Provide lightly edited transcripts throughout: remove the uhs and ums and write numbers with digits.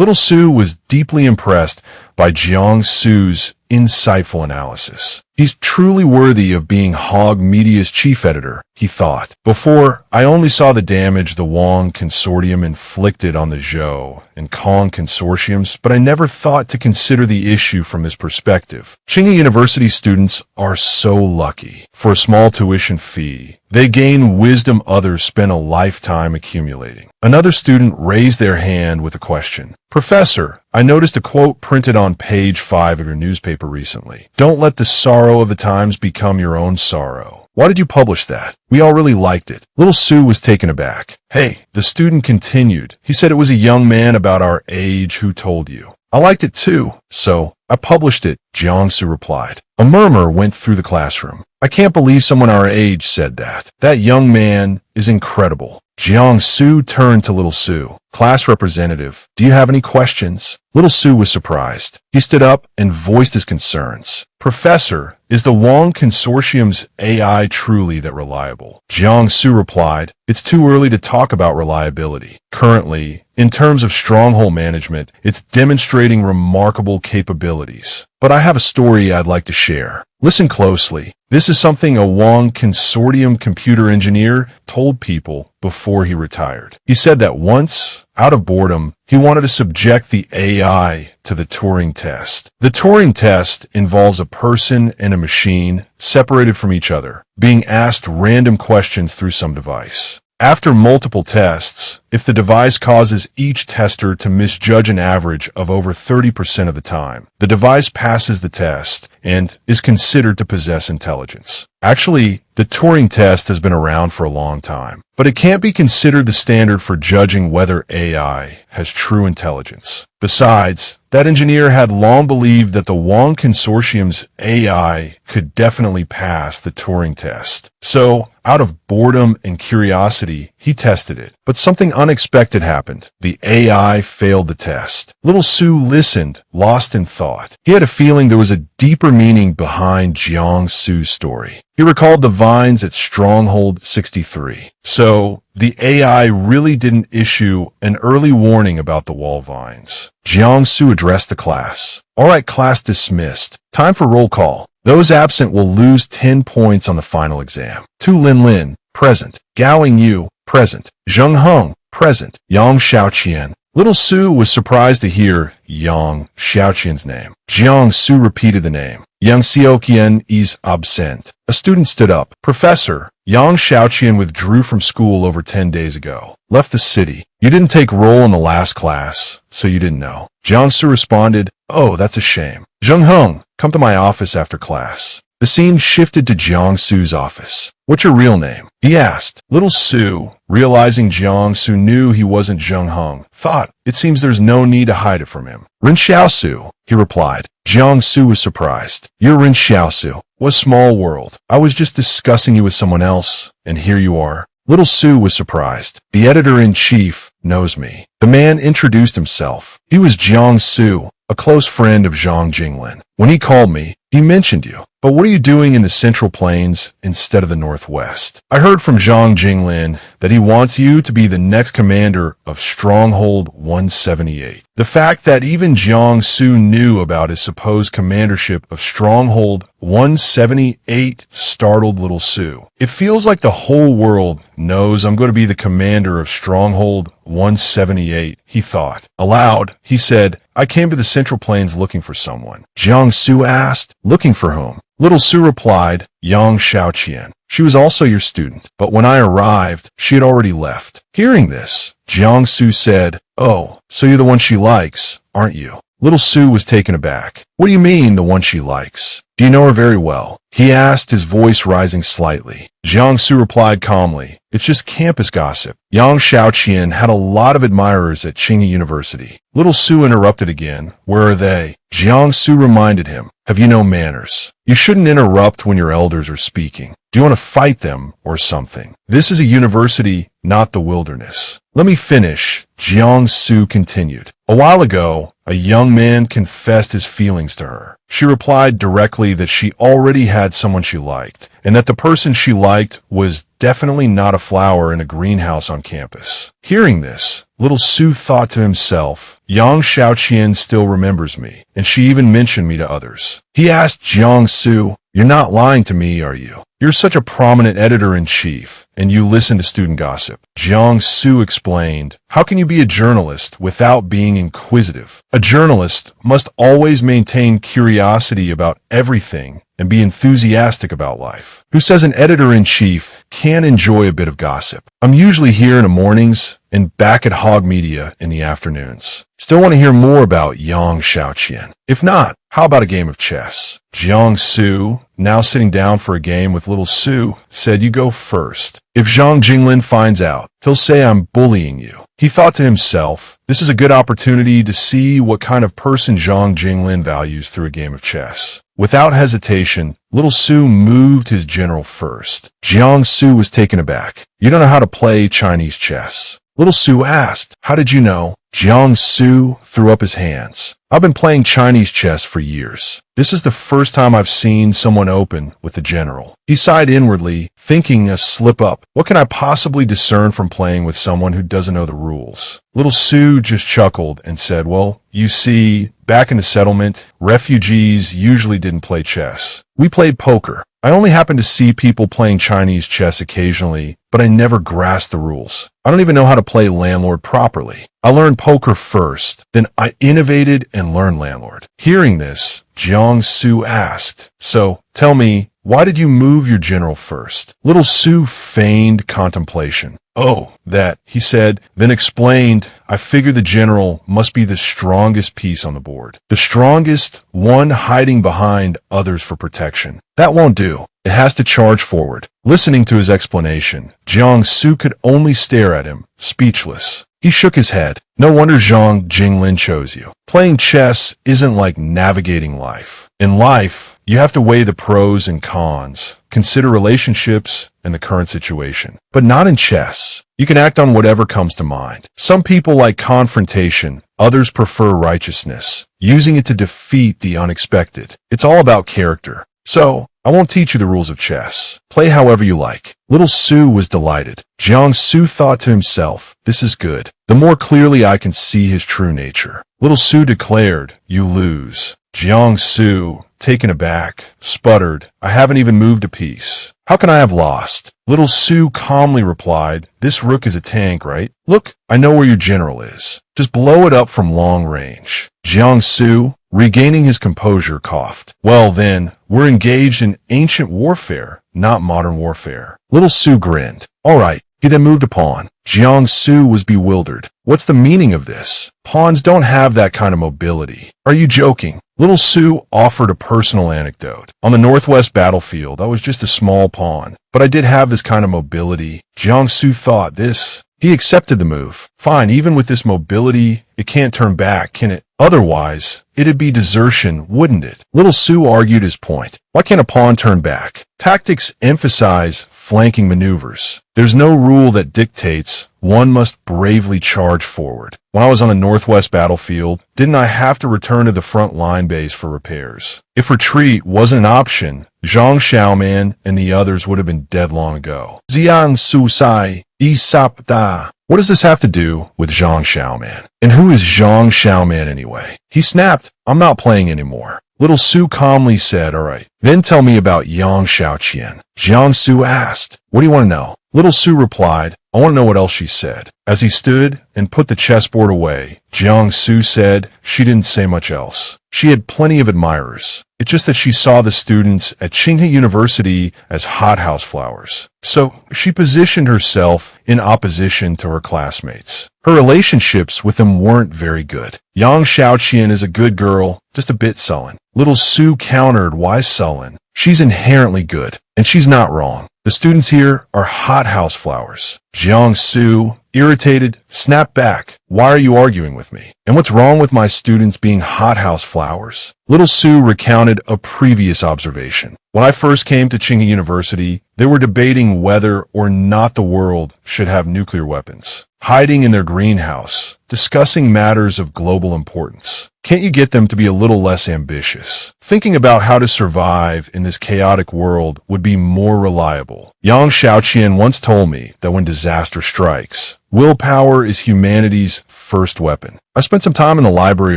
Little Sue was deeply impressed by Jiangsu's insightful analysis. He's truly worthy of being Hog Media's chief editor, he thought. Before, I only saw the damage the Wong consortium inflicted on the Zhou and Kong consortiums, but I never thought to consider the issue from his perspective. Tsinghua University students are so lucky. For a small tuition fee, they gain wisdom others spend a lifetime accumulating. Another student raised their hand with a question. Professor, I noticed a quote printed on page 5 of your newspaper recently. Don't let the sorrow of the times become your own sorrow. Why did you publish that? We all really liked it. Little Sue was taken aback. Hey, the student continued. He said it was a young man about our age who told you. I liked it too, so I published it, Jiangsu replied. A murmur went through the classroom. I can't believe someone our age said that. That young man is incredible. Jiangsu turned to Little Sue. Class representative, do you have any questions? Little Sue was surprised. He stood up and voiced his concerns. Professor, is the Wong consortium's AI truly that reliable? Jiangsu replied, it's too early to talk about reliability. Currently, in terms of stronghold management, it's demonstrating remarkable capabilities. But I have a story I'd like to share. Listen closely. This is something a Wong consortium computer engineer told people before he retired. He said that once, out of boredom, he wanted to subject the AI to the Turing test. The Turing test involves a person and a machine separated from each other, being asked random questions through some device. After multiple tests, if the device causes each tester to misjudge an average of over 30% of the time, the device passes the test and is considered to possess intelligence. Actually, the Turing test has been around for a long time, but it can't be considered the standard for judging whether AI has true intelligence. Besides, that engineer had long believed that the Wong consortium's AI could definitely pass the Turing test. So, out of boredom and curiosity, he tested it. But something unexpected happened. The AI failed the test. Little Sue listened, lost in thought. He had a feeling there was a deeper meaning behind Jiangsu's story. He recalled the vines at Stronghold 63. So, the AI really didn't issue an early warning about the wall vines. Jiangsu addressed the class. All right, class dismissed. Time for roll call. Those absent will lose 10 points on the final exam. Tu Lin Lin, present. Gao Yu, present. Zheng Heng, present. Yang Xiaoqian. Little Sue was surprised to hear Yang Xiaoqian's name. Jiangsu repeated the name. Yang Xiaoqian is absent. A student stood up. Professor, Yang Xiaoqian withdrew from school over 10 days ago. Left the city. You didn't take roll in the last class, so you didn't know. Jiangsu responded, oh, that's a shame. Zheng Heng, come to my office after class. The scene shifted to Jiangsu's office. What's your real name? He asked. Little Sue, realizing Jiangsu knew he wasn't Zheng Heng, thought, it seems there's no need to hide it from him. Ren Xiaosu, he replied. Jiangsu was surprised. You're Ren Xiaosu. What a small world. I was just discussing you with someone else, and here you are. Little Sue was surprised. The editor-in-chief knows me. The man introduced himself. He was Jiangsu, a close friend of Zhang Jinglin. When he called me, he mentioned you. But what are you doing in the Central Plains instead of the Northwest? I heard from Zhang Jinglin that he wants you to be the next commander of Stronghold 178. The fact that even Jiangsu knew about his supposed commandership of Stronghold 178 startled Little Sue. It feels like the whole world knows I'm going to be the commander of Stronghold 178, he thought. Aloud, he said, I came to the Central Plains looking for someone. Jiangsu asked, looking for whom? Little Sue replied, Yang Xiaoqian. She was also your student, but when I arrived, she had already left. Hearing this, Jiangsu said, oh, so you're the one she likes, aren't you? Little Sue was taken aback. What do you mean, the one she likes? Do you know her very well? He asked, his voice rising slightly. Jiangsu replied calmly, it's just campus gossip. Yang Xiaoqian had a lot of admirers at Tsinghua University. Little Sue interrupted again. Where are they? Jiangsu reminded him, have you no manners? You shouldn't interrupt when your elders are speaking. Do you want to fight them or something? This is a university, not the wilderness. Let me finish, Jiangsu continued. A while ago, a young man confessed his feelings to her. She replied directly that she already had someone she liked, and that the person she liked was definitely not a flower in a greenhouse on campus. Hearing this, Little Su thought to himself, Yang Xiaoqian still remembers me, and she even mentioned me to others. He asked Jiangsu, "You're not lying to me, are you? You're such a prominent editor-in-chief, and you listen to student gossip." Jiangsu explained, "How can you be a journalist without being inquisitive? A journalist must always maintain curiosity about everything and be enthusiastic about life. Who says an editor-in-chief can't enjoy a bit of gossip? I'm usually here in the mornings and back at Hog Media in the afternoons. Still want to hear more about Yang Xiaoqian? If not, how about a game of chess?" Jiangsu, now sitting down for a game with Little Su, said, "You go first. If Zhang Jinglin finds out, he'll say I'm bullying you." He thought to himself, this is a good opportunity to see what kind of person Zhang Jinglin values through a game of chess. Without hesitation, Little Su moved his general first. Jiangsu was taken aback. "You don't know how to play Chinese chess?" Little Su asked, "How did you know?" Jiangsu threw up his hands. "I've been playing Chinese chess for years. This is the first time I've seen someone open with the general." He sighed inwardly, thinking a slip-up. What can I possibly discern from playing with someone who doesn't know the rules? Little Su just chuckled and said, "Well, you see, back in the settlement, refugees usually didn't play chess. We played poker. I only happened to see people playing Chinese chess occasionally, but I never grasped the rules. I don't even know how to play landlord properly. I learned poker first, then I innovated and learned landlord." Hearing this, Jiangsu asked, "So, tell me, why did you move your general first?" Little Su feigned contemplation. "Oh, that," he said, then explained, "I figure the general must be the strongest piece on the board. The strongest, one hiding behind others for protection. That won't do. It has to charge forward." Listening to his explanation, Jiangsu could only stare at him, speechless. He shook his head. "No wonder Zhang Jinglin chose you. Playing chess isn't like navigating life. In life, you have to weigh the pros and cons, consider relationships and the current situation. But not in chess. You can act on whatever comes to mind. Some people like confrontation, others prefer righteousness, using it to defeat the unexpected. It's all about character. So, I won't teach you the rules of chess. Play however you like." Little Su was delighted. Jiangsu thought to himself, this is good. The more clearly I can see his true nature. Little Su declared, "You lose." Jiangsu, taken aback, sputtered, "I haven't even moved a piece. How can I have lost?" Little Su calmly replied, "This rook is a tank, right? Look, I know where your general is. Just blow it up from long range." Jiangsu, regaining his composure, coughed. "Well then, we're engaged in ancient warfare, not modern warfare." Little Su grinned. "All right." He then moved a pawn. Jiangsu was bewildered. "What's the meaning of this? Pawns don't have that kind of mobility. Are you joking?" Little Su offered a personal anecdote. "On the northwest battlefield, I was just a small pawn, but I did have this kind of mobility." Jiangsu thought this. He accepted the move. "Fine, even with this mobility, it can't turn back, can it? Otherwise, it'd be desertion, wouldn't it?" Little Su argued his point. "Why can't a pawn turn back? Tactics emphasize flanking maneuvers. There's no rule that dictates one must bravely charge forward. When I was on the northwest battlefield, didn't I have to return to the front line base for repairs? If retreat wasn't an option, Zhang Xiaoman and the others would have been dead long ago." Jiang Su Sai, Isap Da. What does this have to do with Zhang Xiaoman? And who is Zhang Xiaoman anyway? He snapped, "I'm not playing anymore." Little Su calmly said, "All right, then tell me about Yang Xiaoqian." Jiangsu asked, "What do you want to know?" Little Su replied, "I want to know what else she said." As he stood and put the chessboard away, Jiangsu said she didn't say much else. She had plenty of admirers. It's just that she saw the students at Tsinghua University as hothouse flowers. So she positioned herself in opposition to her classmates. Her relationships with them weren't very good. Yang Xiaoqian is a good girl, just a bit sullen. Little Su countered, "Why sullen? She's inherently good, and she's not wrong. The students here are hothouse flowers." Jiangsu, irritated, snapped back, "Why are you arguing with me? And what's wrong with my students being hothouse flowers?" Little Su recounted a previous observation. "When I first came to Tsinghua University, they were debating whether or not the world should have nuclear weapons. hiding in their greenhouse, discussing matters of global importance. Can't you get them to be a little less ambitious? Thinking about how to survive in this chaotic world would be more reliable. Yang Xiaoqian once told me that when disaster strikes, willpower is humanity's first weapon. I spent some time in the library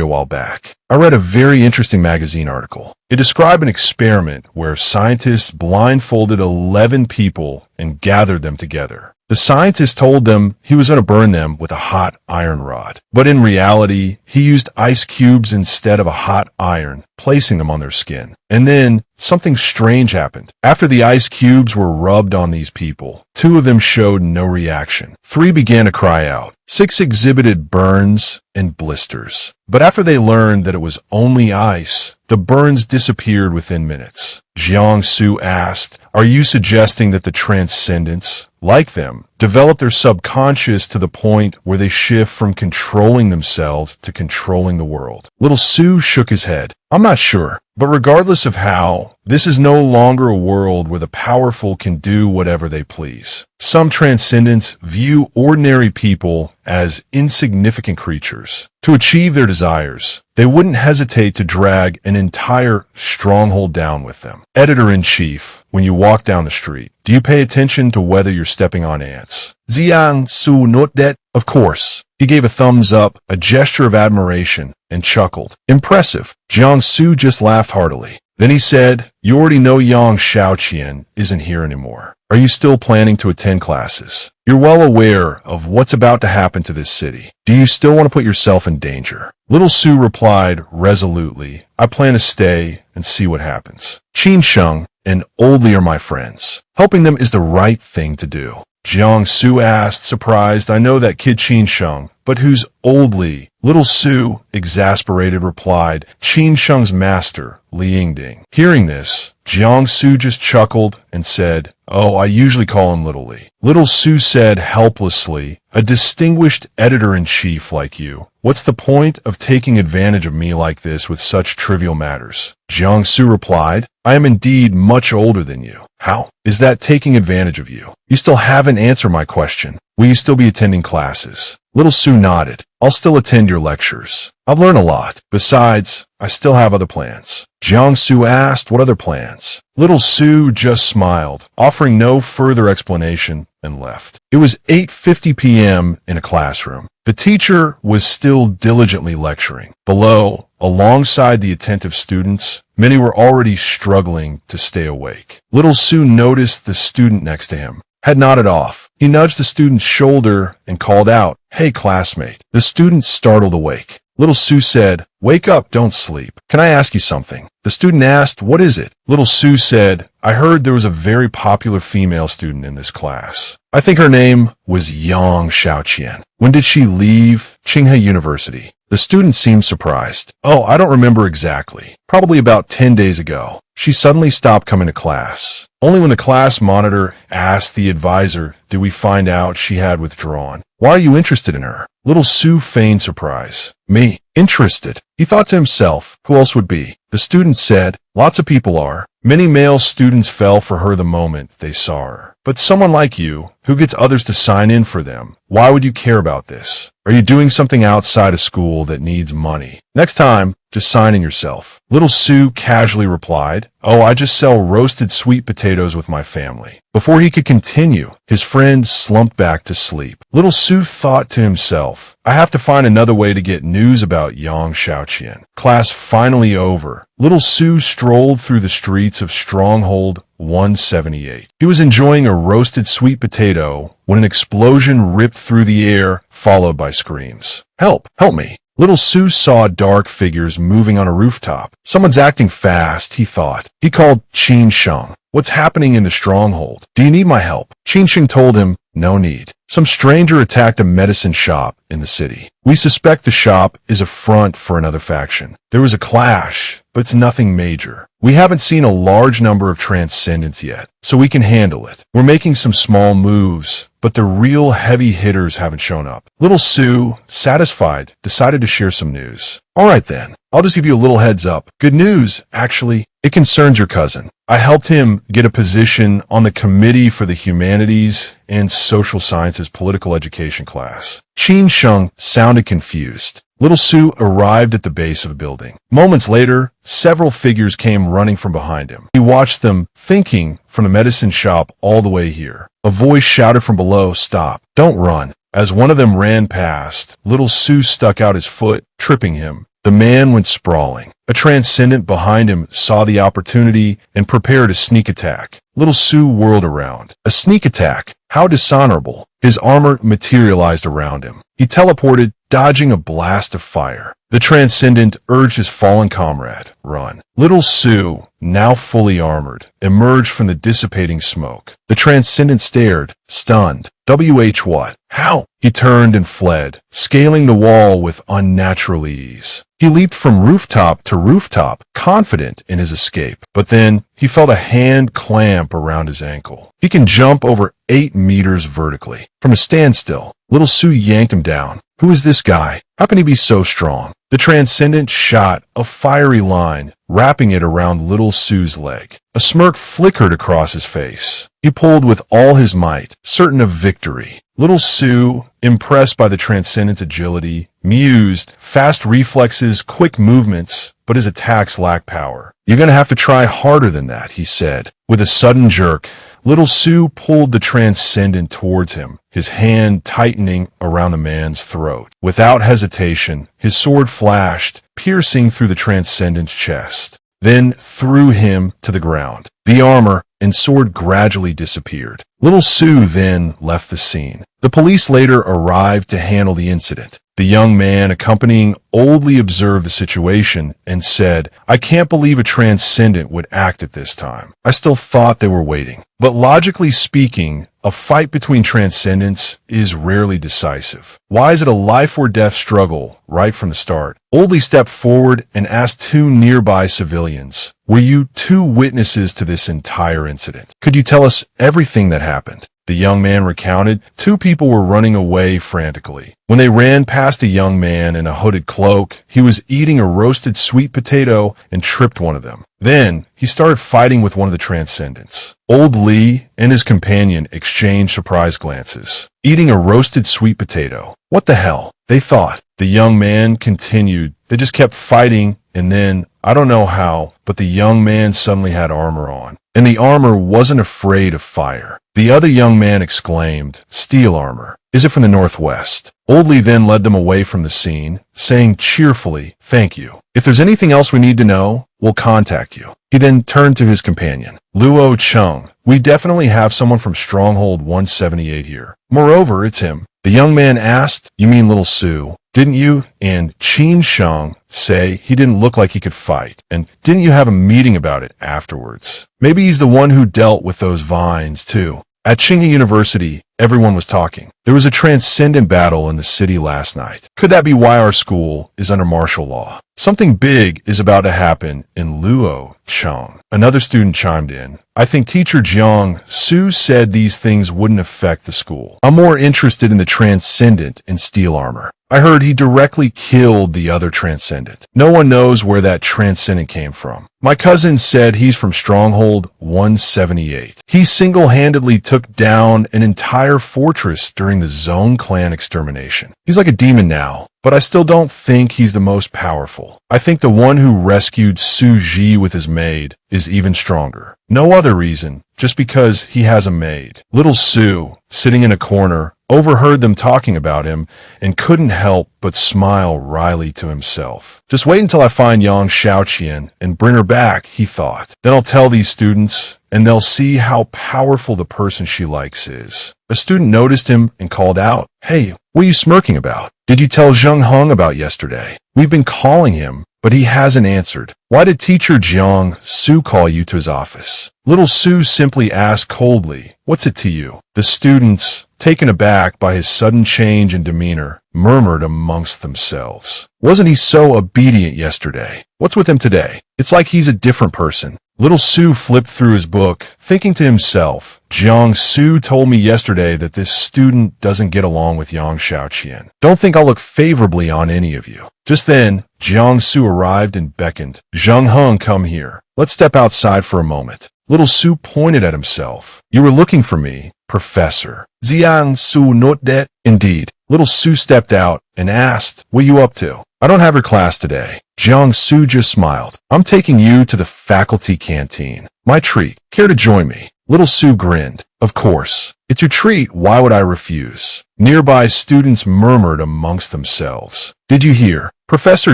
a while back. I read a very interesting magazine article. It described an experiment where scientists blindfolded 11 people and gathered them together. The scientist told them he was going to burn them with a hot iron rod. But in reality, he used ice cubes instead of a hot iron, placing them on their skin. And then something strange happened. After the ice cubes were rubbed on these people, 2 of them showed no reaction. 3 began to cry out. 6 exhibited burns and blisters. But after they learned that it was only ice, the burns disappeared within minutes. Jiang Su asked, "Are you suggesting that the transcendents, like them, develop their subconscious to the point where they shift from controlling themselves to controlling the world?" Little Su shook his head. "I'm not sure. But regardless of how, this is no longer a world where the powerful can do whatever they please. Some transcendents view ordinary people as insignificant creatures. To achieve their desires, they wouldn't hesitate to drag an entire stronghold down with them." Editor-in-Chief, when you walk down the street, do you pay attention to whether you're stepping on ants? Jiang Su note that, of course. He gave a thumbs up, a gesture of admiration, and chuckled. "Impressive." Jiang Su just laughed heartily. Then he said, "You already know Yang Xiaoqian isn't here anymore. Are you still planning to attend classes? You're well aware of what's about to happen to this city. Do you still want to put yourself in danger?" Little Su replied resolutely, "I plan to stay and see what happens. Qin Sheng and Oldly are my friends. Helping them is the right thing to do." Jiang Su asked, surprised, "I know that kid Qin Sheng, but who's Oldly?" Little Su, exasperated, replied, "Qin Sheng's master, Li Yingding." Hearing this, Jiang Su just chuckled and said, "Oh, I usually call him Little Li." Little Su said helplessly, "A distinguished editor-in-chief like you, what's the point of taking advantage of me like this with such trivial matters?" Jiang Su replied, "I am indeed much older than you. How is that taking advantage of you? You still haven't answered my question. Will you still be attending classes?" Little Su nodded. "I'll still attend your lectures. I've learned a lot. Besides, I still have other plans." Jiang Su asked, "What other plans?" Little Su just smiled, offering no further explanation, and left. It was 8:50 p.m. in a classroom. The teacher was still diligently lecturing. Below, alongside the attentive students, many were already struggling to stay awake. Little Su noticed the student next to him had nodded off. He nudged the student's shoulder and called out, "Hey, classmate." The student startled awake. Little Su said, "Wake up, don't sleep. Can I ask you something?" The student asked, "What is it?" Little Su said, "I heard there was a very popular female student in this class. I think her name was Yang Xiaoqian. When did she leave Tsinghua University?" The student seemed surprised. "Oh, I don't remember exactly. Probably about 10 days ago. She suddenly stopped coming to class. Only when the class monitor asked the advisor did we find out she had withdrawn. Why are you interested in her?" Little Su feigned surprise. "Me? Interested?" He thought to himself, who else would be? The student said, "Lots of people are. Many male students fell for her the moment they saw her. But someone like you, who gets others to sign in for them, why would you care about this? Are you doing something outside of school that needs money? Next time, just sign in yourself." Little Su casually replied, "Oh, I just sell roasted sweet potatoes with my family." Before he could continue, his friend slumped back to sleep. Little Su thought to himself, "I have to find another way to get news about Yang Xiaoqian." Class finally over. Little Su strolled through the streets of Stronghold 178. He was enjoying a roasted sweet potato when an explosion ripped through the air, followed by screams. "Help! Help me!" Little Su saw dark figures moving on a rooftop. Someone's acting fast, he thought. He called Qin Sheng. "What's happening in the stronghold? Do you need my help?" Qin Sheng told him, "No need. Some stranger attacked a medicine shop in the city. We suspect the shop is a front for another faction. There was a clash, but it's nothing major. We haven't seen a large number of transcendents yet, so we can handle it. We're making some small moves, but the real heavy hitters haven't shown up." Little Su, satisfied, decided to share some news. "All right then, I'll just give you a little heads up. Good news, actually. It concerns your cousin. I helped him get a position on the Committee for the Humanities and Social Sciences Political Education class. Qin Sheng sounded confused. Little Sue arrived at the base of a building. Moments later, several figures came running from behind him. He watched them, thinking, from the medicine shop all the way here. A voice shouted from below, "Stop. Don't run." As one of them ran past, Little Sue stuck out his foot, tripping him. The man went sprawling. A transcendent behind him saw the opportunity and prepared a sneak attack. Little Sue whirled around. A sneak attack? How dishonorable. His armor materialized around him. He teleported, dodging a blast of fire. The transcendent urged his fallen comrade, "Run." Little Sue, now fully armored, emerged from the dissipating smoke. The transcendent stared, stunned. What? How? He turned and fled, scaling the wall with unnatural ease. He leaped from rooftop to rooftop, confident in his escape. But then he felt a hand clamp around his ankle. He can jump over 8 meters vertically. From a standstill, Little Sue yanked him down. Who is this guy? How can he be so strong? The transcendent shot a fiery line, wrapping it around Little Sue's leg. A smirk flickered across his face. He pulled with all his might, certain of victory. Little Sue, impressed by the transcendent's agility, mused, fast reflexes, quick movements, but his attacks lack power. "You're gonna have to try harder than that," he said. With a sudden jerk, Little Sue pulled the transcendent towards him, his hand tightening around the man's throat. Without hesitation, his sword flashed, piercing through the transcendent's chest, then threw him to the ground. The armor and sword gradually disappeared. Little Sue then left the scene. The police later arrived to handle the incident. The young man accompanying oldly observed the situation and said, "I can't believe a transcendent would act at this time. I still thought they were waiting." But logically speaking, a fight between transcendents is rarely decisive. Why is it a life or death struggle right from the start? Oldly stepped forward and asked 2 nearby civilians, "Were you 2 witnesses to this entire incident? Could you tell us everything that happened?" The young man recounted, 2 people were running away frantically. When they ran past a young man in a hooded cloak, he was eating a roasted sweet potato and tripped one of them. Then, he started fighting with one of the transcendents. Old Lee and his companion exchanged surprised glances. Eating a roasted sweet potato. What the hell? They thought. The young man continued. They just kept fighting, and then, I don't know how, but the young man suddenly had armor on. And the armor wasn't afraid of fire. The other young man exclaimed, "Steel armor. Is it from the northwest?" Oldly then led them away from the scene, saying cheerfully, "Thank you. If there's anything else we need to know, we'll contact you." He then turned to his companion. "Luo Chung, we definitely have someone from Stronghold 178 here. Moreover, it's him." The young man asked, "You mean Little Sue? Didn't you and Qin Sheng say he didn't look like he could fight? And didn't you have a meeting about it afterwards? Maybe he's the one who dealt with those vines, too." At Tsinghua University, everyone was talking. There was a transcendent battle in the city last night. Could that be why our school is under martial law? Something big is about to happen in Luo Chang. Another student chimed in. "I think teacher Jiang Su said these things wouldn't affect the school. I'm more interested in the transcendent in steel armor. I heard he directly killed the other transcendent. No one knows where that transcendent came from. My cousin said he's from Stronghold 178. He single-handedly took down an entire fortress during the Zone clan extermination. He's like a demon now, but I still don't think he's the most powerful. I think the one who rescued Su Ji with his maid is even stronger. No other reason, just because he has a maid." Little Sue, sitting in a corner, overheard them talking about him and couldn't help but smile wryly to himself. "Just wait until I find Yang Xiaoqian and bring her back," he thought. "Then I'll tell these students, and they'll see how powerful the person she likes is." A student noticed him and called out, "Hey, what are you smirking about? Did you tell Zheng Heng about yesterday? We've been calling him, but he hasn't answered. Why did teacher Jiang Su call you to his office?" Little Sue simply asked coldly, "What's it to you?" The students, taken aback by his sudden change in demeanor, murmured amongst themselves. "Wasn't he so obedient yesterday? What's with him today? It's like he's a different person." Little Sue flipped through his book, thinking to himself, "Jiang Su told me yesterday that this student doesn't get along with Yang Xiaoqian. Don't think I'll look favorably on any of you." Just then, Jiangsu arrived and beckoned. Zheng Heng, come here. Let's step outside for a moment. Little Su pointed at himself. You were looking for me, Professor. Jiangsu note that. Indeed. Little Su stepped out and asked, what are you up to? I don't have your class today. Jiangsu just smiled. I'm taking you to the faculty canteen. My treat. Care to join me? Little Su grinned. Of course. It's your treat. Why would I refuse? Nearby students murmured amongst themselves. Did you hear? Professor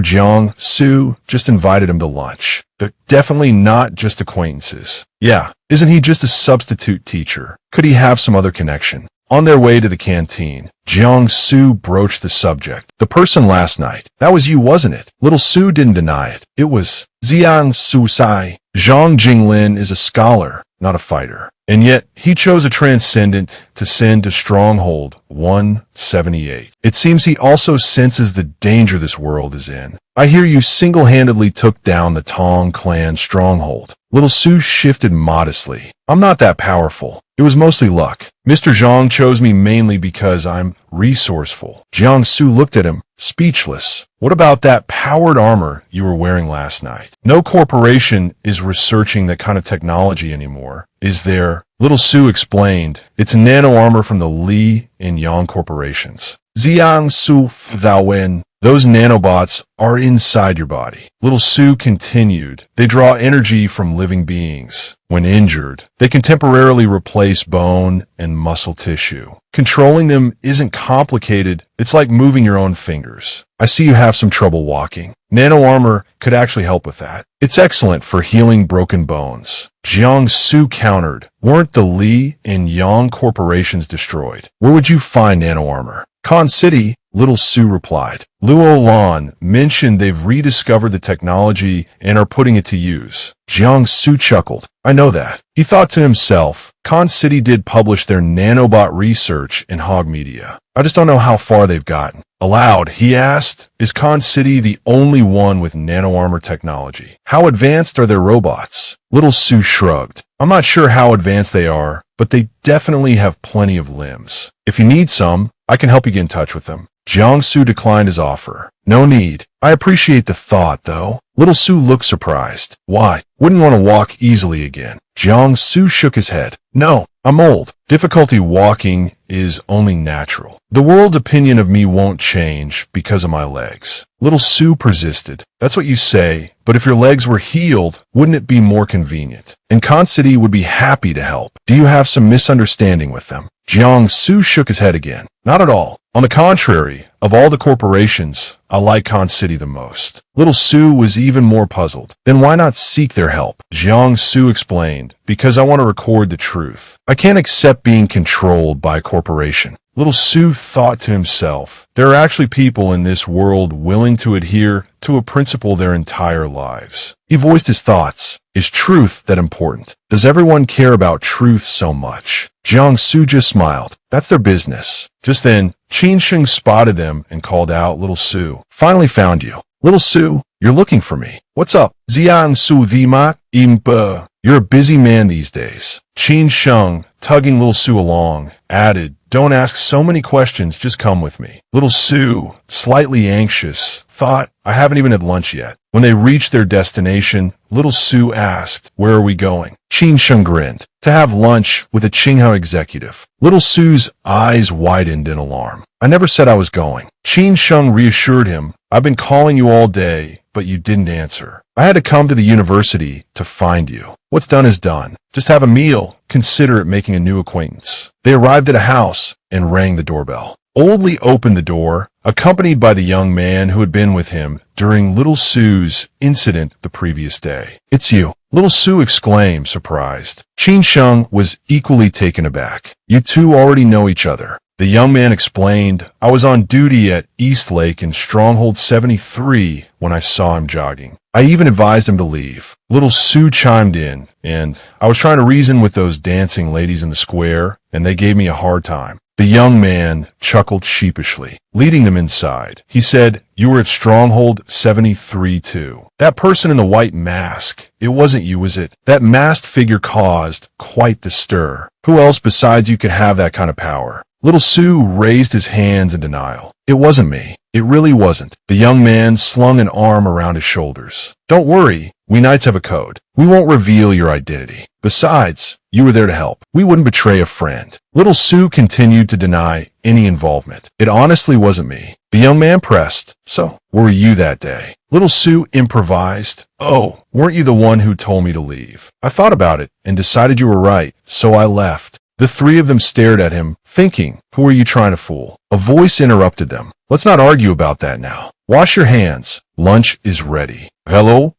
Jiangsu just invited him to lunch. They're definitely not just acquaintances. Yeah, isn't he just a substitute teacher? Could he have some other connection? On their way to the canteen, Jiangsu broached the subject. The person last night, that was you, wasn't it? Little Su didn't deny it. It was Jiangsu Sai. Zhang Jinglin is a scholar, not a fighter. And yet, he chose a transcendent to send to Stronghold 178. It seems he also senses the danger this world is in. I hear you single-handedly took down the Tong clan stronghold. Little Su shifted modestly. I'm not that powerful. It was mostly luck. Mr. Zhang chose me mainly because I'm resourceful. Jiangsu looked at him, speechless. What about that powered armor you were wearing last night? No corporation is researching that kind of technology anymore, is there? Little Su explained. It's nano armor from the Li and Yang corporations. Jiangsu Dawen. Those nanobots are inside your body. Little Su continued. They draw energy from living beings. When injured, they can temporarily replace bone and muscle tissue. Controlling them isn't complicated. It's like moving your own fingers. I see you have some trouble walking. Nano armor could actually help with that. It's excellent for healing broken bones. Jiangsu countered. Weren't the Li and Yang corporations destroyed? Where would you find nano armor? Con City, Little Su replied. Luo Lan mentioned they've rediscovered the technology and are putting it to use. Jiangsu chuckled. I know that. He thought to himself, Con City did publish their nanobot research in Hog Media. I just don't know how far they've gotten. Aloud, he asked, is Con City the only one with nano armor technology? How advanced are their robots? Little Su shrugged. I'm not sure how advanced they are, but they definitely have plenty of limbs. If you need some, I can help you get in touch with them. Jiangsu declined his offer. No need. I appreciate the thought, though. Little Su looked surprised. Why? Wouldn't want to walk easily again. Jiangsu shook his head. No, I'm old. Difficulty walking is only natural. The world's opinion of me won't change because of my legs. Little Su persisted. That's what you say, but if your legs were healed, wouldn't it be more convenient? And Con City would be happy to help. Do you have some misunderstanding with them? Jiangsu shook his head again. Not at all. On the contrary, of all the corporations, I like Con City the most. Little Su was even more puzzled. Then why not seek their help? Jiangsu explained, because I want to record the truth. I can't accept being controlled by a corporation. Little Su thought to himself, there are actually people in this world willing to adhere to a principle their entire lives. He voiced his thoughts. Is truth that important? Does everyone care about truth so much? Jiangsu just smiled. That's their business. Just then, Qin Sheng spotted them and called out, Little Su. Finally found you. Little Su, you're looking for me. What's up? Jiangsu Vima Imba. You're a busy man these days. Qin Sheng, tugging Little Su along, added, don't ask so many questions, just come with me. Little Su, slightly anxious, thought, I haven't even had lunch yet. When they reached their destination, Little Su asked, where are we going? Qin Sheng grinned. To have lunch with a Qinghao executive. Little Su's eyes widened in alarm. I never said I was going. Qin Sheng reassured him, I've been calling you all day, but you didn't answer. I had to come to the university to find you. What's done is done. Just have a meal. Consider it making a new acquaintance. They arrived at a house and rang the doorbell. Oldly opened the door, accompanied by the young man who had been with him during Little Su's incident the previous day. It's you. Little Su exclaimed, surprised. Qin Sheng was equally taken aback. You two already know each other. The young man explained, I was on duty at East Lake in Stronghold 73 when I saw him jogging. I even advised him to leave. Little Su chimed in, and I was trying to reason with those dancing ladies in the square, and they gave me a hard time. The young man chuckled sheepishly, leading them inside. He said, you were at Stronghold 73 too. That person in the white mask, it wasn't you, was it? That masked figure caused quite the stir. Who else besides you could have that kind of power? Little Su raised his hands in denial. It wasn't me. It really wasn't. The young man slung an arm around his shoulders. Don't worry, we knights have a code. We won't reveal your identity. Besides, you were there to help. We wouldn't betray a friend. Little Sue continued to deny any involvement. It honestly wasn't me. The young man pressed. So, where were you that day? Little Sue improvised. Oh, weren't you the one who told me to leave? I thought about it and decided you were right, so I left. The three of them stared at him, thinking, who are you trying to fool? A voice interrupted them. Let's not argue about that now. Wash your hands. Lunch is ready. Hello,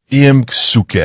Suke.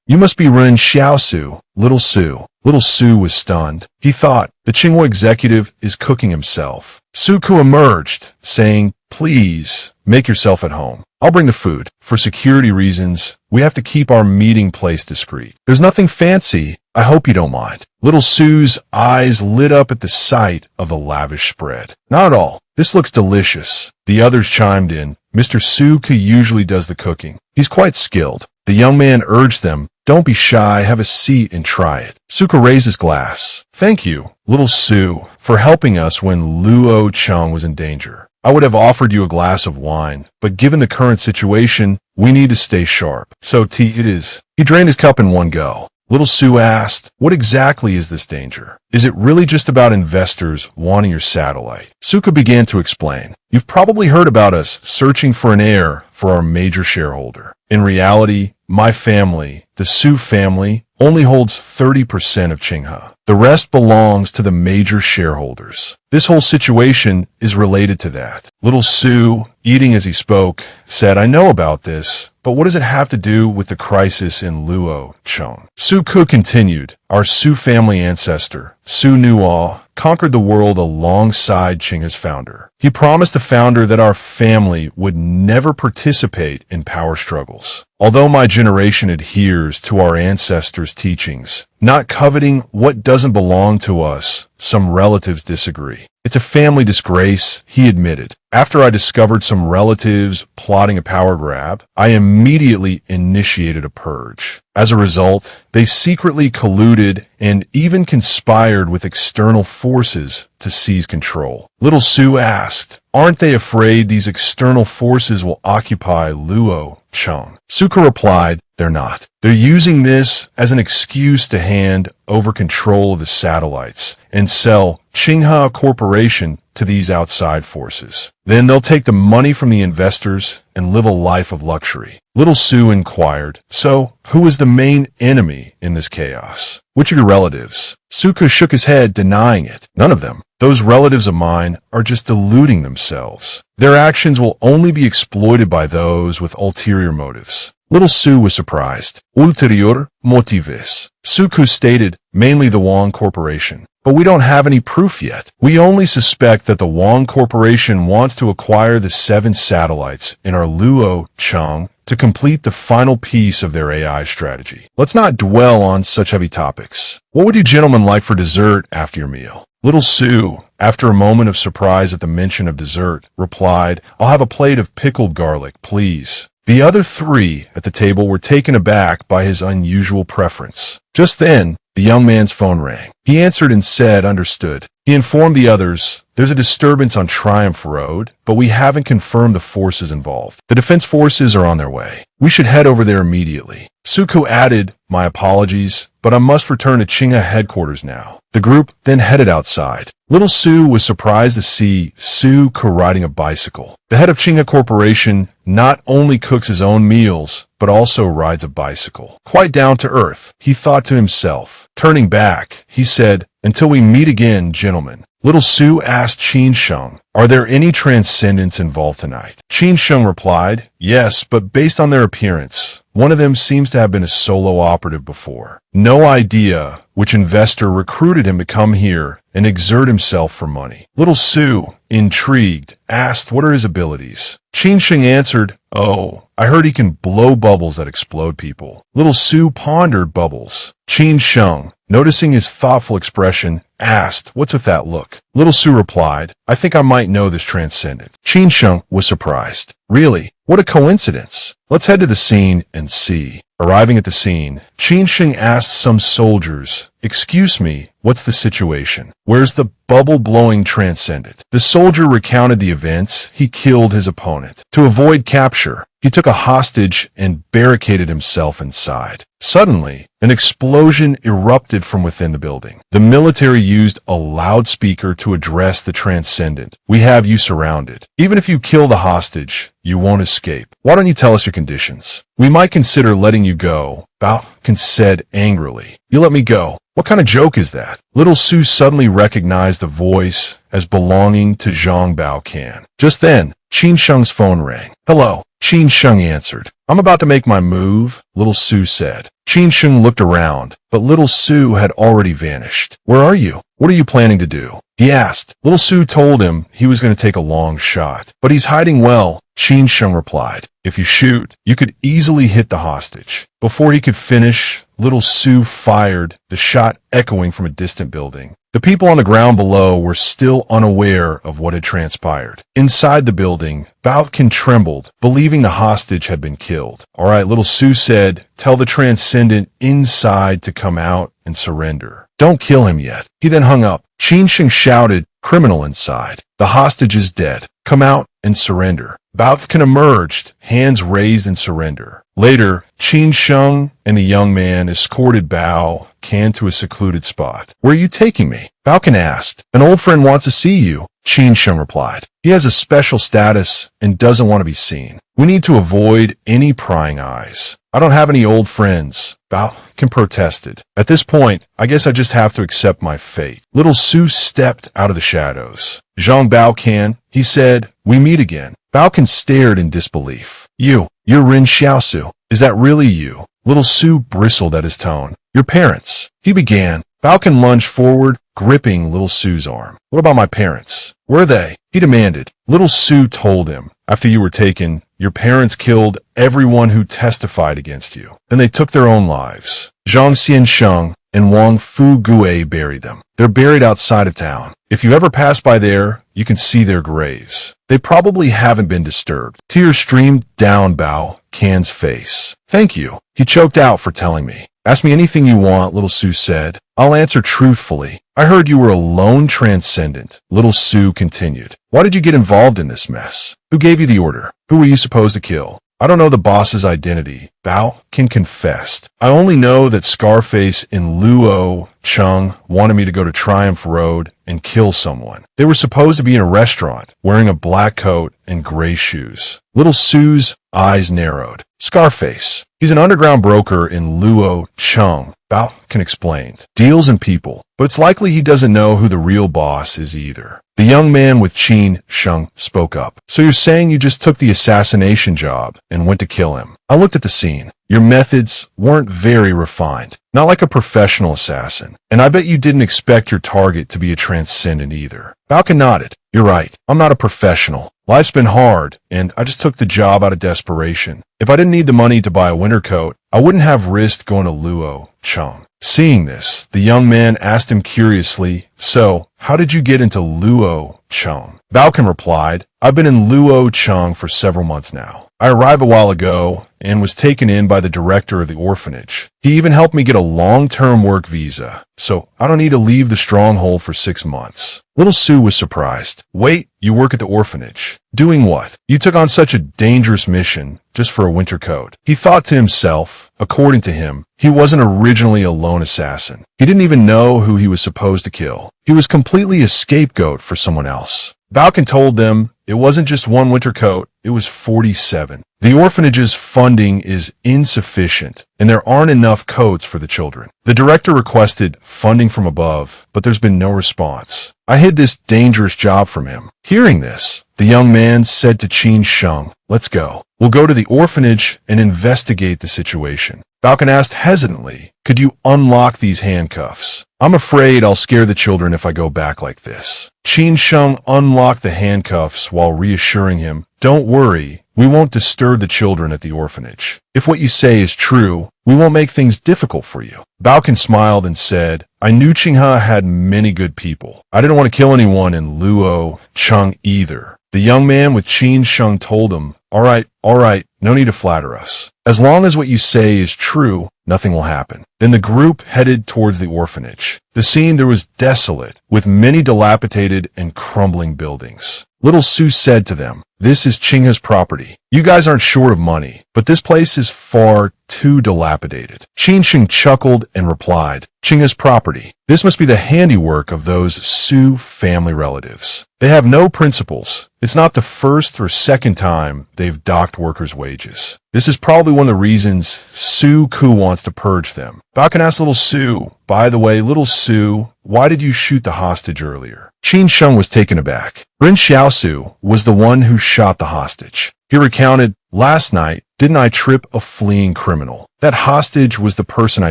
You must be Ren Xiaosu, Little Sue. Little Sue was stunned. He thought, the Tsinghua executive is cooking himself. Suku emerged, saying, please, make yourself at home. I'll bring the food. For security reasons, we have to keep our meeting place discreet. There's nothing fancy. I hope you don't mind. Little Sue's eyes lit up at the sight of the lavish spread. Not at all. This looks delicious. The others chimed in. Mr. Suku usually does the cooking. He's quite skilled. The young man urged them, don't be shy, have a seat and try it. Suka raised his glass. Thank you, Little Sue, for helping us when Luo Cheng was in danger. I would have offered you a glass of wine, but given the current situation, we need to stay sharp. So tea it is. He drained his cup in one go. Little Sue asked, what exactly is this danger? Is it really just about investors wanting your satellite? Suka began to explain. You've probably heard about us searching for an heir for our major shareholder. In reality, my family, the Su family, only holds 30% of Tsinghua. The rest belongs to the major shareholders. This whole situation is related to that. Little Su, eating as he spoke, said, I know about this, but what does it have to do with the crisis in Luo Cheng? Su Ku continued, our Su family ancestor, Su Nuo, conquered the world alongside Tsingha's founder. He promised the founder that our family would never participate in power struggles. Although my generation adheres to our ancestors' teachings, not coveting what doesn't belong to us, some relatives disagree. It's a family disgrace, he admitted. After I discovered some relatives plotting a power grab, I immediately initiated a purge. As a result, they secretly colluded and even conspired with external forces to seize control. Little Sue asked, aren't they afraid these external forces will occupy Luo Cheng? Suka replied, they're not. They're using this as an excuse to hand over control of the satellites and sell Tsinghua Corporation to these outside forces. Then they'll take the money from the investors and live a life of luxury. Little Sue inquired, so who is the main enemy in this chaos? Which are your relatives? Suka shook his head, denying it. None of them. Those relatives of mine are just deluding themselves. Their actions will only be exploited by those with ulterior motives. Little Sue was surprised. Ulterior motives. Suku stated, mainly the Wong Corporation. But we don't have any proof yet. We only suspect that the Wong Corporation wants to acquire the 7 satellites in our Luo Cheng to complete the final piece of their AI strategy. Let's not dwell on such heavy topics. What would you gentlemen like for dessert after your meal? Little Sue, after a moment of surprise at the mention of dessert, replied, I'll have a plate of pickled garlic, please. The other 3 at the table were taken aback by his unusual preference. Just then, the young man's phone rang. He answered and said, understood. He informed the others, there's a disturbance on Triumph Road, but we haven't confirmed the forces involved. The defense forces are on their way. We should head over there immediately. Suku added, my apologies, but I must return to Tsinghua headquarters now. The group then headed outside. Little Sue was surprised to see Suku riding a bicycle. The head of Tsinghua Corporation not only cooks his own meals, but also rides a bicycle. Quite down to earth, he thought to himself. Turning back, he said, until we meet again, gentlemen. Little Sue asked Qin Sheng, are there any transcendents involved tonight? Qin Sheng replied, yes, but based on their appearance, one of them seems to have been a solo operative before. No idea which investor recruited him to come here and exert himself for money. Little Sue, intrigued, asked what are his abilities. Qin Sheng answered, oh, I heard he can blow bubbles that explode people. Little Sue pondered bubbles. Qin Sheng, noticing his thoughtful expression, asked, what's with that look? Little Sue replied, I think I might know this transcendent. Qin Sheng was surprised. Really? What a coincidence. Let's head to the scene and see. Arriving at the scene, Qin Sheng asked some soldiers, excuse me, What's the situation? Where's the bubble-blowing transcendent? The soldier recounted the events. He killed his opponent. To avoid capture, he took a hostage and barricaded himself inside. Suddenly, an explosion erupted from within the building. The military used a loudspeaker to address the transcendent. We have you surrounded. Even if you kill the hostage, you won't escape. Why don't you tell us your conditions? We might consider letting you go, Balkan said angrily. You let me go? What kind of joke is that? Little Sue suddenly recognized the voice as belonging to Zhang Baocan. Just then, Qin Sheng's phone rang. Hello, Qin Sheng answered. I'm about to make my move, Little Sue said. Qin Sheng looked around, but Little Sue had already vanished. Where are you? What are you planning to do? He asked. Little Sue told him he was going to take a long shot. But he's hiding well, Qin Sheng replied. If you shoot, you could easily hit the hostage. Before he could finish, Little Sue fired, the shot echoing from a distant building. The people on the ground below were still unaware of what had transpired. Inside the building, Balkan trembled, believing the hostage had been killed. All right, Little Sue said, tell the transcendent inside to come out and surrender. Don't kill him yet. He then hung up. Qin Sheng shouted, criminal inside. The hostage is dead. Come out and surrender. Balkan emerged, hands raised in surrender. Later, Qin Sheng and the young man escorted Bao Can to a secluded spot. Where are you taking me? Balkan asked. An old friend wants to see you, Qin Sheng replied. He has a special status and doesn't want to be seen. We need to avoid any prying eyes. I don't have any old friends, Balkan protested. At this point, I guess I just have to accept my fate. Little Sue stepped out of the shadows. Zhang Baocan, he said, we meet again. Balkan stared in disbelief. You're Ren Xiaosu. Is that really you? Little Sue bristled at his tone. Your parents, he began. Balkan lunged forward, gripping Little Sue's arm. What about my parents? Where are they? He demanded. Little Sue told him. After you were taken, your parents killed everyone who testified against you. Then they took their own lives. Zhang Xiansheng and Wang Fu-Gue buried them. They're buried outside of town. If you ever pass by there, you can see their graves. They probably haven't been disturbed. Tears streamed down Bao Can's face. Thank you. He choked out for telling me. Ask me anything you want, Little Sue said. I'll answer truthfully. I heard you were a lone transcendent, Little Sue continued. Why did you get involved in this mess? Who gave you the order? Who were you supposed to kill? I don't know the boss's identity, Bao Can confessed. I only know that Scarface and Luo Chung wanted me to go to Triumph Road and kill someone. They were supposed to be in a restaurant, wearing a black coat and gray shoes. Little Sue's eyes narrowed. Scarface. He's an underground broker in Luo Chung, Bao Can explained. Deals in people, but it's likely he doesn't know who the real boss is either. The young man with Qin Sheng spoke up. So you're saying you just took the assassination job and went to kill him? I looked at the scene. Your methods weren't very refined. Not like a professional assassin. And I bet you didn't expect your target to be a transcendent either. Balkan nodded. You're right. I'm not a professional. Life's been hard, and I just took the job out of desperation. If I didn't need the money to buy a winter coat, I wouldn't have risked going to Luo Chung. Seeing this, the young man asked him curiously, so, how did you get into Luo Chung? Balkan replied, I've been in Luo Chung for several months now. I arrived a while ago and was taken in by the director of the orphanage. He even helped me get a long-term work visa, so I don't need to leave the stronghold for 6 months. Little Sue was surprised. Wait, you work at the orphanage? Doing what? You took on such a dangerous mission just for a winter coat. He thought to himself, according to him, he wasn't originally a lone assassin. He didn't even know who he was supposed to kill. He was completely a scapegoat for someone else. Balkan told them it wasn't just one winter coat, it was 47. The orphanage's funding is insufficient, and there aren't enough coats for the children. The director requested funding from above, but there's been no response. I hid this dangerous job from him. Hearing this, the young man said to Qin Sheng, let's go. We'll go to the orphanage and investigate the situation. Balkan asked hesitantly, could you unlock these handcuffs? I'm afraid I'll scare the children if I go back like this. Qin Sheng unlocked the handcuffs while reassuring him, don't worry, we won't disturb the children at the orphanage. If what you say is true, we won't make things difficult for you. Balkan smiled and said, I knew Qinghe had many good people. I didn't want to kill anyone in Luo Chung either. The young man with Qin Sheng told him, all right, no need to flatter us. As long as what you say is true, nothing will happen. Then the group headed towards the orphanage. The scene there was desolate, with many dilapidated and crumbling buildings. Little Sue said to them, "This is Chingha's property. You guys aren't short of money, but this place is far too dilapidated." Qingsheng chuckled and replied, "Chingha's property. This must be the handiwork of those Su family relatives. They have no principles. It's not the first or second time they've docked workers' wages. This is probably one of the reasons Su Ku wants to purge them." Bao can ask Little Sue, "By the way, Little Sue, why did you shoot the hostage earlier?" Qingsheng was taken aback. Ren Xiaosu was the one who shot the hostage. He recounted, "Last night, didn't I trip a fleeing criminal? That hostage was the person I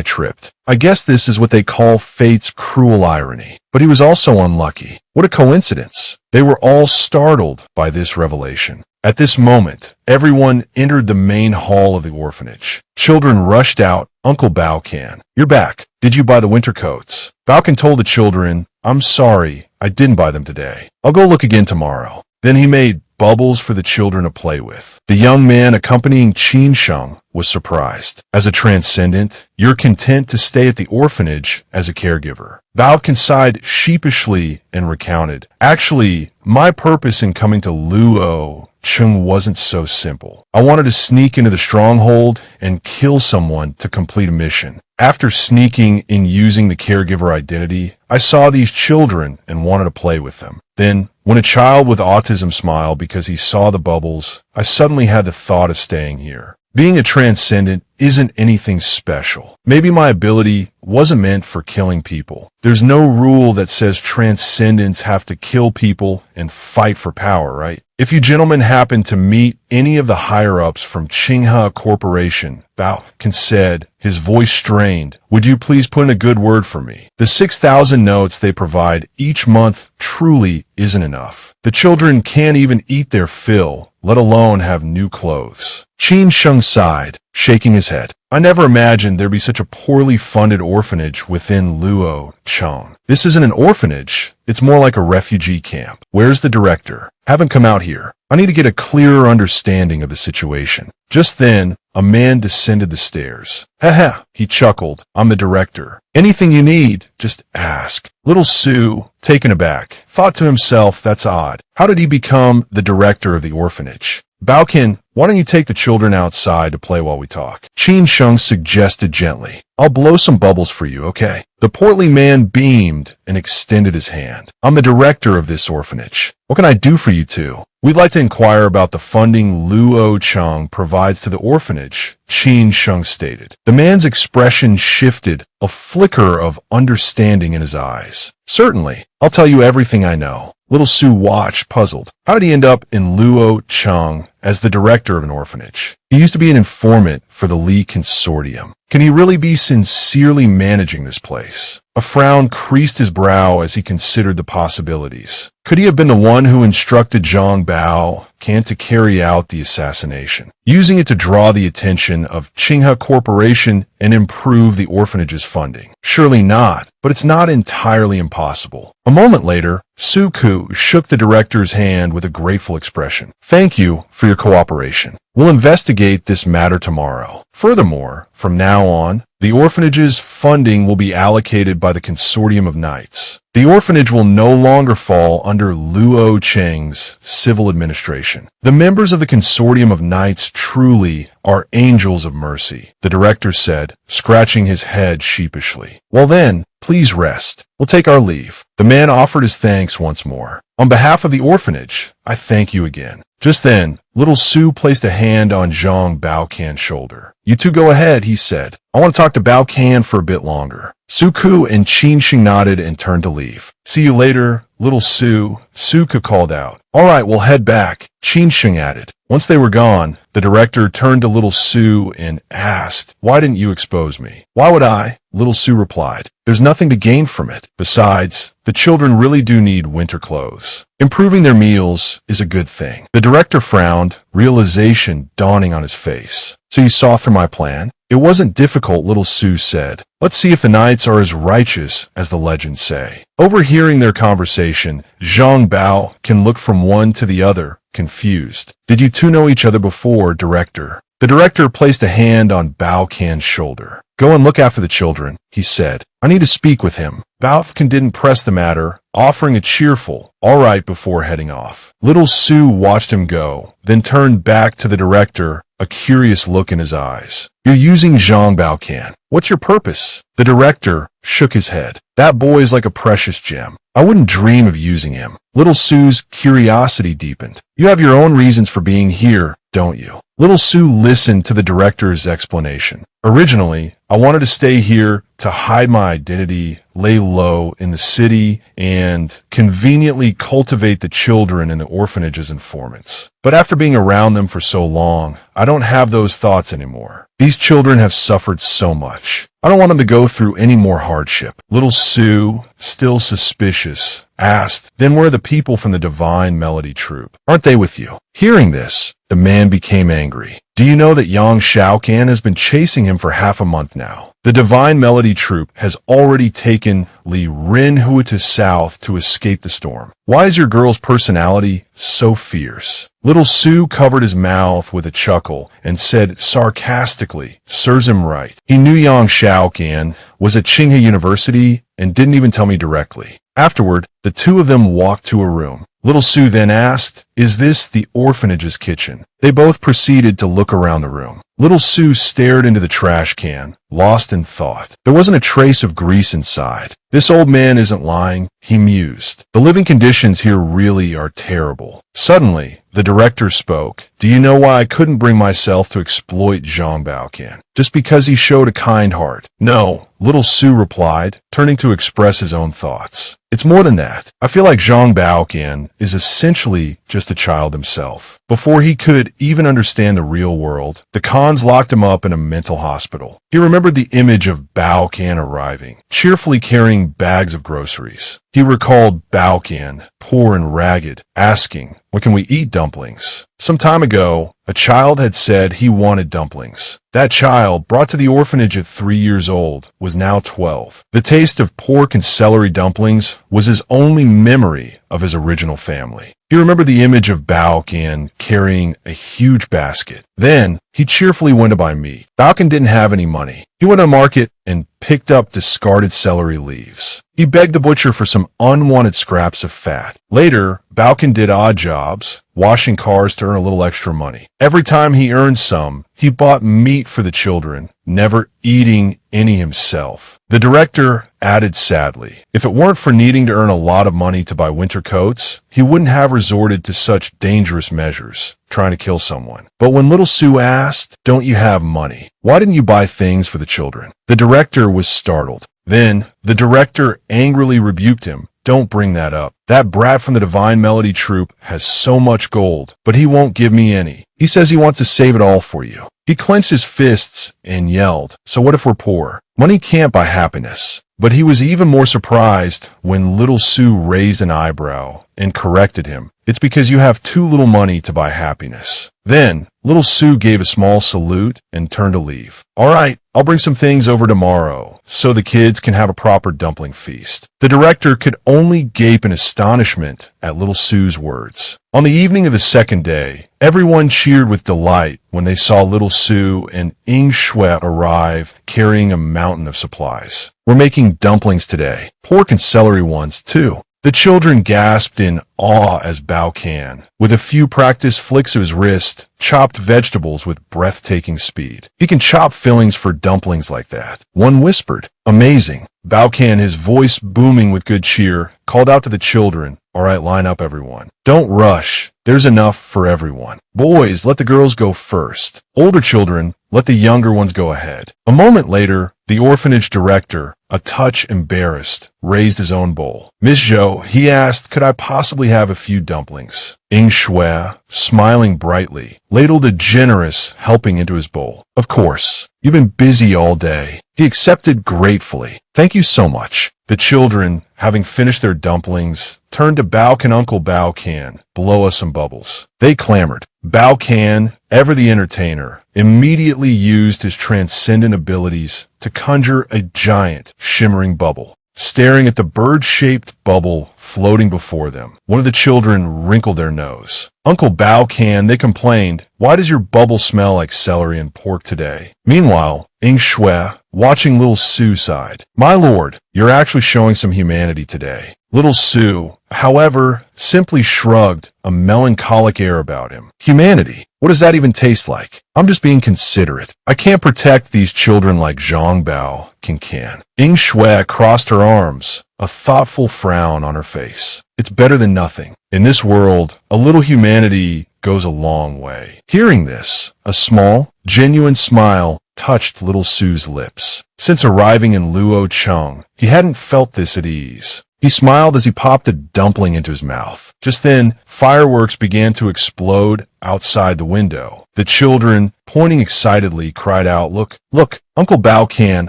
tripped. I guess this is what they call fate's cruel irony. But he was also unlucky. What a coincidence." They were all startled by this revelation. At this moment, everyone entered the main hall of the orphanage. Children rushed out. "Uncle Baocan, you're back. Did you buy the winter coats?" Baocan told the children, "I'm sorry, I didn't buy them today. I'll go look again tomorrow." Then he made bubbles for the children to play with. The young man accompanying Qingsheng was surprised. "As a transcendent, you're content to stay at the orphanage as a caregiver." Baocan sighed sheepishly and recounted, "Actually, my purpose in coming to Luo Chung wasn't so simple. I wanted to sneak into the stronghold and kill someone to complete a mission. After sneaking in using the caregiver identity, I saw these children and wanted to play with them. Then, when a child with autism smiled because he saw the bubbles, I suddenly had the thought of staying here. Being a transcendent isn't anything special. Maybe my ability wasn't meant for killing people. There's no rule that says transcendents have to kill people and fight for power, right? If you gentlemen happen to meet any of the higher-ups from Qingha Corporation," Baocan said, his voice strained, "would you please put in a good word for me? The 6,000 notes they provide each month truly isn't enough. The children can't even eat their fill, let alone have new clothes." Qingsheng sighed, shaking his head. "I never imagined there'd be such a poorly funded orphanage within Luo Chang. This isn't an orphanage, it's more like a refugee camp. Where's the director? Haven't come out here. I need to get a clearer understanding of the situation." Just then, a man descended the stairs. "Haha," he chuckled, "I'm the director. Anything you need, just ask." Little Sue, taken aback, thought to himself, that's odd. How did he become the director of the orphanage? "Baocan, why don't you take the children outside to play while we talk?" Qingsheng suggested gently. "I'll blow some bubbles for you, okay?" The portly man beamed and extended his hand. "I'm the director of this orphanage. What can I do for you two?" "We'd like to inquire about the funding Luo Chang provides to the orphanage," Qingsheng stated. The man's expression shifted, a flicker of understanding in his eyes. "Certainly. I'll tell you everything I know." Little Sue watched, puzzled. How did he end up in Luo Chang as the director of an orphanage? He used to be an informant for the Li consortium. Can he really be sincerely managing this place? A frown creased his brow as he considered the possibilities. Could he have been the one who instructed Zhang Baocan to carry out the assassination, using it to draw the attention of Qingha Corporation and improve the orphanage's funding? Surely not, but it's not entirely impossible. A moment later, Suku shook the director's hand with a grateful expression. "Thank you for your cooperation. We'll investigate this matter tomorrow. Furthermore, from now on, the orphanage's funding will be allocated by the Consortium of Knights. The orphanage will no longer fall under Luo Cheng's civil administration. The members of the Consortium of Knights truly are angels of mercy," the director said, scratching his head sheepishly. "Well then, please rest. We'll take our leave." The man offered his thanks once more. "On behalf of the orphanage, I thank you again." Just then, Little Sue placed a hand on Zhang Baocan's shoulder. "You two go ahead," he said. "I want to talk to Baocan for a bit longer." Suku and Qingsheng nodded and turned to leave. "See you later, Little Sue," Suku called out. "All right, we'll head back," Qingsheng added. Once they were gone, the director turned to Little Sue and asked, "Why didn't you expose me?" "Why would I?" Little Sue replied. "There's nothing to gain from it. Besides, the children really do need winter clothes. Improving their meals is a good thing." The director frowned, realization dawning on his face. "So you saw through my plan?" "It wasn't difficult," Little Sue said. "Let's see if the knights are as righteous as the legends say." Overhearing their conversation, Zhang Bao can look from one to the other, confused. Did you two know each other before, director? The director placed a hand on Bao Kan's shoulder. Go and look after the children, he said. I need to speak with him. Bao Kan didn't press the matter, offering a cheerful, all right, before heading off. Little Sue watched him go, then turned back to the director, a curious look in his eyes. You're using Zhang Bao Kan. What's your purpose? The director shook his head. That boy is like a precious gem. I wouldn't dream of using him. Little Sue's curiosity deepened. You have your own reasons for being here, don't you? Little Sue listened to the director's explanation. Originally, I wanted to stay here to hide my identity, lay low in the city, and conveniently cultivate the children in the orphanage as informants. But after being around them for so long, I don't have those thoughts anymore. These children have suffered so much. I don't want them to go through any more hardship. Little Sue, still suspicious, asked, Then where are the people from the Divine Melody Troupe? Aren't they with you? Hearing this, the man became angry. Do you know that Yang Xiaokan has been chasing him for half a month now? The Divine Melody Troupe has already taken Li Renhua south to escape the storm. Why is your girl's personality so fierce? Little Sue covered his mouth with a chuckle and said sarcastically, serves him right. He knew Yang Xiaokan was at Tsinghua University and didn't even tell me directly. Afterward, the two of them walked to a room. Little Sue then asked, Is this the orphanage's kitchen? They both proceeded to look around the room. Little Sue stared into the trash can, lost in thought. There wasn't a trace of grease inside. This old man isn't lying, he mused. The living conditions here really are terrible. Suddenly, the director spoke. Do you know why I couldn't bring myself to exploit Zhang Baokan? Just because he showed a kind heart? No, Little Sue replied, turning to express his own thoughts. It's more than that. I feel like Zhang Baokan is essentially just a child himself. Before he could even understand the real world, the cons locked him up in a mental hospital. He remembered the image of Baokan arriving, cheerfully carrying bags of groceries. He recalled Baokan, poor and ragged, asking, When can we eat dumplings? Some time ago, a child had said he wanted dumplings. That child, brought to the orphanage at 3 years old, was now 12. The taste of pork and celery dumplings was his only memory of his original family. He remembered the image of Baokan carrying a huge basket. Then, he cheerfully went to buy meat. Baokan didn't have any money. He went to market and picked up discarded celery leaves. He begged the butcher for some unwanted scraps of fat. Later, Baokan did odd jobs, washing cars to earn a little extra money. Every time he earned some, he bought meat for the children, never eating any himself. The director added sadly, if it weren't for needing to earn a lot of money to buy winter coats, he wouldn't have resorted to such dangerous measures, trying to kill someone. But when Little Sue asked, Don't you have money? Why didn't you buy things for the children? The director was startled. Then, the director angrily rebuked him. Don't bring that up. That brat from the Divine Melody Troupe has so much gold, but he won't give me any. He says he wants to save it all for you. He clenched his fists and yelled, So what if we're poor? Money can't buy happiness. But he was even more surprised when Little Sue raised an eyebrow and corrected him. It's because you have too little money to buy happiness. Then, Little Sue gave a small salute and turned to leave. All right, I'll bring some things over tomorrow so the kids can have a proper dumpling feast. The director could only gape in astonishment at Little Sue's words. On the evening of the second day, everyone cheered with delight when they saw Little Sue and Ying Shui arrive carrying a mountain of supplies. We're making dumplings today, pork and celery ones too. The children gasped in awe as Bao Kan, with a few practiced flicks of his wrist, chopped vegetables with breathtaking speed. He can chop fillings for dumplings like that. One whispered, Amazing. Bao Kan, his voice booming with good cheer, called out to the children, All right, line up everyone. Don't rush. There's enough for everyone. Boys, let the girls go first. Older children, let the younger ones go ahead. A moment later, the orphanage director, a touch embarrassed, raised his own bowl. Miss Zhou, he asked, could I possibly have a few dumplings? Ying Shui, smiling brightly, ladled a generous helping into his bowl. Of course. You've been busy all day. He accepted gratefully. Thank you so much. The children, having finished their dumplings, turned to Bao Kan. Uncle Bao Kan, blow us some bubbles. They clamored. Bao Kan, ever the entertainer, immediately used his transcendent abilities to conjure a giant, shimmering bubble. staring at the bird-shaped bubble floating before them. One of the children wrinkled their nose. Uncle Bao Can, they complained, why does your bubble smell like celery and pork today? Meanwhile, Ing Shui, watching little Sue, sighed. My lord, you're actually showing some humanity today. Little Sue, however, simply shrugged, a melancholic air about him. Humanity? What does that even taste like? I'm just being considerate. I can't protect these children like Zhang Bao can. Ing Shui crossed her arms, a thoughtful frown on her face. It's better than nothing. In this world, a little humanity goes a long way. Hearing this, a small, genuine smile touched little Sue's lips. Since arriving in Luo Cheng, he hadn't felt this at ease. He smiled as he popped a dumpling into his mouth. Just then, fireworks began to explode outside the window. The children, pointing excitedly, cried out, Look, Uncle Bao Can,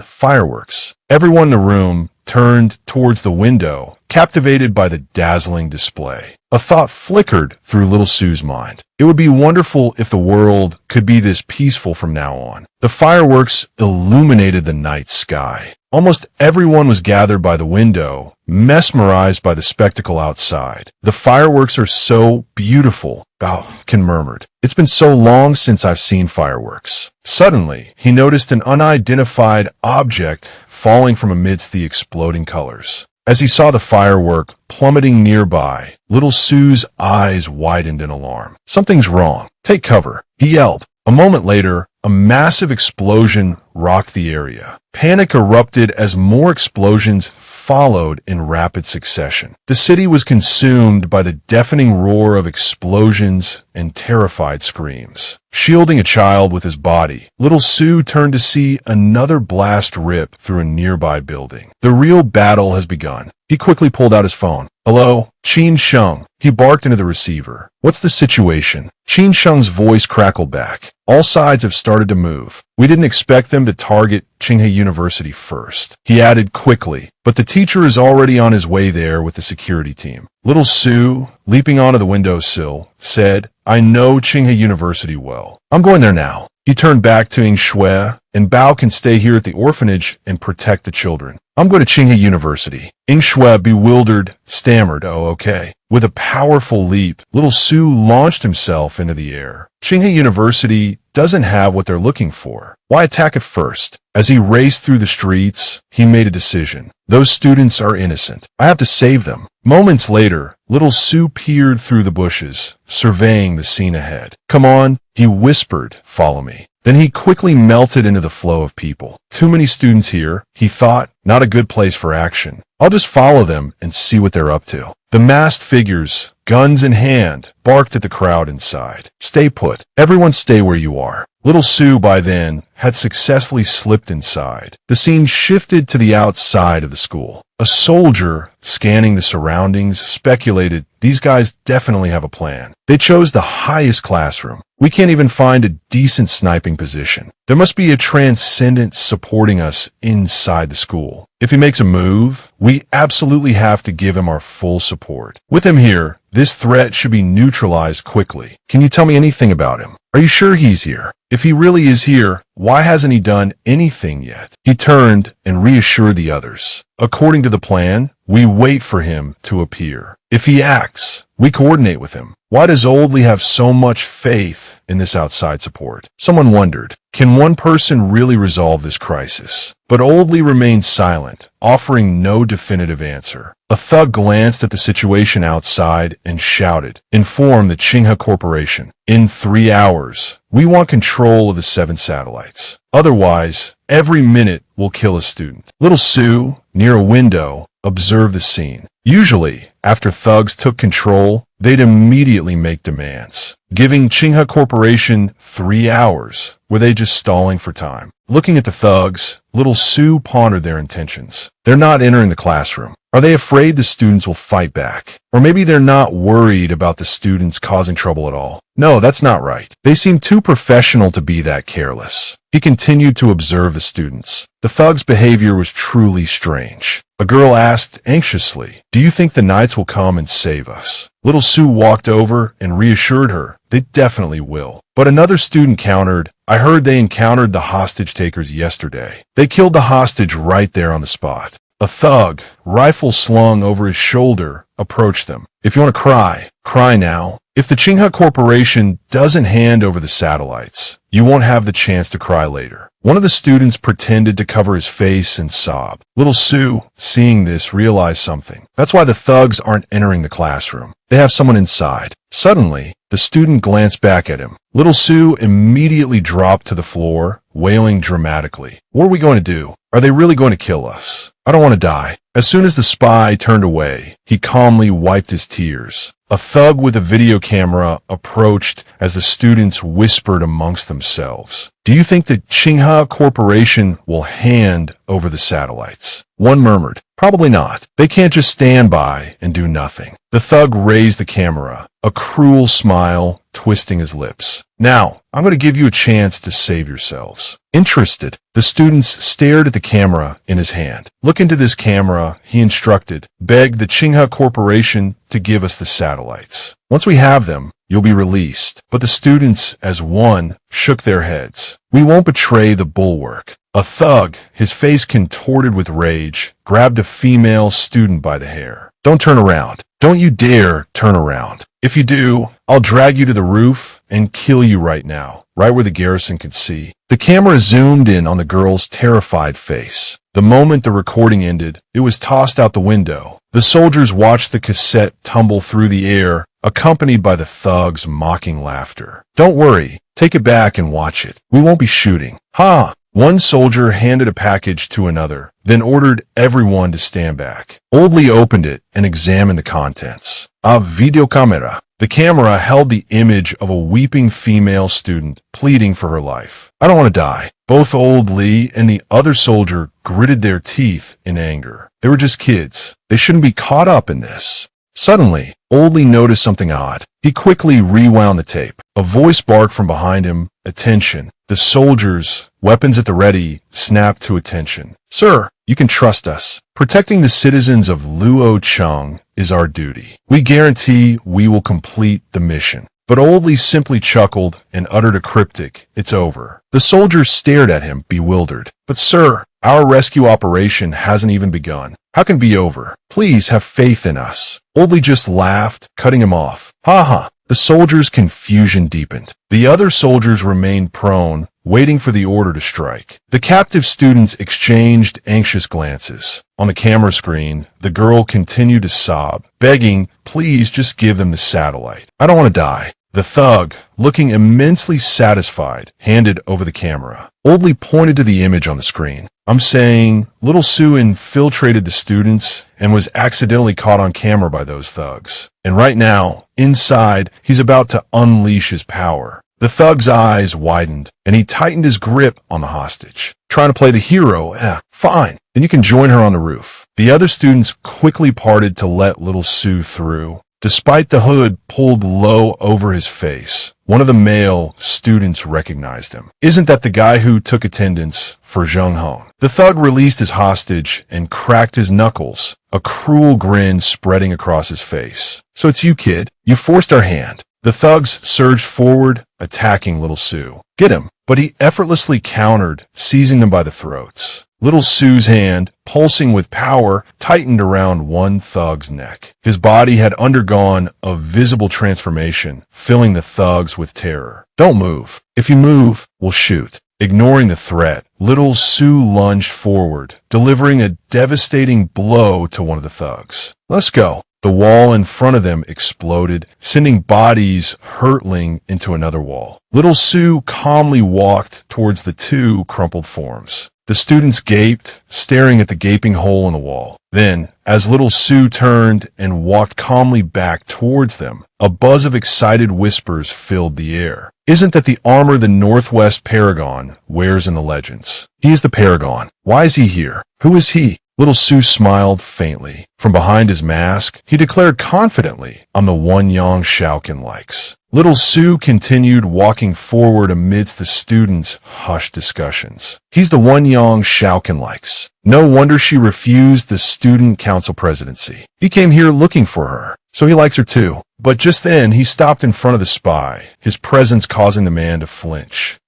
fireworks. Everyone in the room turned towards the window, captivated by the dazzling display. A thought flickered through little Sue's mind. It would be wonderful if the world could be this peaceful from now on. The fireworks illuminated the night sky. Almost everyone was gathered by the window, mesmerized by the spectacle outside. The fireworks are so beautiful, Bao Can murmured. It's been so long since I've seen fireworks. Suddenly, he noticed an unidentified object falling from amidst the exploding colors. As he saw the firework plummeting nearby, little Sue's eyes widened in alarm. Something's wrong. Take cover, he yelled. A moment later, a massive explosion rocked the area. Panic erupted as more explosions followed in rapid succession. The city was consumed by the deafening roar of explosions and terrified screams. Shielding a child with his body, little Sue turned to see another blast rip through a nearby building. The real battle has begun. He quickly pulled out his phone. Hello, Qin Sheng. He barked into the receiver. What's the situation? Qin Sheng's voice crackled back. All sides have started to move. We didn't expect them to target Tsinghua University first. He added quickly, but the teacher is already on his way there with the security team. Little Sue, leaping onto the windowsill, said, I know Tsinghua University well. I'm going there now. He turned back to Ing Shui, and Bao can stay here at the orphanage and protect the children. I'm going to Tsinghua University. Ing Shui, bewildered, stammered, oh, okay. With a powerful leap, little Sue launched himself into the air. Tsinghua University doesn't have what they're looking for. Why attack it first? As he raced through the streets, he made a decision. Those students are innocent. I have to save them. Moments later, little Sue peered through the bushes, surveying the scene ahead. Come on, he whispered, follow me. Then he quickly melted into the flow of people. Too many students here, he thought, not a good place for action. I'll just follow them and see what they're up to. The masked figures, guns in hand, barked at the crowd inside. Stay put. Everyone stay where you are. Little Sue, by then, had successfully slipped inside. The scene shifted to the outside of the school. A soldier, scanning the surroundings, speculated, these guys definitely have a plan. They chose the highest classroom. We can't even find a decent sniping position. There must be a transcendent supporting us inside the school. If he makes a move, we absolutely have to give him our full support. With him here, this threat should be neutralized quickly. Can you tell me anything about him? Are you sure he's here? If he really is here, why hasn't he done anything yet? He turned and reassured the others. According to the plan, we wait for him to appear. If he acts, we coordinate with him. Why does Oldley have so much faith in this outside support? Someone wondered, can one person really resolve this crisis? But Oldley remained silent, offering no definitive answer. A thug glanced at the situation outside and shouted, inform the Tsinghua Corporation. In 3 hours, we want control of the 7 satellites. Otherwise, every minute will kill a student. Little Sue, near a window, observed the scene. Usually, after thugs took control, they'd immediately make demands. Giving Tsinghua Corporation 3 hours, were they just stalling for time? Looking at the thugs, little Sue pondered their intentions. They're not entering the classroom. Are they afraid the students will fight back? Or maybe they're not worried about the students causing trouble at all. No, that's not right. They seem too professional to be that careless. He continued to observe the students. The thugs' behavior was truly strange. A girl asked anxiously, do you think the knights will come and save us? Little Sue walked over and reassured her, they definitely will. But another student countered, I heard they encountered the hostage takers yesterday. They killed the hostage right there on the spot. A thug, rifle slung over his shoulder, approached them. If you want to cry, cry now. If the Qinghe Corporation doesn't hand over the satellites, you won't have the chance to cry later. One of the students pretended to cover his face and sob. Little Sue, seeing this, realized something. That's why the thugs aren't entering the classroom. They have someone inside. Suddenly, the student glanced back at him. Little Sue immediately dropped to the floor, wailing dramatically. What are we going to do? Are they really going to kill us? I don't want to die. As soon as the spy turned away, he calmly wiped his tears. A thug with a video camera approached as the students whispered amongst themselves. Do you think the Qinghe Corporation will hand over the satellites? One murmured, probably not. They can't just stand by and do nothing. The thug raised the camera, a cruel smile twisting his lips. Now, I'm going to give you a chance to save yourselves. Interested, the students stared at the camera in his hand. Look into this camera, he instructed. Beg the Qinghe Corporation to give us the satellites. Once we have them, you'll be released. But the students, as one, shook their heads. We won't betray the bulwark. A thug, his face contorted with rage, grabbed a female student by the hair. Don't turn around. Don't you dare turn around. If you do, I'll drag you to the roof and kill you right now, right where the garrison could see. The camera zoomed in on the girl's terrified face. The moment the recording ended, it was tossed out the window. The soldiers watched the cassette tumble through the air, accompanied by the thug's mocking laughter. Don't worry, take it back and watch it. We won't be shooting. Ha! One soldier handed a package to another, then ordered everyone to stand back. Old Lee opened it and examined the contents. A video camera. The camera held the image of a weeping female student pleading for her life. I don't want to die. Both Old Lee and the other soldier gritted their teeth in anger. They were just kids. They shouldn't be caught up in this. Suddenly, Old Lee noticed something odd. He quickly rewound the tape. A voice barked from behind him. Attention. The soldiers, weapons at the ready, snapped to attention. Sir, you can trust us. Protecting the citizens of Luocheng is our duty. We guarantee we will complete the mission. But Old Lee simply chuckled and uttered a cryptic, "It's over." The soldiers stared at him, bewildered. But sir, our rescue operation hasn't even begun. How can it be over? Please have faith in us. Old Lee just laughed, cutting him off. Ha ha. The soldiers' confusion deepened. The other soldiers remained prone, waiting for the order to strike. The captive students exchanged anxious glances. On the camera screen, the girl continued to sob, begging, please just give them the satellite. I don't want to die. The thug, looking immensely satisfied, handed over the camera. Old Lee pointed to the image on the screen. I'm saying, little Sue infiltrated the students and was accidentally caught on camera by those thugs. And right now, inside, he's about to unleash his power. The thug's eyes widened, and he tightened his grip on the hostage. Trying to play the hero? Fine. Then you can join her on the roof. The other students quickly parted to let little Sue through. Despite the hood pulled low over his face, one of the male students recognized him. Isn't that the guy who took attendance for Zheng Hong? The thug released his hostage and cracked his knuckles, a cruel grin spreading across his face. So it's you, kid. You forced our hand. The thugs surged forward, attacking little Sue. Get him! But he effortlessly countered, seizing them by the throats. Little Sue's hand, pulsing with power, tightened around one thug's neck. His body had undergone a visible transformation, filling the thugs with terror. Don't move. If you move, we'll shoot. Ignoring the threat, little Sue lunged forward, delivering a devastating blow to one of the thugs. Let's go. The wall in front of them exploded, sending bodies hurtling into another wall. Little Sue calmly walked towards the two crumpled forms. The students gaped, staring at the gaping hole in the wall. Then, as little Sue turned and walked calmly back towards them, a buzz of excited whispers filled the air. Isn't that the armor the Northwest Paragon wears in the legends? He is the Paragon. Why is he here? Who is he? Little Sue smiled faintly. From behind his mask, he declared confidently, I'm the one young Shaokin likes. Little Sue continued walking forward amidst the students' hushed discussions. He's the one young Shaokin likes. No wonder she refused the student council presidency. He came here looking for her, so he likes her too. But just then, he stopped in front of the spy, his presence causing the man to flinch.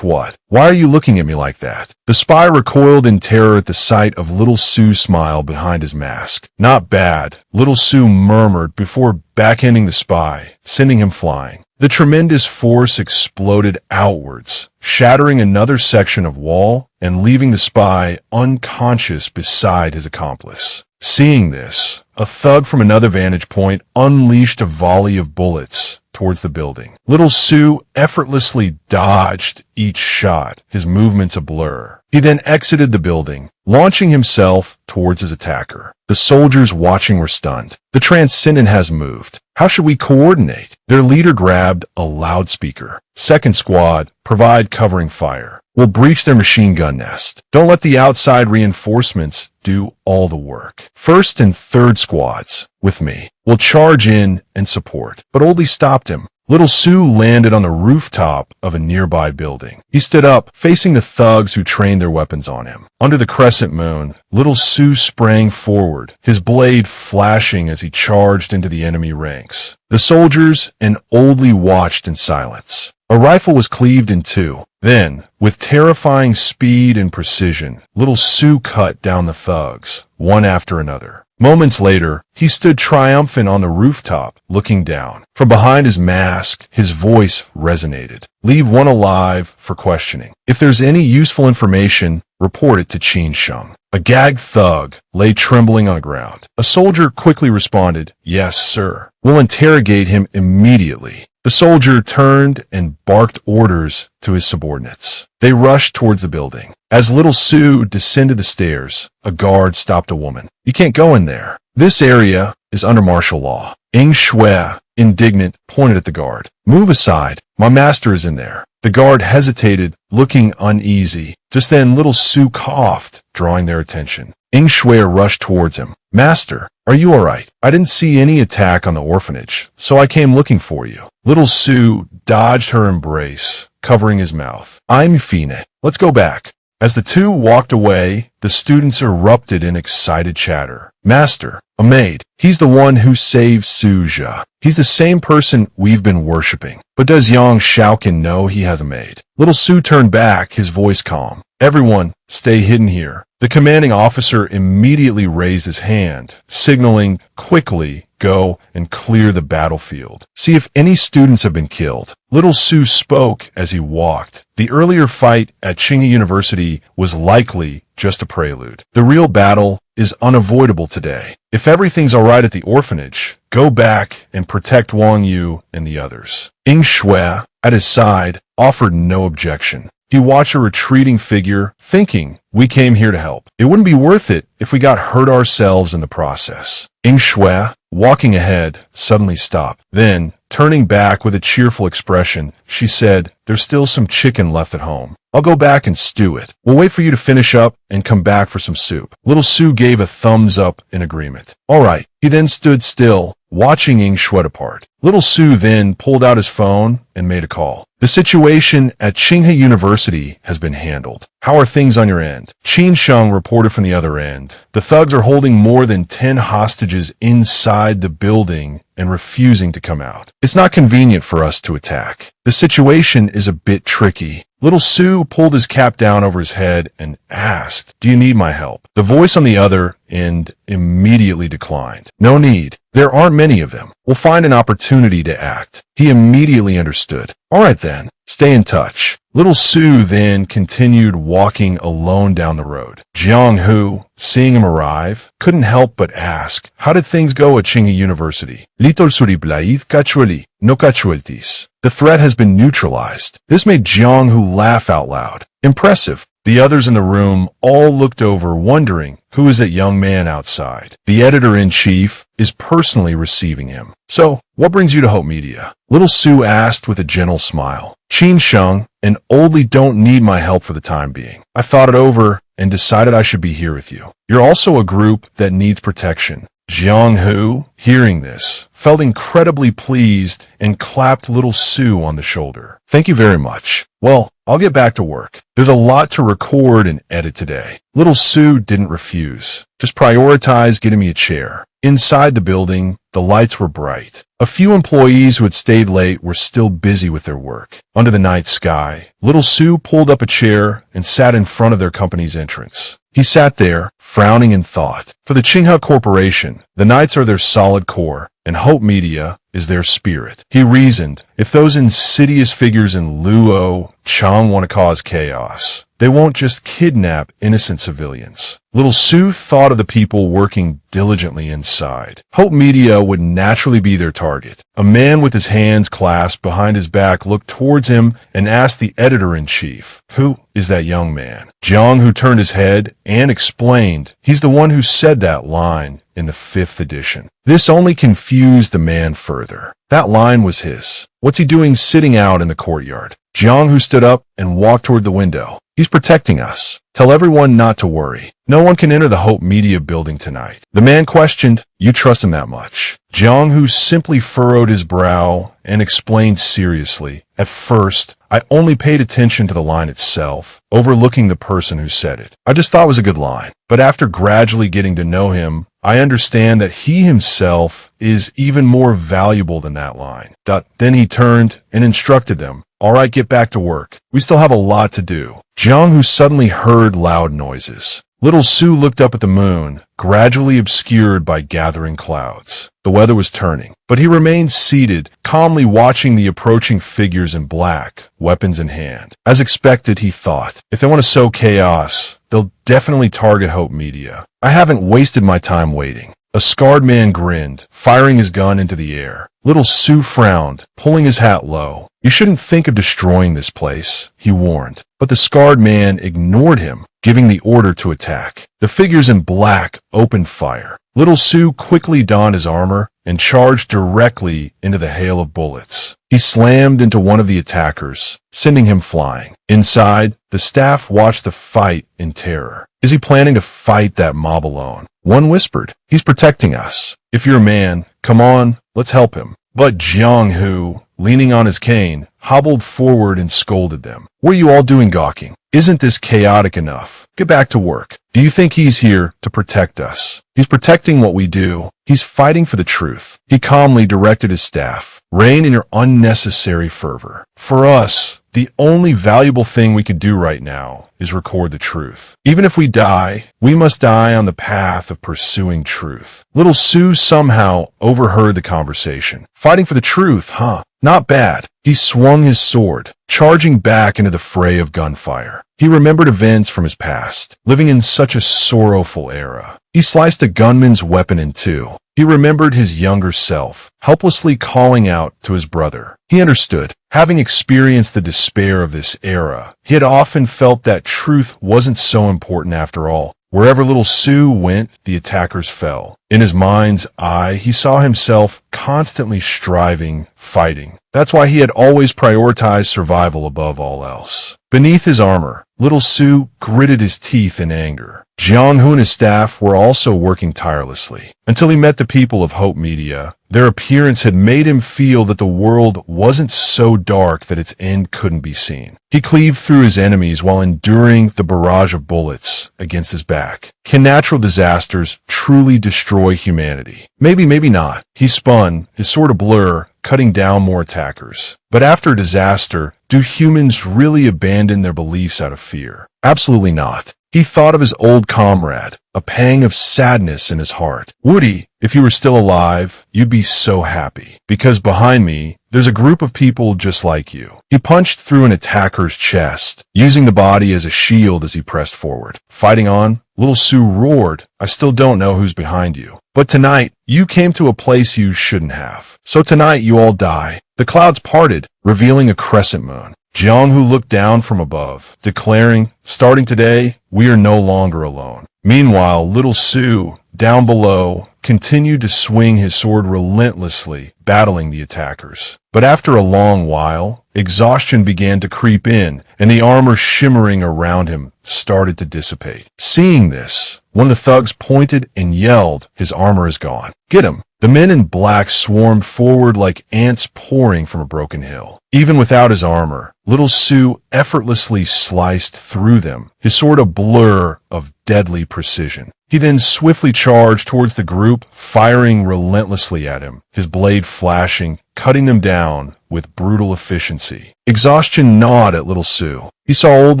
What? Why are you looking at me like that? The spy recoiled in terror at the sight of little Sue's smile behind his mask. Not bad, little Sue murmured before backhanding the spy, sending him flying. The tremendous force exploded outwards, shattering another section of wall and leaving the spy unconscious beside his accomplice. Seeing this, a thug from another vantage point unleashed a volley of bullets towards the building. Little Sue effortlessly dodged each shot, his movements a blur. He then exited the building, launching himself towards his attacker. The soldiers watching were stunned. The transcendent has moved. How should we coordinate? Their leader grabbed a loudspeaker. Second squad, provide covering fire. We'll breach their machine gun nest. Don't let the outside reinforcements do all the work. First and third squads, with me, will charge in and support. But Oldie stopped him. Little Sue landed on the rooftop of a nearby building. He stood up, facing the thugs who trained their weapons on him. Under the crescent moon, Little Sue sprang forward, his blade flashing as he charged into the enemy ranks. The soldiers and Oldie watched in silence. A rifle was cleaved in two. Then, with terrifying speed and precision, Little Sue cut down the thugs, one after another. Moments later, he stood triumphant on the rooftop, looking down. From behind his mask, his voice resonated. Leave one alive for questioning. If there's any useful information, report it to Qin Sheng. A gagged thug lay trembling on the ground. A soldier quickly responded, "Yes, sir. We'll interrogate him immediately." The soldier turned and barked orders to his subordinates. They rushed towards the building. As Little Sue descended the stairs, a guard stopped a woman. "You can't go in there. This area is under martial law." Ing Shui, indignant, pointed at the guard. "Move aside. My master is in there." The guard hesitated, looking uneasy. Just then, Little Sue coughed, drawing their attention. Ing Shui rushed towards him. "Master, are you all right? I didn't see any attack on the orphanage, so I came looking for you." Little Sue dodged her embrace, covering his mouth. "I'm fine. Let's go back." As the two walked away, the students erupted in excited chatter. "Master, a maid. He's the one who saved Suja. He's the same person we've been worshipping. But does Yang Shaokin know he has a maid?" Little Sue turned back, his voice calm. "Everyone, stay hidden here." The commanding officer immediately raised his hand, signaling, "Quickly, go and clear the battlefield. See if any students have been killed." Little Sue spoke as he walked. The earlier fight at Tsinghua University was likely just a prelude. The real battle is unavoidable today. If everything's all right at the orphanage, go back and protect Wang Yu and the others. Ing Shui, at his side, offered no objection. He watched a retreating figure, thinking, "We came here to help. It wouldn't be worth it if we got hurt ourselves in the process." Ing Shui, walking ahead, suddenly stopped. Then, turning back with a cheerful expression, she said, "There's still some chicken left at home. I'll go back and stew it. We'll wait for you to finish up and come back for some soup." Little Sue gave a thumbs up in agreement. "All right." He then stood still, watching Ing Shui depart. Little Sue then pulled out his phone and made a call. "The situation at Tsinghua University has been handled. How are things on your end?" Qin Sheng reported from the other end. "The thugs are holding more than 10 hostages inside the building and refusing to come out. It's not convenient for us to attack. The situation is a bit tricky." Little Sue pulled his cap down over his head and asked, "Do you need my help?" The voice on the other end immediately declined. "No need. There aren't many of them. We'll find an opportunity to act." He immediately understood. "All right then, stay in touch." Little Sue then continued walking alone down the road. Jiang Hu, seeing him arrive, couldn't help but ask, "How did things go at Tsinghua University?" "Little Suri Blaid casually, no casualties. The threat has been neutralized." This made Jiang Hu laugh out loud. "Impressive." The others in the room all looked over, wondering, who is that young man outside? The editor-in-chief is personally receiving him. "So, what brings you to Hope Media?" Little Sue asked with a gentle smile. "Qin Sheng and Oldie don't need my help for the time being. I thought it over and decided I should be here with you. You're also a group that needs protection." Jiang Hu, hearing this, felt incredibly pleased and clapped Little Sue on the shoulder. "Thank you very much. Well, I'll get back to work. There's a lot to record and edit today." Little Sue didn't refuse. "Just prioritize getting me a chair." Inside the building, the lights were bright. A few employees who had stayed late were still busy with their work. Under the night sky, little Sue pulled up a chair and sat in front of their company's entrance. He sat there, frowning in thought. For the Qinghe Corporation, the Knights are their solid core, and Hope Media is their spirit. He reasoned, if those insidious figures in Luo Chang want to cause chaos, they won't just kidnap innocent civilians. Little Sue thought of the people working diligently inside. Hope Media would naturally be their target. A man with his hands clasped behind his back looked towards him and asked the editor-in-chief, "Who is that young man?" Jiang, who turned his head and explained, "He's the one who said that line in the 5th edition." This only confused the man further. That line was his. What's he doing sitting out in the courtyard? Jiang, who stood up and walked toward the window. He's protecting us. Tell everyone not to worry. No one can enter the Hope Media building tonight. The man questioned, "You trust him that much?" Jiang, who simply furrowed his brow and explained seriously, "At first, I only paid attention to the line itself, overlooking the person who said it. I just thought it was a good line. But after gradually getting to know him, I understand that he himself is even more valuable than that line." Then he turned and instructed them, "All right, get back to work. We still have a lot to do." Jiang, who suddenly heard loud noises. Little Sue looked up at the moon, gradually obscured by gathering clouds. The weather was turning, but he remained seated, calmly watching the approaching figures in black, weapons in hand. As expected, he thought, if they want to sow chaos, they'll definitely target Hope Media. I haven't wasted my time waiting. A scarred man grinned, firing his gun into the air. Little Sue frowned, pulling his hat low. "You shouldn't think of destroying this place," he warned. But the scarred man ignored him, giving the order to attack. The figures in black opened fire. Little Sue quickly donned his armor and charged directly into the hail of bullets. He slammed into one of the attackers, sending him flying. Inside, the staff watched the fight in terror. "Is he planning to fight that mob alone?" One whispered, "He's protecting us. If you're a man, come on, let's help him." But Jiang, who, leaning on his cane, hobbled forward and scolded them. "What are you all doing gawking? Isn't this chaotic enough? Get back to work. Do you think he's here to protect us? He's protecting what we do. He's fighting for the truth." He calmly directed his staff, "Rein in your unnecessary fervor. For us, the only valuable thing we could do right now is record the truth. Even if we die, we must die on the path of pursuing truth." Little Sue somehow overheard the conversation. Fighting for the truth, huh? Not bad. He swung his sword, charging back into the fray of gunfire. He remembered events from his past, living in such a sorrowful era. He sliced a gunman's weapon in two. He remembered his younger self, helplessly calling out to his brother. He understood. Having experienced the despair of this era, he had often felt that truth wasn't so important after all. Wherever little Sue went, the attackers fell. In his mind's eye, he saw himself constantly striving, fighting. That's why he had always prioritized survival above all else. Beneath his armor, little Sue gritted his teeth in anger. Jiang Hu and his staff were also working tirelessly. Until he met the people of Hope Media, their appearance had made him feel that the world wasn't so dark that its end couldn't be seen. He cleaved through his enemies while enduring the barrage of bullets against his back. Can natural disasters truly destroy humanity? Maybe, maybe not. He spun, his sword a blur, cutting down more attackers. But after a disaster, do humans really abandon their beliefs out of fear? Absolutely not. He thought of his old comrade, a pang of sadness in his heart. "Woody, if you were still alive, you'd be so happy. Because behind me, there's a group of people just like you." He punched through an attacker's chest, using the body as a shield as he pressed forward. Fighting on, little Sue roared, "I still don't know who's behind you. But tonight, you came to a place you shouldn't have. So tonight you all die." The clouds parted, revealing a crescent moon. Jiang Hu looked down from above, declaring, "Starting today, we are no longer alone." Meanwhile, little Sue, down below, continued to swing his sword relentlessly, battling the attackers. But after a long while, exhaustion began to creep in, and the armor shimmering around him started to dissipate. Seeing this, one of the thugs pointed and yelled, "His armor is gone. Get him!" The men in black swarmed forward like ants pouring from a broken hill. Even without his armor, little Su effortlessly sliced through them, his sword a blur of deadly precision. He then swiftly charged towards the group, firing relentlessly at him, his blade flashing, cutting them down with brutal efficiency. Exhaustion gnawed at little Su. He saw old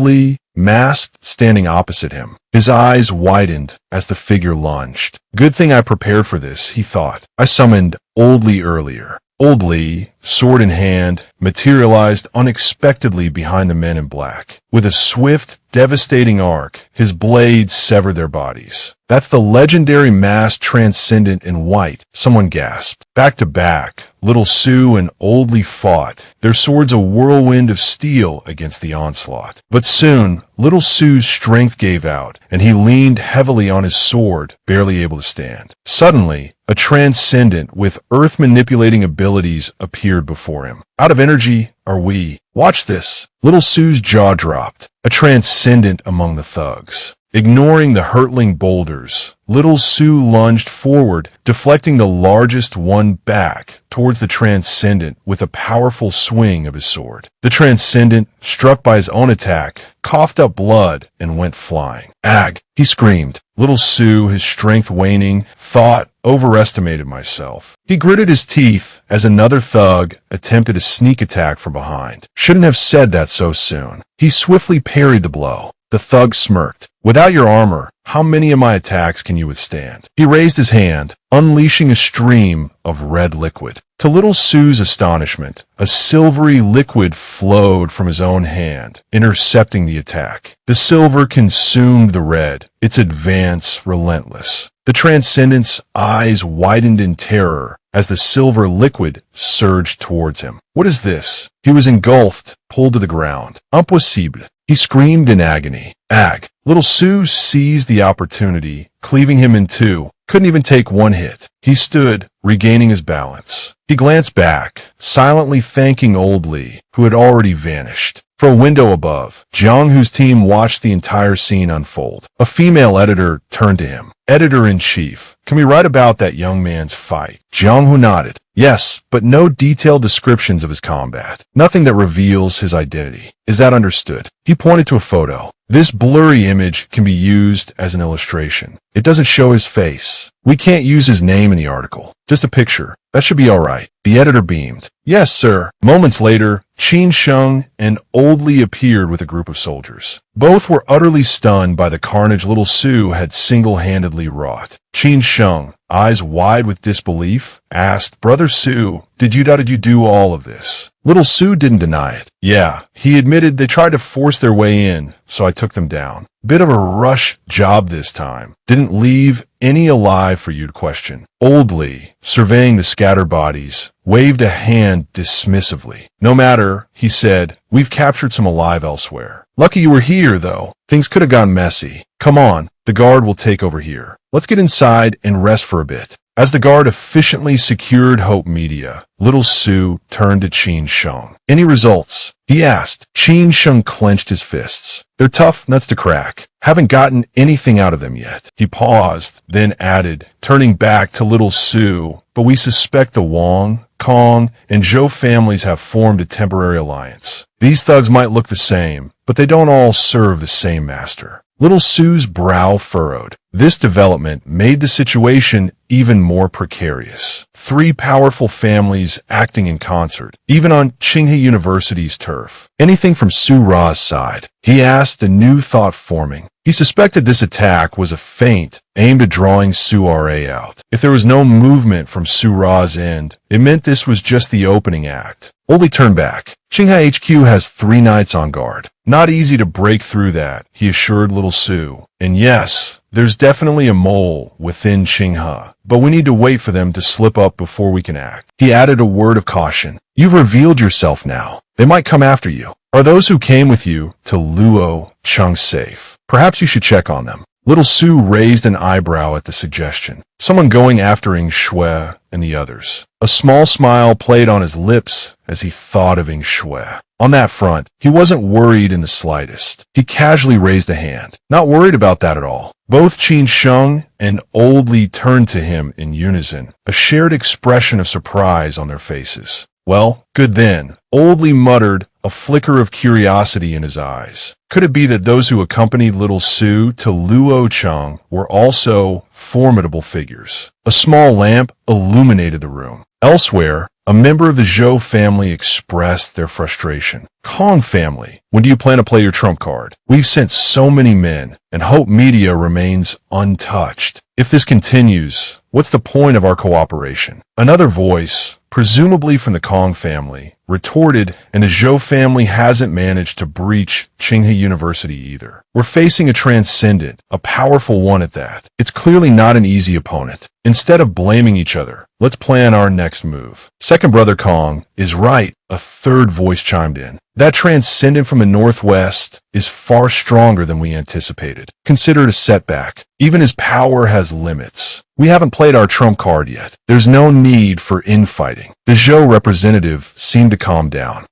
Lee, masked, standing opposite him. His eyes widened as the figure lunged. Good thing I prepared for this, he thought. I summoned old Lee earlier. Old Lee, sword in hand, materialized unexpectedly behind the men in black. With a swift, devastating arc, his blade severed their bodies. That's the legendary masked transcendent in white, someone gasped. Back to back, little Su and Old Lee fought, their swords a whirlwind of steel against the onslaught. But soon, little Su's strength gave out, and he leaned heavily on his sword, barely able to stand. Suddenly, a transcendent with earth-manipulating abilities appeared before him. Out of energy are we. Watch this. Little Su's jaw dropped. A transcendent among the thugs. Ignoring the hurtling boulders, little Su lunged forward, deflecting the largest one back towards the transcendent with a powerful swing of his sword. The transcendent, struck by his own attack, coughed up blood and went flying. Ag! He screamed. Little Su, his strength waning, thought, overestimated myself. He gritted his teeth as another thug attempted a sneak attack from behind. Shouldn't have said that so soon. He swiftly parried the blow. The thug smirked. Without your armor, how many of my attacks can you withstand? He raised his hand, unleashing a stream of red liquid. To little Su's astonishment, a silvery liquid flowed from his own hand, intercepting the attack. The silver consumed the red, its advance relentless. The Transcendent's eyes widened in terror as the silver liquid surged towards him. What is this? He was engulfed, pulled to the ground. Impossible. He screamed in agony. Ag! Little Su seized the opportunity, cleaving him in two. Couldn't even take one hit. He stood, regaining his balance. He glanced back, silently thanking Old Lee, who had already vanished. From a window above, Jianghu's team watched the entire scene unfold. A female editor turned to him. Editor-in-chief, can we write about that young man's fight? Jianghu nodded. Yes, but no detailed descriptions of his combat. Nothing that reveals his identity. Is that understood? He pointed to a photo. This blurry image can be used as an illustration. It doesn't show his face. We can't use his name in the article. Just a picture. That should be all right. The editor beamed. Yes, sir. Moments later, Qin Sheng and Old Lee appeared with a group of soldiers. Both were utterly stunned by the carnage little Su had single-handedly wrought. Qin Sheng, eyes wide with disbelief, asked, Brother Su, did you do all of this? Little Su didn't deny it. Yeah, he admitted they tried to force their way in, so I took them down. Bit of a rush job this time. Didn't leave any alive for you to question. Old Lee, surveying the scattered bodies, waved a hand dismissively. No matter, he said, we've captured some alive elsewhere. Lucky you were here, though. Things could have gone messy. Come on, the guard will take over here. Let's get inside and rest for a bit. As the guard efficiently secured Hope Media, little Su turned to Qin Sheng. Any results? He asked. Qin Sheng clenched his fists. They're tough nuts to crack. Haven't gotten anything out of them yet. He paused, then added, turning back to little Su, but we suspect the Wang, Kong, and Zhou families have formed a temporary alliance. These thugs might look the same, but they don't all serve the same master. Little Su's brow furrowed. This development made the situation even more precarious. Three powerful families acting in concert, even on Tsinghua University's turf. Anything from Su Ra's side? He asked, a new thought forming. He suspected this attack was a feint aimed at drawing Su Ra out. If there was no movement from Su Ra's end, it meant this was just the opening act. Only turn back. Tsinghua HQ has 3 knights on guard. Not easy to break through that, he assured little Su. And yes, there's definitely a mole within Tsinghua, but we need to wait for them to slip up before we can act. He added a word of caution. You've revealed yourself now. They might come after you. Are those who came with you to Luo Cheng safe? Perhaps you should check on them. Little Su raised an eyebrow at the suggestion. Someone going after Ing Shui and the others. A small smile played on his lips as he thought of Ing Shui. On that front, he wasn't worried in the slightest. He casually raised a hand. Not worried about that at all. Both Qin Sheng and Old Li turned to him in unison, a shared expression of surprise on their faces. Well, good then, Old Li muttered, a flicker of curiosity in his eyes. Could it be that those who accompanied little Su to Luocheng were also formidable figures? A small lamp illuminated the room. Elsewhere, a member of the Zhou family expressed their frustration. Kong family, when do you plan to play your trump card? We've sent so many men, and Hope Media remains untouched. If this continues, what's the point of our cooperation? Another voice, presumably from the Kong family, retorted, and the Zhou family hasn't managed to breach Tsinghua University either. We're facing a transcendent, a powerful one at that. It's clearly not an easy opponent. Instead of blaming each other, let's plan our next move. Second brother Kong is right, a third voice chimed in. That transcendent from the northwest is far stronger than we anticipated. Consider it a setback. Even his power has limits. We haven't played our trump card yet. There's no need for infighting. The Zhou representative seemed to calm down.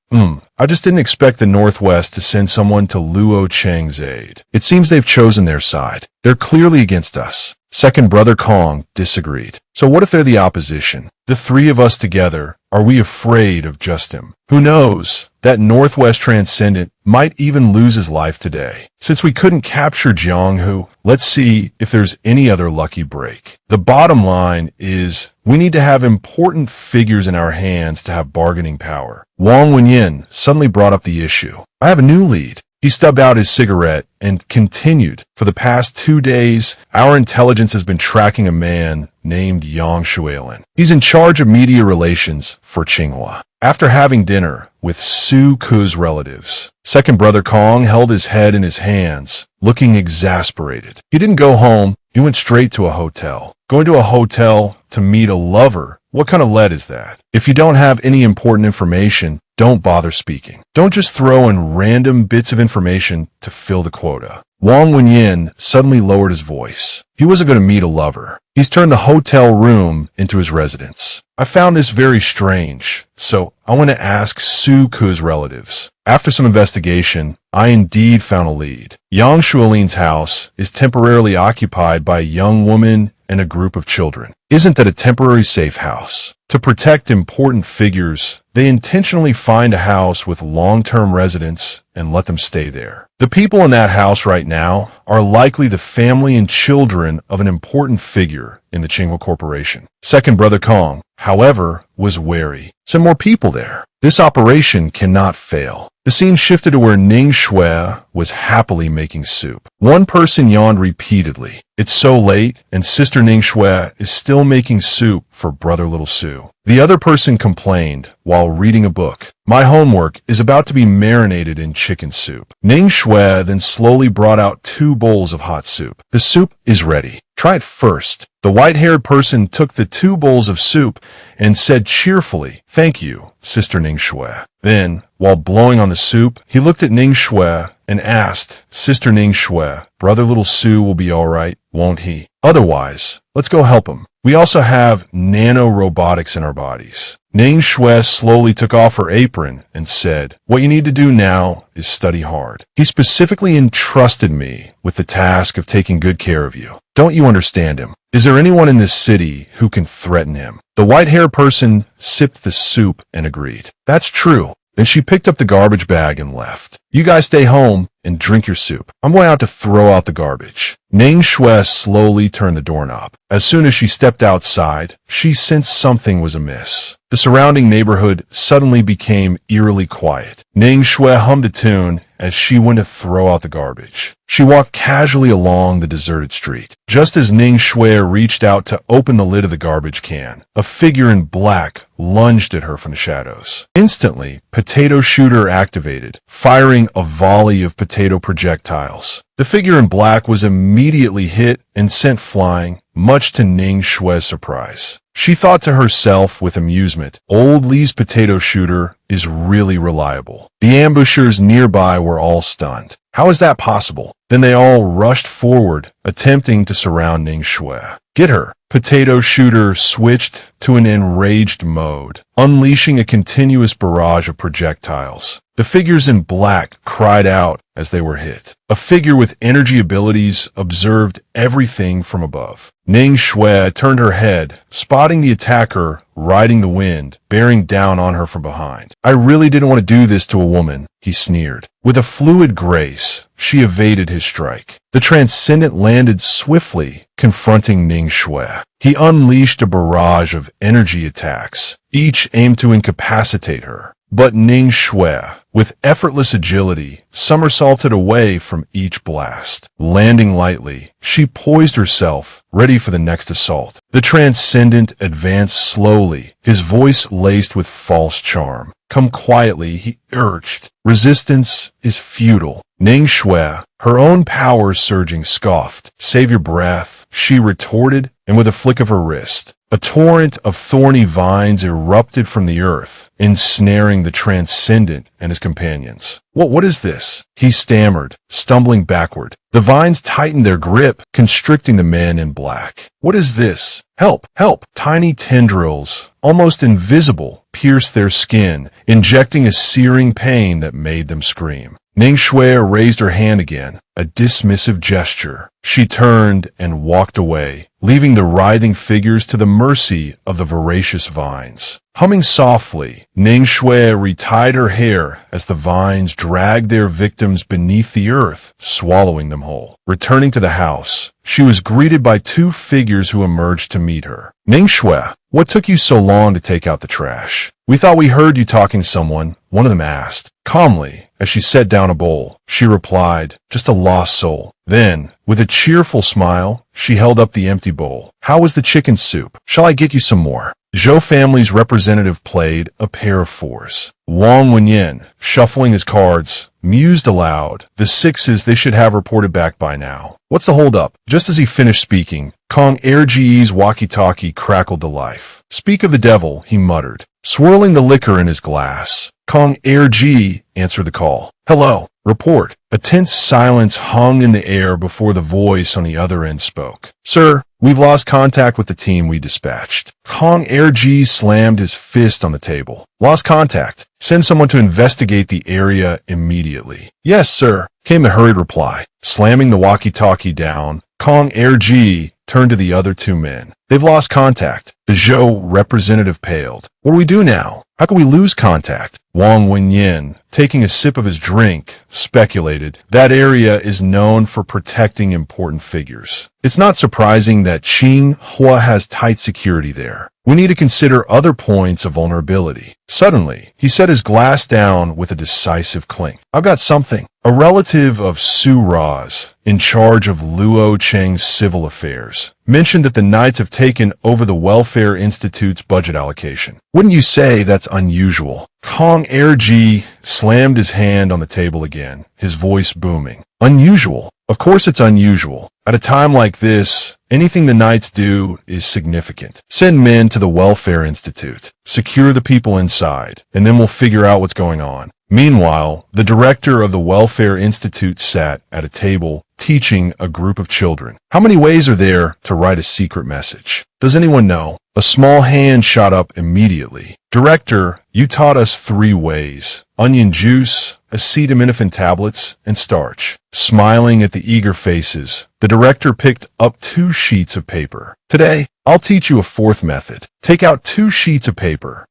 I just didn't expect the Northwest to send someone to Luo Cheng's aid. It seems they've chosen their side. They're clearly against us. Second brother Kong disagreed. So what if they're the opposition? The three of us together, are we afraid of just him? Who knows? That Northwest Transcendent might even lose his life today. Since we couldn't capture Jianghu, let's see if there's any other lucky break. The bottom line is, we need to have important figures in our hands to have bargaining power. Wang Wenyin suddenly brought up the issue. I have a new lead. He stubbed out his cigarette and continued. For the past 2 days, our intelligence has been tracking a man named Yang Shuilin. He's in charge of media relations for Tsinghua. After having dinner with Su Ku's relatives, second brother Kong held his head in his hands, looking exasperated. He didn't go home. He went straight to a hotel. Going to a hotel to meet a lover? What kind of lead is that? If you don't have any important information, don't bother speaking. Don't just throw in random bits of information to fill the quota. Wang Wenyin suddenly lowered his voice. He wasn't going to meet a lover. He's turned the hotel room into his residence. I found this very strange, so I want to ask Su Ku's relatives. After some investigation, I indeed found a lead. Yang Shuilin's house is temporarily occupied by a young woman and a group of children. Isn't that a temporary safe house? To protect important figures, they intentionally find a house with long-term residents and let them stay there. The people in that house right now are likely the family and children of an important figure in the Tsinghua Corporation. Second brother Kong, however, was wary. Some more people there. This operation cannot fail. The scene shifted to where Ning Shui was happily making soup. One person yawned repeatedly. It's so late, and Sister Ning Shui is still making soup for brother Little Su. The other person complained while reading a book. My homework is about to be marinated in chicken soup. Ning Shui then slowly brought out 2 bowls of hot soup. The soup is ready. Try it first. The white-haired person took the 2 bowls of soup and said cheerfully, "Thank you, Sister Ning Shui." Then, while blowing on the soup, he looked at Ning Shui and asked, "Sister Ning Shui, brother Little Su will be all right, won't he? Otherwise, let's go help him. We also have nano-robotics in our bodies." Ning Shui slowly took off her apron and said, "What you need to do now is study hard. He specifically entrusted me with the task of taking good care of you. Don't you understand him? Is there anyone in this city who can threaten him?" The white-haired person sipped the soup and agreed. "That's true." Then she picked up the garbage bag and left. "You guys stay home and drink your soup. I'm going out to throw out the garbage." Ning Shui slowly turned the doorknob. As soon as she stepped outside, she sensed something was amiss. The surrounding neighborhood suddenly became eerily quiet. Ning Shui hummed a tune as she went to throw out the garbage. She walked casually along the deserted street. Just as Ning Shui reached out to open the lid of the garbage can, a figure in black lunged at her from the shadows. Instantly, Potato Shooter activated, firing a volley of potato projectiles. The figure in black was immediately hit and sent flying, much to Ning Shui's surprise. She thought to herself with amusement, Old Li's Potato Shooter is really reliable. The ambushers nearby were all stunned. How is that possible? Then they all rushed forward, attempting to surround Ning Shui. "Get her!" Potato Shooter switched to an enraged mode, unleashing a continuous barrage of projectiles. The figures in black cried out as they were hit. A figure with energy abilities observed everything from above. Ning Shui turned her head, spotting the attacker riding the wind, bearing down on her from behind. "I really didn't want to do this to a woman," he sneered. With a fluid grace, she evaded his strike. The transcendent landed swiftly, confronting Ning Shui. He unleashed a barrage of energy attacks, each aimed to incapacitate her. But Ning Shui, with effortless agility, somersaulted away from each blast. Landing lightly, she poised herself, ready for the next assault. The transcendent advanced slowly, his voice laced with false charm. "Come quietly," he urged. "Resistance is futile." Ning Shui, her own power surging, scoffed. "Save your breath," she retorted, and with a flick of her wrist, a torrent of thorny vines erupted from the earth, ensnaring the transcendent and his companions. What is this?" he stammered, stumbling backward. The vines tightened their grip, constricting the men in black. "What is this? Help! Help!" Tiny tendrils, almost invisible, pierced their skin, injecting a searing pain that made them scream. Ning Shui raised her hand again, a dismissive gesture. She turned and walked away, leaving the writhing figures to the mercy of the voracious vines. Humming softly, Ning Shui retied her hair as the vines dragged their victims beneath the earth, swallowing them whole. Returning to the house, she was greeted by two figures who emerged to meet her. "Ning Shui, what took you so long to take out the trash?" "We thought we heard you talking to someone," one of them asked. Calmly, as she set down a bowl, she replied, "Just a lost soul." Then, with a cheerful smile, she held up the empty bowl. "How was the chicken soup? Shall I get you some more?" Zhou family's representative played a pair of fours. Wang Wenyan, shuffling his cards, mused aloud. The sixes they should have reported back by now. "What's the hold-up?" Just as he finished speaking, Kong Erji's walkie-talkie crackled to life. "Speak of the devil," he muttered, swirling the liquor in his glass. Kong Erji answered the call. "Hello. Report." A tense silence hung in the air before the voice on the other end spoke. "Sir, we've lost contact with the team we dispatched." Kong Erji slammed his fist on the table. "Lost contact. Send someone to investigate the area immediately." "Yes, sir," came the hurried reply. Slamming the walkie-talkie down, Kong Erji turned to the other two men. "They've lost contact." The Zhou representative paled. "What do we do now? How can we lose contact?" Wang Wenyan, taking a sip of his drink, speculated. "That area is known for protecting important figures. It's not surprising that Manhwa has tight security there. We need to consider other points of vulnerability." Suddenly, he set his glass down with a decisive clink. "I've got something." A relative of Su Ra's, in charge of Luo Cheng's civil affairs, mentioned that the Knights have taken over the Welfare Institute's budget allocation. "Wouldn't you say that's unusual?" Kong Erji slammed his hand on the table again, his voice booming. "Unusual? Of course it's unusual. At a time like this, anything the Knights do is significant. Send men to the Welfare Institute, secure the people inside, and then we'll figure out what's going on." Meanwhile, the director of the Welfare Institute sat at a table teaching a group of children. "How many ways are there to write a secret message? Does anyone know?" A small hand shot up immediately. "Director, you taught us 3 ways. Onion juice, acetaminophen tablets, and starch." Smiling at the eager faces, the director picked up 2 sheets of paper. "Today, I'll teach you a 4th method. Take out 2 sheets of paper.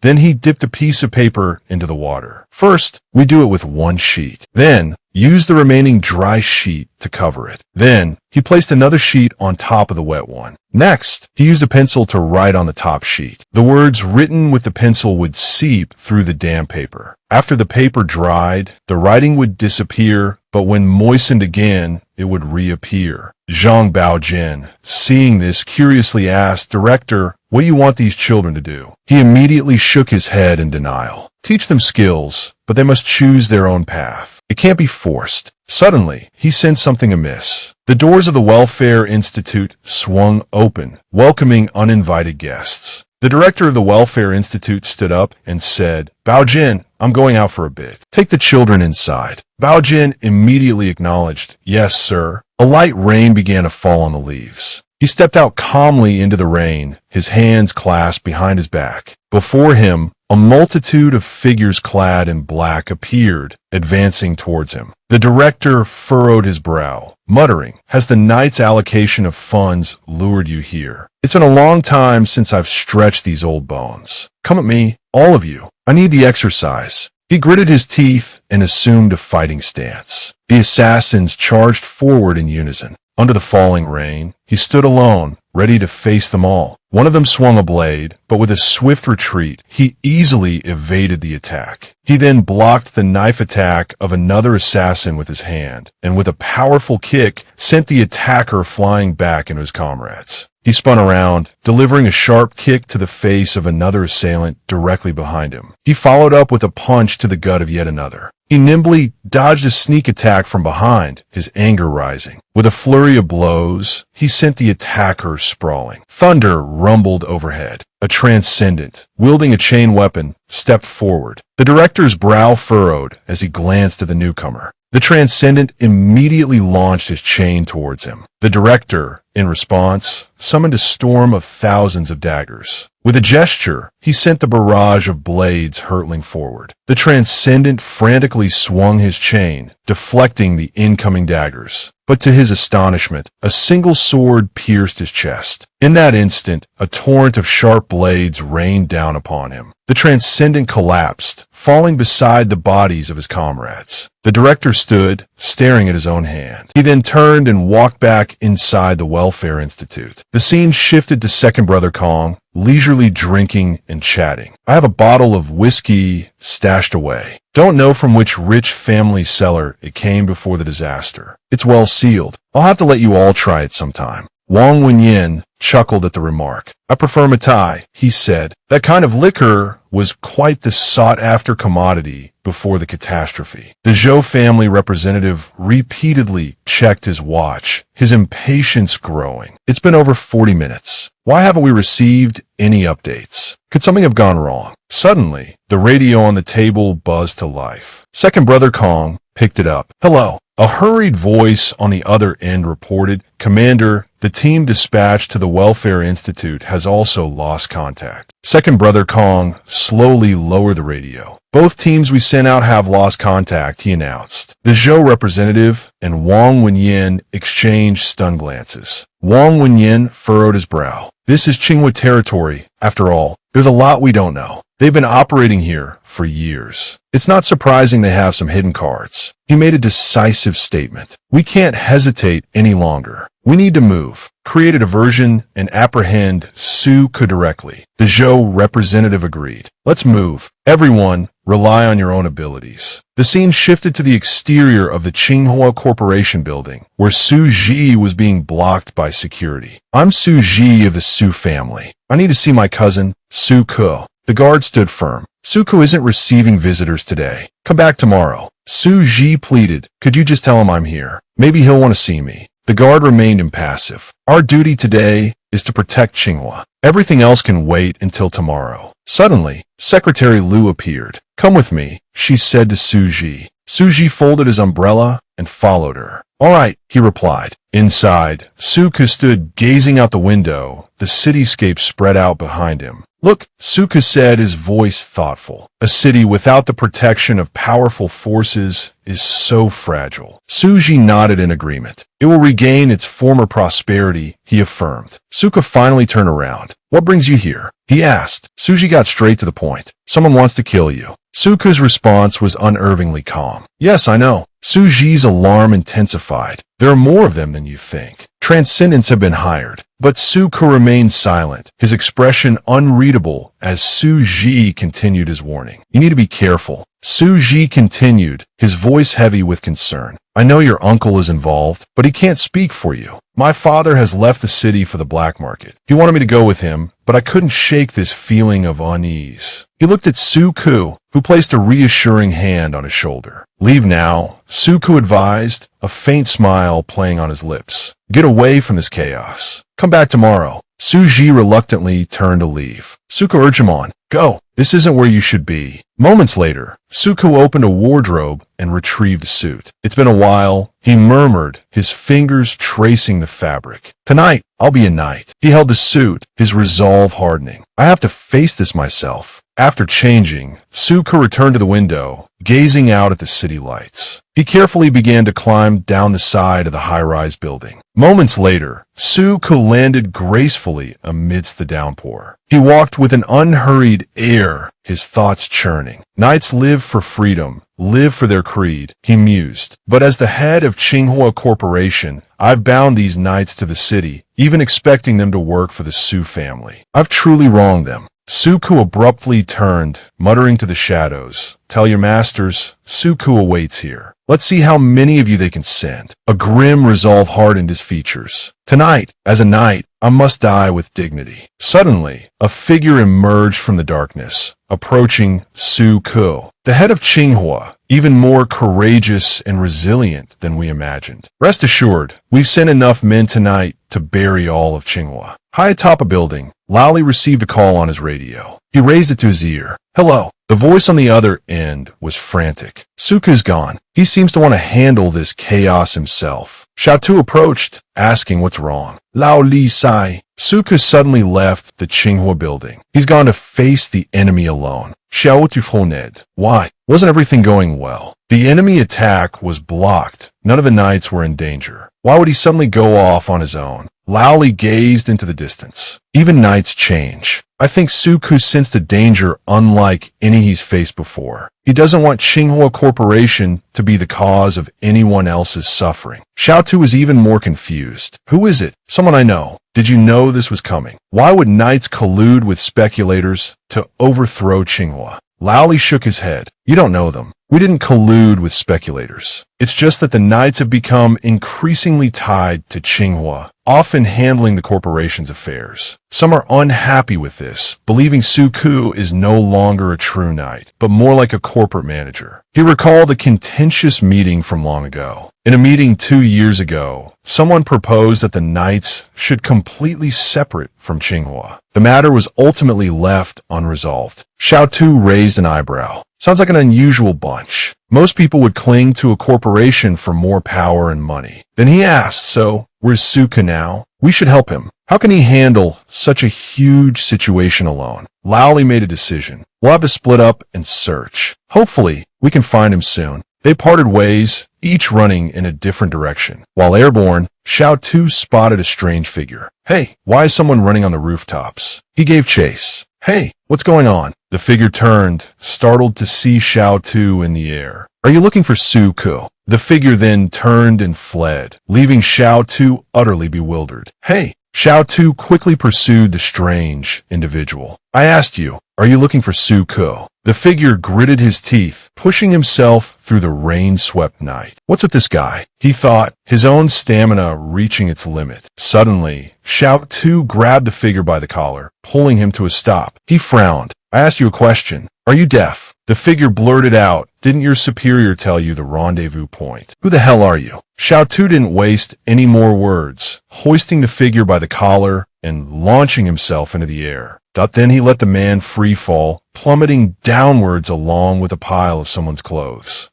Then he dipped a piece of paper into the water. "First, we do it with 1 sheet. Then, use the remaining dry sheet to cover it. Then, he placed another sheet on top of the wet one. Next, he used a pencil to write on the top sheet. The words written with the pencil would seep through the damp paper. After the paper dried, the writing would disappear, but when moistened again, it would reappear." Zhang Baojin, seeing this, curiously asked, "Director, what do you want these children to do?" He immediately shook his head in denial. "Teach them skills, but they must choose their own path. It can't be forced." Suddenly, he sensed something amiss. The doors of the Welfare Institute swung open, welcoming uninvited guests. The director of the Welfare Institute stood up and said, "Baojin, I'm going out for a bit. Take the children inside." Baojin immediately acknowledged, "Yes, sir." A light rain began to fall on the leaves. He stepped out calmly into the rain, his hands clasped behind his back. Before him, a multitude of figures clad in black appeared, advancing towards him. The director furrowed his brow, muttering, "Has the night's allocation of funds lured you here? It's been a long time since I've stretched these old bones. Come at me, all of you. I need the exercise." He gritted his teeth and assumed a fighting stance. The assassins charged forward in unison. Under the falling rain, he stood alone, ready to face them all. One of them swung a blade, but with a swift retreat, he easily evaded the attack. He then blocked the knife attack of another assassin with his hand, and with a powerful kick, sent the attacker flying back into his comrades. He spun around, delivering a sharp kick to the face of another assailant directly behind him. He followed up with a punch to the gut of yet another. He nimbly dodged a sneak attack from behind, his anger rising. With a flurry of blows, he sent the attacker sprawling. Thunder rumbled overhead. A transcendent, wielding a chain weapon, stepped forward. The director's brow furrowed as he glanced at the newcomer. The transcendent immediately launched his chain towards him. The director, in response, summoned a storm of thousands of daggers. With a gesture, he sent the barrage of blades hurtling forward. The transcendent frantically swung his chain, deflecting the incoming daggers. But to his astonishment, a single sword pierced his chest. In that instant, a torrent of sharp blades rained down upon him. The transcendent collapsed, falling beside the bodies of his comrades. The director stood, staring at his own hand. He then turned and walked back inside the Welfare Institute. The scene shifted to Second Brother Kong, leisurely drinking and chatting. "I have a bottle of whiskey stashed away. Don't know from which rich family cellar it came before the disaster. It's well sealed. I'll have to let you all try it sometime." Wang Wenyin chuckled at the remark. "I prefer Matai," he said. That kind of liquor was quite the sought-after commodity before the catastrophe. The Zhou family representative repeatedly checked his watch, his impatience growing. "It's been over 40 minutes. Why haven't we received any updates? Could something have gone wrong?" Suddenly, the radio on the table buzzed to life. Second Brother Kong picked it up. "Hello." A hurried voice on the other end reported, "Commander, the team dispatched to the Welfare Institute has also lost contact." Second Brother Kong slowly lowered the radio. "Both teams we sent out have lost contact," he announced. The Zhou representative and Wang Wenyin exchanged stunned glances. Wang Wenyin furrowed his brow. "This is Qinghua territory. After all, there's a lot we don't know. They've been operating here for years. It's not surprising they have some hidden cards." He made a decisive statement. "We can't hesitate any longer. We need to move, create a diversion, and apprehend Su Ke directly." The Zhou representative agreed. "Let's move. Everyone, rely on your own abilities." The scene shifted to the exterior of the Tsinghua Corporation building, where Su Ji was being blocked by security. "I'm Su Ji of the Su family. I need to see my cousin, Su Ke." The guard stood firm. "Su Ke isn't receiving visitors today. Come back tomorrow." Su Ji pleaded. "Could you just tell him I'm here? Maybe he'll want to see me." The guard remained impassive. "Our duty today is to protect Tsinghua. Everything else can wait until tomorrow." Suddenly, Secretary Liu appeared. "Come with me," she said to Su Ji. Su Ji folded his umbrella and followed her. "All right," he replied. Inside, Su Ke stood gazing out the window, the cityscape spread out behind him. "Look," Su Ke said, his voice thoughtful. "A city without the protection of powerful forces is so fragile." Su Ji nodded in agreement. "It will regain its former prosperity," he affirmed. Su Ke finally turned around. "What brings you here?" he asked. Su Ji got straight to the point. "Someone wants to kill you." Su Ke's response was unervingly calm. "Yes, I know." Su Ji's alarm intensified. "There are more of them than you think. Transcendents have been hired." But Su Ke remained silent, his expression unreadable as Su Ji continued his warning. "You need to be careful." Su Ji continued, his voice heavy with concern. "I know your uncle is involved, but he can't speak for you. My father has left the city for the black market. He wanted me to go with him, but I couldn't shake this feeling of unease." He looked at Su Ke, who placed a reassuring hand on his shoulder. "Leave now," Su Ke advised, a faint smile playing on his lips. "Get away from this chaos. Come back tomorrow." Su Ji reluctantly turned to leave. Su Ke urged him on. "Go." This isn't where you should be. Moments later, Suku opened a wardrobe and retrieved a suit. It's been a while, he murmured, his fingers tracing the fabric. Tonight, I'll be a knight. He held the suit, his resolve hardening. I have to face this myself. After changing, Suku returned to the window, gazing out at the city lights. He carefully began to climb down the side of the high-rise building. Moments later, Suku landed gracefully amidst the downpour. He walked with an unhurried air, his thoughts churning. Knights live for freedom, live for their creed, he mused. But as the head of Tsinghua Corporation, I've bound these knights to the city, even expecting them to work for the Su family. I've truly wronged them. Suku abruptly turned, muttering to the shadows, "Tell your masters, Suku awaits here. Let's see how many of you they can send." A grim resolve hardened his features. Tonight, as a knight, I must die with dignity. Suddenly, a figure emerged from the darkness, approaching Suku, the head of Tsinghua, even more courageous and resilient than we imagined. Rest assured, we've sent enough men tonight to bury all of Tsinghua. High atop a building, Lally received a call on his radio. He raised it to his ear. "Hello." The voice on the other end was frantic. "Suku's gone. He seems to want to handle this chaos himself." Xiaotu approached, asking what's wrong. "Lao Li Sai." Suku suddenly left the Tsinghua building. He's gone to face the enemy alone. Xiaotu phoned. Why? Wasn't everything going well? The enemy attack was blocked. None of the knights were in danger. Why would he suddenly go off on his own? Lally gazed into the distance. Even knights change. I think Suku sensed a danger unlike any he's faced before. He doesn't want Tsinghua Corporation to be the cause of anyone else's suffering. Xiaotu was even more confused. Who is it? Someone I know. Did you know this was coming? Why would knights collude with speculators to overthrow Tsinghua? Lally shook his head. You don't know them. We didn't collude with speculators. It's just that the knights have become increasingly tied to Tsinghua, often handling the corporation's affairs. Some are unhappy with this, believing Suku is no longer a true knight, but more like a corporate manager. He recalled a contentious meeting from long ago. In a meeting 2 years ago, someone proposed that the knights should completely separate from Tsinghua. The matter was ultimately left unresolved. Xiaotu raised an eyebrow. Sounds like an unusual bunch. Most people would cling to a corporation for more power and money. Then he asked, so, where's Suku now? We should help him. How can he handle such a huge situation alone? Lally made a decision. We'll have to split up and search. Hopefully, we can find him soon. They parted ways, each running in a different direction. While airborne, Xiaotu spotted a strange figure. Hey, why is someone running on the rooftops? He gave chase. Hey, what's going on? The figure turned, startled to see Xiaotu in the air. Are you looking for Suku? The figure then turned and fled, leaving Xiaotu utterly bewildered. Hey, Xiaotu quickly pursued the strange individual. I asked you, are you looking for Suku? The figure gritted his teeth, pushing himself through the rain-swept night. What's with this guy? He thought, his own stamina reaching its limit. Suddenly, Xiaotu grabbed the figure by the collar, pulling him to a stop. He frowned. I asked you a question. Are you deaf? The figure blurted out, didn't your superior tell you the rendezvous point? Who the hell are you? Xiaotu didn't waste any more words, hoisting the figure by the collar and launching himself into the air. Then he let the man free fall, plummeting downwards along with a pile of someone's clothes.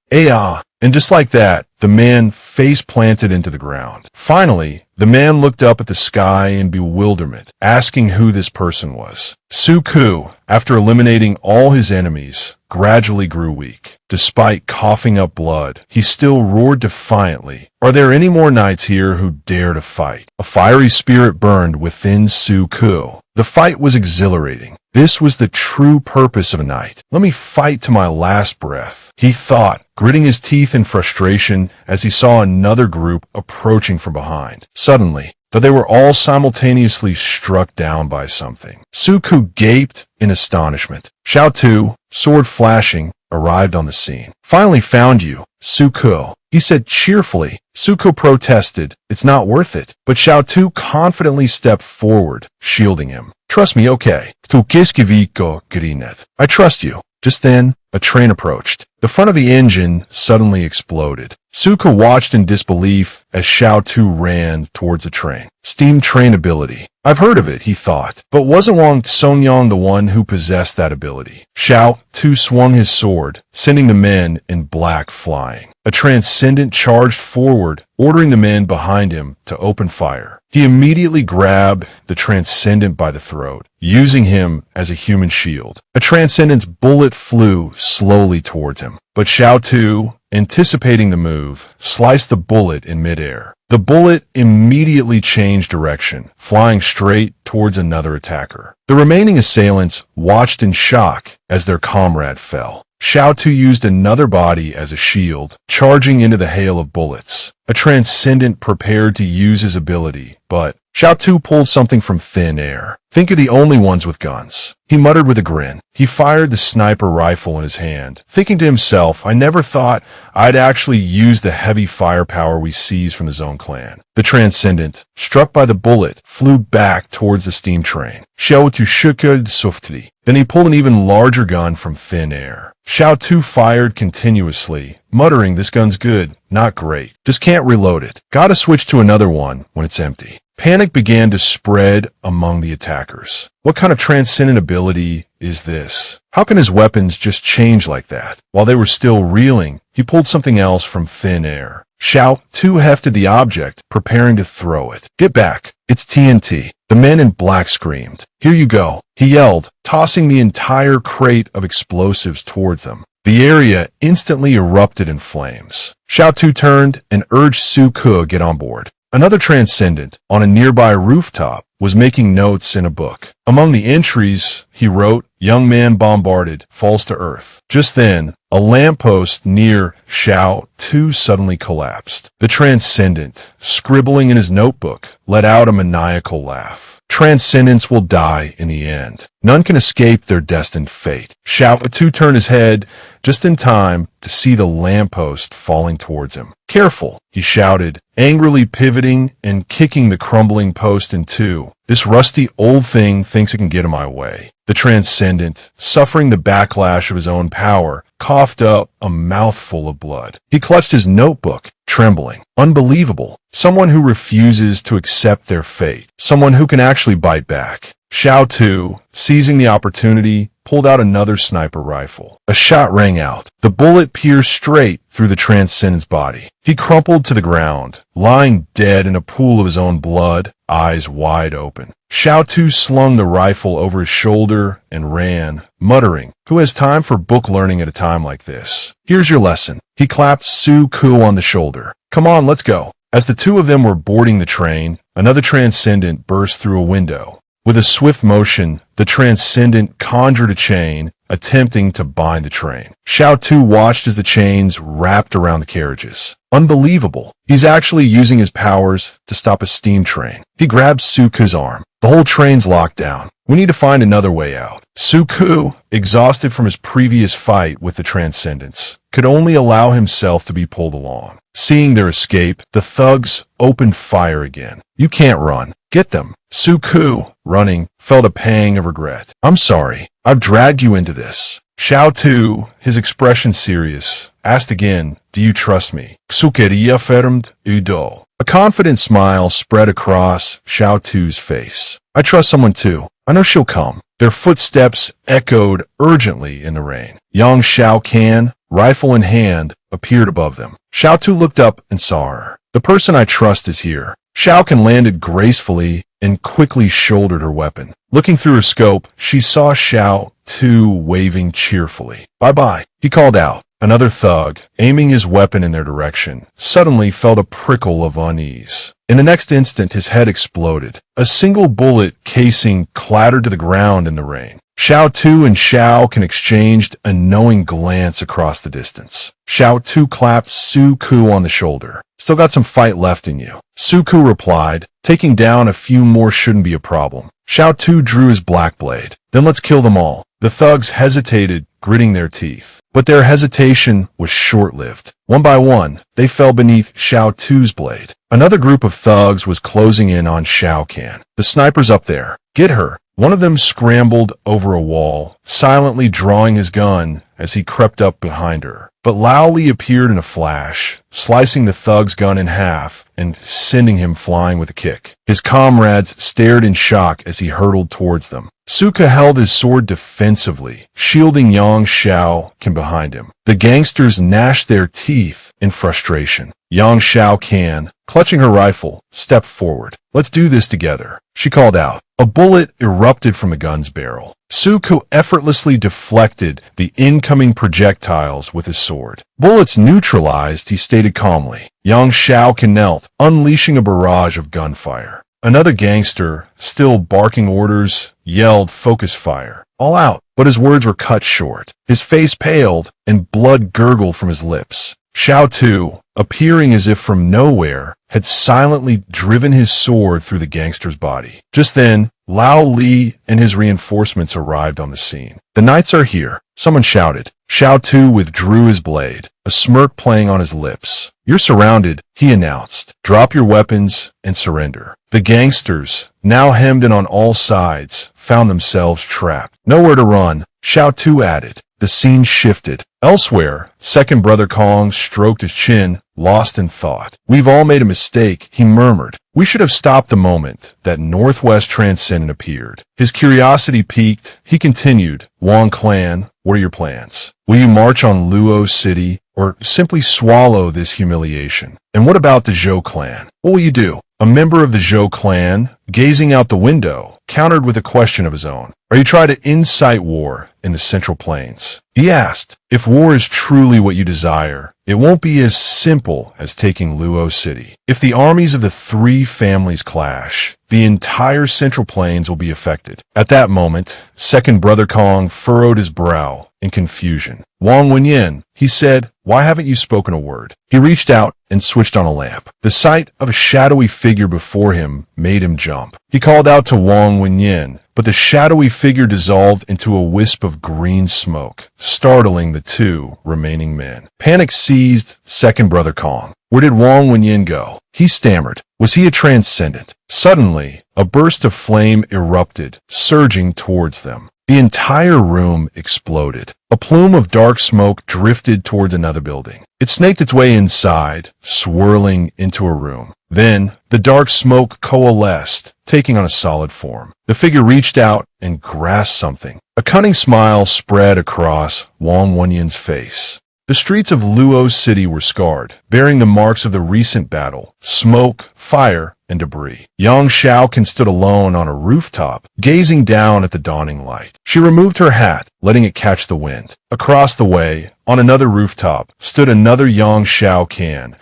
And just like that, the man face planted into the ground. Finally, the man looked up at the sky in bewilderment, asking who this person was. Suku, after eliminating all his enemies, gradually grew weak. Despite coughing up blood, he still roared defiantly. Are there any more knights here who dare to fight? A fiery spirit burned within Suku. The fight was exhilarating. This was the true purpose of a knight. Let me fight to my last breath, he thought, gritting his teeth in frustration as he saw another group approaching from behind. Suddenly, though they were all simultaneously struck down by something, Suku gaped in astonishment. Xiaotu, sword flashing, arrived on the scene. Finally found you, Suku, he said cheerfully. Suku protested, it's not worth it, but Xiaotu confidently stepped forward, shielding him. Trust me, okay. I trust you. Just then, a train approached. The front of the engine suddenly exploded. Suka watched in disbelief as Xiao Tu ran towards the train. Steam train ability. I've heard of it, he thought, but wasn't Wang Songyang the one who possessed that ability? Xiao Tu swung his sword, sending the men in black flying. A transcendent charged forward, ordering the men behind him to open fire. He immediately grabbed the transcendent by the throat, using him as a human shield. A transcendent's bullet flew slowly towards him, but Xiao Tu, anticipating the move, sliced the bullet in midair. The bullet immediately changed direction, flying straight towards another attacker. The remaining assailants watched in shock as their comrade fell. Xiao Tu used another body as a shield, charging into the hail of bullets. A transcendent prepared to use his ability, but Xiao Tu pulled something from thin air. Think you're the only ones with guns, he muttered with a grin. He fired the sniper rifle in his hand, thinking to himself, I never thought I'd actually use the heavy firepower we seized from the Zone clan. The transcendent, struck by the bullet, flew back towards the steam train. Xiao Tu shuked softly. Then he pulled an even larger gun from thin air. Xiao Tu fired continuously, muttering, this gun's good, not great. Just can't reload it. Gotta switch to another one when it's empty. Panic began to spread among the attackers. What kind of transcendent ability is this? How can his weapons just change like that? While they were still reeling, he pulled something else from thin air. Xiao Tu hefted the object, preparing to throw it. Get back. It's TNT. The men in black screamed. Here you go, he yelled, tossing the entire crate of explosives towards them. The area instantly erupted in flames. Xiao Tu turned and urged Su Ke get on board. Another transcendent, on a nearby rooftop, was making notes in a book. Among the entries, he wrote, young man bombarded, falls to earth. Just then, a lamppost near Xiao Tu suddenly collapsed. The transcendent, scribbling in his notebook, let out a maniacal laugh. Transcendents will die in the end. None can escape their destined fate. Xiao Tu turned his head just in time to see the lamppost falling towards him. Careful, he shouted, angrily pivoting and kicking the crumbling post in two. This rusty old thing thinks it can get in my way. The transcendent, suffering the backlash of his own power, coughed up a mouthful of blood. He clutched his notebook, trembling. Unbelievable. Someone who refuses to accept their fate. Someone who can actually bite back. Xiao Tu, seizing the opportunity, pulled out another sniper rifle. A shot rang out. The bullet pierced straight through the transcendent's body. He crumpled to the ground, lying dead in a pool of his own blood, eyes wide open. Xiao Tu slung the rifle over his shoulder and ran, muttering, who has time for book learning at a time like this? Here's your lesson. He clapped Su Ke on the shoulder. Come on, let's go. As the two of them were boarding the train, another transcendent burst through a window. With a swift motion, the transcendent conjured a chain, attempting to bind the train. Xiao Tu watched as the chains wrapped around the carriages. Unbelievable. He's actually using his powers to stop a steam train. He grabbed Su Ke's arm. The whole train's locked down. We need to find another way out. Su Ke, exhausted from his previous fight with the transcendents, could only allow himself to be pulled along. Seeing their escape, the thugs opened fire again. You can't run. Get them. Su Ke, running, felt a pang of regret. I'm sorry. I've dragged you into this. Xiao Tu, his expression serious, asked again, do you trust me? Xukeria fermed udo. A confident smile spread across Xiao Tu's face. I trust someone too. I know she'll come. Their footsteps echoed urgently in the rain. Yang Xiao Can, rifle in hand, appeared above them. Xiao Tu looked up and saw her. The person I trust is here. Xiao Can landed gracefully and quickly shouldered her weapon. Looking through her scope, she saw Xiao Tu waving cheerfully. Bye-bye, he called out. Another thug, aiming his weapon in their direction, suddenly felt a prickle of unease. In the next instant, his head exploded. A single bullet casing clattered to the ground in the rain. Xiao Tu and Xiao Can exchanged a knowing glance across the distance. Xiao Tu clapped Su Ke on the shoulder. Still got some fight left in you. Su Ke replied, taking down a few more shouldn't be a problem. Xiao Tu drew his black blade. Then let's kill them all. The thugs hesitated, gritting their teeth. But their hesitation was short-lived. One by one, they fell beneath Xiao Tu's blade. Another group of thugs was closing in on Xiao Can. The sniper's up there. Get her. One of them scrambled over a wall, silently drawing his gun as he crept up behind her. But Lao Li appeared in a flash, slicing the thug's gun in half and sending him flying with a kick. His comrades stared in shock as he hurtled towards them. Suka held his sword defensively, shielding Yang Xiao behind him. The gangsters gnashed their teeth in frustration. Yang Xiao, clutching her rifle, stepped forward. "Let's do this together," she called out. A bullet erupted from the gun's barrel. Suku effortlessly deflected the incoming projectiles with his sword. Bullets neutralized, he stated calmly. Yang Xiao knelt, unleashing a barrage of gunfire. Another gangster, still barking orders, yelled, "Focus fire. All out." But his words were cut short. His face paled, and blood gurgled from his lips. Xiao Tu, appearing as if from nowhere, had silently driven his sword through the gangster's body. Just then, Lao Li and his reinforcements arrived on the scene. "The knights are here," someone shouted. Xiao Tu withdrew his blade, a smirk playing on his lips. "You're surrounded," he announced. "Drop your weapons and surrender." The gangsters, now hemmed in on all sides, found themselves trapped. "Nowhere to run," Xiao Tu added. The scene shifted. Elsewhere, second brother Kong stroked his chin, lost in thought. "We've all made a mistake," he murmured. "We should have stopped the moment that Northwest Transcendent appeared." His curiosity piqued. He continued, "Wong clan, what are your plans? Will you march on Luo City, or simply swallow this humiliation? And what about the Zhou clan? What will you do?" A member of the Zhou clan, gazing out the window, countered with a question of his own. "Are you trying to incite war in the Central Plains?" He asked. "If war is truly what you desire, it won't be as simple as taking Luo City. If the armies of the three families clash, the entire Central Plains will be affected." At that moment, second brother Kong furrowed his brow in confusion. "Wang Wenyan," he said, "why haven't you spoken a word?" He reached out and switched on a lamp. The sight of a shadowy figure before him made him jump. He called out to Wang Wenyan, but the shadowy figure dissolved into a wisp of green smoke, startling the two remaining men. Panic seized second brother Kong. Where did Wang Wenyan go? He stammered. Was he a transcendent? Suddenly, a burst of flame erupted, surging towards them. The entire room exploded. A plume of dark smoke drifted towards another building. It snaked its way inside, swirling into a room. Then, the dark smoke coalesced, taking on a solid form. The figure reached out and grasped something. A cunning smile spread across Wang Wenyan's face. The streets of Luo City were scarred, bearing the marks of the recent battle, smoke, fire, and debris. Yang Xiao stood alone on a rooftop, gazing down at the dawning light. She removed her hat, letting it catch the wind. Across the way, on another rooftop, stood another Yang Xiao,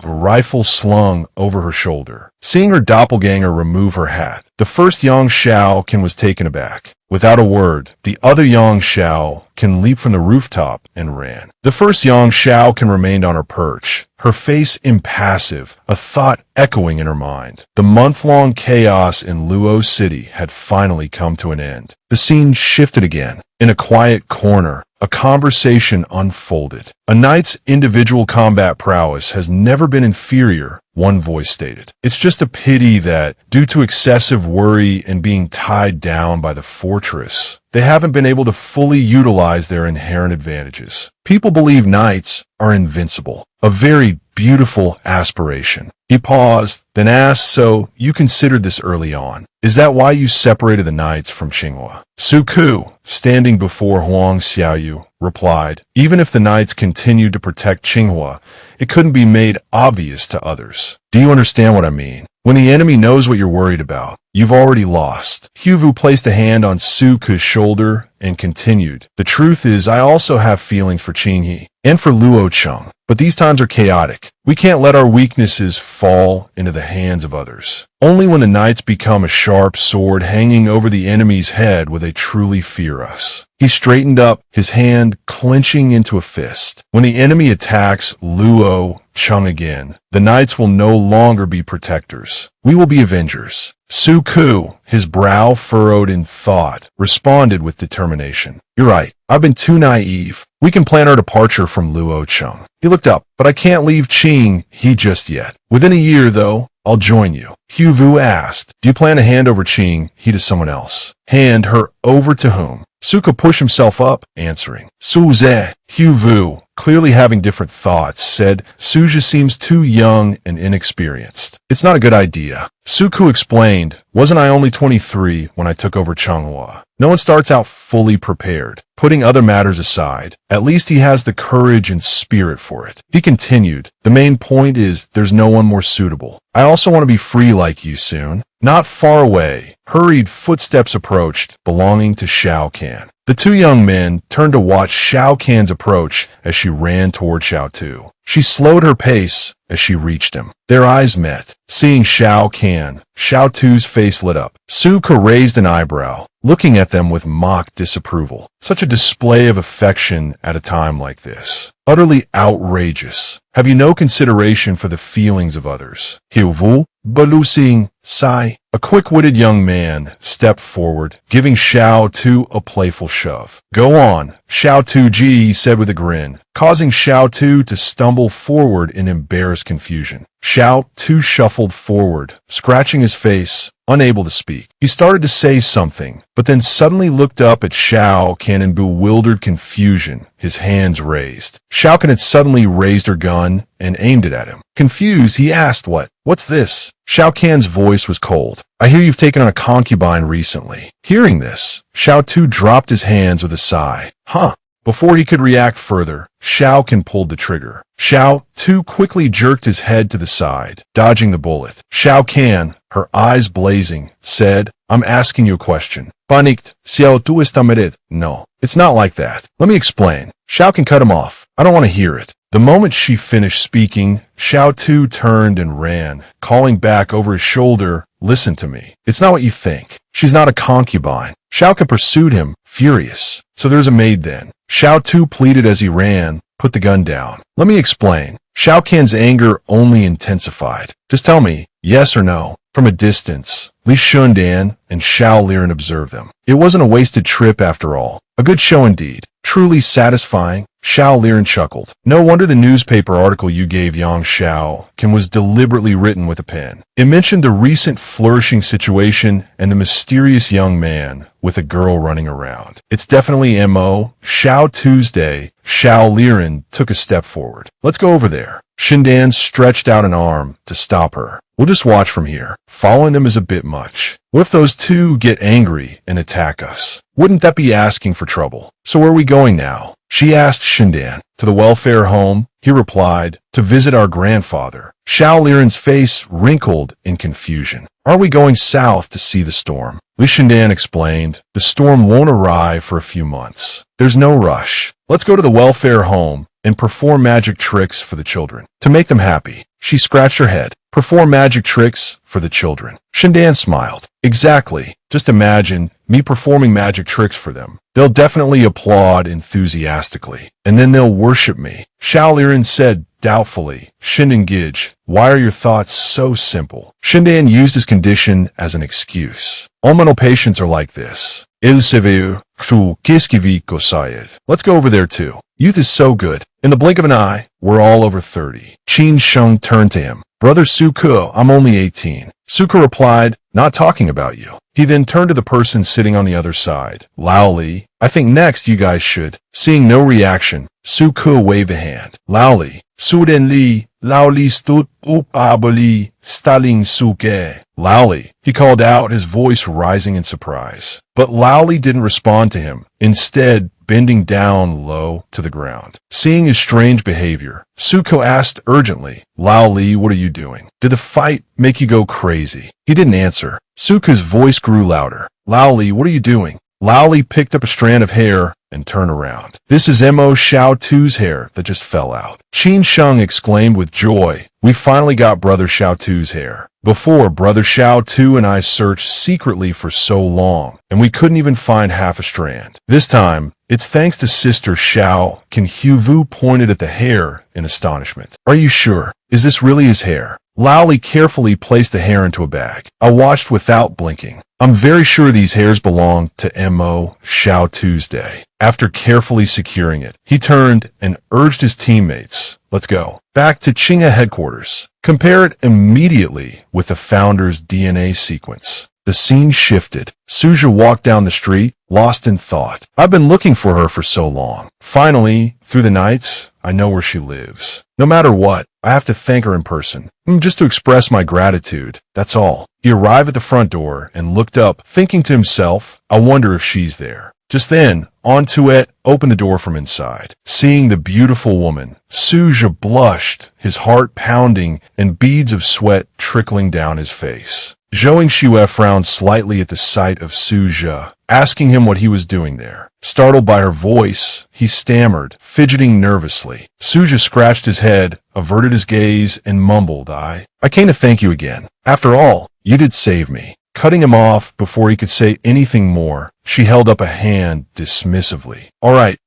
a rifle slung over her shoulder. Seeing her doppelganger remove her hat, the first Yang Xiao was taken aback. Without a word, the other Yang Xiao leaped from the rooftop and ran. The first Yang Xiao remained on her perch, her face impassive, a thought echoing in her mind. The month-long chaos in Luo City had finally come to an end. The scene shifted again. In a quiet corner, a conversation unfolded. "A knight's individual combat prowess has never been inferior," one voice stated. "It's just a pity that, due to excessive worry and being tied down by the fortress, they haven't been able to fully utilize their inherent advantages. People believe knights are invincible, a very beautiful aspiration." He paused, then asked, "So, you considered this early on. Is that why you separated the knights from Xinhua?" Suku, standing before Huang Xiaoyu, replied, "Even if the knights continued to protect Xinhua, it couldn't be made obvious to others. Do you understand what I mean? When the enemy knows what you're worried about, you've already lost." Huvu placed a hand on Suku's shoulder and continued, "The truth is, I also have feelings for Qinghe and for Luo Cheng, but these times are chaotic. We can't let our weaknesses fall into the hands of others. Only when the knights become a sharp sword hanging over the enemy's head will they truly fear us." He straightened up, his hand clenching into a fist. "When the enemy attacks Luo Cheng again, the knights will no longer be protectors. We will be avengers." Suku, his brow furrowed in thought, responded with determination. "You're right. I've been too naive. We can plan our departure from Luo Cheng." He looked up, "But I can't leave Qinghe just yet. Within a year, though, I'll join you." Huvu asked, "Do you plan to hand over Qinghe to someone else?" "Hand her over to whom?" Suka pushed himself up, answering. Suze, Hu Vu, clearly having different thoughts, said, Suja seems too young and inexperienced. It's not a good idea. Suku explained, wasn't I only 23 when I took over Changhua? No one starts out fully prepared. Putting other matters aside, at least he has the courage and spirit for it. He continued, the main point is there's no one more suitable. I also want to be free like you soon. Not far away, hurried footsteps approached, belonging to Shao Kahn. The two young men turned to watch Shao Kahn's approach as she ran toward Shao Tu. She slowed her pace as she reached him. Their eyes met. Seeing Shao Kahn, Shao Tu's face lit up. Suka raised an eyebrow, looking at them with mock disapproval. Such a display of affection at a time like this. Utterly outrageous. Have you no consideration for the feelings of others? Hilvu, Balusing, Sai. A quick-witted young man stepped forward, giving Shao Tu a playful shove. Go on, Shao Tu Ji said with a grin, causing Shao Tu to stumble forward in embarrassed confusion. Shao Tu shuffled forward, scratching his face, unable to speak. He started to say something, but then suddenly looked up at Shao Kahn in bewildered confusion, his hands raised. Shao Kahn had suddenly raised her gun and aimed it at him. Confused, he asked, What's this? Shao Kahn's voice was cold. I hear you've taken on a concubine recently. Hearing this, Shao Tu dropped his hands with a sigh. Huh. Before he could react further, Shao Kahn pulled the trigger. Shao Tu quickly jerked his head to the side, dodging the bullet. Shao Kahn, her eyes blazing, said, I'm asking you a question. Panicked, Xiao Tu está mered. No, it's not like that. Let me explain. Shao Kahn cut him off. I don't want to hear it. The moment she finished speaking, Shao Tu turned and ran, calling back over his shoulder, listen to me. It's not what you think. She's not a concubine. Shao Kahn pursued him, furious. So there's a maid then. Shao Tu pleaded as he ran, put the gun down. Let me explain. Shao Kahn's anger only intensified. Just tell me, yes or no. From a distance, Li Shundan and Shao Liren observed them. It wasn't a wasted trip after all. A good show indeed. Truly satisfying. Shao Liren chuckled. No wonder the newspaper article you gave Yang Shao Kahn was deliberately written with a pen. It mentioned the recent flourishing situation and the mysterious young man with a girl running around. It's definitely M.O. Shao Tuesday. Shao Liren took a step forward. Let's go over there. Shindan stretched out an arm to stop her. We'll just watch from here. Following them is a bit much. What if those two get angry and attack us? Wouldn't that be asking for trouble? So where are we going now? She asked Shindan. To the welfare home, he replied, to visit our grandfather. Shao Liren's face wrinkled in confusion. Are we going south to see the storm? Li Shindan explained, the storm won't arrive for a few months. There's no rush. Let's go to the welfare home and perform magic tricks for the children. To make them happy. She scratched her head. Perform magic tricks for the children. Shindan smiled. Exactly. Just imagine me performing magic tricks for them. They'll definitely applaud enthusiastically, and then they'll worship me. Shao Liren said doubtfully, Shindan Gij, why are your thoughts so simple? Shindan used his condition as an excuse. All mental patients are like this. Il seveur, tu kiskivi kosayed. Let's go over there too. Youth is so good. In the blink of an eye, we're all over 30. Qin Sheng turned to him. Brother Suku, I'm only 18. Suku replied, not talking about you. He then turned to the person sitting on the other side. Lao Li, I think next you guys should. Seeing no reaction, Suku waved a hand. Lao Li, Suden Li, Lao Li stood up aboli, Staling Suke. Lao Li, he called out, his voice rising in surprise. But Lao Li didn't respond to him, instead bending down low to the ground. Seeing his strange behavior, Suko asked urgently, Lao Li, what are you doing? Did the fight make you go crazy? He didn't answer. Suko's voice grew louder. Lao Li, what are you doing? Lao Li picked up a strand of hair and turned around. This is M.O. Shao Tu's hair that just fell out. Qin Sheng exclaimed with joy, we finally got Brother Shao Tu's hair. Before, Brother Shao Tu and I searched secretly for so long, and we couldn't even find half a strand. This time, it's thanks to Sister Shao Kahn. Huvu pointed at the hair in astonishment. Are you sure? Is this really his hair? Lao Li carefully placed the hair into a bag. I watched without blinking. I'm very sure these hairs belong to M.O. Shao Tuesday. After carefully securing it, he turned and urged his teammates, let's go. Back to Qinghe headquarters. Compare it immediately with the founder's DNA sequence. The scene shifted. Suja walked down the street, lost in thought. I've been looking for her for so long. Finally, through the nights, I know where she lives. No matter what, I have to thank her in person. Just to express my gratitude. That's all. He arrived at the front door and looked up, thinking to himself, I wonder if she's there. Just then, Antoinette opened the door from inside. Seeing the beautiful woman, Suja blushed, his heart pounding and beads of sweat trickling down his face. Zhou Xue frowned slightly at the sight of Suja, asking him what he was doing there. Startled by her voice, he stammered, fidgeting nervously. Suja scratched his head, averted his gaze, and mumbled, I came to thank you again. After all, you did save me. Cutting him off before he could say anything more, she held up a hand dismissively. All right,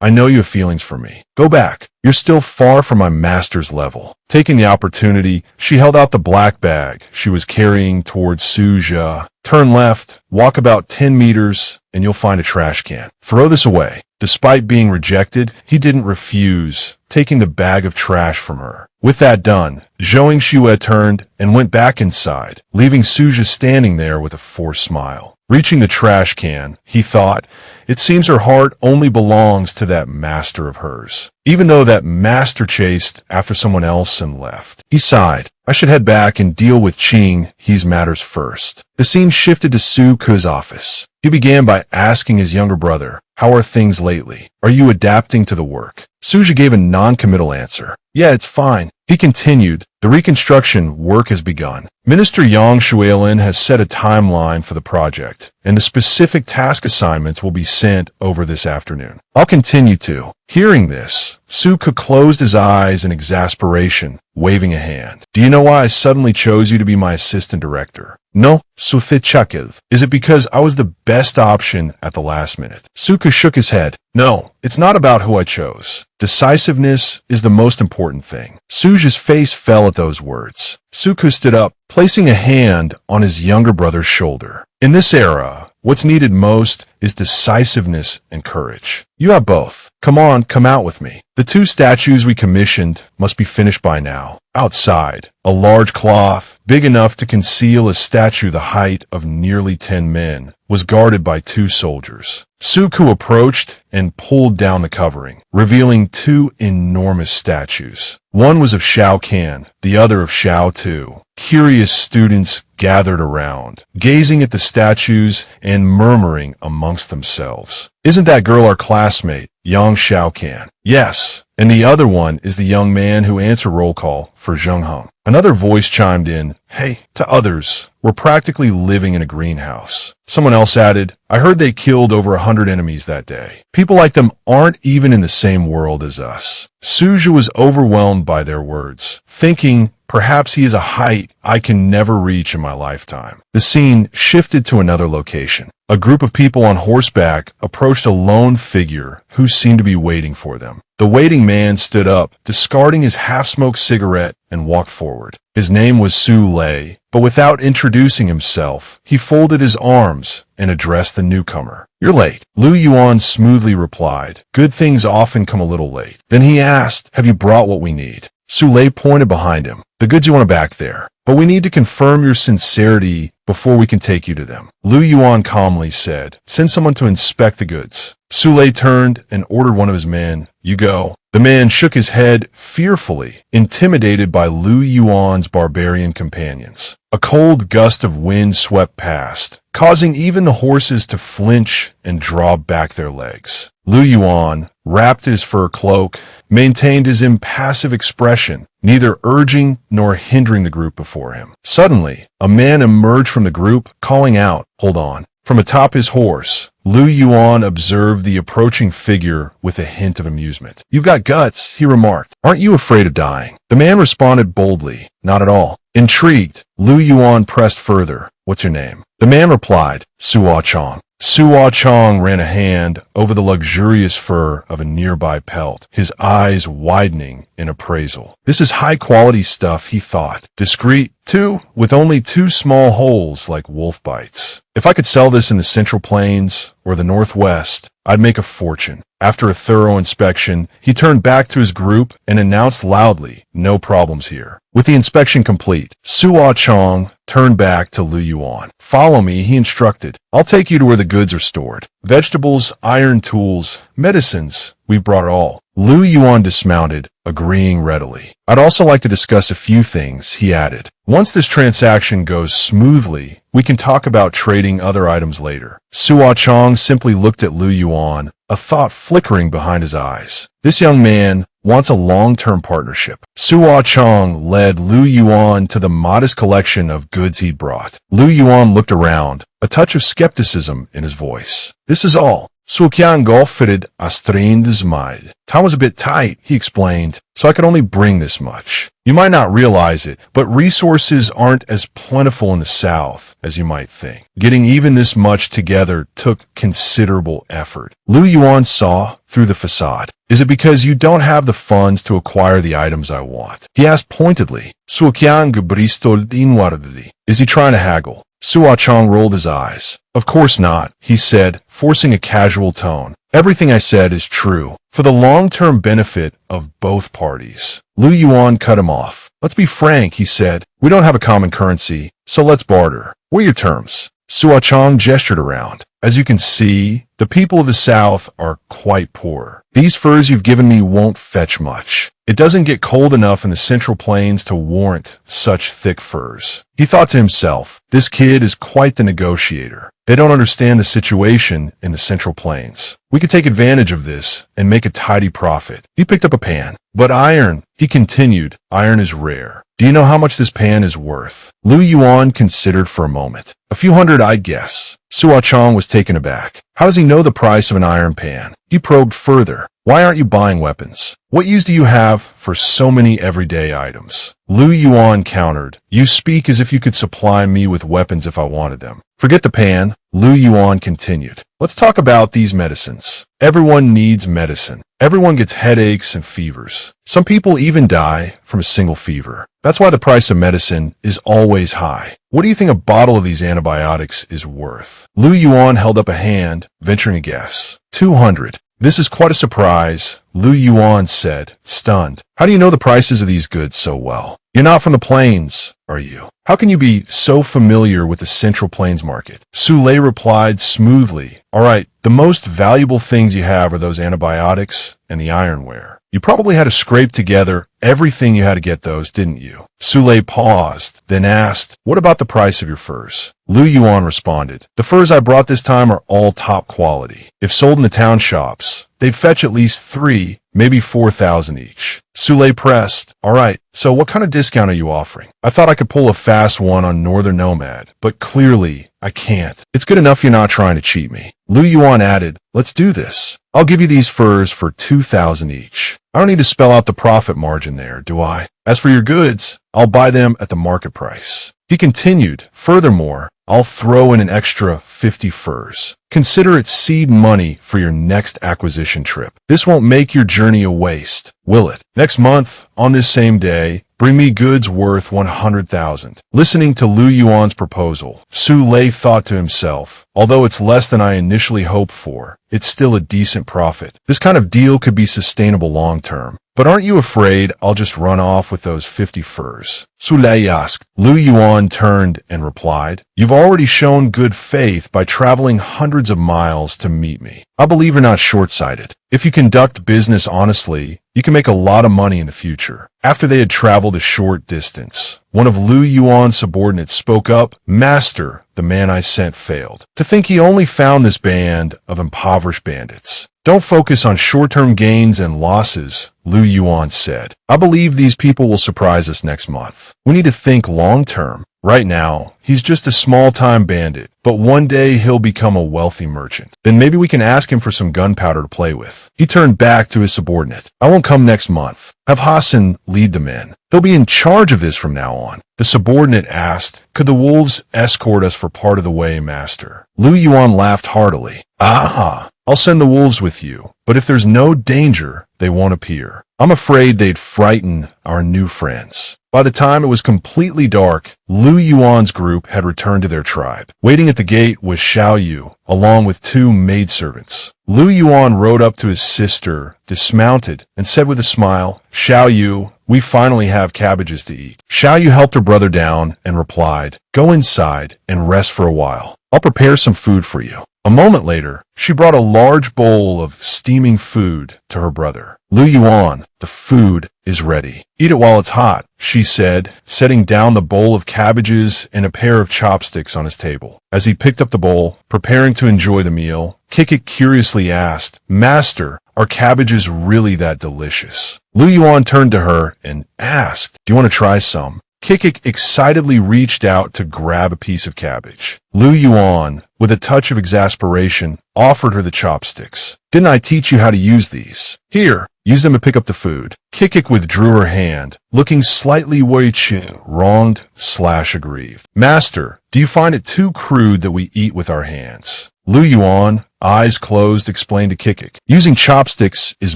I know you have feelings for me. Go back. You're still far from my master's level. Taking the opportunity, she held out the black bag she was carrying towards Suja. Turn left, walk about 10 meters, and you'll find a trash can. Throw this away. Despite being rejected, he didn't refuse, taking the bag of trash from her. With that done, Zhou Xue turned and went back inside, leaving Suja standing there with a forced smile. Reaching the trash can, he thought, it seems her heart only belongs to that master of hers, even though that master chased after someone else and left. He sighed. I should head back and deal with Qing, he's matters first. The scene shifted to Su Ke's office. He began by asking his younger brother, how are things lately? Are you adapting to the work? Suja gave a non-committal answer. Yeah, it's fine. He continued, the reconstruction work has begun. Minister Yang Shuilin has set a timeline for the project, and the specific task assignments will be sent over this afternoon. I'll continue to. Hearing this, Su Ke closed his eyes in exasperation, waving a hand. Do you know why I suddenly chose you to be my assistant director? No, Sufichakiv. Is it because I was the best option at the last minute? Su Ke shook his head. No, it's not about who I chose. Decisiveness is the most important thing. Suja's face fell at those words. Su Ke stood up, placing a hand on his younger brother's shoulder. In this era, what's needed most is decisiveness and courage. You have both. Come on, come out with me. The 2 statues we commissioned must be finished by now. Outside, a large cloth, big enough to conceal a statue the height of nearly 10 men, was guarded by 2 soldiers. Su Ke approached and pulled down the covering, revealing 2 enormous statues. One was of Shao Kan, the other of Shao Tu. Curious students gathered around, gazing at the statues and murmuring amongst themselves. Isn't that girl our classmate, Yang Xiaokan? Yes, and the other one is the young man who answered roll call for Zhengheng. Another voice chimed in, hey, to others, we're practically living in a greenhouse. Someone else added, I heard they killed over 100 enemies that day. People like them aren't even in the same world as us. Suja was overwhelmed by their words, thinking perhaps he is a height I can never reach in my lifetime. The scene shifted to another location. A group of people on horseback approached a lone figure who seemed to be waiting for them. The waiting man stood up, discarding his half-smoked cigarette, and walked forward. His name was Su Lei, but without introducing himself, he folded his arms and addressed the newcomer. You're late. Lu Yuan smoothly replied. Good things often come a little late. Then he asked, have you brought what we need? Su Lei pointed behind him. The goods you want back there. But we need to confirm your sincerity before we can take you to them. Lu Yuan calmly said, send someone to inspect the goods. Su Lei turned and ordered one of his men. You go. The man shook his head fearfully, intimidated by Lu Yuan's barbarian companions. A cold gust of wind swept past, causing even the horses to flinch and draw back their legs. Lu Yuan, wrapped in his fur cloak, maintained his impassive expression, neither urging nor hindering the group before him. Suddenly, a man emerged from the group, calling out, hold on. From atop his horse, Lu Yuan observed the approaching figure with a hint of amusement. You've got guts, he remarked. Aren't you afraid of dying? The man responded boldly, not at all. Intrigued, Lu Yuan pressed further. What's your name? The man replied, Suo Chong. Suo Chong ran a hand over the luxurious fur of a nearby pelt, his eyes widening in appraisal. This is high-quality stuff, he thought. Discreet, Two, with only two small holes like wolf bites. If I could sell this in the Central Plains or the Northwest, I'd make a fortune. After a thorough inspection, he turned back to his group and announced loudly, no problems here. With the inspection complete, Suo Chong turned back to Lu Yuan. Follow me, he instructed. I'll take you to where the goods are stored. Vegetables, iron tools, medicines, we've brought it all. Lu Yuan dismounted, agreeing readily. I'd also like to discuss a few things, he added. Once this transaction goes smoothly, we can talk about trading other items later. Suo Chong simply looked at Lu Yuan, a thought flickering behind his eyes. This young man wants a long-term partnership. Suo Chong led Lu Yuan to the modest collection of goods he'd brought. Lu Yuan looked around, a touch of skepticism in his voice. This is all. Suoqian golfitted a strained smile. Time was a bit tight, he explained, so I could only bring this much. You might not realize it, but resources aren't as plentiful in the South as you might think. Getting even this much together took considerable effort. Lu Yuan saw through the facade. Is it because you don't have the funds to acquire the items I want? He asked pointedly. Suoqian gubristol inwardly. Is he trying to haggle? Suo Chong rolled his eyes. Of course not, he said, forcing a casual tone. Everything I said is true, for the long-term benefit of both parties. Lu Yuan cut him off. Let's be frank, he said. We don't have a common currency, so let's barter. What are your terms? Suo Chong gestured around. As you can see, the people of the South are quite poor. These furs you've given me won't fetch much. It doesn't get cold enough in the Central Plains to warrant such thick furs. He thought to himself, this kid is quite the negotiator. They don't understand the situation in the Central Plains. We could take advantage of this and make a tidy profit. He picked up a pan. But iron, he continued, iron is rare. Do you know how much this pan is worth? Lu Yuan considered for a moment. A few hundred, I guess. Suo Chong was taken aback. How does he know the price of an iron pan? He probed further. Why aren't you buying weapons? What use do you have for so many everyday items? Lu Yuan countered. You speak as if you could supply me with weapons if I wanted them. Forget the pan, Lu Yuan continued. Let's talk about these medicines. Everyone needs medicine. Everyone gets headaches and fevers. Some people even die from a single fever. That's why the price of medicine is always high. What do you think a bottle of these antibiotics is worth? Lu Yuan held up a hand, venturing a guess. 200. This is quite a surprise, Lu Yuan said, stunned. How do you know the prices of these goods so well? You're not from the plains, are you? How can you be so familiar with the Central Plains market? Su Lei replied smoothly. All right, the most valuable things you have are those antibiotics and the ironware. You probably had to scrape together everything you had to get those, didn't you? Su Lei paused, then asked, what about the price of your furs? Lu Yuan responded, the furs I brought this time are all top quality. If sold in the town shops, they'd fetch at least 3, maybe 4,000 each. Su Lei pressed, all right, so what kind of discount are you offering? I thought I could pull a fast one on Northern Nomad, but clearly I can't. It's good enough you're not trying to cheat me. Lu Yuan added, let's do this. I'll give you these furs for 2,000 each. I don't need to spell out the profit margin there, do I? As for your goods, I'll buy them at the market price. He continued, furthermore, I'll throw in an extra 50 furs. Consider it seed money for your next acquisition trip. This won't make your journey a waste, will it? Next month, on this same day, bring me goods worth 100,000. Listening to Lu Yuan's proposal, Su Lei thought to himself, although it's less than I initially hoped for, it's still a decent profit. This kind of deal could be sustainable long term. But aren't you afraid I'll just run off with those 50 furs? Su Lei asked. Lu Yuan turned and replied, you've already shown good faith by traveling hundreds of miles to meet me. I believe you're not short-sighted. If you conduct business honestly, you can make a lot of money in the future. After they had traveled a short distance, one of Lu Yuan's subordinates spoke up, Master, the man I sent failed. To think he only found this band of impoverished bandits. Don't focus on short-term gains and losses, Lu Yuan said. I believe these people will surprise us next month. We need to think long-term. Right now, he's just a small-time bandit, but one day he'll become a wealthy merchant. Then maybe we can ask him for some gunpowder to play with. He turned back to his subordinate. I won't come next month. Have Hassan lead the men. He'll be in charge of this from now on. The subordinate asked, could the wolves escort us for part of the way, master? Lu Yuan laughed heartily. Aha! I'll send the wolves with you, but if there's no danger, they won't appear. I'm afraid they'd frighten our new friends. By the time it was completely dark, Lu Yuan's group had returned to their tribe. Waiting at the gate was Xiao Yu, along with 2 maidservants. Lu Yuan rode up to his sister, dismounted, and said with a smile, "Xiao Yu, we finally have cabbages to eat." Xiao Yu helped her brother down and replied, "Go inside and rest for a while. I'll prepare some food for you." A moment later, she brought a large bowl of steaming food to her brother. "Lu Yuan, the food is ready. Eat it while it's hot," she said, setting down the bowl of cabbages and a pair of chopsticks on his table. As he picked up the bowl, preparing to enjoy the meal, Kikik curiously asked, "Master, are cabbages really that delicious?" Lu Yuan turned to her and asked, "Do you want to try some?" Kikik excitedly reached out to grab a piece of cabbage. Lu Yuan, with a touch of exasperation, offered her the chopsticks. "Didn't I teach you how to use these? Here, use them to pick up the food." Kikik withdrew her hand, looking slightly wronged/aggrieved. "Master, do you find it too crude that we eat with our hands?" Lu Yuan, eyes closed, explained to Kikik, "Using chopsticks is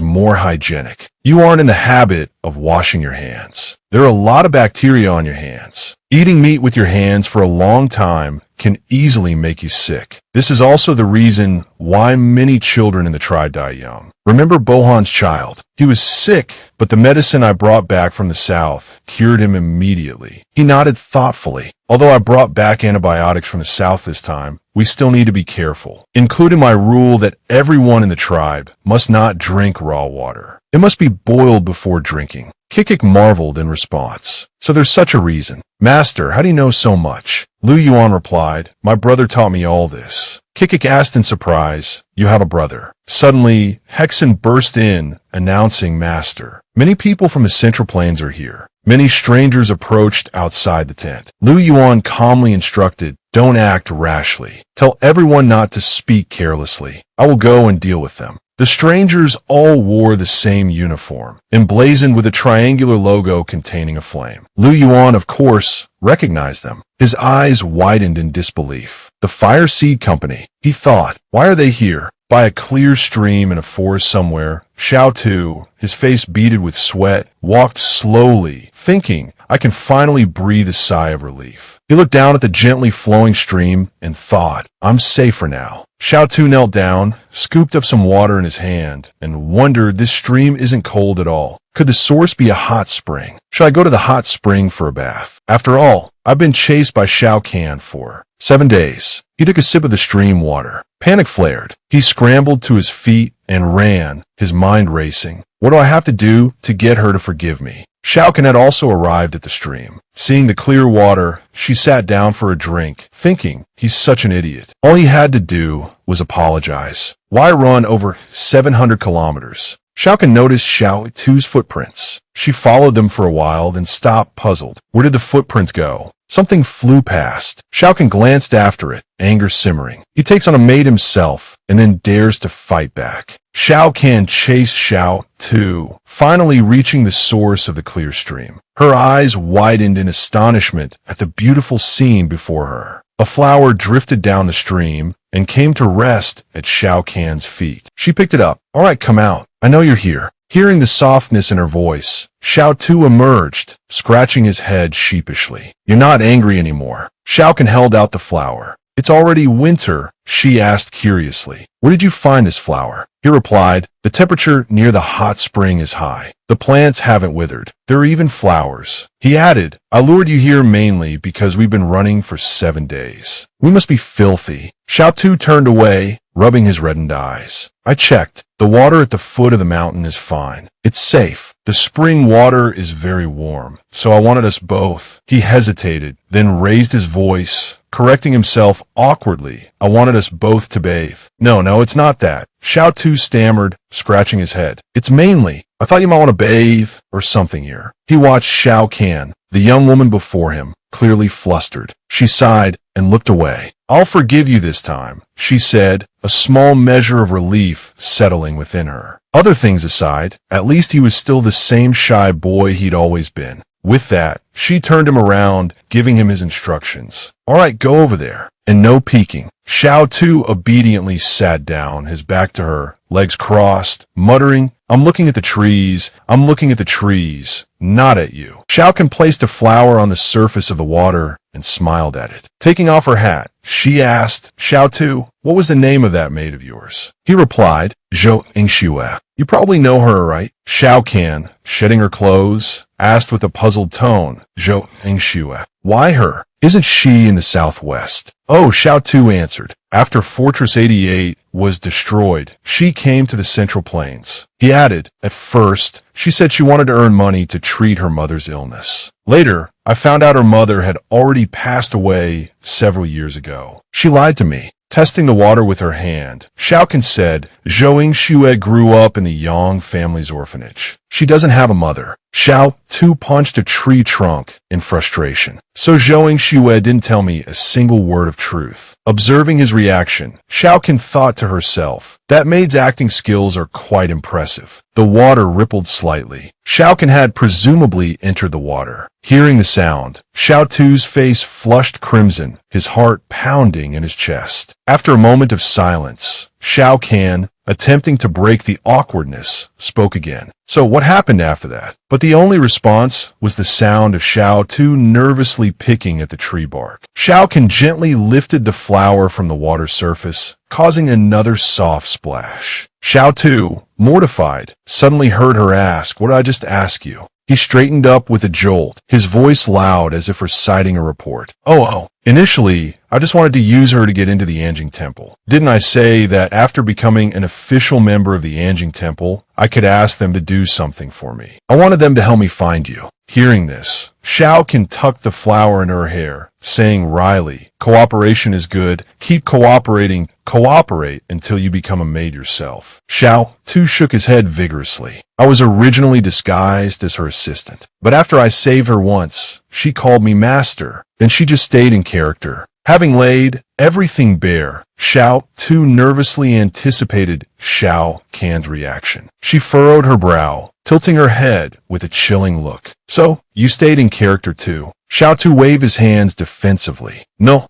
more hygienic. You aren't in the habit of washing your hands. There are a lot of bacteria on your hands. Eating meat with your hands for a long time can easily make you sick. This is also the reason why many children in the tribe die young. Remember Bohan's child? He was sick, but the medicine I brought back from the south cured him immediately." He nodded thoughtfully. "Although I brought back antibiotics from the south this time, we still need to be careful, including my rule that everyone in the tribe must not drink raw water. It must be boiled before drinking." Kikik marveled in response. "So there's such a reason. Master, how do you know so much?" Lu Yuan replied, "My brother taught me all this." Kikik asked in surprise, "You have a brother?" Suddenly, Hexen burst in, announcing, "Master, many people from the Central Plains are here." Many strangers approached outside the tent. Lu Yuan calmly instructed, "Don't act rashly. Tell everyone not to speak carelessly. I will go and deal with them." The strangers all wore the same uniform, emblazoned with a triangular logo containing a flame. Lu Yuan, of course, recognized them. His eyes widened in disbelief. The Fire Seed Company, he thought. Why are they here? By a clear stream in a forest somewhere, Xiao Tu, his face beaded with sweat, walked slowly, thinking, "I can finally breathe a sigh of relief." He looked down at the gently flowing stream and thought, "I'm safer now." Xiao Tu knelt down, scooped up some water in his hand, and wondered this stream isn't cold at all. Could the source be a hot spring? Should I go to the hot spring for a bath? After all, I've been chased by Shao Kan for 7 days. He took a sip of the stream water. Panic flared. He scrambled to his feet and ran, his mind racing. What do I have to do to get her to forgive me? Shao Kan had also arrived at the stream. Seeing the clear water, she sat down for a drink, thinking, he's such an idiot. All he had to do was apologize. Why run over 700 kilometers? Shao Kan noticed Xiao Tu's footprints. She followed them for a while, then stopped, puzzled. Where did the footprints go? Something flew past. Shao Kan glanced after it, anger simmering. He takes on a maid himself, and then dares to fight back. Shao Kan chased Xiao Tu, finally reaching the source of the clear stream. Her eyes widened in astonishment at the beautiful scene before her. A flower drifted down the stream and came to rest at Shao Kan's feet. She picked it up. "All right, come out. I know you're here." Hearing the softness in her voice, Xiao Tu emerged, scratching his head sheepishly. "You're not angry anymore." Shao Kan held out the flower. "It's already winter," she asked curiously. "Where did you find this flower?" He replied, "The temperature near the hot spring is high. The plants haven't withered. There are even flowers." He added, "I lured you here mainly because we've been running for 7 days. We must be filthy." Xiao Tu turned away, rubbing his reddened eyes. "I checked. The water at the foot of the mountain is fine. It's safe. The spring water is very warm, so I wanted us both." He hesitated, then raised his voice, correcting himself awkwardly. "I wanted us both to bathe." No, it's not that." Xiao Tu stammered, scratching his head. "It's mainly, I thought you might want to bathe or something here." He watched Shao Kan, the young woman before him, clearly flustered. She sighed and looked away. "I'll forgive you this time," she said, a small measure of relief settling within her. Other things aside, at least he was still the same shy boy he'd always been. With that, she turned him around, giving him his instructions. "All right, go over there and no peeking. Xiao Tu obediently sat down, his back to her, legs crossed, muttering, "I'm looking at the trees, I'm looking at the trees, not at you." Xiaokan placed a flower on the surface of the water and smiled at it. Taking off her hat, she asked, "Xiao Tu, what was the name of that maid of yours?" He replied, "Zhou Yingxue." "You probably know her, right?" Xiaokan, shedding her clothes, asked with a puzzled tone, "Zhou Yingxue. Why her? Isn't she in the southwest?" "Oh," Xiao Tu answered. "After Fortress 88 was destroyed, she came to the Central Plains." He added, "At first, she said she wanted to earn money to treat her mother's illness. Later, I found out her mother had already passed away several years ago. She lied to me." Testing the water with her hand, Xiaokan said, "Zhou Yingxue grew up in the Yang family's orphanage. She doesn't have a mother." Xiao Tu punched a tree trunk in frustration. "So Zhou Yingxue didn't tell me a single word of truth." Observing his reaction, Xiaokan thought to herself, "That maid's acting skills are quite impressive." The water rippled slightly. Xiaokan had presumably entered the water. Hearing the sound, Xiao Tu's face flushed crimson, his heart pounding in his chest. After a moment of silence, Xiaokan, attempting to break the awkwardness, spoke again. "So what happened after that?" But the only response was the sound of Xiao Tu nervously picking at the tree bark. Xiaokan gently lifted the flower from the water surface, causing another soft splash. Xiao Tu, mortified, suddenly heard her ask, "What did I just ask you?" He straightened up with a jolt, his voice loud as if reciting a report. Oh, initially, I just wanted to use her to get into the Anjing Temple. Didn't I say that after becoming an official member of the Anjing Temple, I could ask them to do something for me? I wanted them to help me find you." Hearing this, Xiaokan tucked the flower in her hair, saying wryly, "Cooperation is good. Keep cooperating. Cooperate until you become a maid yourself." Xiao Tu shook his head vigorously. "I was originally disguised as her assistant, but after I saved her once, she called me master. Then she just stayed in character. Having laid everything bare, Xiao Tu nervously anticipated Xiao Kan's reaction. She furrowed her brow, tilting her head with a chilling look. "So, you stayed in character too?" Xiao Tu waved his hands defensively. No.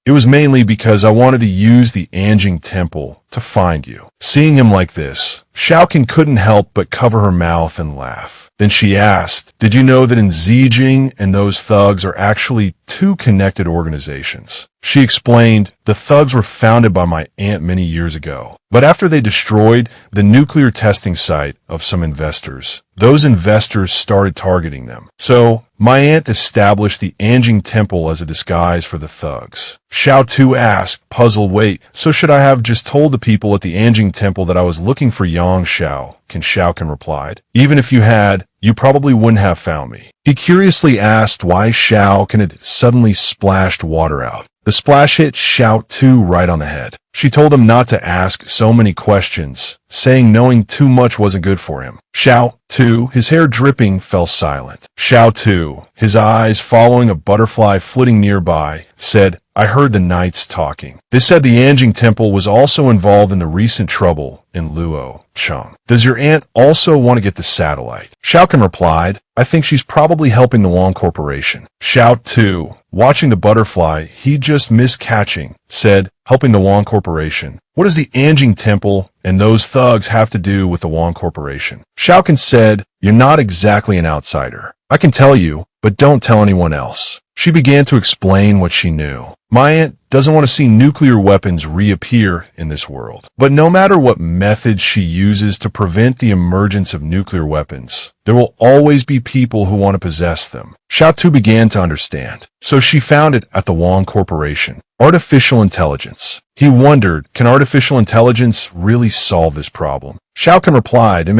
It was mainly because I wanted to use the Anjing Temple to find you." Seeing him like this, Xiaokan couldn't help but cover her mouth and laugh. Then she asked, "Did you know that in Zijing and those thugs are actually two connected organizations?" She explained, "The thugs were founded by my aunt many years ago. But after they destroyed the nuclear testing site of some investors, those investors started targeting them. So, my aunt established the Anjing Temple as a disguise for the thugs." Xiao Tu asked, puzzled, "Wait, so should I have just told the people at the Anjing Temple that I was looking for Yang Xiao?" Xiaokan replied. "Even if you had, you probably wouldn't have found me." He curiously asked why Xiaokan had suddenly splashed water out. The splash hit Xiao Tu right on the head. She told him not to ask so many questions, saying knowing too much wasn't good for him. Xiao Tu, his hair dripping, fell silent. Xiao Tu, his eyes following a butterfly flitting nearby, said, "I heard the knights talking. They said the Anjing Temple was also involved in the recent trouble in Luo Cheng. Does your aunt also want to get the satellite?" Xiaokan replied, "I think she's probably helping the Wong Corporation." Xiao Tu, watching the butterfly he just missed catching, said, "Helping the Wong Corporation? What does the Anjing Temple and those thugs have to do with the Wong Corporation?" Xiaokan said, "You're not exactly an outsider. I can tell you, but don't tell anyone else." She began to explain what she knew. "My aunt doesn't want to see nuclear weapons reappear in this world. But no matter what methods she uses to prevent the emergence of nuclear weapons, there will always be people who want to possess them." Xiao Tu began to understand. So she found it at the Wong Corporation. Artificial intelligence. He wondered, can artificial intelligence really solve this problem? Xiaokan replied,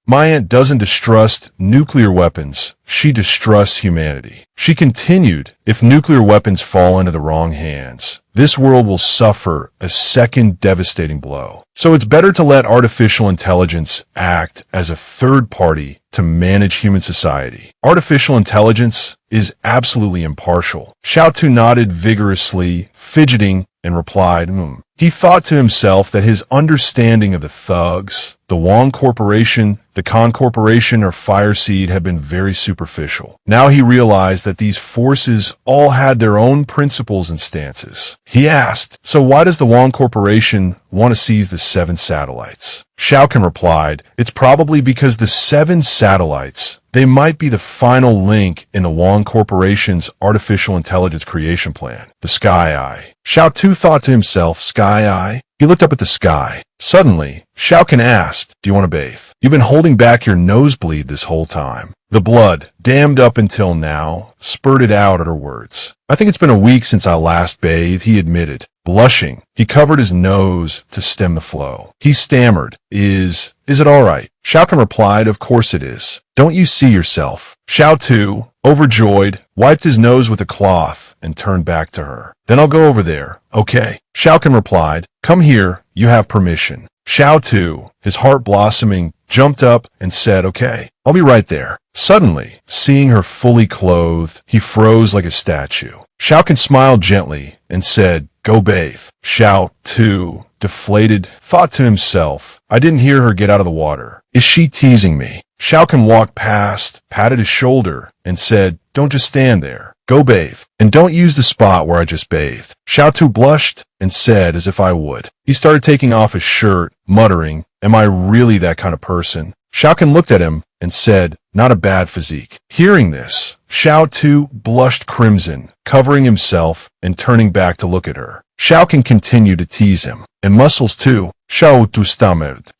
"My aunt doesn't distrust nuclear weapons. She distrusts humanity." She continued, "If nuclear weapons fall into the wrong hands, this world will suffer a second devastating blow. So it's better to let artificial intelligence act as a third party to manage human society. Artificial intelligence is absolutely impartial." Xiao Tu nodded vigorously, fidgeting, and replied, He thought to himself that his understanding of the thugs, the Wong Corporation, The Khan Corporation or Fire Seed had been very superficial. Now he realized that these forces all had their own principles and stances. He asked, so why does the Wang Corporation want to seize the 7 satellites? Xiaokan replied, it's probably because the 7 satellites, they might be the final link in the Wang Corporation's artificial intelligence creation plan, the Sky Eye. Xiao Tu thought to himself, Sky Eye? He looked up at the sky. Suddenly, Xiaokan asked, do you want to bathe? You've been holding back your nosebleed this whole time. The blood, dammed up until now, spurted out at her words. I think it's been a week since I last bathed, he admitted. Blushing, he covered his nose to stem the flow. He stammered, Is it all right? Xiaokan replied, of course it is. Don't you see yourself? Xiao Tu, overjoyed, wiped his nose with a cloth and turned back to her. Then I'll go over there, okay? Xiaokan replied, come here, you have permission. Xiao Tu, his heart blossoming, jumped up and said, okay, I'll be right there. Suddenly, seeing her fully clothed, he froze like a statue. Xiaokan smiled gently and said, go bathe. Xiao Tu, deflated, thought to himself, I didn't hear her get out of the water. Is she teasing me? Xiaokan walked past, patted his shoulder, and said, don't just stand there. Go bathe, and don't use the spot where I just bathed. Xiao Tu blushed and said as if I would. He started taking off his shirt, muttering, am I really that kind of person? Xiaokan looked at him and said, not a bad physique. Hearing this, Xiao Tu blushed crimson, covering himself and turning back to look at her. Xiaokan continued to tease him. And muscles too. Xiao Tu stammered.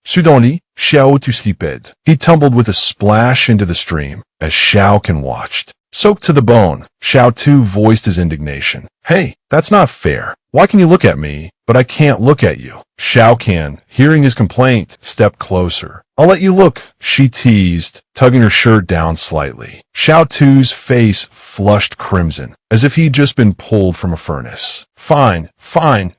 Suddenly, Xiao Tu slipped. He tumbled with a splash into the stream as Xiaokan watched. Soaked to the bone, Xiao Tu voiced his indignation. Hey, that's not fair. Why can you look at me, but I can't look at you? Xiaokan, hearing his complaint, stepped closer. I'll let you look, she teased, tugging her shirt down slightly. Xiao Tu's face flushed crimson, as if he'd just been pulled from a furnace. Fine,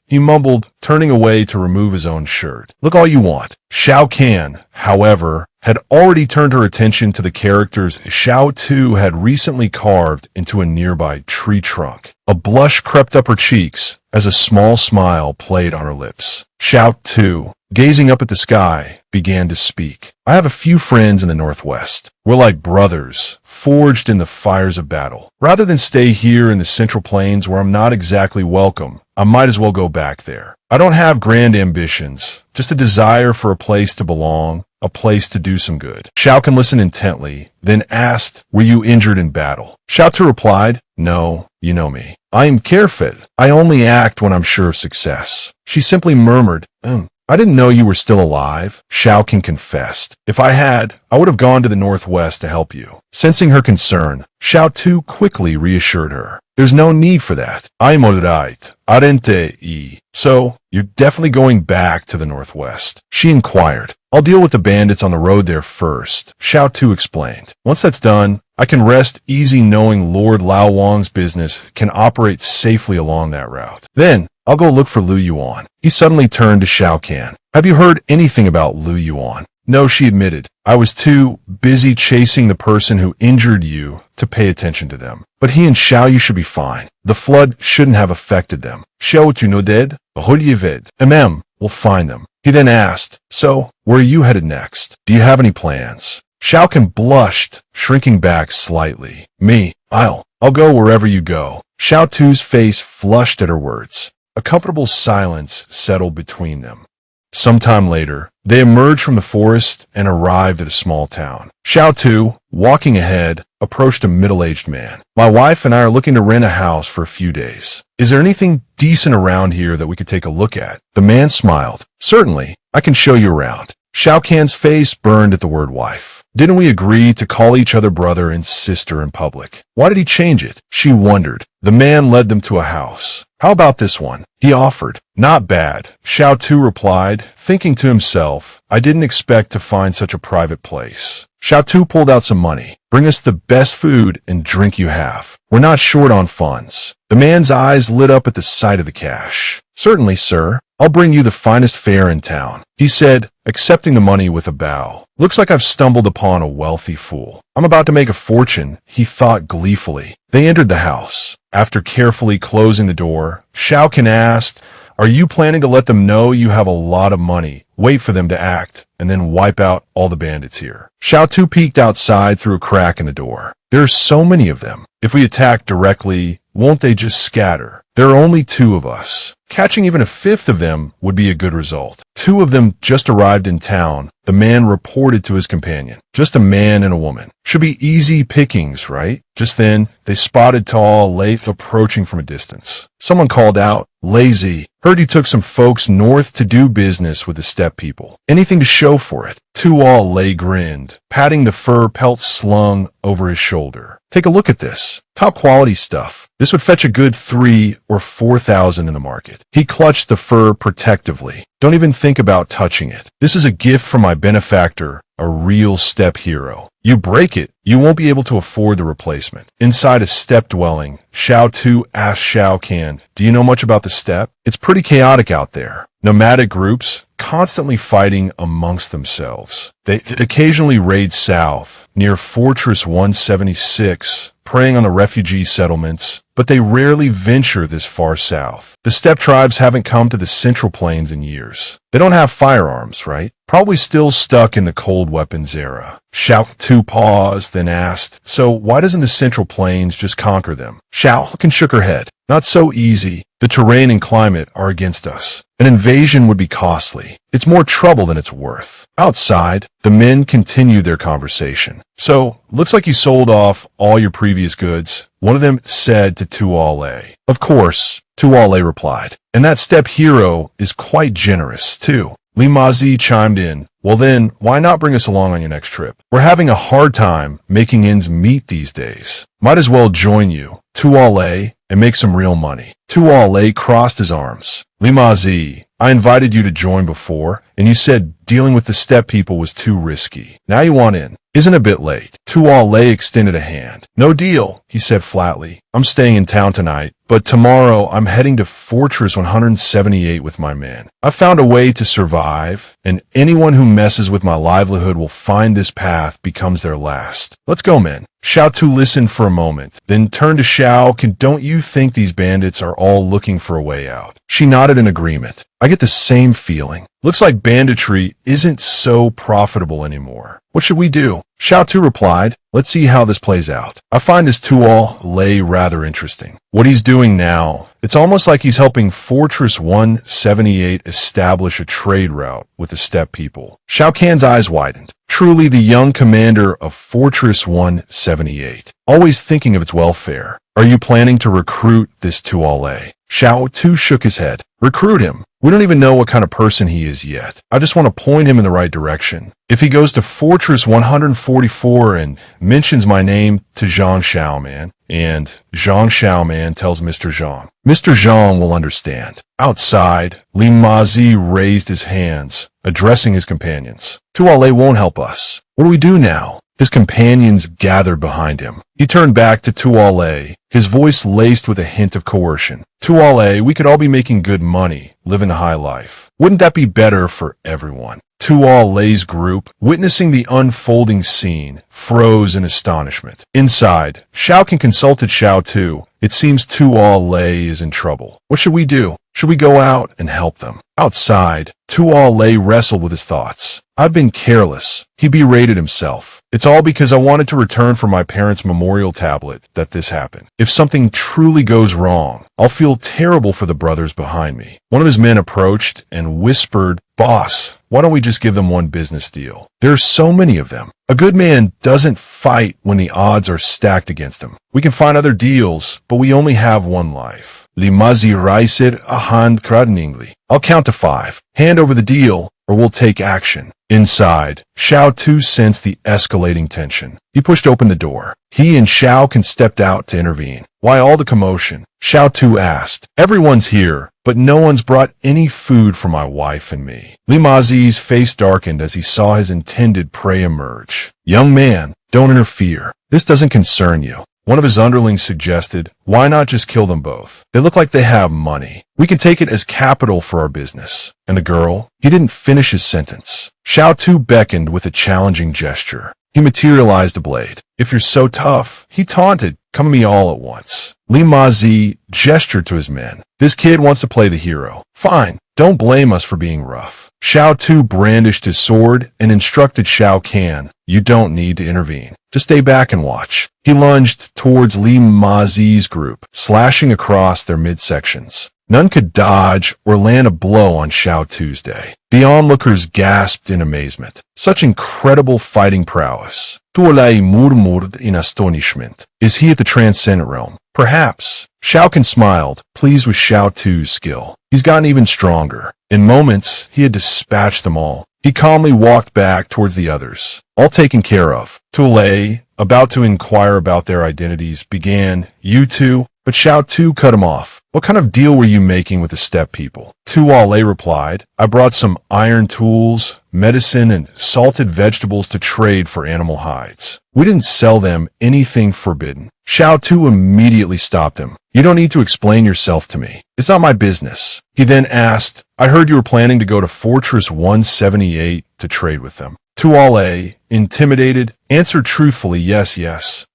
he mumbled, turning away to remove his own shirt. Look all you want. Xiaokan, however, had already turned her attention to the characters Xiao Tu had recently carved into a nearby tree trunk. A blush crept up her cheeks as a small smile played on her lips. Xiao Tu, gazing up at the sky, began to speak. I have a few friends in the Northwest. We're like brothers, forged in the fires of battle. Rather than stay here in the Central Plains where I'm not exactly welcome, I might as well go back there. I don't have grand ambitions, just a desire for a place to belong, a place to do some good. Xiaokan listened intently, then asked, were you injured in battle? Xiao Tu replied, no, you know me. I am careful. I only act when I'm sure of success. She simply murmured, I didn't know you were still alive, Xiaokan confessed. If I had, I would have gone to the Northwest to help you. Sensing her concern, Xiao Tu quickly reassured her. There's no need for that. I'm alright. Arente. So, you're definitely going back to the Northwest? She inquired. I'll deal with the bandits on the road there first, Xiao Tu explained. Once that's done, I can rest easy knowing Lord Lao Wang's business can operate safely along that route. Then, I'll go look for Lu Yuan. He suddenly turned to Xiaokan. Have you heard anything about Lu Yuan? No, she admitted. I was too busy chasing the person who injured you to pay attention to them. But he and Xiao Yu should be fine. The flood shouldn't have affected them. Xiao Tu no dead? We'll find them. He then asked, so, where are you headed next? Do you have any plans? Xiaokan blushed, shrinking back slightly. Me, I'll go wherever you go. Xiao Tu's face flushed at her words. A comfortable silence settled between them. Sometime later, they emerged from the forest and arrived at a small town. Xiao Tu, walking ahead, approached a middle-aged man. My wife and I are looking to rent a house for a few days. Is there anything decent around here that we could take a look at? The man smiled. Certainly, I can show you around. Xiaokan's face burned at the word wife. Didn't we agree to call each other brother and sister in public? Why did he change it? She wondered. The man led them to a house. How about this one? He offered. Not bad, Xiao Tu replied, thinking to himself, I didn't expect to find such a private place. Xiao Tu pulled out some money. Bring us the best food and drink you have. We're not short on funds. The man's eyes lit up at the sight of the cash. Certainly, sir. I'll bring you the finest fare in town, he said, accepting the money with a bow. Looks like I've stumbled upon a wealthy fool. I'm about to make a fortune, he thought gleefully. They entered the house. After carefully closing the door, Xiaokan asked, are you planning to let them know you have a lot of money? Wait for them to act, and then wipe out all the bandits here. Xiao Tu peeked outside through a crack in the door. There are so many of them. If we attack directly, won't they just scatter? There are only 2 of us. Catching even a 5th of them would be a good result. 2 of them just arrived in town. The man reported to his companion. Just a man and a woman. Should be easy pickings, right? Just then, they spotted Tall Lei approaching from a distance. Someone called out, "Lazy. Heard you took some folks north to do business with the steppe people. Anything to show for it?" Tuol Lei grinned, patting the fur pelt slung over his shoulder. "Take a look at this. Top quality stuff. This would fetch a good 3 or 4,000 in the market." He clutched the fur protectively. "Don't even think about touching it. This is a gift from my benefactor, a real steppe hero. You break it, you won't be able to afford the replacement." Inside a steppe dwelling, Xiao Tu asked Xiao Can, "Do you know much about the steppe? It's pretty chaotic out there. Nomadic groups constantly fighting amongst themselves. They occasionally raid south, near Fortress 176, preying on the refugee settlements, but they rarely venture this far south. The steppe tribes haven't come to the Central Plains in years. They don't have firearms, right? Probably still stuck in the cold weapons era." Xiao Tu paused, then asked, "So why doesn't the Central Plains just conquer them?" Xiao Can shook her head. "Not so easy. The terrain and climate are against us. An invasion would be costly. It's more trouble than it's worth." Outside, the men continued their conversation. "So, looks like you sold off all your previous goods," one of them said to Tuol Lei. "Of course," Tuol Lei replied. "And that steppe hero is quite generous, too." Li Mazi chimed in. "Well then, why not bring us along on your next trip? We're having a hard time making ends meet these days. Might as well join you, Tuol Lei, and make some real money." Tuol Lei crossed his arms. "Li Mazi, I invited you to join before, and you said dealing with the steppe people was too risky. Now you want in. Isn't a bit late." Tuol Lei extended a hand. "No deal," he said flatly. "I'm staying in town tonight, but tomorrow I'm heading to Fortress 178 with my men. I found a way to survive, and anyone who messes with my livelihood will find this path becomes their last. Let's go, men." Xiao Tu listened for a moment, then turned to Xiao Can. "Don't you think these bandits are all looking for a way out?" She nodded in agreement. "I get the same feeling. Looks like banditry isn't so profitable anymore. What should we do?" Xiao Tu replied, "Let's see how this plays out. I find this Tuol Lei rather interesting. What he's doing now, it's almost like he's helping Fortress 178 establish a trade route with the steppe people." Xiao Can's eyes widened. Truly the young commander of Fortress 178, always thinking of its welfare. "Are you planning to recruit this Tuol Lei?" Xiao Tu shook his head. "Recruit him? We don't even know what kind of person he is yet. I just want to point him in the right direction. If he goes to Fortress 144 and mentions my name to Zhang Xiaoman, and Zhang Xiaoman tells Mr. Zhang will understand." Outside, Li Mazi raised his hands, addressing his companions. "Tuol Lei won't help us. What do we do now?" His companions gathered behind him. He turned back to Tuol Lei, his voice laced with a hint of coercion. "Tuol Lei, we could all be making good money, living the high life. Wouldn't that be better for everyone?" Tuol Lei's group, witnessing the unfolding scene, froze in astonishment. Inside, Xiao Can consulted Xiao Tu. "It seems Tuol Lei is in trouble. What should we do? Should we go out and help them?" Outside, Tuol Lei wrestled with his thoughts. "I've been careless." He berated himself. "It's all because I wanted to return for my parents' memorial tablet that this happened. If something truly goes wrong, I'll feel terrible for the brothers behind me." One of his men approached and whispered, "Boss, why don't we just give them one business deal? There are so many of them. A good man doesn't fight when the odds are stacked against him. We can find other deals, but we only have one life." Limazi reiser a hand kradningly. "I'll count to 5. Hand over the deal, or we'll take action." Inside, Xiao Tu sensed the escalating tension. He pushed open the door. He and Xiao Can stepped out to intervene. "Why all the commotion?" Xiao Tu asked. "Everyone's here, but no one's brought any food for my wife and me." Limazi's face darkened as he saw his intended prey emerge. "Young man, don't interfere. This doesn't concern you." One of his underlings suggested, "Why not just kill them both? They look like they have money. We can take it as capital for our business." And the girl? He didn't finish his sentence. Xiao Tu beckoned with a challenging gesture. He materialized a blade. "If you're so tough," he taunted, "come at me all at once." Li Mazi gestured to his men. "This kid wants to play the hero. Fine, Don't blame us for being rough. Xiao Tu brandished his sword and instructed Xiao Can, you don't need to intervene. Just stay back and watch. He lunged towards Li Mazi's group, slashing across their midsections. None could dodge or land a blow on Xiao Tuesday. The onlookers gasped in amazement. Such incredible fighting prowess. Tuolai murmured in astonishment. Is he at the transcendent realm? Perhaps. Xiaokan smiled, pleased with Xiao Tu's skill. He's gotten even stronger. In moments, he had dispatched them all. He calmly walked back towards the others. All taken care of. Tuolai, about to inquire about their identities, began, you two? But Xiao Tu cut him off. What kind of deal were you making with the steppe people? Tuolai replied, I brought some iron tools, medicine, and salted vegetables to trade for animal hides. We didn't sell them anything forbidden. Xiao Tu immediately stopped him. You don't need to explain yourself to me. It's not my business. He then asked, I heard you were planning to go to Fortress 178 to trade with them. Tuolai, intimidated, answered truthfully, yes.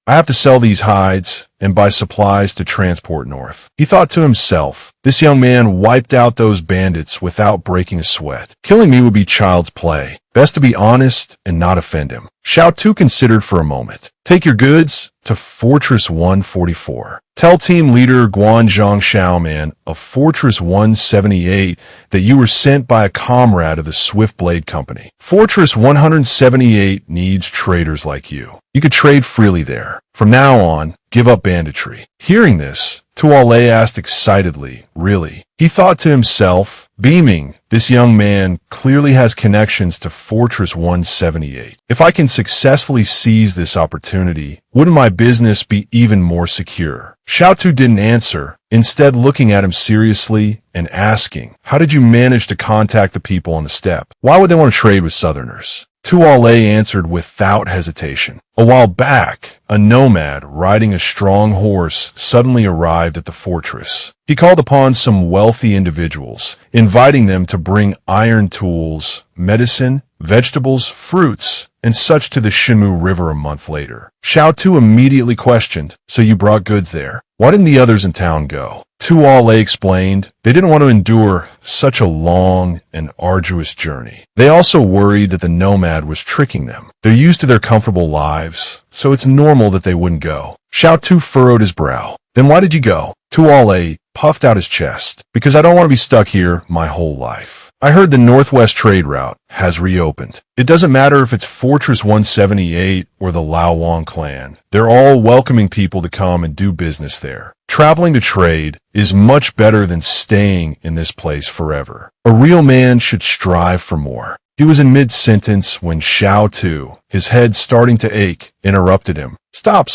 I have to sell these hides and buy supplies to transport north. He thought to himself, this young man wiped out those bandits without breaking a sweat. Killing me would be child's play. Best to be honest and not offend him. Xiao Tu considered for a moment. Take your goods to Fortress 144. Tell team leader Guanzhong Xiaoman of Fortress 178 that you were sent by a comrade of the Swift Blade Company. Fortress 178 needs traders like you. You could trade freely there. From now on, give up banditry. Hearing this, Tuolai asked excitedly, really? He thought to himself, beaming, this young man clearly has connections to Fortress 178. If I can successfully seize this opportunity, wouldn't my business be even more secure? Xiao Tu didn't answer, instead looking at him seriously and asking, how did you manage to contact the people on the steppe? Why would they want to trade with Southerners? Tuolai answered without hesitation. A while back, a nomad riding a strong horse suddenly arrived at the fortress. He called upon some wealthy individuals, inviting them to bring iron tools, medicine, vegetables, fruits, and such to the Shinmu River a month later. Xiao Tu immediately questioned, so you brought goods there? Why didn't the others in town go? Tuolai explained, they didn't want to endure such a long and arduous journey. They also worried that the nomad was tricking them. They're used to their comfortable lives, so it's normal that they wouldn't go. Xiao Tu furrowed his brow. Then why did you go? Tuolai puffed out his chest. Because I don't want to be stuck here my whole life. I heard the Northwest trade route has reopened. It doesn't matter if it's Fortress 178 or the Lao Wang clan. They're all welcoming people to come and do business there. Traveling to trade is much better than staying in this place forever. A real man should strive for more. He was in mid-sentence when Xiao Tu, his head starting to ache, interrupted him. Stop.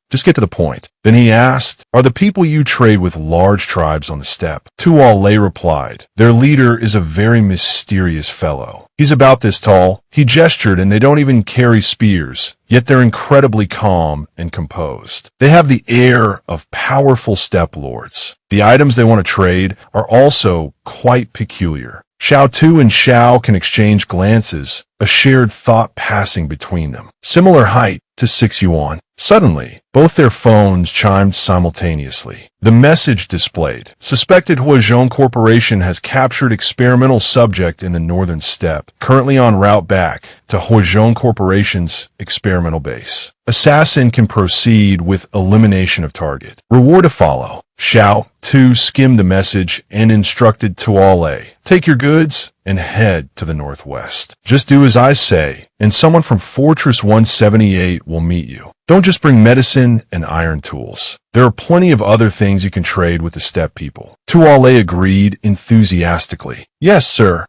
Just get to the point. Then he asked, are the people you trade with large tribes on the steppe? Tuolai replied, their leader is a very mysterious fellow. He's about this tall. He gestured and they don't even carry spears, yet they're incredibly calm and composed. They have the air of powerful steppe lords. The items they want to trade are also quite peculiar. Xiao Tu and Xiao can exchange glances, a shared thought passing between them. Similar height to 6 yuan. Suddenly, both their phones chimed simultaneously. The message displayed, suspected Huazhong Corporation has captured experimental subject in the northern steppe, currently en route back to Huazhong Corporation's experimental base. Assassin can proceed with elimination of target. Reward to follow. Xiao Tu skimmed the message and instructed Tuolai, take your goods and head to the northwest. Just do as I say, and someone from Fortress 178 will meet you. Don't just bring medicine and iron tools. There are plenty of other things you can trade with the steppe people. Tuolai agreed enthusiastically. Yes, sir.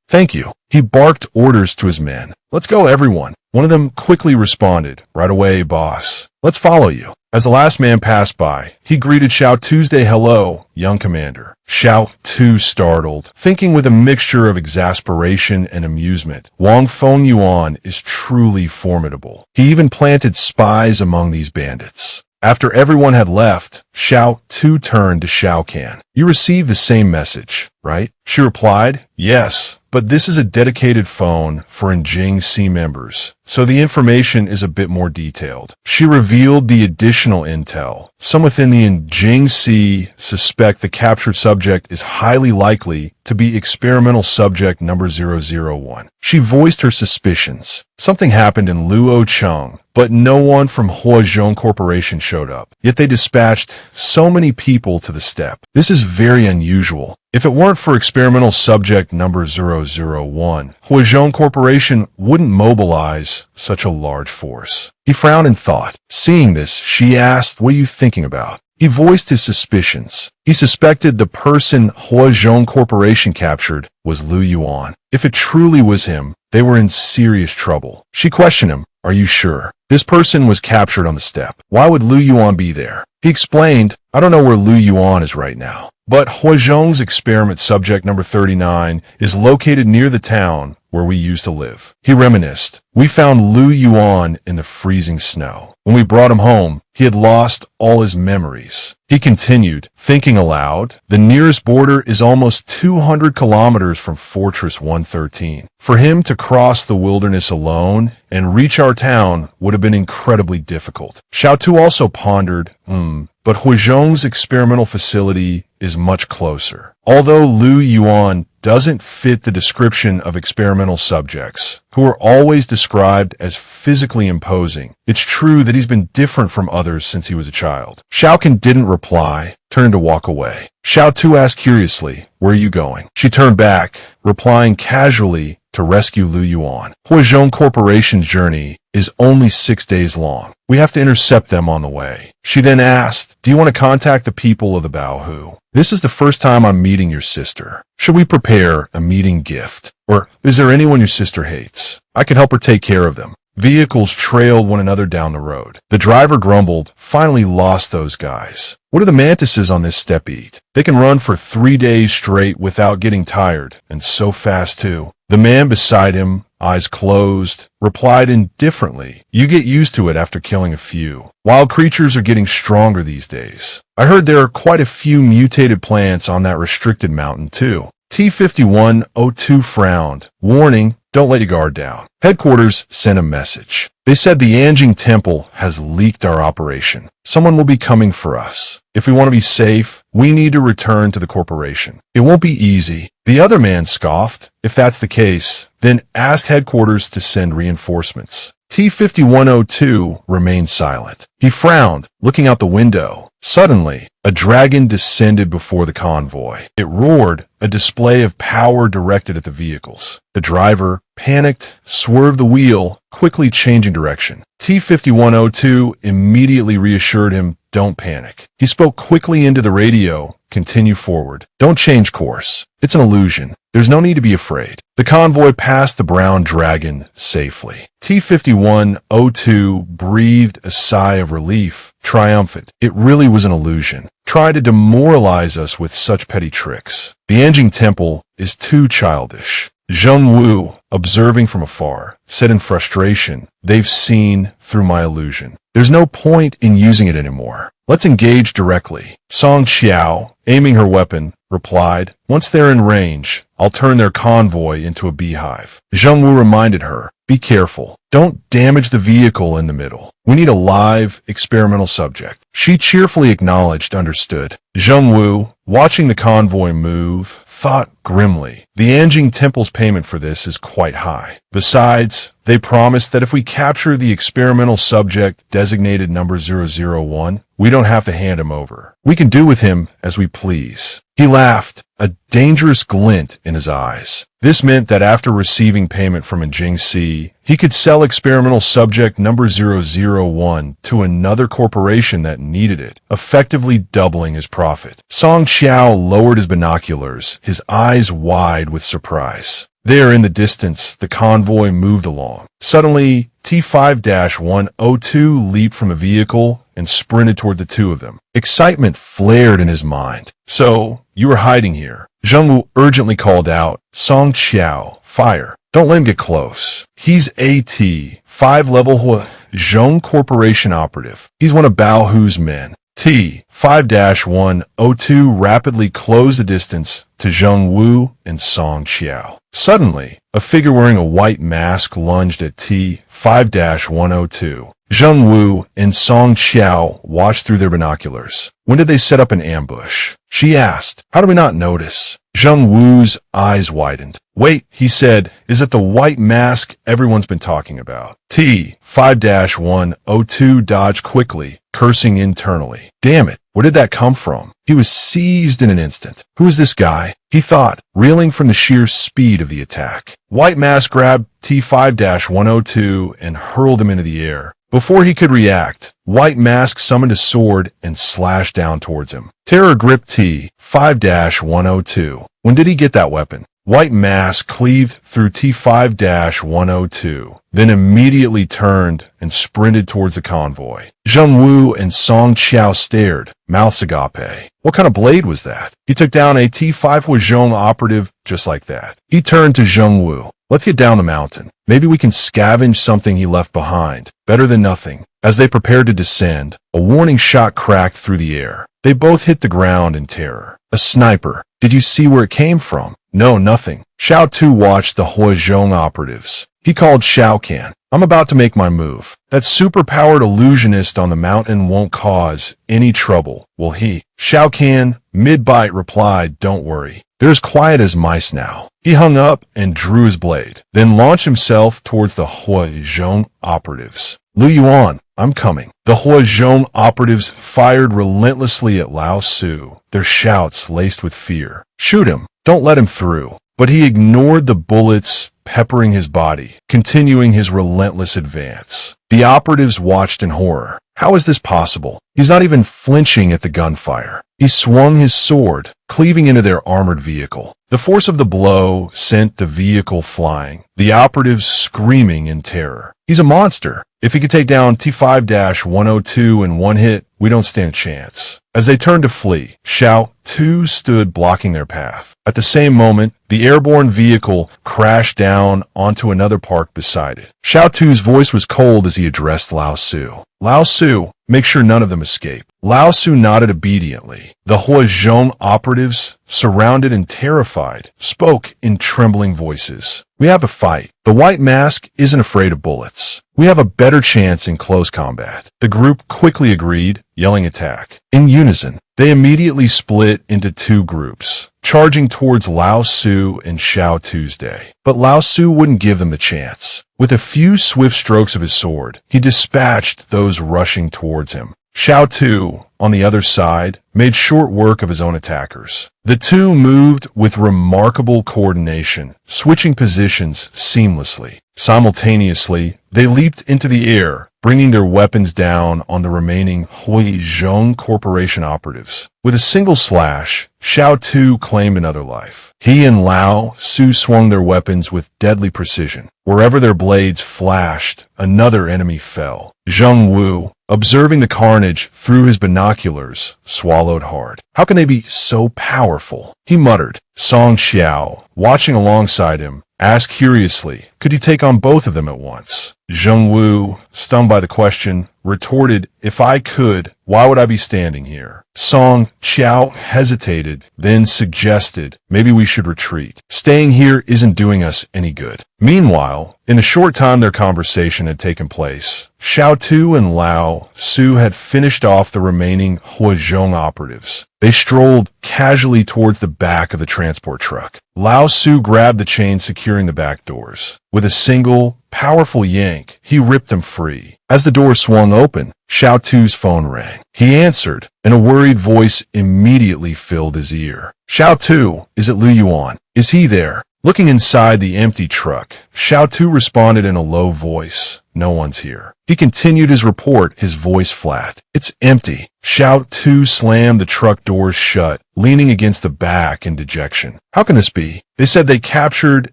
Thank you. He barked orders to his men. Let's go, everyone. One of them quickly responded, right away, boss. Let's follow you. As the last man passed by, he greeted Xiao Tuesday, hello, young commander. Xiao Tu startled, thinking with a mixture of exasperation and amusement. Wang Feng Yuan is truly formidable. He even planted spies among these bandits. After everyone had left, Xiao Tu turned to Xiao Can. You received the same message, right? She replied, yes, but this is a dedicated phone for Njing C members, so the information is a bit more detailed. She revealed the additional intel. Some within the Njing C suspect the captured subject is highly likely to be experimental subject number 001. She voiced her suspicions. Something happened in Luocheng, but no one from Huazhong Corporation showed up. Yet they dispatched so many people to the steppe. This is very unusual. If it weren't for experimental subject number 001, Huazhong Corporation wouldn't mobilize such a large force. He frowned in thought. Seeing this, she asked, "What are you thinking about?" He voiced his suspicions. He suspected the person Huazhong Corporation captured was Lu Yuan. If it truly was him, they were in serious trouble. She questioned him, "Are you sure? This person was captured on the steppe. Why would Lu Yuan be there?" He explained, "I don't know where Lu Yuan is right now, but Huazhong's experiment subject number 39 is located near the town where we used to live." He reminisced, "We found Lu Yuan in the freezing snow. When we brought him home, he had lost all his memories." He continued, thinking aloud, "The nearest border is almost 200 kilometers from Fortress 113. For him to cross the wilderness alone and reach our town would have been incredibly difficult." Xiaotu also pondered, but Huazhong's experimental facility is much closer. Although Lu Yuan doesn't fit the description of experimental subjects, who are always described as physically imposing, it's true that he's been different from others since he was a child. Xiaoqin didn't reply, turned to walk away. Xiaotu asked curiously, "Where are you going?" She turned back, replying casually, "To rescue Lu Yuan. Huazhong Corporation's journey is only 6 days long. We have to intercept them on the way." She then asked, "Do you want to contact the people of the Baohu? This is the first time I'm meeting your sister. Should we prepare a meeting gift? Or is there anyone your sister hates? I can help her take care of them." Vehicles trailed one another down the road. The driver grumbled, "Finally lost those guys. What do the mantises on this steppe eat? They can run for 3 days straight without getting tired, and so fast too." The man beside him, eyes closed, replied indifferently, "You get used to it after killing a few. Wild creatures are getting stronger these days. I heard there are quite a few mutated plants on that restricted mountain too." T-5102 frowned, warning, "Don't let your guard down." Headquarters sent a message. They said the Anjing Temple has leaked our operation. Someone will be coming for us. If we want to be safe, we need to return to the corporation. It won't be easy. The other man scoffed. If that's the case, then ask headquarters to send reinforcements. T-5102 remained silent. He frowned, looking out the window. Suddenly, a dragon descended before the convoy. It roared, a display of power directed at the vehicles. The driver, panicked, swerved the wheel, quickly changing direction. T-5102 immediately reassured him, "Don't panic." He spoke quickly into the radio, "Continue forward. Don't change course. It's an illusion. There's no need to be afraid." The convoy passed the brown dragon safely. T-5102 breathed a sigh of relief, triumphant. It really was an illusion. Try to demoralize us with such petty tricks. The Anjing Temple is too childish. Zheng Wu, observing from afar, said in frustration, "They've seen through my illusion. There's no point in using it anymore. Let's engage directly." Song Xiao, aiming her weapon, replied, "Once they're in range, I'll turn their convoy into a beehive." Zheng Wu reminded her, "Be careful. Don't damage the vehicle in the middle. We need a live, experimental subject." She cheerfully acknowledged, understood. Zheng Wu, watching the convoy move, thought grimly, "The Anjing Temple's payment for this is quite high. Besides, they promised that if we capture the experimental subject designated number 001, we don't have to hand him over. We can do with him as we please." He laughed, a dangerous glint in his eyes. This meant that after receiving payment from Njing C, he could sell experimental subject number 001 to another corporation that needed it, effectively doubling his profit. Song Xiao lowered his binoculars, his eyes wide with surprise. There in the distance, the convoy moved along. Suddenly, T-5-102 leaped from the vehicle and sprinted toward the two of them. Excitement flared in his mind. "So, you were hiding here." Zheng Wu urgently called out, "Song Xiao, fire. Don't let him get close. He's AT, 5 level Huazhong Corporation operative. He's one of Baohu's men." T5-102 rapidly closed the distance to Zheng Wu and Song Qiao. Suddenly, a figure wearing a white mask lunged at T5-102. Zheng Wu and Song Qiao watched through their binoculars. When did they set up an ambush? She asked. How did we not notice? Zheng Wu's eyes widened. Wait, he said, is it the white mask everyone's been talking about? T5-102 dodged quickly, cursing internally. Damn it, where did that come from? He was seized in an instant. Who is this guy? He thought, reeling from the sheer speed of the attack. White mask grabbed T5-102 and hurled him into the air. Before he could react, White Mask summoned a sword and slashed down towards him. Terror gripped T5-102. When did he get that weapon? White Mask cleaved through T5-102, then immediately turned and sprinted towards the convoy. Zheng Wu and Song Qiao stared, mouths agape. What kind of blade was that? He took down a T5 Huazhong operative just like that. He turned to Zheng Wu. Let's get down the mountain. Maybe we can scavenge something he left behind. Better than nothing. As they prepared to descend, a warning shot cracked through the air. They both hit the ground in terror. A sniper. Did you see where it came from? No, nothing. Xiao Tu watched the Huazhong operatives. He called Shao Kan. I'm about to make my move. That super-powered illusionist on the mountain won't cause any trouble, will he? Shao Kan, mid-bite, replied, don't worry. They're as quiet as mice now. He hung up and drew his blade, then launched himself towards the Huazhong operatives. Lu Yuan, I'm coming. The Huazhong operatives fired relentlessly at Lao Su, their shouts laced with fear. Shoot him. Don't let him through. But he ignored the bullets peppering his body, continuing his relentless advance. The operatives watched in horror. How is this possible? He's not even flinching at the gunfire. He swung his sword, cleaving into their armored vehicle. The force of the blow sent the vehicle flying, the operatives screaming in terror. He's a monster. If he could take down T5-102 in one hit, we don't stand a chance. As they turned to flee, Xiao Tu stood blocking their path. At the same moment, the airborne vehicle crashed down onto another park beside it. Xiao Tu's voice was cold as he addressed Lao Su. Lao Su, make sure none of them escape. Lao Su nodded obediently. The Huazhong operatives, surrounded and terrified, spoke in trembling voices. We have a fight. The White Mask isn't afraid of bullets. We have a better chance in close combat. The group quickly agreed, yelling attack. In unison, they immediately split into two groups, charging towards Lao Su and Xiao Tuesday. But Lao Su wouldn't give them the chance. With a few swift strokes of his sword, he dispatched those rushing towards him. Xiao Tu, on the other side, made short work of his own attackers. The two moved with remarkable coordination, switching positions seamlessly. Simultaneously, they leaped into the air, bringing their weapons down on the remaining Huazhong Corporation operatives. With a single slash, Xiao Tu claimed another life. He and Lao Su swung their weapons with deadly precision. Wherever their blades flashed, another enemy fell. Zheng Wu, observing the carnage through his binoculars, swallowed hard. How can they be so powerful? He muttered. Song Qiao, watching alongside him, asked curiously, could he take on both of them at once? Zheng Wu, stunned by the question, retorted, if I could, why would I be standing here? Song Qiao hesitated, then suggested, maybe we should retreat. Staying here isn't doing us any good. Meanwhile, in the short time their conversation had taken place, Xiao Tu and Lao Su had finished off the remaining Huazhong operatives. They strolled casually towards the back of the transport truck. Lao Su grabbed the chain securing the back doors. With a single, powerful yank, he ripped them free. As the door swung open, Xiao Tu's phone rang. He answered, and a worried voice immediately filled his ear. Xiao Tu, is it Lu Yuan? Is he there? Looking inside the empty truck, Xiao Tu responded in a low voice, no one's here. He continued his report, his voice flat. It's empty. Xiao Tu slammed the truck doors shut, leaning against the back in dejection. How can this be? They said they captured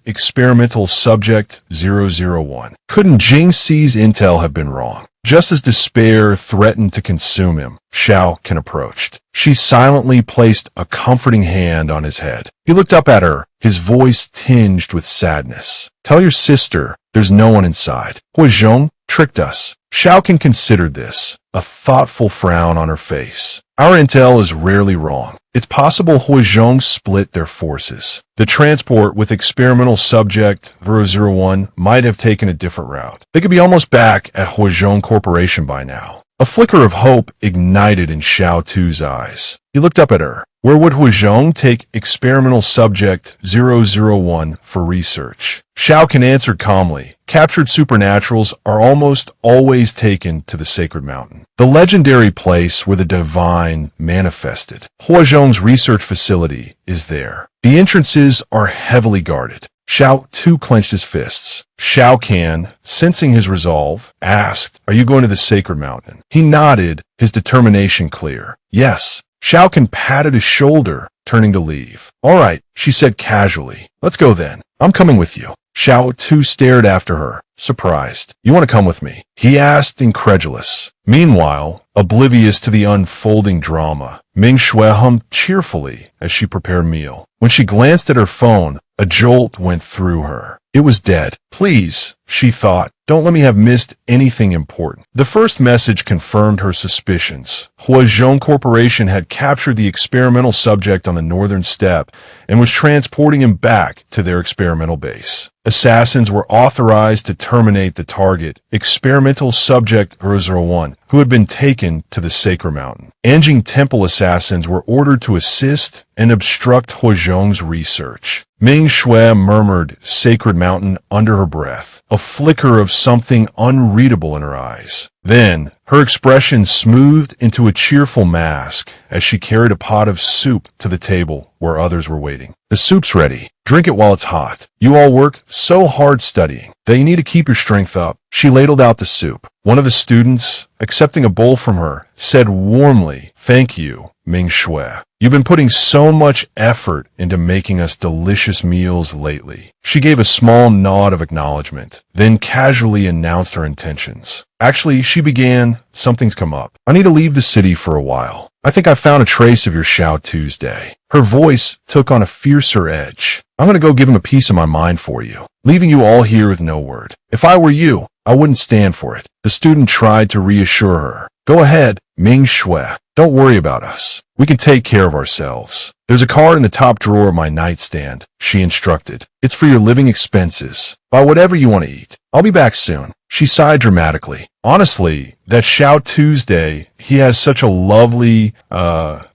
experimental subject 001. Couldn't Jing Si's intel have been wrong? Just as despair threatened to consume him, Xiao Kan approached. She silently placed a comforting hand on his head. He looked up at her, his voice tinged with sadness. Tell your sister there's no one inside. Huazhong tricked us. Xiao Kan considered this. a thoughtful frown on her face. Our intel is rarely wrong. It's possible Huizhong split their forces. The transport with experimental subject 001 might have taken a different route. They could be almost back at Huizhong Corporation by now. A flicker of hope ignited in Xiao Tu's eyes. He looked up at her. Where would Huizhong take experimental subject 001 for research? Xiao Can answered calmly. Captured supernaturals are almost always taken to the sacred mountain, the legendary place where the divine manifested. Huizhong's research facility is there. The entrances are heavily guarded. Xiao Tu clenched his fists. Xiao Can, sensing his resolve, asked, "Are you going to the sacred mountain?" He nodded, his determination clear. "Yes." Xiao Can patted his shoulder, turning to leave. "All right," she said casually. "Let's go then. I'm coming with you." Xiao Tu stared after her, surprised. "You want to come with me?" he asked, incredulous. Meanwhile, oblivious to the unfolding drama, Ming Shui hummed cheerfully as she prepared meal. When she glanced at her phone, a jolt went through her. It was dead. "Please," she thought, "don't let me have missed anything important." The first message confirmed her suspicions. Huizhong Corporation had captured the experimental subject on the northern steppe and was transporting him back to their experimental base. Assassins were authorized to terminate the target, experimental subject 001, who had been taken to the sacred mountain. Anjing Temple assassins were ordered to assist and obstruct Huizhong's research. Ming Shui murmured sacred mountain under her breath, a flicker of something unreadable in her eyes. Then, her expression smoothed into a cheerful mask as she carried a pot of soup to the table where others were waiting. "The soup's ready. Drink it while it's hot. You all work so hard studying that you need to keep your strength up." She ladled out the soup. One of the students, accepting a bowl from her, said warmly, "Thank you, Ming Shui. You've been putting so much effort into making us delicious meals lately." She gave a small nod of acknowledgement, then casually announced her intentions. "Actually," she began, "something's come up. I need to leave the city for a while. I think I found a trace of your Xiao Tuesday." Her voice took on a fiercer edge. "I'm going to go give him a piece of my mind for you, leaving you all here with no word. If I were you, I wouldn't stand for it." The student tried to reassure her. "Go ahead, Ming Shui. Don't worry about us. We can take care of ourselves. There's a card in the top drawer of my nightstand," she instructed. "It's for your living expenses. Buy whatever you want to eat. I'll be back soon." She sighed dramatically. Honestly, that Xiao Tuesday, he has such a lovely,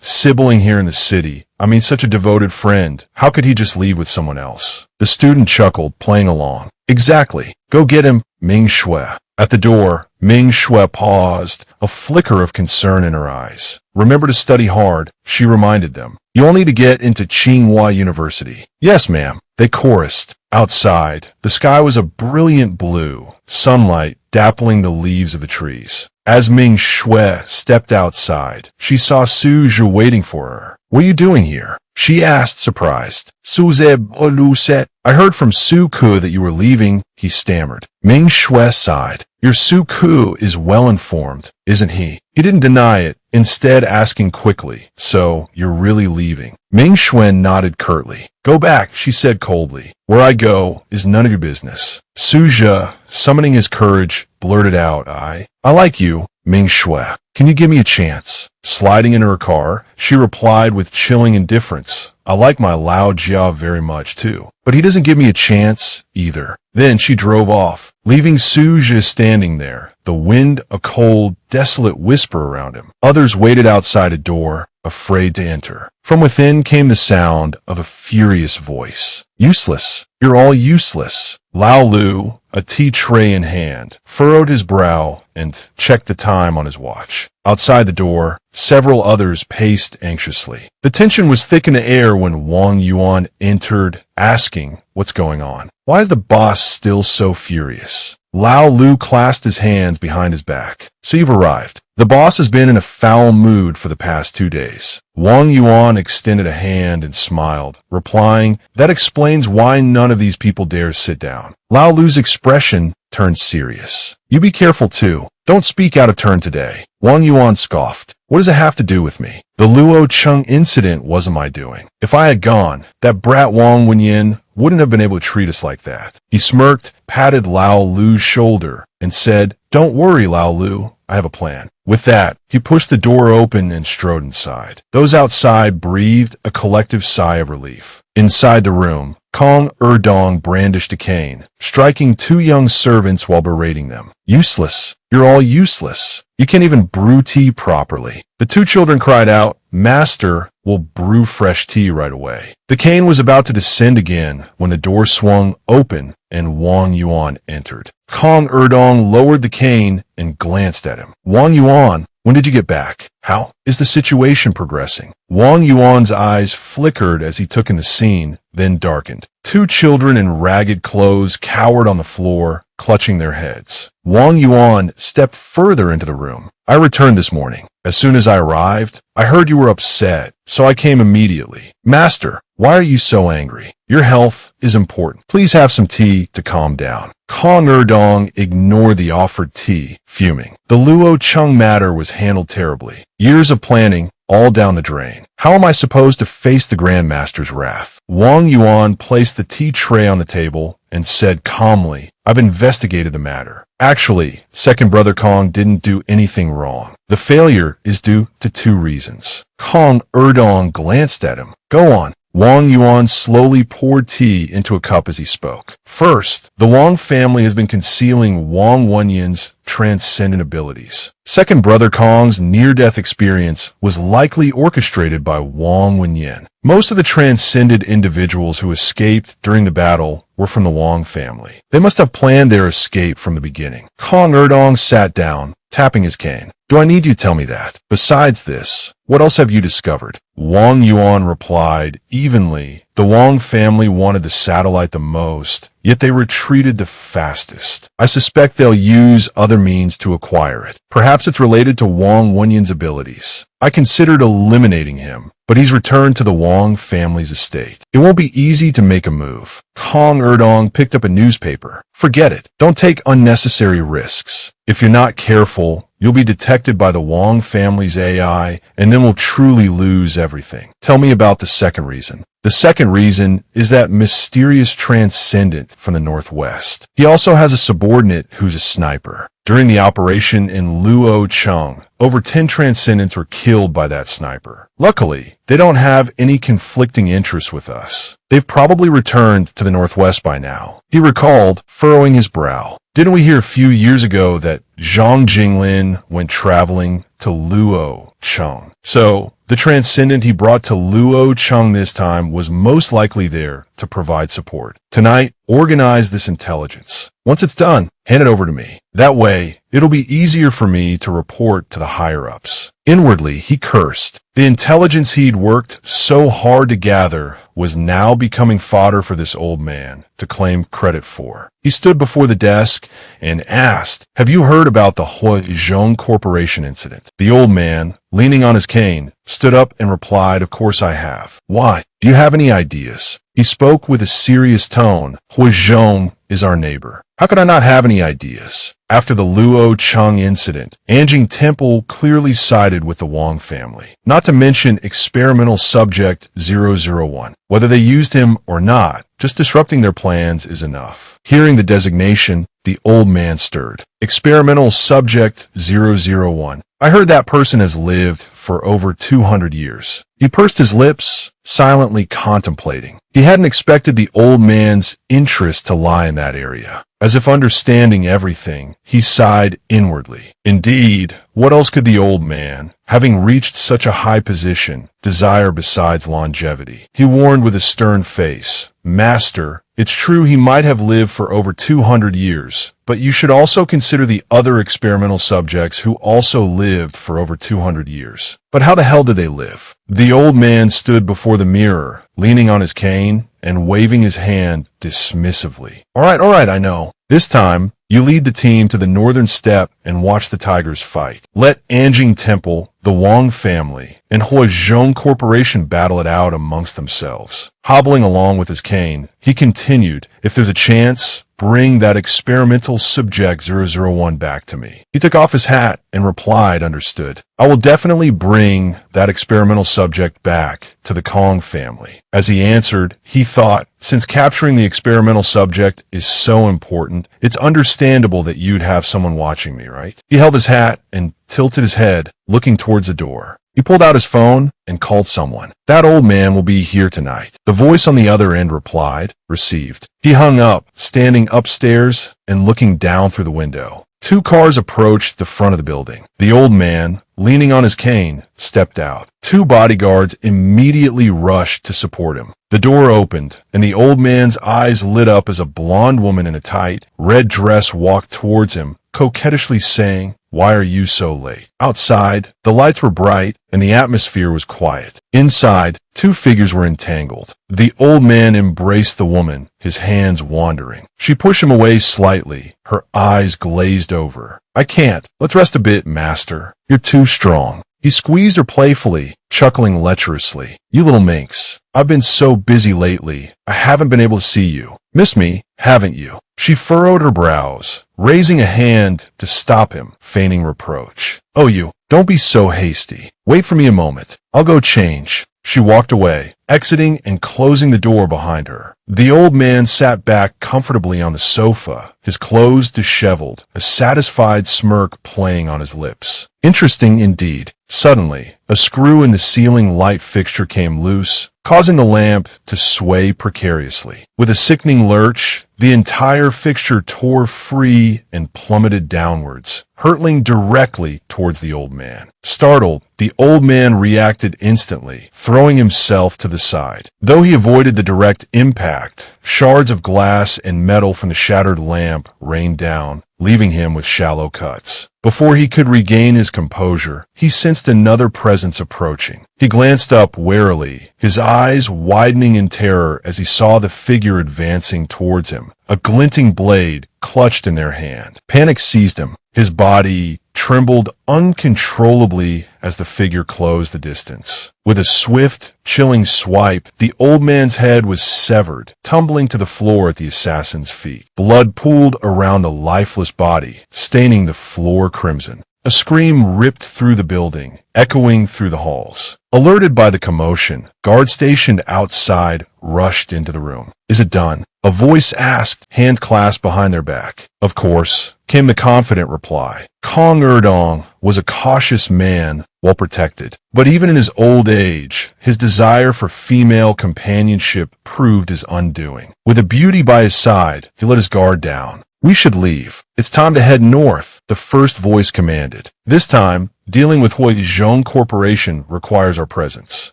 sibling here in the city. I mean, such a devoted friend. How could he just leave with someone else? The student chuckled, playing along. "Exactly. Go get him, Ming Shui." At the door, Ming Shui paused, a flicker of concern in her eyes. "Remember to study hard," she reminded them. "You all need to get into Tsinghua University." "Yes, ma'am," they chorused. Outside, the sky was a brilliant blue, sunlight dappling the leaves of the trees. As Ming Shui stepped outside, she saw Su Zhe waiting for her. "What are you doing here?" she asked, surprised. "Su Zhe Oluset. I heard from Su Ku that you were leaving," he stammered. Ming Shui sighed. "Your Su Ku is well informed, isn't he?" He didn't deny it, instead asking quickly, "So, you're really leaving?" Ming Shui nodded curtly. "Go back," she said coldly. "Where I go is none of your business." Su Zhe, summoning his courage, blurted out, I like you, Ming Shui. Can you give me a chance?" Sliding into her car, she replied with chilling indifference, "I like my Lao Jia very much too, but he doesn't give me a chance either." Then she drove off, leaving Su Zhe standing there, the wind a cold, desolate whisper around him. Others waited outside a door, afraid to enter. From within came the sound of a furious voice. "Useless. You're all useless." Lao Lu, a tea tray in hand, furrowed his brow and checked the time on his watch. Outside the door, several others paced anxiously. The tension was thick in the air when Wang Yuan entered, asking, "What's going on? Why is the boss still so furious?" Lao Lu clasped his hands behind his back. "So you've arrived. The boss has been in a foul mood for the past 2 days. Wang Yuan extended a hand and smiled, replying, "That explains why none of these people dares sit down." Lao Lu's expression turned serious. "You be careful too. Don't speak out of turn today." Wang Yuan scoffed. "What does it have to do with me? The Luo Chung incident wasn't my doing. If I had gone, that brat Wang Wenyin wouldn't have been able to treat us like that." He smirked, patted Lao Lu's shoulder, and said, "Don't worry, Lao Lu. I have a plan." With that, he pushed the door open and strode inside. Those outside breathed a collective sigh of relief. Inside the room, Kong Erdong brandished a cane, striking two young servants while berating them. Useless. You're all useless. You can't even brew tea properly. The two children cried out, Master, we'll brew fresh tea right away. The cane was about to descend again when the door swung open and Wang Yuan entered. Kong Erdong lowered the cane and glanced at him. Wang Yuan, when did you get back? How is the situation progressing? Wang Yuan's eyes flickered as he took in the scene, then darkened. Two children in ragged clothes cowered on the floor, clutching their heads. Wang Yuan stepped further into the room. I returned this morning. As soon as I arrived, I heard you were upset, so I came immediately. Master, why are you so angry? Your health is important. Please have some tea to calm down. Kong Erdong ignored the offered tea, fuming. The Luo Chung matter was handled terribly. Years of planning, all down the drain. How am I supposed to face the Grandmaster's wrath? Wang Yuan placed the tea tray on the table and said calmly, I've investigated the matter. Actually, second brother Kong didn't do anything wrong. The failure is due to two reasons. Kong Erdong glanced at him. Go on. Wang Yuan slowly poured tea into a cup as he spoke. First, the Wang family has been concealing Wang Wenyan's transcendent abilities. Second brother Kong's near-death experience was likely orchestrated by Wang Wenyan. Most of the transcended individuals who escaped during the battle were from the Wang family. They must have planned their escape from the beginning. Kong Erdong sat down, tapping his cane. Do I need you to tell me that? Besides this, what else have you discovered? Wang Yuan replied evenly. The Wang family wanted the satellite the most, yet they retreated the fastest. I suspect they'll use other means to acquire it. Perhaps it's related to Wang Wenyan's abilities. I considered eliminating him, but he's returned to the Wang family's estate. It won't be easy to make a move. Kong Erdong picked up a newspaper. Forget it. Don't take unnecessary risks. If you're not careful, you'll be detected by the Wang family's AI, and then we'll truly lose everything. Tell me about the second reason. The second reason is that mysterious transcendent from the Northwest. He also has a subordinate who's a sniper. During the operation in Luo Chung, over 10 transcendents were killed by that sniper. Luckily, they don't have any conflicting interests with us. They've probably returned to the Northwest by now. He recalled, furrowing his brow. Didn't we hear a few years ago that Zhang Jinglin went traveling to Luo Chung? So, the transcendent he brought to Luo Chung this time was most likely there to provide support. Tonight, organize this intelligence. Once it's done, hand it over to me. That way, it'll be easier for me to report to the higher-ups. Inwardly, he cursed. The intelligence he'd worked so hard to gather was now becoming fodder for this old man to claim credit for. He stood before the desk and asked, Have you heard about the Huazhong Corporation incident? The old man, leaning on his cane, stood up and replied, Of course I have. Why? Do you have any ideas? He spoke with a serious tone. Huazhong is our neighbor. How could I not have any ideas? After the Luo Chung incident, Anjing Temple clearly sided with the Wang family. Not to mention experimental subject 001. Whether they used him or not, just disrupting their plans is enough. Hearing the designation, the old man stirred. Experimental subject 001. I heard that person has lived for over 200 years. He pursed his lips, silently contemplating. He hadn't expected the old man's interest to lie in that area. As if understanding everything, he sighed inwardly. Indeed, what else could the old man, having reached such a high position, desire besides longevity? He warned with a stern face, Master, it's true he might have lived for over 200 years, but you should also consider the other experimental subjects who also lived for over 200 years. But how the hell did they live? The old man stood before the mirror, leaning on his cane and waving his hand dismissively. All right, I know. This time, you lead the team to the northern steppe and watch the tigers fight. Let Anjing Temple, the Wang family, and Huazhong Corporation battle it out amongst themselves. Hobbling along with his cane, he continued, If there's a chance, bring that experimental subject 001 back to me. He took off his hat and replied, understood. I will definitely bring that experimental subject back to the Kong family. As he answered, he thought, since capturing the experimental subject is so important, it's understandable that you'd have someone watching me, right? He held his hat and tilted his head, looking towards the door. He pulled out his phone and called someone. That old man will be here tonight. The voice on the other end replied, received. He hung up, standing upstairs and looking down through the window. 2 cars approached the front of the building. The old man, leaning on his cane, stepped out. 2 bodyguards immediately rushed to support him. The door opened, and the old man's eyes lit up as a blonde woman in a tight, red dress walked towards him, coquettishly saying, "Why are you so late?" Outside, the lights were bright, and the atmosphere was quiet. Inside, 2 figures were entangled. The old man embraced the woman, his hands wandering. She pushed him away slightly, her eyes glazed over. "I can't. Let's rest a bit, master. You're too strong." He squeezed her playfully, chuckling lecherously. "You little minx. I've been so busy lately, I haven't been able to see you. Miss me, haven't you?" She furrowed her brows, raising a hand to stop him, feigning reproach. "Oh, you, don't be so hasty. Wait for me a moment. I'll go change." She walked away, exiting and closing the door behind her. The old man sat back comfortably on the sofa, his clothes disheveled, a satisfied smirk playing on his lips. Interesting indeed. Suddenly, a screw in the ceiling light fixture came loose, causing the lamp to sway precariously. With a sickening lurch, the entire fixture tore free and plummeted downwards, hurtling directly towards the old man. Startled, the old man reacted instantly, throwing himself to the side. Though he avoided the direct impact, shards of glass and metal from the shattered lamp rained down, leaving him with shallow cuts. Before he could regain his composure, he sensed another presence approaching. He glanced up warily, his eyes widening in terror as he saw the figure advancing towards him, a glinting blade clutched in their hand. Panic seized him. His body trembled uncontrollably as the figure closed the distance. With a swift, chilling swipe, the old man's head was severed, tumbling to the floor at the assassin's feet. Blood pooled around the lifeless body, staining the floor crimson. A scream ripped through the building, echoing through the halls. Alerted by the commotion, guards stationed outside rushed into the room. "Is it done?" a voice asked, hand clasped behind their back. "Of course," came the confident reply. Kong Erdong was a cautious man, well protected. But even in his old age, his desire for female companionship proved his undoing. With a beauty by his side, he let his guard down. "We should leave. It's time to head north," the first voice commanded. "This time, dealing with Huizhong Corporation requires our presence."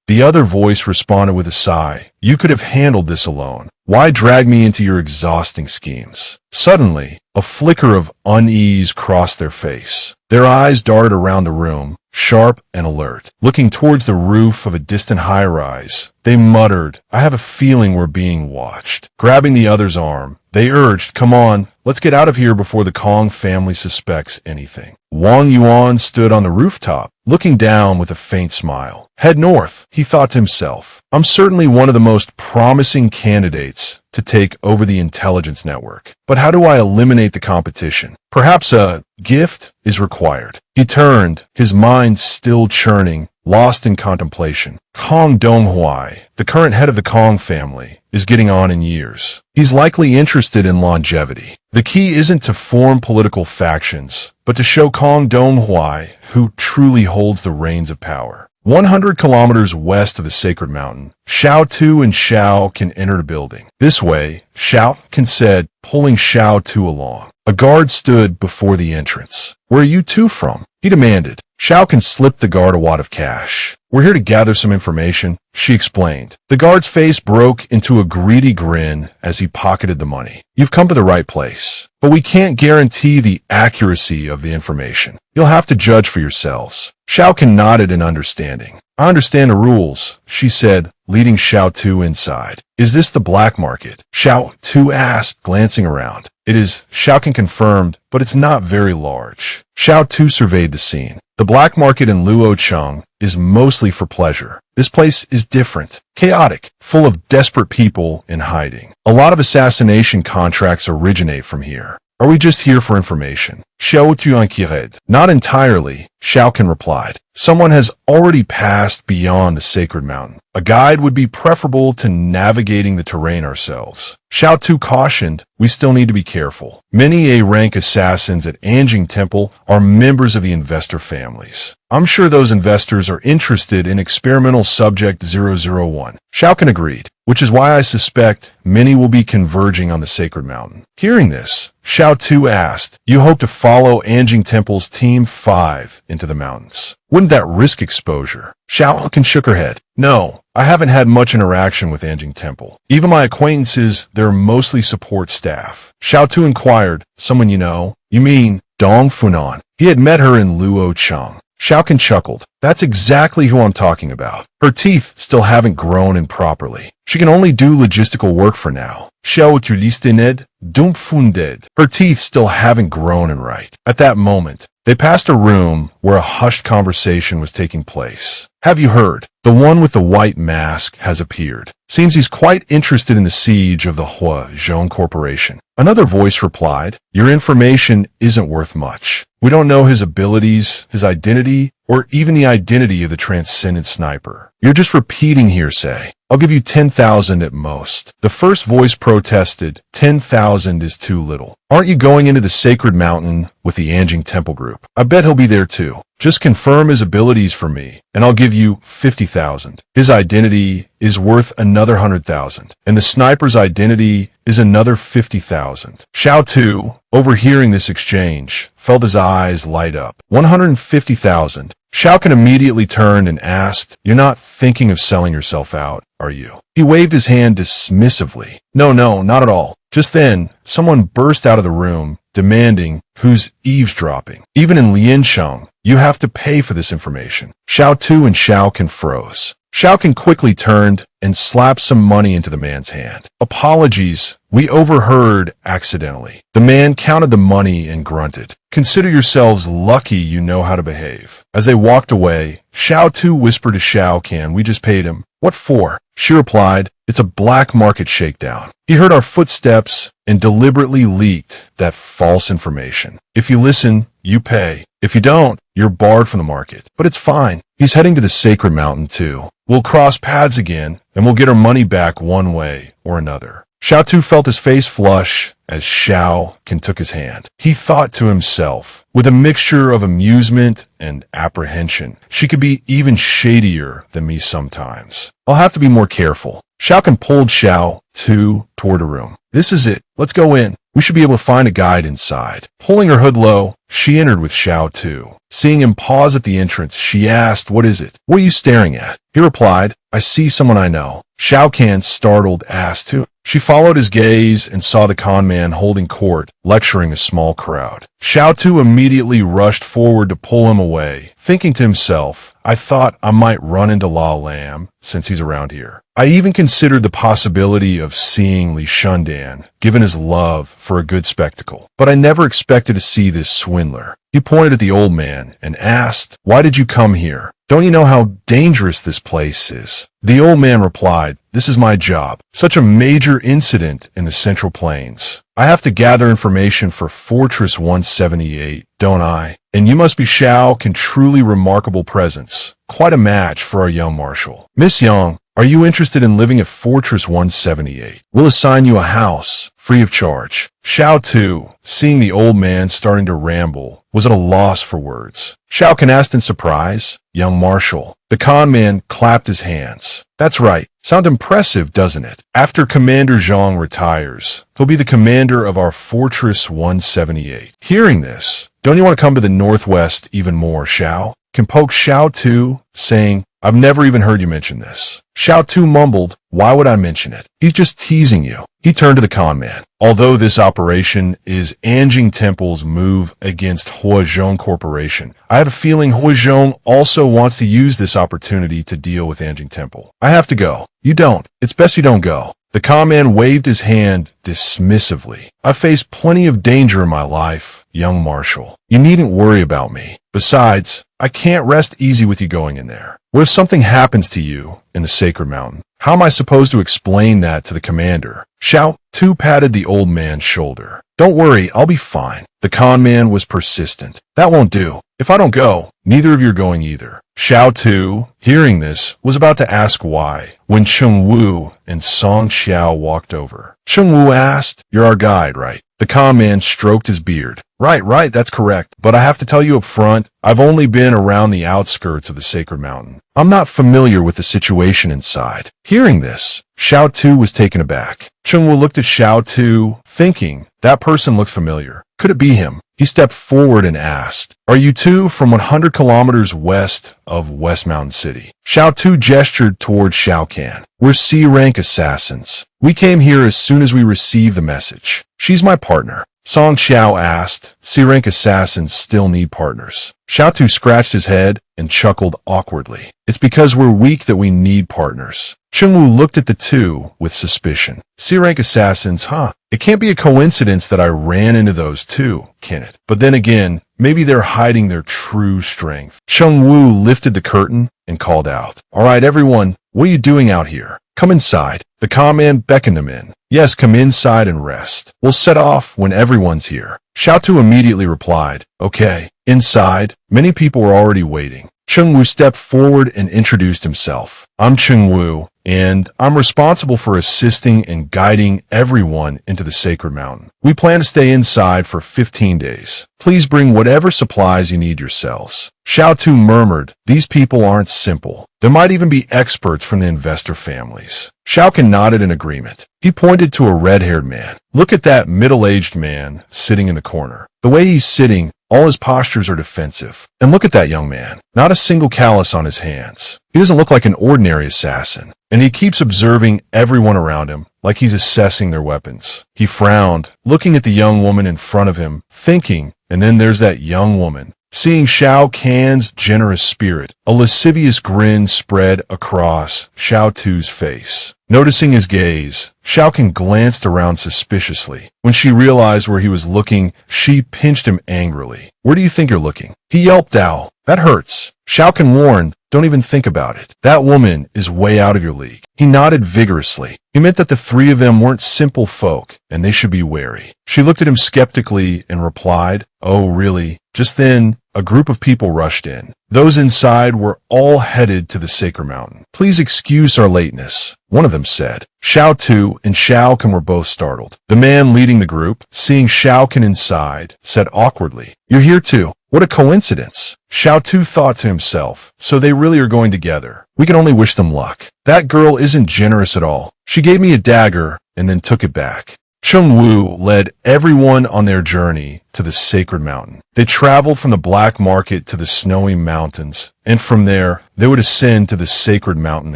The other voice responded with a sigh. "You could have handled this alone. Why drag me into your exhausting schemes?" Suddenly, a flicker of unease crossed their face. Their eyes darted around the room, sharp and alert. Looking towards the roof of a distant high-rise, they muttered, "I have a feeling we're being watched." Grabbing the other's arm, they urged, "Come on, let's get out of here before the Kong family suspects anything." Wang Yuan stood on the rooftop, looking down with a faint smile. "Head north," he thought to himself. "I'm certainly one of the most promising candidates to take over the intelligence network. But how do I eliminate the competition? Perhaps a gift is required." He turned, his mind still churning, lost in contemplation. Kong Donghuai, the current head of the Kong family, is getting on in years. He's likely interested in longevity. The key isn't to form political factions, but to show Kong Donghuai who truly holds the reins of power. 100 kilometers west of the sacred mountain, Xiao Tu and Xiao can enter the building. This way, Xiao can said, pulling Xiao Tu along. A guard stood before the entrance. "Where are you two from?" he demanded. Xiao can slipped the guard a wad of cash. "We're here to gather some information," she explained. The guard's face broke into a greedy grin as he pocketed the money. "You've come to the right place, but we can't guarantee the accuracy of the information. You'll have to judge for yourselves." Xiao Can nodded in understanding. "I understand the rules," she said, leading Xiao Tu inside. "Is this the black market?" Xiao Tu asked, glancing around. "It is," Xiao Can confirmed, "but it's not very large." Xiao Tu surveyed the scene. The black market in Luocheng is mostly for pleasure. This place is different, chaotic, full of desperate people in hiding. A lot of assassination contracts originate from here. Are we just here for information? Xiao tu inquired. Not entirely, Xiaokan replied. Someone has already passed beyond the sacred mountain. A guide would be preferable to navigating the terrain ourselves. Xiao Tu cautioned, we still need to be careful. Many A-rank assassins at Anjing Temple are members of the investor families. I'm sure those investors are interested in experimental subject 001. Xiaokan agreed, which is why I suspect many will be converging on the sacred mountain. Hearing this, Xiao Tu asked, you hope to follow Anjing Temple's Team 5 into the mountains. Wouldn't that risk exposure? Xiaokan shook her head. No, I haven't had much interaction with Anjing Temple. Even my acquaintances, they're mostly support staff. Xiao Tu inquired, someone you know? You mean Dong Funan? He had met her in Luo Chang. Xiaokan chuckled. That's exactly who I'm talking about. Her teeth still haven't grown in properly. She can only do logistical work for now. Xiao tu listined, dump funded. Her teeth still haven't grown in right. At that moment, they passed a room where a hushed conversation was taking place. Have you heard? The one with the white mask has appeared. Seems he's quite interested in the siege of the Huazhong Corporation. Another voice replied, your information isn't worth much. We don't know his abilities, his identity, or even the identity of the transcendent sniper. You're just repeating hearsay. I'll give you 10,000 at most. The first voice protested, 10,000 is too little. Aren't you going into the sacred mountain with the Anjing Temple group? I bet he'll be there too. Just confirm his abilities for me, and I'll give you 50,000. His identity is worth another 100,000, and the sniper's identity is another 50,000. Xiao Tu, overhearing this exchange, felt his eyes light up. 150,000. Xiaokan immediately turned and asked, you're not thinking of selling yourself out, are you? He waved his hand dismissively. No, not at all. Just then, someone burst out of the room, demanding, who's eavesdropping? Even in Liansheng, you have to pay for this information. Xiao Tu and Xiaokan froze. Xiaokan quickly turned and slapped some money into the man's hand. Apologies, we overheard accidentally. The man counted the money and grunted. Consider yourselves lucky you know how to behave. As they walked away, Xiao Tu whispered to Xiaokan, we just paid him. What for? She replied, it's a black market shakedown. He heard our footsteps and deliberately leaked that false information. If you listen, you pay. If you don't, you're barred from the market. But it's fine. He's heading to the sacred mountain too. We'll cross paths again, and we'll get our money back one way or another. Xiao Tu felt his face flush as Xiaokan took his hand. He thought to himself, with a mixture of amusement and apprehension, she could be even shadier than me sometimes. I'll have to be more careful. Xiaokan pulled Xiao Tu toward a room. This is it. Let's go in. We should be able to find a guide inside. Pulling her hood low, she entered with Xiao Tu. Seeing him pause at the entrance, she asked, what is it? What are you staring at? He replied, I see someone I know. Xiaokan, startled, asked who. She followed his gaze and saw the con man holding court, lecturing a small crowd. Xiao Tu immediately rushed forward to pull him away, thinking to himself, I thought I might run into La Lam since he's around here. I even considered the possibility of seeing Li Shundan, given his love for a good spectacle. But I never expected to see this swindler. He pointed at the old man and asked, why did you come here? Don't you know how dangerous this place is? The old man replied, this is my job. Such a major incident in the Central Plains. I have to gather information for Fortress 178, don't I? And you must be Xiaokan, truly remarkable presence. Quite a match for our young marshal. Miss Yang, are you interested in living at Fortress 178? We'll assign you a house, free of charge. Xiao Tu, seeing the old man starting to ramble, was at a loss for words. Xiaokan asked in surprise, young marshal. The con man clapped his hands. That's right. Sound impressive, doesn't it? After Commander Zhang retires, he'll be the commander of our Fortress 178. Hearing this, don't you want to come to the northwest even more, Xiao? Can poke Xiao Tu, saying, I've never even heard you mention this. Xiao Tu mumbled, why would I mention it? He's just teasing you. He turned to the con man. Although this operation is Anjing Temple's move against Huazhong Corporation, I have a feeling Huazhong also wants to use this opportunity to deal with Anjing Temple. I have to go. You don't. It's best you don't go. The con man waved his hand dismissively. I've faced plenty of danger in my life, young marshal. You needn't worry about me. Besides, I can't rest easy with you going in there. What if something happens to you in the sacred mountain? How am I supposed to explain that to the commander? Xiao Tu patted the old man's shoulder. Don't worry, I'll be fine. The con man was persistent. That won't do. If I don't go, neither of you are going either. Xiao Tu, hearing this, was about to ask why, when Cheng Wu and Song Xiao walked over. Cheng Wu asked, "You're our guide, right?" The con man stroked his beard. Right, that's correct. But I have to tell you up front, I've only been around the outskirts of the sacred mountain. I'm not familiar with the situation inside. Hearing this, Xiao Tu was taken aback. Cheng Wu looked at Xiao Tu, thinking, that person looked familiar. Could it be him? He stepped forward and asked, "Are you two from 100 kilometers west of West Mountain City?" Xiao Tu gestured toward Shao Kan. "We're C-rank assassins. We came here as soon as we received the message. She's my partner." Song Xiao asked, "C-rank assassins still need partners." Xiao Tu scratched his head and chuckled awkwardly. "It's because we're weak that we need partners." Cheng Wu looked at the two with suspicion. C-rank assassins, huh? It can't be a coincidence that I ran into those two, can it? But then again, maybe they're hiding their true strength. Cheng Wu lifted the curtain and called out, "All right, everyone, what are you doing out here? Come inside." The con man beckoned them in. "Yes, come inside and rest. We'll set off when everyone's here." Xiao Tu immediately replied, "Okay." Inside, many people were already waiting. Cheng Wu stepped forward and introduced himself. "I'm Cheng Wu, and I'm responsible for assisting and guiding everyone into the sacred mountain. We plan to stay inside for 15 days. Please bring whatever supplies you need yourselves." Xiao Tu murmured, "These people aren't simple. There might even be experts from the investor families." Shao Kan nodded in agreement. He pointed to a red-haired man. "Look at that middle-aged man sitting in the corner. The way he's sitting, all his postures are defensive. And look at that young man. Not a single callus on his hands. He doesn't look like an ordinary assassin. And he keeps observing everyone around him, like he's assessing their weapons." He frowned, looking at the young woman in front of him, thinking, and then there's that young woman. Seeing Shao Kan's generous spirit, a lascivious grin spread across Xiao Tu's face. Noticing his gaze, Shao Kan glanced around suspiciously. When she realized where he was looking, she pinched him angrily. "Where do you think you're looking?" He yelped out. "That hurts." Shao Kan warned, "Don't even think about it. That woman is way out of your league." He nodded vigorously. He meant that the three of them weren't simple folk, and they should be wary. She looked at him skeptically and replied, "Oh, really?" Just then, a group of people rushed in. Those inside were all headed to the sacred mountain. "Please excuse our lateness," one of them said. Xiao Tu and Shao Kan were both startled. The man leading the group, seeing Shao Kan inside, said awkwardly, "You're here too? What a coincidence." Xiao Tu thought to himself, so they really are going together. We can only wish them luck. That girl isn't generous at all. She gave me a dagger and then took it back. Cheng Wu led everyone on their journey to the sacred mountain. They traveled from the black market to the snowy mountains, and from there, they would ascend to the sacred mountain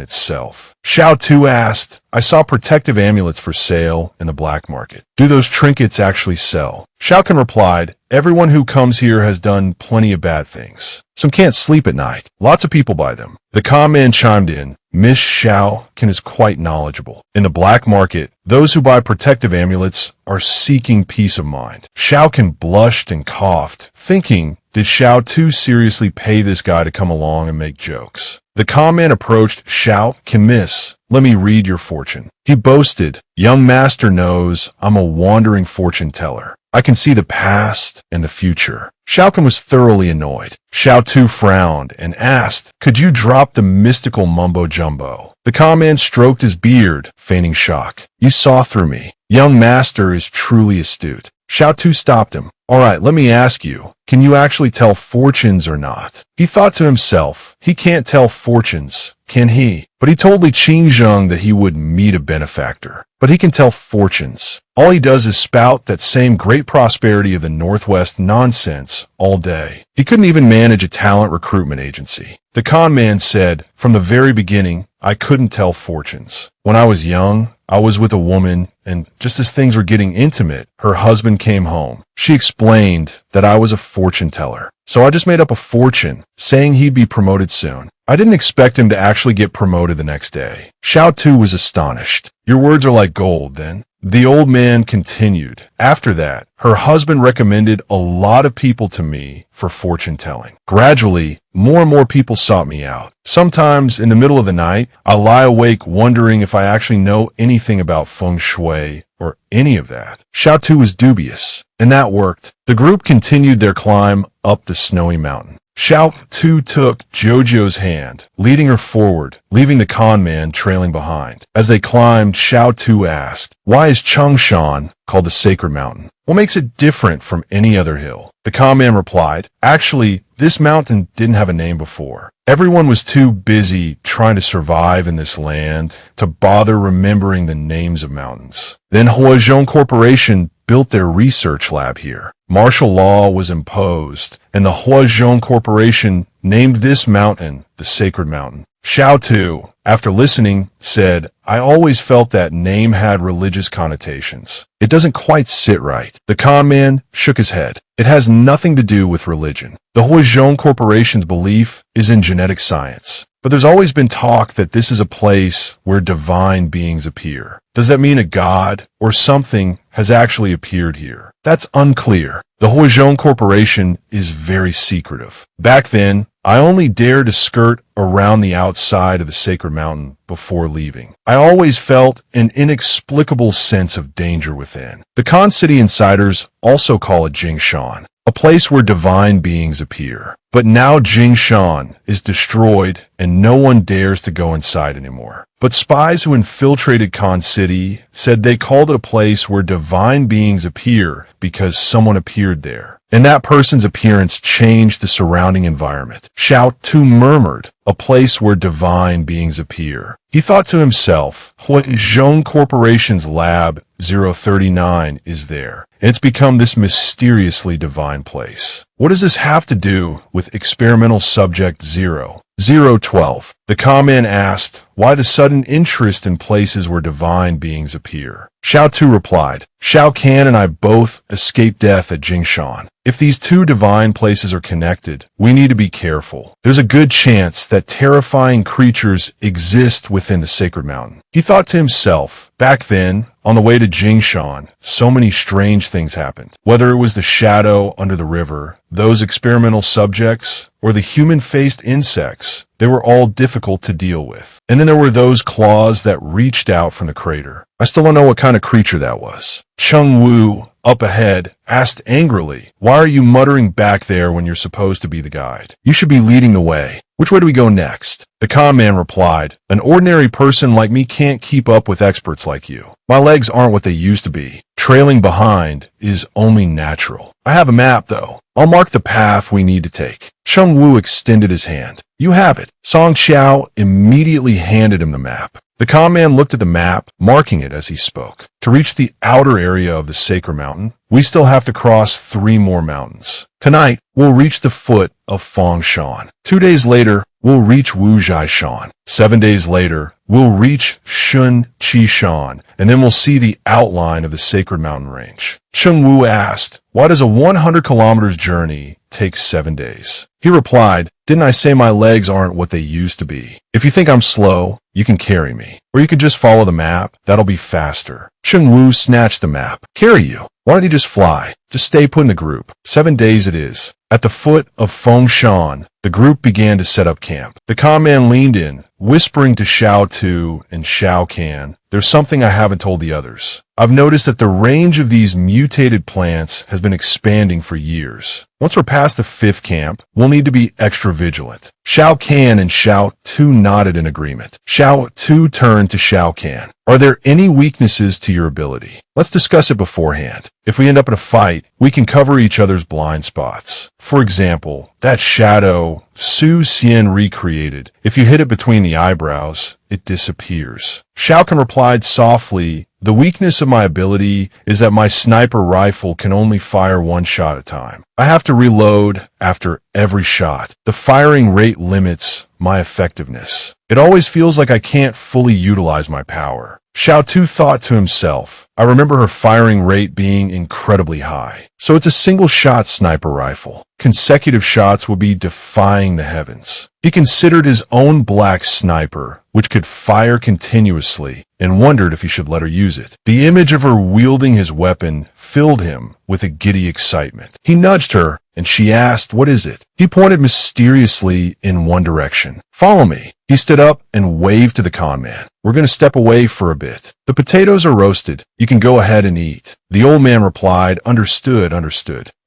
itself. Xiao Tu asked, "I saw protective amulets for sale in the black market. Do those trinkets actually sell?" Shao Kan replied, "Everyone who comes here has done plenty of bad things. Some can't sleep at night. Lots of people buy them." The con man chimed in, "Miss Shao Kan is quite knowledgeable. In the black market, those who buy protective amulets are seeking peace of mind." Shao Kan blushed and coughed, thinking, did Xiao Tu seriously pay this guy to come along and make jokes? The con man approached Shao Kan. "Miss, let me read your fortune." He boasted, "Young master knows I'm a wandering fortune teller. I can see the past and the future." Shao Kan was thoroughly annoyed. Xiao Tu frowned and asked, "Could you drop the mystical mumbo-jumbo?" The con man stroked his beard, feigning shock. "You saw through me. Young master is truly astute." Xiao Tu stopped him. "All right, let me ask you, can you actually tell fortunes or not?" He thought to himself, he can't tell fortunes, can he? But he told Li Qingzheng that he would meet a benefactor. But he can tell fortunes. All he does is spout that same great prosperity of the Northwest nonsense all day. He couldn't even manage a talent recruitment agency. The con man said, "From the very beginning, I couldn't tell fortunes. When I was young, I was with a woman, and just as things were getting intimate, her husband came home. She explained that I was a fortune teller. So I just made up a fortune, saying he'd be promoted soon. I didn't expect him to actually get promoted the next day. Xiao Tu was astonished. Your words are like gold, then. The old man continued. After that, her husband recommended a lot of people to me for fortune-telling. Gradually, more and more people sought me out. Sometimes, in the middle of the night, I lie awake wondering if I actually know anything about feng shui or any of that. Xiao Tu was dubious, and that worked. The group continued their climb up the snowy mountain. Xiao Tu took Jojo's hand, leading her forward, leaving the con man trailing behind. As they climbed, Xiao Tu asked, "Why is Changshan called the Sacred Mountain? What makes it different from any other hill?" The con man replied, "Actually, this mountain didn't have a name before. Everyone was too busy trying to survive in this land to bother remembering the names of mountains. Then Huazhong Corporation built their research lab here. Martial law was imposed, and the Huazhong Corporation named this mountain the Sacred Mountain." Xiao Tu, after listening, said, "I always felt that name had religious connotations. It doesn't quite sit right." The con man shook his head. "It has nothing to do with religion. The Huazhong Corporation's belief is in genetic science. But there's always been talk that this is a place where divine beings appear. Does that mean a god or something has actually appeared here? That's unclear. The Huazhong Corporation is very secretive. Back then, I only dared to skirt around the outside of the Sacred Mountain before leaving. I always felt an inexplicable sense of danger within." The Khan City insiders also call it Jingshan, a place where divine beings appear. But now Jingshan is destroyed and no one dares to go inside anymore. But spies who infiltrated Khan City said they called it a place where divine beings appear because someone appeared there. And that person's appearance changed the surrounding environment. Xiao Tu murmured, "A place where divine beings appear." He thought to himself, Huazhong Corporation's Lab 039 is there. And it's become this mysteriously divine place. What does this have to do with experimental subject 012? The con man asked why the sudden interest in places where divine beings appear. Xiao Tu replied, "Xiao Kan and I both escaped death at Jingshan. If these two divine places are connected, we need to be careful. There's a good chance that terrifying creatures exist within the Sacred Mountain." He thought to himself, back then, on the way to Jingshan, so many strange things happened. Whether it was the shadow under the river, those experimental subjects, or the human-faced insects, they were all difficult to deal with. And then there were those claws that reached out from the crater. I still don't know what kind of creature that was. Chung Wu, up ahead, asked angrily, "Why are you muttering back there when you're supposed to be the guide? You should be leading the way. Which way do we go next?" The con man replied, "An ordinary person like me can't keep up with experts like you. My legs aren't what they used to be. Trailing behind is only natural. I have a map, though. I'll mark the path we need to take." Chung Wu extended his hand. "You have it." Song Xiao immediately handed him the map. The con man looked at the map, marking it as he spoke. To reach the outer area of the Sacred Mountain, we still have to cross 3 more mountains. Tonight, we'll reach the foot of Fengshan. 2 days later, we'll reach Wujiashan. 7 days later, we'll reach Shun Qishan, and then we'll see the outline of the Sacred Mountain Range. Chung Wu asked, "Why does a 100 kilometers journey take 7 days?" He replied, "Didn't I say my legs aren't what they used to be? If you think I'm slow, you can carry me. Or you can just follow the map. That'll be faster." Chung Wu snatched the map. "Carry you? Why don't you just fly? Just stay put in the group. 7 days it is." At the foot of Fengshan, the group began to set up camp. The con man leaned in, whispering to Xiao Tu and Xiao Kan, "There's something I haven't told the others. I've noticed that the range of these mutated plants has been expanding for years. Once we're past the 5th camp, we'll need to be extra vigilant." Xiao Kan and Xiao Tu nodded in agreement. Xiao Tu turned to Xiao Kan. "Are there any weaknesses to your ability? Let's discuss it beforehand. If we end up in a fight, we can cover each other's blind spots. For example, that shadow Su Xian recreated. If you hit it between the eyebrows, it disappears." Xiao Kan replied softly, "The weakness of my ability is that my sniper rifle can only fire 1 shot at a time. I have to reload after every shot. The firing rate limits my effectiveness. It always feels like I can't fully utilize my power. Xiao Tu thought to himself. I remember her firing rate being incredibly high. So it's a single-shot sniper rifle. Consecutive shots will be defying the heavens. He considered his own black sniper, which could fire continuously, and wondered if he should let her use it. The image of her wielding his weapon filled him with a giddy excitement. He nudged her, and she asked, "What is it?" He pointed mysteriously in one direction. "Follow me." He stood up and waved to the con man. "We're going to step away for a bit. The potatoes are roasted. You can go ahead and eat." The old man replied, Understood.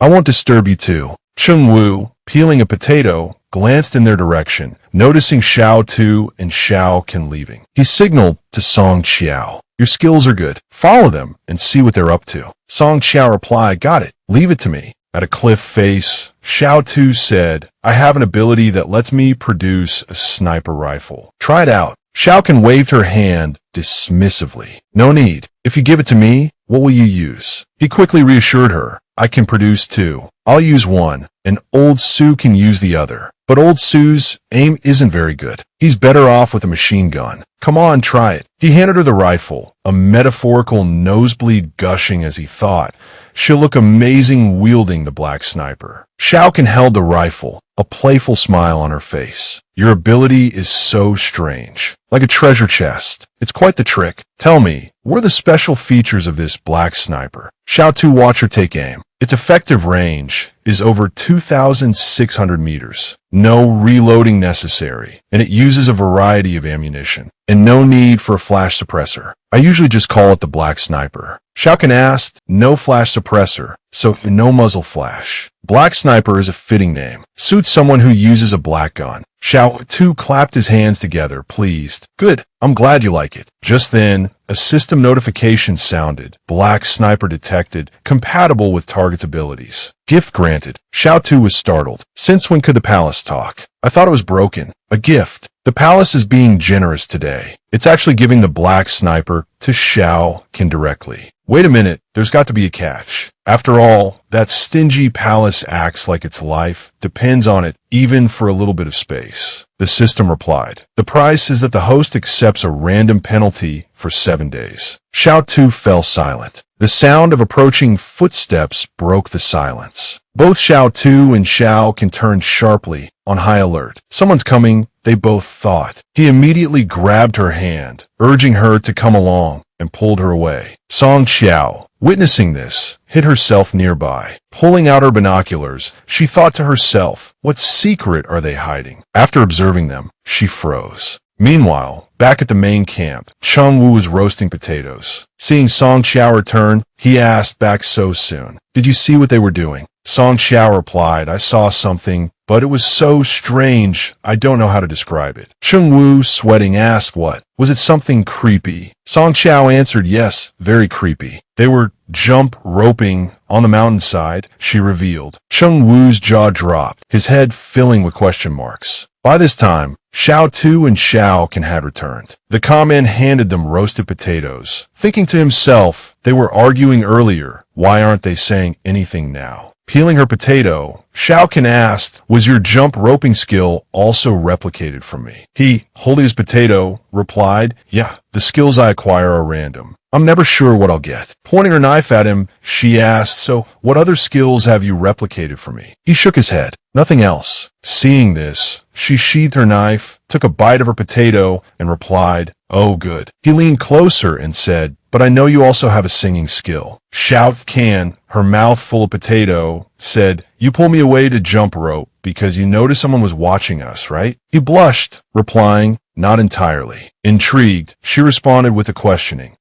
I won't disturb you too." Chung Wu, peeling a potato, glanced in their direction, noticing Xiao Tu and Xiao Ken leaving. He signaled to Song Qiao. "Your skills are good. Follow them and see what they're up to." Song Qiao replied, "Got it. Leave it to me." At a cliff face, Xiao Tu said, "I have an ability that lets me produce a sniper rifle. Try it out." Xiao Ken waved her hand dismissively. "No need. If you give it to me, what will you use?" He quickly reassured her, "I can produce two. I'll use one, and Old Su can use the other. But Old Su's aim isn't very good. He's better off with a machine gun. Come on, try it." He handed her the rifle, a metaphorical nosebleed gushing as he thought, "She'll look amazing wielding the black sniper." Xiao Ken held the rifle, a playful smile on her face. "Your ability is so strange. Like a treasure chest. It's quite the trick. Tell me, what are the special features of this black sniper?" Xiao Tu watched her take aim. Its effective range is over 2,600 meters. No reloading necessary, and it uses a variety of ammunition, and no need for a flash suppressor. I usually just call it the black sniper. Xiao Ken asked, "No flash suppressor, so no muzzle flash." Black sniper is a fitting name. Suits someone who uses a black gun. Xiao Tu clapped his hands together, pleased. "Good, I'm glad you like it." Just then, a system notification sounded. Black sniper detected, compatible with target's abilities. Gift granted. Xiao Tu was startled. Since when could the palace talk? I thought it was broken. A gift. The palace is being generous today. It's actually giving the black sniper to Xiao Ken directly. Wait a minute, there's got to be a catch. After all, that stingy palace acts like its life depends on it, even for a little bit of space. The system replied. The price is that the host accepts a random penalty for 7 days. Xiao Tu fell silent. The sound of approaching footsteps broke the silence. Both Xiao Tu and Xiao Ken turned sharply, on high alert. Someone's coming, they both thought. He immediately grabbed her hand, urging her to come along, and pulled her away. Song Qiao, witnessing this, hid herself nearby. Pulling out her binoculars, she thought to herself, what secret are they hiding? After observing them, she froze. Meanwhile, back at the main camp, Chung Wu was roasting potatoes. Seeing Song Qiao return, he asked, "Back so soon? Did you see what they were doing?" Song Qiao replied, "I saw something, but it was so strange, I don't know how to describe it." Chung Wu, sweating, asked what? Was it something creepy? Song Qiao answered, "Yes, very creepy. They were jump roping on the mountainside," she revealed. Chung Wu's jaw dropped, his head filling with question marks. By this time, Xiao Tu and Xiao Ken had returned. The con-man handed them roasted potatoes. Thinking to himself, they were arguing earlier, why aren't they saying anything now? Peeling her potato, Xiao Ken asked, "Was your jump roping skill also replicated from me?" He, holding his potato, replied, "Yeah, the skills I acquire are random. I'm never sure what I'll get." Pointing her knife at him, she asked, "So, what other skills have you replicated for me?" He shook his head. "Nothing else." Seeing this, she sheathed her knife, took a bite of her potato, and replied, "Oh, good." He leaned closer and said, "But I know you also have a singing skill." Xiao Ken, her mouth full of potato, said, "You pull me away to jump rope because you noticed someone was watching us, right?" He blushed, replying, "Not entirely." Intrigued, she responded with a questioning.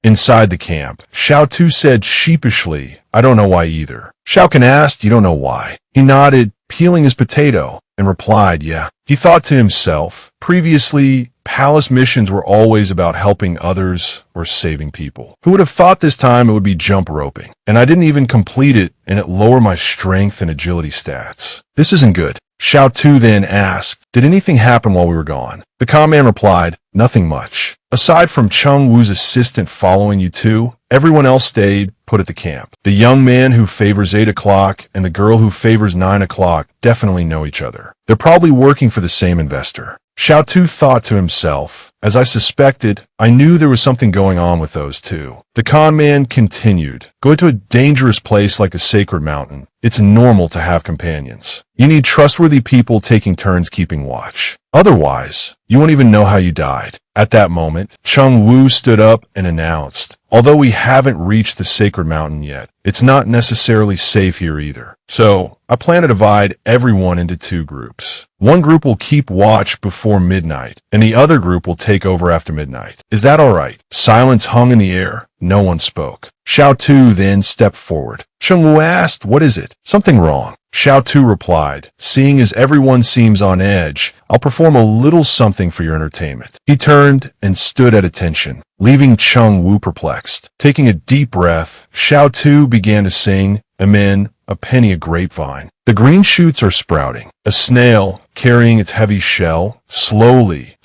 Inside the camp, Xiao Tu said sheepishly, "I don't know why either." Xiao Ken asked, "You don't know why?" He nodded, peeling his potato, and replied, "Yeah." He thought to himself, previously, palace missions were always about helping others or saving people. Who would have thought this time it would be jump roping? And I didn't even complete it, and it lowered my strength and agility stats. This isn't good. Xiao Tu then asked, "Did anything happen while we were gone?" The con-man replied, "Nothing much. Aside from Chung Wu's assistant following you two, everyone else stayed put at the camp. The young man who favors 8 o'clock and the girl who favors 9 o'clock definitely know each other. They're probably working for the same investor." Xiao Tu thought to himself. As I suspected, I knew there was something going on with those two. The con man continued. Go to a dangerous place like the Sacred Mountain. It's normal to have companions. You need trustworthy people taking turns keeping watch. Otherwise, you won't even know how you died. At that moment, Chung Wu stood up and announced, although we haven't reached the Sacred Mountain yet, it's not necessarily safe here either. So, I plan to divide everyone into two groups. One group will keep watch before midnight, and the other group will take over after midnight. Is that all right? Silence hung in the air. No one spoke. Xiao Tu then stepped forward. Chung Wu asked, what is it? Something wrong. Xiao Tu replied, seeing as everyone seems on edge, I'll perform a little something for your entertainment. He turned and stood at attention, leaving Chung Wu perplexed. Taking a deep breath, Xiao Tu began to sing, Amen, a penny a grapevine. The green shoots are sprouting. A snail, carrying its heavy shell, slowly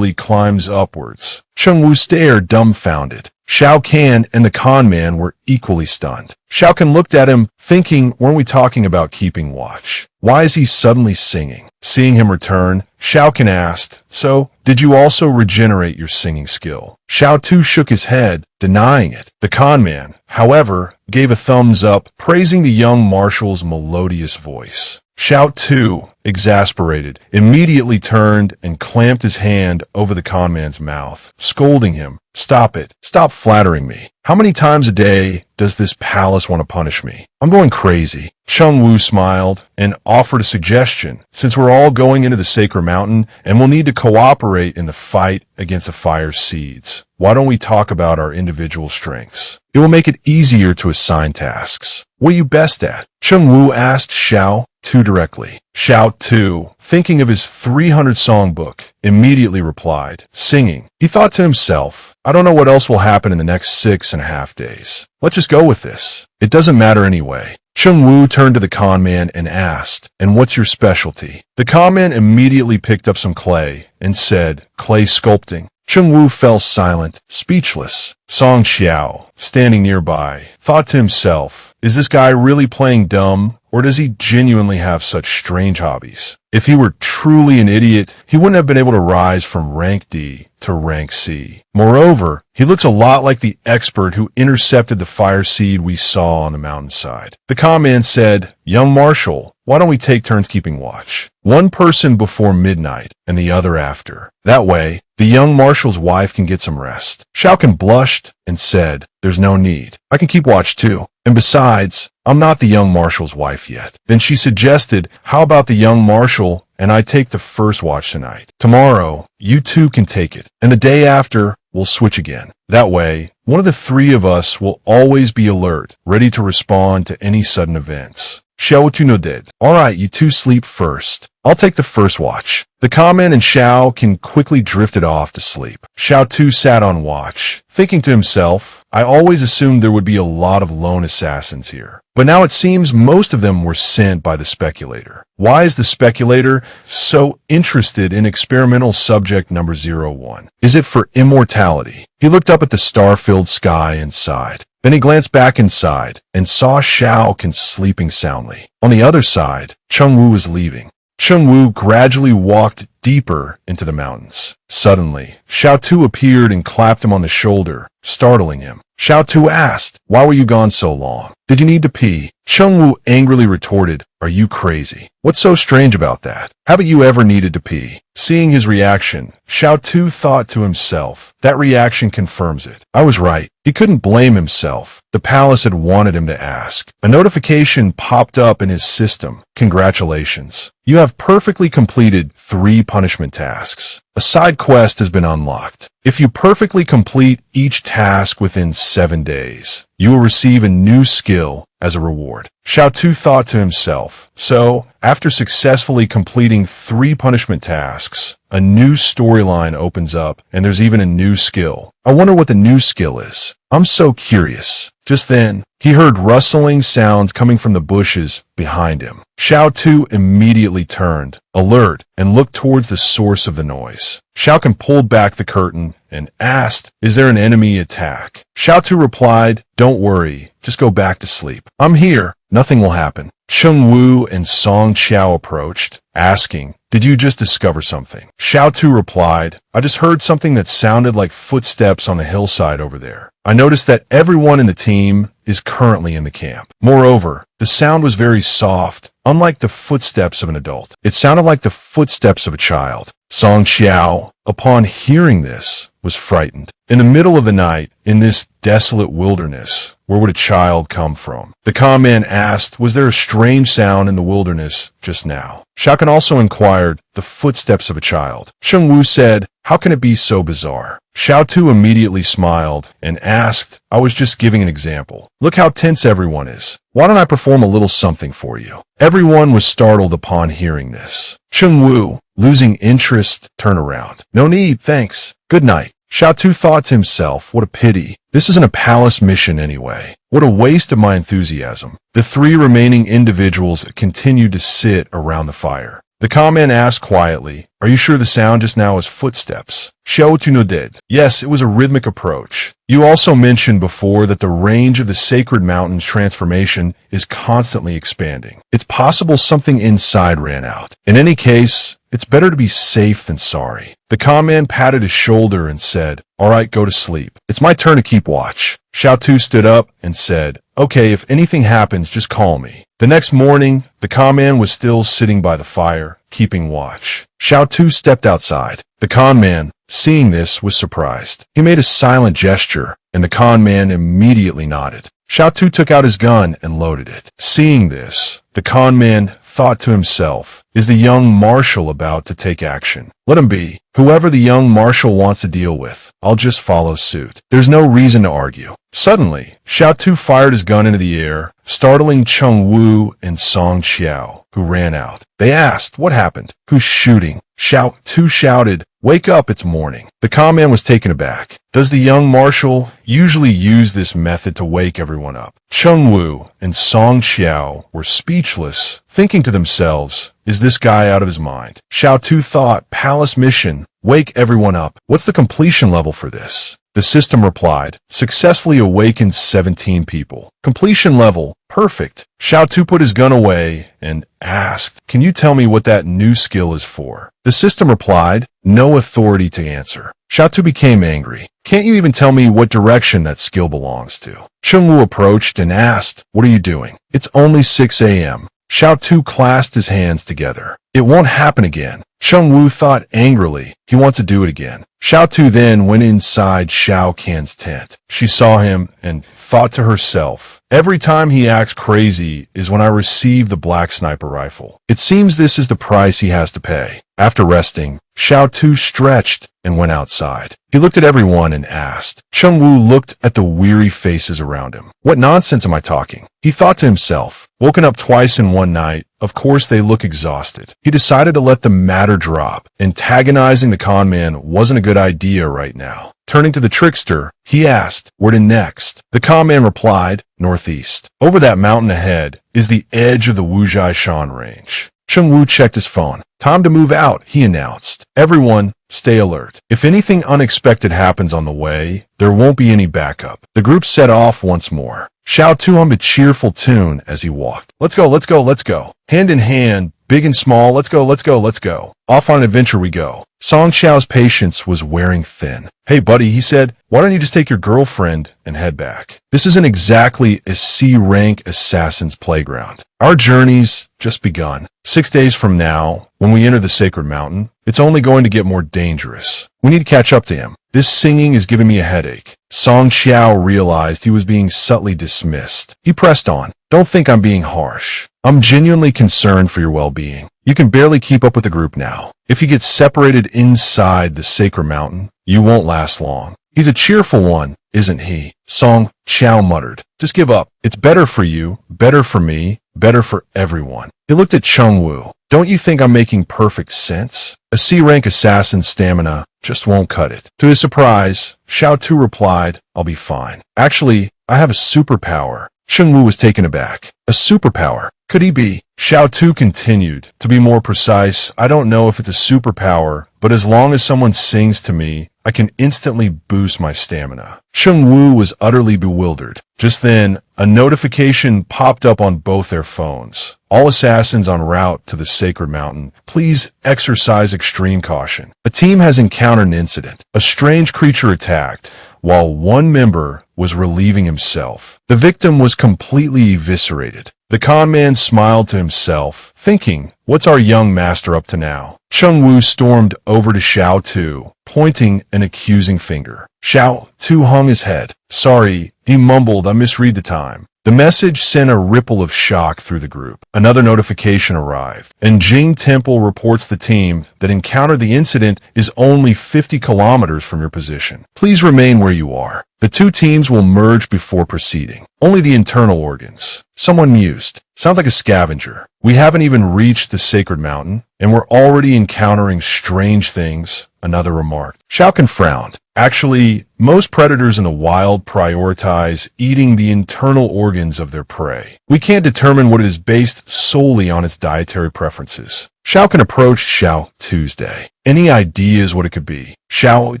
climbs upwards. Chung Wu stared dumbfounded. Shao Kahn and the con man were equally stunned. Shao Kahn looked at him, thinking, weren't we talking about keeping watch? Why is he suddenly singing? Seeing him return, Shao Kahn asked, so, did you also regenerate your singing skill? Xiao Tu shook his head, denying it. The con man, however, gave a thumbs up, praising the young marshal's melodious voice. Xiao Tu, exasperated, immediately turned and clamped his hand over the con man's mouth, scolding him. Stop it. Stop flattering me. How many times a day does this palace want to punish me? I'm going crazy. Chung Wu smiled and offered a suggestion. Since we're all going into the Sacred Mountain and we'll need to cooperate in the fight against the fire's seeds, why don't we talk about our individual strengths? It will make it easier to assign tasks. What are you best at? Chung Wu asked Xiao Tu directly. Xiao Tu, thinking of his 300-song book, immediately replied, singing. He thought to himself, I don't know what else will happen in the next 6.5 days. Let's just go with this. It doesn't matter anyway. Chung Wu turned to the con man and asked, and what's your specialty? The con man immediately picked up some clay and said, clay sculpting. Chung Wu fell silent, speechless. Song Xiao, standing nearby, thought to himself, is this guy really playing dumb, or does he genuinely have such strange hobbies? If he were truly an idiot, he wouldn't have been able to rise from rank D to rank C. Moreover, he looks a lot like the expert who intercepted the fire seed we saw on the mountainside. The con man said, young marshal, why don't we take turns keeping watch? One person before midnight and the other after. That way, the young marshal's wife can get some rest. Shao Kahn blushed and said, there's no need. I can keep watch too. And besides, I'm not the young marshal's wife yet. Then she suggested, how about the young marshal and I take the first watch tonight? Tomorrow, you two can take it. And the day after, we'll switch again. That way, one of the three of us will always be alert, ready to respond to any sudden events. Xiao Tu nodded. All right, you two sleep first. I'll take the first watch. The con man and Xiao Kahn quickly drifted off to sleep. Xiao Tu sat on watch, thinking to himself, I always assumed there would be a lot of lone assassins here. But now it seems most of them were sent by the speculator. Why is the speculator so interested in experimental subject number 01? Is it for immortality? He looked up at the star-filled sky and sighed. Then he glanced back inside and saw Xiao Kahn sleeping soundly. On the other side, Chung Wu was leaving. Chung Wu gradually walked deeper into the mountains. Suddenly, Xiao Tu appeared and clapped him on the shoulder, startling him. Xiao Tu asked, why were you gone so long? Did you need to pee? Chung Wu angrily retorted, are you crazy? What's so strange about that? Haven't you ever needed to pee? Seeing his reaction, Xiao Tu thought to himself, that reaction confirms it. I was right. He couldn't blame himself. The palace had wanted him to ask. A notification popped up in his system. Congratulations. You have perfectly completed 3 punishment tasks. A side quest has been unlocked. If you perfectly complete each task within 7 days, you will receive a new skill as a reward. Xiao Tu thought to himself, so, after successfully completing 3 punishment tasks, a new storyline opens up, and there's even a new skill. I wonder what the new skill is. I'm so curious. Just then, he heard rustling sounds coming from the bushes behind him. Xiao Tu immediately turned, alert, and looked towards the source of the noise. Xiao Kahn pulled back the curtain and asked, is there an enemy attack? Xiao Tu replied, don't worry, just go back to sleep. I'm here. Nothing will happen. Cheng Wu and Song Qiao approached, asking, "Did you just discover something?" Xiao Tu replied, "I just heard something that sounded like footsteps on the hillside over there. I noticed that everyone in the team is currently in the camp. Moreover, the sound was very soft, unlike the footsteps of an adult. It sounded like the footsteps of a child." Song Qiao, upon hearing this, was frightened. In the middle of the night, in this desolate wilderness, where would a child come from? The con man asked, "Was there a strange sound in the wilderness just now?" Shaokan also inquired, "The footsteps of a child." Cheng Wu said, "How can it be so bizarre?" Xiao Tu immediately smiled and asked, "I was just giving an example. Look how tense everyone is. Why don't I perform a little something for you?" Everyone was startled upon hearing this. Cheng Wu, losing interest, turned around. "No need, thanks. Good night." Xiao Tu thought to himself, what a pity. This isn't a palace mission anyway. What a waste of my enthusiasm. The three remaining individuals continued to sit around the fire. The con man asked quietly, "Are you sure the sound just now is footsteps?" Xiao Tu nodded. "Yes, it was a rhythmic approach. You also mentioned before that the range of the sacred mountain's transformation is constantly expanding. It's possible something inside ran out. In any case, it's better to be safe than sorry." The con man patted his shoulder and said, "All right, go to sleep. It's my turn to keep watch." Xiao Tu stood up and said, "Okay, if anything happens, just call me." The next morning, the con man was still sitting by the fire, keeping watch. Xiao Tu stepped outside. The con man, seeing this, was surprised. He made a silent gesture, and the con man immediately nodded. Xiao Tu took out his gun and loaded it. Seeing this, the con man thought to himself, "Is the young marshal about to take action? Let him be. Whoever the young marshal wants to deal with, I'll just follow suit. There's no reason to argue." Suddenly, Xiao Tu fired his gun into the air, startling Cheng Wu and Song Qiao, who ran out. They asked, "What happened? Who's shooting?" Xiao Tu shouted, "Wake up, it's morning." The con man was taken aback. Does the young marshal usually use this method to wake everyone up? Cheng Wu and Song Qiao were speechless, thinking to themselves, is this guy out of his mind? Xiao Tu thought, palace mission, wake everyone up. What's the completion level for this? The system replied, successfully awakened 17 people. Completion level, perfect. Xiao Tu put his gun away and asked, "Can you tell me what that new skill is for?" The system replied, "No authority to answer." Xiao Tu became angry. "Can't you even tell me what direction that skill belongs to?" Cheng Wu approached and asked, "What are you doing?" "It's only 6 a.m. Xiao Tu clasped his hands together. "It won't happen again." Cheng Wu thought angrily, he wants to do it again. Xiao Tu then went inside Xiao Kan's tent. She saw him and thought to herself, every time he acts crazy is when I receive the black sniper rifle. It seems this is the price he has to pay. After resting, Xiao Tu stretched and went outside. He looked at everyone and asked. Cheng Wu looked at the weary faces around him. What nonsense am I talking? He thought to himself. Woken up twice in one night, of course they look exhausted. He decided to let the matter drop. Antagonizing the con man wasn't a good idea right now. Turning to the trickster, he asked, "Where to next?" The con man replied, "Northeast. Over that mountain ahead is the edge of the Wuzhai Shan range." Cheng Wu checked his phone. "Time to move out," he announced. "Everyone, stay alert. If anything unexpected happens on the way, there won't be any backup." The group set off once more. Xiao Tu hummed a cheerful tune as he walked. "Let's go, let's go, let's go. Hand in hand, big and small, let's go, let's go, let's go. Off on an adventure we go." Song Qiao's patience was wearing thin. "Hey buddy," he said, "why don't you just take your girlfriend and head back? This isn't exactly a C-rank assassin's playground. Our journey's just begun. 6 days from now, when we enter the sacred mountain, it's only going to get more dangerous. We need to catch up to him. This singing is giving me a headache." Song Qiao realized he was being subtly dismissed. He pressed on. "Don't think I'm being harsh. I'm genuinely concerned for your well-being. You can barely keep up with the group now. If you get separated inside the sacred mountain, you won't last long. He's a cheerful one, isn't he?" Song Qiao muttered. "Just give up. It's better for you, better for me, better for everyone." He looked at Cheng Wu. "Don't you think I'm making perfect sense? A C-rank assassin's stamina just won't cut it." To his surprise, Xiao Tu replied, "I'll be fine. Actually, I have a superpower." Cheng Wu was taken aback. A superpower? Could he be? Xiao Tu continued. "To be more precise, I don't know if it's a superpower, but as long as someone sings to me, I can instantly boost my stamina. Cheng Wu was utterly bewildered. Just then, a notification popped up on both their phones. All assassins en route to the sacred mountain, please exercise extreme caution. A team has encountered an incident. A strange creature attacked, while one member was relieving himself. The victim was completely eviscerated. The con man smiled to himself, thinking, what's our young master up to now? Cheng Wu stormed over to Xiao Tu, pointing an accusing finger. Xiao Tu hung his head. Sorry, he mumbled, I misread the time. The message sent a ripple of shock through the group. Another notification arrived, and Jing Temple reports the team that encountered the incident is only 50 kilometers from your position. Please remain where you are. The two teams will merge before proceeding. Only the internal organs. Someone mused. Sounds like a scavenger. We haven't even reached the sacred mountain, and we're already encountering strange things, another remarked. Xiaokan frowned. Actually, most predators in the wild prioritize eating the internal organs of their prey. We can't determine what it is based solely on its dietary preferences. Xiaokan approached Xiao Tuesday. Any ideas what it could be? Xiao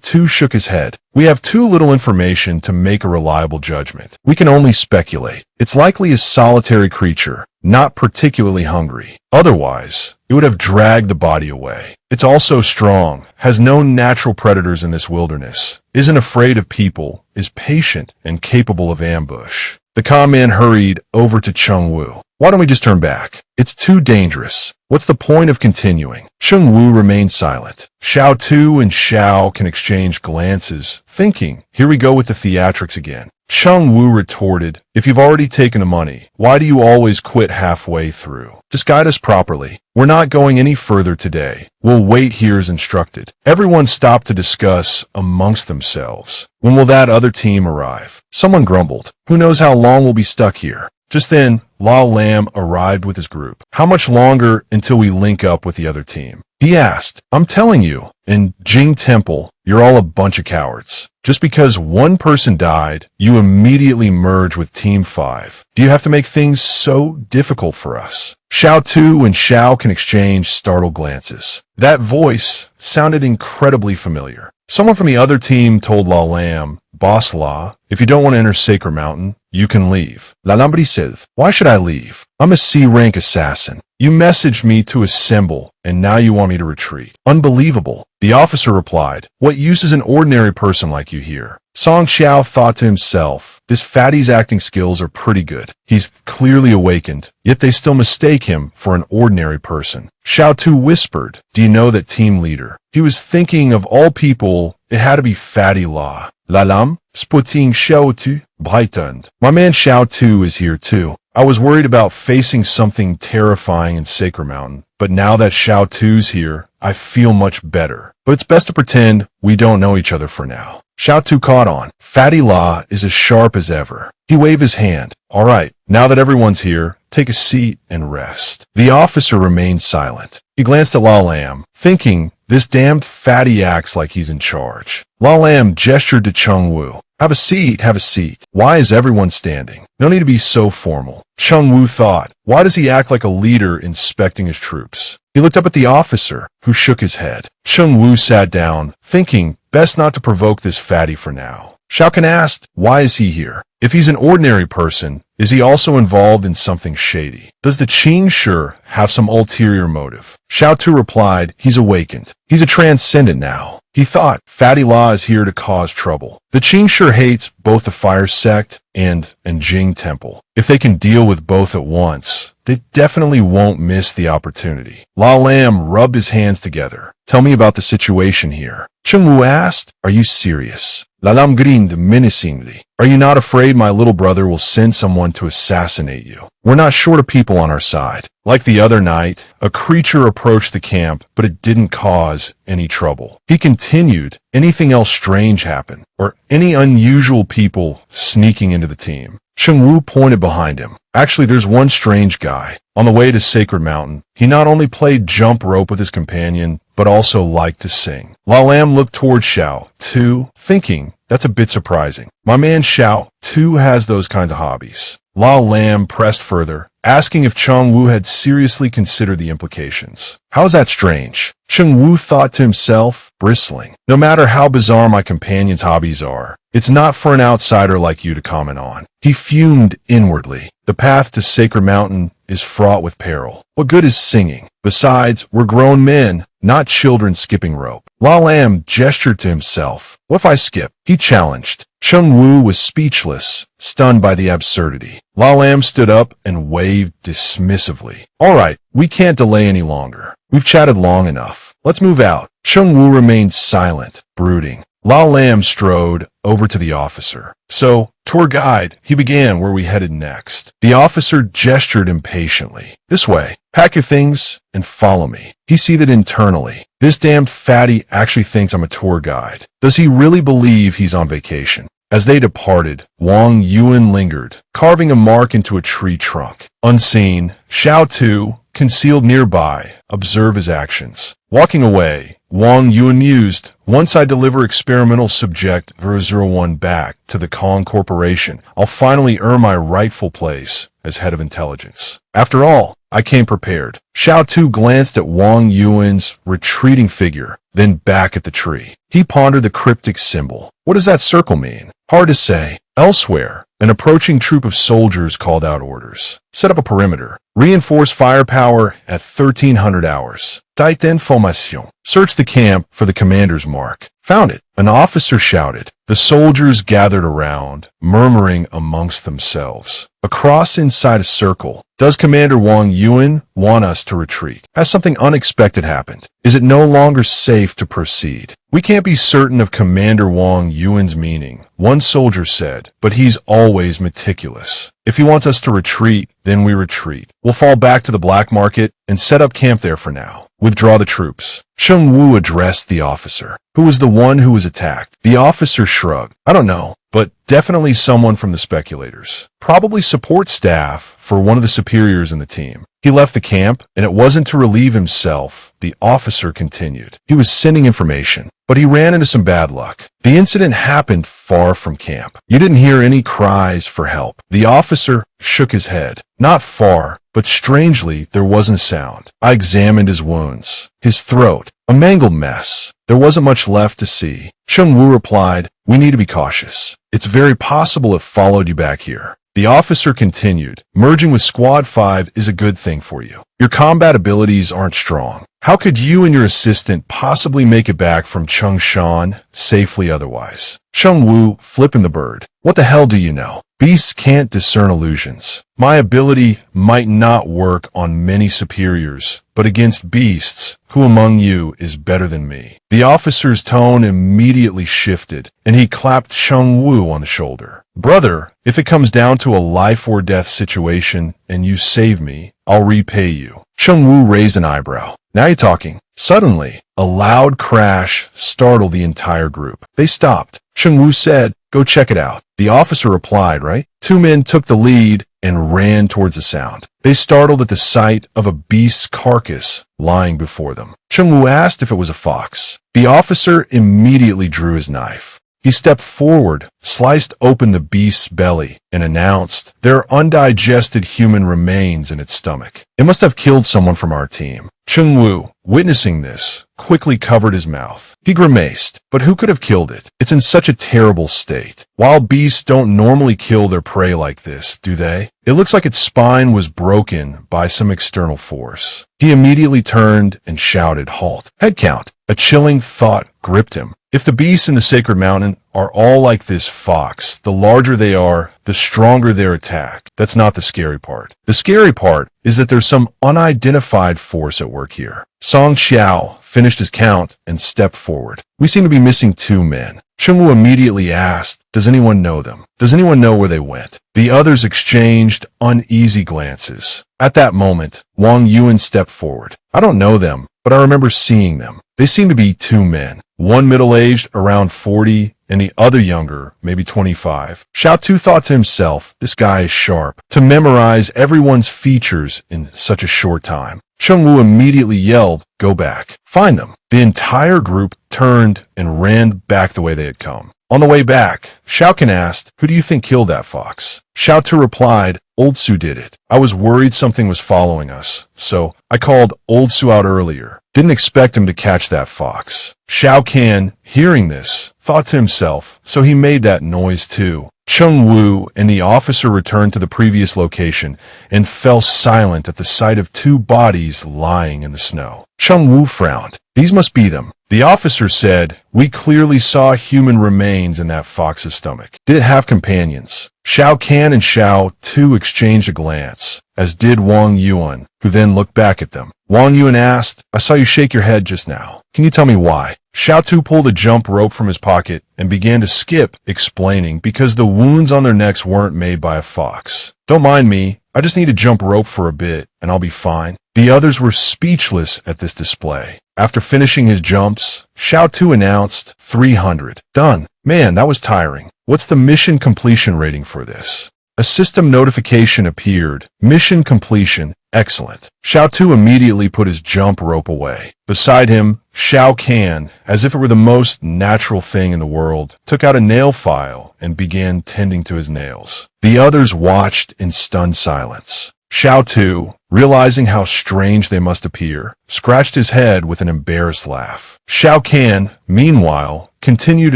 Tu shook his head. We have too little information to make a reliable judgment. We can only speculate. It's likely a solitary creature, not particularly hungry. Otherwise, it would have dragged the body away. It's also strong, has no natural predators in this wilderness, isn't afraid of people, is patient and capable of ambush. The con man hurried over to Cheng Wu. Why don't we just turn back? It's too dangerous. What's the point of continuing? Cheng Wu remained silent. Xiao Tu and Xiao can exchange glances, thinking, here we go with the theatrics again. Cheng Wu retorted, if you've already taken the money, why do you always quit halfway through? Just guide us properly. We're not going any further today. We'll wait here as instructed. Everyone stopped to discuss amongst themselves. When will that other team arrive? Someone grumbled. Who knows how long we'll be stuck here? Just then, Lao Lam arrived with his group. How much longer until we link up with the other team? He asked. I'm telling you, in Jing Temple, you're all a bunch of cowards. Just because one person died, you immediately merge with Team 5. Do you have to make things so difficult for us? Xiao Tu and Xiao can exchange startled glances. That voice sounded incredibly familiar. Someone from the other team told La Lam, Boss La, if you don't want to enter Sacred Mountain, you can leave. La Lambri said, why should I leave? I'm a C-rank assassin. You messaged me to assemble, and now you want me to retreat. Unbelievable. The officer replied, what use is an ordinary person like you here? Song Xiao thought to himself, this fatty's acting skills are pretty good. He's clearly awakened, yet they still mistake him for an ordinary person. Xiao Tu whispered, do you know that team leader? He was thinking of all people, it had to be Fatty La. La Lam, Sputing Xiao Tu, brightened. My man Xiao Tu is here too. I was worried about facing something terrifying in Sacred Mountain, but now that Xiao Tu's here, I feel much better. But it's best to pretend we don't know each other for now. Xiao Tu caught on. Fatty La is as sharp as ever. He waved his hand. All right, now that everyone's here, take a seat and rest. The officer remained silent. He glanced at La Lam, thinking, this damned fatty acts like he's in charge. La Lam gestured to Cheng Wu. Have a seat, have a seat. Why is everyone standing? No need to be so formal. Cheng Wu thought, why does he act like a leader inspecting his troops? He looked up at the officer, who shook his head. Cheng Wu sat down, thinking, best not to provoke this fatty for now. Xiaokan asked, why is he here? If he's an ordinary person, is he also involved in something shady? Does the Qing Shi have some ulterior motive? Xiao Tu replied, he's awakened. He's a transcendent now. He thought, Fatty La is here to cause trouble. The Qing Shi hates both the Fire Sect and Jing Temple. If they can deal with both at once, they definitely won't miss the opportunity. La Lam rubbed his hands together. Tell me about the situation here. Cheng Wu asked, are you serious? La Lam grinned menacingly. Are you not afraid my little brother will send someone to assassinate you? We're not short of people on our side. Like the other night, a creature approached the camp, but it didn't cause any trouble. He continued, anything else strange happen, or any unusual people sneaking into the team? Cheng Wu pointed behind him. Actually, there's one strange guy. On the way to Sacred Mountain, he not only played jump rope with his companion, but also liked to sing. La Lam looked toward Xiao Tu, thinking, that's a bit surprising. My man Xiao Tu has those kinds of hobbies. Lao Lam pressed further, asking if Cheng Wu had seriously considered the implications. How's that strange? Cheng Wu thought to himself, bristling. No matter how bizarre my companion's hobbies are, it's not for an outsider like you to comment on. He fumed inwardly. The path to Sacred Mountain is fraught with peril. What good is singing? Besides, we're grown men, not children skipping rope. Lao Lam gestured to himself. What if I skip? He challenged. Cheng Wu was speechless, stunned by the absurdity. Lao Lam stood up and waved dismissively. All right, we can't delay any longer. We've chatted long enough. Let's move out. Cheng Wu remained silent, brooding. Lao Lam strode over to the officer. So, tour guide, he began where we headed next. The officer gestured impatiently. This way. Pack your things and follow me. He seethed internally. This damned fatty actually thinks I'm a tour guide. Does he really believe he's on vacation? As they departed, Wang Yuan lingered, carving a mark into a tree trunk. Unseen, Xiao Tu, concealed nearby, observed his actions. Walking away, Wang Yuan mused, once I deliver experimental subject 001 back to the Kong Corporation, I'll finally earn my rightful place as head of intelligence. After all, I came prepared. Xiao Tu glanced at Wang Yuan's retreating figure, then back at the tree. He pondered the cryptic symbol. What does that circle mean? Hard to say. Elsewhere, an approaching troop of soldiers called out orders. Set up a perimeter. Reinforce firepower at 1300 hours. Dite information. Search the camp for the commander's mark. Found it. An officer shouted. The soldiers gathered around, murmuring amongst themselves. Across inside a circle. Does Commander Wang Yuan want us to retreat? Has something unexpected happened? Is it no longer safe to proceed? We can't be certain of Commander Wang Yuan's meaning, one soldier said, but he's always meticulous. If he wants us to retreat, then we retreat. We'll fall back to the black market and set up camp there for now. Withdraw the troops. Cheng Wu addressed the officer. Who was the one who was attacked? The officer shrugged. I don't know, but definitely someone from the speculators. Probably support staff for one of the superiors in the team. He left the camp, and it wasn't to relieve himself, the officer continued. He was sending information, but he ran into some bad luck. The incident happened far from camp. You didn't hear any cries for help. The officer shook his head. Not far, but strangely, there wasn't a sound. I examined his wounds, his throat, a mangled mess. There wasn't much left to see. Cheng Wu replied, we need to be cautious. It's very possible it followed you back here. The officer continued, merging with Squad 5 is a good thing for you. Your combat abilities aren't strong. How could you and your assistant possibly make it back from Changshan safely otherwise? Cheng Wu, flipping the bird. What the hell do you know? Beasts can't discern illusions. My ability might not work on many superiors, but against beasts, who among you is better than me? The officer's tone immediately shifted, and he clapped Cheng Wu on the shoulder. Brother, if it comes down to a life or death situation and you save me, I'll repay you. Cheng Wu raised an eyebrow. Now you're talking. Suddenly, a loud crash startled the entire group. They stopped. Cheng Wu said, go check it out. The officer replied, right? Two men took the lead and ran towards the sound. They startled at the sight of a beast's carcass lying before them. Cheng Wu asked if it was a fox. The officer immediately drew his knife. He stepped forward, sliced open the beast's belly, and announced, there are undigested human remains in its stomach. It must have killed someone from our team. Cheng Wu, witnessing this, quickly covered his mouth. He grimaced, but who could have killed it? It's in such a terrible state. Wild beasts don't normally kill their prey like this, do they? It looks like its spine was broken by some external force. He immediately turned and shouted, halt. Head count. A chilling thought gripped him. If the beasts in the Sacred Mountain are all like this fox, the larger they are, the stronger their attack. That's not the scary part. The scary part is that there's some unidentified force at work here. Song Xiao finished his count and stepped forward. We seem to be missing 2 men. Cheng Wu immediately asked, does anyone know them? Does anyone know where they went? The others exchanged uneasy glances. At that moment, Wang Yuan stepped forward. I don't know them, but I remember seeing them. They seem to be 2 men. One middle-aged, around 40, and the other younger, maybe 25. Xiao Tu thought to himself, this guy is sharp. To memorize everyone's features in such a short time. Cheng Wu immediately yelled, "Go back. Find them." The entire group turned and ran back the way they had come. On the way back, Xiaokan asked, "Who do you think killed that fox?" Xiao Tu replied, "Old Su did it. I was worried something was following us, so I called Old Su out earlier. Didn't expect him to catch that fox." Xiao Kan, hearing this, thought to himself, so he made that noise too. Cheng Wu and the officer returned to the previous location and fell silent at the sight of two bodies lying in the snow. Cheng Wu frowned. "These must be them." The officer said, "We clearly saw human remains in that fox's stomach. Did it have companions?" Xiao Kan and Xiao Tu exchanged a glance, as did Wang Yuan, who then looked back at them. Wang Yuan asked, "I saw you shake your head just now. Can you tell me why?" Xiao Tu pulled a jump rope from his pocket and began to skip, explaining, "Because the wounds on their necks weren't made by a fox. Don't mind me, I just need to jump rope for a bit, and I'll be fine." The others were speechless at this display. After finishing his jumps, Xiao Tu announced, 300. "Done. Man, that was tiring. What's the mission completion rating for this?" A system notification appeared. Mission completion. Excellent. Xiao Tu immediately put his jump rope away. Beside him, Xiao Kan, as if it were the most natural thing in the world, took out a nail file and began tending to his nails. The others watched in stunned silence. Xiao Tu, realizing how strange they must appear, scratched his head with an embarrassed laugh. Xiao Kan, meanwhile, continued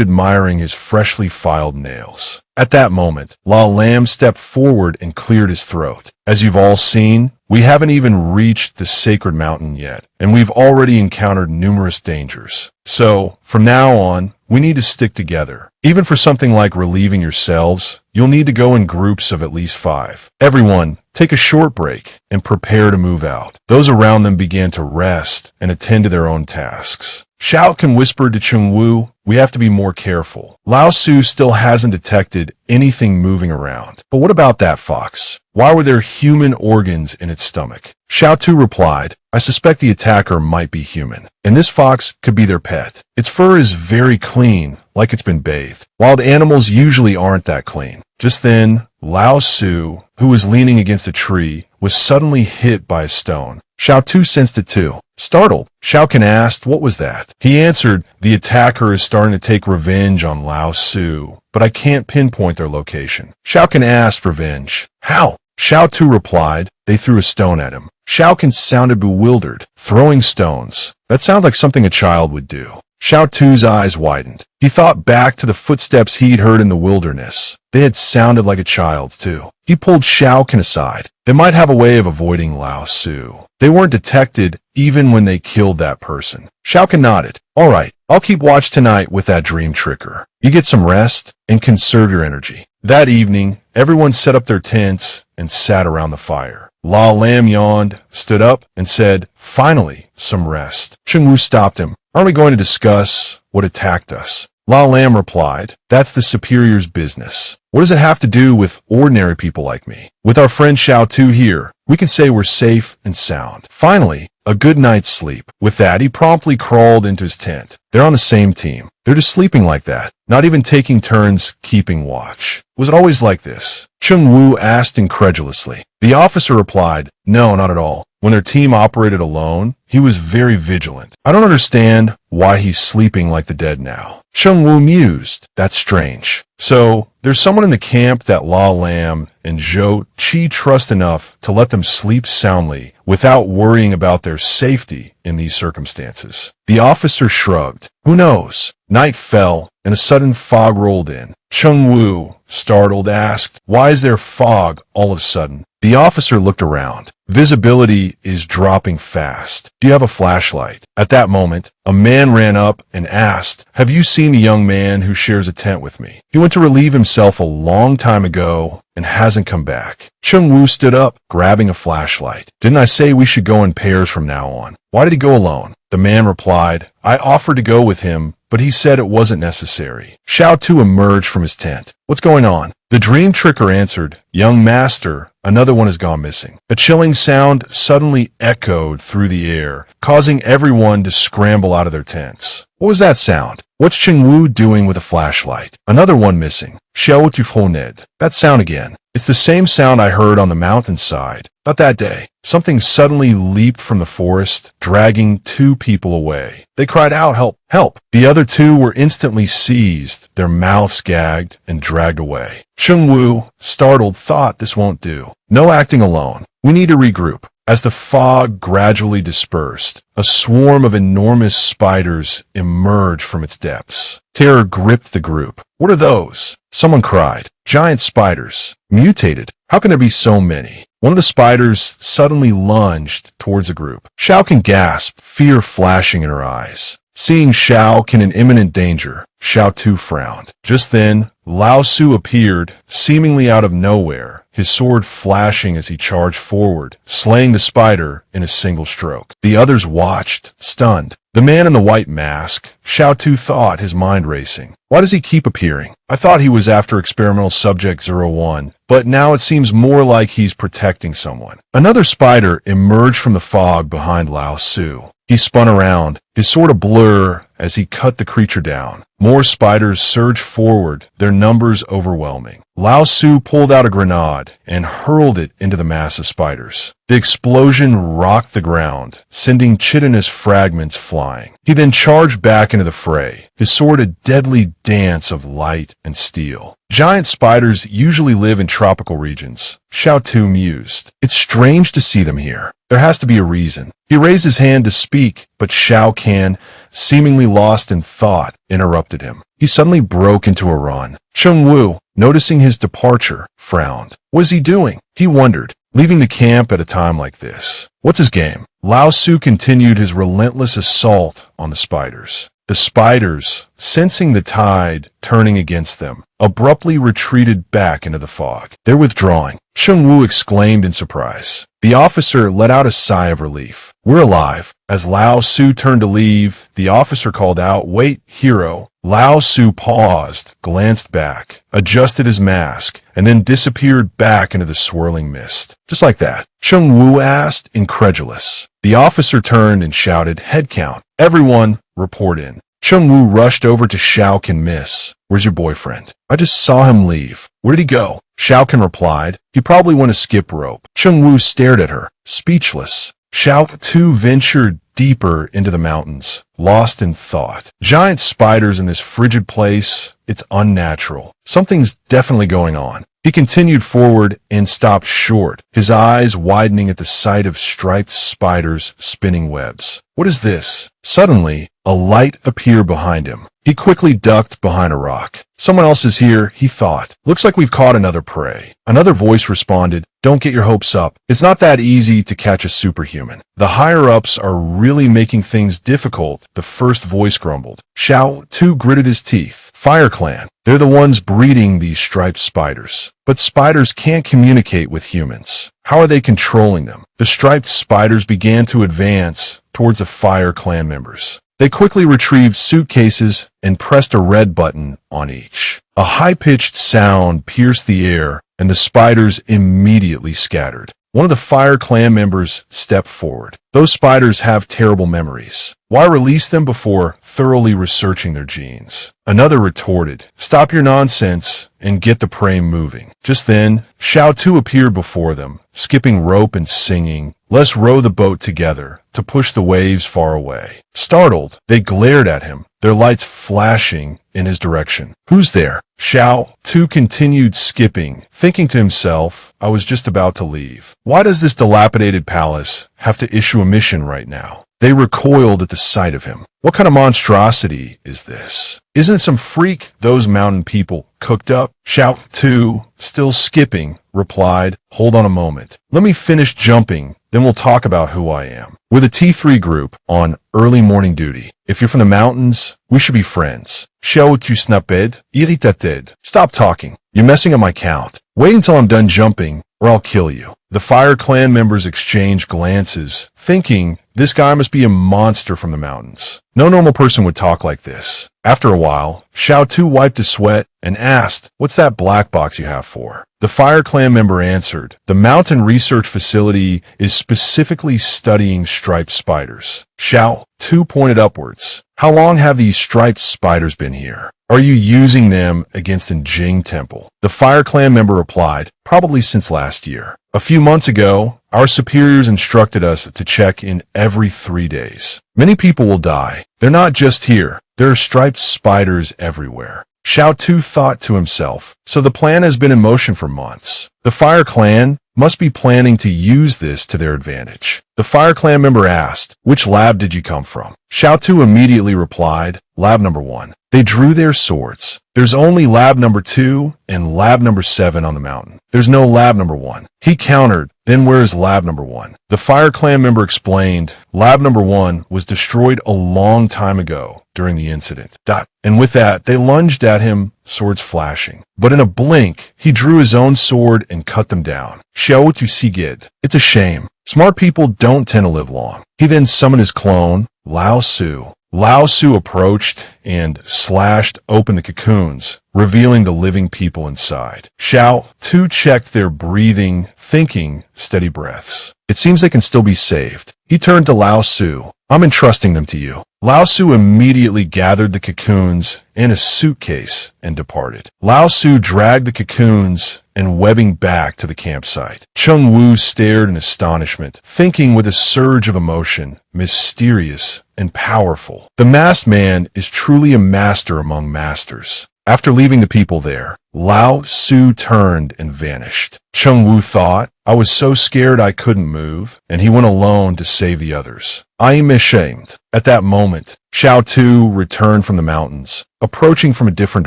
admiring his freshly filed nails. At that moment, La Lam stepped forward and cleared his throat. "As you've all seen, we haven't even reached the sacred mountain yet, and we've already encountered numerous dangers. So, from now on, we need to stick together. Even for something like relieving yourselves, you'll need to go in groups of at least 5. Everyone, take a short break and prepare to move out." Those around them began to rest and attend to their own tasks. Xiao Kan whispered to Cheng Wu, "We have to be more careful. Lao Su still hasn't detected anything moving around. But what about that fox? Why were there human organs in its stomach?" Xiao Tu replied, "I suspect the attacker might be human, and this fox could be their pet. Its fur is very clean, like it's been bathed. Wild animals usually aren't that clean." Just then, Lao Su, who was leaning against a tree, was suddenly hit by a stone. Xiao Tu sensed it too. Startled, Xiao Kan asked, "What was that?" He answered, "The attacker is starting to take revenge on Lao Su, but I can't pinpoint their location." Xiao Kan asked, "Revenge? How?" Xiao Tu replied, "They threw a stone at him." Xiao Kan sounded bewildered. Throwing stones. That sounds like something a child would do. Xiao Tu's eyes widened. He thought back to the footsteps he'd heard in the wilderness. They had sounded like a child's too. He pulled Xiao Kan aside. They might have a way of avoiding Lao Su. They weren't detected even when they killed that person. Xiao Kan nodded. "All right, I'll keep watch tonight with that dream tricker. You get some rest and conserve your energy." That evening, everyone set up their tents and sat around the fire. La Lam yawned, stood up, and said, "Finally, some rest." Cheng Wu stopped him. "Aren't we going to discuss what attacked us?" La Lam replied, "That's the superior's business. What does it have to do with ordinary people like me? With our friend Xiao Tu here, we can say we're safe and sound. Finally, a good night's sleep." With that, he promptly crawled into his tent. They're on the same team. They're just sleeping like that, not even taking turns keeping watch. Was it always like this? Cheng Wu asked incredulously. The officer replied, "No, not at all. When their team operated alone, he was very vigilant. I don't understand why he's sleeping like the dead now." Cheng Wu mused. "That's strange. So, there's someone in the camp that La Lam and Zhou Qi trust enough to let them sleep soundly without worrying about their safety in these circumstances." The officer shrugged. "Who knows?" Night fell, and a sudden fog rolled in. Cheng Wu, startled, asked, "Why is there fog all of a sudden?" The officer looked around. "Visibility is dropping fast. Do you have a flashlight?" At that moment, a man ran up and asked, "Have you seen the young man who shares a tent with me? He went to relieve himself a long time ago and hasn't come back." Cheng Wu stood up, grabbing a flashlight. "Didn't I say we should go in pairs from now on? Why did he go alone?" The man replied, "I offered to go with him, but he said it wasn't necessary." Xiao Tu emerged from his tent. "What's going on?" The dream tricker answered, "Young master, another one has gone missing." A chilling sound suddenly echoed through the air, causing everyone to scramble out of their tents. What was that sound? What's Chengwu doing with a flashlight? Another one missing. Xiao tu Ned. That sound again. It's the same sound I heard on the mountainside. Not that day. Something suddenly leaped from the forest, dragging 2 people away. They cried out, "Help! Help!" The other 2 were instantly seized, their mouths gagged, and dragged away. Chengwu, startled, thought, this won't do. No acting alone. We need to regroup. As the fog gradually dispersed, a swarm of enormous spiders emerged from its depths. Terror gripped the group. What are those? Someone cried. Giant spiders. Mutated. How can there be so many? One of the spiders suddenly lunged towards the group. Xiao Can gasped, fear flashing in her eyes. Seeing Xiao Can in imminent danger, Xiao Tu frowned. Just then, Lao Su appeared, seemingly out of nowhere, his sword flashing as he charged forward, slaying the spider in a single stroke. The others watched, stunned. The man in the white mask, Xiao Tu thought, his mind racing. Why does he keep appearing? I thought he was after experimental subject 01, but now it seems more like he's protecting someone. Another spider emerged from the fog behind Lao Su. He spun around, his sword a blur as he cut the creature down. More spiders surged forward, their numbers overwhelming. Lao Su pulled out a grenade and hurled it into the mass of spiders. The explosion rocked the ground, sending chitinous fragments flying. He then charged back into the fray, his sword a deadly dance of light and steel. Giant spiders usually live in tropical regions, Xiao Tu mused. It's strange to see them here. There has to be a reason. He raised his hand to speak, but Xiao Can, seemingly lost in thought, interrupted him. He suddenly broke into a run. Chengwu, noticing his departure, frowned. What is he doing? He wondered, leaving the camp at a time like this. What's his game? Lao Su continued his relentless assault on the spiders. The spiders, sensing the tide turning against them, abruptly retreated back into the fog. They're withdrawing. Chengwu exclaimed in surprise. The officer let out a sigh of relief. We're alive. As Lao Su turned to leave, the officer called out, "Wait, hero." Lao Su paused, glanced back, adjusted his mask, and then disappeared back into the swirling mist. Just like that. Chengwu asked, incredulous. The officer turned and shouted, "Head count. Everyone, report in." Chengwu rushed over to Xiao Can. Miss, where's your boyfriend? I just saw him leave. Where did he go? Xiao Can replied, he probably went a skip rope. Chengwu stared at her, speechless. Xiao Tu ventured deeper into the mountains, lost in thought. Giant spiders in this frigid place, it's unnatural. Something's definitely going on. He continued forward and stopped short, his eyes widening at the sight of striped spiders spinning webs. What is this? Suddenly, a light appeared behind him. He quickly ducked behind a rock. Someone else is here, he thought. Looks like we've caught another prey. Another voice responded, don't get your hopes up. It's not that easy to catch a superhuman. The higher-ups are really making things difficult, the first voice grumbled. Xiao Tu gritted his teeth. Fire Clan. They're the ones breeding these striped spiders. But spiders can't communicate with humans. How are they controlling them? The striped spiders began to advance towards the Fire Clan members. They quickly retrieved suitcases and pressed a red button on each. A high-pitched sound pierced the air, and the spiders immediately scattered. One of the Fire Clan members stepped forward. Those spiders have terrible memories. Why release them before thoroughly researching their genes? Another retorted, stop your nonsense and get the prey moving. Just then, Xiao Tu appeared before them, skipping rope and singing, let's row the boat together to push the waves far away. Startled, they glared at him, their lights flashing in his direction. Who's there? Xiao Tu continued skipping, thinking to himself, I was just about to leave. Why does this dilapidated palace have to issue a mission right now? They recoiled at the sight of him. What kind of monstrosity is this? Isn't it some freak those mountain people cooked up? Xiao Tu, still skipping, replied, hold on a moment. Let me finish jumping, then we'll talk about who I am. We're the T3 group on early morning duty. If you're from the mountains, we should be friends. Xiao Tu snaped, irritated. Stop talking. You're messing up my count. Wait until I'm done jumping, or I'll kill you. The Fire Clan members exchanged glances, thinking this guy must be a monster from the mountains. No normal person would talk like this. After a while, Xiao Tu wiped his sweat and asked, what's that black box you have for? The Fire Clan member answered, the mountain research facility is specifically studying striped spiders. Xiao Tu pointed upwards. How long have these striped spiders been here? Are you using them against an Jing temple? The Fire Clan member replied, probably since last year. A few months ago, our superiors instructed us to check in every 3 days. Many people will die. They're not just here. There are striped spiders everywhere. Xiao Tu thought to himself, so the plan has been in motion for months. The Fire Clan must be planning to use this to their advantage. The Fire Clan member asked, which lab did you come from? Xiao Tu immediately replied, lab number 1. They drew their swords. There's only lab number 2 and lab number 7 on the mountain. There's no lab number 1. He countered, then where's lab number 1? The Fire Clan member explained, lab number 1 was destroyed a long time ago during the incident. And with that, they lunged at him, swords flashing. But in a blink, he drew his own sword and cut them down. Xiao Tu Sigid. It's a shame. Smart people don't tend to live long. He then summoned his clone, Lao Su. Lao Su approached and slashed open the cocoons, revealing the living people inside. Xiao Tu checked their breathing, thinking steady breaths. It seems they can still be saved. He turned to Lao Su. I'm entrusting them to you. Lao Su immediately gathered the cocoons in a suitcase and departed. Lao Su dragged the cocoons and webbing back to the campsite. Cheng Wu stared in astonishment, thinking with a surge of emotion, mysterious and powerful. The masked man is truly a master among masters. After leaving the people there, Lao Su turned and vanished. Cheng Wu thought, I was so scared I couldn't move, and he went alone to save the others. I am ashamed. At that moment, Xiao Tu returned from the mountains, approaching from a different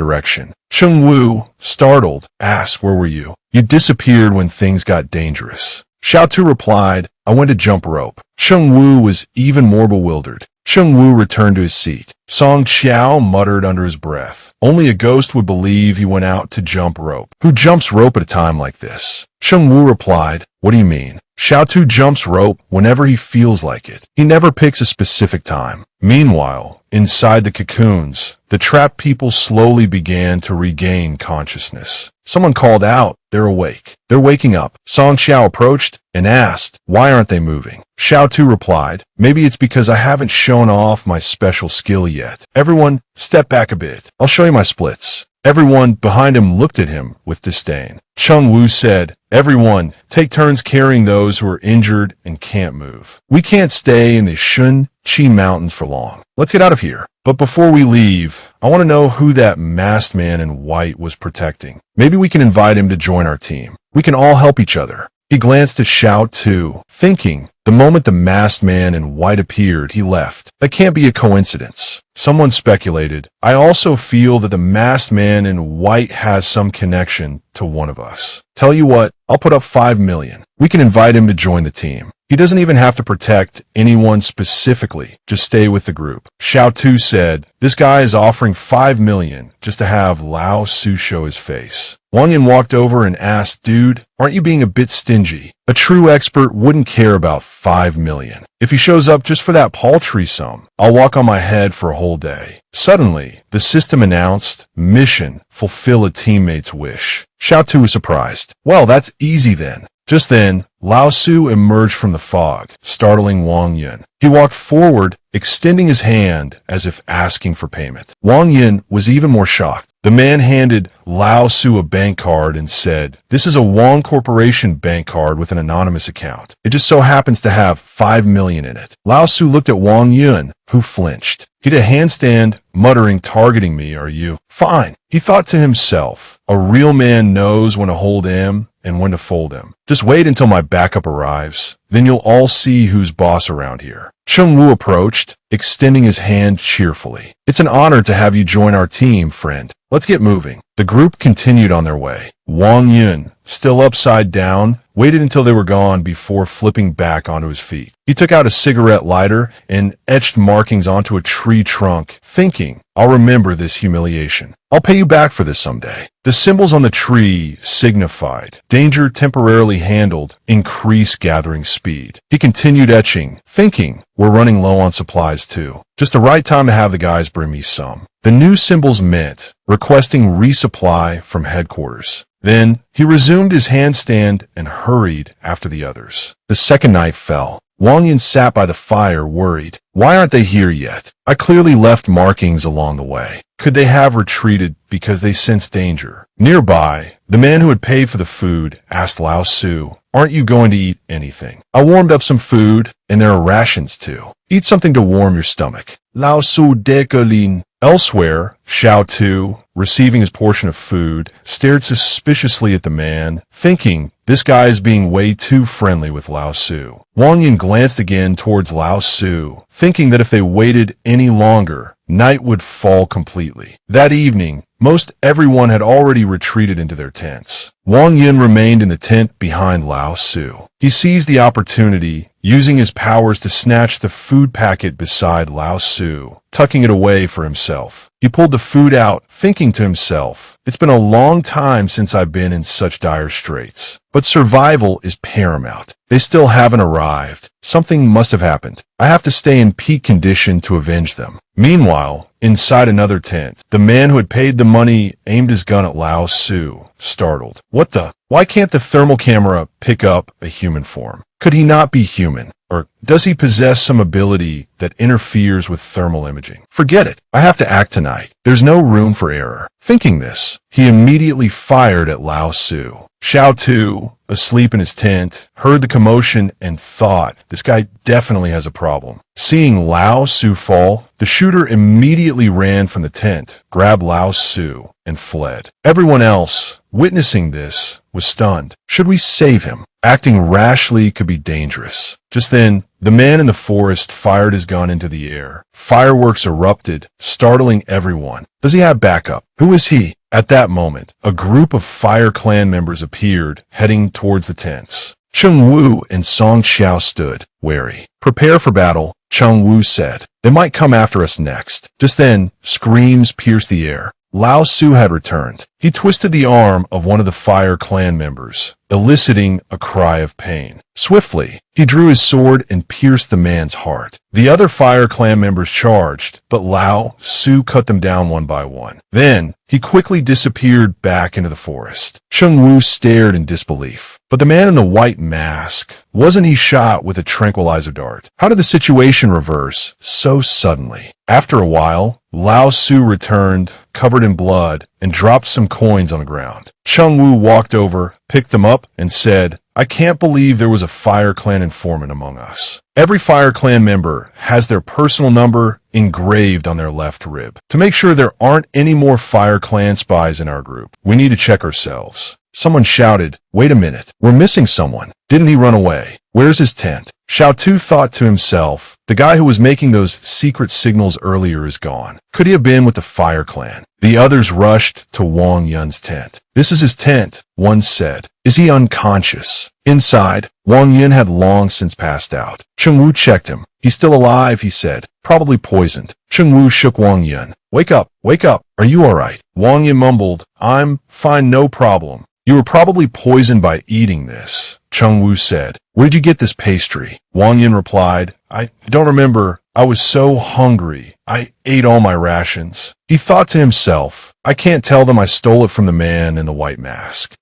direction. Cheng Wu, startled, asked, where were you? You disappeared when things got dangerous. Xiao Tu replied, I went to jump rope. Cheng Wu was even more bewildered. Cheng Wu returned to his seat. Song Qiao muttered under his breath. Only a ghost would believe he went out to jump rope. Who jumps rope at a time like this? Cheng Wu replied, what do you mean? Xiao Tu jumps rope whenever he feels like it. He never picks a specific time. Meanwhile, inside the cocoons, the trapped people slowly began to regain consciousness. Someone called out, they're awake. They're waking up. Song Xiao approached and asked, why aren't they moving? Xiao Tu replied, maybe it's because I haven't shown off my special skill yet. Everyone, step back a bit. I'll show you my splits. Everyone behind him looked at him with disdain. Cheng Wu said, everyone, take turns carrying those who are injured and can't move. We can't stay in the Shun Qi Mountains for long. Let's get out of here. But before we leave, I want to know who that masked man in white was protecting. Maybe we can invite him to join our team. We can all help each other. He glanced at Xiao Tu, thinking, the moment the masked man in white appeared, he left. That can't be a coincidence. Someone speculated, I also feel that the masked man in white has some connection to one of us. Tell you what, I'll put up 5 million. We can invite him to join the team. He doesn't even have to protect anyone specifically. Just stay with the group. Xiao Tu said, this guy is offering 5 million just to have Lao Su show his face. Wang Yin walked over and asked, dude, aren't you being a bit stingy? A true expert wouldn't care about 5 million. If he shows up just for that paltry sum, I'll walk on my head for a whole day. Suddenly, the system announced, mission, fulfill a teammate's wish. Xiao Tu was surprised. Well, that's easy then. Just then, Lao Su emerged from the fog, startling Wang Yin. He walked forward, extending his hand as if asking for payment. Wang Yin was even more shocked. The man handed Lao Su a bank card and said, this is a Wang Corporation bank card with an anonymous account. It just so happens to have 5 million in it. Lao Su looked at Wang Yin, who flinched. He did a handstand, muttering, targeting me, are you? Fine. He thought to himself, a real man knows when to hold him and when to fold him. Just wait until my backup arrives. Then you'll all see who's boss around here. Cheng Wu approached, extending his hand cheerfully. It's an honor to have you join our team, friend. Let's get moving. The group continued on their way. Wang Yin, still upside down, waited until they were gone before flipping back onto his feet. He took out a cigarette lighter and etched markings onto a tree trunk, thinking, I'll remember this humiliation. I'll pay you back for this someday. The symbols on the tree signified danger temporarily handled, increase gathering speed. He continued etching, thinking, we're running low on supplies too. Just the right time to have the guys bring me some. The new symbols meant requesting resupply from headquarters. Then he resumed his handstand and hurried after the others. The second night fell. Wang Yun sat by the fire, worried. Why aren't they here yet? I clearly left markings along the way. Could they have retreated because they sensed danger? Nearby, the man who had paid for the food asked Lao Su, "Aren't you going to eat anything? I warmed up some food, and there are rations too. Eat something to warm your stomach." Lao Su decolin. Elsewhere, Xiao Tu, receiving his portion of food, stared suspiciously at the man, thinking this guy is being way too friendly with Lao Su. Wang Yun glanced again towards Lao Su, thinking that if they waited any longer, night would fall completely. That evening, most everyone had already retreated into their tents. Wang Yun remained in the tent behind Lao Su. He seized the opportunity, using his powers to snatch the food packet beside Lao Su, tucking it away for himself. He pulled the food out, thinking to himself, "It's been a long time since I've been in such dire straits. But survival is paramount. They still haven't arrived. Something must have happened. I have to stay in peak condition to avenge them." Meanwhile, inside another tent, the man who had paid the money aimed his gun at Lao Su, startled. "What the? Why can't the thermal camera pick up a human form? Could he not be human? Or does he possess some ability that interferes with thermal imaging? Forget it. I have to act tonight. There's no room for error." Thinking this, he immediately fired at Lao Su. Xiao Tu, asleep in his tent, heard the commotion and thought, this guy definitely has a problem. Seeing Lao Su fall, the shooter immediately ran from the tent, grabbed Lao Su, and fled. Everyone else, witnessing this, was stunned. Should we save him? Acting rashly could be dangerous. Just then, the man in the forest fired his gun into the air. Fireworks erupted, startling everyone. Does he have backup? Who is he? At that moment, a group of Fire Clan members appeared, heading towards the tents. Cheng Wu and Song Xiao stood, wary. "Prepare for battle," Cheng Wu said. "They might come after us next." Just then, screams pierced the air. Lao Su had returned. He twisted the arm of one of the Fire Clan members, eliciting a cry of pain. Swiftly, he drew his sword and pierced the man's heart. The other Fire Clan members charged, but Lao Su cut them down one by one. Then, he quickly disappeared back into the forest. Cheng Wu stared in disbelief. But the man in the white mask, wasn't he shot with a tranquilizer dart? How did the situation reverse so suddenly? After a while, Lao Su returned, covered in blood, and dropped some coins on the ground. Cheng Wu walked over, picked them up, and said, "I can't believe there was a Fire Clan informant among us." Every Fire Clan member has their personal number engraved on their left rib. To make sure there aren't any more Fire Clan spies in our group, we need to check ourselves. Someone shouted, "Wait a minute, we're missing someone. Didn't he run away? Where's his tent?" Xiao Tu thought to himself, the guy who was making those secret signals earlier is gone. Could he have been with the Fire Clan? The others rushed to Wang Yun's tent. "This is his tent," one said. "Is he unconscious?" Inside, Wang Yun had long since passed out. Cheng Wu checked him. "He's still alive," he said. "Probably poisoned." Cheng Wu shook Wang Yun. Wake up, wake up. Are you all right?" Wang Yun mumbled, "I'm fine, no problem." "You were probably poisoned by eating this," Cheng Wu said. "Where did you get this pastry?" Wang Yun replied, I don't remember. I was so hungry. I ate all my rations." He thought to himself, "I can't tell them I stole it from the man in the white mask."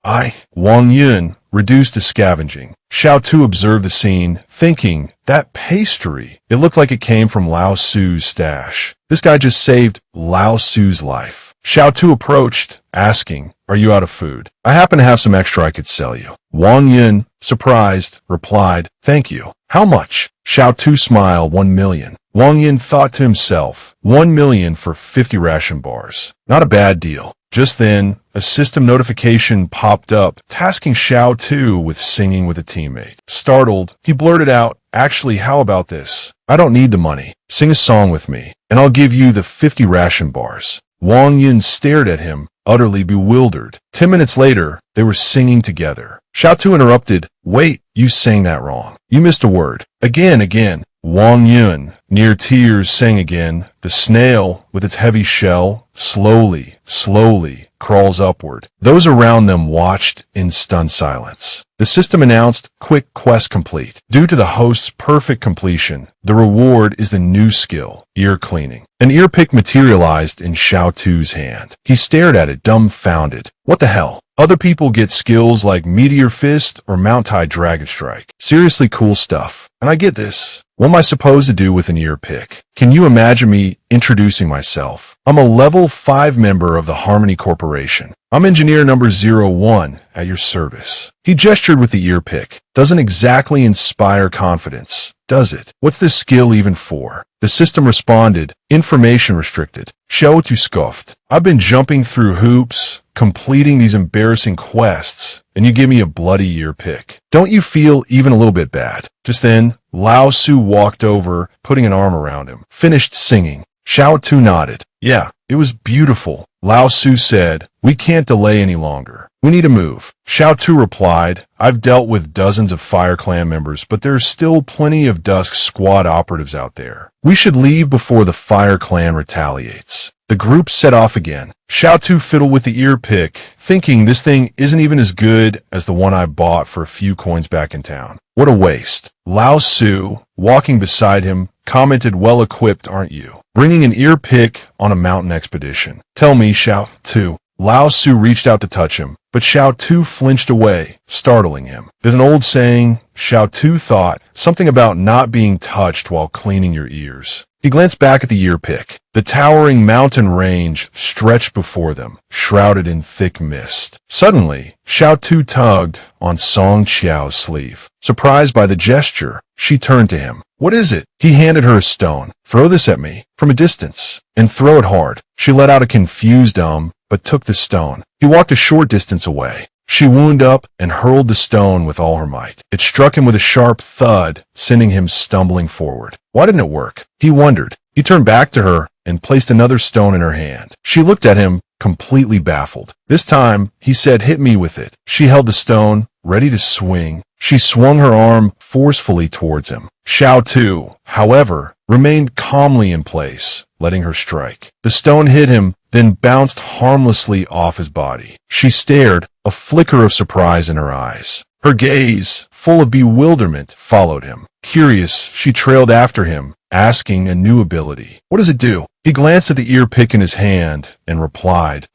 Wang Yun, reduced to scavenging. Xiao Tu observed the scene, thinking, that pastry, it looked like it came from Lao Su's stash. This guy just saved Lao Su's life. Xiao Tu approached, asking, "Are you out of food? I happen to have some extra I could sell you." Wang Yun, surprised, replied, "Thank you. How much?" Xiao Tu smiled, 1 million. Wang Yun thought to himself, 1 million for 50 ration bars. Not a bad deal. Just then, a system notification popped up, tasking Xiao Tu with singing with a teammate. Startled, he blurted out, "Actually, how about this? I don't need the money. Sing a song with me, and I'll give you the 50 ration bars." Wang Yun stared at him, utterly bewildered. 10 minutes later, they were singing together. Xiao Tu interrupted, "Wait, you sang that wrong. You missed a word. Again." Wang Yun, near tears, sang again. "The snail, with its heavy shell, slowly crawls upward." Those around them watched in stunned silence. The system announced, "Quick quest complete." Due to the host's perfect completion, the reward is the new skill, ear cleaning. An ear pick materialized in Xiao Tu's hand. He stared at it, dumbfounded. What the hell? Other people get skills like Meteor Fist or Mount Tide Dragon Strike. Seriously cool stuff. And I get this. What am I supposed to do with an ear pick? Can you imagine me introducing myself? I'm a level 5 member of the Harmony Corporation. I'm engineer number 01 at your service. He gestured with the ear pick. Doesn't exactly inspire confidence, does it? What's this skill even for? The system responded, information restricted. Xiaosu scoffed. I've been jumping through hoops, completing these embarrassing quests, and you give me a bloody ear pick. Don't you feel even a little bit bad? Just then, Lao Su walked over, putting an arm around him. Finished singing. Xiaosu nodded. Yeah, it was beautiful. Lao Su said, we can't delay any longer. We need to move. Xiaosu replied, I've dealt with dozens of Fire Clan members, but there's still plenty of Dusk Squad operatives out there. We should leave before the Fire Clan retaliates. The group set off again. Xiaosu fiddled with the ear pick, thinking this thing isn't even as good as the one I bought for a few coins back in town. What a waste. Lao Su, walking beside him, commented, well equipped, aren't you? Bringing an ear pick on a mountain expedition. Tell me, Xiaosu. Lao Su reached out to touch him, but Xiaosu flinched away, startling him. There's an old saying, Xiaosu thought, something about not being touched while cleaning your ears. He glanced back at the ear pick. The towering mountain range stretched before them, shrouded in thick mist. Suddenly, Xiaosu tugged on Song Qiao's sleeve. Surprised by the gesture, she turned to him. What is it? He handed her a stone. Throw this at me, from a distance, and throw it hard. She let out a confused but took the stone. He walked a short distance away. She wound up and hurled the stone with all her might. It struck him with a sharp thud, sending him stumbling forward. Why didn't it work? He wondered. He turned back to her and placed another stone in her hand. She looked at him, completely baffled. This time, he said, hit me with it. She held the stone, ready to swing. She swung her arm forcefully towards him. Xiaosu, however, remained calmly in place, letting her strike. The stone hit him, then bounced harmlessly off his body. She stared, a flicker of surprise in her eyes. Her gaze, full of bewilderment, followed him. Curious, she trailed after him, asking a new ability. What does it do? He glanced at the ear pick in his hand and replied,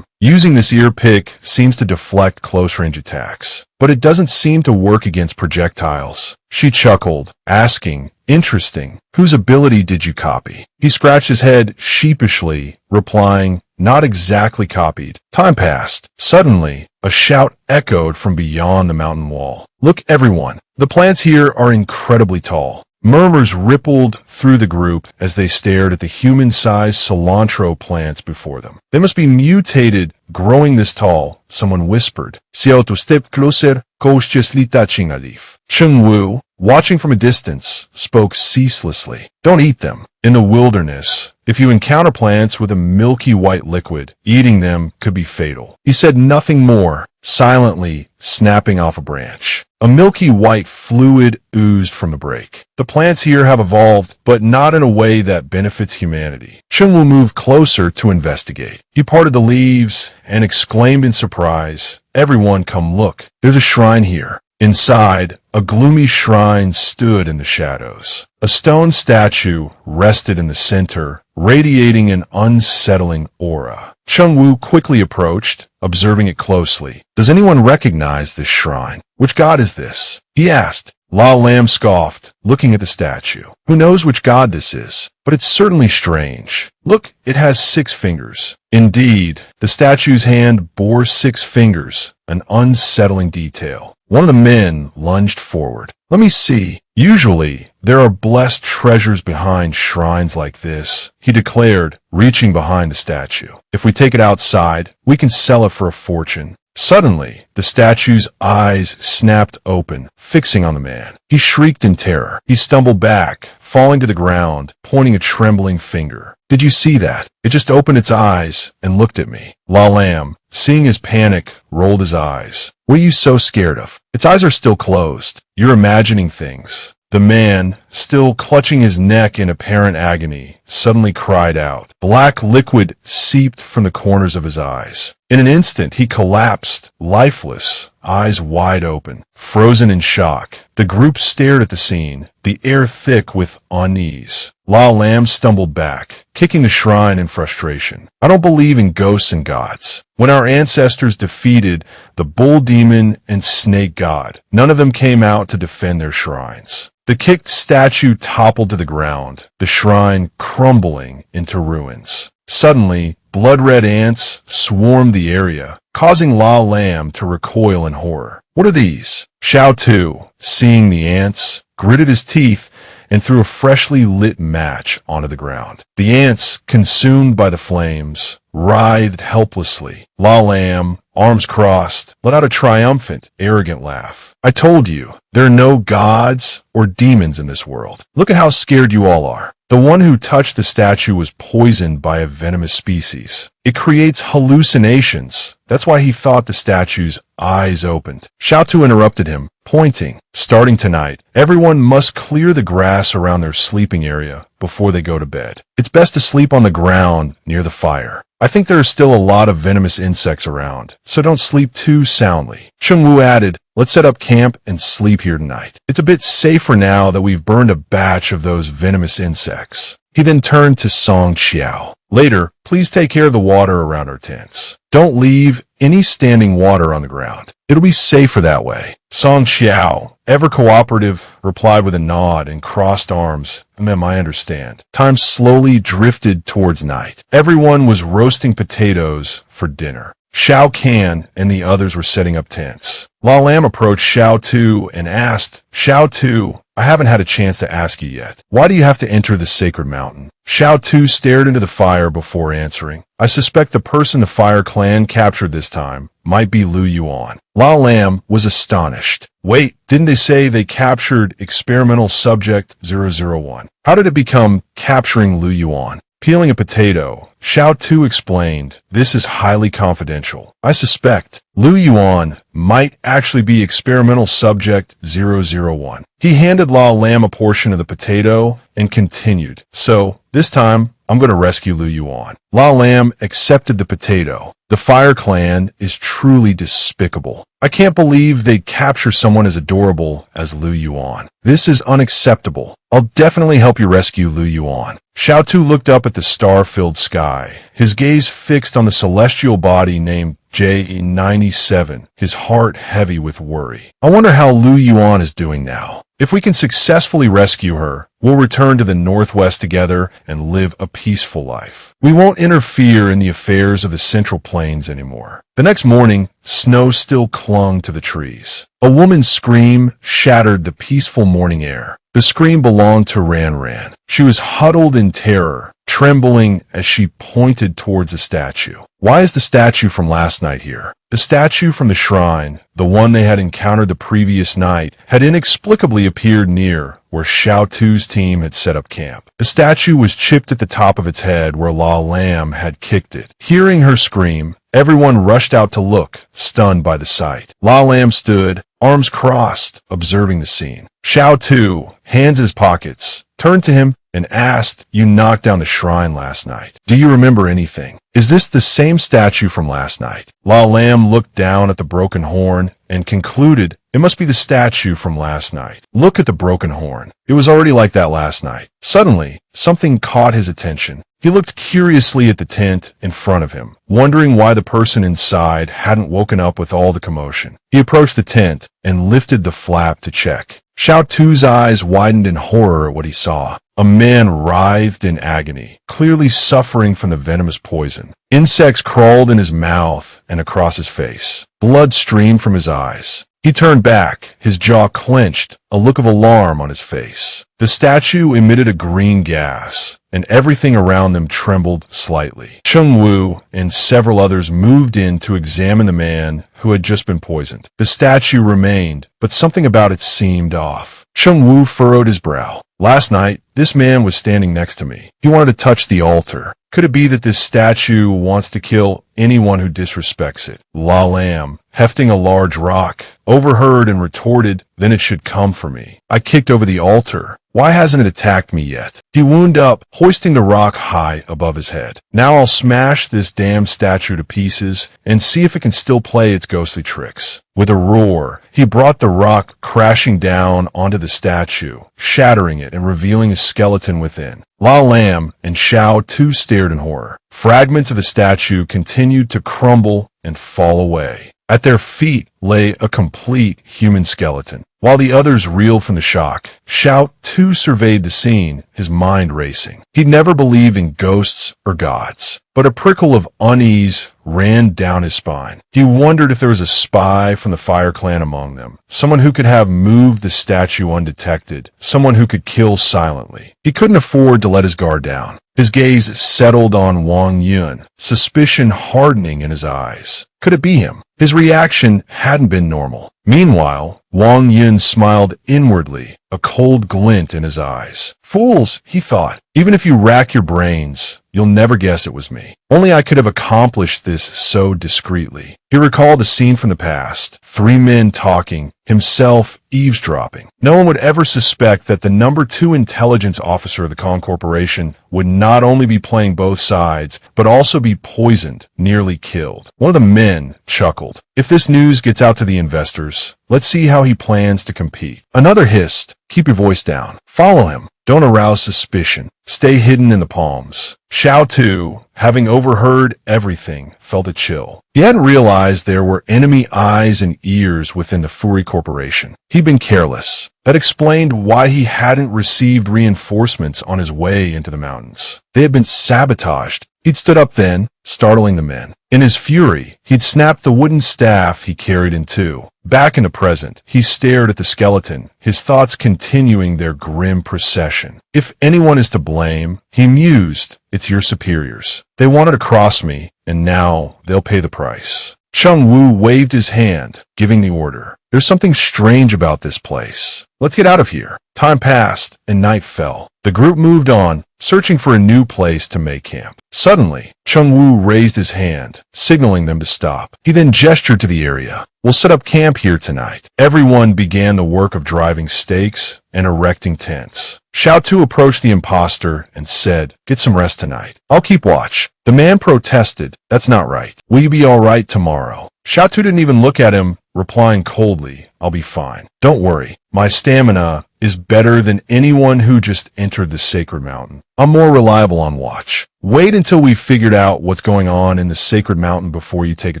Using this ear pick seems to deflect close-range attacks, but it doesn't seem to work against projectiles. She chuckled, asking, interesting, whose ability did you copy? He scratched his head sheepishly, replying, not exactly copied. Time passed. Suddenly, a shout echoed from beyond the mountain wall. Look, everyone. The plants here are incredibly tall. Murmurs rippled through the group as they stared at the human-sized cilantro plants before them. They must be mutated, growing this tall, someone whispered. Xiaosu stepped closer, cautiously touching a leaf. Cheng Wu, watching from a distance, spoke ceaselessly. Don't eat them. In the wilderness, if you encounter plants with a milky white liquid, eating them could be fatal. He said nothing more, silently snapping off a branch. A milky white fluid oozed from the break. The plants here have evolved, but not in a way that benefits humanity. Cheng Wu moved closer to investigate. He parted the leaves and exclaimed in surprise, everyone come look. There's a shrine here. Inside, a gloomy shrine stood in the shadows. A stone statue rested in the center, radiating an unsettling aura. Cheng Wu quickly approached, observing it closely. Does anyone recognize this shrine? Which god is this? He asked. La Lam scoffed, looking at the statue. Who knows which god this is? But it's certainly strange. Look, it has 6 fingers. Indeed, the statue's hand bore 6 fingers, an unsettling detail. One of the men lunged forward. Let me see. Usually, there are blessed treasures behind shrines like this, he declared, reaching behind the statue. If we take it outside, we can sell it for a fortune. Suddenly, the statue's eyes snapped open, fixing on the man. He shrieked in terror. He stumbled back, falling to the ground, pointing a trembling finger. Did you see that? It just opened its eyes and looked at me. La Lam, seeing his panic, rolled his eyes. What are you so scared of? Its eyes are still closed. You're imagining things. The man, still clutching his neck in apparent agony, suddenly cried out. Black liquid seeped from the corners of his eyes. In an instant, he collapsed, lifeless, eyes wide open, frozen in shock. The group stared at the scene, the air thick with unease. La Lam stumbled back, kicking the shrine in frustration. I don't believe in ghosts and gods. When our ancestors defeated the bull demon and snake god, none of them came out to defend their shrines. The kicked statue toppled to the ground, the shrine crumbling into ruins. Suddenly, blood-red ants swarmed the area, causing La Lam to recoil in horror. What are these? Xiao Tu, seeing the ants, gritted his teeth and threw a freshly lit match onto the ground. The ants, consumed by the flames, writhed helplessly. La Lam, arms crossed, let out a triumphant, arrogant laugh. I told you, there are no gods or demons in this world. Look at how scared you all are. The one who touched the statue was poisoned by a venomous species. It creates hallucinations. That's why he thought the statue's eyes opened. Xiao Tu interrupted him, pointing. Starting tonight, everyone must clear the grass around their sleeping area before they go to bed. It's best to sleep on the ground near the fire. I think there are still a lot of venomous insects around, so don't sleep too soundly. Cheng Wu added, let's set up camp and sleep here tonight. It's a bit safer now that we've burned a batch of those venomous insects. He then turned to Song Xiao. Later, please take care of the water around our tents. Don't leave any standing water on the ground. It'll be safer that way. Song Xiao, ever cooperative, replied with a nod and crossed arms. Ma'am, I understand. Time slowly drifted towards night. Everyone was roasting potatoes for dinner. Xiao Kan and the others were setting up tents. La Lam approached Xiao Tu and asked, Xiao Tu, I haven't had a chance to ask you yet. Why do you have to enter the sacred mountain? Xiao Tu stared into the fire before answering. I suspect the person the Fire Clan captured this time might be Lu Yuan. La Lam was astonished. Wait, didn't they say they captured experimental subject 001? How did it become capturing Lu Yuan? Peeling a potato, Xiao Tu explained, this is highly confidential. I suspect Lu Yuan might actually be experimental subject 001. He handed La Lam a portion of the potato and continued, so, this time, I'm going to rescue Lu Yuan. La Lam accepted the potato. The Fire Clan is truly despicable. I can't believe they'd capture someone as adorable as Lu Yuan. This is unacceptable. I'll definitely help you rescue Lu Yuan. Xiao Tu looked up at the star-filled sky, his gaze fixed on the celestial body named J97, his heart heavy with worry. I wonder how Lu Yuan is doing now. If we can successfully rescue her, we'll return to the Northwest together and live a peaceful life. We won't interfere in the affairs of the Central Plains anymore. The next morning, snow still clung to the trees. A woman's scream shattered the peaceful morning air. The scream belonged to Ran. She was huddled in terror, trembling as she pointed towards the statue. Why is the statue from last night here? The statue from the shrine, the one they had encountered the previous night, had inexplicably appeared near where Xiao Tu's team had set up camp. The statue was chipped at the top of its head where La Lam had kicked it. Hearing her scream, everyone rushed out to look, stunned by the sight. La Lam stood, arms crossed, observing the scene. Xiao Tu, hands in his pockets, turned to him and asked, you knocked down the shrine last night. Do you remember anything? Is this the same statue from last night? La Lam looked down at the broken horn and concluded it must be the statue from last night. Look at the broken horn. It was already like that last night. Suddenly, something caught his attention. He looked curiously at the tent in front of him, wondering why the person inside hadn't woken up with all the commotion. He approached the tent and lifted the flap to check. Xiao Tu's eyes widened in horror at what he saw. A man writhed in agony, clearly suffering from the venomous poison. Insects crawled in his mouth and across his face. Blood streamed from his eyes. He turned back, his jaw clenched, a look of alarm on his face. The statue emitted a green gas, and everything around them trembled slightly. Cheng Wu and several others moved in to examine the man who had just been poisoned. The statue remained, but something about it seemed off. Cheng Wu furrowed his brow. Last night, This man was standing next to me. He wanted to touch the altar. Could it be that this statue wants to kill anyone who disrespects it? La Lam, hefting a large rock, overheard and retorted, then it should come for me. I kicked over the altar. Why hasn't it attacked me yet? He wound up, hoisting the rock high above his head. Now I'll smash this damn statue to pieces and see if it can still play its ghostly tricks. With a roar, he brought the rock crashing down onto the statue, shattering it and revealing a skeleton within. La Lam and Xiao too stared in horror. Fragments of the statue continued to crumble and fall away. At their feet lay a complete human skeleton. While the others reeled from the shock, Xiao too surveyed the scene, his mind racing. He'd never believed in ghosts or gods, but a prickle of unease ran down his spine. He wondered if there was a spy from the Fire Clan among them, someone who could have moved the statue undetected, someone who could kill silently. He couldn't afford to let his guard down. His gaze settled on Wang Yun, suspicion hardening in his eyes. Could it be him? His reaction hadn't been normal. Meanwhile, Wang Yun smiled inwardly, a cold glint in his eyes. Fools, he thought. Even if you rack your brains, you'll never guess it was me. Only I could have accomplished this so discreetly. He recalled a scene from the past. 3 men talking, himself eavesdropping. No one would ever suspect that the number 2 intelligence officer of the Kong Corporation would not only be playing both sides, but also be poisoned, nearly killed. One of the men chuckled. If this news gets out to the investors, let's see how he plans to compete. Another hissed. Keep your voice down. Follow him. Don't arouse suspicion. Stay hidden in the palms. Xiao too, having overheard everything, felt a chill. He hadn't realized there were enemy eyes and ears within the Furi Corporation. He'd been careless. That explained why he hadn't received reinforcements on his way into the mountains. They had been sabotaged. He'd stood up then, startling the men. In his fury, he'd snapped the wooden staff he carried in two. Back in the present, he stared at the skeleton, his thoughts continuing their grim procession. If anyone is to blame, he mused, it's your superiors. They wanted to cross me, and now they'll pay the price. Chung Wu waved his hand, giving the order. There's something strange about this place. Let's get out of here. Time passed, and night fell. The group moved on, searching for a new place to make camp. Suddenly, Chung Wu raised his hand, signaling them to stop. He then gestured to the area. We'll set up camp here tonight. Everyone began the work of driving stakes and erecting tents. Xiao Tu approached the imposter and said, get some rest tonight. I'll keep watch. The man protested, that's not right. Will you be all right tomorrow? Xiao Tu didn't even look at him, replying coldly, I'll be fine. Don't worry. My stamina is better than anyone who just entered the sacred mountain. I'm more reliable on watch. Wait until we've figured out what's going on in the sacred mountain before you take a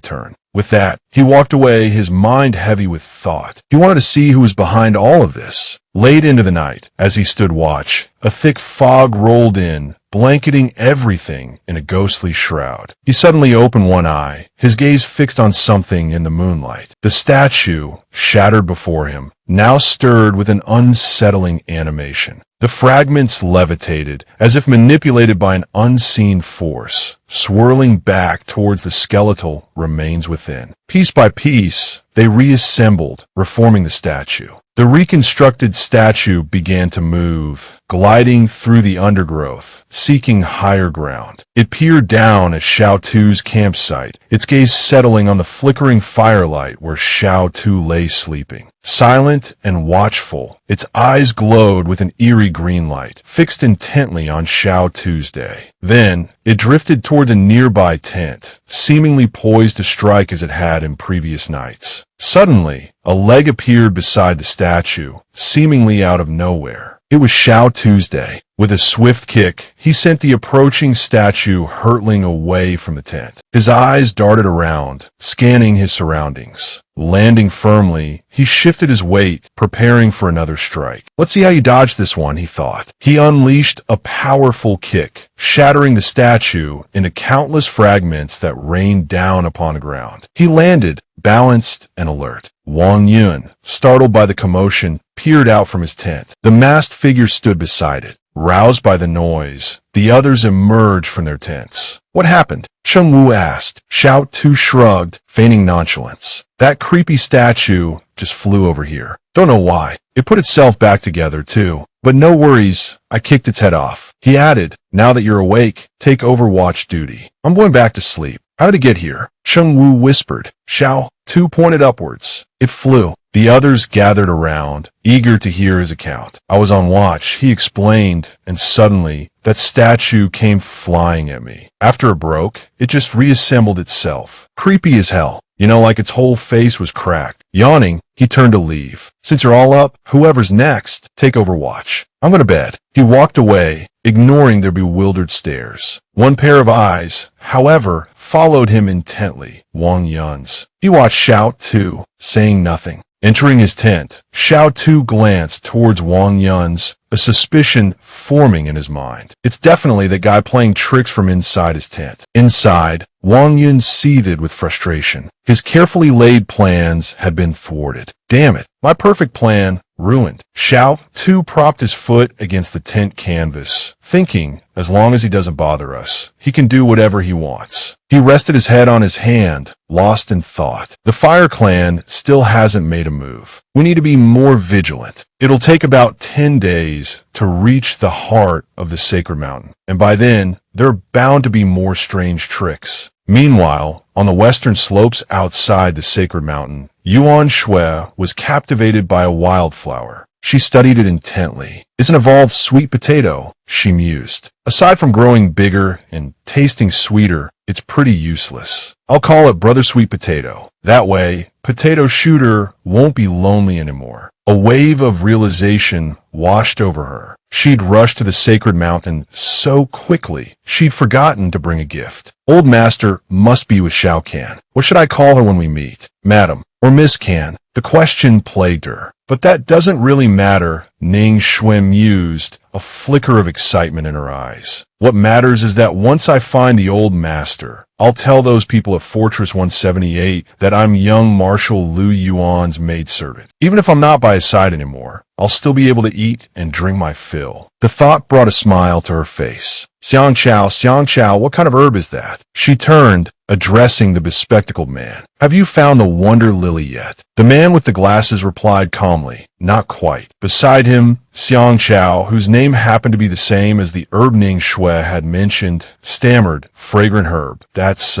turn. With that, he walked away, his mind heavy with thought. He wanted to see who was behind all of this. Late into the night, as he stood watch, a thick fog rolled in, blanketing everything in a ghostly shroud. He suddenly opened one eye, his gaze fixed on something in the moonlight. The statue, shattered before him, now stirred with an unsettling animation. The fragments levitated, as if manipulated by an unseen force, swirling back towards the skeletal remains within. Piece by piece, they reassembled, reforming the statue. The reconstructed statue began to move, gliding through the undergrowth, seeking higher ground. It peered down at Xiao Tu's campsite, its gaze settling on the flickering firelight where Xiao Tu lay sleeping. Silent and watchful, its eyes glowed with an eerie green light, fixed intently on Xiao Tu's day. Then, it drifted toward the nearby tent, seemingly poised to strike as it had in previous nights. Suddenly, a leg appeared beside the statue, seemingly out of nowhere. It was Xiao Tu's day. With a swift kick, he sent the approaching statue hurtling away from the tent. His eyes darted around, scanning his surroundings. Landing firmly, he shifted his weight, preparing for another strike. Let's see how you dodge this one, he thought. He unleashed a powerful kick, shattering the statue into countless fragments that rained down upon the ground. He landed, balanced and alert. Wang Yun, startled by the commotion, peered out from his tent. The masked figure stood beside it. Roused by the noise, the others emerged from their tents. What happened? Chung Wu asked. Xiao Tu shrugged, feigning nonchalance. That creepy statue just flew over here. Don't know why. It put itself back together, too. But no worries, I kicked its head off. He added, now that you're awake, take overwatch duty. I'm going back to sleep. How did it get here? Cheng Wu whispered. Xiao Tu pointed upwards. It flew. The others gathered around, eager to hear his account. I was on watch, he explained, and suddenly, that statue came flying at me. After it broke, it just reassembled itself. Creepy as hell. You know, like its whole face was cracked. Yawning, he turned to leave. Since you're all up, whoever's next, take overwatch. I'm going to bed. He walked away, ignoring their bewildered stares. One pair of eyes, however, followed him intently, Wang Yun's. He watched Xiao Tu, saying nothing. Entering his tent, Xiao Tu glanced towards Wang Yun's, a suspicion forming in his mind. It's definitely that guy playing tricks from inside his tent. Inside, Wang Yun seethed with frustration. His carefully laid plans had been thwarted. Damn it, my perfect plan ruined. Xiao Tu propped his foot against the tent canvas, thinking, as long as he doesn't bother us, he can do whatever he wants. He rested his head on his hand, lost in thought. The Fire Clan still hasn't made a move. We need to be more vigilant. It'll take about 10 days to reach the heart of the sacred mountain, and by then, there are bound to be more strange tricks. Meanwhile, on the western slopes outside the sacred mountain, Yuan Shui was captivated by a wildflower. She studied it intently. It's an evolved sweet potato, she mused. Aside from growing bigger and tasting sweeter, it's pretty useless. I'll call it Brother Sweet Potato. That way, Potato Shooter won't be lonely anymore. A wave of realization washed over her. She'd rushed to the sacred mountain so quickly, she'd forgotten to bring a gift. Old Master must be with Xiao Can. What should I call her when we meet? Madam or Miss Can? The question plagued her. But that doesn't really matter, Ning Shui mused, a flicker of excitement in her eyes. What matters is that once I find the old master, I'll tell those people at Fortress 178 that I'm young Marshal Lu Yuan's maidservant. Even if I'm not by his side anymore, I'll still be able to eat and drink my fill. The thought brought a smile to her face. Xiang Chao, what kind of herb is that? She turned, addressing the bespectacled man. Have you found the wonder lily yet? The man with the glasses replied calmly, not quite. Beside him, Xiang Chao, whose name happened to be the same as the herb Ning Shui had mentioned, stammered, fragrant herb. That's,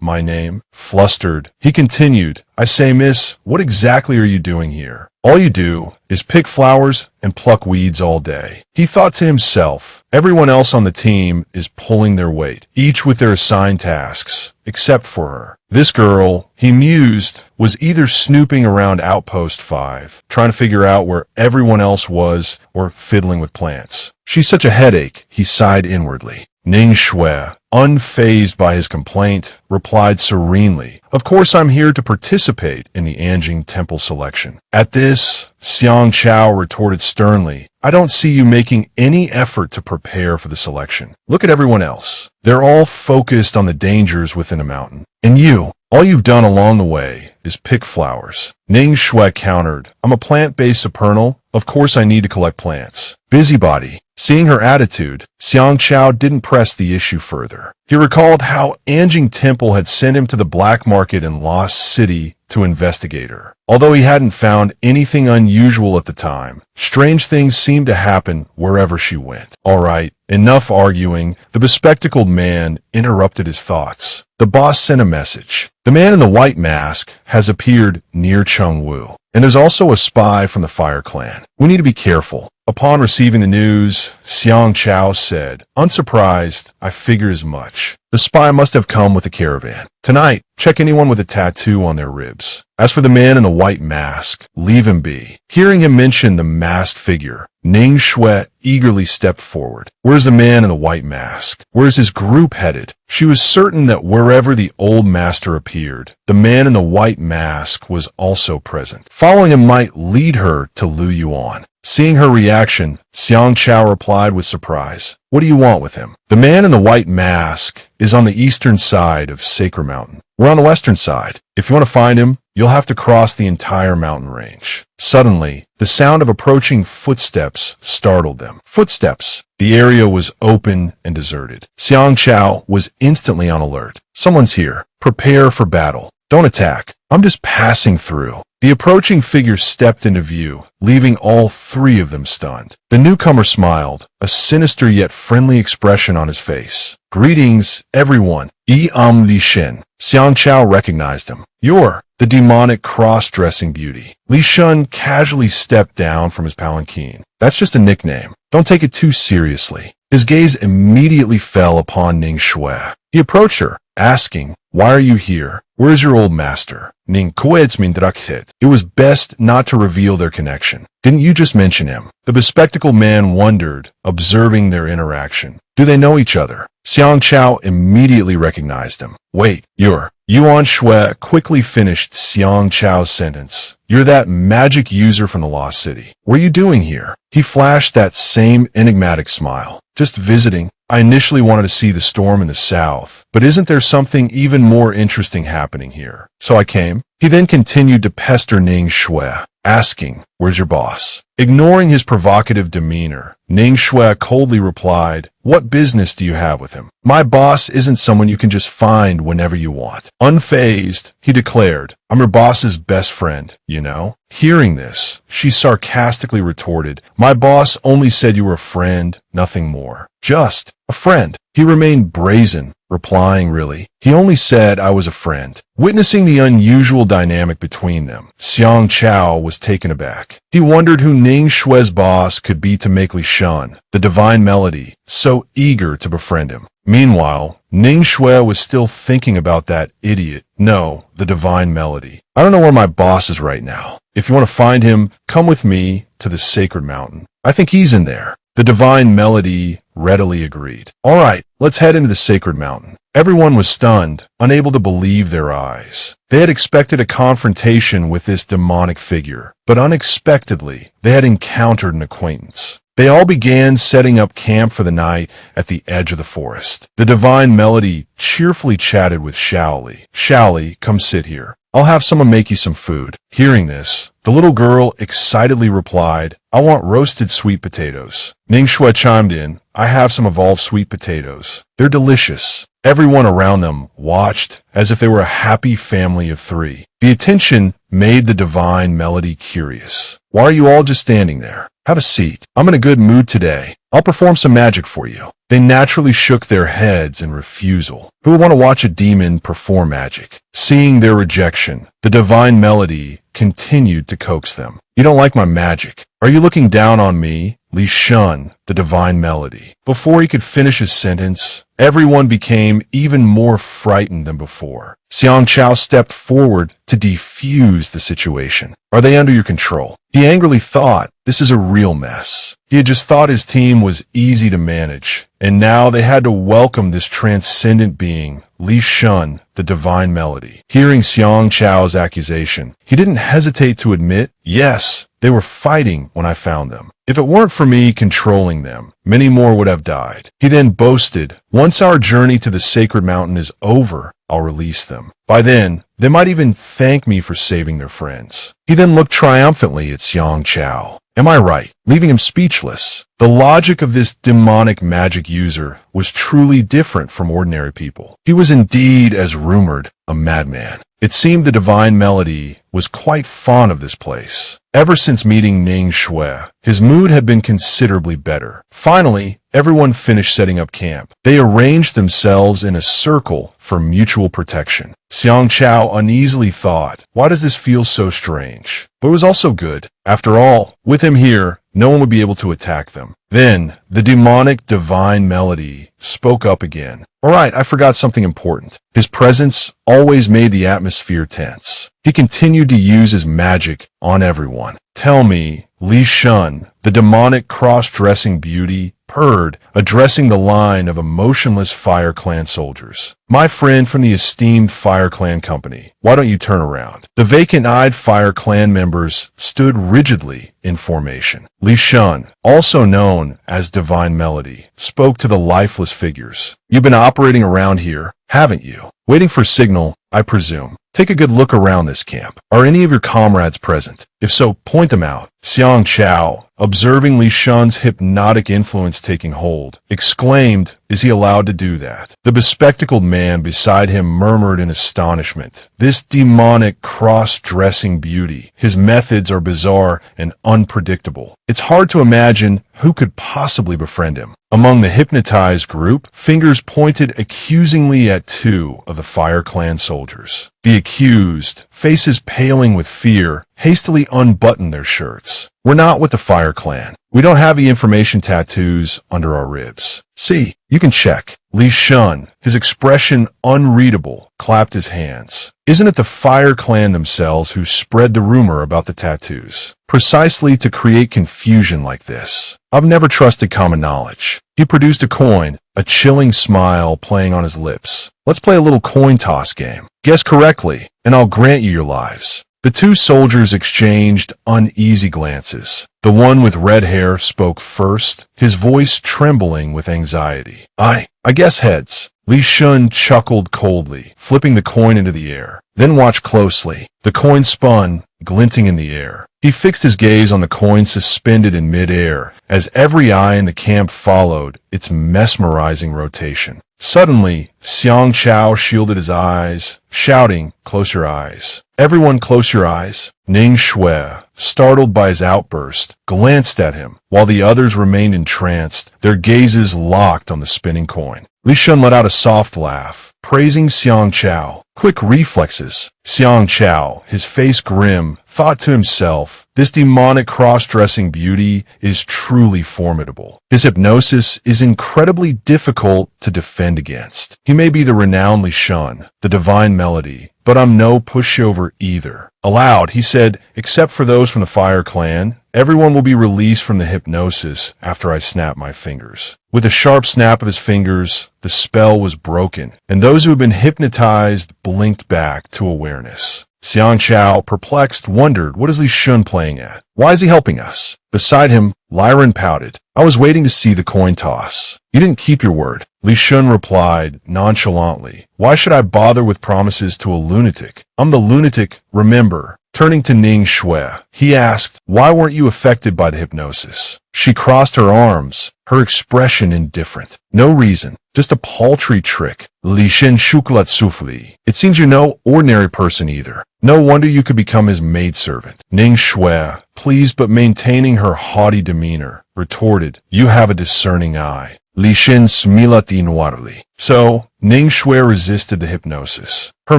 my name. Flustered, he continued, I say, miss, what exactly are you doing here? All you do is pick flowers and pluck weeds all day. He thought to himself, everyone else on the team is pulling their weight, each with their assigned tasks, except for her. This girl, he mused, was either snooping around Outpost 5, trying to figure out where everyone else was, or fiddling with plants. She's such a headache, he sighed inwardly. Ning Shui, unfazed by his complaint, replied serenely, of course I'm here to participate in the Anjing Temple selection. At this, Xiang Chao retorted sternly, I don't see you making any effort to prepare for the selection. Look at everyone else. They're all focused on the dangers within a mountain. And you, all you've done along the way is pick flowers. Ning Shui countered, I'm a plant-based supernal. Of course I need to collect plants. Busybody. Seeing her attitude, Xiang Chao didn't press the issue further. He recalled how Anjing Temple had sent him to the black market in Lost City to investigate her. Although he hadn't found anything unusual at the time, strange things seemed to happen wherever she went. All right, enough arguing. The bespectacled man interrupted his thoughts. The boss sent a message. The man in the white mask has appeared near Cheng Wu, and there's also a spy from the Fire Clan. We need to be careful. Upon receiving the news, Xiang Chao said, unsurprised, I figure as much. The spy must have come with a caravan. Tonight, check anyone with a tattoo on their ribs. As for the man in the white mask, leave him be. Hearing him mention the masked figure, Ning Shui eagerly stepped forward. Where's the man in the white mask? Where's his group headed? She was certain that wherever the old master appeared, the man in the white mask was also present. Following him might lead her to Lu Yuan. Seeing her reaction, Xiang Chao replied with surprise, what do you want with him? The man in the white mask is on the eastern side of Sacred Mountain. We're on the western side. If you want to find him, you'll have to cross the entire mountain range. Suddenly, the sound of approaching footsteps startled them. Footsteps. The area was open and deserted. Xiang Chao was instantly on alert. Someone's here. Prepare for battle. Don't attack. I'm just passing through. The approaching figure stepped into view, leaving all three of them stunned. The newcomer smiled, a sinister yet friendly expression on his face. "Greetings, everyone. Li Shen." Xiang Chao recognized him. "You're the demonic cross-dressing beauty." Li Shun casually stepped down from his palanquin. "That's just a nickname. Don't take it too seriously." His gaze immediately fell upon Ning Shui. He approached her, asking, "Why are you here? Where's your old master?" Ning Kuets min drakhet. It was best not to reveal their connection. "Didn't you just mention him?" The bespectacled man wondered, observing their interaction. "Do they know each other?" Xiang Chao immediately recognized him. "Wait, you're..." Yuan Shui quickly finished Xiang Chao's sentence. "You're that magic user from the Lost City. What are you doing here?" He flashed that same enigmatic smile. "Just visiting. I initially wanted to see the storm in the south, but isn't there something even more interesting happening here? So I came." He then continued to pester Ning Shui, asking, "Where's your boss?" Ignoring his provocative demeanor, Ning Shui coldly replied, "What business do you have with him? My boss isn't someone you can just find whenever you want." Unfazed, he declared, "I'm your boss's best friend, you know?" Hearing this, she sarcastically retorted, "My boss only said you were a friend, nothing more. Just a friend." He remained brazen, replying, "Really? He only said I was a friend." Witnessing the unusual dynamic between them, Xiang Chao was taken aback. He wondered who Ning Shui's boss could be to make Li Shun, the divine melody, so eager to befriend him. Meanwhile, Ning Shui was still thinking about that idiot. No, the divine melody. "I don't know where my boss is right now. If you want to find him, come with me to the sacred mountain. I think he's in there." The divine melody readily agreed. "All right, let's head into the sacred mountain." Everyone was stunned, unable to believe their eyes. They had expected a confrontation with this demonic figure, but unexpectedly, they had encountered an acquaintance. They all began setting up camp for the night at the edge of the forest. The divine melody cheerfully chatted with Shaoli. "Shaoli, come sit here. I'll have someone make you some food." Hearing this, the little girl excitedly replied, "I want roasted sweet potatoes." Ning Shui chimed in, "I have some evolved sweet potatoes. They're delicious." Everyone around them watched as if they were a happy family of three. The attention made the divine melody curious. "Why are you all just standing there? Have a seat. I'm in a good mood today. I'll perform some magic for you." They naturally shook their heads in refusal. Who would want to watch a demon perform magic? Seeing their rejection, the divine melody continued to coax them. "You don't like my magic. Are you looking down on me?" Li Shun, the divine melody. Before he could finish his sentence, everyone became even more frightened than before. Xiang Chao stepped forward to defuse the situation. "Are they under your control?" He angrily thought, this is a real mess. He had just thought his team was easy to manage, and now they had to welcome this transcendent being, Li Shun, the divine melody. Hearing Xiang Chao's accusation, he didn't hesitate to admit, "Yes, they were fighting when I found them. If it weren't for me controlling them, many more would have died." He then boasted, "Once our journey to the sacred mountain is over, I'll release them. By then, they might even thank me for saving their friends." He then looked triumphantly at Xiang Chao. Am I right? Leaving him speechless. The logic of this demonic magic user was truly different from ordinary people. He was indeed, as rumored, a madman. It seemed the divine melody was quite fond of this place. Ever since meeting Ning Shui, his mood had been considerably better. Finally, everyone finished setting up camp. They arranged themselves in a circle for mutual protection. Xiang Chao uneasily thought, why does this feel so strange? But it was also good. After all, with him here, no one would be able to attack them. Then, the demonic divine melody spoke up again. All right, I forgot something important. His presence always made the atmosphere tense. He continued to use his magic on everyone. Tell me, Li Shun, the demonic cross-dressing beauty, purred, addressing the line of emotionless Fire Clan soldiers. My friend from the esteemed Fire Clan company, why don't you turn around? The vacant-eyed Fire Clan members stood rigidly in formation. Li Shun, also known as Divine Melody, spoke to the lifeless figures. You've been operating around here, haven't you? Waiting for a signal, I presume. Take a good look around this camp. Are any of your comrades present? If so, point them out. Xiang Chao, observing Li Shun's hypnotic influence taking hold, exclaimed, "Is he allowed to do that?" The bespectacled man beside him murmured in astonishment, "This demonic cross-dressing beauty. His methods are bizarre and unpredictable. It's hard to imagine who could possibly befriend him." Among the hypnotized group, fingers pointed accusingly at two of the Fire Clan soldiers. The accused, faces paling with fear, hastily unbuttoned their shirts. "We're not with the Fire Clan. We don't have the information tattoos under our ribs." "See, you can check." Li Shun, his expression unreadable, clapped his hands. "Isn't it the Fire Clan themselves who spread the rumor about the tattoos? Precisely to create confusion like this. I've never trusted common knowledge." He produced a coin, a chilling smile playing on his lips. "Let's play a little coin toss game. Guess correctly, and I'll grant you your lives." The two soldiers exchanged uneasy glances. The one with red hair spoke first, his voice trembling with anxiety. I guess heads." Li Shun chuckled coldly, flipping the coin into the air. Then watched closely. The coin spun, glinting in the air. He fixed his gaze on the coin suspended in mid-air, as every eye in the camp followed its mesmerizing rotation. Suddenly, Xiang Chao shielded his eyes, shouting, "Close your eyes. Everyone close your eyes." Ning Shui, startled by his outburst, glanced at him, while the others remained entranced, their gazes locked on the spinning coin. Li Shun let out a soft laugh, praising Xiang Chao. Quick reflexes. Xiang Chao, his face grim, thought to himself, "This demonic cross-dressing beauty is truly formidable. His hypnosis is incredibly difficult to defend against. He may be the renowned Li Shun, the divine melody, but I'm no pushover either." Aloud, he said, "Except for those from the Fire Clan, everyone will be released from the hypnosis after I snap my fingers." With a sharp snap of his fingers, the spell was broken, and those who had been hypnotized blinked back to awareness. Xiang Chao, perplexed, wondered, what is Li Shun playing at? Why is he helping us? Beside him, Lyran pouted. "I was waiting to see the coin toss." "You didn't keep your word." Li Shun replied nonchalantly. "Why should I bother with promises to a lunatic? I'm the lunatic, remember." Turning to Ning Shui, he asked, "Why weren't you affected by the hypnosis?" She crossed her arms, her expression indifferent. "No reason, just a paltry trick." Li Shen Shukulat Sufli. "It seems you're no ordinary person either. No wonder you could become his maidservant." Ning Shui, pleased but maintaining her haughty demeanor, retorted, "You have a discerning eye." Li Shen Smilati Noirli. So, Ning Shui resisted the hypnosis. Her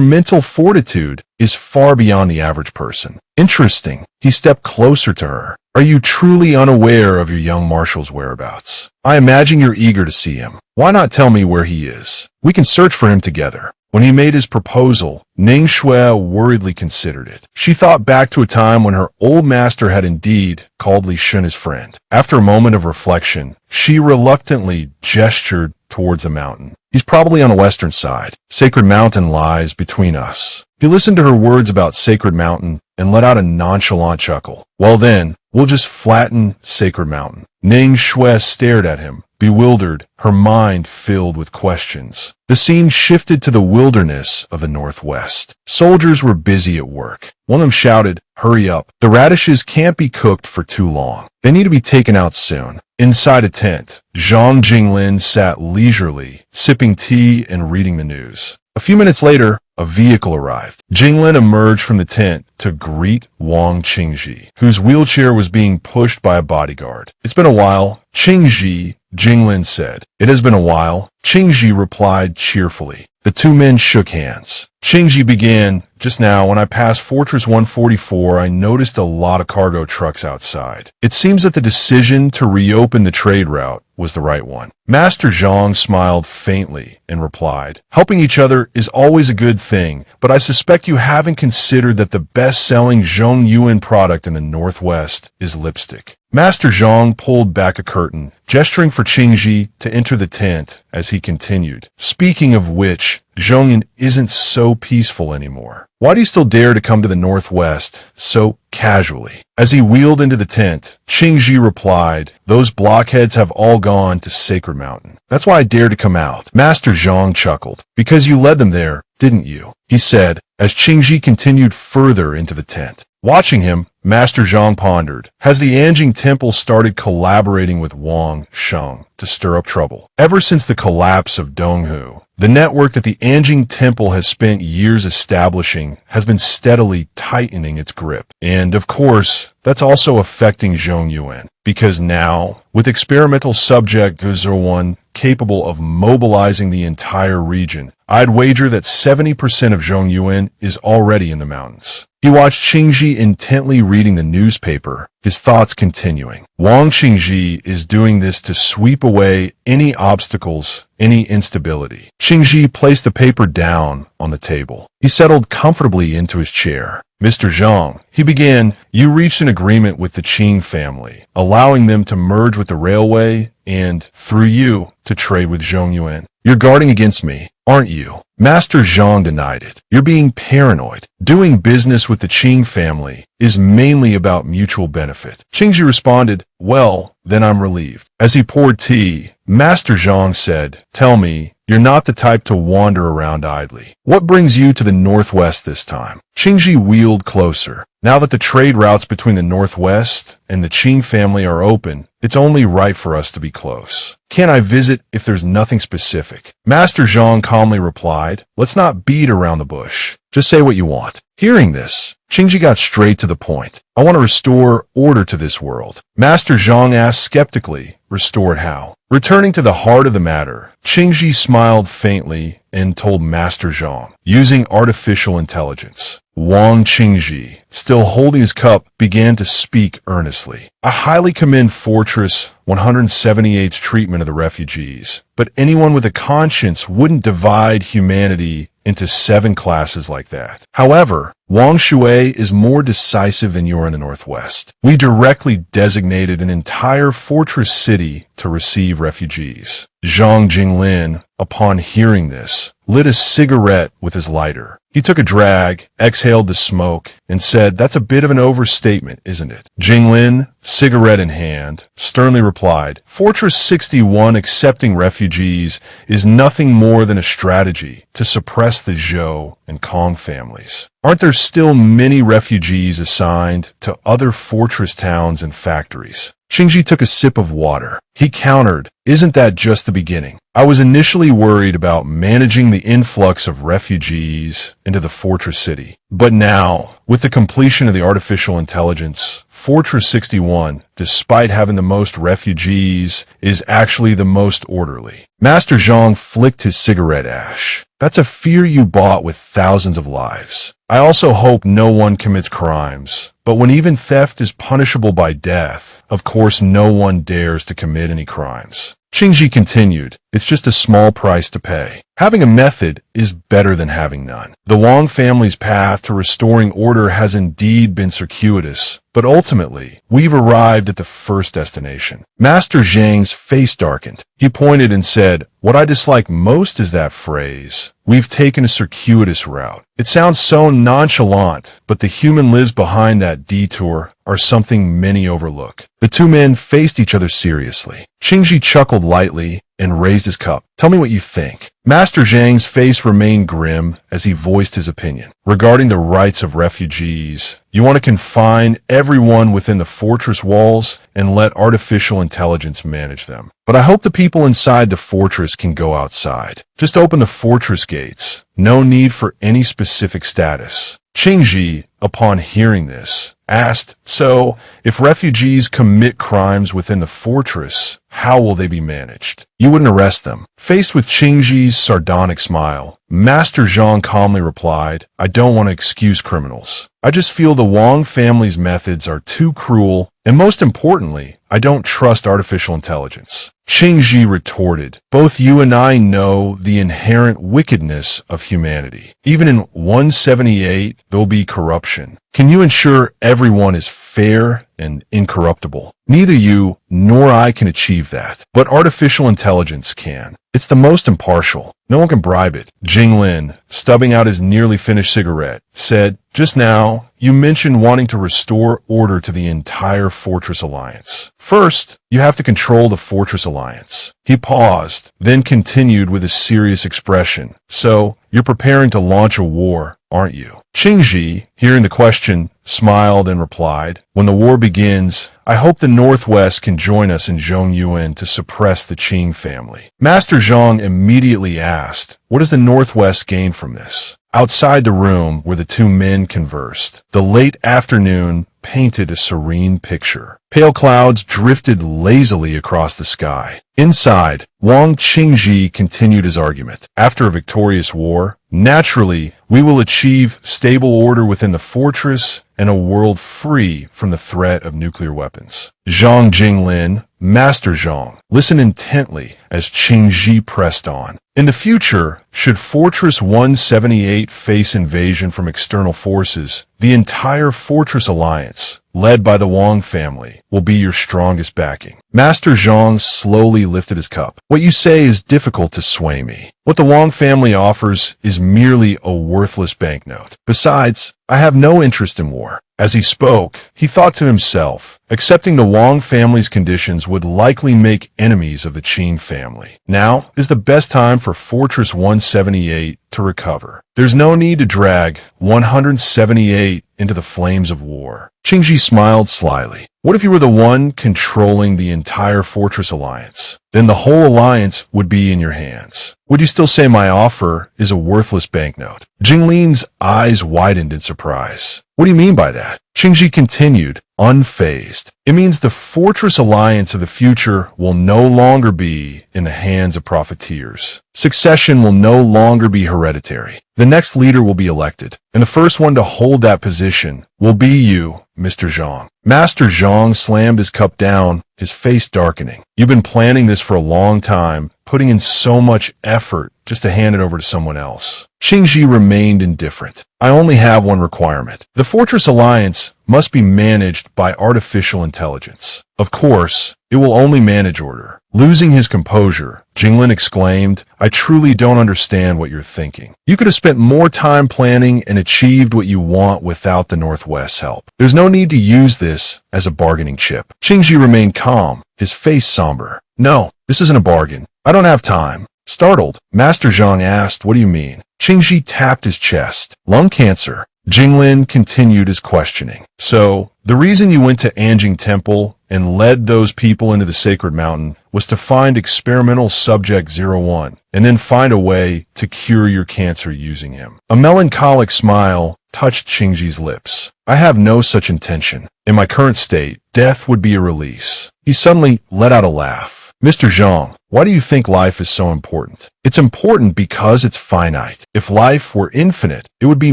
mental fortitude is far beyond the average person. Interesting. He stepped closer to her. "Are you truly unaware of your young marshal's whereabouts? I imagine you're eager to see him. Why not tell me where he is? We can search for him together." When he made his proposal, Ning Shui worriedly considered it. She thought back to a time when her old master had indeed called Li Shun his friend. After a moment of reflection, she reluctantly gestured towards a mountain. "He's probably on the western side. Sacred Mountain lies between us." He listened to her words about Sacred Mountain and let out a nonchalant chuckle. "Well then, we'll just flatten Sacred Mountain." Ning Shui stared at him, bewildered, her mind filled with questions. The scene shifted to the wilderness of the Northwest. Soldiers were busy at work. One of them shouted, "Hurry up. The radishes can't be cooked for too long. They need to be taken out soon." Inside a tent, Zhang Jinglin sat leisurely, sipping tea and reading the news. A few minutes later, a vehicle arrived. Jinglin emerged from the tent to greet Wang Qingji, whose wheelchair was being pushed by a bodyguard. "It's been a while, Qingji," Jinglin said. "It has been a while," Qingji replied cheerfully. The two men shook hands. Qingji began, "Just now, when I passed Fortress 144, I noticed a lot of cargo trucks outside. It seems that the decision to reopen the trade route was the right one." Master Zhang smiled faintly and replied, "Helping each other is always a good thing, but I suspect you haven't considered that the best-selling Zhongyuan product in the Northwest is lipstick." Master Zhang pulled back a curtain, gesturing for Qingji to enter the tent as he continued. "Speaking of which, Zhongyan isn't so peaceful anymore. Why do you still dare to come to the Northwest so casually?" As he wheeled into the tent, Qingji replied, "Those blockheads have all gone to Sacred Mountain. That's why I dared to come out." Master Zhang chuckled. "Because you led them there, didn't you?" he said, as Qingji continued further into the tent. Watching him, Master Zhang pondered. Has the Anjing Temple started collaborating with Wang Sheng to stir up trouble? Ever since the collapse of Donghu, the network that the Anjing Temple has spent years establishing has been steadily tightening its grip. And, of course, that's also affecting Zhongyuan, because now, with experimental subject Guzhou capable of mobilizing the entire region, I'd wager that 70% of Zhongyuan is already in the mountains. He watched Qingji intently reading the newspaper, his thoughts continuing. Wang Qingji is doing this to sweep away any obstacles, any instability. Qingji placed the paper down on the table. He settled comfortably into his chair. Mr. Zhang, he began, you reached an agreement with the Qing family, allowing them to merge with the railway and, through you, to trade with Zhongyuan. You're guarding against me, aren't you? Master Zhang denied it. You're being paranoid. Doing business with the Qing family is mainly about mutual benefit. Qingji responded, well, then I'm relieved. As he poured tea, Master Zhang said, tell me, you're not the type to wander around idly. What brings you to the northwest this time? Qingji wheeled closer. Now that the trade routes between the northwest and the Qing family are open, it's only right for us to be close. Can't I visit if there's nothing specific? Master Zhang calmly replied, let's not beat around the bush. Just say what you want. Hearing this, Qingji got straight to the point. I want to restore order to this world. Master Zhang asked skeptically, restored how? Returning to the heart of the matter, Qingji smiled faintly and told Master Zhang, using artificial intelligence. Wang Qingji, still holding his cup, began to speak earnestly. I highly commend Fortress 178's treatment of the refugees, but anyone with a conscience wouldn't divide humanity into 7 classes like that. However, Wang Shui is more decisive than you are in the Northwest. We directly designated an entire fortress city to receive refugees. Zhang Jinglin, upon hearing this, lit a cigarette with his lighter. He took a drag, exhaled the smoke, and said, that's a bit of an overstatement, isn't it? Jinglin, cigarette in hand, sternly replied, Fortress 61 accepting refugees is nothing more than a strategy to suppress the Zhou and Kong families. Aren't there still many refugees assigned to other fortress towns and factories? Qingji took a sip of water. He countered, isn't that just the beginning? I was initially worried about managing the influx of refugees into the fortress city. But now, with the completion of the artificial intelligence, Fortress 61, despite having the most refugees, is actually the most orderly. Master Zhang flicked his cigarette ash. That's a fear you bought with thousands of lives. I also hope no one commits crimes. But when even theft is punishable by death, of course no one dares to commit any crimes. Qingji continued, it's just a small price to pay. Having a method is better than having none. The Wang family's path to restoring order has indeed been circuitous, but ultimately, we've arrived at the first destination. Master Zhang's face darkened. He pointed and said, what I dislike most is that phrase. We've taken a circuitous route. It sounds so nonchalant, but the human lives behind that detour are something many overlook. The two men faced each other seriously. Qingji chuckled lightly and raised his cup. Tell me what you think. Master Zhang's face remained grim as he voiced his opinion. Regarding the rights of refugees, you want to confine everyone within the fortress walls and let artificial intelligence manage them. But I hope the people inside the fortress can go outside. Just open the fortress gates. No need for any specific status. Qingji, upon hearing this, asked, so, if refugees commit crimes within the fortress, how will they be managed? You wouldn't arrest them. Faced with Qingji's sardonic smile, Master Zhang calmly replied, I don't want to excuse criminals. I just feel the Wang family's methods are too cruel, and most importantly, I don't trust artificial intelligence. Qingji retorted, both you and I know the inherent wickedness of humanity. Even in 178, there'll be corruption. Can you ensure everyone is fair and incorruptible? Neither you nor I can achieve that, but artificial intelligence can. It's the most impartial. No one can bribe it. Jinglin, stubbing out his nearly finished cigarette, said, just now, you mentioned wanting to restore order to the entire Fortress Alliance. First, you have to control the Fortress Alliance. He paused, then continued with a serious expression. So, you're preparing to launch a war. aren't you? Qingji, hearing the question, smiled and replied, when the war begins, I hope the Northwest can join us in Zhongyuan to suppress the Qing family. Master Zhang immediately asked, what does the Northwest gain from this? Outside the room where the two men conversed, the late afternoon painted a serene picture. Pale clouds drifted lazily across the sky. Inside, Wang Qingji continued his argument. After a victorious war, naturally, we will achieve stable order within the fortress and a world free from the threat of nuclear weapons. Zhang Jinglin, Master Zhang, listened intently as Qingji pressed on. In the future, should Fortress 178 face invasion from external forces, the entire Fortress Alliance, led by the Wang family, will be your strongest backing. Master Zhang slowly lifted his cup. What you say is difficult to sway me. What the Wang family offers is merely a worthless banknote. Besides, I have no interest in war. As he spoke, he thought to himself, accepting the Wang family's conditions would likely make enemies of the Qing family. Now is the best time for Fortress 178 to recover. There's no need to drag 178 into the flames of war. Qingji smiled slyly. What if you were the one controlling the entire Fortress Alliance? Then the whole alliance would be in your hands. Would you still say my offer is a worthless banknote? Jinglin's eyes widened in surprise. What do you mean by that? Qingji continued, unfazed. It means the Fortress Alliance of the future will no longer be in the hands of profiteers. Succession will no longer be hereditary. The next leader will be elected, and the first one to hold that position will be you, Mr. Zhang. Master Zhang slammed his cup down, his face darkening. You've been planning this for a long time, putting in so much effort just to hand it over to someone else. Qingji remained indifferent. I only have one requirement. The Fortress Alliance must be managed by artificial intelligence. Of course, it will only manage order. Losing his composure, Jinglin exclaimed, I truly don't understand what you're thinking. You could have spent more time planning and achieved what you want without the Northwest's help. There's no need to use this as a bargaining chip. Qingji remained calm, his face somber. No, this isn't a bargain. I don't have time. Startled, Master Zhang asked, what do you mean? Qingji tapped his chest. Lung cancer. Jinglin continued his questioning. So, the reason you went to Anjing Temple and led those people into the sacred mountain was to find experimental subject 01 and then find a way to cure your cancer using him. A melancholic smile touched Qingji's lips. I have no such intention. In my current state, death would be a release. He suddenly let out a laugh. Mr. Zhang, why do you think life is so important? It's important because it's finite. If life were infinite, it would be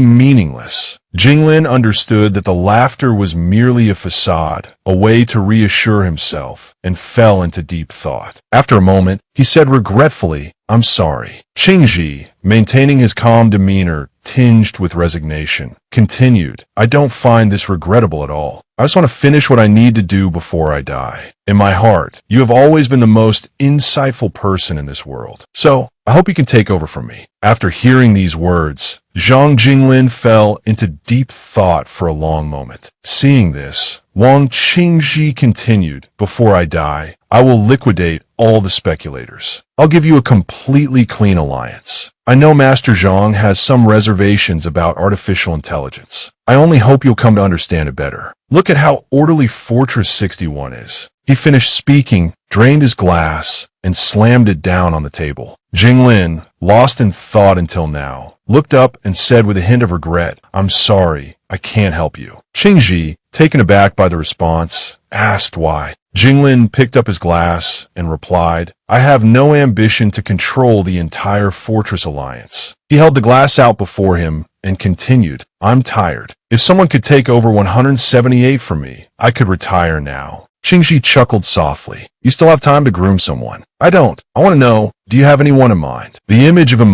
meaningless. Jinglin understood that the laughter was merely a facade, a way to reassure himself, and fell into deep thought. After a moment, he said regretfully, I'm sorry. Qingji, maintaining his calm demeanor, tinged with resignation, continued, I don't find this regrettable at all. I just want to finish what I need to do before I die. In my heart, you have always been the most insightful person in this world. So, I hope you can take over from me. After hearing these words, Zhang Jinglin fell into deep thought for a long moment. Seeing this, Wang Qingji continued, before I die, I will liquidate all the speculators. I'll give you a completely clean alliance. I know Master Zhang has some reservations about artificial intelligence. I only hope you'll come to understand it better. Look at how orderly Fortress 61 is. He finished speaking, drained his glass, and slammed it down on the table. Jinglin, lost in thought until now, looked up and said with a hint of regret, I'm sorry, I can't help you. Qingji, taken aback by the response, asked why. Jinglin picked up his glass and replied, I have no ambition to control the entire Fortress Alliance. He held the glass out before him and continued, I'm tired. If someone could take over 178 from me, I could retire now. Qingji chuckled softly. You still have time to groom someone. I don't. I want to know, do you have anyone in mind? The image of Ren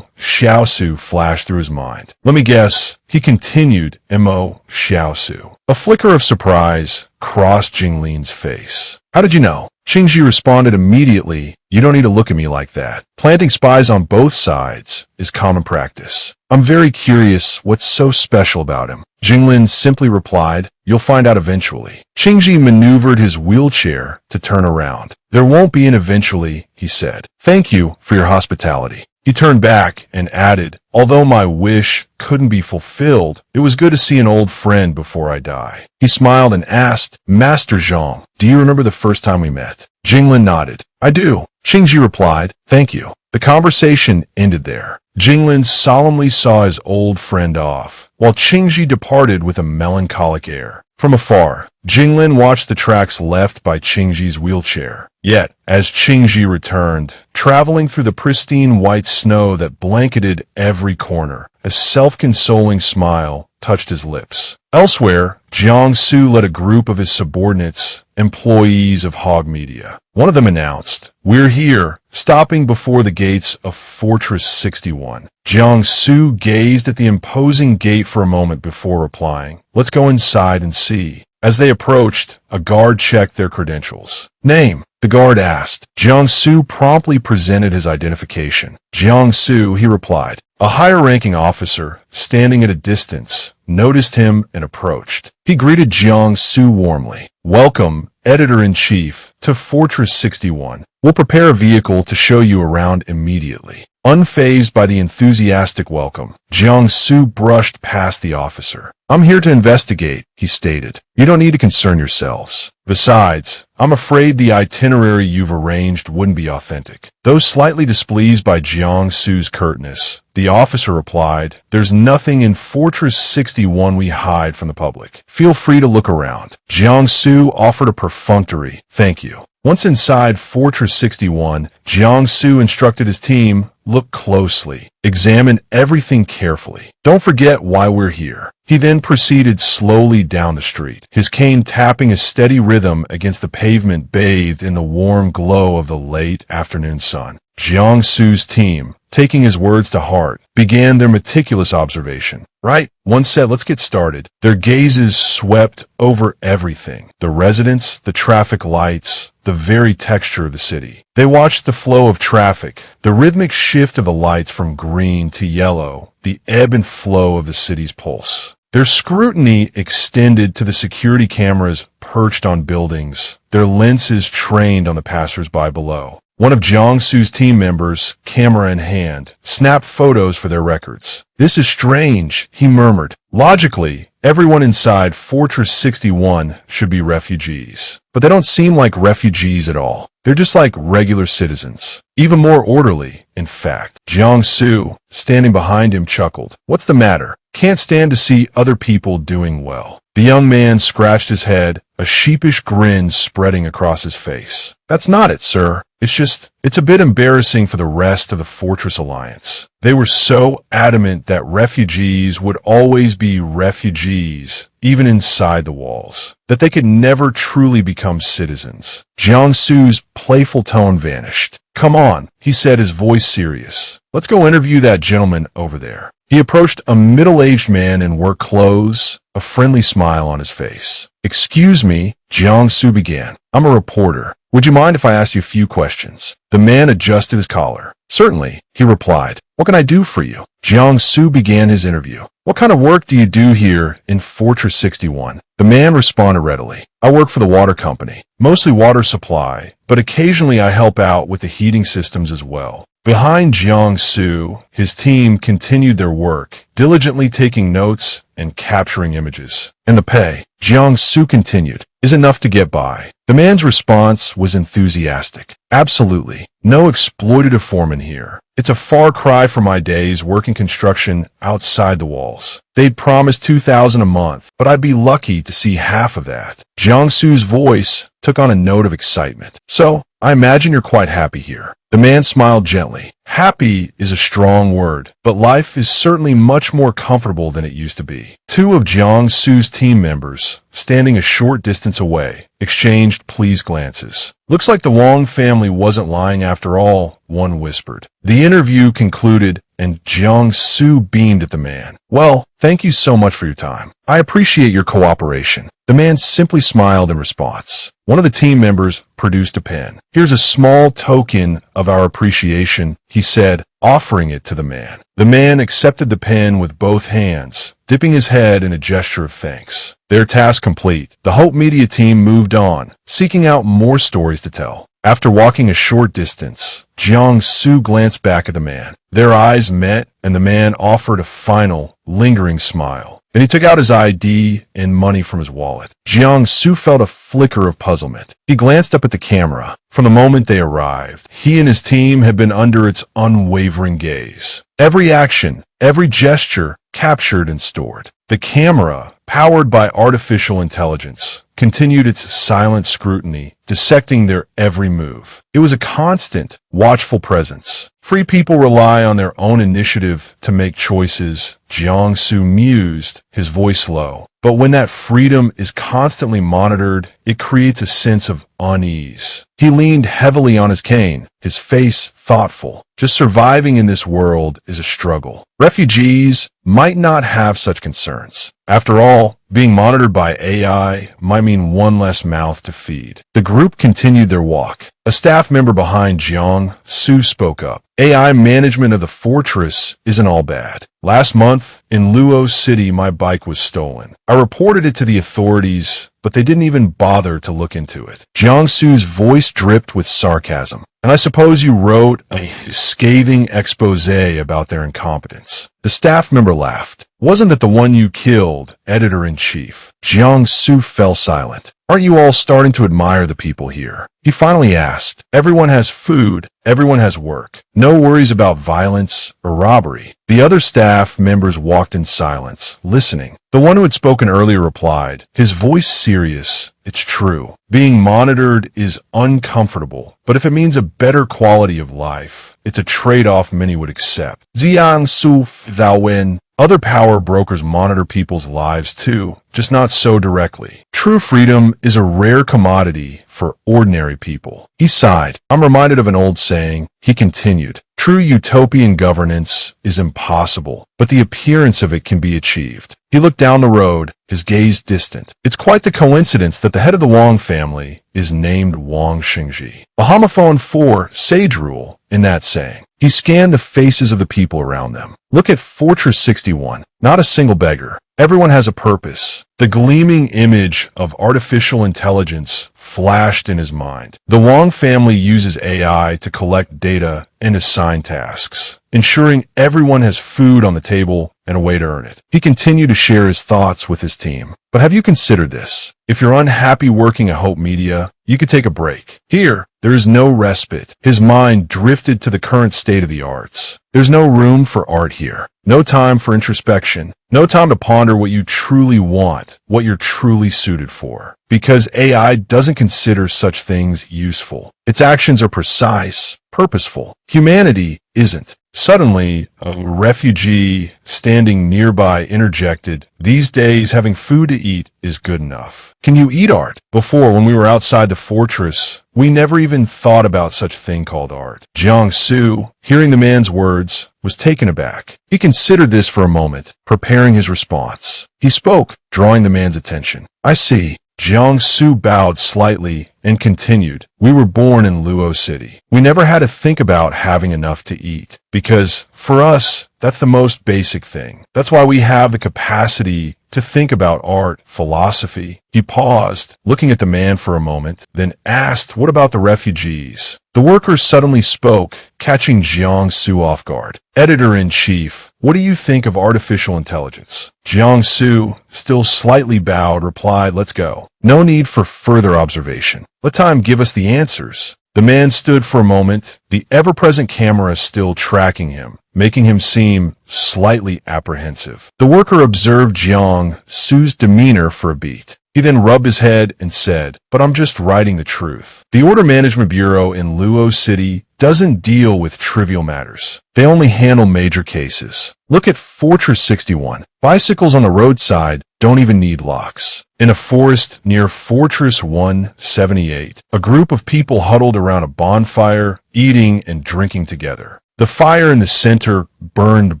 Xiaosu flashed through his mind. Let me guess, he continued, Ren Xiaosu. A flicker of surprise crossed Jinglin's face. How did you know? Qingji responded immediately, you don't need to look at me like that. Planting spies on both sides is common practice. I'm very curious what's so special about him. Jinglin simply replied, you'll find out eventually. Qingji maneuvered his wheelchair to turn around. There won't be an eventually, he said. Thank you for your hospitality. He turned back and added, although my wish couldn't be fulfilled, it was good to see an old friend before I die. He smiled and asked, Master Zhang, do you remember the first time we met? Jinglin nodded. I do. Qingji replied, thank you. The conversation ended there. Jinglin solemnly saw his old friend off, while Qingji departed with a melancholic air. From afar, Jinglin watched the tracks left by Qingji's wheelchair. Yet, as Qingji returned, traveling through the pristine white snow that blanketed every corner, a self-consoling smile touched his lips. Elsewhere, Jiangsu led a group of his subordinates, employees of Hog Media. One of them announced, we're here, stopping before the gates of Fortress 61. Jiangsu gazed at the imposing gate for a moment before replying, let's go inside and see. As they approached, a guard checked their credentials. Name, the guard asked. Jiangsu promptly presented his identification. Jiangsu, he replied. A higher-ranking officer, standing at a distance, noticed him and approached. He greeted Jiangsu warmly. Welcome, Editor-in-Chief, to Fortress 61. We'll prepare a vehicle to show you around immediately. Unfazed by the enthusiastic welcome, Jiangsu brushed past the officer. I'm here to investigate, he stated. You don't need to concern yourselves. Besides, I'm afraid the itinerary you've arranged wouldn't be authentic. Though slightly displeased by Jiangsu's curtness, the officer replied, there's nothing in Fortress 61 we hide from the public. Feel free to look around. Jiangsu offered a perfunctory, thank you. Once inside Fortress 61, Jiangsu instructed his team, look closely. Examine everything carefully. Don't forget why we're here. He then proceeded slowly down the street, his cane tapping a steady rhythm against the pavement bathed in the warm glow of the late afternoon sun. Jiangsu's team, taking his words to heart, began their meticulous observation. Right? One said, let's get started. Their gazes swept over everything. The residents, the traffic lights, the very texture of the city. They watched the flow of traffic, the rhythmic shift of the lights from green to yellow, the ebb and flow of the city's pulse. Their scrutiny extended to the security cameras perched on buildings, their lenses trained on the passers-by below. One of Jiangsu's team members, camera in hand, snapped photos for their records. This is strange, he murmured. Logically, everyone inside Fortress 61 should be refugees. But they don't seem like refugees at all. They're just like regular citizens. Even more orderly, in fact. Jiangsu, standing behind him, chuckled. What's the matter? Can't stand to see other people doing well. The young man scratched his head, a sheepish grin spreading across his face. That's not it, sir. It's a bit embarrassing for the rest of the Fortress Alliance. They were so adamant that refugees would always be refugees, even inside the walls, that they could never truly become citizens. Jiangsu's playful tone vanished. Come on, he said, his voice serious. Let's go interview that gentleman over there. He approached a middle-aged man in work clothes, a friendly smile on his face. Excuse me, Jiangsu began. I'm a reporter. Would you mind if I asked you a few questions? The man adjusted his collar. Certainly, he replied. What can I do for you? Jiangsu began his interview. What kind of work do you do here in Fortress 61? The man responded readily. I work for the water company, mostly water supply, but occasionally I help out with the heating systems as well. Behind Jiangsu, his team continued their work, diligently taking notes and capturing images. And the pay, Jiangsu continued, is enough to get by. The man's response was enthusiastic. Absolutely. No exploitative foreman here. It's a far cry from my days working construction outside the walls. They'd promised $2,000 a month, but I'd be lucky to see half of that. Jiangsu's voice took on a note of excitement. So, I imagine you're quite happy here. The man smiled gently. Happy is a strong word, but life is certainly much more comfortable than it used to be. Two of Jiangsu's team members, standing a short distance away, exchanged pleased glances. Looks like the Wong family wasn't lying after all, one whispered. The interview concluded, and Jiangsu beamed at the man. Well, thank you so much for your time. I appreciate your cooperation. The man simply smiled in response. One of the team members produced a pen. Here's a small token of our appreciation, he said, offering it to the man. The man accepted the pen with both hands, dipping his head in a gesture of thanks. Their task complete, the Hope Media team moved on, seeking out more stories to tell. After walking a short distance, Jiangsu glanced back at the man. Their eyes met, and the man offered a final, lingering smile. Then he took out his ID and money from his wallet. Jiangsu felt a flicker of puzzlement. He glanced up at the camera. From the moment they arrived, he and his team had been under its unwavering gaze. Every action, every gesture, captured and stored. The camera, powered by artificial intelligence, continued its silent scrutiny, dissecting their every move. It was a constant, watchful presence. Free people rely on their own initiative to make choices, Jiangsu mused, his voice low. But when that freedom is constantly monitored, it creates a sense of unease. He leaned heavily on his cane, his face thoughtful. Just surviving in this world is a struggle. Refugees might not have such concerns. After all, being monitored by AI might mean one less mouth to feed. The group continued their walk. A staff member behind Jiangsu spoke up. AI management of the fortress isn't all bad. Last month, in Luo City, my bike was stolen. I reported it to the authorities, but they didn't even bother to look into it. Jiangsu's voice dripped with sarcasm. And I suppose you wrote a scathing expose about their incompetence. The staff member laughed. Wasn't that the one you killed, editor-in-chief? Jiangsu fell silent. Aren't you all starting to admire the people here? He finally asked. Everyone has food. Everyone has work. No worries about violence or robbery. The other staff members walked in silence, listening. The one who had spoken earlier replied, his voice serious. It's true. Being monitored is uncomfortable, but if it means a better quality of life, it's a trade-off many would accept. Jiangsu Zaowen. Other power brokers monitor people's lives too, just not so directly. True freedom is a rare commodity for ordinary people. He sighed. I'm reminded of an old saying. He continued. True utopian governance is impossible, but the appearance of it can be achieved. He looked down the road, his gaze distant. It's quite the coincidence that the head of the Wang family is named Wang Xingji. A homophone for sage rule in that saying. He scanned the faces of the people around them. Look at Fortress 61. Not a single beggar. Everyone has a purpose. The gleaming image of artificial intelligence flashed in his mind. The Wang family uses AI to collect data and assign tasks, ensuring everyone has food on the table and a way to earn it. He continued to share his thoughts with his team. But have you considered this? If you're unhappy working at Hope Media, you could take a break. Here, there is no respite. His mind drifted to the current state of the arts. There's no room for art here. No time for introspection. No time to ponder what you truly want, what you're truly suited for. Because AI doesn't consider such things useful. Its actions are precise, purposeful. Humanity isn't. Suddenly, a refugee standing nearby interjected, these days having food to eat is good enough. Can you eat art? Before, when we were outside the fortress, we never even thought about such a thing called art. Jiangsu, hearing the man's words, was taken aback. He considered this for a moment, preparing his response. He spoke, drawing the man's attention. I see. Jiangsu bowed slightly and continued, we were born in Luo City. We never had to think about having enough to eat, because, for us, that's the most basic thing. That's why we have the capacity to think about art, philosophy. He paused, looking at the man for a moment, then asked, what about the refugees? The worker suddenly spoke, catching Jiangsu off guard. Editor-in-chief, what do you think of artificial intelligence? Jiangsu, still slightly bowed, replied, let's go. No need for further observation. Let time give us the answers. The man stood for a moment, the ever-present camera still tracking him, making him seem slightly apprehensive. The worker observed Jiangsu's demeanor for a beat. He then rubbed his head and said, but I'm just writing the truth. The Order Management Bureau in Luo City doesn't deal with trivial matters. They only handle major cases. Look at Fortress 61. Bicycles on the roadside don't even need locks. In a forest near Fortress 178, a group of people huddled around a bonfire, eating and drinking together. The fire in the center burned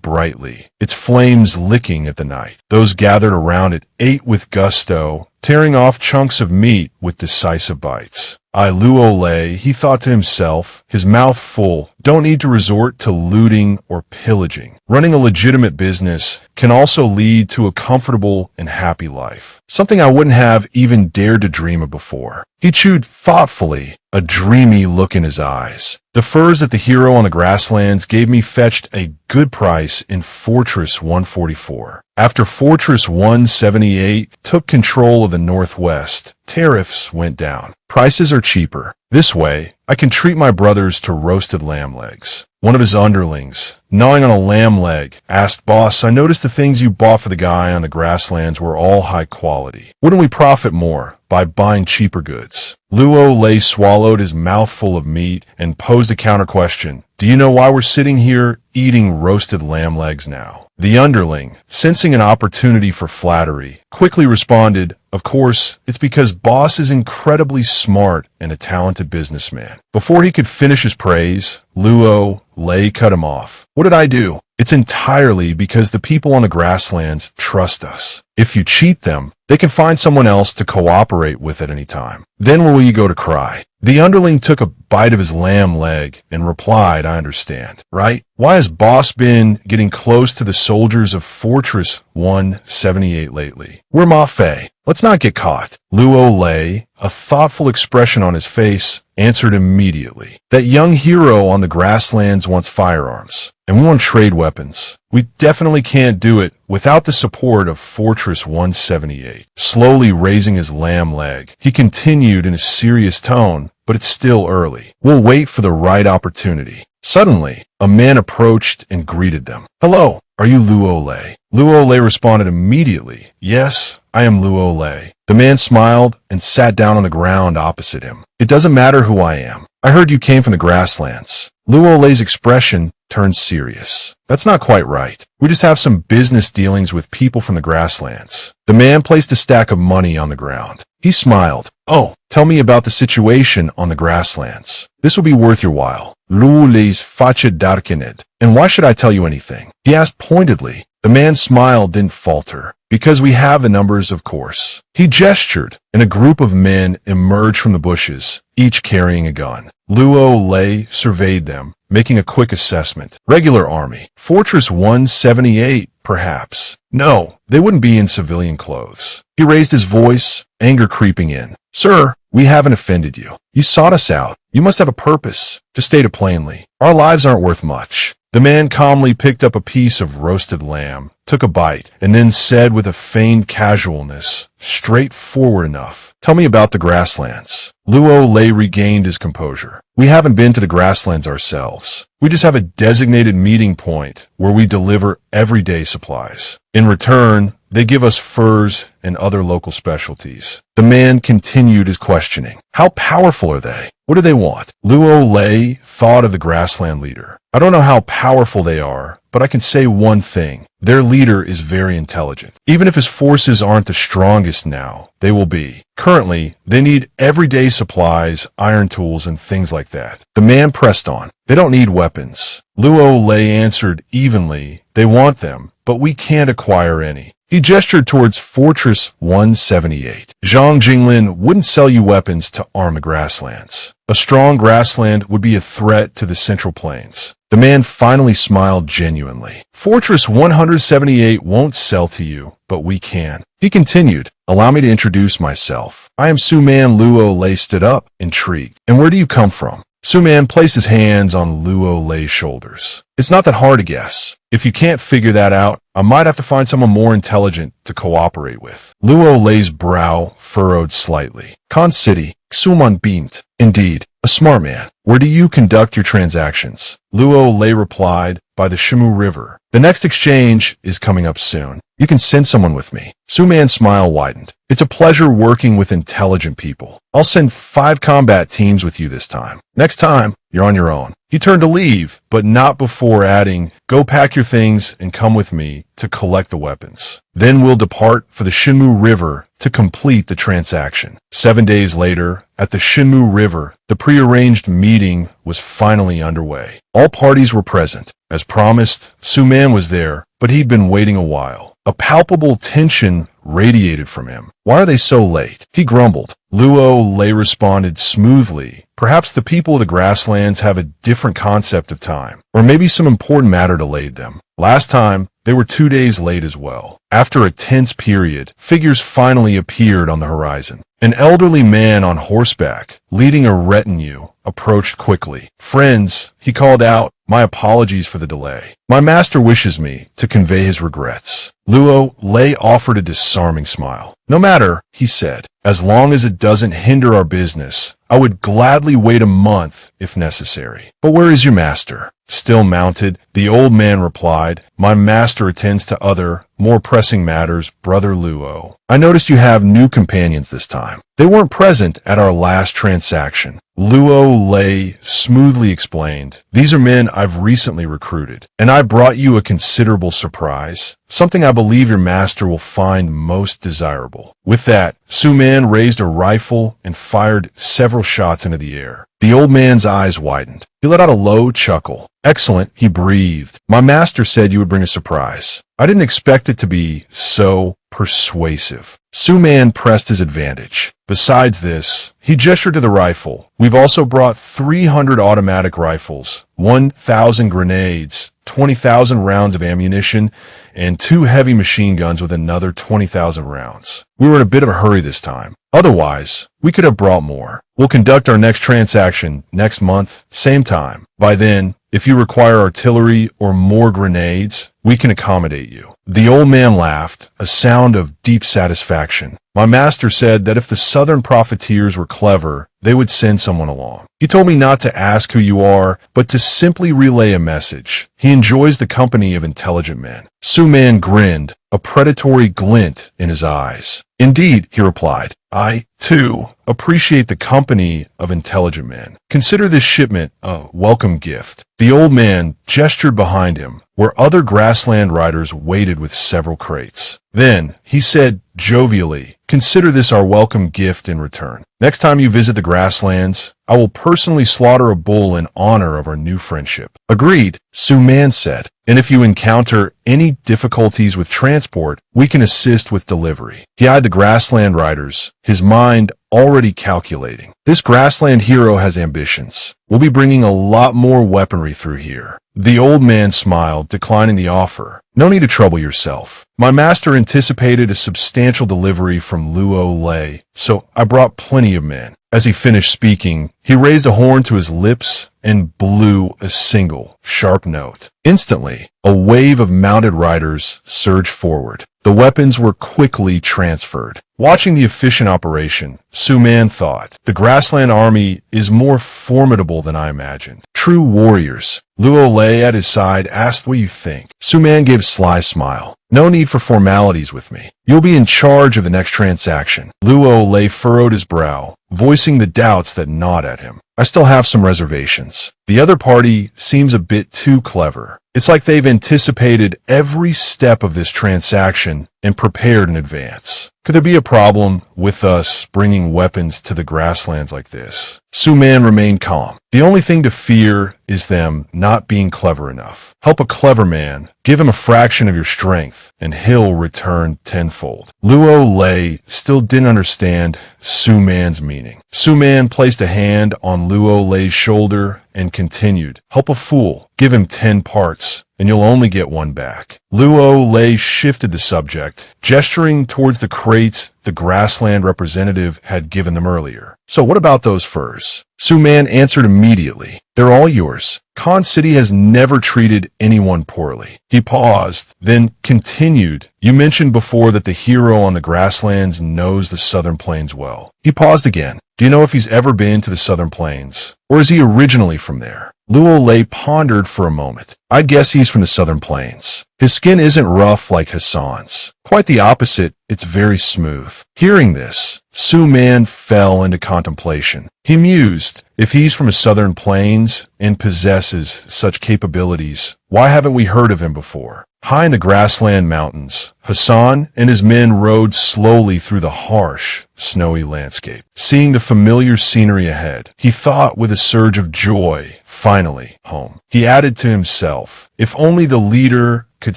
brightly, its flames licking at the night. Those gathered around it ate with gusto, tearing off chunks of meat with decisive bites. I Luole, he thought to himself, his mouth full, don't need to resort to looting or pillaging. Running a legitimate business can also lead to a comfortable and happy life. Something I wouldn't have even dared to dream of before. He chewed thoughtfully, a dreamy look in his eyes. The furs that the hero on the grasslands gave me fetched a good price in Fortress 144. After Fortress 178 took control of the Northwest, tariffs went down. Prices are cheaper. This way, I can treat my brothers to roasted lamb legs. One of his underlings, gnawing on a lamb leg, asked, "Boss, I noticed the things you bought for the guy on the grasslands were all high quality. Wouldn't we profit more by buying cheaper goods?" Luo Lei swallowed his mouthful of meat and posed a counter question. "Do you know why we're sitting here eating roasted lamb legs now?" The underling, sensing an opportunity for flattery, quickly responded, "Of course, it's because boss is incredibly smart and a talented businessman." Before he could finish his praise, Luo Lei cut him off. "What did I do? It's entirely because the people on the grasslands trust us. If you cheat them, they can find someone else to cooperate with at any time. Then where will you go to cry?" The underling took a bite of his lamb leg and replied, "I understand, right? Why has boss been getting close to the soldiers of Fortress 178 lately? We're Ma Fei. Let's not get caught." Luo Lei, a thoughtful expression on his face, answered immediately. "That young hero on the grasslands wants firearms, and we want to trade weapons. We definitely can't do it without the support of Fortress 178. Slowly raising his lamb leg, he continued in a serious tone, "But it's still early. We'll wait for the right opportunity." Suddenly, a man approached and greeted them. "Hello, are you Luo Lei?" Luo Lei responded immediately, "Yes, I am Luo Lei." The man smiled and sat down on the ground opposite him. "It doesn't matter who I am. I heard you came from the grasslands." Luo Lei's expression turned serious. "That's not quite right. We just have some business dealings with people from the grasslands." The man placed a stack of money on the ground. He smiled. "Oh, tell me about the situation on the grasslands. This will be worth your while." Luo Lei's face darkened. "And why should I tell you anything?" he asked pointedly. The man's smile didn't falter. "Because we have the numbers, of course." He gestured, and a group of men emerged from the bushes, each carrying a gun. Luo Lei surveyed them, making a quick assessment. Regular army. Fortress 178, perhaps. No, they wouldn't be in civilian clothes. He raised his voice, anger creeping in. "Sir, we haven't offended you. You sought us out. You must have a purpose. To state it plainly, our lives aren't worth much." The man calmly picked up a piece of roasted lamb, took a bite, and then said with a feigned casualness, straightforward enough, "Tell me about the grasslands." Luo Lei regained his composure. "We haven't been to the grasslands ourselves. We just have a designated meeting point where we deliver everyday supplies. In return, they give us furs and other local specialties." The man continued his questioning. "How powerful are they? What do they want?" Luo Lei thought of the grassland leader. "I don't know how powerful they are, but I can say one thing. Their leader is very intelligent. Even if his forces aren't the strongest now, they will be. Currently, they need everyday supplies, iron tools, and things like that." The man pressed on. "They don't need weapons." Luo Lei answered evenly, "They want them, but we can't acquire any." He gestured towards Fortress 178. "Zhang Jinglin wouldn't sell you weapons to arm the grasslands. A strong grassland would be a threat to the Central Plains." The man finally smiled genuinely. "Fortress 178 won't sell to you, but we can." He continued, "Allow me to introduce myself. I am Suman." Luo Lei stood up, intrigued. "And where do you come from?" Suman placed his hands on Luo Lei's shoulders. "It's not that hard to guess. If you can't figure that out, I might have to find someone more intelligent to cooperate with." Luo Lei's brow furrowed slightly. "Khan City, Xuman beamed. Indeed, a smart man. Where do you conduct your transactions?" Luo Lei replied, "By the Shimu River. The next exchange is coming up soon. You can send someone with me." Suman's smile widened. "It's a pleasure working with intelligent people. I'll send 5 combat teams with you this time. Next time, you're on your own." He turned to leave, but not before adding, "Go pack your things and come with me to collect the weapons. Then we'll depart for the Shinmu River to complete the transaction." 7 days later, at the Shinmu River, the prearranged meeting was finally underway. All parties were present. As promised, Suman was there, but he'd been waiting a while. A palpable tension radiated from him. "Why are they so late?" he grumbled. Luo Lei responded smoothly, "Perhaps the people of the grasslands have a different concept of time, or maybe some important matter delayed them. Last time, they were 2 days late as well." After a tense period, figures finally appeared on the horizon. An elderly man on horseback, leading a retinue, approached quickly. "Friends," he called out, "my apologies for the delay. My master wishes me to convey his regrets." Luo Lei offered a disarming smile. "No matter," he said, "as long as it doesn't hinder our business, I would gladly wait a month if necessary." "But where is your master?" "Still mounted," the old man replied. "My master attends to other, more pressing matters, Brother Luo. I noticed you have new companions this time. They weren't present at our last transaction." Luo Lei smoothly explained, "These are men I've recently recruited, and I brought you a considerable surprise, something I believe your master will find most desirable." With that, Su Man raised a rifle and fired several shots into the air. The old man's eyes widened. He let out a low chuckle. "Excellent," he breathed. "My master said you would bring a surprise. I didn't expect it to be so persuasive." Su Man pressed his advantage. "Besides this," he gestured to the rifle, "we've also brought 300 automatic rifles, 1,000 grenades, 20,000 rounds of ammunition, and 2 heavy machine guns with another 20,000 rounds. We were in a bit of a hurry this time. Otherwise, we could have brought more. We'll conduct our next transaction next month, same time. By then, if you require artillery or more grenades, we can accommodate you." The old man laughed, a sound of deep satisfaction. "My master said that if the southern profiteers were clever, they would send someone along. He told me not to ask who you are, but to simply relay a message. He enjoys the company of intelligent men." Su Man grinned, a predatory glint in his eyes. "Indeed," he replied, "I, too, appreciate the company of intelligent men. Consider this shipment a welcome gift." The old man gestured behind him, where other grassland riders waited with several crates. Then, he said jovially, "Consider this our welcome gift in return. Next time you visit the grasslands, I will personally slaughter a bull in honor of our new friendship." "Agreed," Su Man said. "And if you encounter any difficulties with transport, we can assist with delivery." He eyed the grassland riders, his mind already calculating. "This grassland hero has ambitions. We'll be bringing a lot more weaponry through here." The old man smiled, declining the offer. "No need to trouble yourself. My master anticipated a substantial delivery from Luo Lei, so I brought plenty of men." As he finished speaking, he raised a horn to his lips and blew a single, sharp note. Instantly, a wave of mounted riders surged forward. The weapons were quickly transferred. Watching the efficient operation, Su Man thought, "The grassland army is more formidable than I imagined. True warriors." Luo Lei at his side asked what you think. Su Man gave a sly smile. "No need for formalities with me. You'll be in charge of the next transaction." Luo Lei furrowed his brow, voicing the doubts that gnawed at him. "I still have some reservations. The other party seems a bit too clever. It's like they've anticipated every step of this transaction and prepared in advance. Could there be a problem with us bringing weapons to the grasslands like this?" Su Man remained calm. "The only thing to fear is them not being clever enough. Help a clever man, give him a fraction of your strength, and he'll return tenfold." Luo Lei still didn't understand Su Man's meaning. Su Man placed a hand on Luo Lei's shoulder and continued, "Help a fool, give him 10 parts, and you'll only get 1 back." Luo Lei shifted the subject, gesturing towards the crates the grassland representative had given them earlier. "So what about those furs?" Su Man answered immediately, "They're all yours. Khan City has never treated anyone poorly." He paused, then continued, "You mentioned before that the hero on the grasslands knows the southern plains well." He paused again. "Do you know if he's ever been to the southern plains? Or is he originally from there?" Luo Lei pondered for a moment. "I'd guess he's from the southern plains. His skin isn't rough like Hassan's. Quite the opposite, it's very smooth." Hearing this, Su Man fell into contemplation. He mused, if he's from the southern plains and possesses such capabilities, why haven't we heard of him before? High in the grassland mountains, Hassan and his men rode slowly through the harsh, snowy landscape. Seeing the familiar scenery ahead, he thought with a surge of joy, finally, home. He added to himself, if only the leader could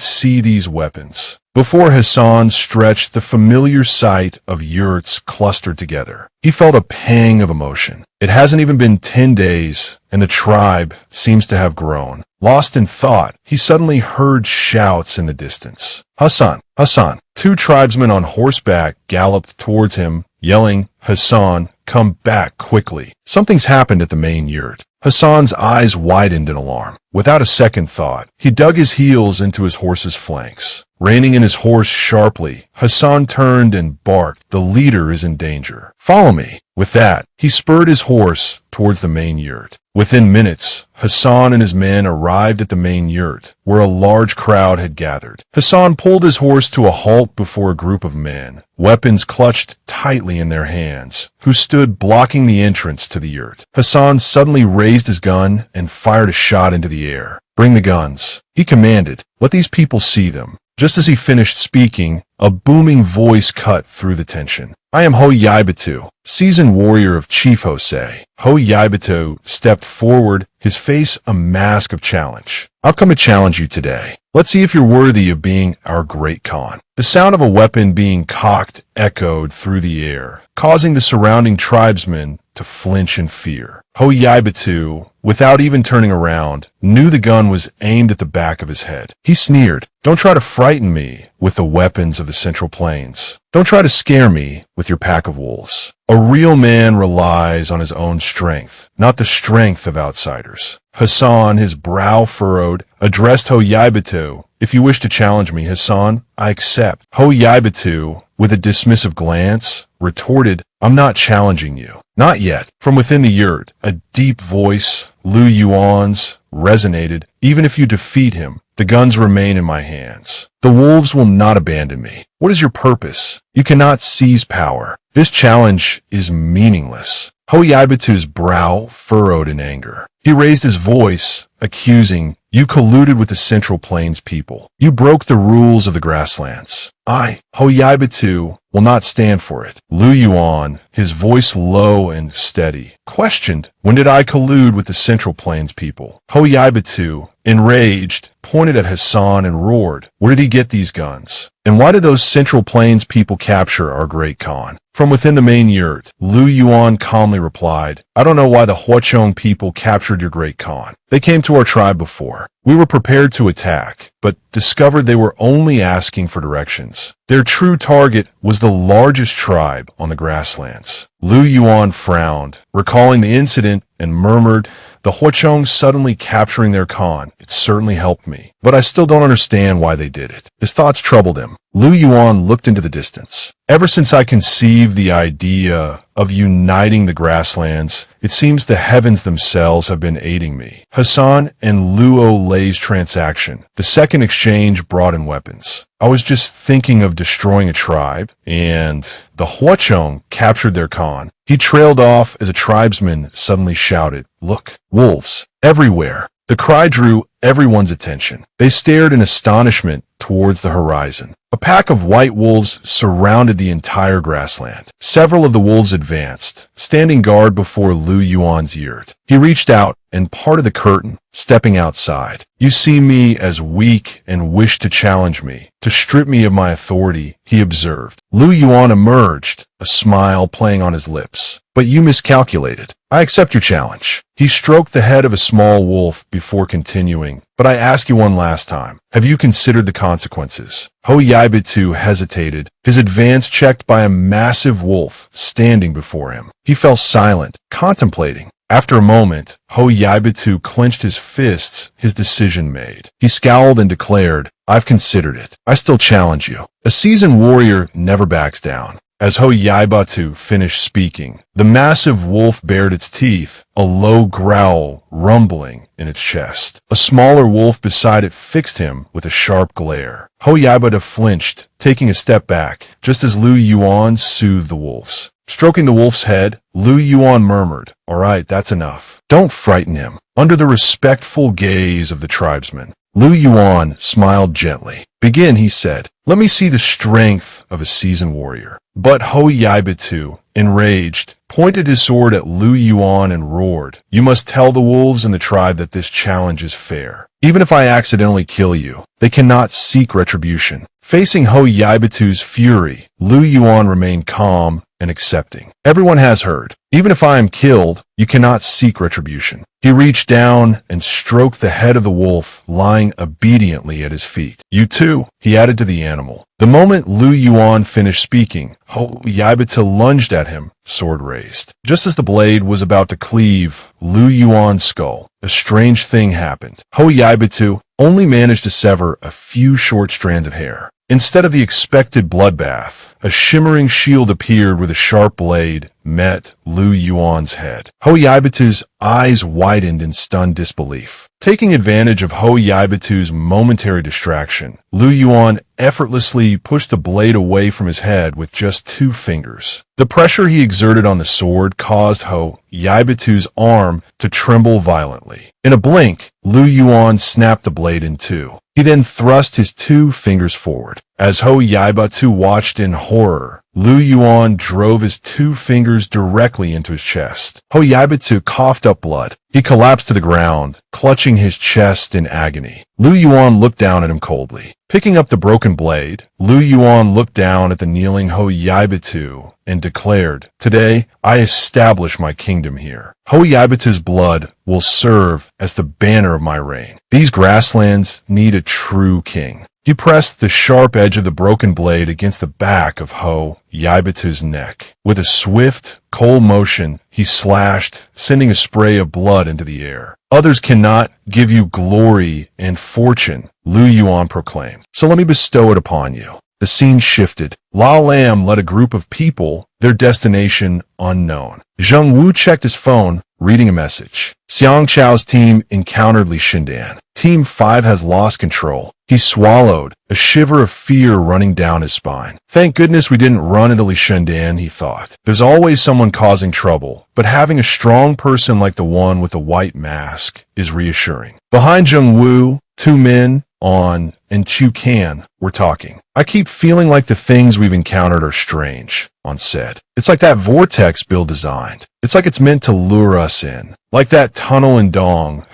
see these weapons. Before Hassan stretched the familiar sight of yurts clustered together. He felt a pang of emotion. It hasn't even been 10 days, and the tribe seems to have grown. Lost in thought, he suddenly heard shouts in the distance. "Hassan! Hassan!" Two tribesmen on horseback galloped towards him, yelling, "Hassan, come back quickly. Something's happened at the main yurt." Hassan's eyes widened in alarm. Without a second thought, he dug his heels into his horse's flanks. Reining in his horse sharply, Hassan turned and barked, "The leader is in danger. Follow me." With that, he spurred his horse towards the main yurt. Within minutes, Hassan and his men arrived at the main yurt, where a large crowd had gathered. Hassan pulled his horse to a halt before a group of men, weapons clutched tightly in their hands, who stood blocking the entrance to the yurt. Hassan suddenly raised his gun and fired a shot into the air. "Bring the guns," he commanded. "Let these people see them." Just as he finished speaking, a booming voice cut through the tension. "I am Ho Yaibatu, seasoned warrior of Chief Jose." Ho Yaibatu stepped forward, his face a mask of challenge. "I've come to challenge you today. Let's see if you're worthy of being our great Khan." The sound of a weapon being cocked echoed through the air, causing the surrounding tribesmen to flinch in fear. Ho Yaibatu, without even turning around, knew the gun was aimed at the back of his head. He sneered, "Don't try to frighten me with the weapons of the Central Plains. Don't try to scare me with your pack of wolves. A real man relies on his own strength, not the strength of outsiders." Hassan, his brow furrowed, addressed Ho Yaibatu. "If you wish to challenge me, Hassan, I accept." Ho Yaibatu, with a dismissive glance, retorted, "I'm not challenging you. Not yet." From within the yurt, a deep voice, Lu Yuan's, resonated. "Even if you defeat him, the guns remain in my hands. The wolves will not abandon me. What is your purpose? You cannot seize power. This challenge is meaningless." Ho Yaibatu's brow furrowed in anger. He raised his voice, accusing, "You colluded with the Central Plains people. You broke the rules of the grasslands. I, Ho Yaibatu, will not stand for it." Lu Yuan, his voice low and steady, questioned, "When did I collude with the Central Plains people?" Ho Yaibatu, enraged, pointed at Hassan and roared, "Where did he get these guns? And why did those Central Plains people capture our great Khan?" From within the main yurt, Lu Yuan calmly replied, "I don't know why the Huachong people captured your great Khan. They came to our tribe before. We were prepared to attack, but discovered they were only asking for directions. Their true target was the largest tribe on the grasslands." Lu Yuan frowned, recalling the incident, and murmured, "The Huachong suddenly capturing their Khan. It certainly helped me, but I still don't understand why they did it." His thoughts troubled him. Lu Yuan looked into the distance. "Ever since I conceived the idea of uniting the grasslands, it seems the heavens themselves have been aiding me." Hassan and Luo Lei's transaction. The second exchange brought in weapons. "I was just thinking of destroying a tribe, and the Huachong captured their Khan." He trailed off as a tribesman suddenly shouted, "Look, wolves, everywhere." The cry drew everyone's attention. They stared in astonishment towards the horizon. A pack of white wolves surrounded the entire grassland. Several of the wolves advanced, standing guard before Lu Yuan's yurt. He reached out and parted the curtain, stepping outside. "You see me as weak and wish to challenge me, to strip me of my authority," he observed. Lu Yuan emerged, a smile playing on his lips. "But you miscalculated. I accept your challenge." He stroked the head of a small wolf before continuing, "But I ask you one last time. Have you considered the consequences?" Ho Yaibatu hesitated, his advance checked by a massive wolf standing before him. He fell silent, contemplating. After a moment, Ho Yaibatu clenched his fists, his decision made. He scowled and declared, "I've considered it. I still challenge you." A seasoned warrior never backs down. As Ho Yaibatu finished speaking, the massive wolf bared its teeth, a low growl rumbling in its chest. A smaller wolf beside it fixed him with a sharp glare. Ho Yaibatu flinched, taking a step back, just as Lu Yuan soothed the wolves. Stroking the wolf's head, Lu Yuan murmured, "All right, that's enough. Don't frighten him." Under the respectful gaze of the tribesmen, Lu Yuan smiled gently. "Begin," he said. "Let me see the strength of a seasoned warrior." But Ho Yaibatu, enraged, pointed his sword at Lu Yuan and roared, "You must tell the wolves in the tribe that this challenge is fair. Even if I accidentally kill you, they cannot seek retribution." Facing Ho Yaibatu's fury, Lu Yuan remained calm and accepting. Everyone has heard. Even if I am killed, you cannot seek retribution. He reached down and stroked the head of the wolf lying obediently at his feet. You too, he added to the animal. The moment Lu Yuan finished speaking, Ho Yaibata lunged at him, sword raised. Just as the blade was about to cleave Lu Yuan's skull, a strange thing happened. Ho Yaibata only managed to sever a few short strands of hair. Instead of the expected bloodbath, a shimmering shield appeared where the sharp blade met Lu Yuan's head. Ho Yaibata's eyes widened in stunned disbelief. Taking advantage of Ho Yaibata's momentary distraction, Lu Yuan effortlessly pushed the blade away from his head with just 2 fingers. The pressure he exerted on the sword caused Ho Yaibata's arm to tremble violently. In a blink, Lu Yuan snapped the blade in 2. He then thrust his 2 fingers forward. As Ho Yaibata watched in horror, Lu Yuan drove his 2 fingers directly into his chest. Ho Yaibata coughed up blood. He collapsed to the ground, clutching his chest in agony. Lu Yuan looked down at him coldly. Picking up the broken blade, Lu Yuan looked down at the kneeling Ho Yaibata and declared, "Today, I establish my kingdom here. Ho Yaibata's blood will serve as the banner of my reign. These grasslands need a true king." He pressed the sharp edge of the broken blade against the back of Ho Yaibata's neck. With a swift, cold motion, he slashed, sending a spray of blood into the air. "Others cannot give you glory and fortune," Lu Yuan proclaimed. "So let me bestow it upon you." The scene shifted. La Lam led a group of people, their destination unknown. Zheng Wu checked his phone, reading a message. Xiang Chao's team encountered Li Shindan. Team 5 has lost control. He swallowed, a shiver of fear running down his spine. Thank goodness we didn't run into Li Shindan, he thought. There's always someone causing trouble, but having a strong person like the one with the white mask is reassuring. Behind Zheng Wu, 2 men, On, and Chu Kan were talking. "I keep feeling like the things we've encountered are strange," On said. "It's like that vortex Bill designed. It's like it's meant to lure us in. Like that tunnel in Dong,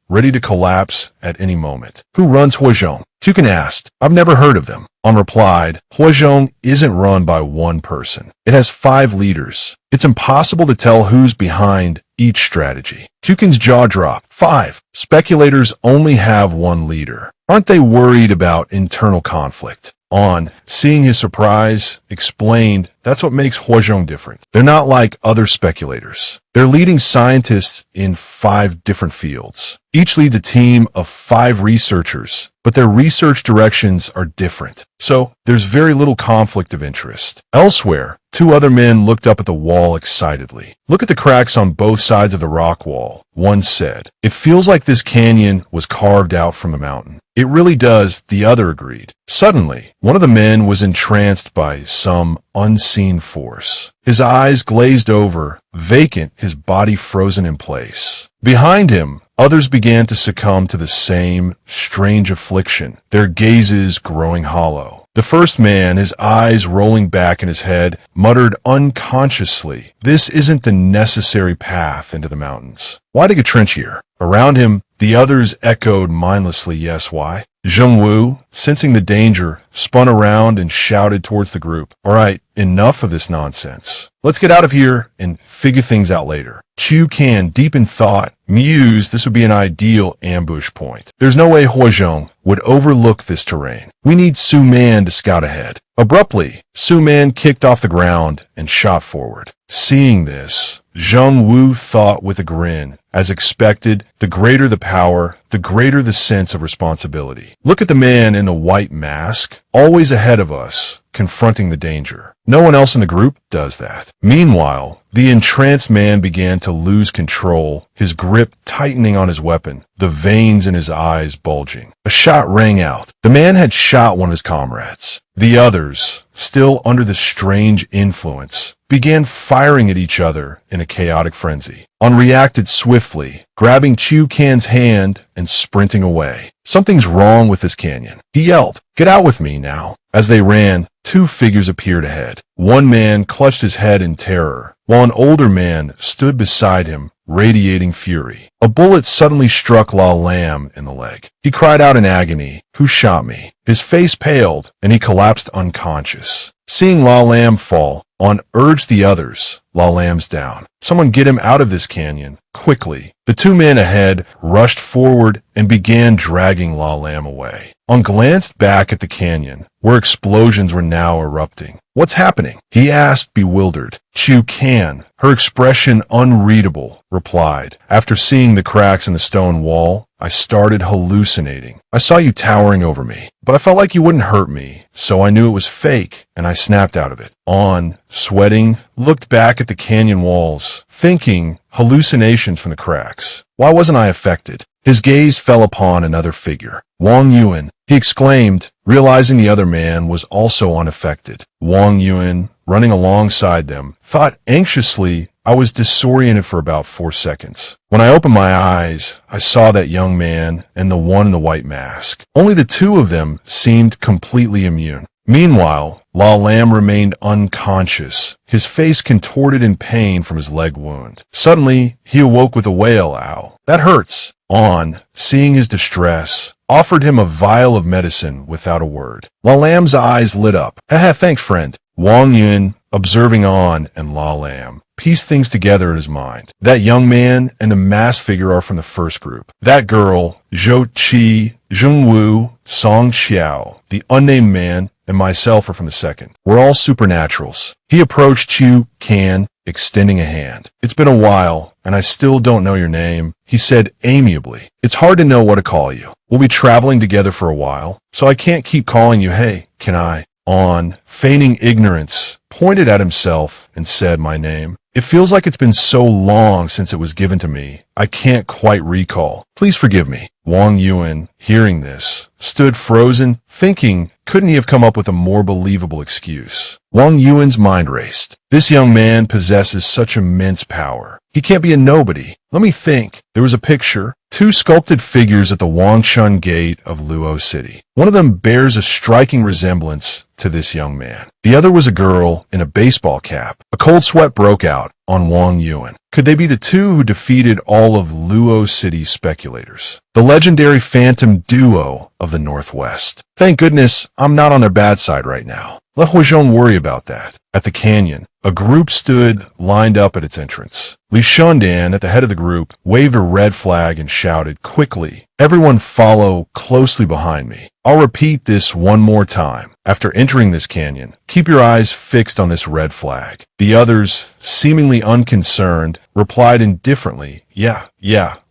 ready to collapse at any moment." "Who runs Huazhong?" Tukan asked. "I've never heard of them." On replied, "Huazhong isn't run by one person. It has 5 leaders. It's impossible to tell who's behind each strategy." Tukan's jaw dropped. 5. Speculators only have 1 leader. Aren't they worried about internal conflict? On, seeing his surprise, explained that's what makes Huazhong different. They're not like other speculators. They're leading scientists in 5 different fields. Each leads a team of 5 researchers, but their research directions are different. So there's very little conflict of interest. Elsewhere, 2 other men looked up at the wall excitedly. "Look at the cracks on both sides of the rock wall," one said. "It feels like this canyon was carved out from the mountain." "It really does," the other agreed. Suddenly, one of the men was entranced by some unseen force. His eyes glazed over, vacant, his body frozen in place. Behind him, others began to succumb to the same strange affliction, their gazes growing hollow. The first man, his eyes rolling back in his head, muttered unconsciously, "This isn't the necessary path into the mountains. Why dig a trench here?" Around him, the others echoed mindlessly, "Yes, why?" Zheng Wu, sensing the danger, spun around and shouted towards the group, "All right, enough of this nonsense. Let's get out of here and figure things out later." Chu Kan, deep in thought, mused this would be an ideal ambush point. There's no way Huazhong would overlook this terrain. We need Su Man to scout ahead. Abruptly, Su Man kicked off the ground and shot forward. Seeing this, Zheng Wu thought with a grin. As expected, the greater the power, the greater the sense of responsibility. Look at the man in the white mask, always ahead of us, confronting the danger. No one else in the group does that. Meanwhile, the entranced man began to lose control, his grip tightening on his weapon, the veins in his eyes bulging. A shot rang out. The man had shot one of his comrades. The others, still under the strange influence, began firing at each other in a chaotic frenzy. On reacted swiftly, grabbing Chu Kan's hand and sprinting away. "Something's wrong with this canyon," he yelled. "Get out with me now." As they ran, 2 figures appeared ahead. One man clutched his head in terror, while an older man stood beside him, radiating fury. A bullet suddenly struck La Lam in the leg. He cried out in agony, "Who shot me?" His face paled, and he collapsed unconscious. Seeing La Lam fall, On urged the others, La Lam's down. Someone get him out of this canyon, quickly. The two men ahead rushed forward and began dragging La Lam away. On glanced back at the canyon, where explosions were now erupting. What's happening? He asked, bewildered. Chu Kan, her expression unreadable, replied. After seeing the cracks in the stone wall, I started hallucinating. I saw you towering over me, but I felt like you wouldn't hurt me, so I knew it was fake, and I snapped out of it. On, sweating, looked back at the canyon walls, thinking hallucinations from the cracks. Why wasn't I affected? His gaze fell upon another figure. Wang Yuan, he exclaimed, realizing the other man was also unaffected. Wang Yuan, running alongside them, thought anxiously. I was disoriented for about 4 seconds. When I opened my eyes, I saw that young man and the one in the white mask. Only the two of them seemed completely immune. Meanwhile, La Lam remained unconscious, his face contorted in pain from his leg wound. Suddenly, he awoke with a wail. Ow, that hurts. On, seeing his distress, offered him a vial of medicine without a word. La Lam's eyes lit up. Haha, thanks, friend. Wang Yun, observing On and La Lam, pieced things together in his mind. That young man and the masked figure are from the first group. That girl, Zhou Qi, Zheng Wu, Song Xiao, the unnamed man, and myself are from the second. We're all supernaturals. He approached Chu Kan, extending a hand. It's been a while, and I still don't know your name, he said amiably. It's hard to know what to call you. We'll be traveling together for a while, so I can't keep calling you hey, can I? On, feigning ignorance, pointed at himself and said my name. It feels like it's been so long since it was given to me, I can't quite recall. Please forgive me. Wang Yuan, hearing this, stood frozen, thinking, couldn't he have come up with a more believable excuse? Wang Yuan's mind raced. This young man possesses such immense power. He can't be a nobody. Let me think. There was a picture. 2 sculpted figures at the Wangshun gate of Luo City. One of them bears a striking resemblance to this young man. The other was a girl in a baseball cap. A cold sweat broke out on Wang Yuan. Could they be the two who defeated all of Luo City's speculators? The legendary phantom duo of the Northwest. Thank goodness I'm not on their bad side right now. Let Huizhong worry about that. At the canyon, a group stood lined up at its entrance. Li Shundan, at the head of the group, waved a red flag and shouted, quickly, everyone follow closely behind me. I'll repeat this one more time. After entering this canyon, keep your eyes fixed on this red flag. The others, seemingly unconcerned, replied indifferently, yeah,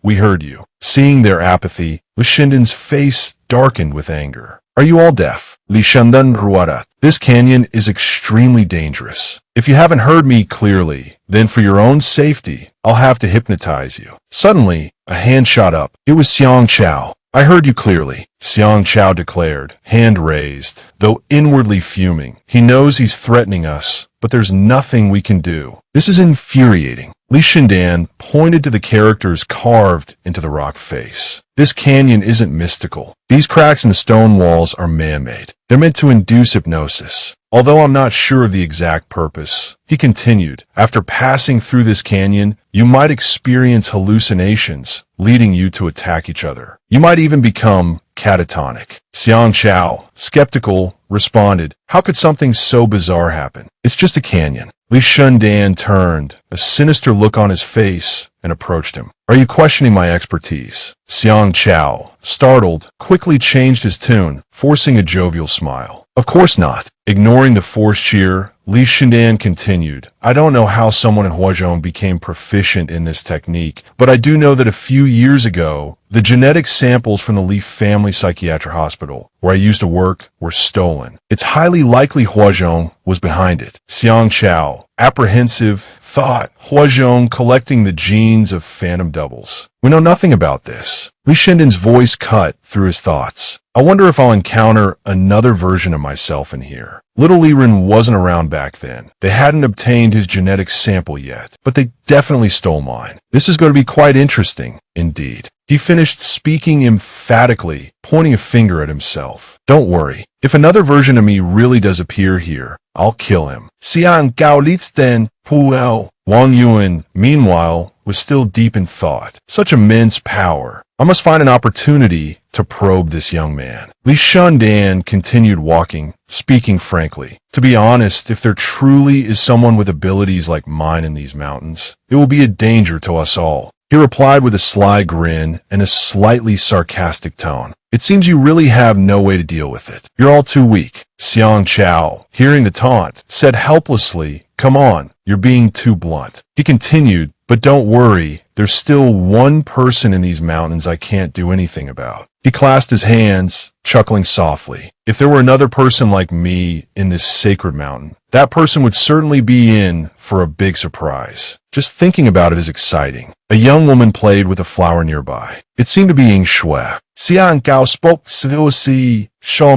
we heard you. Seeing their apathy, Li Shindan's face darkened with anger. Are you all deaf? Li Shandan Ruarat. This canyon is extremely dangerous. If you haven't heard me clearly, then for your own safety, I'll have to hypnotize you. Suddenly, a hand shot up. It was Xiang Chao. I heard you clearly, Xiang Chao declared, hand raised, though inwardly fuming. He knows he's threatening us, but there's nothing we can do. This is infuriating. Li Shindan pointed to the characters carved into the rock face. This canyon isn't mystical. These cracks in the stone walls are man-made. They're meant to induce hypnosis. Although I'm not sure of the exact purpose, he continued, after passing through this canyon, you might experience hallucinations, leading you to attack each other. You might even become catatonic. Xiang Chao, skeptical, responded, how could something so bizarre happen? It's just a canyon. Li Shundan turned, a sinister look on his face, and approached him. Are you questioning my expertise? Xiang Chao, startled, quickly changed his tune, forcing a jovial smile. Of course not. Ignoring the forced cheer, Li Shindan continued, I don't know how someone in Huizhong became proficient in this technique, but I do know that a few years ago, the genetic samples from the Li Family Psychiatric Hospital, where I used to work, were stolen. It's highly likely Huizhong was behind it. Xiang Chao, apprehensive, thought, Huizhong collecting the genes of phantom doubles. We know nothing about this. Li Shindan's voice cut through his thoughts. I wonder if I'll encounter another version of myself in here. Little Li Ren wasn't around back then. They hadn't obtained his genetic sample yet, but they definitely stole mine. This is going to be quite interesting, indeed. He finished speaking emphatically, pointing a finger at himself. Don't worry. If another version of me really does appear here, I'll kill him. Xiang Gao Litzden Puao. Wang Yuan, meanwhile, was still deep in thought. Such immense power. I must find an opportunity to probe this young man. Li Shundan continued walking, speaking frankly. To be honest, if there truly is someone with abilities like mine in these mountains, it will be a danger to us all. He replied with a sly grin and a slightly sarcastic tone. It seems you really have no way to deal with it. You're all too weak. Xiang Chao, hearing the taunt, said helplessly, "Come on, you're being too blunt." He continued, "But don't worry, there's still one person in these mountains I can't do anything about." He clasped his hands, chuckling softly. If there were another person like me in this sacred mountain, that person would certainly be in for a big surprise. Just thinking about it is exciting. A young woman played with a flower nearby. It seemed to be Ying Shui. Xiang Gao spoke civility, Shao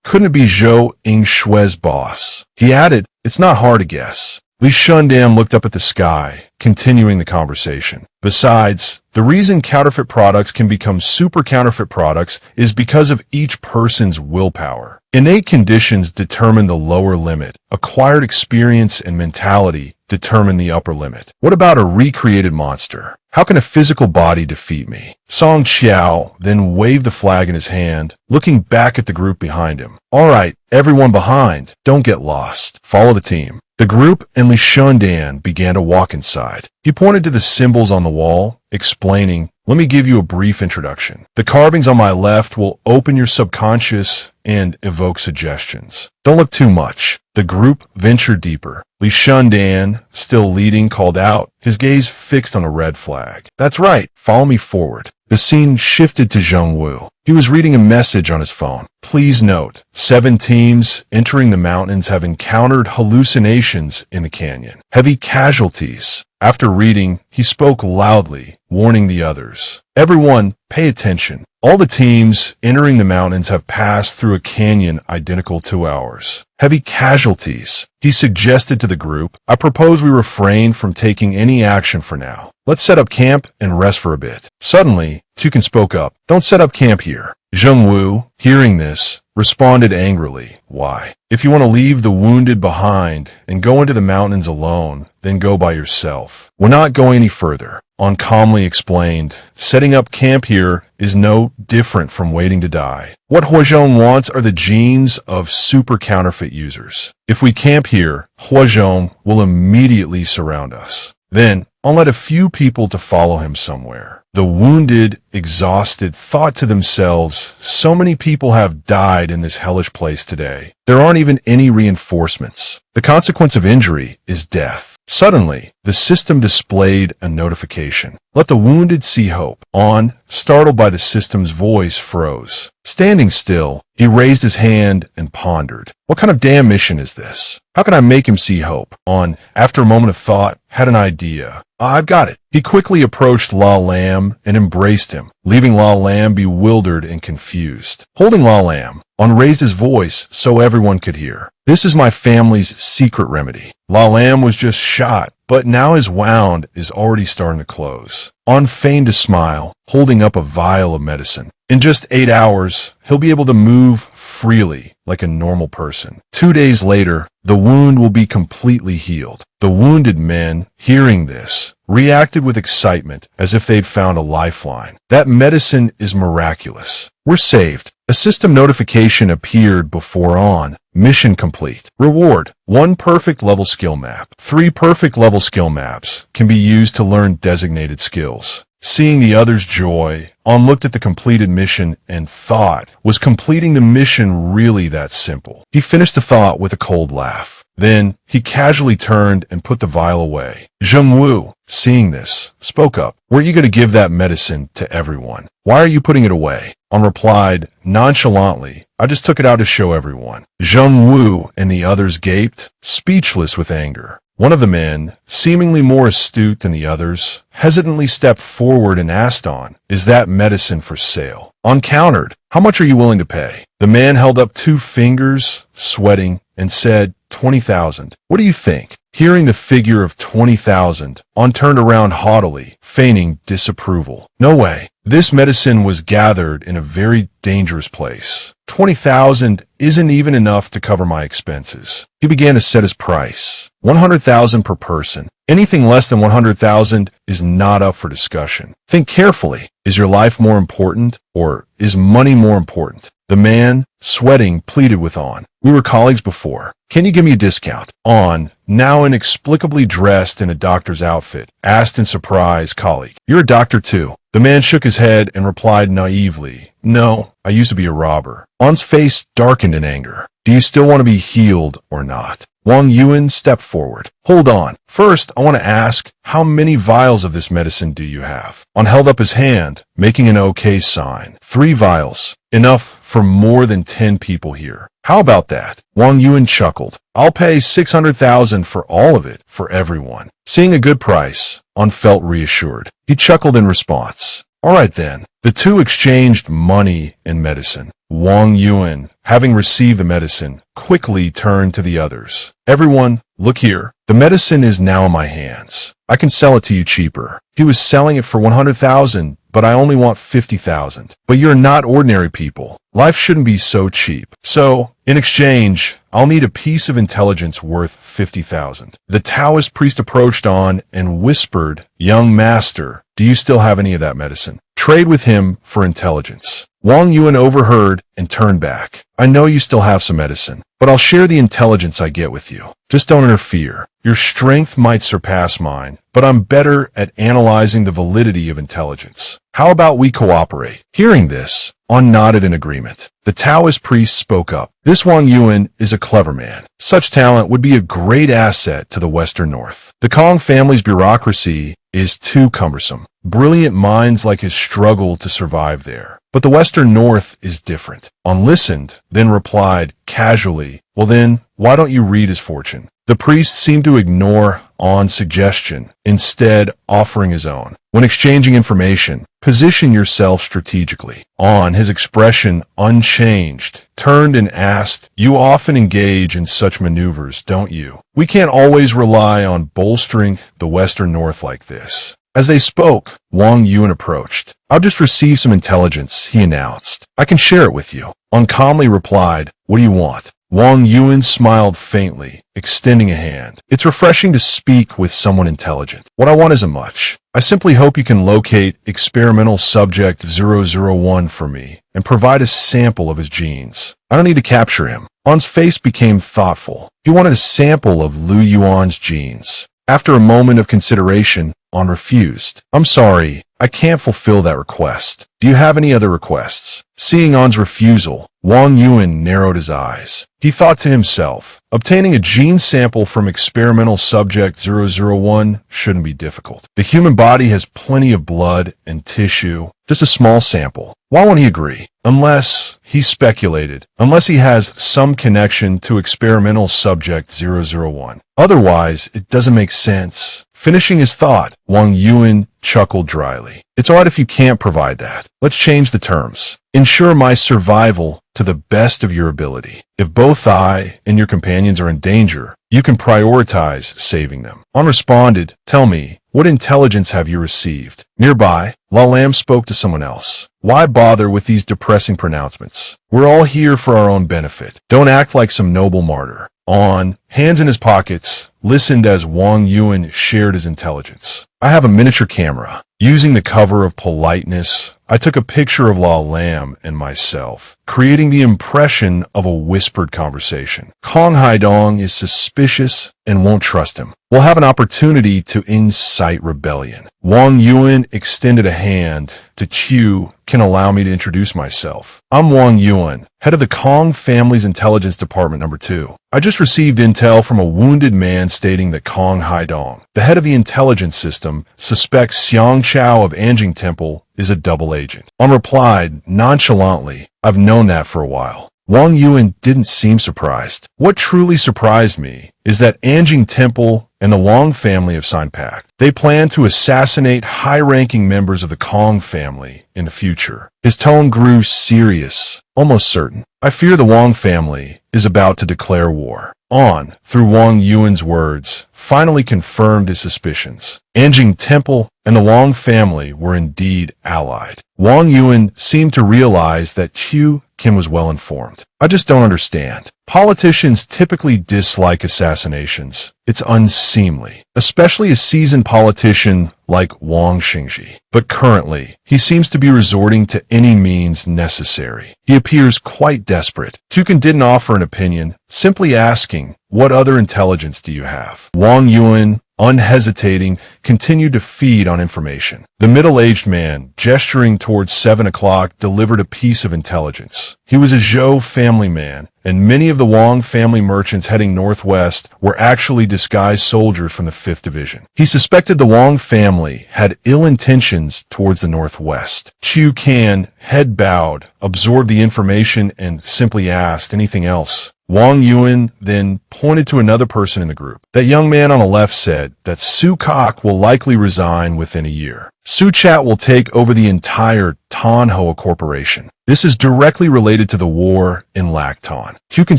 couldn't it be Zhou Ying Shui's boss? He added, "It's not hard to guess." Li Shundan looked up at the sky, continuing the conversation. Besides, the reason counterfeit products can become super counterfeit products is because of each person's willpower. Innate conditions determine the lower limit. Acquired experience and mentality determine the upper limit. What about a recreated monster? How can a physical body defeat me? Song Qiao then waved the flag in his hand, looking back at the group behind him. All right, everyone behind, don't get lost. Follow the team. The group and Li Shundan began to walk inside. He pointed to the symbols on the wall, explaining, "Let me give you a brief introduction. The carvings on my left will open your subconscious and evoke suggestions. Don't look too much." The group ventured deeper. Li Shundan, still leading, called out, his gaze fixed on a red flag. "That's right, follow me forward." The scene shifted to Zheng Wu. He was reading a message on his phone. Please note, 7 teams entering the mountains have encountered hallucinations in the canyon. Heavy casualties. After reading, he spoke loudly, warning the others. Everyone, pay attention. All the teams entering the mountains have passed through a canyon identical to ours. Heavy casualties. He suggested to the group, I propose we refrain from taking any action for now. Let's set up camp and rest for a bit. Suddenly, Tukin spoke up. Don't set up camp here. Zheng Wu, hearing this, responded angrily. Why? If you want to leave the wounded behind and go into the mountains alone, then go by yourself. We're not going any further. On calmly explained, setting up camp here is no different from waiting to die. What Huazhong wants are the genes of super counterfeit users. If we camp here, Huazhong will immediately surround us. Then, I'll let a few people to follow him somewhere. The wounded, exhausted, thought to themselves, so many people have died in this hellish place today. There aren't even any reinforcements. The consequence of injury is death. Suddenly, the system displayed a notification. Let the wounded see hope. On, startled by the system's voice, froze. Standing still, he raised his hand and pondered. What kind of damn mission is this? How can I make him see hope? On, after a moment of thought, had an idea. I've got it. He quickly approached La Lam and embraced him, leaving La Lam bewildered and confused. Holding La Lam, On raised his voice so everyone could hear. This is my family's secret remedy. La Lam was just shot, but now his wound is already starting to close. On feigned a smile, holding up a vial of medicine. In just 8 hours, he'll be able to move freely like a normal person. 2 days later, the wound will be completely healed. The wounded men, hearing this, reacted with excitement as if they'd found a lifeline. That medicine is miraculous. We're saved. A system notification appeared before On. Mission complete. Reward: 1 perfect level skill map. 3 perfect level skill maps can be used to learn designated skills. Seeing the others' joy, On looked at the completed mission and thought, was completing the mission really that simple? He finished the thought with a cold laugh. Then, he casually turned and put the vial away. Zheng Wu, seeing this, spoke up. Were you going to give that medicine to everyone? Why are you putting it away? On replied, nonchalantly, I just took it out to show everyone. Zheng Wu and the others gaped, speechless with anger. One of the men, seemingly more astute than the others, hesitantly stepped forward and asked On, is that medicine for sale? On countered, how much are you willing to pay? The man held up 2 fingers, sweating, and said, 20,000. What do you think? Hearing the figure of 20,000, On turned around haughtily, feigning disapproval. No way. This medicine was gathered in a very dangerous place. 20,000 isn't even enough to cover my expenses. He began to set his price. 100,000 per person. Anything less than 100,000 is not up for discussion. Think carefully. Is your life more important, or is money more important? The man, sweating, pleaded with On. We were colleagues before. Can you give me a discount? On, now inexplicably dressed in a doctor's outfit, asked in surprise, colleague, you're a doctor too? The man shook his head and replied naively, no, I used to be a robber. On's face darkened in anger. Do you still want to be healed or not? Wang Yuan stepped forward. Hold on. First, I want to ask, how many vials of this medicine do you have? On held up his hand, making an OK sign. 3 vials. Enough for more than 10 people here. How about that? Wang Yuan chuckled. I'll pay 600,000 for all of it, for everyone. Seeing a good price, On felt reassured. He chuckled in response. All right then. The two exchanged money and medicine. Wang Yuan, having received the medicine, quickly turned to the others. Everyone, look here. The medicine is now in my hands. I can sell it to you cheaper. He was selling it for 100,000, but I only want 50,000. But you're not ordinary people. Life shouldn't be so cheap. So, in exchange, I'll need a piece of intelligence worth 50,000. The Taoist priest approached On and whispered, Young master, do you still have any of that medicine? Trade with him for intelligence. Wang Yuan overheard and turned back. I know you still have some medicine, but I'll share the intelligence I get with you. Just don't interfere. Your strength might surpass mine, but I'm better at analyzing the validity of intelligence. How about we cooperate? Hearing this, On nodded in agreement. The Taoist priest spoke up. This Wang Yuan is a clever man. Such talent would be a great asset to the Western North. The Kong family's bureaucracy is too cumbersome. Brilliant minds like his struggle to survive there. But the Western North is different. On listened, then replied, casually, well then, why don't you read his fortune? The priest seemed to ignore On's suggestion, instead offering his own. When exchanging information, position yourself strategically. On, his expression unchanged, turned and asked, you often engage in such maneuvers, don't you? We can't always rely on bolstering the Western North like this. As they spoke, Wang Yuan approached. I've just received some intelligence, he announced. I can share it with you. On calmly replied, what do you want? Wang Yuan smiled faintly, extending a hand. It's refreshing to speak with someone intelligent. What I want isn't much. I simply hope you can locate experimental subject 001 for me and provide a sample of his genes. I don't need to capture him. On's face became thoughtful. He wanted a sample of Lu Yuan's genes. After a moment of consideration, On refused. I'm sorry, I can't fulfill that request. Do you have any other requests? Seeing On's refusal, Wang Yuan narrowed his eyes. He thought to himself, obtaining a gene sample from experimental subject 001 shouldn't be difficult. The human body has plenty of blood and tissue, just a small sample. Why won't he agree? Unless, he speculated, unless he has some connection to experimental subject 001. Otherwise, it doesn't make sense. Finishing his thought, Wang Yuan chuckled dryly. It's all right if you can't provide that. Let's change the terms. Ensure my survival to the best of your ability. If both I and your companions are in danger, you can prioritize saving them. On responded, tell me, what intelligence have you received? Nearby, La Lam spoke to someone else. Why bother with these depressing pronouncements? We're all here for our own benefit. Don't act like some noble martyr. On, hands in his pockets, listened as Wang Yuan shared his intelligence. I have a miniature camera. Using the cover of politeness, I took a picture of La Lam and myself, creating the impression of a whispered conversation. Kong Haidong is suspicious and won't trust him. We'll have an opportunity to incite rebellion. Wang Yuan extended a hand to Qiu, can allow me to introduce myself. I'm Wang Yuan, head of the Kong family's intelligence department number 2. I just received intel from a wounded man stating that Kong Haidong, the head of the intelligence system, suspects Xiang Chao of Anjing Temple is a double agent. On replied, nonchalantly, I've known that for a while. Wang Yuan didn't seem surprised. What truly surprised me is that Anjing Temple and the Wang family have signed pact. They plan to assassinate high-ranking members of the Kong family in the future. His tone grew serious, almost certain. I fear the Wang family is about to declare war. On, through Wang Yuan's words, finally confirmed his suspicions. Anjing Temple and the Wang family were indeed allied. Wang Yuan seemed to realize that Qiu Qin was well informed. I just don't understand. Politicians typically dislike assassinations. It's unseemly, especially a seasoned politician like Wang Xingji. But currently, he seems to be resorting to any means necessary. He appears quite desperate. Tukin didn't offer an opinion, simply asking, "What other intelligence do you have?" Wang Yuan, unhesitating, continued to feed on information. The middle-aged man, gesturing towards 7 o'clock, delivered a piece of intelligence. He was a Zhou family man, and many of the Wang family merchants heading northwest were actually disguised soldiers from the 5th Division. He suspected the Wang family had ill intentions towards the northwest. Qiu Kan, head bowed, absorbed the information and simply asked, "Anything else?" Wang Yuan then pointed to another person in the group. That young man on the left said that Su Kok will likely resign within a year. Su Chat will take over the entire Manhwa corporation. This is directly related to the war in Lacton. Tukin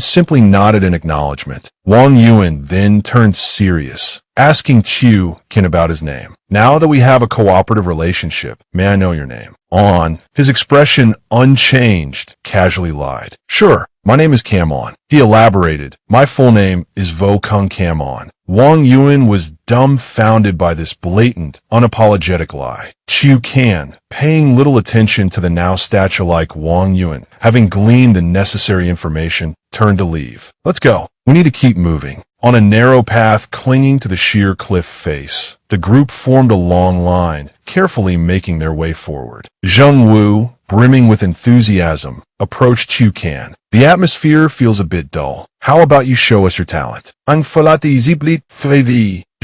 simply nodded in acknowledgement. Wang Yuan then turned serious, asking Qiu Qin about his name. "Now that we have a cooperative relationship, may I know your name?" On, his expression unchanged, casually lied. "Sure. My name is Camon." He elaborated, "My full name is Vo Kung Camon." Wang Yuan was dumbfounded by this blatant, unapologetic lie. Qiu Kan, paying little attention to the now statue-like Wang Yuan, having gleaned the necessary information, turned to leave. "Let's go. We need to keep moving." On a narrow path clinging to the sheer cliff face, the group formed a long line, carefully making their way forward. Zheng Wu, brimming with enthusiasm, approached Qiu Kan. "The atmosphere feels a bit dull. How about you show us your talent?"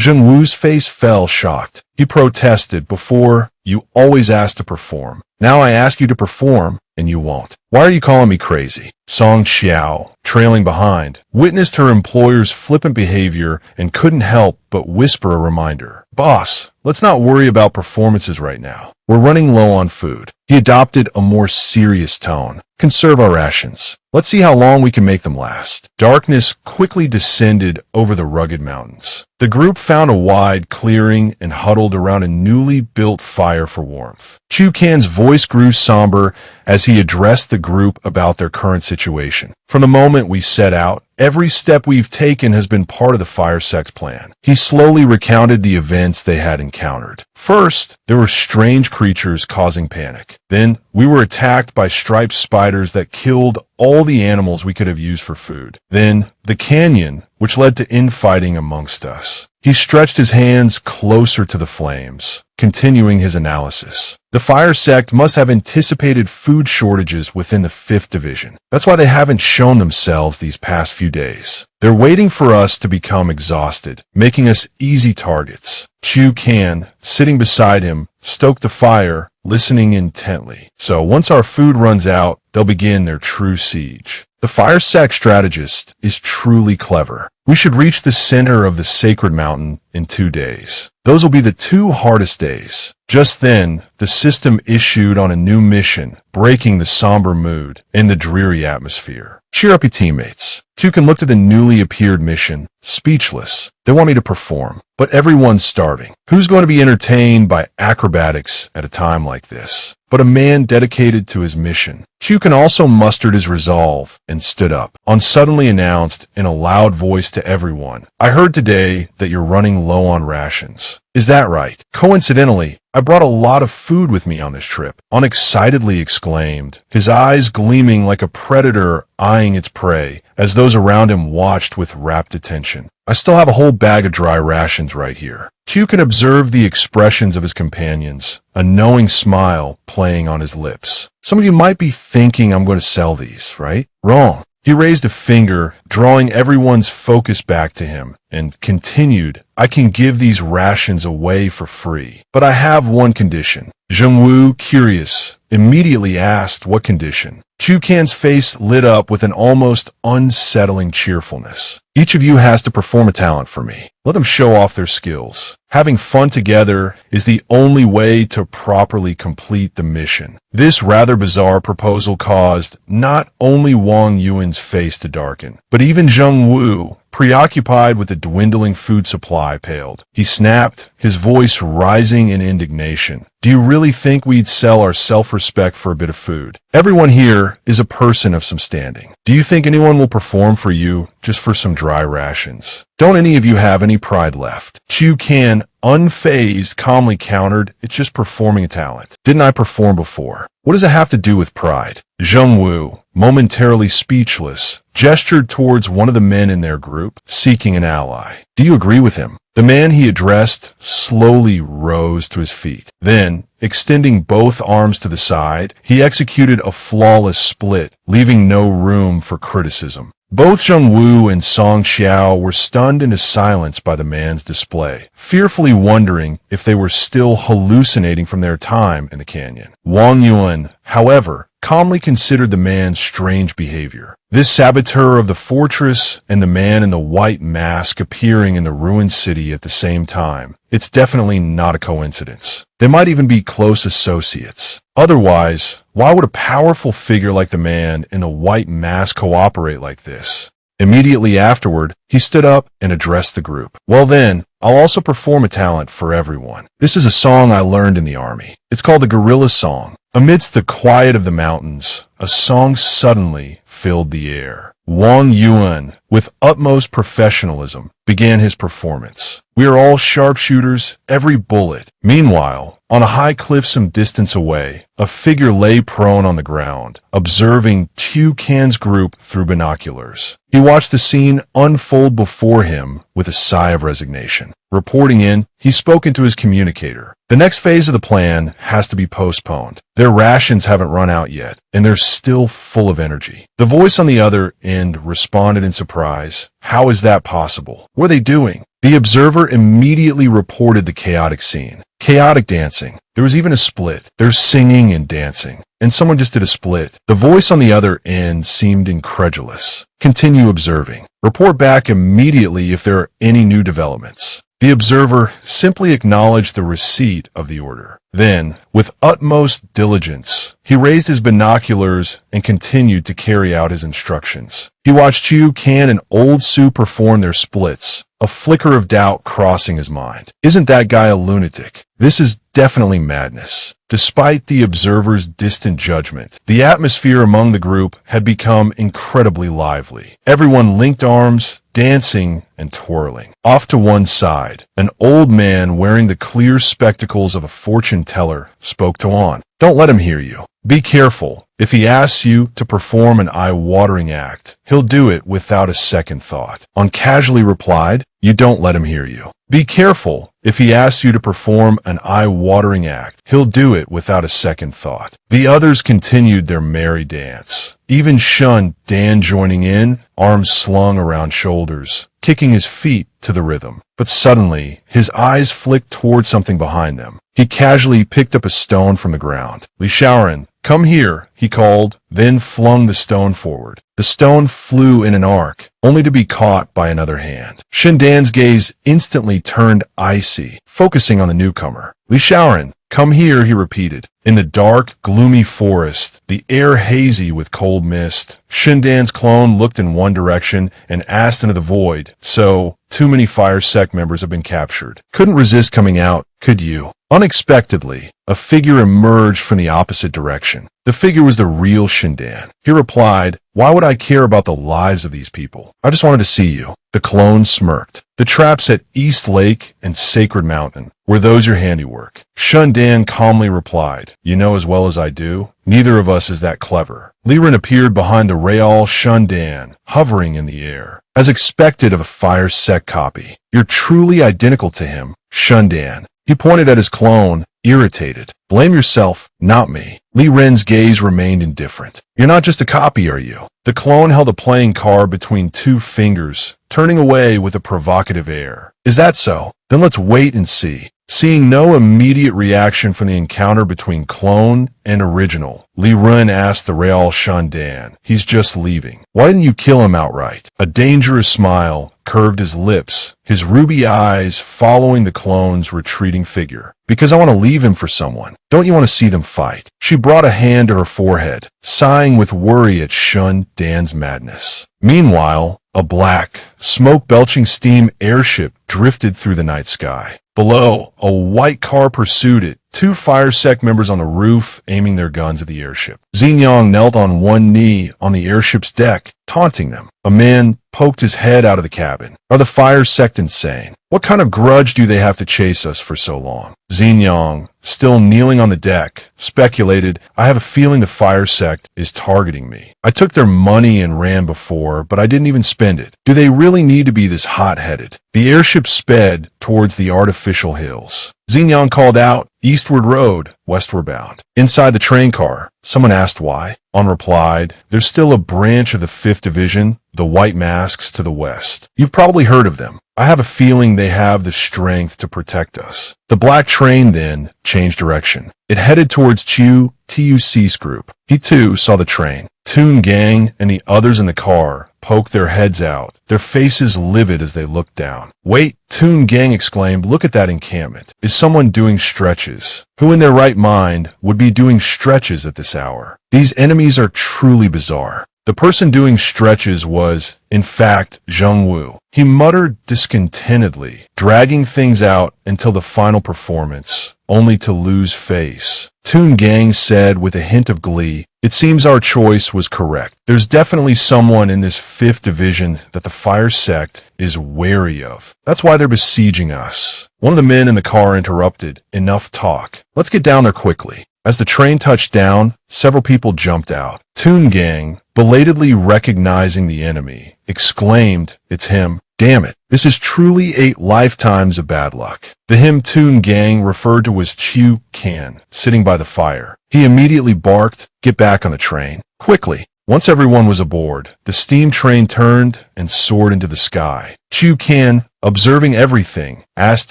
Zheng Wu's face fell, shocked. He protested, "Before, you always asked to perform. Now I ask you to perform, and you won't. Why are you calling me crazy?" Song Xiao, trailing behind, witnessed her employer's flippant behavior and couldn't help but whisper a reminder. "Boss, let's not worry about performances right now. We're running low on food." He adopted a more serious tone. "Conserve our rations. Let's see how long we can make them last." Darkness quickly descended over the rugged mountains. The group found a wide clearing and huddled around a newly built fire for warmth. Qiu Kan's voice grew somber as he addressed the group about their current situation. "From the moment we set out, every step we've taken has been part of the fire sect's plan." He slowly recounted the events they had encountered. First, there were strange creatures causing panic. Then, we were attacked by striped spiders that killed all the animals we could have used for food. Then, the canyon, which led to infighting amongst us. He stretched his hands closer to the flames, continuing his analysis. The fire sect must have anticipated food shortages within the 5th Division. That's why they haven't shown themselves these past few days. They're waiting for us to become exhausted, making us easy targets. Qiu Kan, sitting beside him, stoked the fire, listening intently. "So once our food runs out, they'll begin their true siege." The fire sect strategist is truly clever. We should reach the center of the sacred mountain in 2 days. Those will be the 2 hardest days. Just then, the system issued on a new mission, breaking the somber mood and the dreary atmosphere. "Cheer up, your teammates." Tukin looked at the newly appeared mission, speechless. "They want me to perform, but everyone's starving. Who's going to be entertained by acrobatics at a time like this?" But a man dedicated to his mission. Tukin also mustered his resolve and stood up. On suddenly announced in a loud voice to everyone, "I heard today that you're running low on rations. Is that right? Coincidentally, I brought a lot of food with me on this trip." Unexcitedly exclaimed, his eyes gleaming like a predator eyeing its prey, as those around him watched with rapt attention. "I still have a whole bag of dry rations right here." Tukin observed the expressions of his companions, a knowing smile playing on his lips. "Some of you might be thinking I'm going to sell these, right? Wrong." He raised a finger, drawing everyone's focus back to him, and continued, "I can give these rations away for free, but I have one condition." Zheng Wu, curious, immediately asked what condition. Chu Kan's face lit up with an almost unsettling cheerfulness. Each of you has to perform a talent for me. Let them show off their skills. Having fun together is the only way to properly complete the mission. This rather bizarre proposal caused not only Wang Yuan's face to darken, but even Zheng Wu, preoccupied with the dwindling food supply, paled. He snapped, his voice rising in indignation. Do you really think we'd sell our self-respect for a bit of food? Everyone here is a person of some standing. Do you think anyone will perform for you just for some dry rations? Don't any of you have any pride left? Chu Kan, unfazed, calmly countered, it's just performing a talent. Didn't I perform before? What does it have to do with pride? Zheng Wu, momentarily speechless, gestured towards one of the men in their group, seeking an ally. Do you agree with him? The man he addressed slowly rose to his feet. Then, extending both arms to the side, he executed a flawless split, leaving no room for criticism. Both Zheng Wu and Song Xiao were stunned into silence by the man's display, fearfully wondering if they were still hallucinating from their time in the canyon. Wang Yuan, however, calmly considered the man's strange behavior. This saboteur of the fortress and the man in the white mask appearing in the ruined city at the same time. It's definitely not a coincidence. They might even be close associates. Otherwise, why would a powerful figure like the man in the white mask cooperate like this? Immediately afterward, he stood up and addressed the group. Well then, I'll also perform a talent for everyone. This is a song I learned in the army. It's called the Gorilla Song. Amidst the quiet of the mountains, a song suddenly filled the air. Wang Yuan, with utmost professionalism, began his performance. We are all sharpshooters, every bullet. Meanwhile, on a high cliff some distance away, a figure lay prone on the ground, observing Chu Kan's group through binoculars. He watched the scene unfold before him with a sigh of resignation. Reporting in, he spoke into his communicator. The next phase of the plan has to be postponed. Their rations haven't run out yet, and they're still full of energy. The voice on the other end responded in surprise. How is that possible? What are they doing? The observer immediately reported the chaotic scene. Chaotic dancing. There was even a split. There's singing and dancing. And someone just did a split. The voice on the other end seemed incredulous. Continue observing. Report back immediately if there are any new developments. The observer simply acknowledged the receipt of the order. Then, with utmost diligence, he raised his binoculars and continued to carry out his instructions. He watched Chu Kan and Old Su perform their splits, a flicker of doubt crossing his mind. Isn't that guy a lunatic? This is definitely madness. Despite the observer's distant judgment, the atmosphere among the group had become incredibly lively. Everyone linked arms, dancing and twirling. Off to one side, an old man wearing the clear spectacles of a fortune teller spoke to On. Don't let him hear you. Be careful. If he asks you to perform an eye-watering act, he'll do it without a second thought. On casually replied, you don't let him hear you. Be careful. If he asks you to perform an eye-watering act, he'll do it without a second thought. The others continued their merry dance. Even Shun Dan joining in, arms slung around shoulders, kicking his feet to the rhythm. But suddenly, his eyes flicked toward something behind them. He casually picked up a stone from the ground. Li Shaoran, come here, he called, then flung the stone forward. The stone flew in an arc, only to be caught by another hand. Shindan's gaze instantly turned icy, focusing on the newcomer. Li Shaoran, come here, he repeated. In the dark, gloomy forest, the air hazy with cold mist, Shindan's clone looked in one direction and asked into the void. So, too many Fire Sect members have been captured. Couldn't resist coming out, could you? Unexpectedly, a figure emerged from the opposite direction. The figure was the real Shindan. He replied, why would I care about the lives of these people? I just wanted to see you. The clone smirked. The traps at East Lake and Sacred Mountain, were those your handiwork? Shundan calmly replied, you know as well as I do, neither of us is that clever. Liren appeared behind the Real Shundan, hovering in the air. As expected of a Fire Sect copy, you're truly identical to him, Shundan. He pointed at his clone, irritated. Blame yourself, not me. Li Ren's gaze remained indifferent. You're not just a copy, are you? The clone held a playing card between two fingers, turning away with a provocative air. Is that so? Then let's wait and see. Seeing no immediate reaction from the encounter between clone and original, Li Ren asked the Real Shandan, "He's just leaving. Why didn't you kill him outright?" A dangerous smile curved his lips, his ruby eyes following the clone's retreating figure. "Because I want to leave him for someone. Don't you want to see them fight?" She brought a hand to her forehead, sighing with worry at Shun Dan's madness. Meanwhile, a black, smoke-belching steam airship drifted through the night sky. Below, a white car pursued it, two fire sect members on the roof aiming their guns at the airship. Xinjiang knelt on one knee on the airship's deck, taunting them. A man poked his head out of the cabin. "Are the fire sect insane? What kind of grudge do they have to chase us for so long?" Xinjiang, still kneeling on the deck, speculated, "I have a feeling the fire sect is targeting me. I took their money and ran before, but I didn't even spend it. Do they really need to be this hot-headed?" The airship sped towards the artificial hills. Xinjiang called out, "Eastward road, westward bound." Inside the train car, someone asked why. On replied, "There's still a branch of the 5th Division, the White Masks, to the west. You've probably heard of them. I have a feeling they have the strength to protect us." The black train then changed direction. It headed towards Chu Tuc's group. He too saw the train. Toon Gang and the others in the car poked their heads out, their faces livid as they looked down. "Wait," Toon Gang exclaimed, "look at that encampment. Is someone doing stretches? Who in their right mind would be doing stretches at this hour? These enemies are truly bizarre." The person doing stretches was, in fact, Zheng Wu. He muttered discontentedly, dragging things out until the final performance, only to lose face. Toon Gang said with a hint of glee, "It seems our choice was correct. There's definitely someone in this 5th Division that the fire sect is wary of. That's why they're besieging us." One of the men in the car interrupted, "Enough talk. Let's get down there quickly." As the train touched down, several people jumped out. Toon Gang, belatedly recognizing the enemy, exclaimed, "It's him. Damn it. This is truly 8 lifetimes of bad luck." The him Toon Gang referred to as Chu Kan, sitting by the fire. He immediately barked, "Get back on the train. Quickly." Once everyone was aboard, the steam train turned and soared into the sky. Chu Kan, observing everything, asked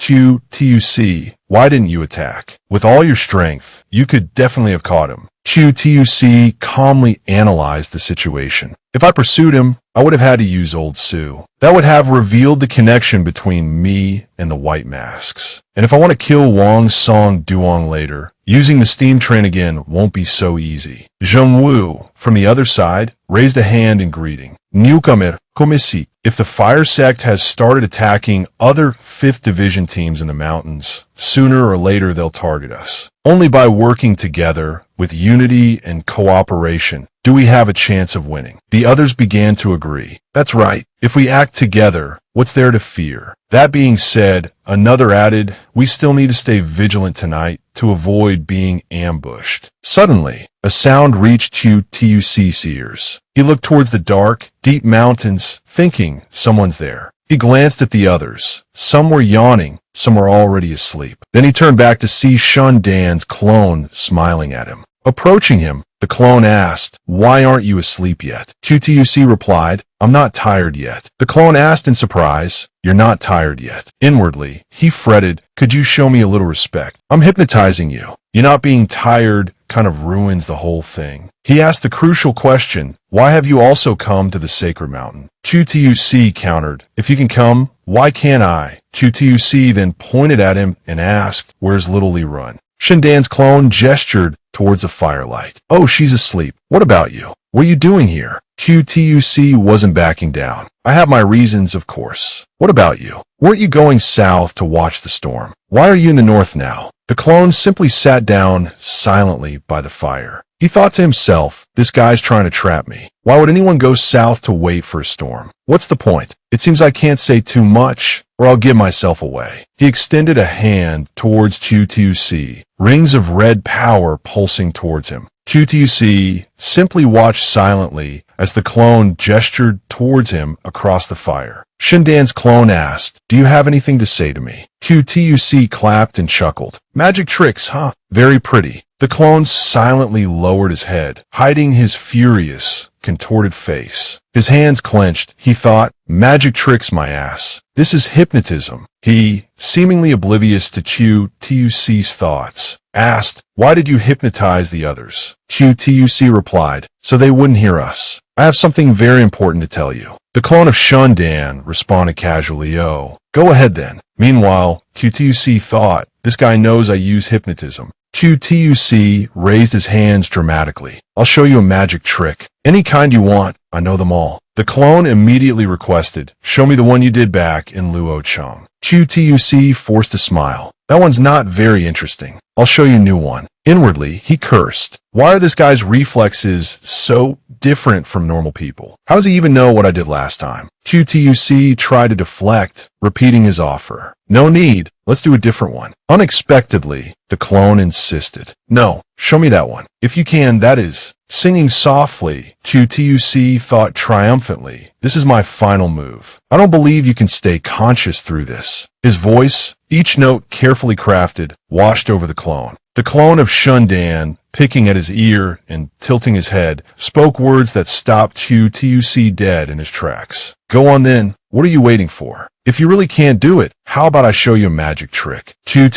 Chu Tuc, "Why didn't you attack? With all your strength, you could definitely have caught him." Chu Tuc calmly analyzed the situation. "If I pursued him, I would have had to use Old Su. That would have revealed the connection between me and the White Masks. And if I want to kill Wang Song Duong later, using the steam train again won't be so easy." Zheng Wu, from the other side, raised a hand in greeting. "Newcomer, komisi." If the fire sect has started attacking other 5th Division teams in the mountains, sooner or later they'll target us. Only by working together, with unity and cooperation, do we have a chance of winning. The others began to agree. "That's right. If we act together, what's there to fear?" That being said, another added, "We still need to stay vigilant tonight to avoid being ambushed." Suddenly, a sound reached Chu Tuc's ears. He looked towards the dark, deep mountains, thinking someone's there. He glanced at the others. Some were yawning, some were already asleep. Then he turned back to see Shun Dan's clone smiling at him. Approaching him, the clone asked, "Why aren't you asleep yet?" Chu Tuc replied, "I'm not tired yet." The clone asked in surprise, "You're not tired yet?" Inwardly, he fretted, "Could you show me a little respect? I'm hypnotizing you. You're not being tired kind of ruins the whole thing." He asked the crucial question, "Why have you also come to the sacred mountain?" Chu Tuc countered, "If you can come, why can't I?" Chu Tuc then pointed at him and asked, "Where's little Li Ren?" Shindan's clone gestured towards the firelight. "Oh, she's asleep. What about you? What are you doing here?" Chu Tuc wasn't backing down. "I have my reasons, of course. What about you? Weren't you going south to watch the storm? Why are you in the north now?" The clone simply sat down silently by the fire. He thought to himself, "This guy's trying to trap me. Why would anyone go south to wait for a storm? What's the point? It seems I can't say too much, or I'll give myself away." He extended a hand towards Chu Tuc, rings of red power pulsing towards him. Chu Tuc simply watched silently as the clone gestured towards him across the fire. Shindan's clone asked, "Do you have anything to say to me?" Chu Tuc clapped and chuckled. "Magic tricks, huh? Very pretty. The clone silently lowered his head, hiding his furious, contorted face. His hands clenched. He thought, magic tricks, my ass. This is hypnotism. He, seemingly oblivious to Tuc's thoughts, asked, why did you hypnotize the others? Tuc replied, so they wouldn't hear us. I have something very important to tell you. The clone of Shundan responded casually, oh, go ahead then. Meanwhile, Tuc thought, this guy knows I use hypnotism. Tuc raised his hands dramatically. I'll show you a magic trick. Any kind you want, I know them all. The clone immediately requested, show me the one you did back in Luo Cheng. Tuc forced a smile. That one's not very interesting. I'll show you a new one. Inwardly, he cursed. Why are this guy's reflexes so different from normal people? How does he even know what I did last time? Tuc tried to deflect, repeating his offer. No need. Let's do a different one. Unexpectedly, the clone insisted. No, show me that one. If you can, that is. Singing softly, Tuc thought triumphantly, this is my final move. I don't believe you can stay conscious through this. His voice, each note carefully crafted, washed over the clone. The clone of Shundan, picking at his ear and tilting his head, spoke words that stopped Tuc dead in his tracks. Go on then. What are you waiting for? If you really can't do it, how about I show you a magic trick? Tuc,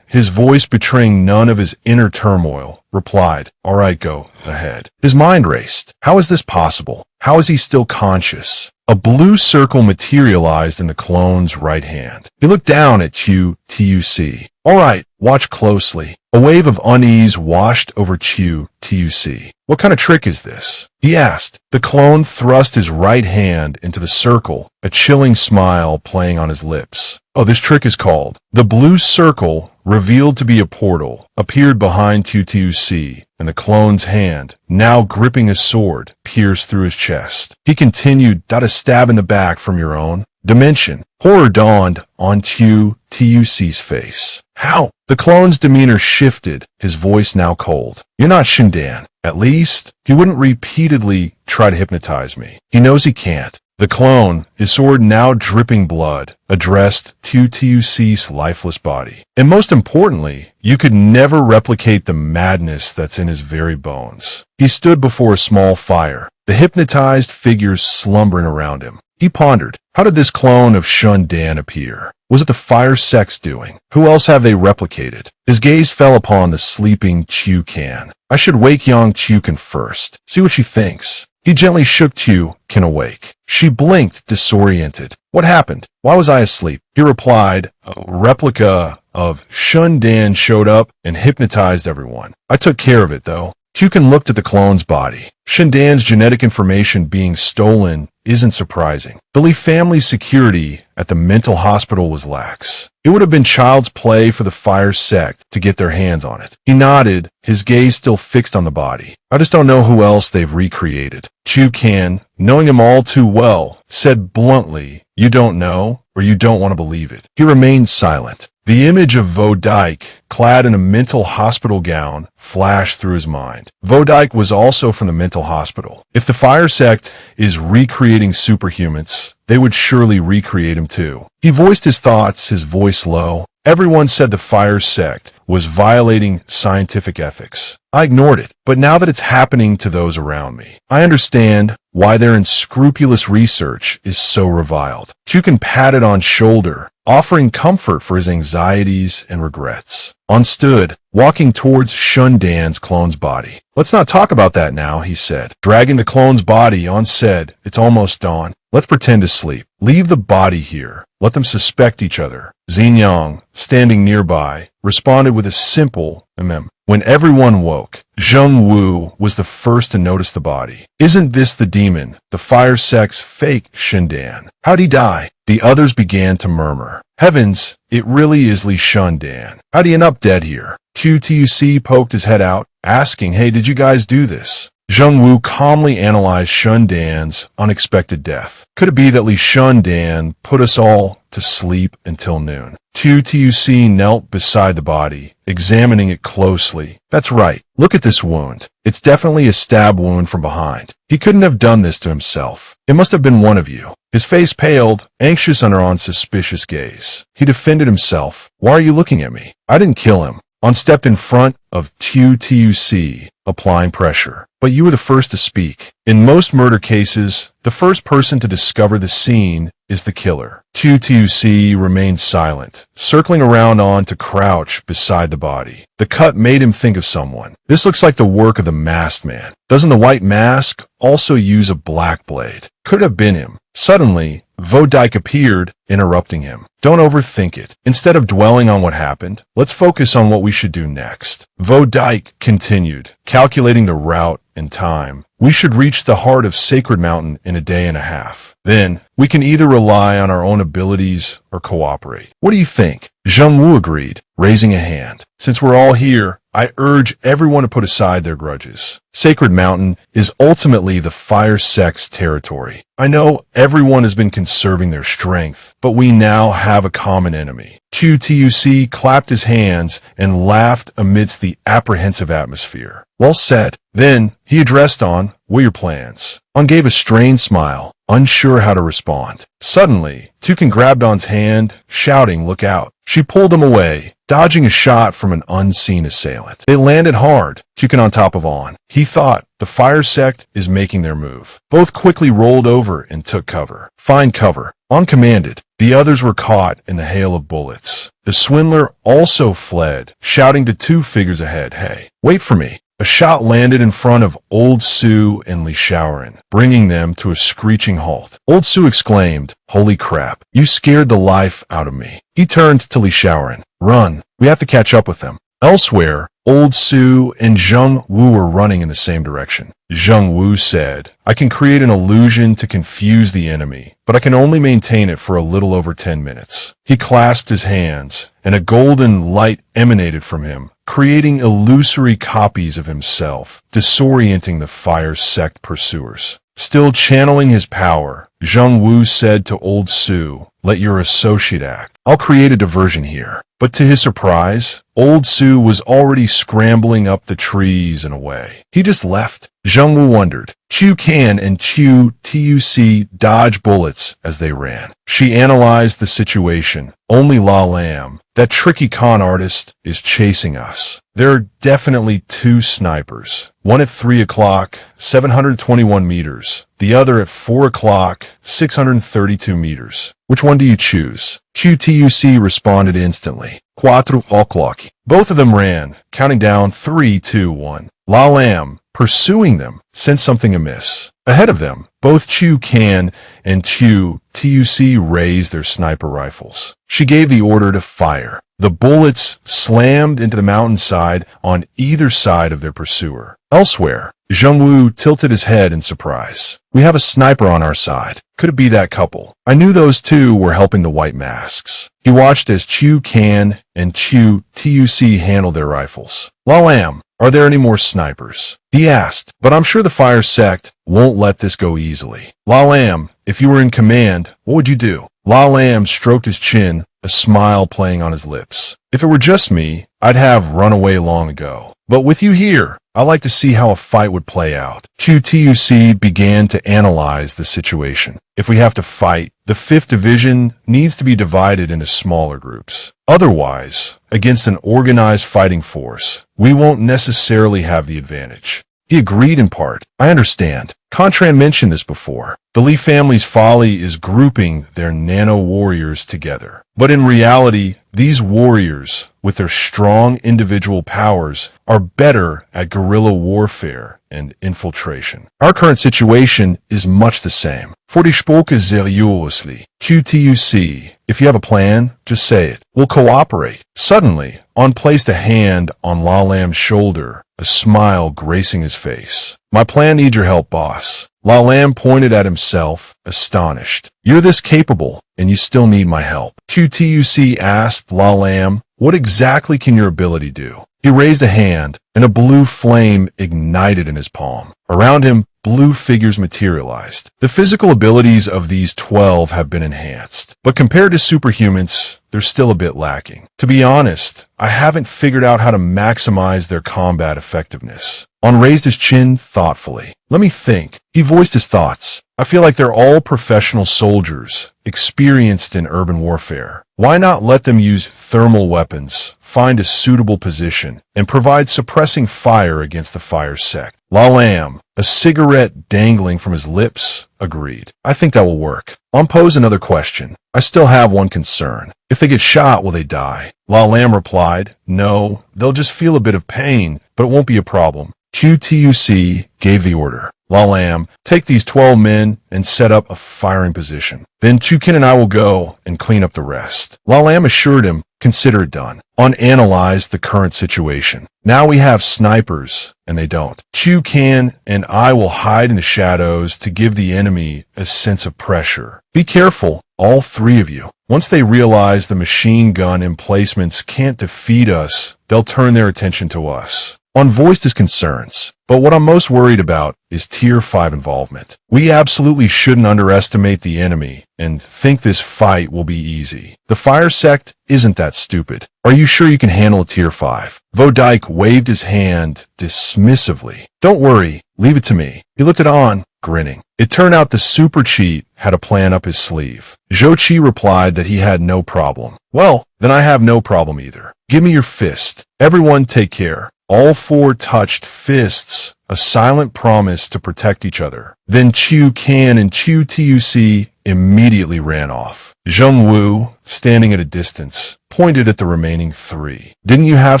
his voice betraying none of his inner turmoil, replied, all right, go ahead. His mind raced. How is this possible? How is he still conscious? A blue circle materialized in the clone's right hand. He looked down at Tuc. All right, watch closely. A wave of unease washed over Tuc. What kind of trick is this? He asked. The clone thrust his right hand into the circle, a chilling smile playing on his lips. Oh, this trick is called. The blue circle, revealed to be a portal, appeared behind Tuc, and the clone's hand, now gripping a sword, pierced through his chest. He continued, got a stab in the back from your own dimension. Horror dawned on Tuc's face. How? The clone's demeanor shifted, his voice now cold. You're not Shundan. At least, he wouldn't repeatedly try to hypnotize me. He knows he can't. The clone, his sword now dripping blood, addressed Tuc's lifeless body. And most importantly, you could never replicate the madness that's in his very bones. He stood before a small fire, the hypnotized figures slumbering around him. He pondered, how did this clone of Shundan appear? Was it the fire sect's doing? Who else have they replicated? His gaze fell upon the sleeping Chukan. I should wake young Chukan first, see what she thinks. He gently shook Chukan awake. She blinked, disoriented. What happened? Why was I asleep? He replied, a replica of Shundan showed up and hypnotized everyone. I took care of it, though. Chukan looked at the clone's body. Shundan's genetic information being stolen isn't surprising. The Lee family's security at the mental hospital was lax. It would have been child's play for the fire sect to get their hands on it. He nodded, his gaze still fixed on the body. I just don't know who else they've recreated. Chukan, knowing him all too well, said bluntly, you don't know, or you don't want to believe it. He remained silent. The image of Vodike, clad in a mental hospital gown, flashed through his mind. Vodike was also from the mental hospital. If the fire sect is recreating superhumans, they would surely recreate him too. He voiced his thoughts, his voice low. Everyone said the fire sect was violating scientific ethics. I ignored it, but now that it's happening to those around me, I understand why their unscrupulous research is so reviled. Chukan patted on shoulder, offering comfort for his anxieties and regrets. On stood, walking towards Shundan's clone's body. Let's not talk about that now, he said. Dragging the clone's body, On said, it's almost dawn. Let's pretend to sleep. Leave the body here. Let them suspect each other. Xinjiang, standing nearby, responded with a simple mm. When everyone woke, Zheng Wu was the first to notice the body. Isn't this the demon, the fire sect's fake Shundan? How'd he die? The others began to murmur. Heavens, it really is Li Shundan. How'd he end up dead here? Tuc poked his head out, asking, hey, did you guys do this? Zheng Wu calmly analyzed Shundan's unexpected death. Could it be that Li Shundan put us all to sleep until noon? Tuc knelt beside the body, examining it closely. That's right. Look at this wound. It's definitely a stab wound from behind. He couldn't have done this to himself. It must have been one of you. His face paled, anxious under On's suspicious gaze. He defended himself. Why are you looking at me? I didn't kill him. On stepped in front of TUC, applying pressure. But you were the first to speak. In most murder cases, the first person to discover the scene is the killer. TUC remained silent, circling around on to crouch beside the body. The cut made him think of someone. This looks like the work of the masked man. Doesn't the white mask also use a black blade? Could have been him. Suddenly, Vodike appeared, interrupting him. Don't overthink it. Instead of dwelling on what happened, let's focus on what we should do next. Vodike continued, calculating the route and time. We should reach the heart of Sacred Mountain in a day and a half. Then, we can either rely on our own abilities or cooperate. What do you think? Zheng Wu agreed, raising a hand. Since we're all here, I urge everyone to put aside their grudges. Sacred Mountain is ultimately the fire sect's territory. I know everyone has been conserving their strength, but we now have a common enemy. TUC clapped his hands and laughed amidst the apprehensive atmosphere. Well said. Then, he addressed On, what are your plans? On gave a strained smile, unsure how to respond. Suddenly, Tukin grabbed On's hand, shouting, look out. She pulled him away, dodging a shot from an unseen assailant. They landed hard, Tukin on top of On. He thought, the fire sect is making their move. Both quickly rolled over and took cover. Find cover. On commanded. The others were caught in the hail of bullets. The swindler also fled, shouting to two figures ahead, hey, wait for me. A shot landed in front of Old Sue and Li Shaoran, bringing them to a screeching halt. Old Sue exclaimed, holy crap, you scared the life out of me. He turned to Li Shaoran. Run, we have to catch up with them. Elsewhere, Old Sue and Zheng Wu were running in the same direction. Zheng Wu said, I can create an illusion to confuse the enemy, but I can only maintain it for a little over 10 minutes. He clasped his hands, and a golden light emanated from him, creating illusory copies of himself, disorienting the fire sect pursuers. Still channeling his power, Zheng Wu said to Old Sue, let your associate act. I'll create a diversion here. But to his surprise, Old Sue was already scrambling up the trees and away. He just left. Zheng Wu wondered. Chu Kan and TUC dodged bullets as they ran. She analyzed the situation. Only La Lam, that tricky con artist, is chasing us. There are definitely two snipers. One at 3 o'clock, 721 meters. The other at 4 o'clock, 632 meters. Which one do you choose? QTUC responded instantly. 4 o'clock. Both of them ran, counting down 3, 2, 1. La Lam, pursuing them, sensed something amiss. Ahead of them, both Chu Kan and TUC raised their sniper rifles. She gave the order to fire. The bullets slammed into the mountainside on either side of their pursuer. Elsewhere, Zheng Wu tilted his head in surprise. We have a sniper on our side. Could it be that couple? I knew those two were helping the white masks. He watched as Chu Kan and TUC handled their rifles. La Lam, are there any more snipers? He asked, but I'm sure the fire sect won't let this go easily. La Lam, if you were in command, what would you do? La Lam stroked his chin, a smile playing on his lips. If it were just me, I'd have run away long ago. But with you here, I like to see how a fight would play out. QTUC began to analyze the situation. If we have to fight, the 5th Division needs to be divided into smaller groups. Otherwise, against an organized fighting force, we won't necessarily have the advantage. He agreed in part. I understand. Contran mentioned this before. The Li family's folly is grouping their nano-warriors together. But in reality, these warriors, with their strong individual powers, are better at guerrilla warfare and infiltration. Our current situation is much the same. Fortgesproken seriously. QTUC, if you have a plan, just say it. We'll cooperate. Suddenly, On placed a hand on La Lam's shoulder, a smile gracing his face. My plan needs your help, boss. La Lam pointed at himself, astonished. You're this capable, and you still need my help. QTUC asked La Lam, what exactly can your ability do? He raised a hand, and a blue flame ignited in his palm. Around him, blue figures materialized. The physical abilities of these 12 have been enhanced, but compared to superhumans, they're still a bit lacking. To be honest, I haven't figured out how to maximize their combat effectiveness. On raised his chin thoughtfully. Let me think. He voiced his thoughts. I feel like they're all professional soldiers, experienced in urban warfare. Why not let them use thermal weapons, find a suitable position, and provide suppressing fire against the fire sect. La Lam, a cigarette dangling from his lips, agreed. I think that will work. I'll pose another question. I still have one concern. If they get shot, will they die? La Lam replied, no, they'll just feel a bit of pain, but it won't be a problem. QTUC gave the order. La Lam, take these 12 men and set up a firing position. Then Chukin and I will go and clean up the rest. La Lam assured him, consider it done. On analyze the current situation. Now we have snipers, and they don't. Chukin and I will hide in the shadows to give the enemy a sense of pressure. Be careful, all three of you. Once they realize the machine gun emplacements can't defeat us, they'll turn their attention to us. On voiced his concerns, but what I'm most worried about is Tier 5 involvement. We absolutely shouldn't underestimate the enemy and think this fight will be easy. The fire sect isn't that stupid. Are you sure you can handle a Tier 5? Vodike waved his hand dismissively. Don't worry, leave it to me. He looked at An, grinning. It turned out the super cheat had a plan up his sleeve. Zhou replied that he had no problem. Well, then I have no problem either. Give me your fist. Everyone take care. All four touched fists, a silent promise to protect each other. Then Chu Kan and Chu Tuc immediately ran off. Zheng Wu, standing at a distance, pointed at the remaining three. Didn't you have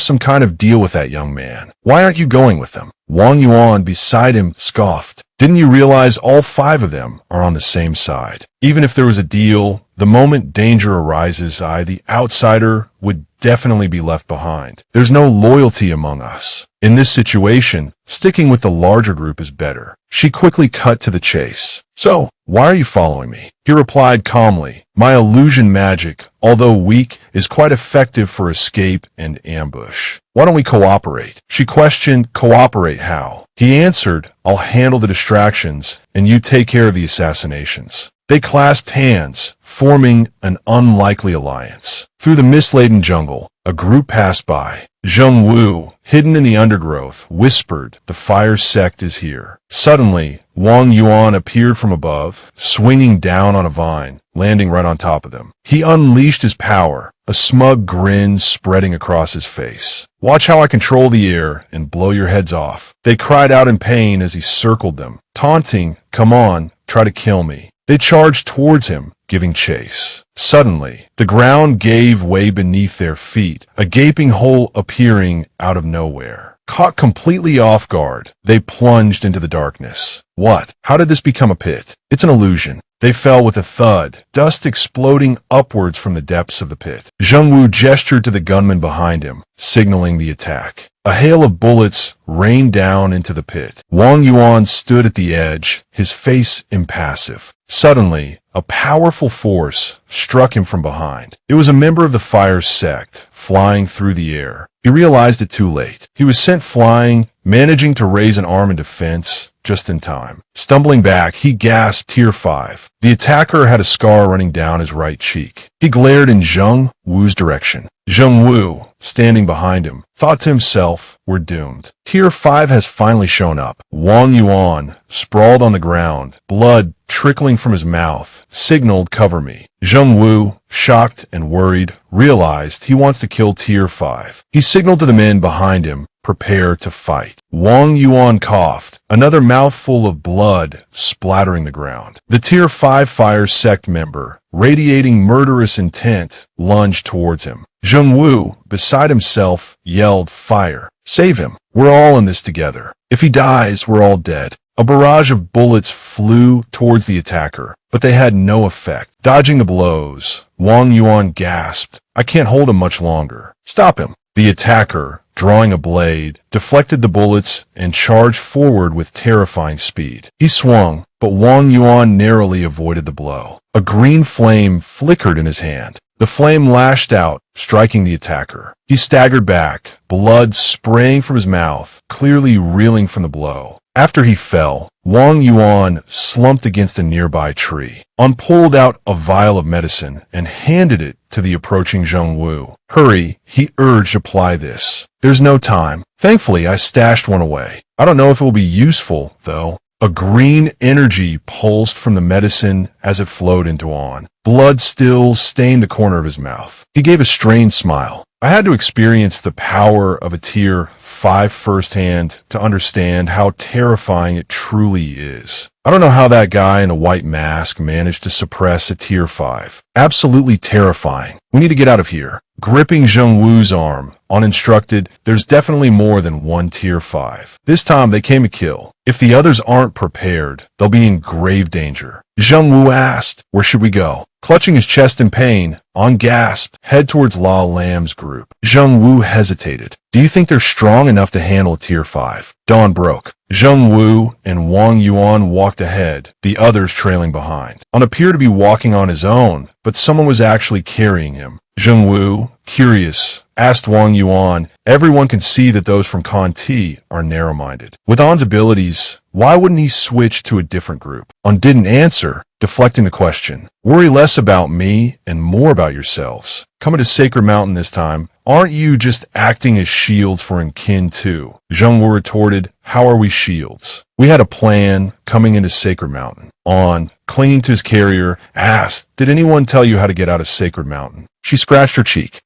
some kind of deal with that young man? Why aren't you going with them? Wang Yuan beside him scoffed. Didn't you realize all five of them are on the same side? Even if there was a deal, the moment danger arises, the outsider, would definitely be left behind. There's no loyalty among us. In this situation, sticking with the larger group is better. She quickly cut to the chase. So, why are you following me? He replied calmly. My illusion magic, although weak, is quite effective for escape and ambush. Why don't we cooperate? She questioned, cooperate how? He answered, I'll handle the distractions, and you take care of the assassinations. They clasped hands, forming an unlikely alliance. Through the mist-laden jungle, a group passed by. Zheng Wu, hidden in the undergrowth, whispered, the fire sect is here. Suddenly, Wang Yuan appeared from above, swinging down on a vine, landing right on top of them. He unleashed his power, a smug grin spreading across his face. Watch how I control the air and blow your heads off. They cried out in pain as he circled them, taunting, come on, try to kill me. They charged towards him, giving chase. Suddenly, the ground gave way beneath their feet, a gaping hole appearing out of nowhere. Caught completely off guard, they plunged into the darkness. What? How did this become a pit? It's an illusion. They fell with a thud, dust exploding upwards from the depths of the pit. Zheng Wu gestured to the gunman behind him, signaling the attack. A hail of bullets rained down into the pit. Wang Yuan stood at the edge, his face impassive. Suddenly, a powerful force struck him from behind. It was a member of the fire sect, flying through the air. He realized it too late. He was sent flying, managing to raise an arm in defense, just in time. Stumbling back, he gasped Tier 5. The attacker had a scar running down his right cheek. He glared in Zheng Wu's direction. Zheng Wu, standing behind him, thought to himself, we're doomed. Tier 5 has finally shown up. Wang Yuan, sprawled on the ground, blood trickling from his mouth, signaled, cover me. Zheng Wu, shocked and worried, realized he wants to kill Tier 5. He signaled to the men behind him, prepare to fight. Wang Yuan coughed, another mouthful of blood splattering the ground. The Tier 5 fire sect member, radiating murderous intent, lunged towards him. Zheng Wu, beside himself, yelled, fire. Save him. We're all in this together. If he dies, we're all dead. A barrage of bullets flew towards the attacker, but they had no effect. Dodging the blows, Wang Yuan gasped, I can't hold him much longer. Stop him. The attacker, drawing a blade, deflected the bullets and charged forward with terrifying speed. He swung, but Wang Yuan narrowly avoided the blow. A green flame flickered in his hand. The flame lashed out, striking the attacker. He staggered back, blood spraying from his mouth, clearly reeling from the blow. After he fell, Wang Yuan slumped against a nearby tree. An pulled out a vial of medicine and handed it to the approaching Zheng Wu. Hurry, he urged, apply this. There's no time. Thankfully, I stashed one away. I don't know if it will be useful, though. A green energy pulsed from the medicine as it flowed into An. Blood still stained the corner of his mouth. He gave a strained smile. I had to experience the power of a Tier 5 firsthand to understand how terrifying it truly is. I don't know how that guy in a white mask managed to suppress a Tier 5. Absolutely terrifying. We need to get out of here. Gripping Zheng Wu's arm, uninstructed, there's definitely more than one Tier 5. This time they came to kill. If the others aren't prepared, they'll be in grave danger. Zheng Wu asked, "Where should we go?" Clutching his chest in pain, An gasped, "Head towards La Lam's group." Zheng Wu hesitated. "Do you think they're strong enough to handle a Tier 5? Dawn broke. Zheng Wu and Wang Yuan walked ahead, the others trailing behind. An appeared to be walking on his own, but someone was actually carrying him. Zheng Wu, curious, asked Wang Yuan, "Everyone can see that those from Conti are narrow-minded. With An's abilities, why wouldn't he switch to a different group?" An didn't answer, deflecting the question. "Worry less about me and more about yourselves. Coming to Sacred Mountain this time, aren't you just acting as shields for Kin too?" Zheng Wu retorted, "How are we shields? We had a plan coming into Sacred Mountain." An, clinging to his carrier, asked, "Did anyone tell you how to get out of Sacred Mountain?" She scratched her cheek.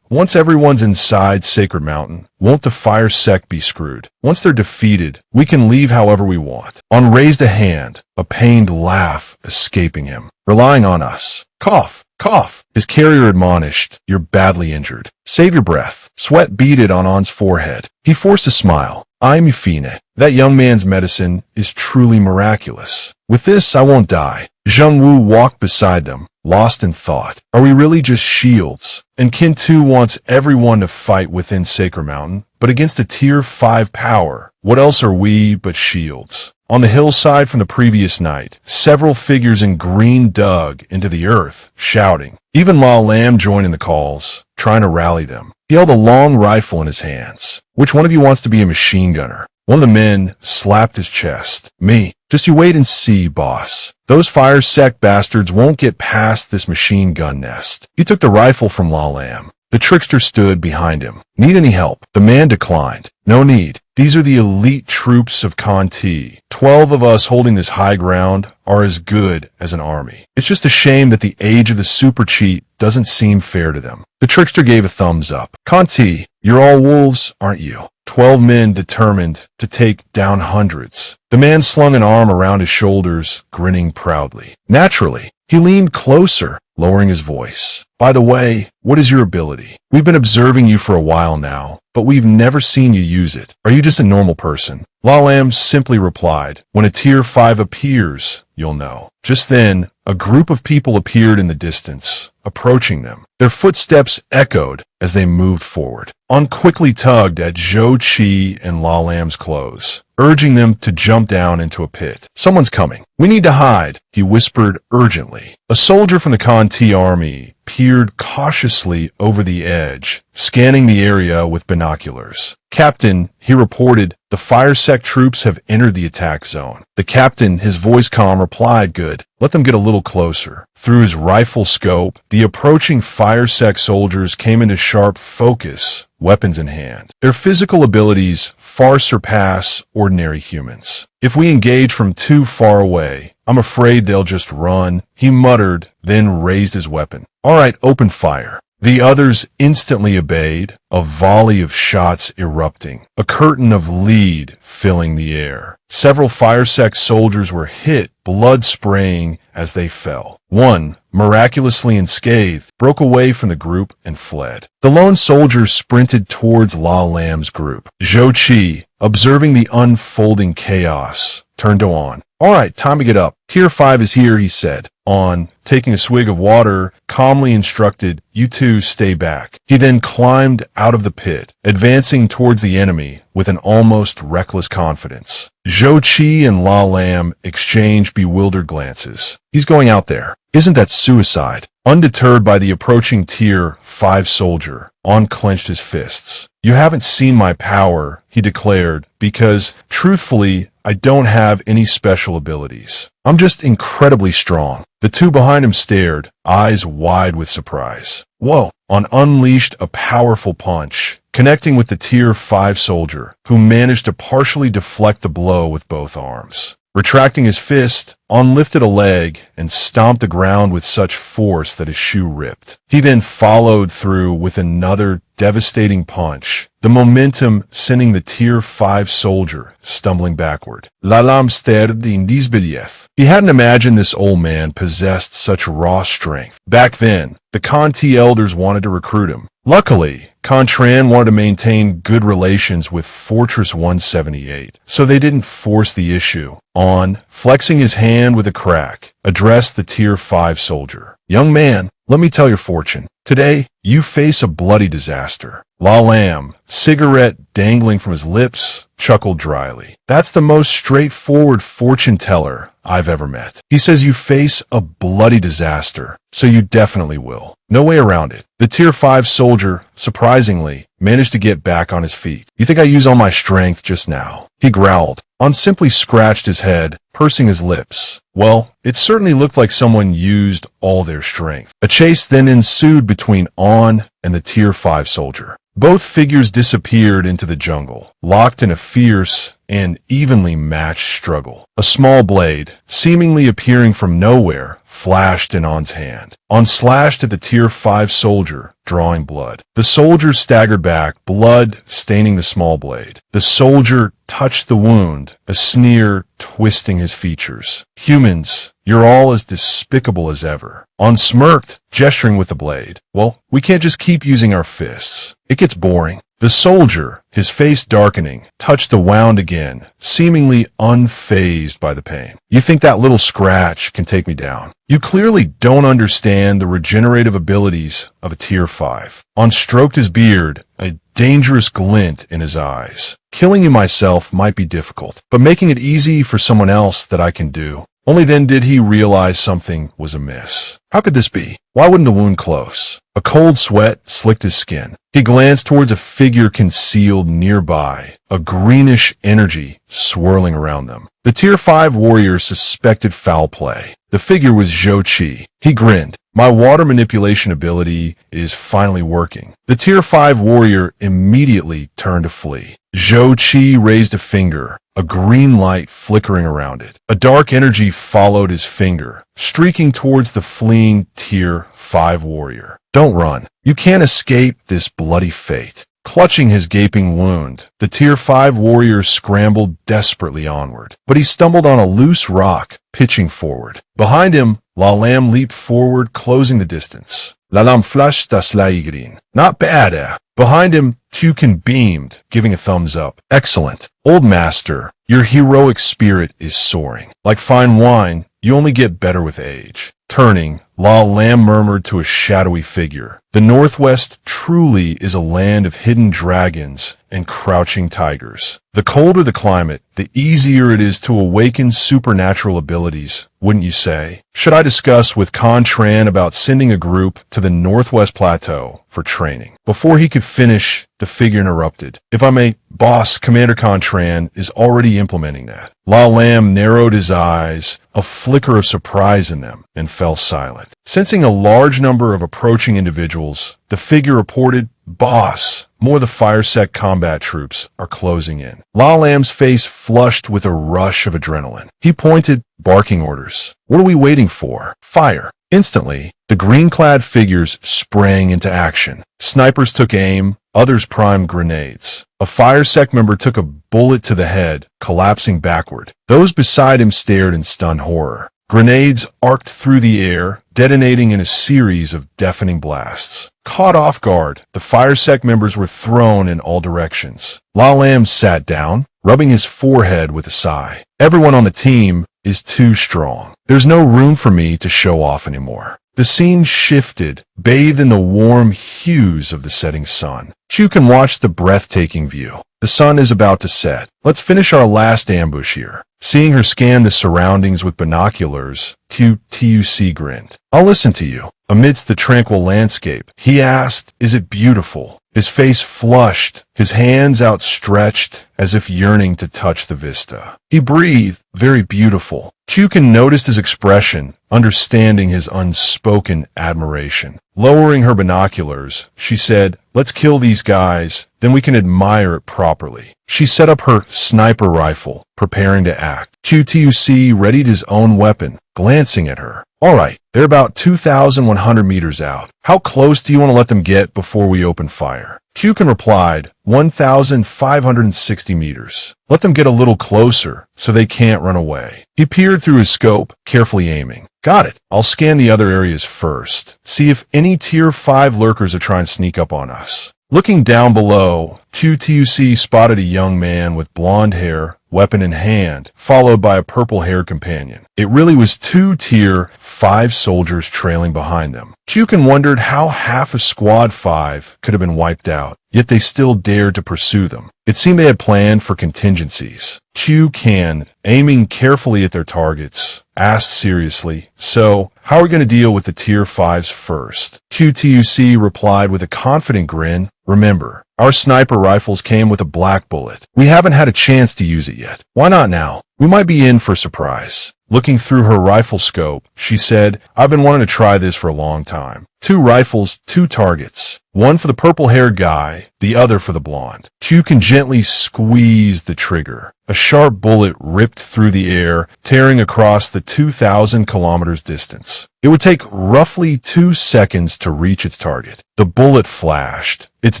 Once everyone's inside Sacred Mountain, won't the fire sect be screwed? Once they're defeated, we can leave however we want." An raised a hand, a pained laugh escaping him. "Relying on us. Cough, cough." His carrier admonished, "You're badly injured. Save your breath." Sweat beaded on An's forehead. He forced a smile. "I'm Yufine. That young man's medicine is truly miraculous. With this, I won't die." Zheng Wu walked beside them, lost in thought. Are we really just shields? And Kin 2 wants everyone to fight within Sacred Mountain, but against a Tier 5 power. What else are we but shields? On the hillside from the previous night, several figures in green dug into the earth, shouting. Even La Lam joined in the calls, trying to rally them. He held a long rifle in his hands. "Which one of you wants to be a machine gunner?" One of the men slapped his chest. "Me. Just you wait and see, boss. Those fire sect bastards won't get past this machine gun nest." He took the rifle from La Lam. The trickster stood behind him. "Need any help?" The man declined. "No need. These are the elite troops of Conti. 12 of us holding this high ground are as good as an army. It's just a shame that the age of the super cheat doesn't seem fair to them." The trickster gave a thumbs up. "Conti, you're all wolves, aren't you?" 12 men determined to take down hundreds. The man slung an arm around his shoulders, grinning proudly. Naturally, he leaned closer, lowering his voice. "By the way, what is your ability? We've been observing you for a while now, but we've never seen you use it. Are you just a normal person?" La Lam simply replied, "When a Tier 5 appears, you'll know." Just then, a group of people appeared in the distance, approaching them. Their footsteps echoed as they moved forward. An quickly tugged at Zhou Qi and La Lam's clothes, urging them to jump down into a pit. "Someone's coming. We need to hide," he whispered urgently. A soldier from the Conti army peered cautiously over the edge, scanning the area with binoculars. "Captain," he reported, "the fire sect troops have entered the attack zone." The captain, his voice calm, replied, "Good. Let them get a little closer." Through his rifle scope, the approaching fire sect soldiers came into sharp focus, weapons in hand. Their physical abilities far surpass ordinary humans. "If we engage from too far away, I'm afraid they'll just run," he muttered, then raised his weapon. "All right, open fire." The others instantly obeyed, a volley of shots erupting, a curtain of lead filling the air. Several fire sect soldiers were hit, blood spraying as they fell. One, miraculously unscathed, broke away from the group and fled. The lone soldier sprinted towards La Lam's group. Zhou Qi, observing the unfolding chaos, turned to An. "All right, time to get up. Tier 5 is here," he said. An, taking a swig of water, calmly instructed, "You two stay back." He then climbed out of the pit, advancing towards the enemy with an almost reckless confidence. Zhou Qi and La Lam exchanged bewildered glances. "He's going out there. Isn't that suicide?" Undeterred by the approaching Tier 5 soldier, An clenched his fists. "You haven't seen my power," he declared, "because, truthfully, I don't have any special abilities. I'm just incredibly strong." The two behind him stared, eyes wide with surprise. "Whoa!" An unleashed a powerful punch, connecting with the Tier 5 soldier, who managed to partially deflect the blow with both arms. Retracting his fist, On lifted a leg and stomped the ground with such force that his shoe ripped. He then followed through with another devastating punch, the momentum sending the Tier 5 soldier stumbling backward. Lalam stared in disbelief. He hadn't imagined this old man possessed such raw strength. Back then, the Conti elders wanted to recruit him. Luckily, Contran wanted to maintain good relations with Fortress 178, so they didn't force the issue. On, flexing his hand with a crack, addressed the Tier 5 soldier. Young man, let me tell your fortune. Today, you face a bloody disaster. La Lam, cigarette dangling from his lips, chuckled dryly. That's the most straightforward fortune teller I've ever met. He says you face a bloody disaster, so you definitely will. No way around it. The Tier 5 soldier, surprisingly, managed to get back on his feet. You think I used all my strength just now? He growled. On simply scratched his head, pursing his lips. Well, it certainly looked like someone used all their strength. A chase then ensued between On and the Tier 5 soldier. Both figures disappeared into the jungle, locked in a fierce and evenly matched struggle. A small blade, seemingly appearing from nowhere, flashed in On's hand. On slashed at the Tier 5 soldier, drawing blood. The soldier staggered back, blood staining the small blade. The soldier touched the wound, a sneer twisting his features. Humans, you're all as despicable as ever. On smirked, gesturing with the blade. Well, we can't just keep using our fists. It gets boring. The soldier, his face darkening, touched the wound again, seemingly unfazed by the pain. You think that little scratch can take me down? You clearly don't understand the regenerative abilities of a Tier 5. On stroked his beard, a dangerous glint in his eyes. Killing you myself might be difficult, but making it easy for someone else that I can do. Only then did he realize something was amiss. How could this be? Why wouldn't the wound close? A cold sweat slicked his skin. He glanced towards a figure concealed nearby, a greenish energy swirling around them. The Tier 5 warrior suspected foul play. The figure was Zhou Qi. He grinned. My water manipulation ability is finally working. The Tier 5 warrior immediately turned to flee. Zhou Qi raised a finger, a green light flickering around it. A dark energy followed his finger, streaking towards the fleeing Tier 5 warrior. Don't run. You can't escape this bloody fate. Clutching his gaping wound, the Tier 5 warrior scrambled desperately onward, but he stumbled on a loose rock, pitching forward. Behind him, La Lam leaped forward, closing the distance. La Lam flashed das Laigrin. Not bad, eh? Behind him, Tukin beamed, giving a thumbs up. Excellent. Old master, your heroic spirit is soaring. Like fine wine, you only get better with age. Turning, La Lam murmured to a shadowy figure. The Northwest truly is a land of hidden dragons and crouching tigers. The colder the climate, the easier it is to awaken supernatural abilities, wouldn't you say? Should I discuss with Contran about sending a group to the Northwest Plateau for training? Before he could finish, the figure interrupted. If I may, boss, Commander Contran is already implementing that. La Lam narrowed his eyes, a flicker of surprise in them, and fell silent. Sensing a large number of approaching individuals, the figure reported, Boss, more of the fire sect combat troops are closing in. La Lam's face flushed with a rush of adrenaline. He pointed, barking orders. What are we waiting for? Fire. Instantly, the green-clad figures sprang into action. Snipers took aim, others primed grenades. A fire sect member took a bullet to the head, collapsing backward. Those beside him stared in stunned horror. Grenades arced through the air, detonating in a series of deafening blasts. Caught off guard, the fire sect members were thrown in all directions. La Lam sat down, rubbing his forehead with a sigh. Everyone on the team is too strong. There's no room for me to show off anymore. The scene shifted, bathed in the warm hues of the setting sun. You can watch the breathtaking view. The sun is about to set. Let's finish our last ambush here. Seeing her scan the surroundings with binoculars, Tuc grinned. I'll listen to you. Amidst the tranquil landscape, he asked, is it beautiful? His face flushed, his hands outstretched as if yearning to touch the vista. He breathed, very beautiful. Chukin noticed his expression, understanding his unspoken admiration. Lowering her binoculars, she said, let's kill these guys, then we can admire it properly. she set up her sniper rifle, preparing to act. QTUC readied his own weapon, glancing at her. All right, they're about 2,100 meters out. How close do you want to let them get before we open fire? Kyukin replied, 1,560 meters. Let them get a little closer so they can't run away. He peered through his scope, carefully aiming. Got it. I'll scan the other areas first. See if any Tier 5 lurkers are trying to sneak up on us. Looking down below, QTUC spotted a young man with blonde hair, weapon in hand, followed by a purple-haired companion. It really was 2 Tier 5 soldiers trailing behind them. Kyukin wondered how half of Squad 5 could have been wiped out, yet they still dared to pursue them. It seemed they had planned for contingencies. Kyukin, aiming carefully at their targets, asked seriously, "So, how are we going to deal with the Tier 5s first?" QTUC replied with a confident grin, "Remember, our sniper rifles came with a black bullet. We haven't had a chance to use it yet. Why not now? We might be in for a surprise." Looking through her rifle scope, she said, "I've been wanting to try this for a long time. 2 rifles, 2 targets. One for the purple-haired guy, the other for the blonde." Kyukin gently squeezed the trigger. A sharp bullet ripped through the air, tearing across the 2,000 kilometers distance. It would take roughly 2 seconds to reach its target. The bullet flashed, its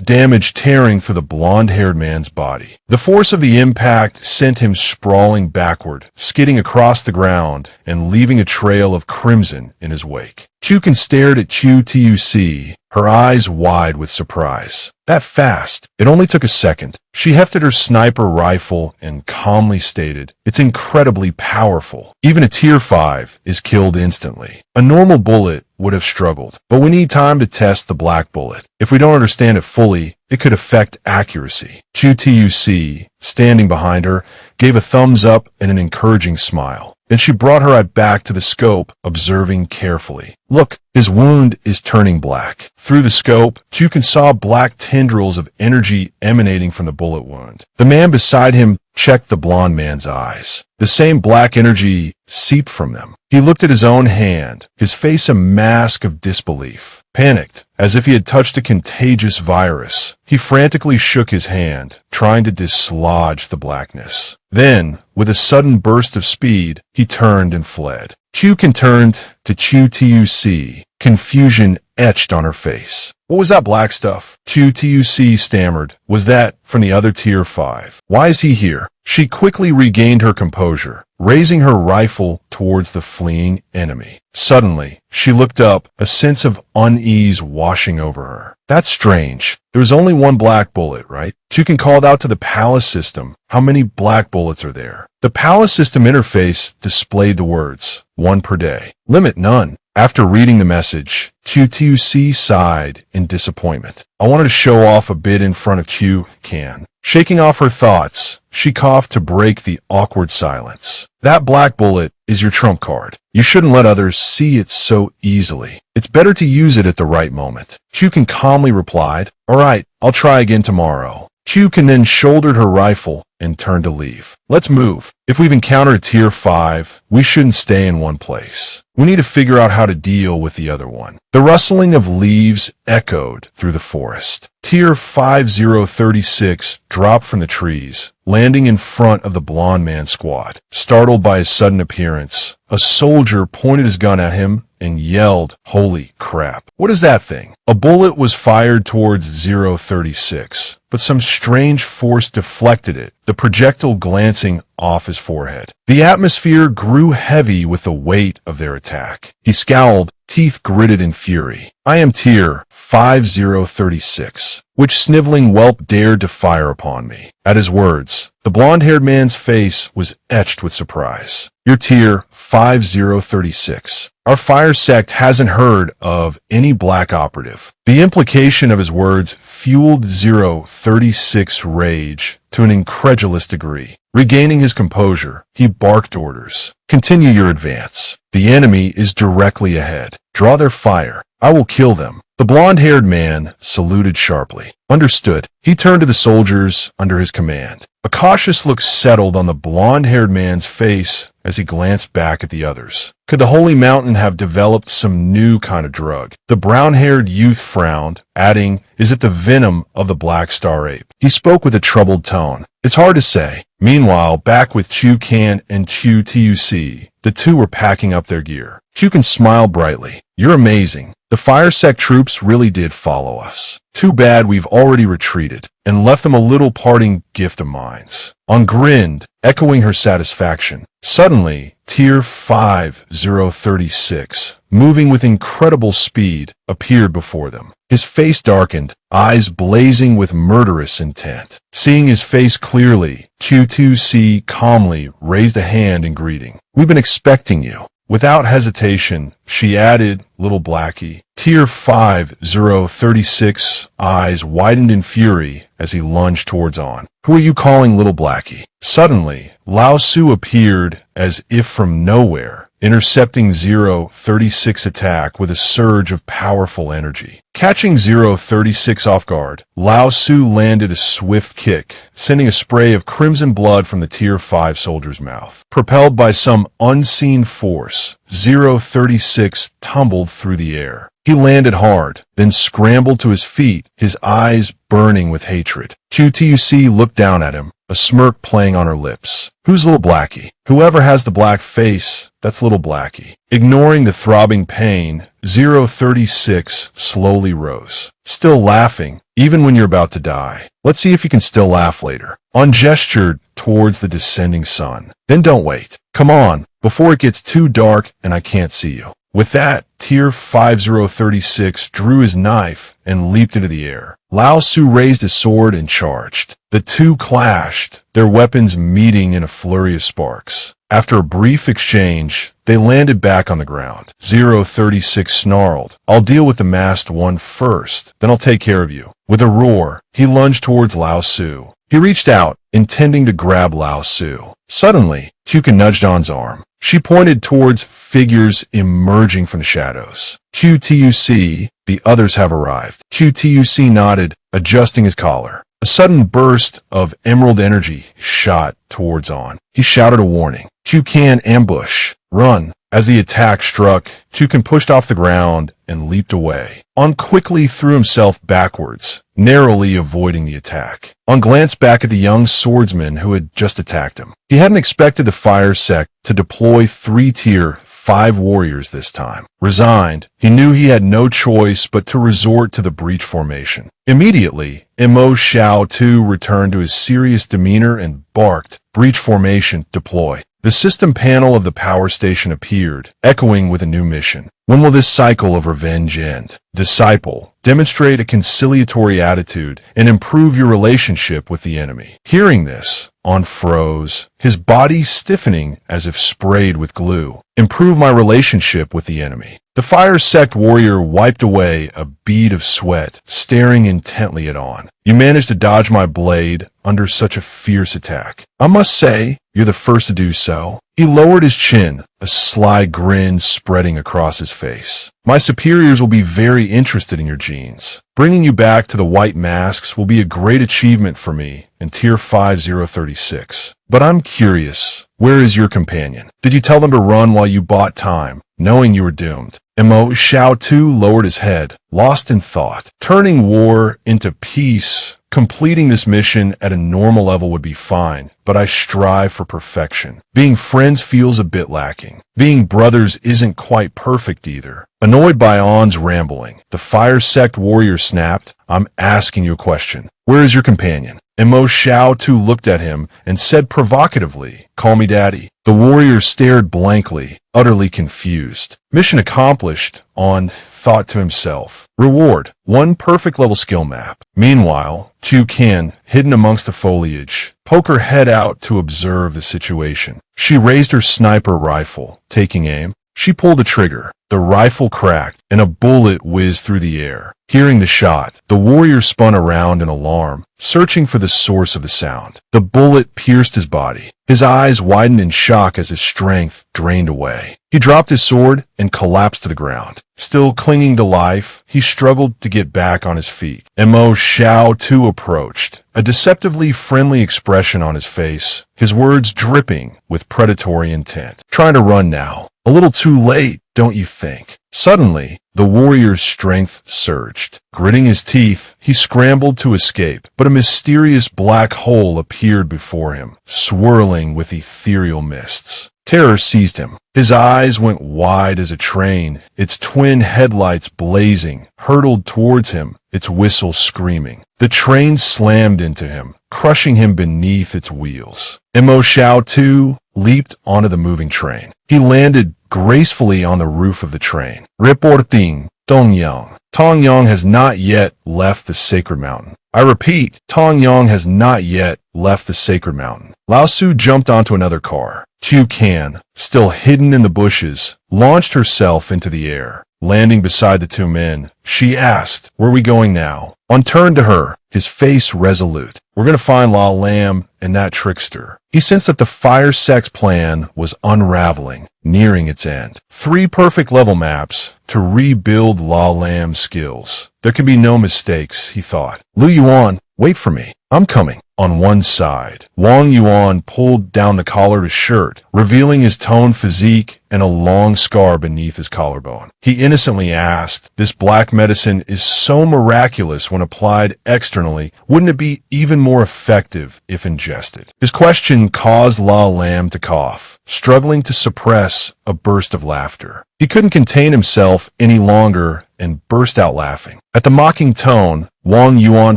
damage tearing through the blonde-haired man's body. The force of the impact sent him sprawling backward, skidding across the ground and leaving a trail of crimson in his wake. Kyukin stared at QTUC, her eyes wide with surprise. That fast. It only took a second. She hefted her sniper rifle and calmly stated, "It's incredibly powerful. Even a Tier 5 is killed instantly. A normal bullet would have struggled, but we need time to test the black bullet. If we don't understand it fully, it could affect accuracy." QTUC, standing behind her, gave a thumbs up and an encouraging smile. Then she brought her eye back to the scope, observing carefully. "Look, his wound is turning black." Through the scope, Kyukin saw black tendrils of energy emanating from the bullet wound. The man beside him checked the blonde man's eyes. The same black energy seeped from them. He looked at his own hand, his face a mask of disbelief. Panicked, as if he had touched a contagious virus, he frantically shook his hand, trying to dislodge the blackness. Then, with a sudden burst of speed, he turned and fled. Kyukin turned to QTUC, confusion etched on her face. "What was that black stuff?" QTUC stammered. "Was that from the other Tier 5? Why is he here?" She quickly regained her composure, raising her rifle towards the fleeing enemy. Suddenly, she looked up, a sense of unease washing over her. "That's strange. There was only 1 black bullet, right?" Kyukin called out to the palace system. "How many black bullets are there?" The palace system interface displayed the words, 1 per day. Limit none. After reading the message, QTUC sighed in disappointment. "I wanted to show off a bit in front of Kyukin." Shaking off her thoughts, she coughed to break the awkward silence. "That black bullet is your trump card. You shouldn't let others see it so easily. It's better to use it at the right moment." Kyukin calmly replied, "All right, I'll try again tomorrow." Kyukin then shouldered her rifle and turned to leave. "Let's move. If we've encountered a Tier 5, we shouldn't stay in one place. We need to figure out how to deal with the other one." The rustling of leaves echoed through the forest. Tier 5036 dropped from the trees, landing in front of the blonde man's squad. Startled by his sudden appearance, a soldier pointed his gun at him and yelled, "Holy crap. What is that thing?" A bullet was fired towards 036, but some strange force deflected it, the projectile glancing off his forehead. The atmosphere grew heavy with the weight of their attack. He scowled, teeth gritted in fury. "I am Tier 5036. Which sniveling whelp dared to fire upon me?" At his words, the blonde-haired man's face was etched with surprise. "You're Tier 5036. Our fire sect hasn't heard of any black operative." The implication of his words fueled 036's rage to an incredulous degree. Regaining his composure, he barked orders. "Continue your advance. The enemy is directly ahead. Draw their fire. I will kill them." The blonde-haired man saluted sharply. "Understood." He turned to the soldiers under his command. A cautious look settled on the blonde-haired man's face as he glanced back at the others. Could the Holy Mountain have developed some new kind of drug? The brown-haired youth frowned, adding, "Is it the venom of the black star ape?" He spoke with a troubled tone. "It's hard to say." Meanwhile, back with Chu Kan and Chu Tuc, the two were packing up their gear. Chu Kan smiled brightly. "You're amazing. The fire sect troops really did follow us. Too bad we've already retreated and left them a little parting gift of mines." On grinned, echoing her satisfaction. Suddenly, Tier 5036, moving with incredible speed, appeared before them. His face darkened, eyes blazing with murderous intent. Seeing his face clearly, Q2C calmly raised a hand in greeting. "We've been expecting you." Without hesitation, she added, "Little Blackie." Tier 5036 eyes widened in fury as he lunged towards On. "Who are you calling Little Blackie?" Suddenly, Lao Su appeared as if from nowhere, intercepting 036 attack with a surge of powerful energy. Catching 036 off guard, Lao Su landed a swift kick, sending a spray of crimson blood from the Tier 5 soldier's mouth. Propelled by some unseen force, 036 tumbled through the air. He landed hard, then scrambled to his feet, his eyes burning with hatred. QTUC looked down at him, a smirk playing on her lips. "Who's Little Blackie?" "Whoever has the black face, that's Little Blackie." Ignoring the throbbing pain, 036 slowly rose. "Still laughing, even when you're about to die. Let's see if you can still laugh later." On gestured towards the descending sun. "Then don't wait. Come on, before it gets too dark and I can't see you." With that, Tier 5036 drew his knife and leaped into the air. Lao Su raised his sword and charged. The two clashed, their weapons meeting in a flurry of sparks. After a brief exchange, they landed back on the ground. 036 snarled, "I'll deal with the masked one first, then I'll take care of you." With a roar, he lunged towards Lao Su. He reached out, intending to grab Lao Su. Suddenly, Tuca nudged On's arm. She pointed towards figures emerging from the shadows. QTUC, the others have arrived. QTUC nodded, adjusting his collar. A sudden burst of emerald energy shot towards On. He shouted a warning. Tucan ambush. Run. As the attack struck, Tucan pushed off the ground and leaped away. On quickly threw himself backwards, narrowly avoiding the attack. On glanced back at the young swordsman who had just attacked him. He hadn't expected the fire sect to deploy 3 Tier 5 warriors this time. Resigned, he knew he had no choice but to resort to the breach formation. Immediately, Mo Xiao too returned to his serious demeanor and barked, "Breach formation, deploy." The system panel of the power station appeared, echoing with a new mission. "When will this cycle of revenge end? Disciple, demonstrate a conciliatory attitude and improve your relationship with the enemy." Hearing this, On froze, his body stiffening as if sprayed with glue. "Improve my relationship with the enemy." The fire sect warrior wiped away a bead of sweat, staring intently at On. "You managed to dodge my blade under such a fierce attack. I must say, you're the first to do so." He lowered his chin, a sly grin spreading across his face. "My superiors will be very interested in your genes. Bringing you back to the white masks will be a great achievement for me in Tier 5036. But I'm curious, where is your companion? Did you tell them to run while you bought time, knowing you were doomed?" Mo Xiao too lowered his head, lost in thought. Turning war into peace, completing this mission at a normal level would be fine, but I strive for perfection. Being friends feels a bit lacking. Being brothers isn't quite perfect either. Annoyed by On's rambling, the fire sect warrior snapped, "I'm asking you a question. Where is your companion?" Mo Xiao too looked at him and said provocatively, "Call me daddy." The warrior stared blankly, utterly confused. Mission accomplished, On thought to himself. Reward, 1 perfect level skill map. Meanwhile, Chu Kin, hidden amongst the foliage, poked her head out to observe the situation. She raised her sniper rifle, taking aim. She pulled the trigger. The rifle cracked, and a bullet whizzed through the air. Hearing the shot, the warrior spun around in alarm, searching for the source of the sound. The bullet pierced his body. His eyes widened in shock as his strength drained away. He dropped his sword and collapsed to the ground. Still clinging to life, he struggled to get back on his feet. Mo Xiao too approached, a deceptively friendly expression on his face, his words dripping with predatory intent. Trying to run now. A little too late, don't you think? Suddenly, the warrior's strength surged. Gritting his teeth, he scrambled to escape, but a mysterious black hole appeared before him, swirling with ethereal mists. Terror seized him. His eyes went wide as a train, its twin headlights blazing, hurtled towards him, its whistle screaming. The train slammed into him, crushing him beneath its wheels. Mo Xiao too leaped onto the moving train. He landed gracefully on the roof of the train. Reporting, Dongyang. Tongyang has not yet left the sacred mountain. I repeat, Tongyang has not yet left the sacred mountain. Lao Su jumped onto another car. Qiu Kan, still hidden in the bushes, launched herself into the air. Landing beside the two men, she asked, "Where are we going now?" On turned to her, his face resolute. "We're going to find La Lam and that trickster." He sensed that the fire sex plan was unraveling, nearing its end. 3 perfect level maps to rebuild La Lam's skills. There can be no mistakes, he thought. Lu Yuan, wait for me. I'm coming. On one side, Wang Yuan pulled down the collar of his shirt, revealing his toned physique and a long scar beneath his collarbone. He innocently asked, "This black medicine is so miraculous when applied externally, wouldn't it be even more effective if ingested?" His question caused La Lam to cough, struggling to suppress a burst of laughter. He couldn't contain himself any longer and burst out laughing. At the mocking tone, Wang Yuan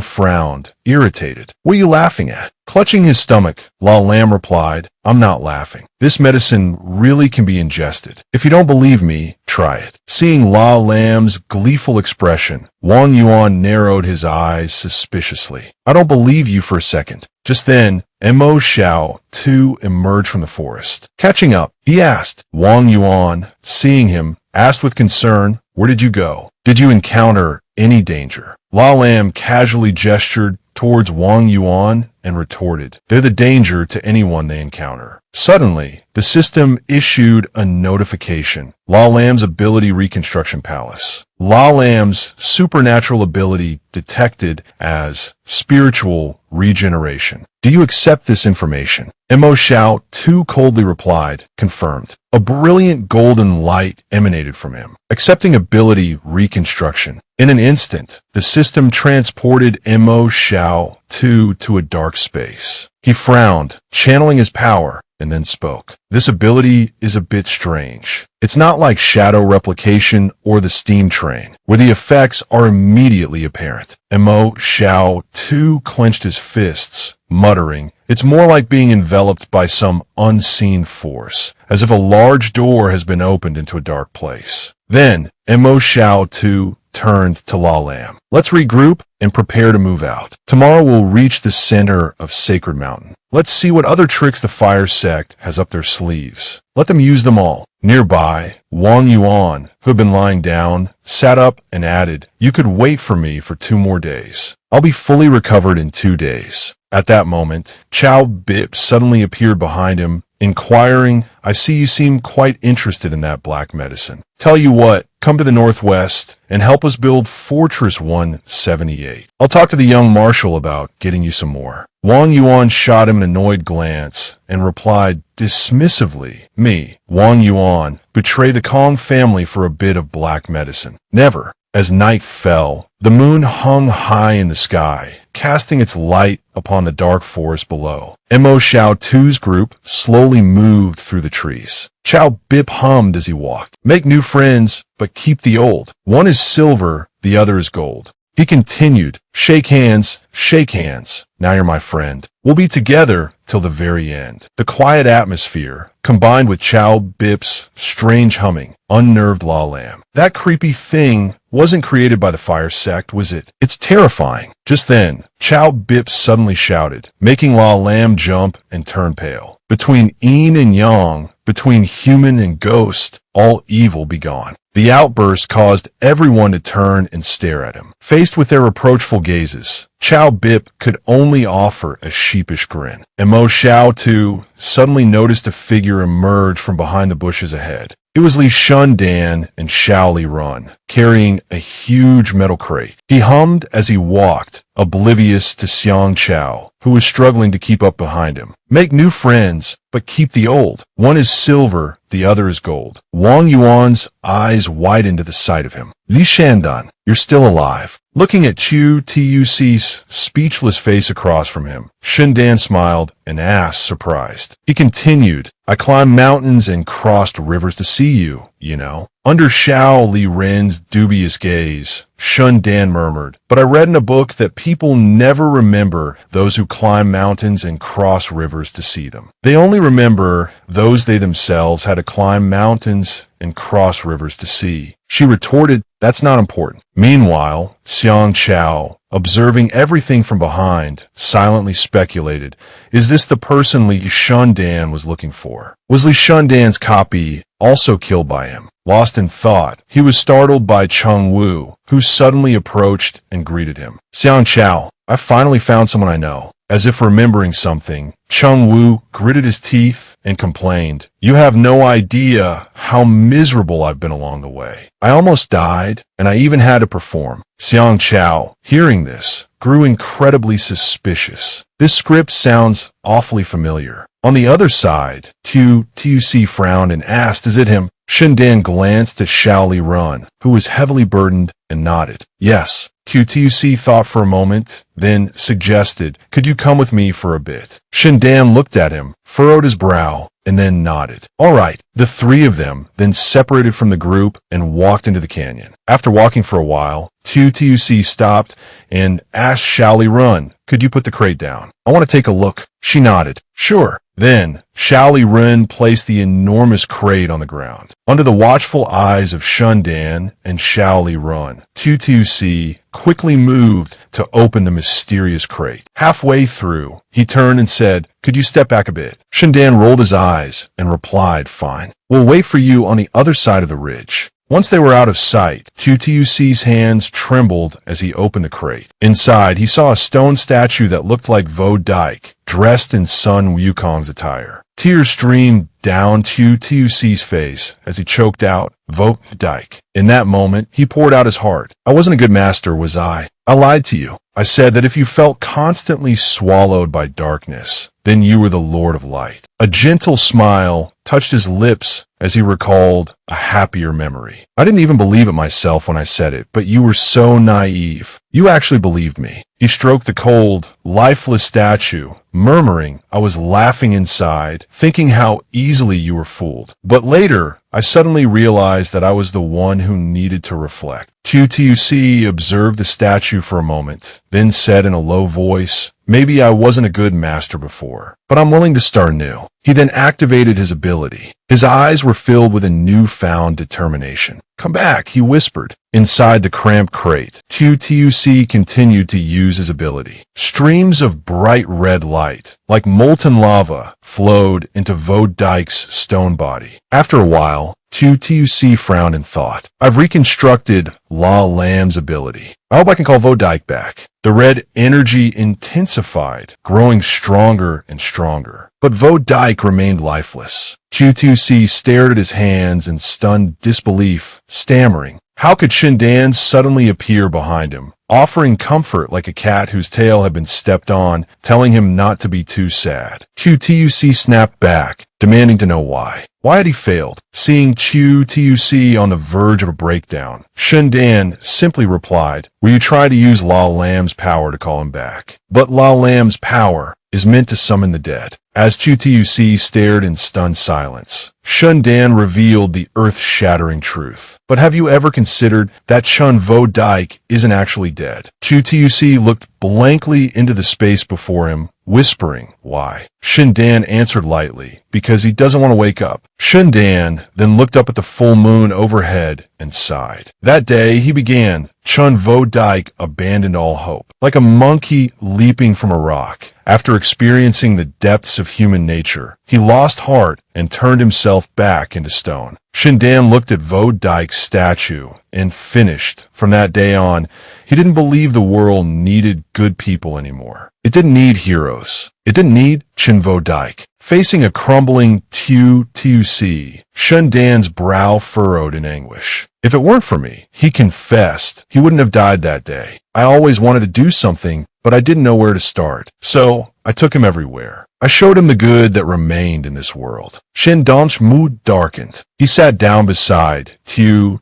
frowned, irritated. "What are you laughing at?" Clutching his stomach, La Lam replied, "I'm not laughing. This medicine really can be ingested. If you don't believe me, try it." Seeing La Lam's gleeful expression, Wang Yuan narrowed his eyes suspiciously. "I don't believe you for a second." Just then, Mo Xiao too emerged from the forest. Catching up, he asked. Wang Yuan, seeing him, asked with concern, "Where did you go? Did you encounter any danger?" La Lam casually gestured towards Wang Yuan and retorted, "They're the danger to anyone they encounter." Suddenly, the system issued a notification. La Lam's ability reconstruction palace. La Lam's supernatural ability detected as spiritual regeneration. "Do you accept this information?" Mo Xiao too coldly replied, "Confirmed." A brilliant golden light emanated from him. Accepting ability reconstruction. In an instant, the system transported Mo Xiao to a dark space. He frowned, channeling his power, and then spoke. "This ability is a bit strange. It's not like shadow replication or the steam train, where the effects are immediately apparent." Mo Xiao too clenched his fists, muttering, "It's more like being enveloped by some unseen force, as if a large door has been opened into a dark place." Then, Mo Xiao too turned to La Lam. "Let's regroup and prepare to move out. Tomorrow we'll reach the center of Sacred Mountain. Let's see what other tricks the Fire Sect has up their sleeves. Let them use them all." Nearby, Wang Yuan, who had been lying down, sat up and added, "You could wait for me for 2 more days. I'll be fully recovered in 2 days. At that moment, Chow Bip suddenly appeared behind him, inquiring, "I see you seem quite interested in that black medicine. Tell you what, come to the northwest and help us build Fortress 178. I'll talk to the young marshal about getting you some more." Wang Yuan shot him an annoyed glance and replied dismissively, "Me, Wang Yuan, betray the Kong family for a bit of black medicine? Never." As night fell, the moon hung high in the sky, casting its light upon the dark forest below. Mo Xiao too's group slowly moved through the trees. Chow Bip hummed as he walked. "Make new friends, but keep the old. One is silver, the other is gold." He continued, shake hands, now you're my friend. We'll be together till the very end." The quiet atmosphere, combined with Chow Bip's strange humming, unnerved La Lam. That creepy thing wasn't created by the Fire Sect, was it? It's terrifying. Just then, Chow Bip suddenly shouted, making La Lam jump and turn pale. Between yin and yang, between human and ghost, all evil be gone. The outburst caused everyone to turn and stare at him. Faced with their reproachful gazes, Chow Bip could only offer a sheepish grin. And Mo Xiao, too, suddenly noticed a figure emerge from behind the bushes ahead. It was Li Shundan and Xiao Li Run, carrying a huge metal crate. He hummed as he walked, oblivious to Xiang Chao, who was struggling to keep up behind him. Make new friends, but keep the old. One is silver, the other is gold. Wang Yuan's eyes widened at the sight of him. Li Shandan, you're still alive. Looking at Chu Tuc's speechless face across from him, Shindan smiled and asked, surprised. He continued, I climbed mountains and crossed rivers to see you, you know. Under Xiao Li Ren's dubious gaze, Shundan murmured, but I read in a book that people never remember those who climb mountains and cross rivers to see them. They only remember those they themselves had to climb mountains and cross rivers to see. She retorted, that's not important. Meanwhile, Xiang Chao, observing everything from behind, silently speculated, is this the person Li Shundan was looking for? Was Li Shundan's copy also killed by him? Lost in thought, he was startled by Cheng Wu, who suddenly approached and greeted him. Xiang Chao, I finally found someone I know. As if remembering something, Cheng Wu gritted his teeth and complained, you have no idea how miserable I've been along the way. I almost died, and I even had to perform. Xiang Chao, hearing this, grew incredibly suspicious. This script sounds awfully familiar. On the other side, Tuc frowned and asked, is it him? Shindan glanced at Xiao Li Run, who was heavily burdened, and nodded. Yes. Tuc thought for a moment, then suggested, could you come with me for a bit? Shindan looked at him, furrowed his brow, and then nodded. All right. The three of them then separated from the group and walked into the canyon. After walking for a while, Tuc stopped and asked Xiao Li Run, could you put the crate down? I want to take a look. She nodded. Sure. Then, Xiao Li Ren placed the enormous crate on the ground. Under the watchful eyes of Shundan and Xiao Li Run, Tuc quickly moved to open the mysterious crate. Halfway through, he turned and said, could you step back a bit? Shundan rolled his eyes and replied, fine. We'll wait for you on the other side of the ridge. Once they were out of sight, Tuc's hands trembled as he opened the crate. Inside, he saw a stone statue that looked like Vo Dike, dressed in Sun Wukong's attire. Tears streamed down Tuc's face as he choked out, Vo Dike. In that moment, he poured out his heart. I wasn't a good master, was I? I lied to you. I said that if you felt constantly swallowed by darkness, then you were the Lord of Light. A gentle smile touched his lips as he recalled a happier memory. I didn't even believe it myself when I said it, but you were so naive. You actually believed me. He stroked the cold, lifeless statue, murmuring, I was laughing inside, thinking how easily you were fooled. But later, I suddenly realized that I was the one who needed to reflect. Tuc observed the statue for a moment, then said in a low voice, maybe I wasn't a good master before, but I'm willing to start new. He then activated his ability. His eyes were filled with a newfound determination. Come back, he whispered. Inside the cramped crate, Tuc continued to use his ability. Streams of bright red light, like molten lava, flowed into Vo Dike's stone body. After a while, Tuc frowned and thought, I've reconstructed La Lam's ability. I hope I can call Vo Dike back. The red energy intensified, growing stronger and stronger. But Vo Dike remained lifeless. Tuc stared at his hands in stunned disbelief, stammering. How could Shindan suddenly appear behind him, offering comfort like a cat whose tail had been stepped on, telling him not to be too sad? Tuc snapped back, demanding to know why. Why had he failed? Seeing Tuc on the verge of a breakdown, Shindan simply replied, will you try to use La Lam's power to call him back? But La Lam's power is meant to summon the dead. As Tuc stared in stunned silence, Shundan revealed the earth-shattering truth. But have you ever considered that Chun Vo Dike isn't actually dead? Tuc looked blankly into the space before him, whispering, why? Shindan answered lightly, because he doesn't want to wake up. Shindan then looked up at the full moon overhead and sighed. That day, he began Chun Vo Dike abandoned all hope. Like a monkey leaping from a rock, after experiencing the depths of human nature, he lost heart and turned himself back into stone. Shindan looked at Vo Dike's statue and finished. From that day on, he didn't believe the world needed good people anymore. It didn't need heroes. It didn't need Chin Vo Dike. Facing a crumbling Tuc, Shindan's brow furrowed in anguish. If it weren't for me, he confessed, he wouldn't have died that day. I always wanted to do something, but I didn't know where to start. So I took him everywhere. I showed him the good that remained in this world. Shindan's mood darkened. He sat down beside Tuc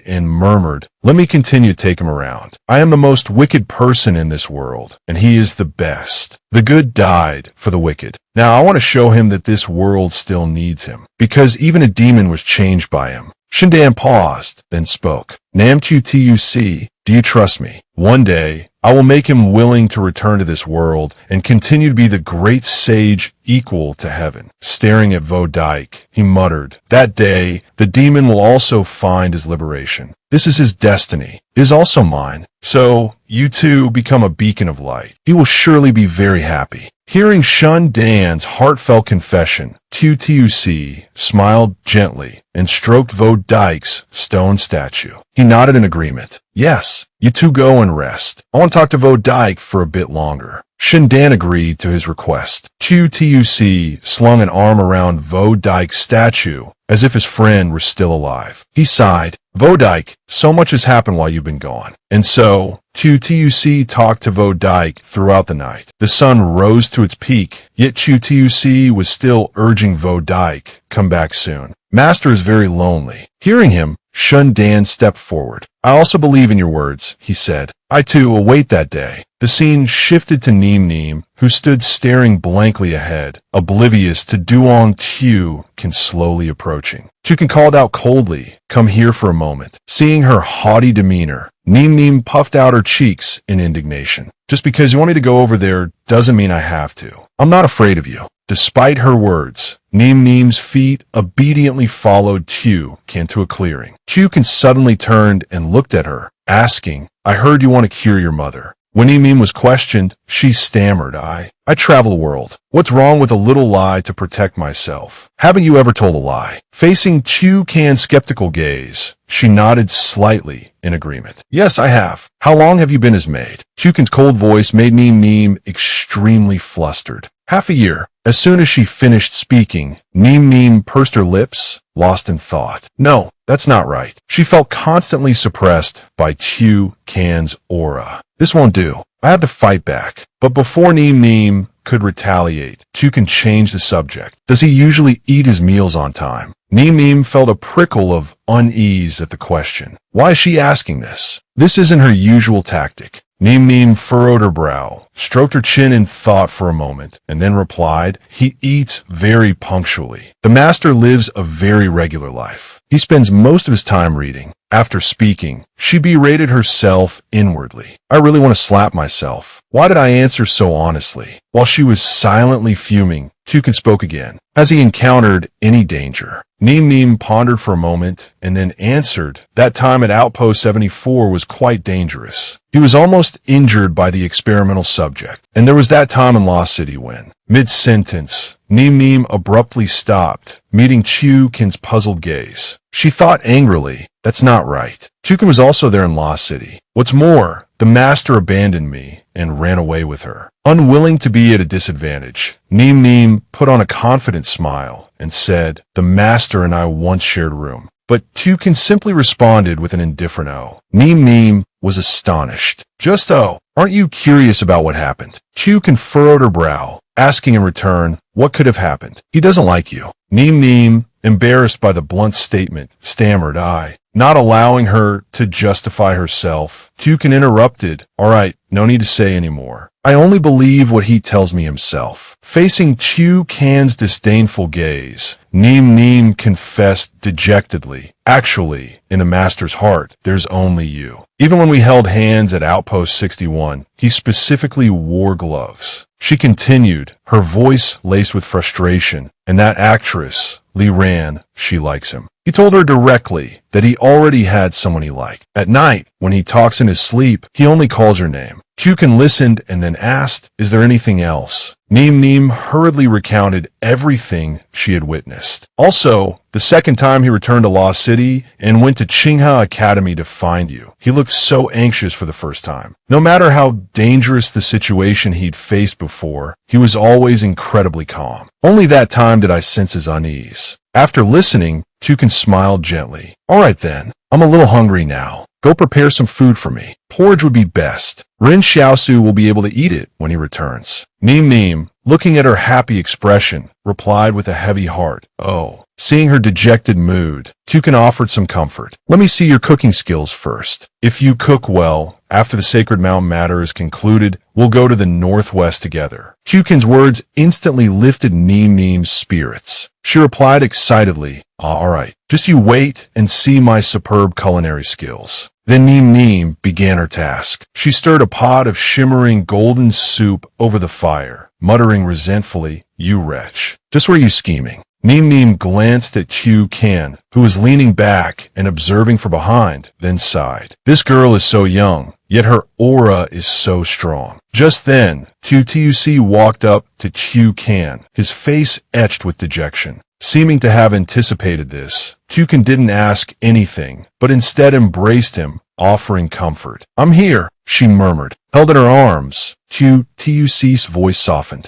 and murmured, "Let me continue to take him around. I am the most wicked person in this world, and he is the best. The good died for the wicked. Now I want to show him that this world still needs him, because even a demon was changed by him." Shindan paused, then spoke. "Namtu Tuc, do you trust me? One day, I will make him willing to return to this world and continue to be the great sage equal to heaven." Staring at Vo Dike, he muttered, "That day, the demon will also find his liberation. This is his destiny. It is also mine. So, you two become a beacon of light. He will surely be very happy." Hearing Shindan's heartfelt confession, Tuc smiled gently and stroked Vo Dike's stone statue. He nodded in agreement. "Yes, you two go and rest. I want to talk to Vo Dike for a bit longer." Shindan agreed to his request. Tuc slung an arm around Vo Dike's statue as if his friend were still alive. He sighed. "Vo Dike, so much has happened while you've been gone." And so, Tuc talked to Vo Dike throughout the night. The sun rose to its peak, yet Tuc was still urging Vo Dike, "Come back soon. Master is very lonely." Hearing him, Shindan stepped forward. "I also believe in your words," he said. "I too await that day." The scene shifted to Newanime, who stood staring blankly ahead, oblivious to Duong Tucan slowly approaching. Tucan called out coldly, "Come here for a moment." Seeing her haughty demeanor, Newanime puffed out her cheeks in indignation. "Just because you want me to go over there doesn't mean I have to. I'm not afraid of you." Despite her words, Newanime's feet obediently followed Tucan to a clearing. Tucan suddenly turned and looked at her, asking, "I heard you want to cure your mother." When Newanime was questioned, she stammered, I travel the world. What's wrong with a little lie to protect myself? Haven't you ever told a lie?" Facing Tucan's skeptical gaze, she nodded slightly in agreement. "Yes, I have. How long have you been his maid?" Tucan's cold voice made Newanime extremely flustered. "Half a year." As soon as she finished speaking, Newanime pursed her lips, lost in thought. No, that's not right. She felt constantly suppressed by Tucan's aura. This won't do. I have to fight back. But before Newanime could retaliate, Tucan changed the subject. Does he usually eat his meals on time? Newanime felt a prickle of unease at the question. Why is she asking this? This isn't her usual tactic. Newanime furrowed her brow, stroked her chin in thought for a moment, and then replied, "He eats very punctually. The master lives a very regular life. He spends most of his time reading." After speaking, she berated herself inwardly. I really want to slap myself. Why did I answer so honestly? While she was silently fuming, Tucan spoke again. Has he encountered any danger? Newanime pondered for a moment and then answered, "That time at Outpost 74 was quite dangerous. He was almost injured by the experimental subject. And there was that time in Lost City when..." Mid-sentence, Newanime abruptly stopped, meeting Tucan's puzzled gaze. She thought angrily, "That's not right. Tucan was also there in Lost City. What's more, the master abandoned me and ran away with her." Unwilling to be at a disadvantage, Newanime put on a confident smile and said, "The master and I once shared a room." But Tucan simply responded with an indifferent "oh." Newanime was astonished. "Just oh, aren't you curious about what happened?" Tucan furrowed her brow, asking in return, "What could have happened?" "He doesn't like you." Newanime, embarrassed by the blunt statement, stammered, not allowing her to justify herself. Tucan interrupted, "All right, no need to say any more. I only believe what he tells me himself." Facing Tucan's disdainful gaze, Newanime confessed dejectedly, "Actually, in the master's heart, there's only you. Even when we held hands at Outpost 61, he specifically wore gloves." She continued, her voice laced with frustration, "And that actress Li ran, she likes him. He told her directly that he already had someone he liked. At night, when he talks in his sleep, he only calls her name. Kyukin listened and then asked, "Is there anything else?" Neem hurriedly recounted everything she had witnessed. Also, the second time he returned to Lost City and went to Qinghe Academy to find you. He looked so anxious for the first time. No matter how dangerous the situation he'd faced before, he was always incredibly calm. Only that time did I sense his unease. After listening, Kyukin smiled gently. "All right then, I'm a little hungry now. Go prepare some food for me. Porridge would be best. Ren Xiaosu will be able to eat it when he returns." Neem, looking at her happy expression, replied with a heavy heart, "Oh." Seeing her dejected mood, Kyukin offered some comfort. "Let me see your cooking skills first. If you cook well, after the Sacred Mountain matter is concluded, we'll go to the northwest together." Kyukin's words instantly lifted Neem's spirits. She replied excitedly, "All right, just you wait and see my superb culinary skills." Then Neem began her task. She stirred a pot of shimmering golden soup over the fire, muttering resentfully, "You wretch, just were you scheming?" Neem glanced at Kyukin, who was leaning back and observing from behind, then sighed. This girl is so young, yet her aura is so strong. Just then, Tuc walked up to Kyukin, his face etched with dejection. Seeming to have anticipated this, Kyukin didn't ask anything, but instead embraced him, offering comfort. "I'm here," she murmured, held in her arms. Tuc's voice softened.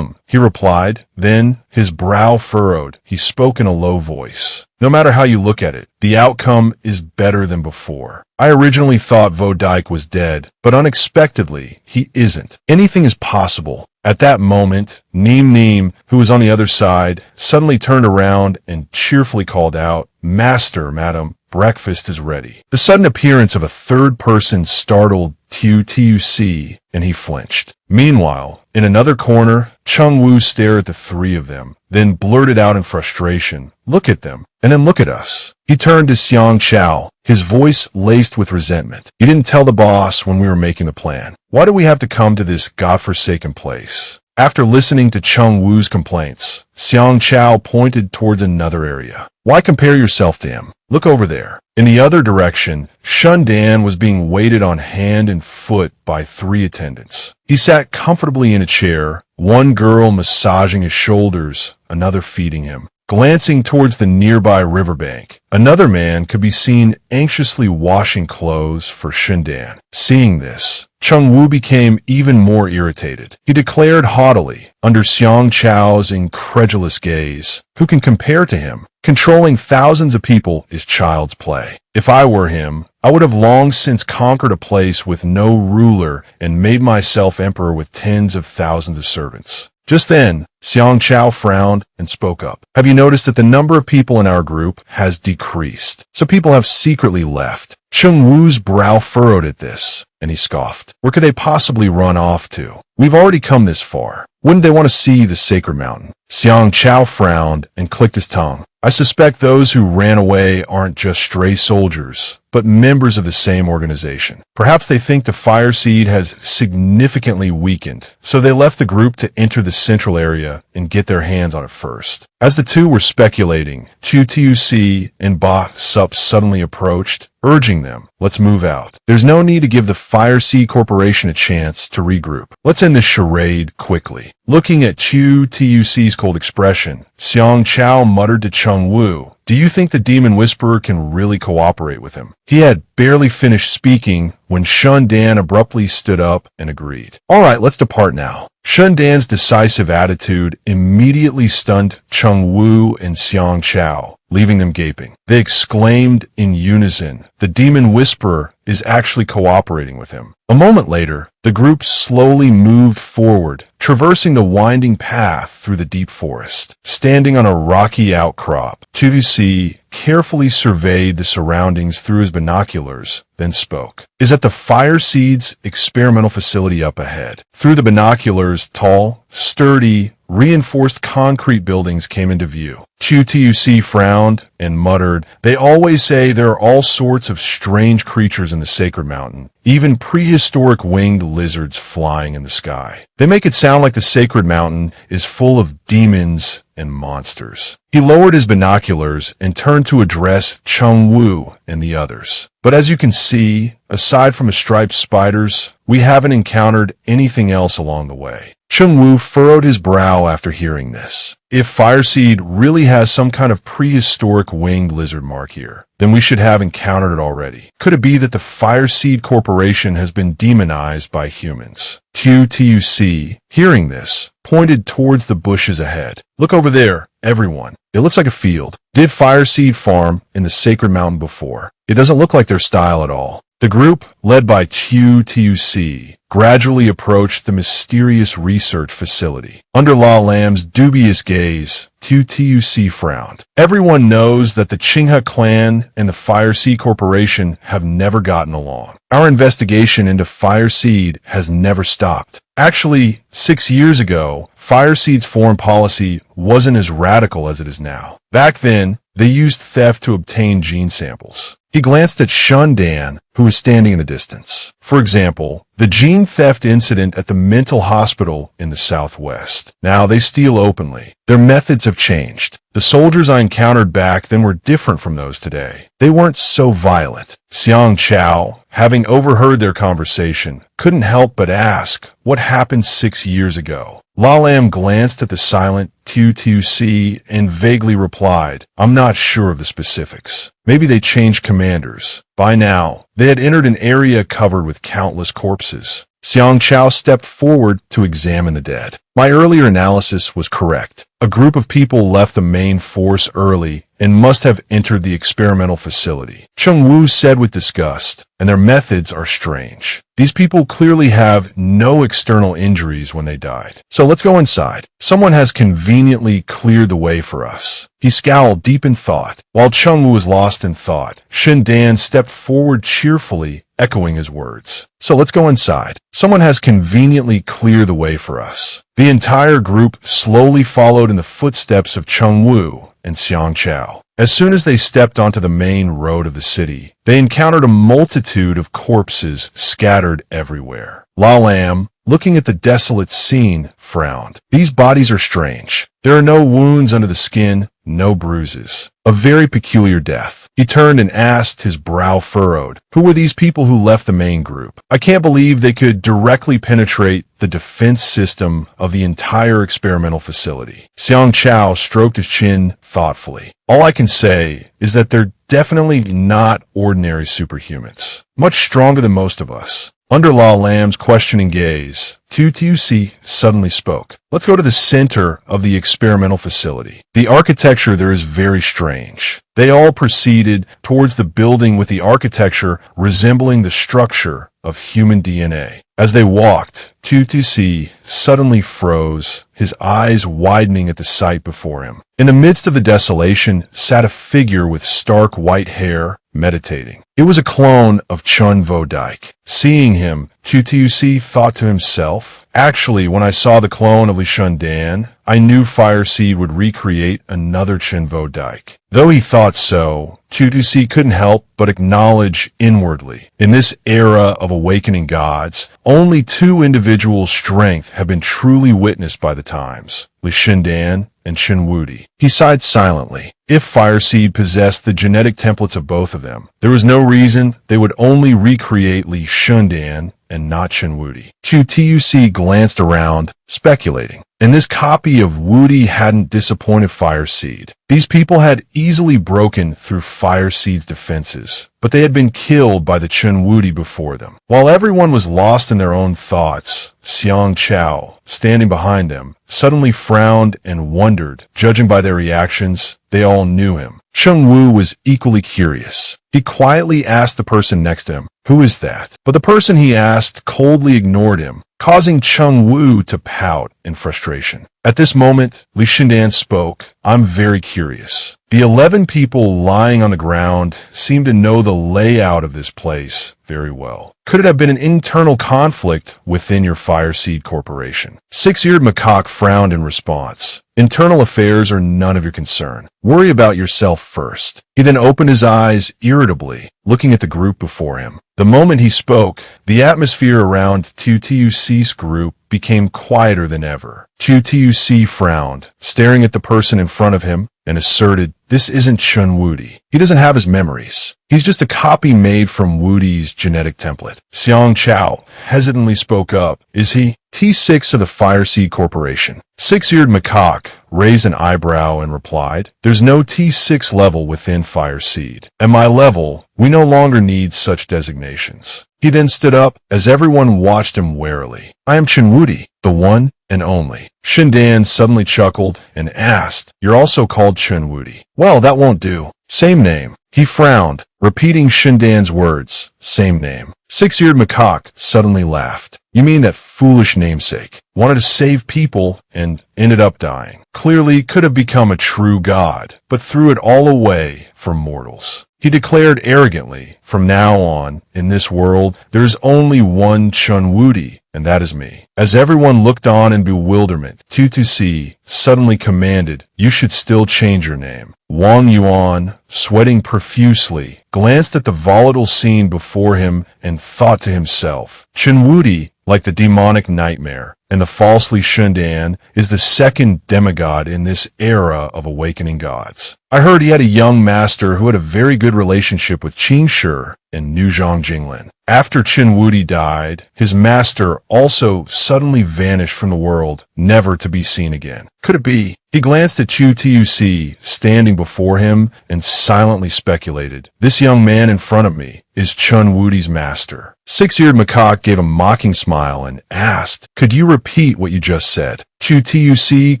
He replied. Then, his brow furrowed. He spoke in a low voice. "No matter how you look at it, the outcome is better than before. I originally thought Vodike was dead, but unexpectedly, he isn't. Anything is possible." At that moment, Neem, who was on the other side, suddenly turned around and cheerfully called out, "Master, madam, breakfast is ready." The sudden appearance of a third person startled Tuc, and he flinched. Meanwhile, in another corner, Chungwu stared at the three of them, then blurted out in frustration, "Look at them, and then look at us." He turned to Xiang Chao, his voice laced with resentment. "You didn't tell the boss when we were making the plan. Why do we have to come to this godforsaken place?" After listening to Chungwu's complaints, Xiang Chao pointed towards another area. "Why compare yourself to him? Look over there." In the other direction, Shundan was being weighted on hand and foot by 3 attendants. He sat comfortably in a chair, one girl massaging his shoulders, another feeding him. Glancing towards the nearby riverbank, another man could be seen anxiously washing clothes for Shundan. Seeing this, Chungwu became even more irritated. He declared haughtily, under Xiang Chao's incredulous gaze, "Who can compare to him? Controlling thousands of people is child's play. If I were him, I would have long since conquered a place with no ruler and made myself emperor with tens of thousands of servants." Just then, Xiang Chao frowned and spoke up. "Have you noticed that the number of people in our group has decreased? So people have secretly left." Chungwu's brow furrowed at this, and he scoffed. "Where could they possibly run off to? We've already come this far. Wouldn't they want to see the Sacred Mountain?" Xiang Chao frowned and clicked his tongue. "I suspect those who ran away aren't just stray soldiers, but members of the same organization. Perhaps they think the fire seed has significantly weakened, so they left the group to enter the central area and get their hands on it first." As the two were speculating, Tuc and Ba Sup suddenly approached, urging them, "Let's move out. There's no need to give the Fire Seed Corporation a chance to regroup. Let's end this charade quickly." Looking at Tuc's cold expression, Xiang Chao muttered to Chungwu, "Do you think the Demon Whisperer can really cooperate with him?" He had barely finished speaking when Shundan abruptly stood up and agreed. "All right, let's depart now." Shundan's decisive attitude immediately stunned Chungwu and Xiang Chao, leaving them gaping. They exclaimed in unison, "The Demon Whisperer is actually cooperating with him." A moment later, the group slowly moved forward, traversing the winding path through the deep forest. Standing on a rocky outcrop, Tuc carefully surveyed the surroundings through his binoculars, then spoke. "Is at the Fire Seeds experimental facility up ahead." Through the binoculars, tall, sturdy, reinforced concrete buildings came into view. QTUC frowned and muttered, "They always say there are all sorts of strange creatures in the sacred mountain, even prehistoric winged lizards flying in the sky. They make it sound like the sacred mountain is full of demons and monsters." He lowered his binoculars and turned to address Chung Wu and the others. "But as you can see, aside from striped spiders, we haven't encountered anything else along the way." Chung Wu furrowed his brow after hearing this. "If Fireseed really has some kind of prehistoric winged lizard mark here, then we should have encountered it already. Could it be that the Fireseed Corporation has been demonized by humans?" QTUC, hearing this, pointed towards the bushes ahead. "Look over there, everyone. It looks like a field. Did Fireseed farm in the Sacred Mountain before? It doesn't look like their style at all." The group, led by QTUC, gradually approached the mysterious research facility. Under La Lam's dubious gaze, QTUC frowned. "Everyone knows that the Qinghe clan and the Fireseed Corporation have never gotten along. Our investigation into Fireseed has never stopped. Actually, 6 years ago, Fireseed's foreign policy wasn't as radical as it is now. Back then, they used theft to obtain gene samples." He glanced at Shun Dan, who was standing in the distance. "For example, the gene theft incident at the mental hospital in the southwest. Now they steal openly. Their methods have changed. The soldiers I encountered back then were different from those today. They weren't so violent." Xiang Chao, having overheard their conversation, couldn't help but ask what happened 6 years ago. La Lam glanced at the silent QTUC and vaguely replied, "I'm not sure of the specifics. Maybe they changed commanders." By now, they had entered an area covered with countless corpses. Xiang Chao stepped forward to examine the dead. "My earlier analysis was correct. A group of people left the main force early and must have entered the experimental facility," Chung Wu said with disgust, "and their methods are strange. These people clearly have no external injuries when they died. So let's go inside. Someone has conveniently cleared the way for us." He scowled deep in thought. While Chung Wu was lost in thought, Shun Dan stepped forward cheerfully, echoing his words. "So let's go inside. Someone has conveniently cleared the way for us." The entire group slowly followed in the footsteps of Chung Wu and Xiang Chao. As soon as they stepped onto the main road of the city, they encountered a multitude of corpses scattered everywhere. La Lam, looking at the desolate scene, frowned. "These bodies are strange. There are no wounds under the skin, no bruises. A very peculiar death." He turned and asked, his brow furrowed, "Who were these people who left the main group? I can't believe they could directly penetrate the defense system of the entire experimental facility." Xiang Chao stroked his chin thoughtfully. "All I can say is that they're definitely not ordinary superhumans. Much stronger than most of us." Under La Lam's questioning gaze, QTUC suddenly spoke. "Let's go to the center of the experimental facility. The architecture there is very strange." They all proceeded towards the building with the architecture resembling the structure of human DNA. As they walked, QTC suddenly froze, his eyes widening at the sight before him. In the midst of the desolation sat a figure with stark white hair, meditating. It was a clone of Chun Vo Dike. Seeing him, QTC thought to himself, "Actually, when I saw the clone of Li Shun Dan, I knew Fireseed would recreate another Chun Vo Dike." Though he thought so, QTC couldn't help but acknowledge inwardly, in this era of awakening gods, only 2 individuals' strength have been truly witnessed by the times, Li Shun Dan and Shin Wudi. He sighed silently. If Fireseed possessed the genetic templates of both of them, there was no reason they would only recreate Li Shun Dan and not Shin Wudi. QTUC glanced around, speculating. And this copy of Wudi hadn't disappointed Fireseed. These people had easily broken through Fireseed's defenses, but they had been killed by the Chun Wudi before them. While everyone was lost in their own thoughts, Xiang Chao, standing behind them, suddenly frowned and wondered. Judging by their reactions, they all knew him. Chung Wu was equally curious. He quietly asked the person next to him, "Who is that?" But the person he asked coldly ignored him, causing Chung Wu to pout in frustration. At this moment, Li Shindan spoke. I'm very curious. The 11 people lying on the ground seemed to know the layout of this place very well. Could it have been an internal conflict within your Fireseed Corporation? Six-eared macaque frowned in response. Internal affairs are none of your concern. Worry about yourself first. He then opened his eyes irritably, looking at the group before him. The moment he spoke, the atmosphere around TUTUC's group became quieter than ever. TUTUC frowned, staring at the person in front of him, and asserted, this isn't Chun Wudi. He doesn't have his memories. He's just a copy made from Wudi's genetic template. Xiang Chao hesitantly spoke up. Is he? T6 of the Fireseed Corporation. Six-eared macaque raised an eyebrow and replied, there's no T6 level within Fireseed. At my level, we no longer need such designations. He then stood up as everyone watched him warily. I am Chun Wudi, the one and only. Shindan suddenly chuckled and asked, you're also called Chun Wudi. Well, that won't do. Same name. He frowned, repeating Shindan's words. Same name. Six-eared macaque suddenly laughed. You mean that foolish namesake? Wanted to save people and ended up dying. Clearly could have become a true god, but threw it all away for mortals. He declared arrogantly, from now on, in this world, there is only one Chun Wudi, and that is me. As everyone looked on in bewilderment, TUTUC suddenly commanded, you should still change your name. Wang Yuan, sweating profusely, glanced at the volatile scene before him and thought to himself, Chun Wudi, like the demonic nightmare, and the falsely Shindan, is the second demigod in this era of awakening gods. I heard he had a young master who had a very good relationship with Qin Shi and Nuzhong Jinglin. After Chun Wudi died, his master also suddenly vanished from the world, never to be seen again. Could it be? He glanced at Chu Tuc standing before him and silently speculated, this young man in front of me is Chun Wudi's master. Six-eared macaque gave a mocking smile and asked, could you repeat what you just said? Chu Tuc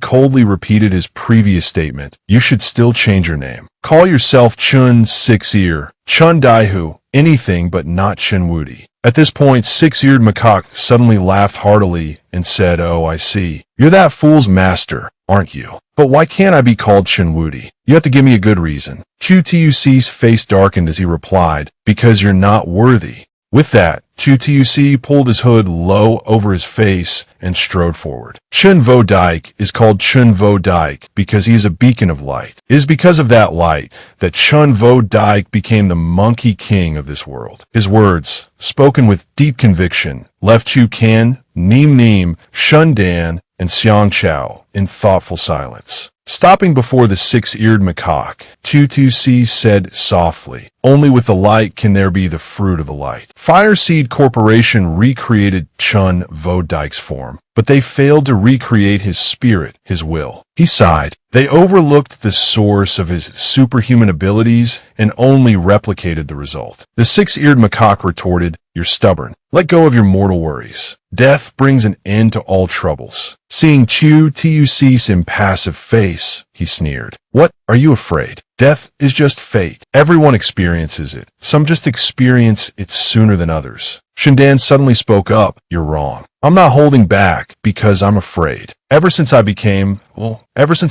coldly repeated his previous statement, you should still change your name. Call yourself Chun Six-ear, Chun Daihu, anything but not Chun Wudi. At this point, Six-eared macaque suddenly laughed heartily and said, oh, I see. You're that fool's master, aren't you? But why can't I be called Chun Wudi? You have to give me a good reason. Chu Tuc's face darkened as he replied, because you're not worthy. With that, Chu Tuc pulled his hood low over his face and strode forward. Chun Vo Dike is called Chun Vo Dike because he is a beacon of light. It is because of that light that Chun Vo Dike became the monkey king of this world. His words, spoken with deep conviction, left Chu Kan, Neem Neem, Shun Dan, and Xiang Chao in thoughtful silence. Stopping before the six-eared macaque, Tuc said softly, only with the light can there be the fruit of the light. Fireseed Corporation recreated Chun Vo Dike's form, but they failed to recreate his spirit, his will. He sighed. They overlooked the source of his superhuman abilities and only replicated the result. The six-eared macaque retorted, you're stubborn. Let go of your mortal worries. Death brings an end to all troubles. Seeing Chu Tuc's impassive face, he sneered. What, are you afraid? Death is just fate. Everyone experiences it. Some just experience it sooner than others. Shindan suddenly spoke up. You're wrong. I'm not holding back because I'm afraid. Ever since I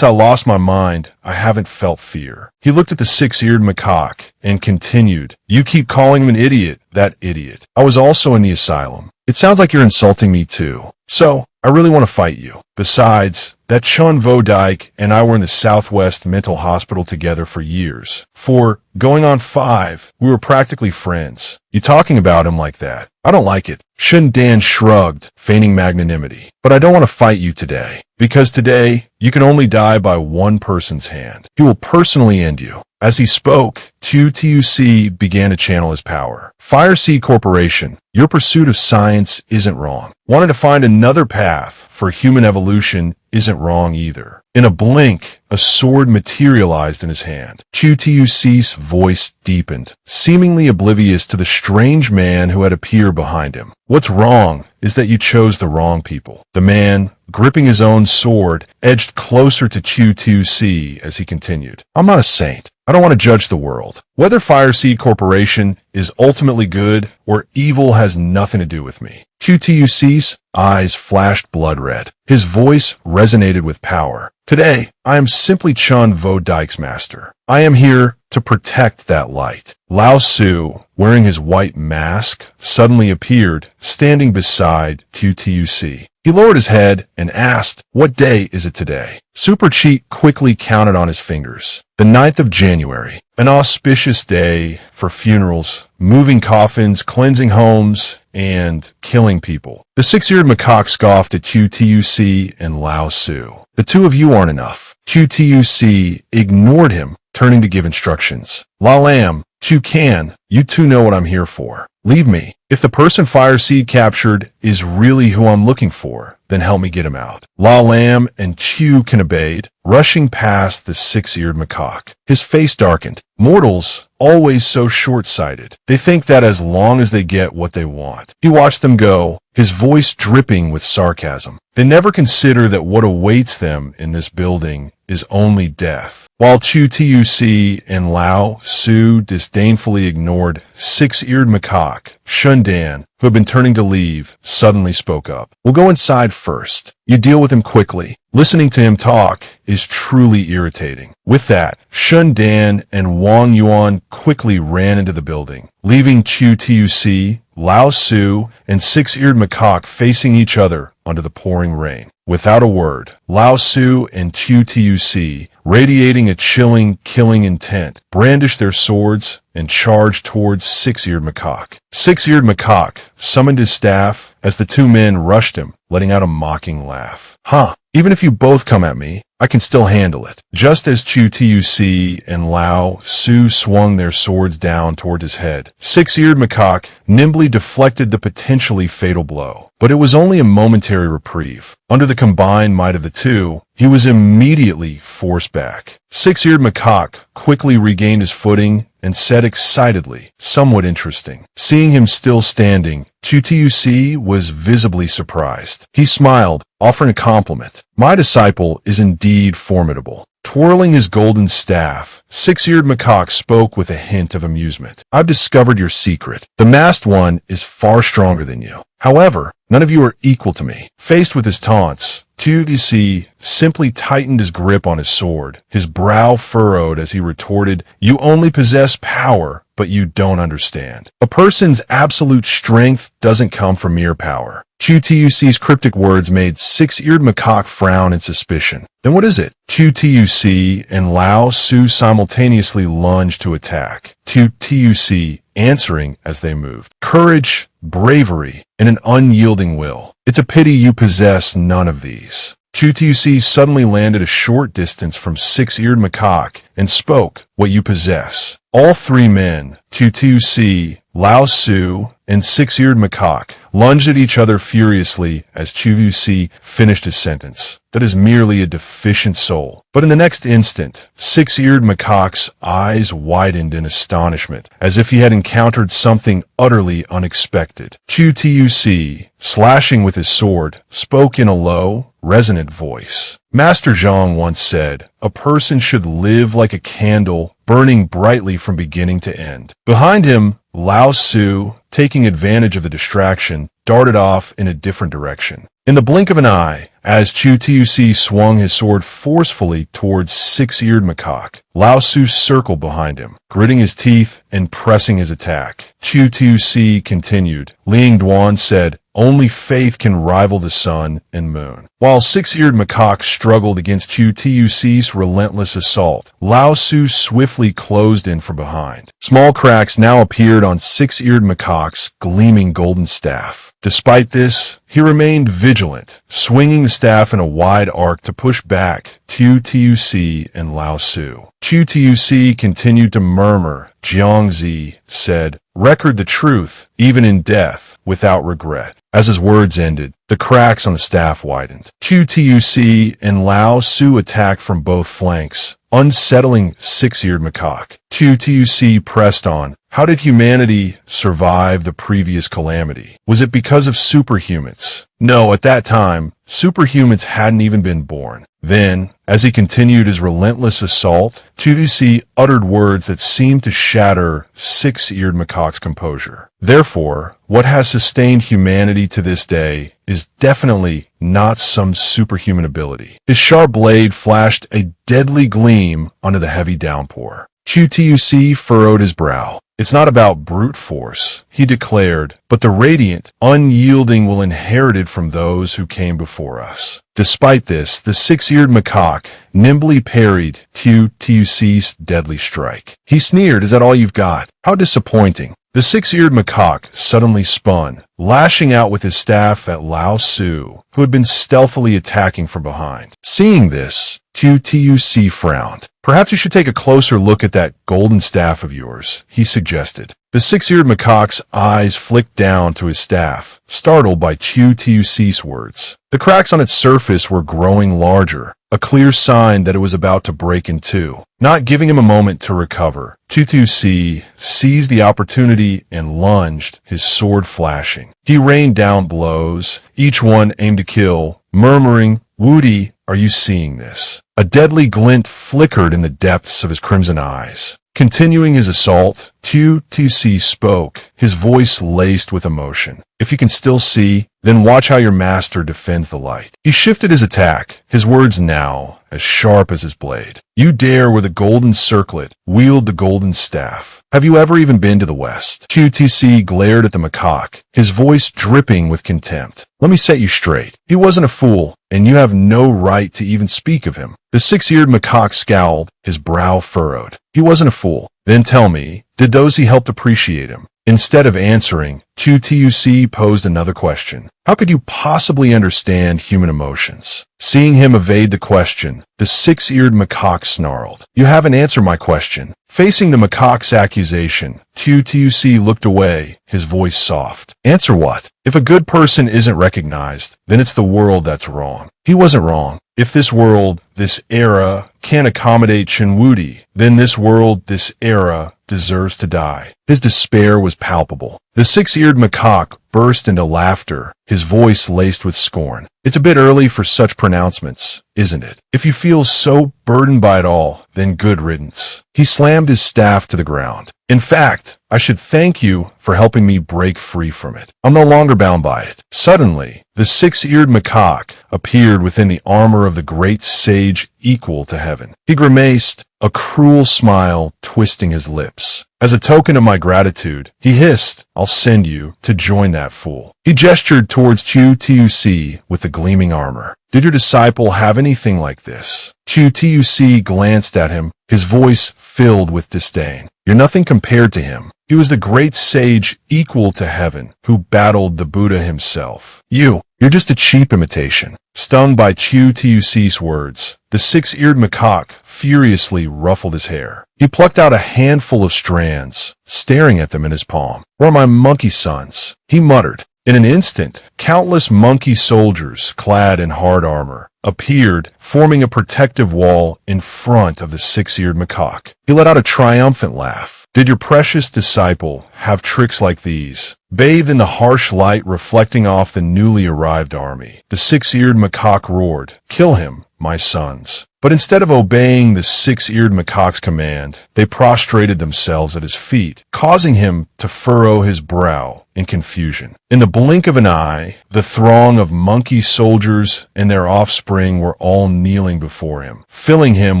lost my mind, I haven't felt fear. He looked at the six-eared macaque and continued, you keep calling him an idiot, that idiot. I was also in the asylum. It sounds like you're insulting me too. So, I really want to fight you. Besides, that Chun Vo Dike and I were in the Southwest Mental Hospital together for years. For going on 5, we were practically friends. You talking about him like that? I don't like it. Shun Dan shrugged, feigning magnanimity. But I don't want to fight you today. Because today, you can only die by one person's hand. He will personally end you. As he spoke, Tuc began to channel his power. Fireseed Corporation, your pursuit of science isn't wrong. Wanting to find another path for human evolution isn't wrong either. In a blink, a sword materialized in his hand. Tuc's voice deepened, seemingly oblivious to the strange man who had appeared behind him. What's wrong is that you chose the wrong people. The man, gripping his own sword, edged closer to Tuc as he continued. I'm not a saint. I don't want to judge the world. Whether Fireseed Corporation is ultimately good or evil has nothing to do with me. QTUC's eyes flashed blood red. His voice resonated with power. Today, I am simply Chun Vo Dike's master. I am here to protect that light. Lao Su, wearing his white mask, suddenly appeared, standing beside QTUC. He lowered his head and asked, "What day is it today?" Super Cheat quickly counted on his fingers. The 9th of January, an auspicious day for funerals, moving coffins, cleansing homes, and killing people. The six-eared macaque scoffed at QTUC and Lao Su. "The two of you aren't enough." QTUC ignored him, turning to give instructions. "La Lam, Toucan, you two know what I'm here for. Leave me. If the person Fireseed captured is really who I'm looking for, then help me get him out." La Lam and Toucan obeyed, rushing past the six-eared macaque. His face darkened. Mortals, always so short-sighted. They think that as long as they get what they want. He watched them go, his voice dripping with sarcasm. They never consider that what awaits them in this building is only death. While Chu Tuc and Lao Su disdainfully ignored six-eared macaque, Shundan, who had been turning to leave, suddenly spoke up. "We'll go inside first. You deal with him quickly. Listening to him talk is truly irritating." With that, Shundan and Wang Yuan quickly ran into the building, leaving Chu Tuc, Lao Su, and six-eared macaque facing each other under the pouring rain. Without a word, Lao Su and Chu Tuc, radiating a chilling, killing intent, brandished their swords and charged towards six-eared macaque. Six-eared macaque summoned his staff as the two men rushed him, letting out a mocking laugh. "Huh, even if you both come at me, I can still handle it." Just as Chu Tuc and Lao Su swung their swords down toward his head, six-eared macaque nimbly deflected the potentially fatal blow. But it was only a momentary reprieve. Under the combined might of the two, he was immediately forced back. Six-eared macaque quickly regained his footing and said excitedly, "Somewhat interesting." Seeing him still standing, Chu Tuc was visibly surprised. He smiled, offering a compliment. "My disciple is indeed formidable." Twirling his golden staff, six-eared macaque spoke with a hint of amusement. "I've discovered your secret. The masked one is far stronger than you. However, none of you are equal to me." Faced with his taunts, Tuc simply tightened his grip on his sword, his brow furrowed as he retorted, "You only possess power, but you don't understand. A person's absolute strength doesn't come from mere power." Chu Tuc's cryptic words made six-eared macaque frown in suspicion. "Then what is it?" Chu Tuc and Lao Su simultaneously lunged to attack, Chu Tuc answering as they moved. "Courage, bravery, and an unyielding will. It's a pity you possess none of these." Chu Tuc suddenly landed a short distance from six-eared macaque and spoke, "What you possess." All three men, Chu Tuc, Lao Su, and six-eared macaque, lunged at each other furiously as Chu Tuc finished his sentence. "That is merely a deficient soul." But in the next instant, six-eared macaque's eyes widened in astonishment, as if he had encountered something utterly unexpected. Chu Tuc, slashing with his sword, spoke in a low, resonant voice. "Master Zhang once said, a person should live like a candle, burning brightly from beginning to end." Behind him, Lao Su, taking advantage of the distraction, darted off in a different direction. In the blink of an eye, as Chu Tuc swung his sword forcefully towards six-eared macaque, Lao Su circled behind him, gritting his teeth and pressing his attack. Chu Tuc continued. Ling Duan said, "Only faith can rival the sun and moon." While six-eared macaque struggled against Chu Tuc's relentless assault, Lao Su swiftly closed in from behind. Small cracks now appeared on six-eared macaque's gleaming golden staff. Despite this, he remained vigilant, swinging the staff in a wide arc to push back Chu Tuc and Lao Su. Chu Tuc continued to murmur. Jiangzi said, "Record the truth, even in death, without regret." As his words ended, the cracks on the staff widened. Chu Tuc and Lao Su attacked from both flanks, unsettling six-eared macaque. TUC pressed on. How did humanity survive the previous calamity? Was it because of superhumans? No, at that time, superhumans hadn't even been born. Then, as he continued his relentless assault, TUC uttered words that seemed to shatter six-eared macaque's composure. Therefore, what has sustained humanity to this day is definitely not some superhuman ability. His sharp blade flashed a deadly gleam onto the heavy downpour. TUC furrowed his brow. It's not about brute force, he declared, but the radiant, unyielding will inherited from those who came before us. Despite this, the six-eared macaque nimbly parried TUC's deadly strike. He sneered, "Is that all you've got? How disappointing." The six-eared macaque suddenly spun, lashing out with his staff at Lao Su, who had been stealthily attacking from behind. Seeing this, TUC frowned. "Perhaps you should take a closer look at that golden staff of yours," he suggested. The six-eared macaque's eyes flicked down to his staff, startled by TUC's words. The cracks on its surface were growing larger, a clear sign that it was about to break in two. Not giving him a moment to recover, TUC seized the opportunity and lunged, his sword flashing. He rained down blows, each one aimed to kill, murmuring, "Woody, are you seeing this?" A deadly glint flickered in the depths of his crimson eyes. Continuing his assault, TUC spoke, his voice laced with emotion. "If you can still see, then watch how your master defends the light." He shifted his attack, his words now as sharp as his blade. "You dare with a golden circlet wield the golden staff. Have you ever even been to the West?" TUC glared at the macaque, his voice dripping with contempt. "Let me set you straight. He wasn't a fool, and you have no right to even speak of him." The six-eared macaque scowled, his brow furrowed. "He wasn't a fool. Then tell me, did those he helped appreciate him?" Instead of answering, TUC posed another question. How could you possibly understand human emotions? Seeing him evade the question, the six-eared macaque snarled. "You haven't answered my question." Facing the macaque's accusation, TUC looked away, his voice soft. "Answer what? If a good person isn't recognized, then it's the world that's wrong." He wasn't wrong. If this world, this era, can't accommodate Shinwudi, then this world, this era, deserves to die. His despair was palpable. The six-eared macaque burst into laughter, his voice laced with scorn. "It's a bit early for such pronouncements, isn't it? If you feel so burdened by it all, then good riddance." He slammed his staff to the ground. "In fact, I should thank you for helping me break free from it. I'm no longer bound by it." Suddenly, the six-eared macaque appeared within the armor of the great sage equal to heaven. He grimaced, a cruel smile twisting his lips. "As a token of my gratitude," he hissed, "I'll send you to join that fool." He gestured towards TUC with the gleaming armor. "Did your disciple have anything like this?" TUC glanced at him, his voice filled with disdain. "You're nothing compared to him. He was the great sage equal to heaven who battled the Buddha himself. You're just a cheap imitation." Stung by TUC's words, the six-eared macaque furiously ruffled his hair. He plucked out a handful of strands, staring at them in his palm. "Where are my monkey sons?" he muttered. In an instant, countless monkey soldiers, clad in hard armor, appeared, forming a protective wall in front of the six-eared macaque. He let out a triumphant laugh. "Did your precious disciple have tricks like these?" Bathed in the harsh light reflecting off the newly arrived army, the six-eared macaque roared, "Kill him, my sons." But instead of obeying the six-eared macaque's command, they prostrated themselves at his feet, causing him to furrow his brow in confusion. In the blink of an eye, the throng of monkey soldiers and their offspring were all kneeling before him, filling him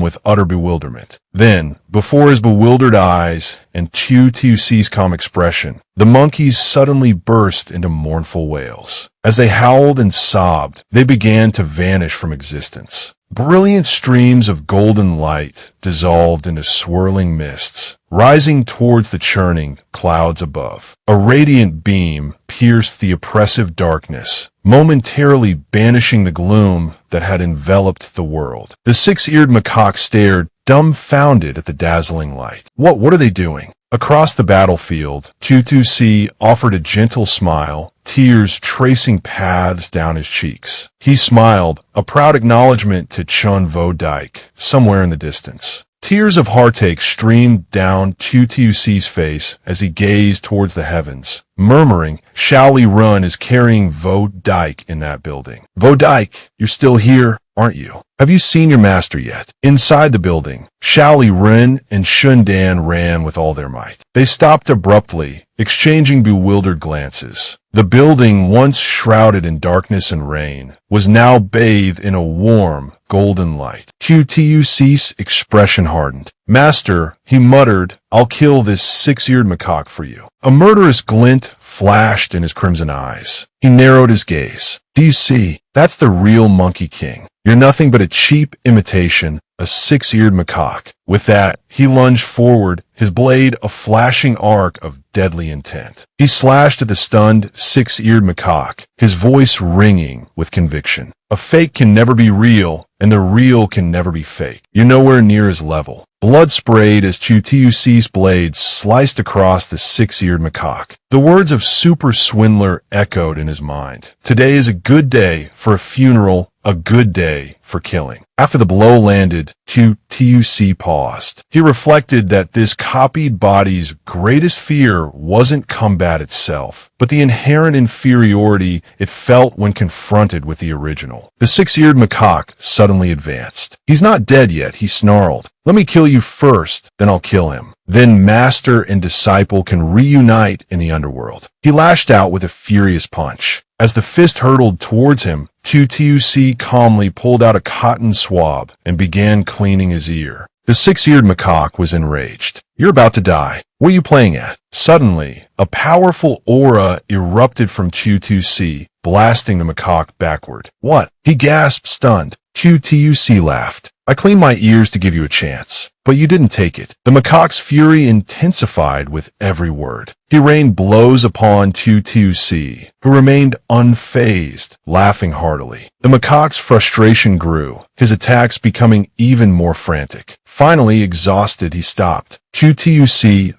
with utter bewilderment. Then, before his bewildered eyes and TUC's calm expression, the monkeys suddenly burst into mournful wails. As they howled and sobbed, they began to vanish from existence. Brilliant streams of golden light dissolved into swirling mists, rising towards the churning clouds above. A radiant beam pierced the oppressive darkness, momentarily banishing the gloom that had enveloped the world. The six-eared macaque stared, dumbfounded at the dazzling light. What are they doing?" Across the battlefield, TUC offered a gentle smile, tears tracing paths down his cheeks. He smiled, a proud acknowledgement to Chun Vo Dike, somewhere in the distance. Tears of heartache streamed down Tutu's face as he gazed towards the heavens, murmuring, Shaoli Run is carrying Vo Dike in that building. Vo Dike, you're still here, aren't you? Have you seen your master yet? Inside the building, Shaoli Ren and Shundan ran with all their might. They stopped abruptly, exchanging bewildered glances. The building, once shrouded in darkness and rain, was now bathed in a warm, golden light. Tutu's expression hardened. Master, he muttered, I'll kill this six-eared macaque for you. A murderous glint flashed in his crimson eyes. He narrowed his gaze. Do you see? That's the real Monkey King. You're nothing but a cheap imitation, a six-eared macaque. With that, he lunged forward, his blade a flashing arc of deadly intent. He slashed at the stunned, six-eared macaque, his voice ringing with conviction. A fake can never be real, and the real can never be fake. You're nowhere near his level. Blood sprayed as Tutu's blade sliced across the six-eared macaque. The words of Super Swindler echoed in his mind. Today is a good day for a funeral, a good day for killing. After the blow landed, Tutu paused. He reflected that this copied body's greatest fear wasn't combat itself, but the inherent inferiority it felt when confronted with the original. The six-eared macaque suddenly advanced. He's not dead yet, he snarled. Let me kill you first, then I'll kill him. Then master and disciple can reunite in the underworld. He lashed out with a furious punch. As the fist hurtled towards him, Tutu calmly pulled out a cotton swab and began cleaning his ear. The six-eared macaque was enraged. You're about to die. What are you playing at? Suddenly, a powerful aura erupted from Tutu, blasting the macaque backward. What? He gasped, stunned. Tutu laughed. I cleaned my ears to give you a chance, but you didn't take it. The macaque's fury intensified with every word. He rained blows upon Tutu, who remained unfazed, laughing heartily. The macaque's frustration grew, his attacks becoming even more frantic. Finally, exhausted, he stopped. Tutu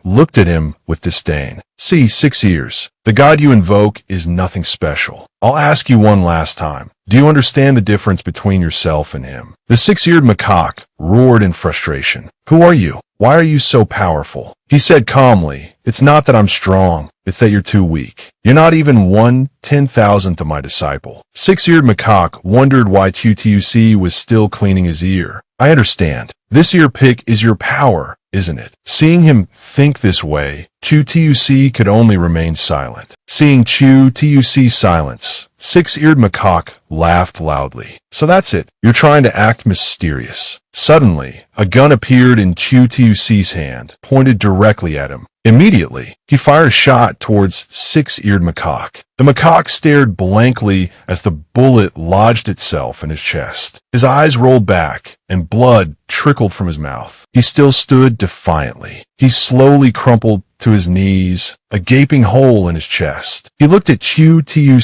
looked at him with disdain. See, 6 ears. The god you invoke is nothing special. I'll ask you one last time. Do you understand the difference between yourself and him? The six-eared macaque roared in frustration. Who are you? Why are you so powerful? He said calmly, it's not that I'm strong, it's that you're too weak. You're not even 1/10,000th of my disciple. Six-eared macaque wondered why Tutu was still cleaning his ear. I understand. This ear pick is your power, isn't it? Seeing him think this way, Tutu could only remain silent. Seeing Tutu's silence, six-eared macaque laughed loudly. So that's it. You're trying to act mysterious. Suddenly, a gun appeared in Tutu's hand, pointed directly at him. Immediately, he fired a shot towards six-eared macaque. The macaque stared blankly as the bullet lodged itself in his chest. His eyes rolled back, and blood trickled from his mouth. He still stood defiantly. He slowly crumpled to his knees, a gaping hole in his chest. He looked at Tutu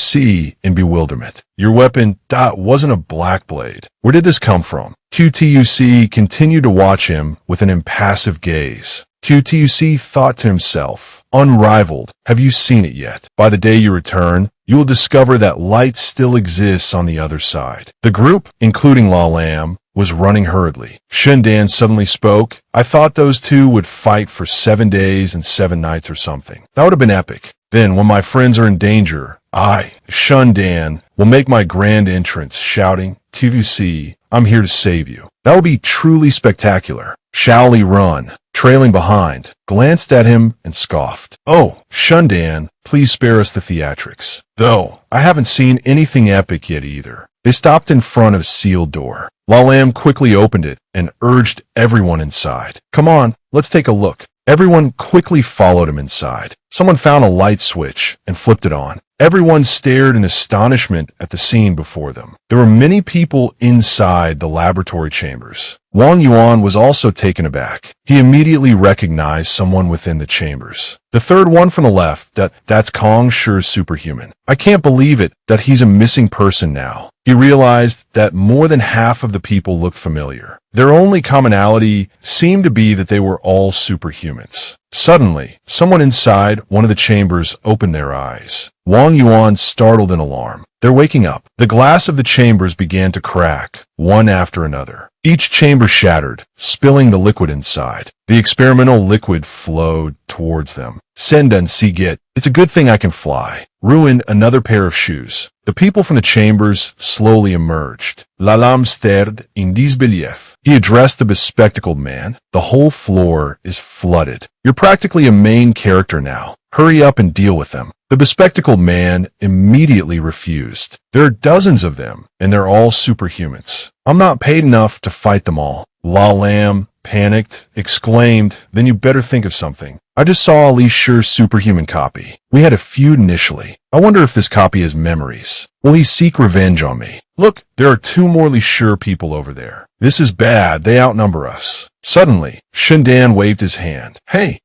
in bewilderment. Your weapon, wasn't a black blade. Where did this come from? Tutu continued to watch him with an impassive gaze. Tutu thought to himself, unrivaled, have you seen it yet? By the day you return, you will discover that light still exists on the other side. The group, including La Lam, was running hurriedly. Shundan suddenly spoke. I thought those two would fight for 7 days and 7 nights or something. That would have been epic. Then, when my friends are in danger, I, Shundan, will make my grand entrance, shouting, Tutu, I'm here to save you. That would be truly spectacular. Shaoli Run, trailing behind, glanced at him and scoffed. Oh, Shundan, please spare us the theatrics. Though, I haven't seen anything epic yet either. They stopped in front of a sealed door. La Lam quickly opened it and urged everyone inside. Come on, let's take a look. Everyone quickly followed him inside. Someone found a light switch and flipped it on. Everyone stared in astonishment at the scene before them. There were many people inside the laboratory chambers. Wang Yuan was also taken aback. He immediately recognized someone within the chambers. The third one from the left, that's Kong Shi's superhuman. I can't believe it that he's a missing person now. He realized that more than half of the people looked familiar. Their only commonality seemed to be that they were all superhumans. Suddenly, someone inside one of the chambers opened their eyes. Wang Yuan startled in alarm. They're waking up. The glass of the chambers began to crack, one after another. Each chamber shattered, spilling the liquid inside. The experimental liquid flowed towards them. Sendan Sigit, it's a good thing I can fly. Ruined another pair of shoes. The people from the chambers slowly emerged. Lalam stared in disbelief. He addressed the bespectacled man. The whole floor is flooded. You're practically a main character now. Hurry up and deal with them. The bespectacled man immediately refused. There are dozens of them, and they're all superhumans. I'm not paid enough to fight them all. La Lam panicked, exclaimed, then you better think of something. I just saw Ali Shur's superhuman copy. We had a feud initially. I wonder if this copy has memories. Will he seek revenge on me? Look, there are two more Li Shur people over there. This is bad. They outnumber us. Suddenly, Shindan waved his hand. Hey,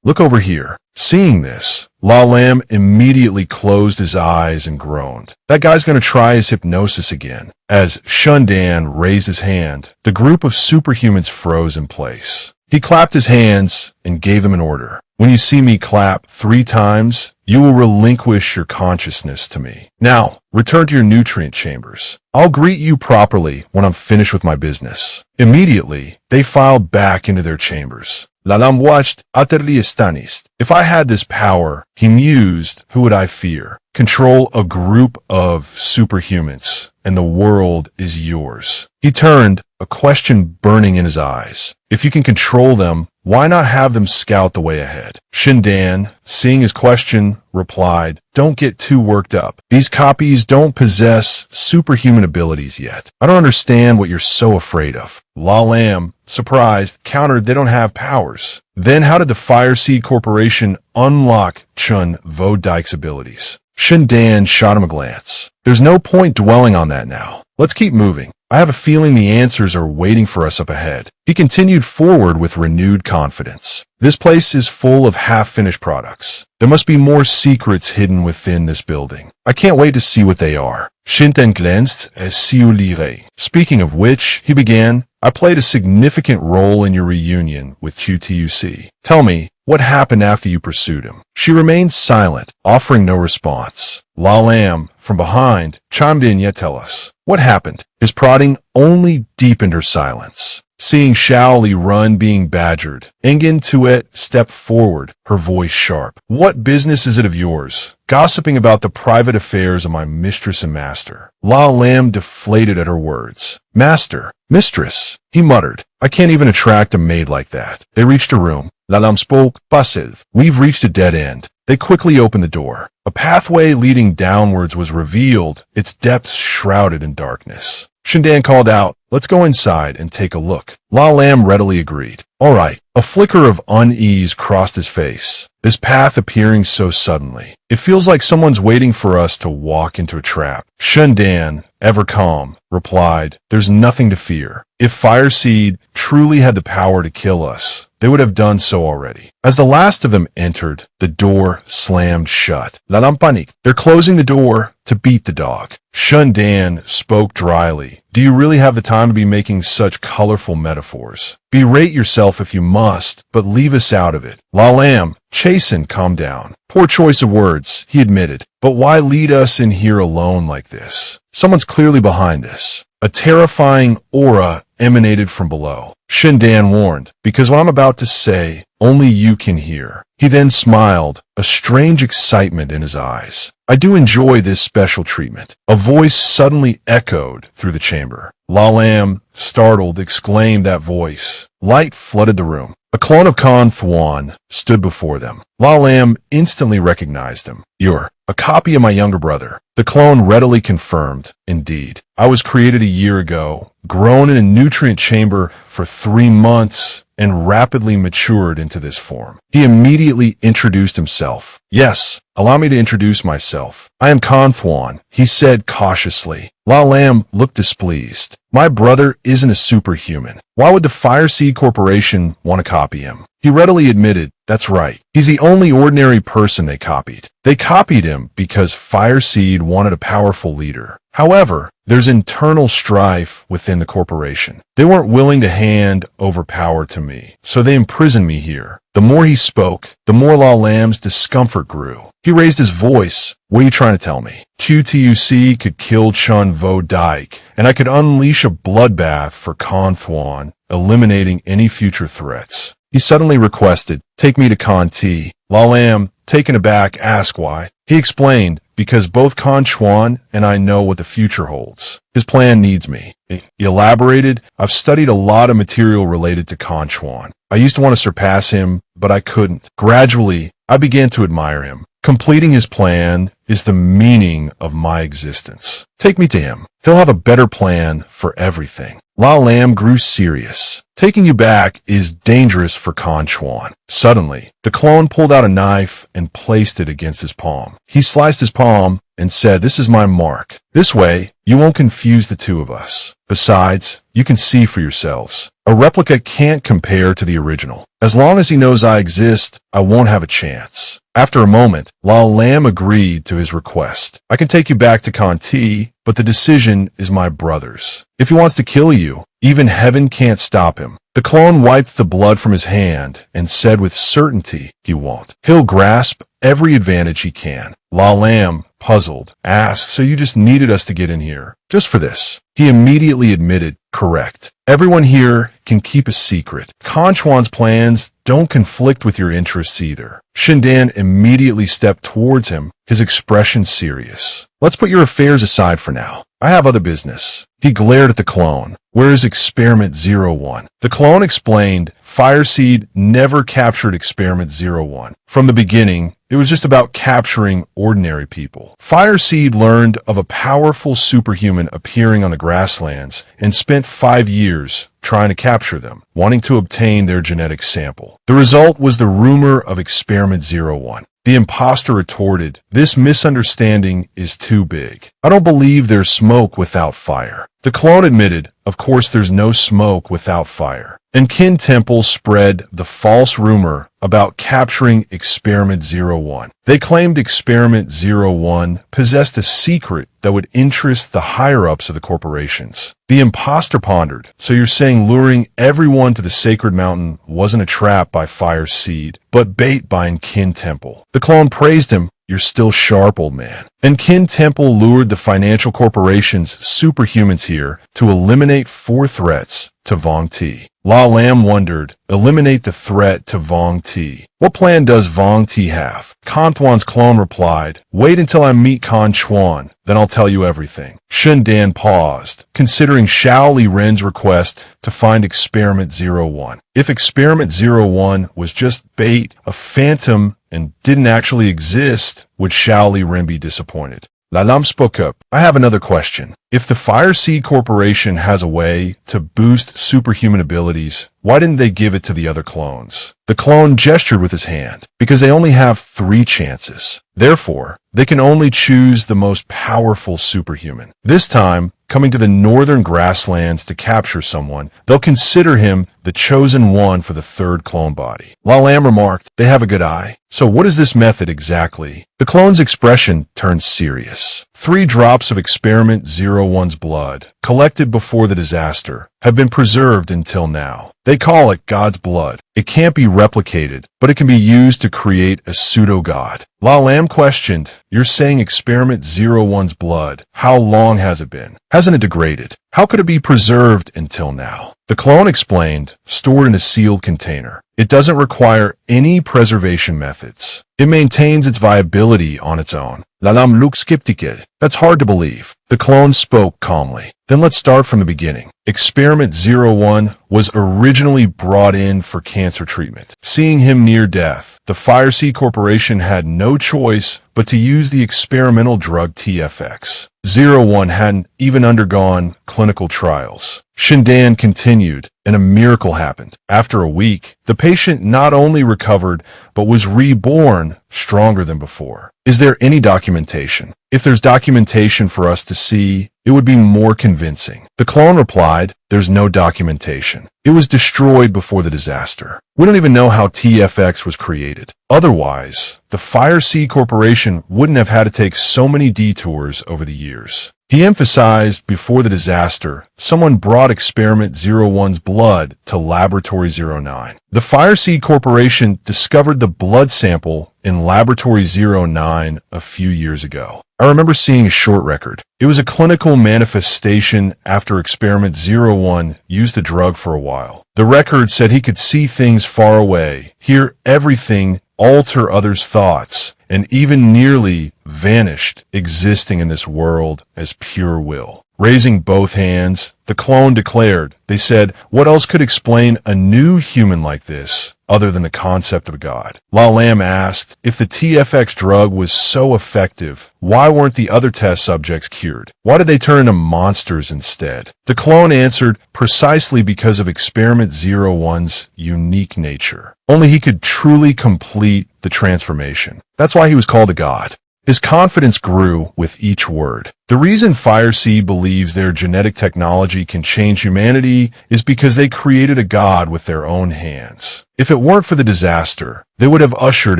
look over here. Seeing this, La Lam immediately closed his eyes and groaned. That guy's gonna try his hypnosis again. As Shundan raised his hand, the group of superhumans froze in place. He clapped his hands and gave them an order. When you see me clap 3 times, you will relinquish your consciousness to me. Now, return to your nutrient chambers. I'll greet you properly when I'm finished with my business. Immediately, they filed back into their chambers. Lalam watched, utterly astonished. If I had this power, he mused, who would I fear? Control a group of superhumans, and the world is yours. He turned, a question burning in his eyes. If you can control them, why not have them scout the way ahead? Shindan, seeing his question, replied, don't get too worked up. These copies don't possess superhuman abilities yet. I don't understand what you're so afraid of. La Lam, surprised, countered they don't have powers. Then how did the Fireseed Corporation unlock Chun Vodike's abilities? Shindan shot him a glance. There's no point dwelling on that now. Let's keep moving. I have a feeling the answers are waiting for us up ahead. He continued forward with renewed confidence. This place is full of half-finished products. There must be more secrets hidden within this building. I can't wait to see what they are. Shinten glanced as Siu Lire. Speaking of which, he began, I played a significant role in your reunion with QTUC. Tell me, what happened after you pursued him? She remained silent, offering no response. La Lam, from behind, chimed in, yet tell us. What happened? His prodding only deepened her silence. Seeing Shaoli run being badgered, Engen Tuet stepped forward, her voice sharp. What business is it of yours? Gossiping about the private affairs of my mistress and master. La Lam deflated at her words. Master, mistress, he muttered. I can't even attract a maid like that. They reached a room. La Lam spoke, Basil, we've reached a dead end. They quickly opened the door. A pathway leading downwards was revealed, its depths shrouded in darkness. Shindan called out, let's go inside and take a look. La Lam readily agreed. All right. A flicker of unease crossed his face. This path appearing so suddenly. It feels like someone's waiting for us to walk into a trap. Shindan, ever calm, replied, there's nothing to fear. If Fireseed truly had the power to kill us, they would have done so already. As the last of them entered, the door slammed shut. La Lam paniqued. They're closing the door to beat the dog. Shundan spoke dryly. Do you really have the time to be making such colorful metaphors? Berate yourself if you must, but leave us out of it. La Lam, chastened, calm down. Poor choice of words, he admitted. But why lead us in here alone like this? Someone's clearly behind this. A terrifying aura emanated from below. Shindan warned, because what I'm about to say, only you can hear. He then smiled, a strange excitement in his eyes. I do enjoy this special treatment. A voice suddenly echoed through the chamber. La Lam, startled, exclaimed that voice. Light flooded the room. A clone of Khan Thuan stood before them. La Lam instantly recognized him. You're a copy of my younger brother. The clone readily confirmed, indeed. I was created a year ago, grown in a nutrient chamber for 3 months, and rapidly matured into this form. He immediately introduced himself. Yes, allow me to introduce myself. I am Khan Thuan, he said cautiously. La Lam looked displeased. My brother isn't a superhuman. Why would the Fireseed Corporation want to copy him? He readily admitted, that's right. He's the only ordinary person they copied. They copied him because Fireseed wanted a powerful leader. However, there's internal strife within the corporation. They weren't willing to hand over power to me, so they imprisoned me here. The more he spoke, the more La Lam's discomfort grew. He raised his voice. What are you trying to tell me? QTUC could kill Chun Vo Dike, and I could unleash a bloodbath for Conthwan, eliminating any future threats. He suddenly requested, take me to Con T. La Lam, taken aback, asked why. He explained, because both Con Chuan and I know what the future holds. His plan needs me. He elaborated, I've studied a lot of material related to Con Chuan. I used to want to surpass him, but I couldn't. Gradually, I began to admire him. Completing his plan is the meaning of my existence. Take me to him. He'll have a better plan for everything. La Lam grew serious. Taking you back is dangerous for Con Chuan. Suddenly, the clone pulled out a knife and placed it against his palm. He sliced his palm and said, this is my mark. This way, you won't confuse the two of us. Besides, you can see for yourselves. A replica can't compare to the original. As long as he knows I exist, I won't have a chance. After a moment, La Lam agreed to his request. I can take you back to Conti, but the decision is my brother's. If he wants to kill you, even heaven can't stop him. The clone wiped the blood from his hand and said with certainty he won't. He'll grasp every advantage he can. La Lam, puzzled, asked, so you just needed us to get in here, just for this? He immediately admitted, correct. Everyone here can keep a secret. Con Chuan's plans don't conflict with your interests either. Shindan immediately stepped towards him, his expression serious. Let's put your affairs aside for now. I have other business. He glared at the clone. Where is Experiment 01? The clone explained, Fireseed never captured Experiment 01. From the beginning, it was just about capturing ordinary people. Fireseed learned of a powerful superhuman appearing on the grasslands and spent 5 years trying to capture them, wanting to obtain their genetic sample. The result was the rumor of Experiment 01. The imposter retorted, this misunderstanding is too big. I don't believe there's smoke without fire. The clone admitted, of course there's no smoke without fire. And Qin Temple spread the false rumor about capturing Experiment 01. They claimed Experiment 01 possessed a secret that would interest the higher-ups of the corporations. The imposter pondered, so you're saying luring everyone to the sacred mountain wasn't a trap by Fireseed, but bait by Qin Temple. The clone praised him. You're still sharp, old man. And Qin Temple lured the financial corporation's superhumans here to eliminate 4 threats to Vong Ti. La Lam wondered, eliminate the threat to Vong Ti. What plan does Vong Ti have? Conthwan's clone replied, wait until I meet Con Chuan, then I'll tell you everything. Shindan paused, considering Xiao Li Ren's request to find Experiment 01. If Experiment 01 was just bait, a phantom, and didn't actually exist, would Xiao Li Ren be disappointed? La Lam spoke up. I have another question. If the Fireseed Corporation has a way to boost superhuman abilities, why didn't they give it to the other clones? The clone gestured with his hand. Because they only have 3 chances. Therefore, they can only choose the most powerful superhuman. This time, coming to the northern grasslands to capture someone, they'll consider him the chosen one for the 3rd clone body. La Lam remarked, they have a good eye. So what is this method exactly? The clone's expression turned serious. 3 drops of Experiment 01's blood, collected before the disaster, have been preserved until now. They call it God's blood. It can't be replicated, but it can be used to create a pseudo-god. La Lam questioned, you're saying Experiment 01's blood. How long has it been? Hasn't it degraded? How could it be preserved until now? The clone explained, stored in a sealed container. It doesn't require any preservation methods. It maintains its viability on its own. La Lam looked skeptical. That's hard to believe. The clone spoke calmly. Then let's start from the beginning. Experiment 01 was originally brought in for cancer treatment. Seeing him near death, the Fireseed Corporation had no choice but to use the experimental drug TFX. 01 hadn't even undergone clinical trials. Shindan continued, and a miracle happened. After a week, the patient not only recovered, but was reborn stronger than before. Is there any documentation? If there's documentation for us to see, it would be more convincing. The clone replied, there's no documentation. It was destroyed before the disaster. We don't even know how TFX was created. Otherwise, the Fireseed Corporation wouldn't have had to take so many detours over the years. He emphasized before the disaster, someone brought Experiment 01's blood to Laboratory 09. The Fireseed Corporation discovered the blood sample in Laboratory 09 a few years ago. I remember seeing a short record. It was a clinical manifestation after Experiment 01 used the drug for a while. The record said he could see things far away, hear everything, alter others' thoughts, and even nearly vanished, existing in this world as pure will. Raising both hands, the clone declared, they said, what else could explain a new human like this, other than the concept of God? La Lam asked, if the TFX drug was so effective, why weren't the other test subjects cured? Why did they turn into monsters instead? The clone answered, precisely because of Experiment 01's unique nature. Only he could truly complete the transformation. That's why he was called a god. His confidence grew with each word. The reason Fireseed believes their genetic technology can change humanity is because they created a god with their own hands. If it weren't for the disaster, they would have ushered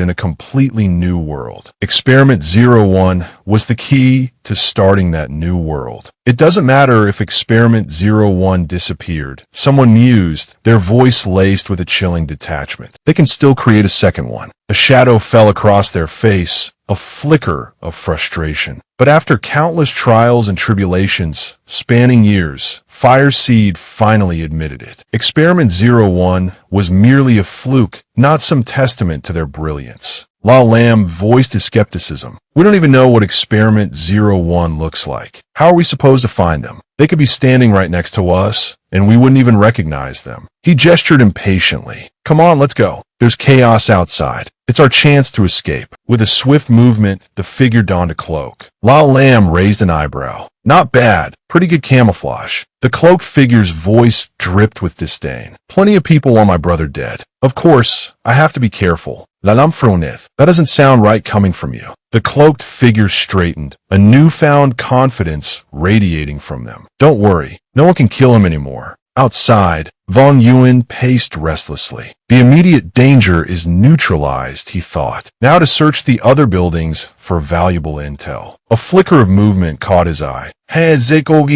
in a completely new world. Experiment 01 was the key to starting that new world. It doesn't matter if Experiment 01 disappeared. Someone mused, their voice laced with a chilling detachment. They can still create a second one. A shadow fell across their face, a flicker of frustration. But after countless trials and tribulations, spanning years, Fireseed finally admitted it. Experiment 01 was merely a fluke, not some testament to their brilliance. La Lam voiced his skepticism. We don't even know what Experiment 01 looks like. How are we supposed to find them? They could be standing right next to us, and we wouldn't even recognize them. He gestured impatiently. Come on, let's go. There's chaos outside. It's our chance to escape. With a swift movement, the figure donned a cloak. La Lam raised an eyebrow. Not bad. Pretty good camouflage. The cloaked figure's voice dripped with disdain. Plenty of people want my brother dead. Of course, I have to be careful. Lalamfronith. That doesn't sound right coming from you. The cloaked figure straightened, a newfound confidence radiating from them. Don't worry. No one can kill him anymore. Outside, Von Yuen paced restlessly. The immediate danger is neutralized, he thought. Now to search the other buildings for valuable intel. A flicker of movement caught his eye. Von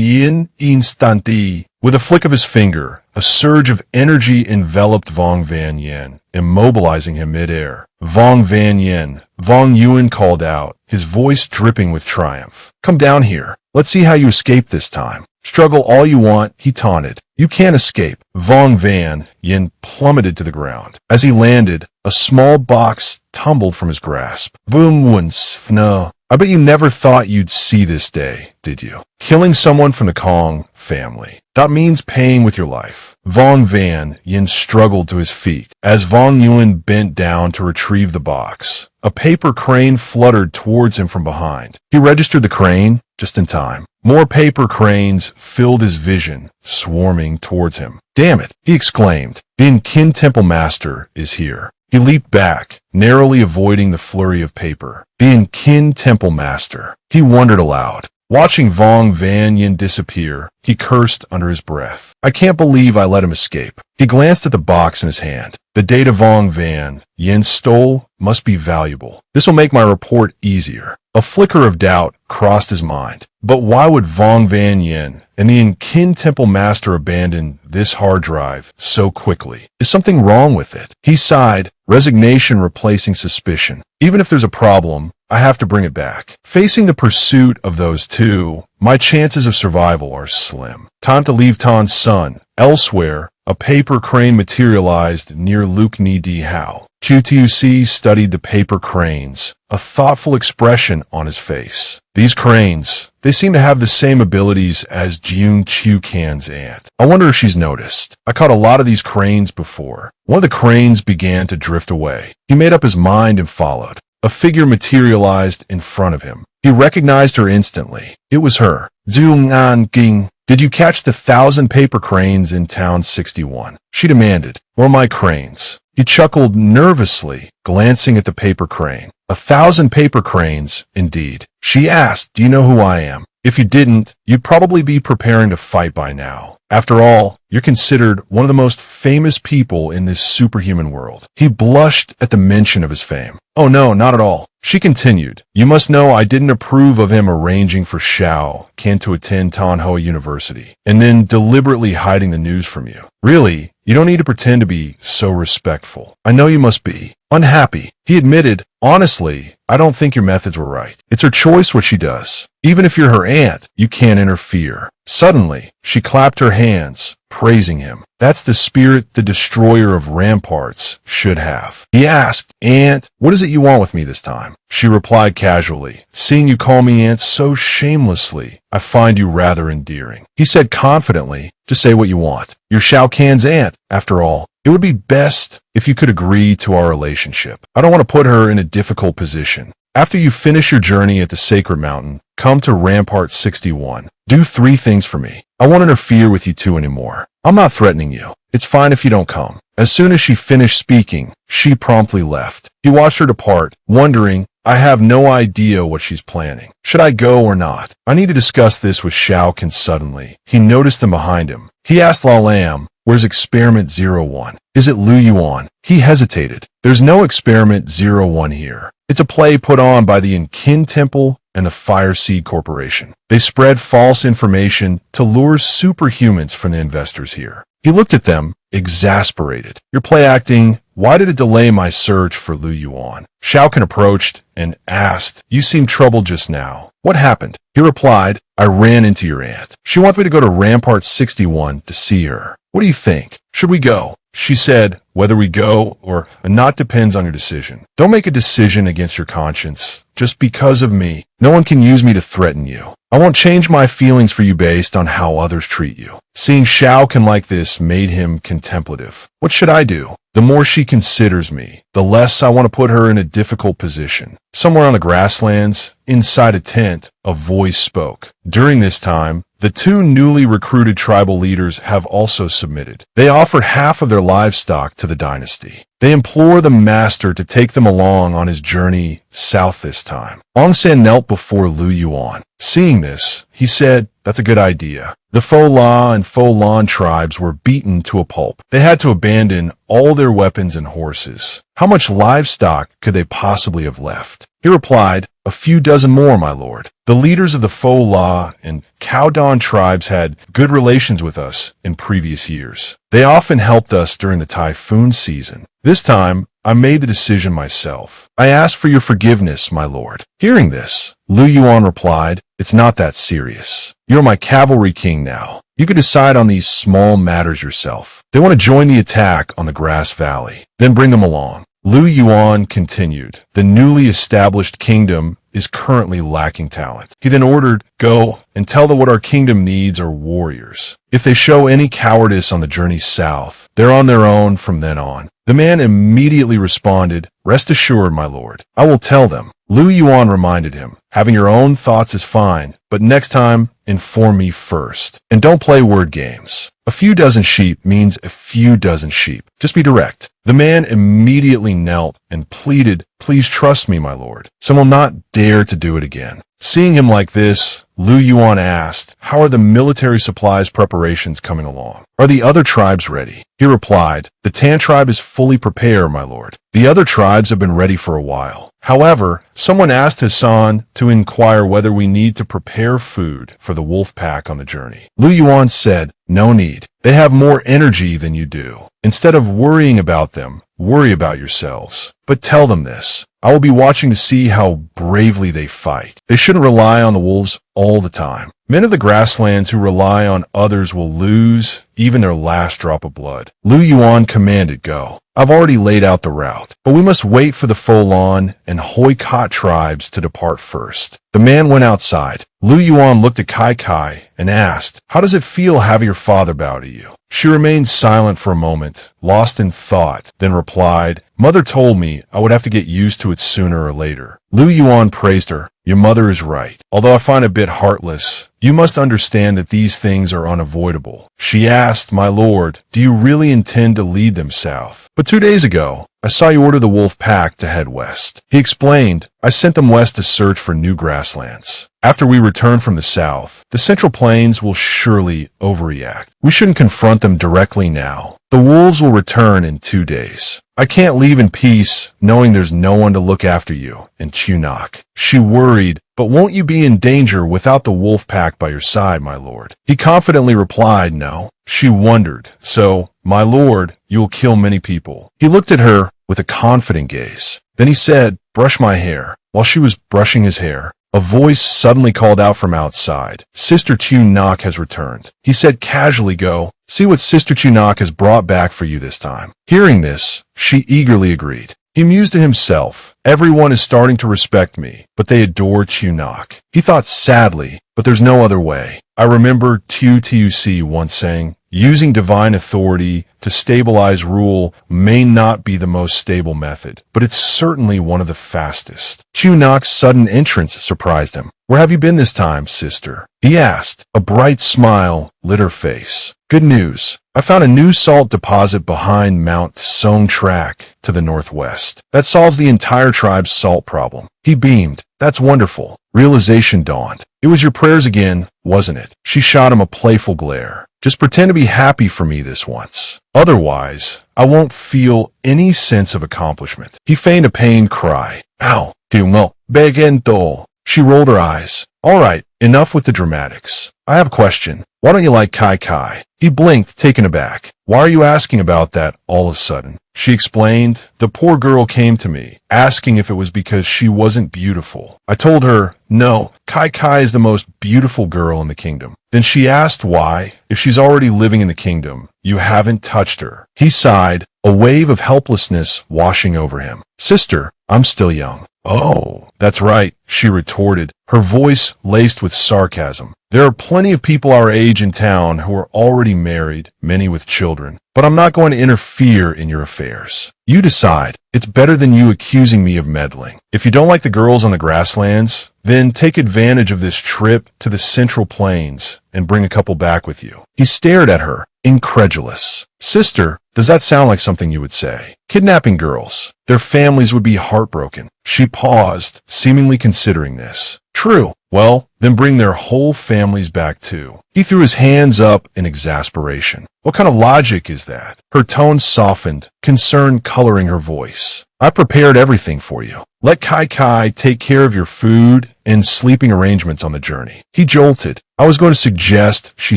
Yuen instanti. With a flick of his finger, a surge of energy enveloped Vong Van Yen, immobilizing him midair. Vong Van Yen, Vong Yuen called out, his voice dripping with triumph. Come down here. Let's see how you escape this time. Struggle all you want, he taunted. You can't escape. Vong Van Yen plummeted to the ground. As he landed, a small box tumbled from his grasp. No. I bet you never thought you'd see this day, did you? Killing someone from the Kong family. That means paying with your life. Vong Van Yen struggled to his feet as Vong Yuen bent down to retrieve the box. A paper crane fluttered towards him from behind. He registered the crane just in time. More paper cranes filled his vision, swarming towards him. Damn it, he exclaimed. The Kin Temple Master is here. He leaped back, narrowly avoiding the flurry of paper. The Kin Temple Master. He wondered aloud. Watching Vong Van Yen disappear, he cursed under his breath. I can't believe I let him escape. He glanced at the box in his hand. The data Vong Van Yen stole must be valuable. This will make my report easier. A flicker of doubt crossed his mind. But why would Vong Van Yen and the Kin Temple Master abandon this hard drive so quickly? Is something wrong with it? He sighed, resignation replacing suspicion. Even if there's a problem, I have to bring it back. Facing the pursuit of those two, my chances of survival are slim. Time to leave Tan's son. Elsewhere, a paper crane materialized near Luke Ni Di Hao. QTUC studied the paper cranes, a thoughtful expression on his face. These cranes, they seem to have the same abilities as Jung Chu Kan's aunt. I wonder if she's noticed. I caught a lot of these cranes before. One of the cranes began to drift away. He made up his mind and followed. A figure materialized in front of him. He recognized her instantly. It was her. Zhu Ngan Ging. Did you catch the 1,000 paper cranes in Town 61? She demanded. Or my cranes. He chuckled nervously, glancing at the paper crane. 1,000 paper cranes, indeed. She asked, do you know who I am? If you didn't, you'd probably be preparing to fight by now. After all, you're considered one of the most famous people in this superhuman world. He blushed at the mention of his fame. Oh no, not at all. She continued, you must know I didn't approve of him arranging for Xiao Kan to attend Tanhua University, and then deliberately hiding the news from you. Really, you don't need to pretend to be so respectful. I know you must be unhappy. He admitted, honestly, I don't think your methods were right. It's her choice what she does. Even if you're her aunt, you can't interfere. Suddenly, she clapped her hands, praising him. That's the spirit the destroyer of ramparts should have. He asked, Aunt, what is it you want with me this time? She replied casually, seeing you call me aunt so shamelessly, I find you rather endearing. He said confidently, just say what you want. You're Shao Kahn's aunt, after all. It would be best if you could agree to our relationship. I don't want to put her in a difficult position. After you finish your journey at the Sacred Mountain, come to Rampart 61. Do 3 things for me. I won't interfere with you two anymore. I'm not threatening you. It's fine if you don't come. As soon as she finished speaking, she promptly left. He watched her depart, wondering, I have no idea what she's planning. Should I go or not? I need to discuss this with Shao Kahn suddenly. He noticed them behind him. He asked La Lam, where's Experiment 01? Is it Lu Yuan? He hesitated. There's no Experiment 01 here. It's a play put on by the Inkin Temple and the Fire Seed Corporation. They spread false information to lure superhumans from the investors here. He looked at them, exasperated. You're play acting. Why did it delay my search for Lu Yuan? Shao Kahn approached and asked, you seemed troubled just now. What happened? He replied, I ran into your aunt. She wants me to go to Rampart 61 to see her. What do you think? Should we go? She said, whether we go or not depends on your decision. Don't make a decision against your conscience. Just because of me. No one can use me to threaten you. I won't change my feelings for you based on how others treat you. Seeing Shao Kahn like this made him contemplative. What should I do? The more she considers me, the less I want to put her in a difficult position. Somewhere on the grasslands, inside a tent, a voice spoke. During this time, the 2 newly recruited tribal leaders have also submitted. They offer half of their livestock to the dynasty. They implore the master to take them along on his journey south this time. Aung San knelt before Lu Yuan. Seeing this, he said, that's a good idea. The Fo La and Fo Lan tribes were beaten to a pulp. They had to abandon all their weapons and horses. How much livestock could they possibly have left? He replied, a few dozen more, my lord. The leaders of the Fo La and Cowdon tribes had good relations with us in previous years. They often helped us during the typhoon season. This time, I made the decision myself. I ask for your forgiveness, my lord. Hearing this, Lu Yuan replied, it's not that serious. You're my cavalry king now. You can decide on these small matters yourself. They want to join the attack on the Grass Valley. Then bring them along. Lu Yuan continued, the newly established kingdom is currently lacking talent. He then ordered, go and tell them what our kingdom needs are warriors. If they show any cowardice on the journey south, they're on their own from then on. The man immediately responded, rest assured, my lord, I will tell them. Lu Yuan reminded him, having your own thoughts is fine, but next time, inform me first. And don't play word games. A few dozen sheep means a few dozen sheep. Just be direct. The man immediately knelt and pleaded, please trust me, my lord. Some will not dare to do it again. Seeing him like this, Lu Yuan asked, how are the military supplies preparations coming along? Are the other tribes ready? He replied, the Tan tribe is fully prepared, my lord. The other tribes have been ready for a while. However, someone asked Hassan to inquire whether we need to prepare food for the wolf pack on the journey. Lu Yuan said, no need. They have more energy than you do. Instead of worrying about them, worry about yourselves. But tell them this. I will be watching to see how bravely they fight. They shouldn't rely on the wolves all the time. Men of the grasslands who rely on others will lose even their last drop of blood. Lu Yuan commanded, go. I've already laid out the route, but we must wait for the Fo Lan and Hoi Kot tribes to depart first. The man went outside. Lu Yuan looked at Kai Kai and asked, how does it feel having your father bow to you? She remained silent for a moment, lost in thought, then replied, Mother told me I would have to get used to it sooner or later. Lu Yuan praised her. Your mother is right. Although I find it a bit heartless, you must understand that these things are unavoidable. She asked, my lord, do you really intend to lead them south? But 2 days ago, I saw you order the wolf pack to head west. He explained, I sent them west to search for new grasslands. After we return from the south, the Central Plains will surely overreact. We shouldn't confront them directly now. The wolves will return in 2 days. I can't leave in peace knowing there's no one to look after you in Chunak. She worried, but won't you be in danger without the wolf pack by your side, my lord? He confidently replied, no. She wondered, so, my lord, you will kill many people. He looked at her with a confident gaze. Then he said, brush my hair. While she was brushing his hair, a voice suddenly called out from outside. Sister Chunak has returned. He said casually, go, see what Sister Chunak has brought back for you this time. Hearing this, she eagerly agreed. He mused to himself, everyone is starting to respect me, but they adore Chunak. He thought sadly, but there's no other way. I remember Tuc once saying, using divine authority to stabilize rule may not be the most stable method, but it's certainly one of the fastest. Chunak's sudden entrance surprised him. Where have you been this time, sister? He asked. A bright smile lit her face. Good news. I found a new salt deposit behind Mount Song Track to the northwest. That solves the entire tribe's salt problem. He beamed. That's wonderful. Realization dawned. It was your prayers again, wasn't it? She shot him a playful glare. Just pretend to be happy for me this once. Otherwise, I won't feel any sense of accomplishment. He feigned a pained cry. Ow. Begento. She rolled her eyes. All right, enough with the dramatics. I have a question. Why don't you like Kai Kai? He blinked, taken aback. Why are you asking about that all of a sudden? She explained. The poor girl came to me, asking if it was because she wasn't beautiful. I told her, no, Kai Kai is the most beautiful girl in the kingdom. Then she asked why, if she's already living in the kingdom, you haven't touched her. He sighed, a wave of helplessness washing over him. Sister, I'm still young. Oh, that's right, she retorted, her voice laced with sarcasm. There are plenty of people our age in town who are already married, many with children, but I'm not going to interfere in your affairs. You decide. It's better than you accusing me of meddling. If you don't like the girls on the grasslands, then take advantage of this trip to the Central Plains and bring a couple back with you. He stared at her, incredulous. Sister, does that sound like something you would say? Kidnapping girls. Their families would be heartbroken. She paused, seemingly considering this. True. Well, then bring their whole families back too. He threw his hands up in exasperation. What kind of logic is that? Her tone softened, concern coloring her voice. I prepared everything for you. Let Kai Kai take care of your food and sleeping arrangements on the journey. He jolted. I was going to suggest she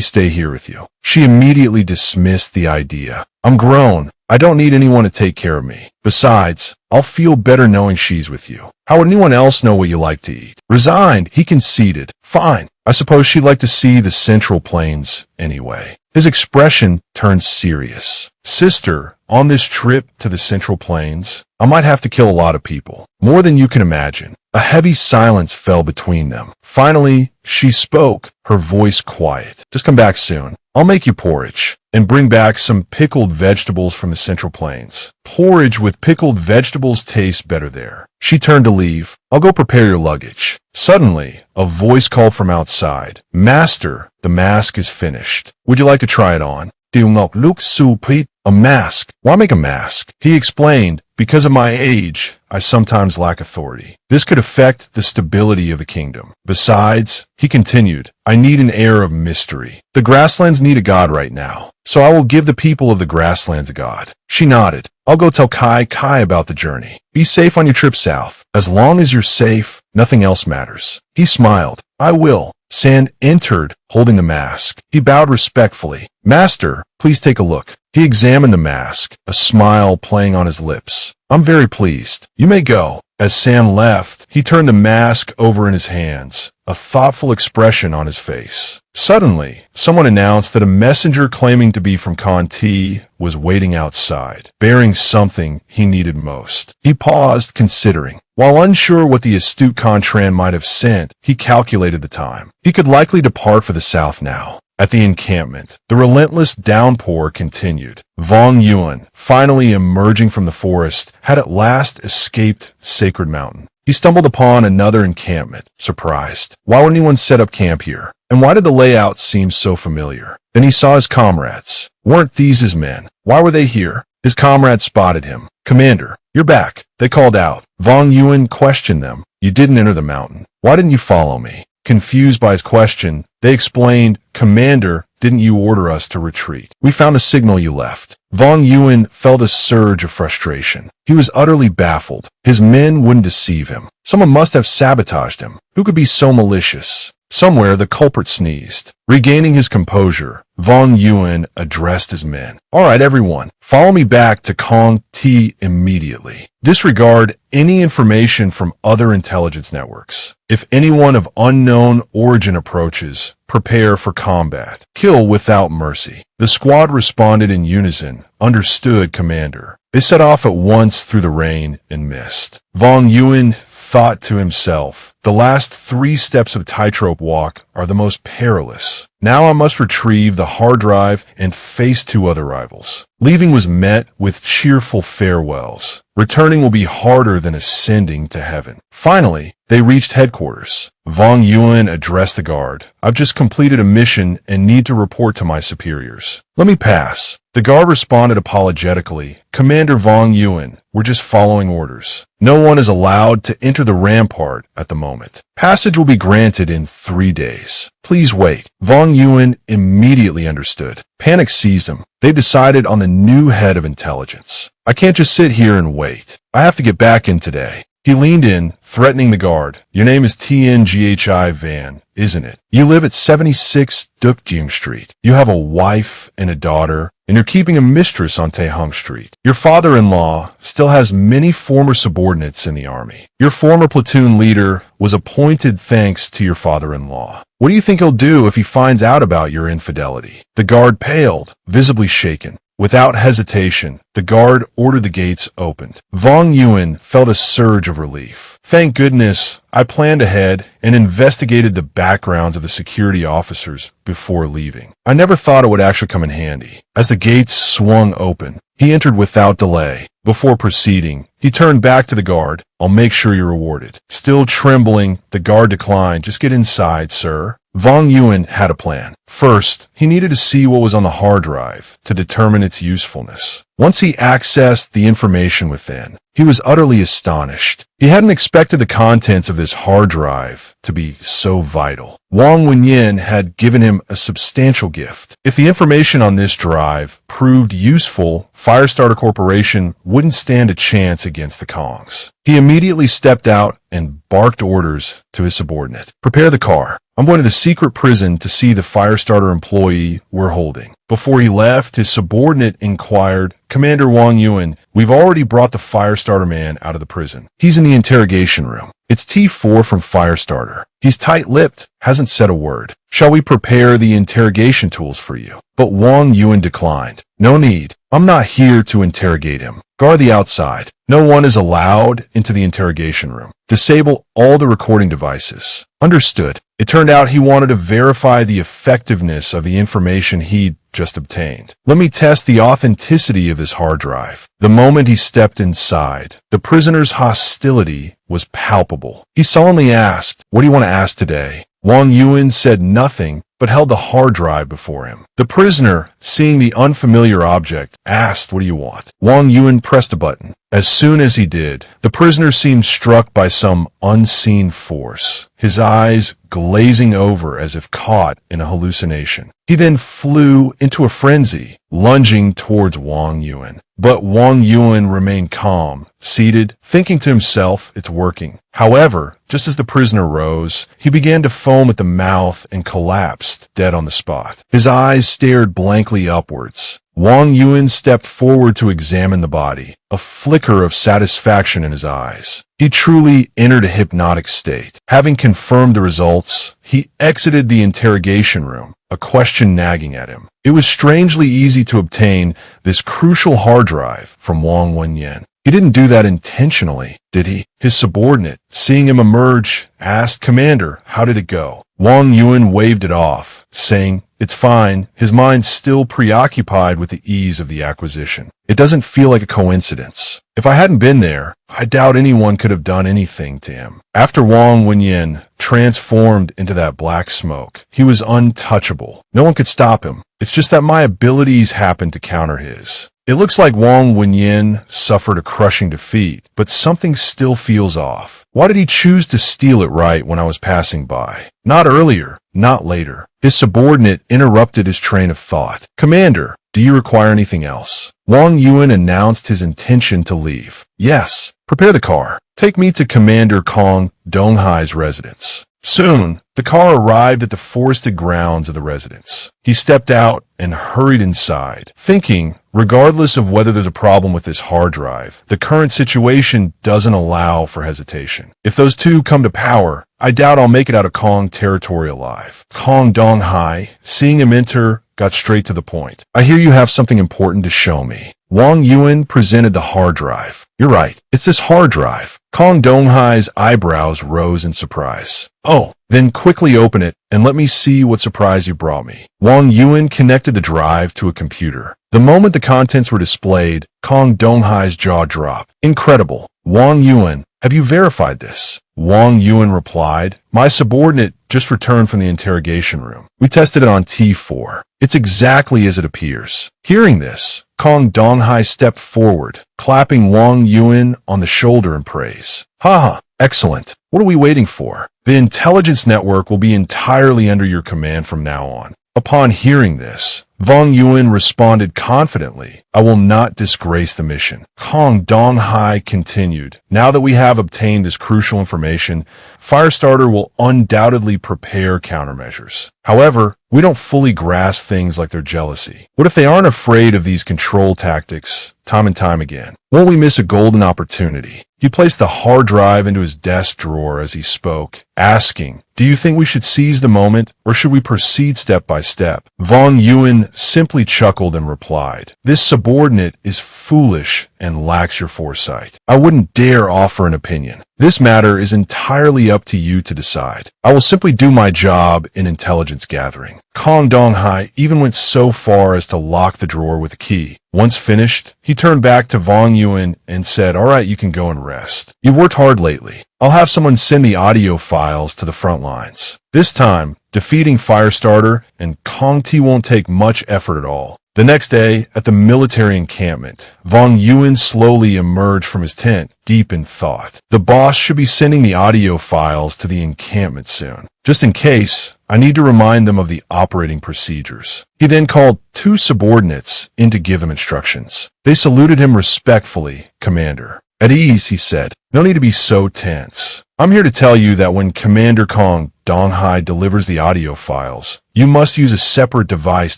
stay here with you. She immediately dismissed the idea. I'm grown. I don't need anyone to take care of me. Besides, I'll feel better knowing she's with you. How would anyone else know what you like to eat? Resigned, he conceded. Fine. I suppose she'd like to see the Central Plains anyway. His expression turned serious. Sister, on this trip to the Central Plains, I might have to kill a lot of people. More than you can imagine. A heavy silence fell between them. Finally, she spoke, her voice quiet. Just come back soon. I'll make you porridge and bring back some pickled vegetables from the Central Plains. Porridge with pickled vegetables tastes better there. She turned to leave. I'll go prepare your luggage. Suddenly, a voice called from outside. Master, the mask is finished. Would you like to try it on? A mask. Why make a mask? He explained, because of my age, I sometimes lack authority. This could affect the stability of the kingdom. Besides, he continued, I need an air of mystery. The grasslands need a god right now, so I will give the people of the grasslands a god. She nodded. I'll go tell Kai Kai about the journey. Be safe on your trip south. As long as you're safe, nothing else matters. He smiled. I will. San entered, holding the mask. He bowed respectfully. Master, please take a look. He examined the mask, a smile playing on his lips. I'm very pleased. You may go. As Sam left, he turned the mask over in his hands, a thoughtful expression on his face. Suddenly, someone announced that a messenger claiming to be from Conti was waiting outside, bearing something he needed most. He paused, considering. While unsure what the astute Contran might have sent, he calculated the time. He could likely depart for the south now. At the encampment, the relentless downpour continued. Vong Yuan, finally emerging from the forest, had at last escaped Sacred Mountain. He stumbled upon another encampment, surprised. Why would anyone set up camp here? And why did the layout seem so familiar? Then he saw his comrades. Weren't these his men? Why were they here? His comrades spotted him. Commander, you're back, they called out. Vong Yuan questioned them. You didn't enter the mountain. Why didn't you follow me? Confused by his question, they explained, Commander, didn't you order us to retreat? We found a signal you left. Wang Yuan felt a surge of frustration. He was utterly baffled. His men wouldn't deceive him. Someone must have sabotaged him. Who could be so malicious? Somewhere the culprit sneezed. Regaining his composure, Wang Yuan addressed his men. All right, everyone, follow me back to Kong Ti immediately. Disregard any information from other intelligence networks. If anyone of unknown origin approaches, prepare for combat. Kill without mercy. The squad responded in unison. Understood, Commander. They set off at once through the rain and mist. Wang Yuan thought to himself, the last 3 steps of tightrope walk are the most perilous. Now I must retrieve the hard drive and face 2 other rivals. Leaving was met with cheerful farewells. Returning will be harder than ascending to heaven. Finally, they reached headquarters. Wang Yuan addressed the guard. I've just completed a mission and need to report to my superiors. Let me pass. The guard responded apologetically. Commander Wang Yuan, we're just following orders. No one is allowed to enter the rampart at the moment. Passage will be granted in 3 days. Please wait. Wang Yuan immediately understood. Panic seized him. They decided on the new head of intelligence. I can't just sit here and wait. I have to get back in today. He leaned in, threatening the guard. Your name is Tnghi Van, isn't it? You live at 76 Dukjing Street. You have a wife and a daughter, and you're keeping a mistress on Taehong Street. Your father-in-law still has many former subordinates in the army. Your former platoon leader was appointed thanks to your father-in-law. What do you think he'll do if he finds out about your infidelity? The guard paled, visibly shaken. Without hesitation, the guard ordered the gates opened. Wang Yuan felt a surge of relief. Thank goodness, I planned ahead and investigated the backgrounds of the security officers before leaving. I never thought it would actually come in handy. As the gates swung open, he entered without delay. Before proceeding, he turned back to the guard. I'll make sure you're rewarded. Still trembling, the guard declined. Just get inside, sir. Wang Yuan had a plan. First, he needed to see what was on the hard drive to determine its usefulness. Once he accessed the information within, he was utterly astonished. He hadn't expected the contents of this hard drive to be so vital. Wang Wenyin had given him a substantial gift. If the information on this drive proved useful, Firestarter Corporation wouldn't stand a chance against the Kongs. He immediately stepped out and barked orders to his subordinate. Prepare the car. I'm going to the secret prison to see the Firestarter employee we're holding. Before he left, his subordinate inquired, Commander Wang Yuan, we've already brought the Firestarter man out of the prison. He's in the interrogation room. It's T4 from Firestarter. He's tight-lipped, hasn't said a word. Shall we prepare the interrogation tools for you? But Wang Yuan declined. No need. I'm not here to interrogate him. Guard the outside. No one is allowed into the interrogation room. Disable all the recording devices. Understood. It turned out he wanted to verify the effectiveness of the information he'd just obtained. Let me test the authenticity of this hard drive. The moment he stepped inside, the prisoner's hostility was palpable. He sullenly asked, what do you want to ask today? Wang Yuan said nothing, but held the hard drive before him. The prisoner, seeing the unfamiliar object, asked, what do you want? Wang Yuan pressed a button. As soon as he did, the prisoner seemed struck by some unseen force, his eyes glazing over as if caught in a hallucination. He then flew into a frenzy, lunging towards Wang Yuan. But Wang Yuan remained calm, seated, thinking to himself, it's working. However, just as the prisoner rose, he began to foam at the mouth and collapsed, dead on the spot. His eyes stared blankly upwards. Wang Yuan stepped forward to examine the body, a flicker of satisfaction in his eyes. He truly entered a hypnotic state. Having confirmed the results, he exited the interrogation room, a question nagging at him. It was strangely easy to obtain this crucial hard drive from Wang Wenyin. He didn't do that intentionally, did he? His subordinate, seeing him emerge, asked, Commander, how did it go? Wang Yuan waved it off, saying, it's fine, his mind still preoccupied with the ease of the acquisition. It doesn't feel like a coincidence. If I hadn't been there, I doubt anyone could have done anything to him. After Wang Wenyin transformed into that black smoke, he was untouchable. No one could stop him. It's just that my abilities happened to counter his. It looks like Wang Wenyin suffered a crushing defeat, but something still feels off. Why did he choose to steal it right when I was passing by? Not earlier. not later. His subordinate interrupted his train of thought. Commander, do you require anything else? Wang Yuan announced his intention to leave. Yes, prepare the car. Take me to Commander Kong Donghai's residence. Soon, the car arrived at the forested grounds of the residence. He stepped out and hurried inside, thinking, regardless of whether there's a problem with this hard drive, the current situation doesn't allow for hesitation. If those two come to power, I doubt I'll make it out of Kong territory alive. Kong Donghai, seeing him enter, got straight to the point. I hear you have something important to show me. Wang Yuan presented the hard drive. You're right, it's this hard drive. Kong Donghai's eyebrows rose in surprise. Oh, then quickly open it and let me see what surprise you brought me. Wang Yuan connected the drive to a computer. The moment the contents were displayed, Kong Donghai's jaw dropped. Incredible. Wang Yuan, have you verified this? Wang Yuan replied, my subordinate just returned from the interrogation room. We tested it on T4. It's exactly as it appears. Hearing this, Kong Donghai stepped forward, clapping Wang Yuan on the shoulder in praise. Haha, excellent. What are we waiting for? The intelligence network will be entirely under your command from now on. Upon hearing this, Wang Yuan responded confidently, I will not disgrace the mission. Kong Donghai continued, now that we have obtained this crucial information, Firestarter will undoubtedly prepare countermeasures. However, we don't fully grasp things like their jealousy. What if they aren't afraid of these control tactics time and time again? Won't we miss a golden opportunity? He placed the hard drive into his desk drawer as he spoke, asking, do you think we should seize the moment, or should we proceed step by step? Wang Yuan simply chuckled and replied, this subordinate is foolish and lacks your foresight. I wouldn't dare offer an opinion. This matter is entirely up to you to decide. I will simply do my job in intelligence gathering. Kong Donghai even went so far as to lock the drawer with a key. Once finished, he turned back to Wang Yuan and said, all right, you can go and rest. You've worked hard lately. I'll have someone send the audio files to the front lines. This time, defeating Firestarter and Kong T won't take much effort at all. The next day, at the military encampment, Wang Yuan slowly emerged from his tent, deep in thought. The boss should be sending the audio files to the encampment soon. Just in case, I need to remind them of the operating procedures. He then called two subordinates in to give him instructions. They saluted him respectfully, Commander. At ease, he said, no need to be so tense. I'm here to tell you that when Commander Kong Donghai delivers the audio files, you must use a separate device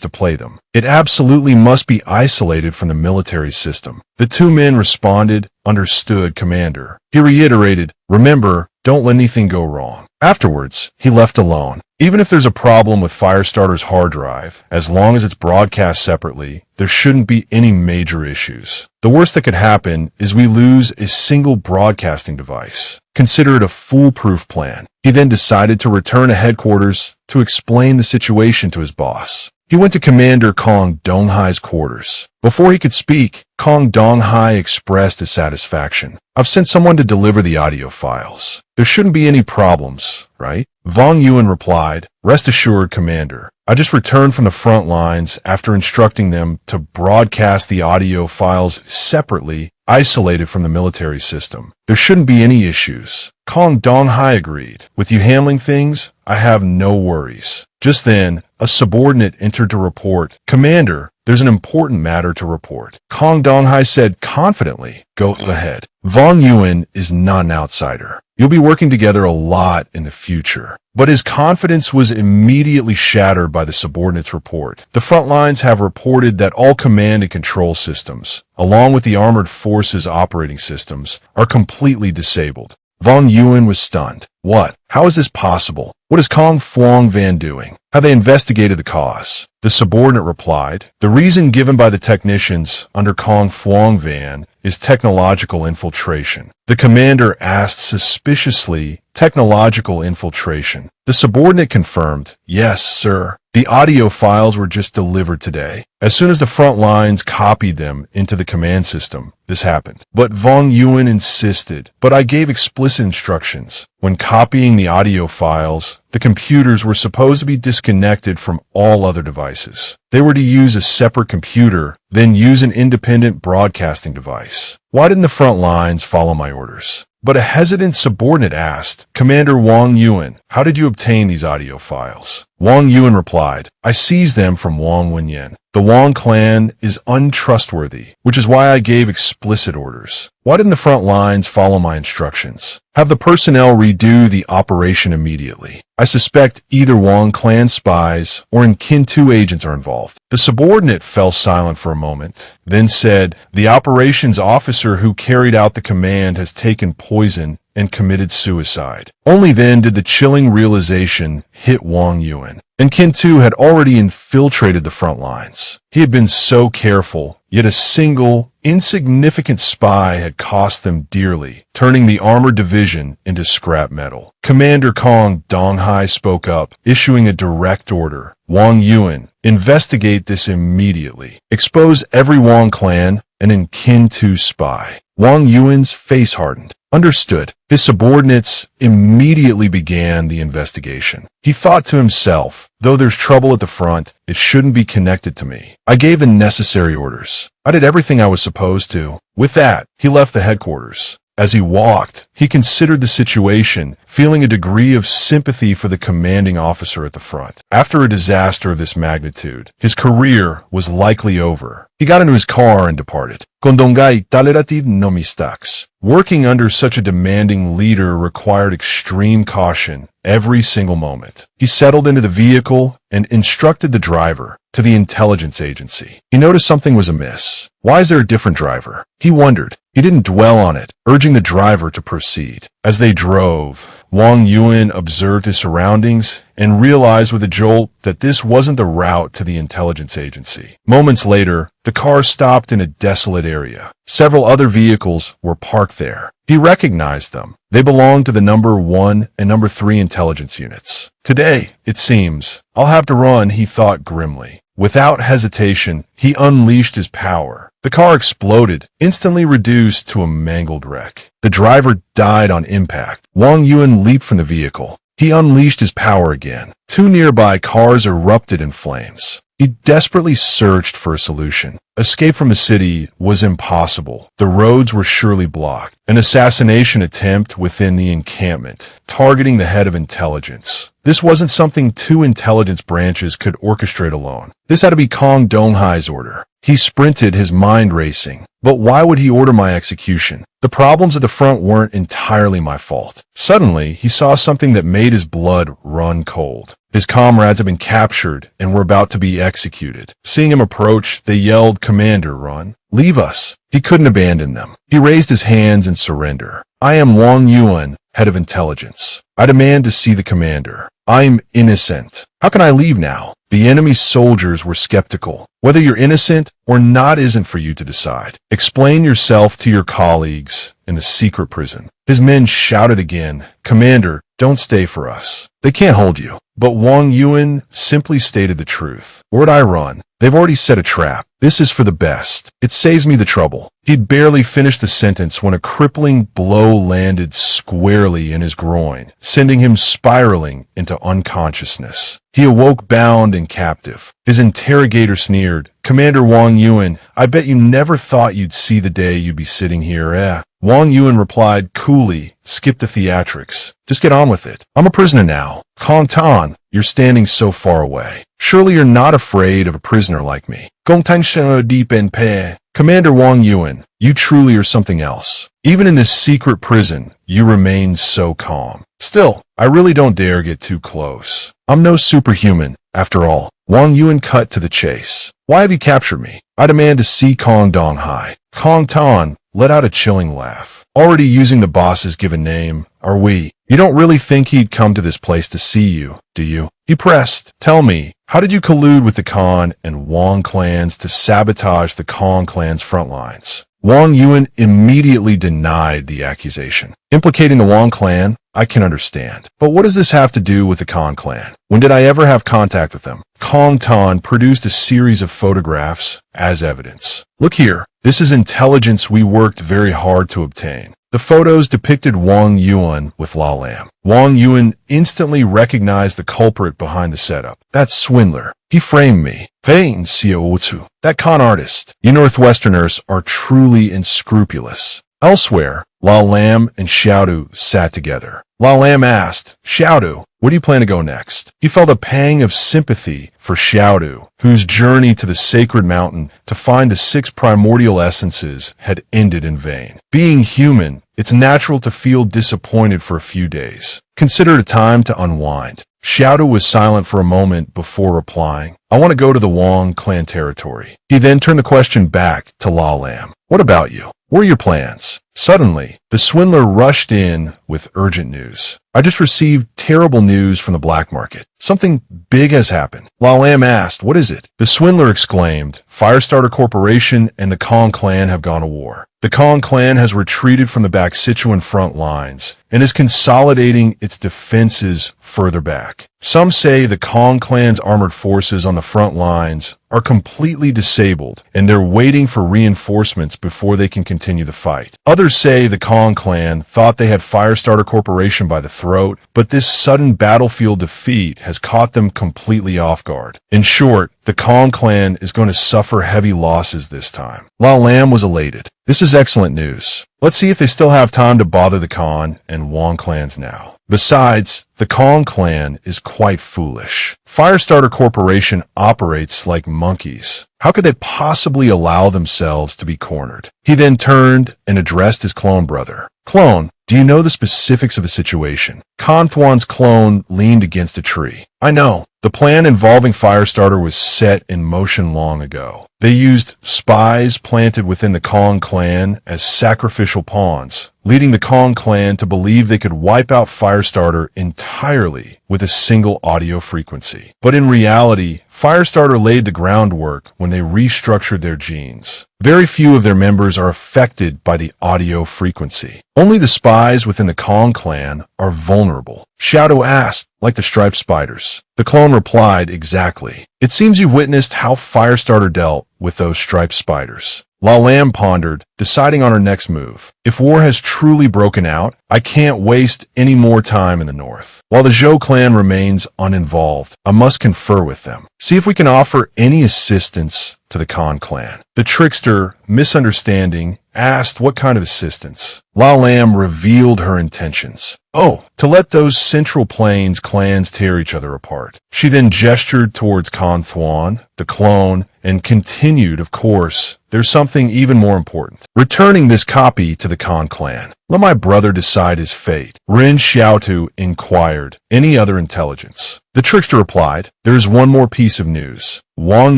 to play them. It absolutely must be isolated from the military system. The two men responded, understood, Commander. He reiterated, remember, don't let anything go wrong. Afterwards, he left alone. Even if there's a problem with Firestarter's hard drive, as long as it's broadcast separately, there shouldn't be any major issues. The worst that could happen is we lose a single broadcasting device. Consider it a foolproof plan. He then decided to return to headquarters to explain the situation to his boss. He went to Commander Kong Donghai's quarters. Before he could speak, Kong Donghai expressed his satisfaction. I've sent someone to deliver the audio files. There shouldn't be any problems, right? Wang Yuan replied, rest assured, Commander. I just returned from the front lines after instructing them to broadcast the audio files separately, isolated from the military system. There shouldn't be any issues. Kong Donghai agreed. With you handling things, I have no worries. Just then, a subordinate entered to report, Commander, there's an important matter to report. Kong Donghai said confidently, go ahead. Wang Yuan is not an outsider. You'll be working together a lot in the future. But his confidence was immediately shattered by the subordinate's report. The front lines have reported that all command and control systems, along with the armored forces operating systems, are completely disabled. Wang Yuan was stunned. What? How is this possible? What is Kong Fuang Van doing? Have they investigated the cause? The subordinate replied, the reason given by the technicians under Kong Fuang Van is technological infiltration. The commander asked suspiciously, technological infiltration. The subordinate confirmed, yes, sir. The audio files were just delivered today. As soon as the front lines copied them into the command system, this happened. But Wang Yuan insisted, but I gave explicit instructions. When copying the audio files, the computers were supposed to be disconnected from all other devices. They were to use a separate computer, then use an independent broadcasting device. Why didn't the front lines follow my orders? But a hesitant subordinate asked, Commander Wang Yuan, how did you obtain these audio files? Wang Yuan replied. I seized them from Wang Wenyan. The Wang clan is untrustworthy, which is why I gave explicit orders. Why didn't the front lines follow my instructions? Have the personnel redo the operation immediately. I suspect either Wang clan spies or Kin-2 agents are involved. The subordinate fell silent for a moment, then said, the operations officer who carried out the command has taken poison and committed suicide. Only then did the chilling realization hit Wang Yuan. And Kin-2 had already infiltrated the front lines. He had been so careful, yet a single, insignificant spy had cost them dearly, turning the armored division into scrap metal. Commander Kong Donghai spoke up, issuing a direct order. Wang Yuan, investigate this immediately. Expose every Wang clan and an Kin-2 spy. Wang Yuan's face hardened. Understood. His subordinates immediately began the investigation. He thought to himself, though there's trouble at the front, it shouldn't be connected to me. I gave the necessary orders. I did everything I was supposed to. With that, he left the headquarters. As he walked, he considered the situation, feeling a degree of sympathy for the commanding officer at the front. After a disaster of this magnitude, his career was likely over. He got into his car and departed. Kondongai talerati no mistakes. Working under such a demanding leader required extreme caution every single moment. He settled into the vehicle and instructed the driver to the intelligence agency. He noticed something was amiss. Why is there a different driver? He wondered. He didn't dwell on it, urging the driver to proceed. As they drove, Wang Yuan observed his surroundings and realized with a jolt that this wasn't the route to the intelligence agency. Moments later, the car stopped in a desolate area. Several other vehicles were parked there. He recognized them. They belonged to the number 1 and number 3 intelligence units. Today, it seems, I'll have to run, he thought grimly. Without hesitation, he unleashed his power. The car exploded, instantly reduced to a mangled wreck. The driver died on impact. Wang Yuan leaped from the vehicle. He unleashed his power again. 2 nearby cars erupted in flames. He desperately searched for a solution. Escape from the city was impossible. The roads were surely blocked. An assassination attempt within the encampment, targeting the head of intelligence. This wasn't something 2 intelligence branches could orchestrate alone. This had to be Kong Donghai's order. He sprinted, his mind racing. But why would he order my execution? The problems at the front weren't entirely my fault. Suddenly, he saw something that made his blood run cold. His comrades had been captured and were about to be executed. Seeing him approach, they yelled, "Commander, run. Leave us." He couldn't abandon them. He raised his hands in surrender. I am Wang Yuan, head of intelligence. I demand to see the commander. I'm innocent. How can I leave now? The enemy's soldiers were skeptical. Whether you're innocent or not isn't for you to decide. Explain yourself to your colleagues in the secret prison. His men shouted again, "Commander, don't stay for us. They can't hold you." But Wang Yuan simply stated the truth. Where'd I run? They've already set a trap. This is for the best. It saves me the trouble. He'd barely finished the sentence when a crippling blow landed squarely in his groin, sending him spiraling into unconsciousness. He awoke bound and captive. His interrogator sneered, "Commander Wang Yuan, I bet you never thought you'd see the day you'd be sitting here, eh?" Wang Yuan replied coolly, "Skip the theatrics. Just get on with it. I'm a prisoner now. Kong Tan, you're standing so far away. Surely you're not afraid of a prisoner like me." Gong Tan Sheng Deep and Pe. Commander Wang Yuan, you truly are something else. Even in this secret prison, you remain so calm. Still, I really don't dare get too close. I'm no superhuman, after all. Wang Yuan cut to the chase. Why have you captured me? I demand to see Kong Donghai. Kong Tan let out a chilling laugh. Already using the boss's given name, are we? You don't really think he'd come to this place to see you, do you? He pressed, "Tell me, how did you collude with the Khan and Wang clans to sabotage the Kong clan's front lines?" Wang Yuan immediately denied the accusation. Implicating the Wang clan? I can understand. But what does this have to do with the Kong clan? When did I ever have contact with them? Kong Tan produced a series of photographs as evidence. Look here. This is intelligence we worked very hard to obtain. The photos depicted Wang Yuan with La Lam. Wang Yuan instantly recognized the culprit behind the setup. That swindler. He framed me. Ren Xiaosu. That con artist. You Northwesterners are truly unscrupulous. Elsewhere, Lao Lam and Xiaodu sat together. Lao Lam asked, Xiaodu, where do you plan to go next? He felt a pang of sympathy for Xiaodu, whose journey to the sacred mountain to find the 6 primordial essences had ended in vain. Being human, it's natural to feel disappointed for a few days. Consider it a time to unwind. Xiaodu was silent for a moment before replying, I want to go to the Wang clan territory. He then turned the question back to Lao Lam. What about you? What are your plans? Suddenly, the swindler rushed in with urgent news. I just received terrible news from the black market. Something big has happened. Lao Lam asked, what is it? The swindler exclaimed, Firestarter Corporation and the Kong clan have gone to war. The Kong clan has retreated from the Baksituan front lines and is consolidating its defenses further back. Some say the Kong clan's armored forces on the front lines are completely disabled and they're waiting for reinforcements before they can continue the fight. Others say the Kong clan thought they had Firestarter Corporation by the throat, but this sudden battlefield defeat has caught them completely off guard. In short, the Kong clan is going to suffer heavy losses this time. Lao Lam was elated. This is excellent news. Let's see if they still have time to bother the Khan and Wang clans now. Besides, the Kong clan is quite foolish. Firestarter Corporation operates like monkeys. How could they possibly allow themselves to be cornered? He then turned and addressed his clone brother. Clone, do you know the specifics of the situation? Kantuan's clone leaned against a tree. I know. The plan involving Firestarter was set in motion long ago. They used spies planted within the Kong clan as sacrificial pawns, leading the Kong clan to believe they could wipe out Firestarter entirely with a single audio frequency. But in reality, Firestarter laid the groundwork when they restructured their genes. Very few of their members are affected by the audio frequency. Only the spies within the Kong clan are vulnerable. Xiaodu asked, like the striped spiders. The clone replied, exactly. It seems you've witnessed how Firestarter dealt with those striped spiders. Lao Lam pondered, deciding on her next move. If war has truly broken out, I can't waste any more time in the north. While the Zhou clan remains uninvolved, I must confer with them. See if we can offer any assistance to the Khan clan. The trickster, misunderstanding, asked what kind of assistance. Lao Lam revealed her intentions. Oh, to let those Central Plains clans tear each other apart. She then gestured towards Khan Thuan, the clone, and continued, of course, there's something even more important. Returning this copy to the Khan clan. Let my brother decide his fate. Ren Xiaosu inquired, any other intelligence? The trickster replied, there is one more piece of news. Wang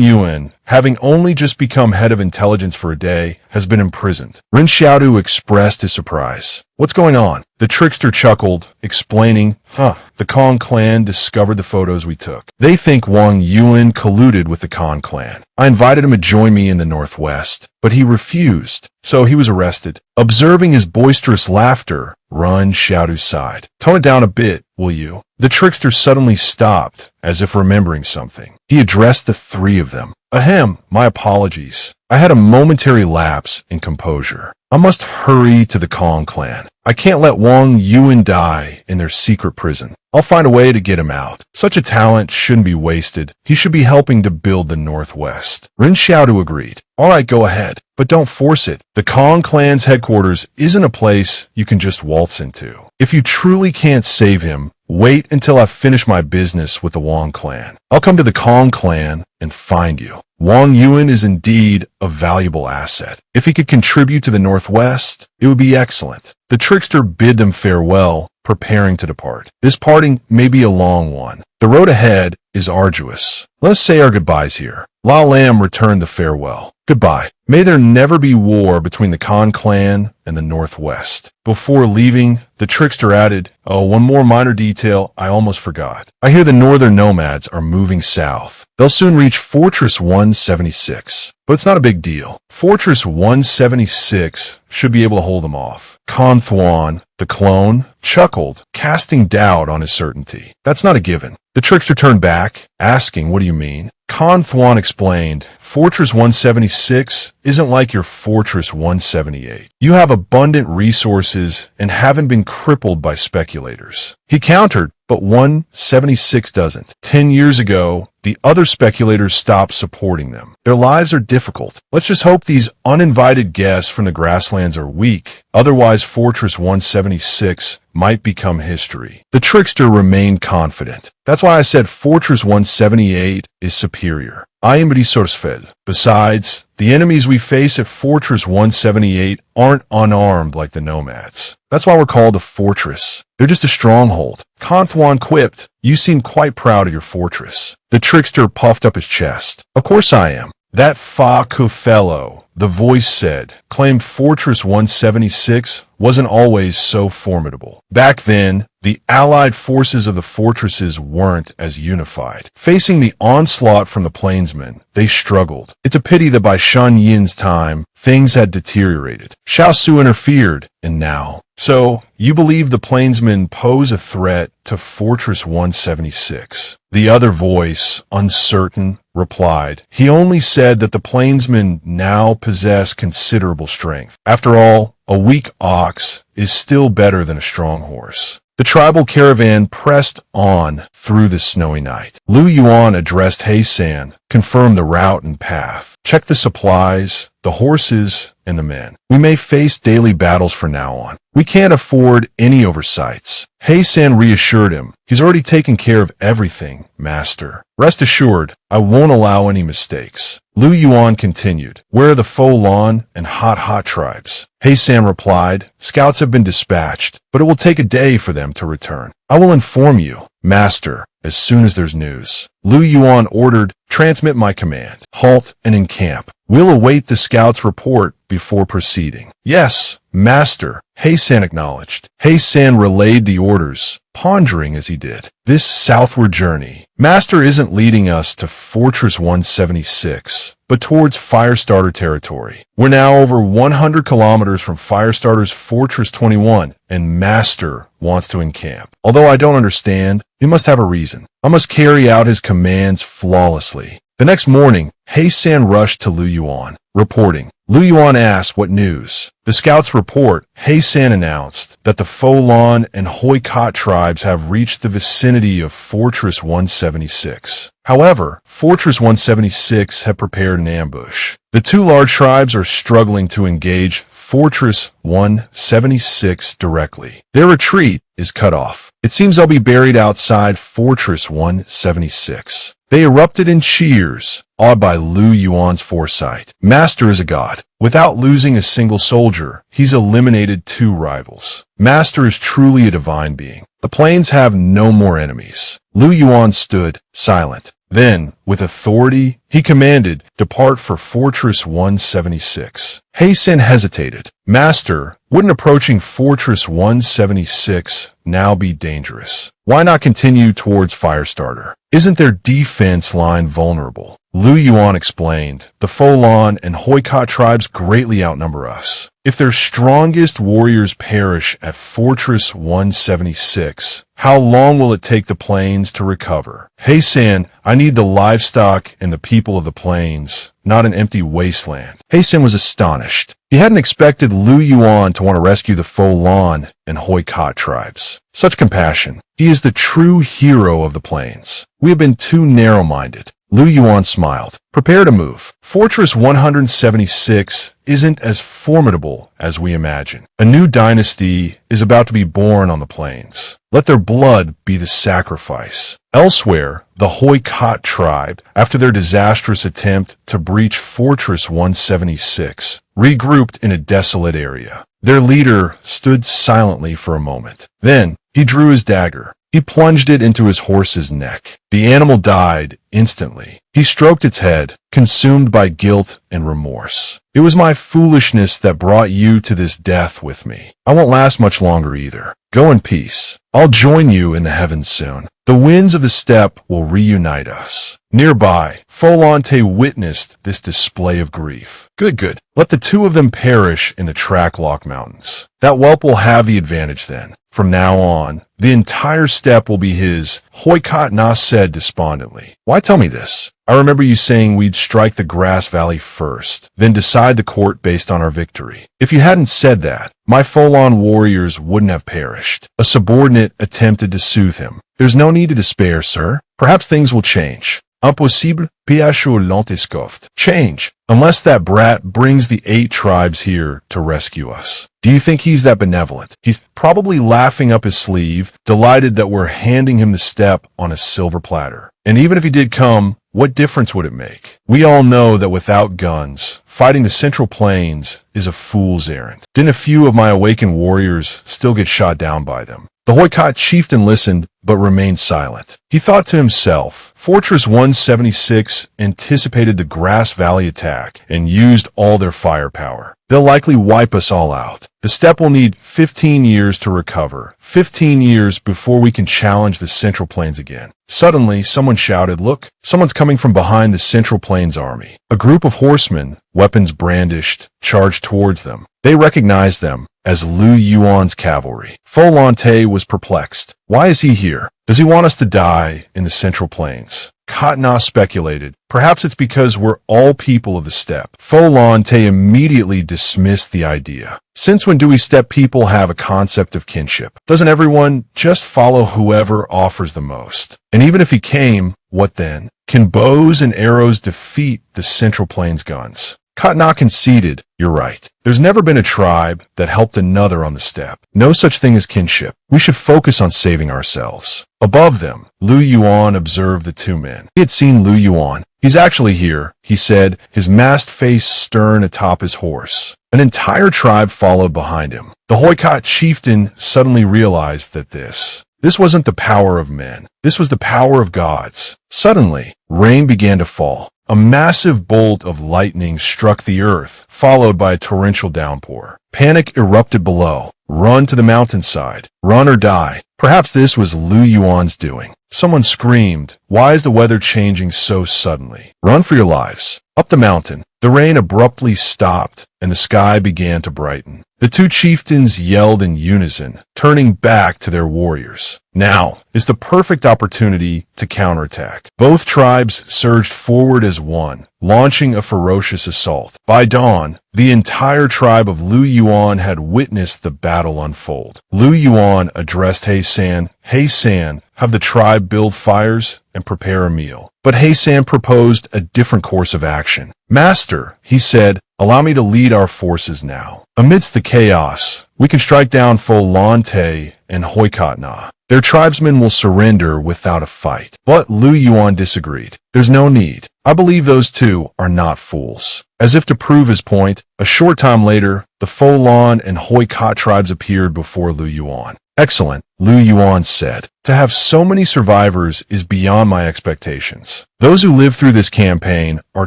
Yuan, having only just become head of intelligence for a day, has been imprisoned. Ren Xiaosu expressed his surprise. What's going on? The trickster chuckled, explaining, the Kong clan discovered the photos we took. They think Wang Yuan colluded with the Kong clan. I invited him to join me in the Northwest, but he refused, so he was arrested. Observing his boisterous laughter, Ren Xiaosu sighed. Tone it down a bit, will you? The trickster suddenly stopped, as if remembering something. He addressed the 3 of them. Ahem, my apologies. I had a momentary lapse in composure. I must hurry to the Kong clan. I can't let Wang Yuan die in their secret prison. I'll find a way to get him out. Such a talent shouldn't be wasted. He should be helping to build the Northwest. Ren Xiaosu agreed. All right, go ahead, but don't force it. The Kong clan's headquarters isn't a place you can just waltz into. If you truly can't save him, wait until I've finished my business with the Wang clan. I'll come to the Kong clan and find you. Wang Yuan is indeed a valuable asset. If he could contribute to the Northwest, it would be excellent. The trickster bid them farewell, preparing to depart. This parting may be a long one. The road ahead is arduous. Let us say our goodbyes here. Lao Lam returned the farewell. Goodbye. May there never be war between the Khan clan and the Northwest. Before leaving, the trickster added, oh, one more minor detail I almost forgot. I hear the northern nomads are moving south. They'll soon reach Fortress 176. But it's not a big deal. Fortress 176 should be able to hold them off. Khan Thuan, the clone, chuckled, casting doubt on his certainty. That's not a given. The trickster turned back, asking, what do you mean? Khan Thuan explained, Fortress 176 isn't like your Fortress 178. You have abundant resources and haven't been crippled by speculators. He countered, but 176 doesn't. 10 years ago, the other speculators stopped supporting them. Their lives are difficult. Let's just hope these uninvited guests from the grasslands are weak. Otherwise, Fortress 176 might become history. The trickster remained confident. That's why I said Fortress 178 is superior. I am resourceful. Besides, the enemies we face at Fortress 178 aren't unarmed like the nomads. That's why we're called a fortress. They're just a stronghold. Conthwan quipped, "You seem quite proud of your fortress." The trickster puffed up his chest. "Of course I am." "That Faku fellow," the voice said, claimed Fortress 176 wasn't always so formidable. Back then, the allied forces of the fortresses weren't as unified. Facing the onslaught from the plainsmen, they struggled. It's a pity that by Shan Yin's time, things had deteriorated. Xiaosu interfered, and now. "So, you believe the plainsmen pose a threat to Fortress 176? The other voice, uncertain, replied, "He only said that the plainsmen now possess considerable strength. After all, a weak ox is still better than a strong horse." The tribal caravan pressed on through the snowy night. Lu Yuan addressed He-san, confirmed the route and path. "Check the supplies, the horses, and the men. We may face daily battles from now on. We can't afford any oversights." He-san reassured him. "He's already taken care of everything, master. Rest assured, I won't allow any mistakes." Lu Yuan continued, "Where are the Folon and Hot tribes?" He-san replied, "Scouts have been dispatched, but it will take a day for them to return. I will inform you, master, as soon as there's news." Lu Yuan ordered, "Transmit my command. Halt and encamp. We'll await the scouts' report before proceeding." "Yes, master," He-san acknowledged. He-san relayed the orders, pondering as he did. "This southward journey, master isn't leading us to Fortress 176, but towards Firestarter territory. We're now over 100 kilometers from Firestarter's Fortress 21, and master wants to encamp. Although I don't understand, he must have a reason. I must carry out his commands flawlessly." The next morning, He-san rushed to Lu Yuan, reporting. Lu Yuan asked what news. The scouts report, He-san announced that the Folon and Hoikot tribes have reached the vicinity of Fortress 176. However, Fortress 176 had prepared an ambush. The two large tribes are struggling to engage Fortress 176 directly. Their retreat is cut off. It seems they'll be buried outside Fortress 176. They erupted in cheers, awed by Lu Yuan's foresight. Master is a god. Without losing a single soldier, he's eliminated two rivals. Master is truly a divine being. The plains have no more enemies. Lu Yuan stood, silent. Then, with authority, he commanded, "Depart for Fortress 176. He-san hesitated. "Master, wouldn't approaching Fortress 176 now be dangerous? Why not continue towards Firestarter? Isn't their defense line vulnerable?" Lu Yuan explained, "The Folon and Hoikot tribes greatly outnumber us. If their strongest warriors perish at Fortress 176, how long will it take the plains to recover? He-san, I need the livestock and the people of the plains, not an empty wasteland." He-san was astonished. He hadn't expected Lu Yuan to want to rescue the Folon and Hoikot tribes. Such compassion. He is the true hero of the plains. We have been too narrow-minded. Lu Yuan smiled. "Prepare to move. Fortress 176 isn't as formidable as we imagine. A new dynasty is about to be born on the plains. Let their blood be the sacrifice." Elsewhere, the Hoikot tribe, after their disastrous attempt to breach Fortress 176, regrouped in a desolate area. Their leader stood silently for a moment. Then, he drew his dagger. He plunged it into his horse's neck. The animal died instantly. He stroked its head, consumed by guilt and remorse. "It was my foolishness that brought you to this death with me. I won't last much longer either. Go in peace. I'll join you in the heavens soon. The winds of the steppe will reunite us." Nearby, Folante witnessed this display of grief. Good. Let the two of them perish in the Tracklock Mountains. That whelp will have the advantage then. From now on, the entire steppe will be his, Hoikot Na said despondently. "Why tell me this? I remember you saying we'd strike the grass valley first, then decide the court based on our victory. If you hadn't said that, my Folon warriors wouldn't have perished." A subordinate attempted to soothe him. There's no need to despair, sir. Perhaps things will change. Impossible, piacho l'antescoft. Change, unless that brat brings the 8 tribes here to rescue us. Do you think he's that benevolent? He's probably laughing up his sleeve, delighted that we're handing him the step on a silver platter. And even if he did come, what difference would it make? We all know that without guns, fighting the Central Plains is a fool's errand. Didn't a few of my awakened warriors still get shot down by them? The Hoikot chieftain listened, but remained silent. He thought to himself, Fortress 176 anticipated the Grass Valley attack and used all their firepower. They'll likely wipe us all out. The steppe will need 15 years to recover, 15 years before we can challenge the Central Plains again. Suddenly, someone shouted, "Look, someone's coming from behind the Central Plains army." A group of horsemen, weapons brandished, charged towards them. They recognized them as Lu Yuan's cavalry. Folante was perplexed. Why is he here? Does he want us to die in the Central Plains? Katna speculated. Perhaps it's because we're all people of the steppe. Folante immediately dismissed the idea. Since when do we steppe people have a concept of kinship? Doesn't everyone just follow whoever offers the most? And even if he came, what then? Can bows and arrows defeat the Central Plains guns? Katna conceded, "You're right. There's never been a tribe that helped another on the steppe. No such thing as kinship. We should focus on saving ourselves." Above them, Lu Yuan observed the 2 men. He had seen Lu Yuan. "He's actually here," he said, his masked face stern atop his horse. An entire tribe followed behind him. The Hoikot chieftain suddenly realized that this wasn't the power of men. This was the power of gods. Suddenly, rain began to fall. A massive bolt of lightning struck the earth, followed by a torrential downpour. Panic erupted below. Run to the mountainside. Run or die. Perhaps this was Lu Yuan's doing. Someone screamed, "Why is the weather changing so suddenly? Run for your lives." Up the mountain, the rain abruptly stopped, and the sky began to brighten. The 2 chieftains yelled in unison, turning back to their warriors. Now is the perfect opportunity to counterattack. Both tribes surged forward as one, launching a ferocious assault. By dawn, the entire tribe of Lu Yuan had witnessed the battle unfold. Lu Yuan addressed He-san. "He-san, have the tribe build fires and prepare a meal." But He-san proposed a different course of action. "Master," he said, "allow me to lead our forces now. Amidst the chaos, we can strike down Folante and Hoikotna. Their tribesmen will surrender without a fight." But Lu Yuan disagreed. "There's no need. I believe those 2 are not fools." As if to prove his point, a short time later, the Folon and Hoikot tribes appeared before Lu Yuan. "Excellent," Lu Yuan said. "To have so many survivors is beyond my expectations. Those who live through this campaign are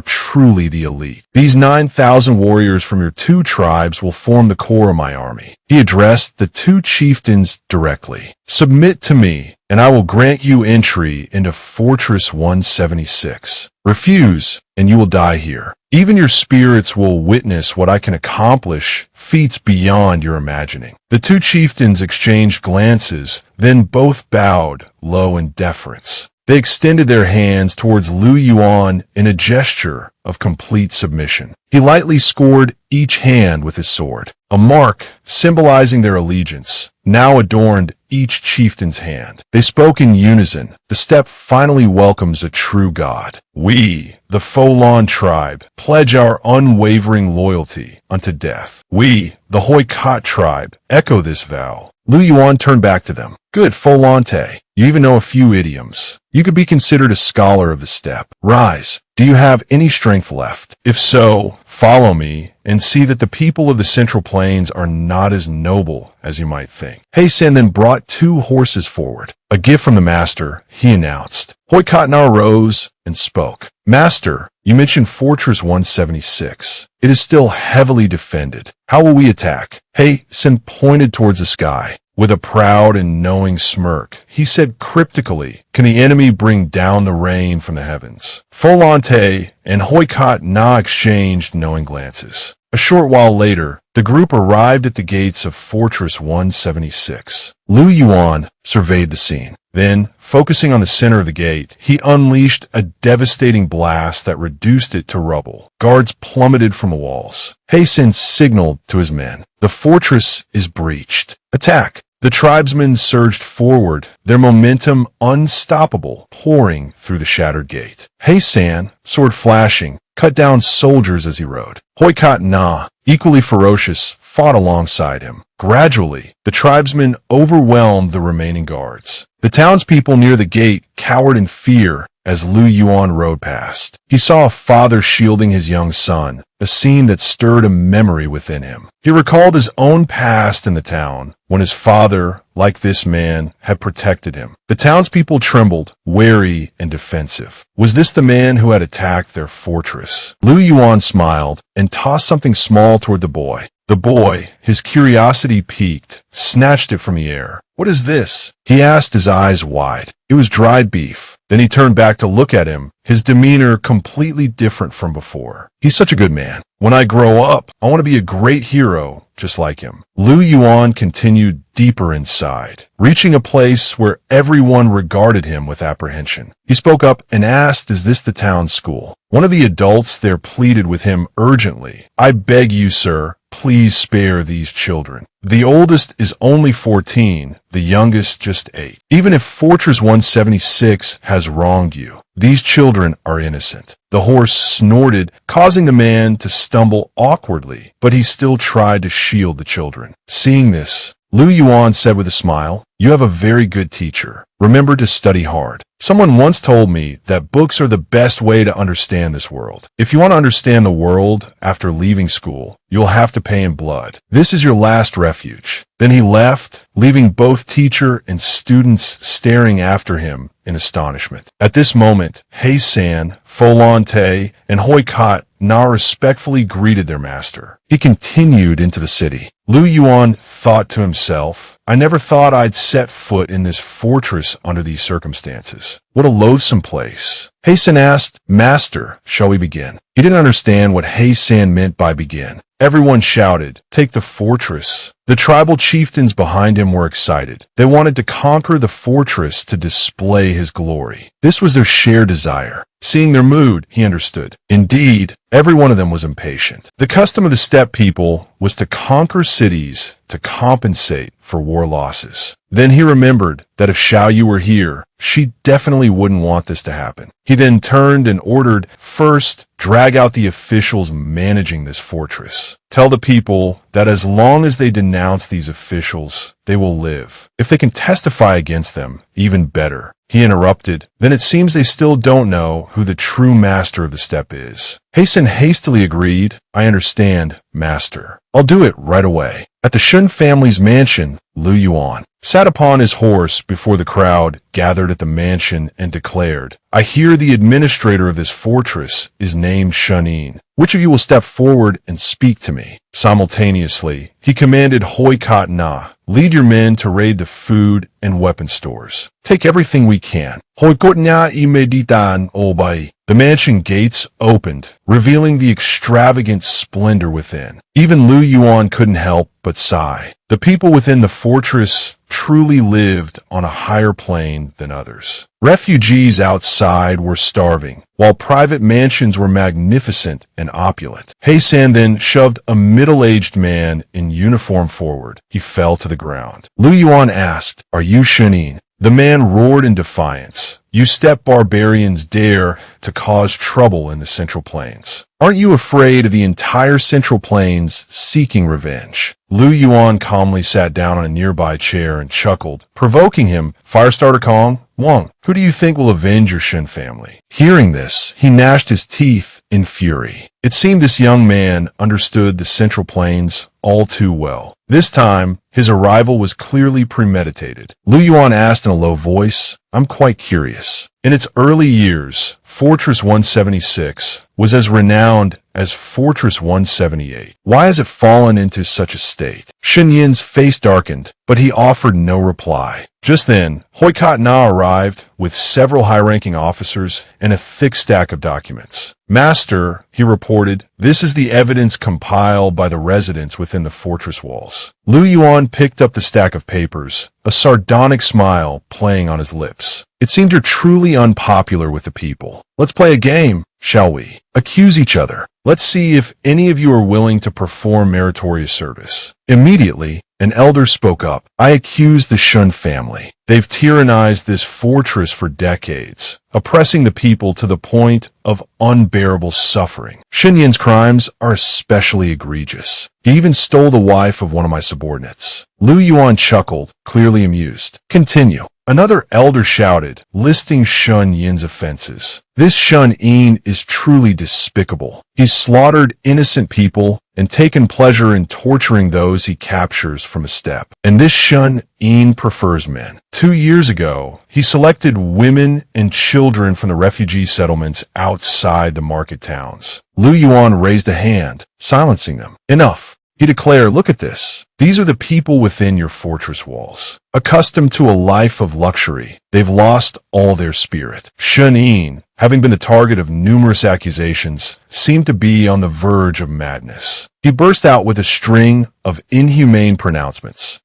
truly the elite. These 9,000 warriors from your 2 tribes will form the core of my army." He addressed the 2 chieftains directly. "Submit to me, and I will grant you entry into Fortress 176. Refuse, and you will die here. Even your spirits will witness what I can accomplish, feats beyond your imagining." The 2 chieftains exchanged glances, then both bowed low in deference. They extended their hands towards Lu Yuan in a gesture of complete submission. He lightly scored each hand with his sword. A mark symbolizing their allegiance now adorned each chieftain's hand. They spoke in unison. "The steppe finally welcomes a true god. We, the Folon tribe, pledge our unwavering loyalty unto death. We, the Hoikot tribe, echo this vow." Lu Yuan turned back to them. "Good, Folante. You even know a few idioms. You could be considered a scholar of the steppe. Rise. Do you have any strength left? If so, follow me and see that the people of the Central Plains are not as noble as you might think." He-san then brought 2 horses forward. "A gift from the master," he announced. Hoikotna rose and spoke. "Master, you mentioned Fortress 176. It is still heavily defended. How will we attack?" He-san pointed towards the sky. With a proud and knowing smirk, he said cryptically, "Can the enemy bring down the rain from the heavens?" Folante and Hoikotna exchanged knowing glances. A short while later, the group arrived at the gates of Fortress 176. Lu Yuan surveyed the scene. Then, focusing on the center of the gate, he unleashed a devastating blast that reduced it to rubble. Guards plummeted from the walls. He-san signaled to his men. "The fortress is breached. Attack!" The tribesmen surged forward, their momentum unstoppable, pouring through the shattered gate. Heisan, sword flashing, cut down soldiers as he rode. Hoikat Na, equally ferocious, fought alongside him. Gradually, the tribesmen overwhelmed the remaining guards. The townspeople near the gate cowered in fear as Lu Yuan rode past. He saw a father shielding his young son, a scene that stirred a memory within him. He recalled his own past in the town, when his father, like this man, had protected him. The townspeople trembled, wary and defensive. Was this the man who had attacked their fortress? Lu Yuan smiled and tossed something small toward the boy. The boy, his curiosity piqued, snatched it from the air. "What is this?" he asked, his eyes wide. It was dried beef. Then he turned back to look at him, his demeanor completely different from before. "He's such a good man. When I grow up, I want to be a great hero, just like him." Lu Yuan continued deeper inside, reaching a place where everyone regarded him with apprehension. He spoke up and asked, "Is this the town school?" One of the adults there pleaded with him urgently, "I beg you, sir, please spare these children. The oldest is only 14, the youngest just 8. Even if Fortress 176 has wronged you, these children are innocent." The horse snorted, causing the man to stumble awkwardly, but he still tried to shield the children. Seeing this, Lu Yuan said with a smile, "You have a very good teacher. Remember to study hard. Someone once told me that books are the best way to understand this world. If you want to understand the world after leaving school, you'll have to pay in blood. This is your last refuge." Then he left, leaving both teacher and students staring after him in astonishment. At this moment, Heisan, Folante, and Hoikat Na respectfully greeted their master. He continued into the city. Lu Yuan thought to himself, "I never thought I'd set foot in this fortress under these circumstances. What a loathsome place." Heisan asked, "Master, shall we begin?" He didn't understand what Heisan meant by begin. Everyone shouted, "Take the fortress." The tribal chieftains behind him were excited. They wanted to conquer the fortress to display his glory. This was their shared desire. Seeing their mood, he understood. Indeed, every one of them was impatient. The custom of the steppe people was to conquer cities to compensate for war losses. Then he remembered that if Xiaoyu were here, she definitely wouldn't want this to happen. He then turned and ordered, "First, drag out the officials managing this fortress. Tell the people that as long as they denounce these officials, they will live. If they can testify against them, even better." He interrupted, "Then it seems they still don't know who the true master of the steppe is." Heisan hastily agreed, "I understand, master. I'll do it right away." At the Shun family's mansion, Lu Yuan sat upon his horse before the crowd gathered at the mansion and declared, "I hear the administrator of this fortress is named Shunin. Which of you will step forward and speak to me?" Simultaneously, he commanded Hoikat Na, "Lead your men to raid the food and weapon stores. Take everything we can." Hoikat Na imeditan obay. The mansion gates opened, revealing the extravagant splendor within. Even Lu Yuan couldn't help but sigh. The people within the fortress truly lived on a higher plane than others. Refugees outside were starving, while private mansions were magnificent and opulent. Heisan then shoved a middle-aged man in uniform forward. He fell to the ground. Lu Yuan asked, "Are you Shunin?" The man roared in defiance. "You steppe barbarians dare to cause trouble in the Central Plains. Aren't you afraid of the entire Central Plains seeking revenge?" Lu Yuan calmly sat down on a nearby chair and chuckled, provoking him, "Firestarter Kong, Wang, who do you think will avenge your Shen family?" Hearing this, he gnashed his teeth in fury. It seemed this young man understood the Central Plains all too well. This time, his arrival was clearly premeditated. Lu Yuan asked in a low voice, "I'm quite curious. In its early years, Fortress 176 was as renowned as Fortress 178. Why has it fallen into such a state?" Shen Yin's face darkened, but he offered no reply. Just then, Hoikat Na arrived with several high-ranking officers and a thick stack of documents. "Master," he reported, "this is the evidence compiled by the residents within the fortress walls." Lu Yuan picked up the stack of papers, a sardonic smile playing on his lips. "It seems you're truly unpopular with the people. Let's play a game, shall we? Accuse each other. Let's see if any of you are willing to perform meritorious service." Immediately, An elder spoke up. I accuse the Shun family. They've tyrannized this fortress for decades, oppressing the people to the point of unbearable suffering. Shinyin's crimes are especially egregious. He even stole the wife of one of my subordinates. Lu Yuan chuckled, clearly amused. Continue. Another elder shouted, listing Shun Yin's offenses. This Shun Yin is truly despicable. He's slaughtered innocent people and taken pleasure in torturing those he captures from a steppe. And this Shun Yin prefers men. 2 years ago, he selected women and children from the refugee settlements outside the market towns. Lu Yuan raised a hand, silencing them. Enough. He declared, look at this. These are the people within your fortress walls. Accustomed to a life of luxury, they've lost all their spirit. Shun Yin, having been the target of numerous accusations, seemed to be on the verge of madness. He burst out with a string of inhumane pronouncements.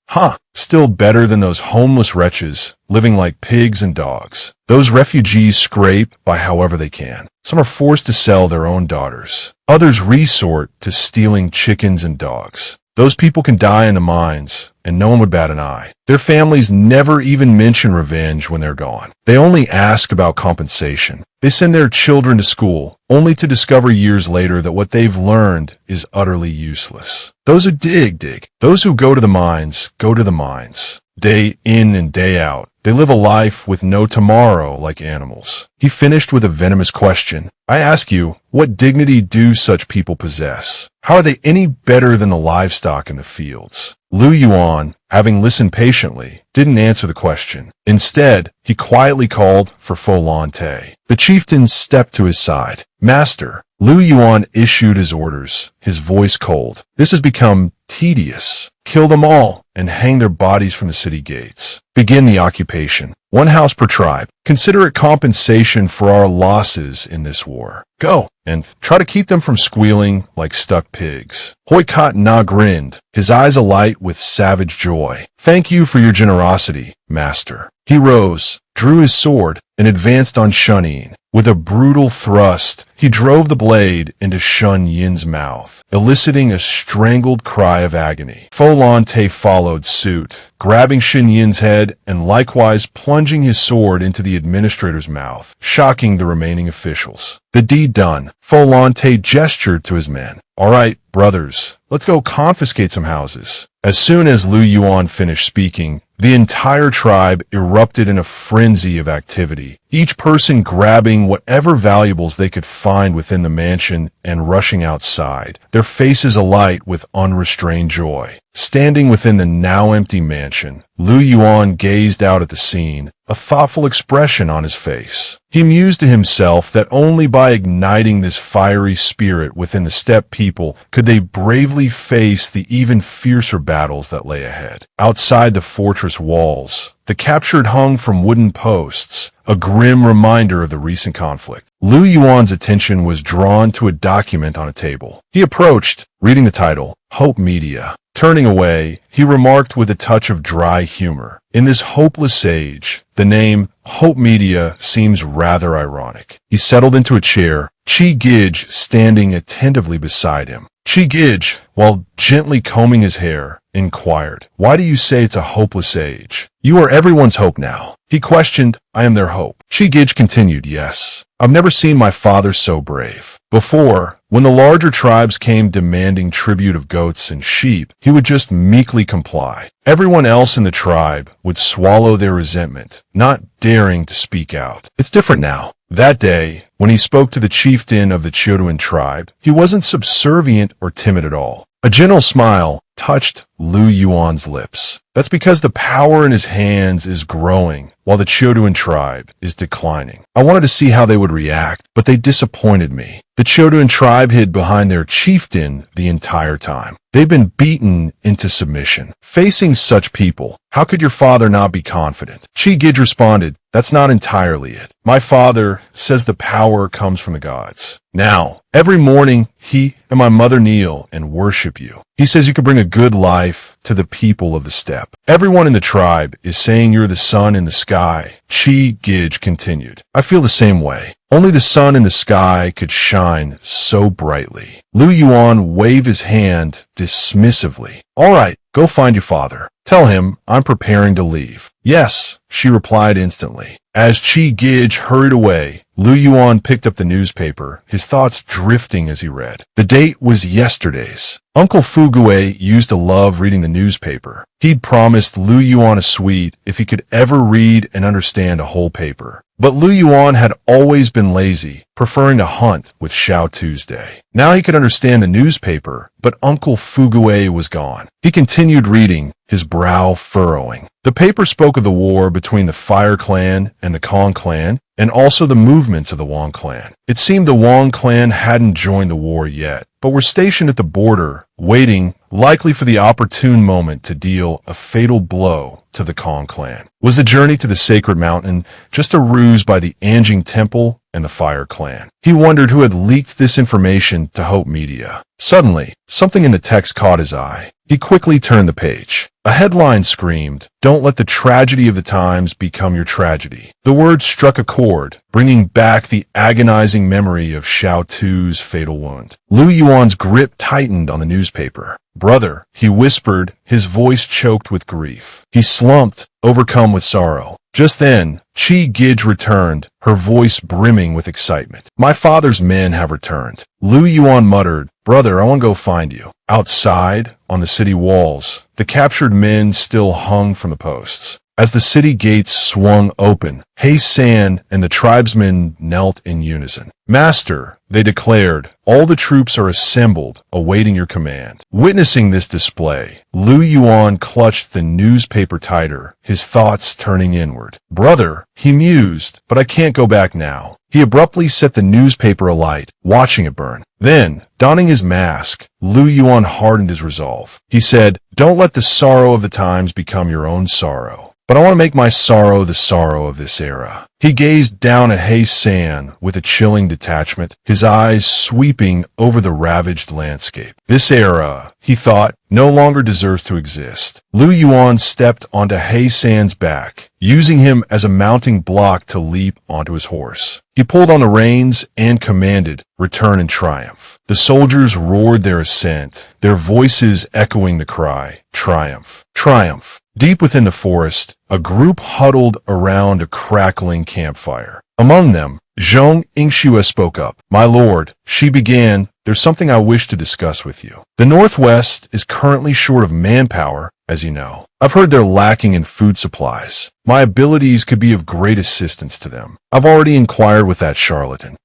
Still better than those homeless wretches living like pigs and dogs. Those refugees scrape by however they can. Some are forced to sell their own daughters. Others resort to stealing chickens and dogs. Those people can die in the mines, and no one would bat an eye. Their families never even mention revenge when they're gone. They only ask about compensation. They send their children to school, only to discover years later that what they've learned is utterly useless. Those who dig. Those who go to the mines, go to the mines. Day in and day out. They live a life with no tomorrow like animals. He finished with a venomous question. I ask you, what dignity do such people possess? How are they any better than the livestock in the fields? Lu Yuan, having listened patiently, didn't answer the question. Instead, he quietly called for Fo Lan Te. The chieftain stepped to his side. Master, Lu Yuan issued his orders, his voice cold. This has become tedious. Kill them all and hang their bodies from the city gates. Begin the occupation. 1 house per tribe. Consider it compensation for our losses in this war. Go, and try to keep them from squealing like stuck pigs. Hoikot Na grinned, his eyes alight with savage joy. Thank you for your generosity, master. He rose, drew his sword, and advanced on Shun Yin. With a brutal thrust, he drove the blade into Shun Yin's mouth, eliciting a strangled cry of agony. Fo Lan Te followed suit, grabbing Shun Yin's head and likewise plunging his sword into the administrator's mouth, shocking the remaining officials. The deed done, Fo Lan Te gestured to his men. All right, brothers, let's go confiscate some houses. As soon as Lu Yuan finished speaking, the entire tribe erupted in a frenzy of activity, each person grabbing whatever valuables they could find within the mansion and rushing outside, their faces alight with unrestrained joy. Standing within the now empty mansion, Lu Yuan gazed out at the scene, a thoughtful expression on his face. He mused to himself that only by igniting this fiery spirit within the steppe people could they bravely face the even fiercer battles that lay ahead. Outside the fortress walls, the captured hung from wooden posts, a grim reminder of the recent conflict. Lu Yuan's attention was drawn to a document on a table. He approached, reading the title, Hope Media. Turning away, he remarked with a touch of dry humor, in this hopeless age, the name Hope Media seems rather ironic. He settled into a chair, Chi Gij standing attentively beside him. Chi Gij, while gently combing his hair, inquired, why do you say it's a hopeless age? You are everyone's hope now. He questioned, I am their hope. Chi Gij continued, yes. I've never seen my father so brave. Before, when the larger tribes came demanding tribute of goats and sheep, he would just meekly comply. Everyone else in the tribe would swallow their resentment, not daring to speak out. It's different now. That day, when he spoke to the chieftain of the Chioduan tribe, he wasn't subservient or timid at all. A gentle smile touched Lu Yuan's lips. That's because the power in his hands is growing, while the Chioduan tribe is declining. I wanted to see how they would react, but they disappointed me. The Chioduan tribe hid behind their chieftain the entire time. They've been beaten into submission. Facing such people, how could your father not be confident? Chi Gij responded, that's not entirely it. My father says the power comes from the gods. Now, every morning, he and my mother kneel and worship you. He says you could bring a good life to the people of the steppe. Everyone in the tribe is saying you're the sun in the sky. Chi Gij continued. I feel the same way. Only the sun in the sky could shine so brightly. Lu Yuan waved his hand dismissively. All right, Go find your father. Tell him I'm preparing to leave. Yes, she replied instantly. As Chi Gij hurried away, Lu Yuan picked up the newspaper, his thoughts drifting as he read. The date was yesterday's. Uncle Fugue used to love reading the newspaper. He'd promised Lu Yuan a sweet if he could ever read and understand a whole paper. But Lu Yuan had always been lazy, preferring to hunt with Xiao Tuesday. Now he could understand the newspaper, but Uncle Fugue was gone. He continued reading, his brow furrowing. The paper spoke of the war between the Fire Clan and the Kong Clan, and also the movements of the Wong Clan. It seemed the Wong Clan hadn't joined the war yet, but were stationed at the border, waiting, likely for the opportune moment to deal a fatal blow to the Kong Clan. Was the journey to the Sacred Mountain just a ruse by the Anjing Temple and the Fire Clan? He wondered who had leaked this information to Hope Media. Suddenly, something in the text caught his eye. He quickly turned the page. A headline screamed, "Don't let the tragedy of the times become your tragedy." The words struck a chord, bringing back the agonizing memory of Xiao Tu's fatal wound. Lu Yuan's grip tightened on the newspaper. "Brother," he whispered, his voice choked with grief. He slumped, overcome with sorrow. Just then, Chi Gij returned, her voice brimming with excitement. "My father's men have returned." Lu Yuan muttered, "Brother, I want to go find you." Outside, on the city walls, the captured men still hung from the posts. As the city gates swung open, He San and the tribesmen knelt in unison. "Master," they declared, "all the troops are assembled, awaiting your command." Witnessing this display, Lu Yuan clutched the newspaper tighter, his thoughts turning inward. "Brother," he mused, "but I can't go back now." He abruptly set the newspaper alight, watching it burn. Then, donning his mask, Lu Yuan hardened his resolve. He said, "Don't let the sorrow of the times become your own sorrow. But I want to make my sorrow the sorrow of this era." He gazed down at He San with a chilling detachment, his eyes sweeping over the ravaged landscape. This era, he thought, no longer deserves to exist. Lu Yuan stepped onto He San's back, using him as a mounting block to leap onto his horse. He pulled on the reins and commanded, "Return in triumph." The soldiers roared their assent, their voices echoing the cry, "Triumph! Triumph!" Deep within the forest, a group huddled around a crackling campfire. Among them, Zhong Yingxue spoke up. "My lord," she began, "there's something I wish to discuss with you. The Northwest is currently short of manpower, as you know. I've heard they're lacking in food supplies. My abilities could be of great assistance to them. I've already inquired with that charlatan.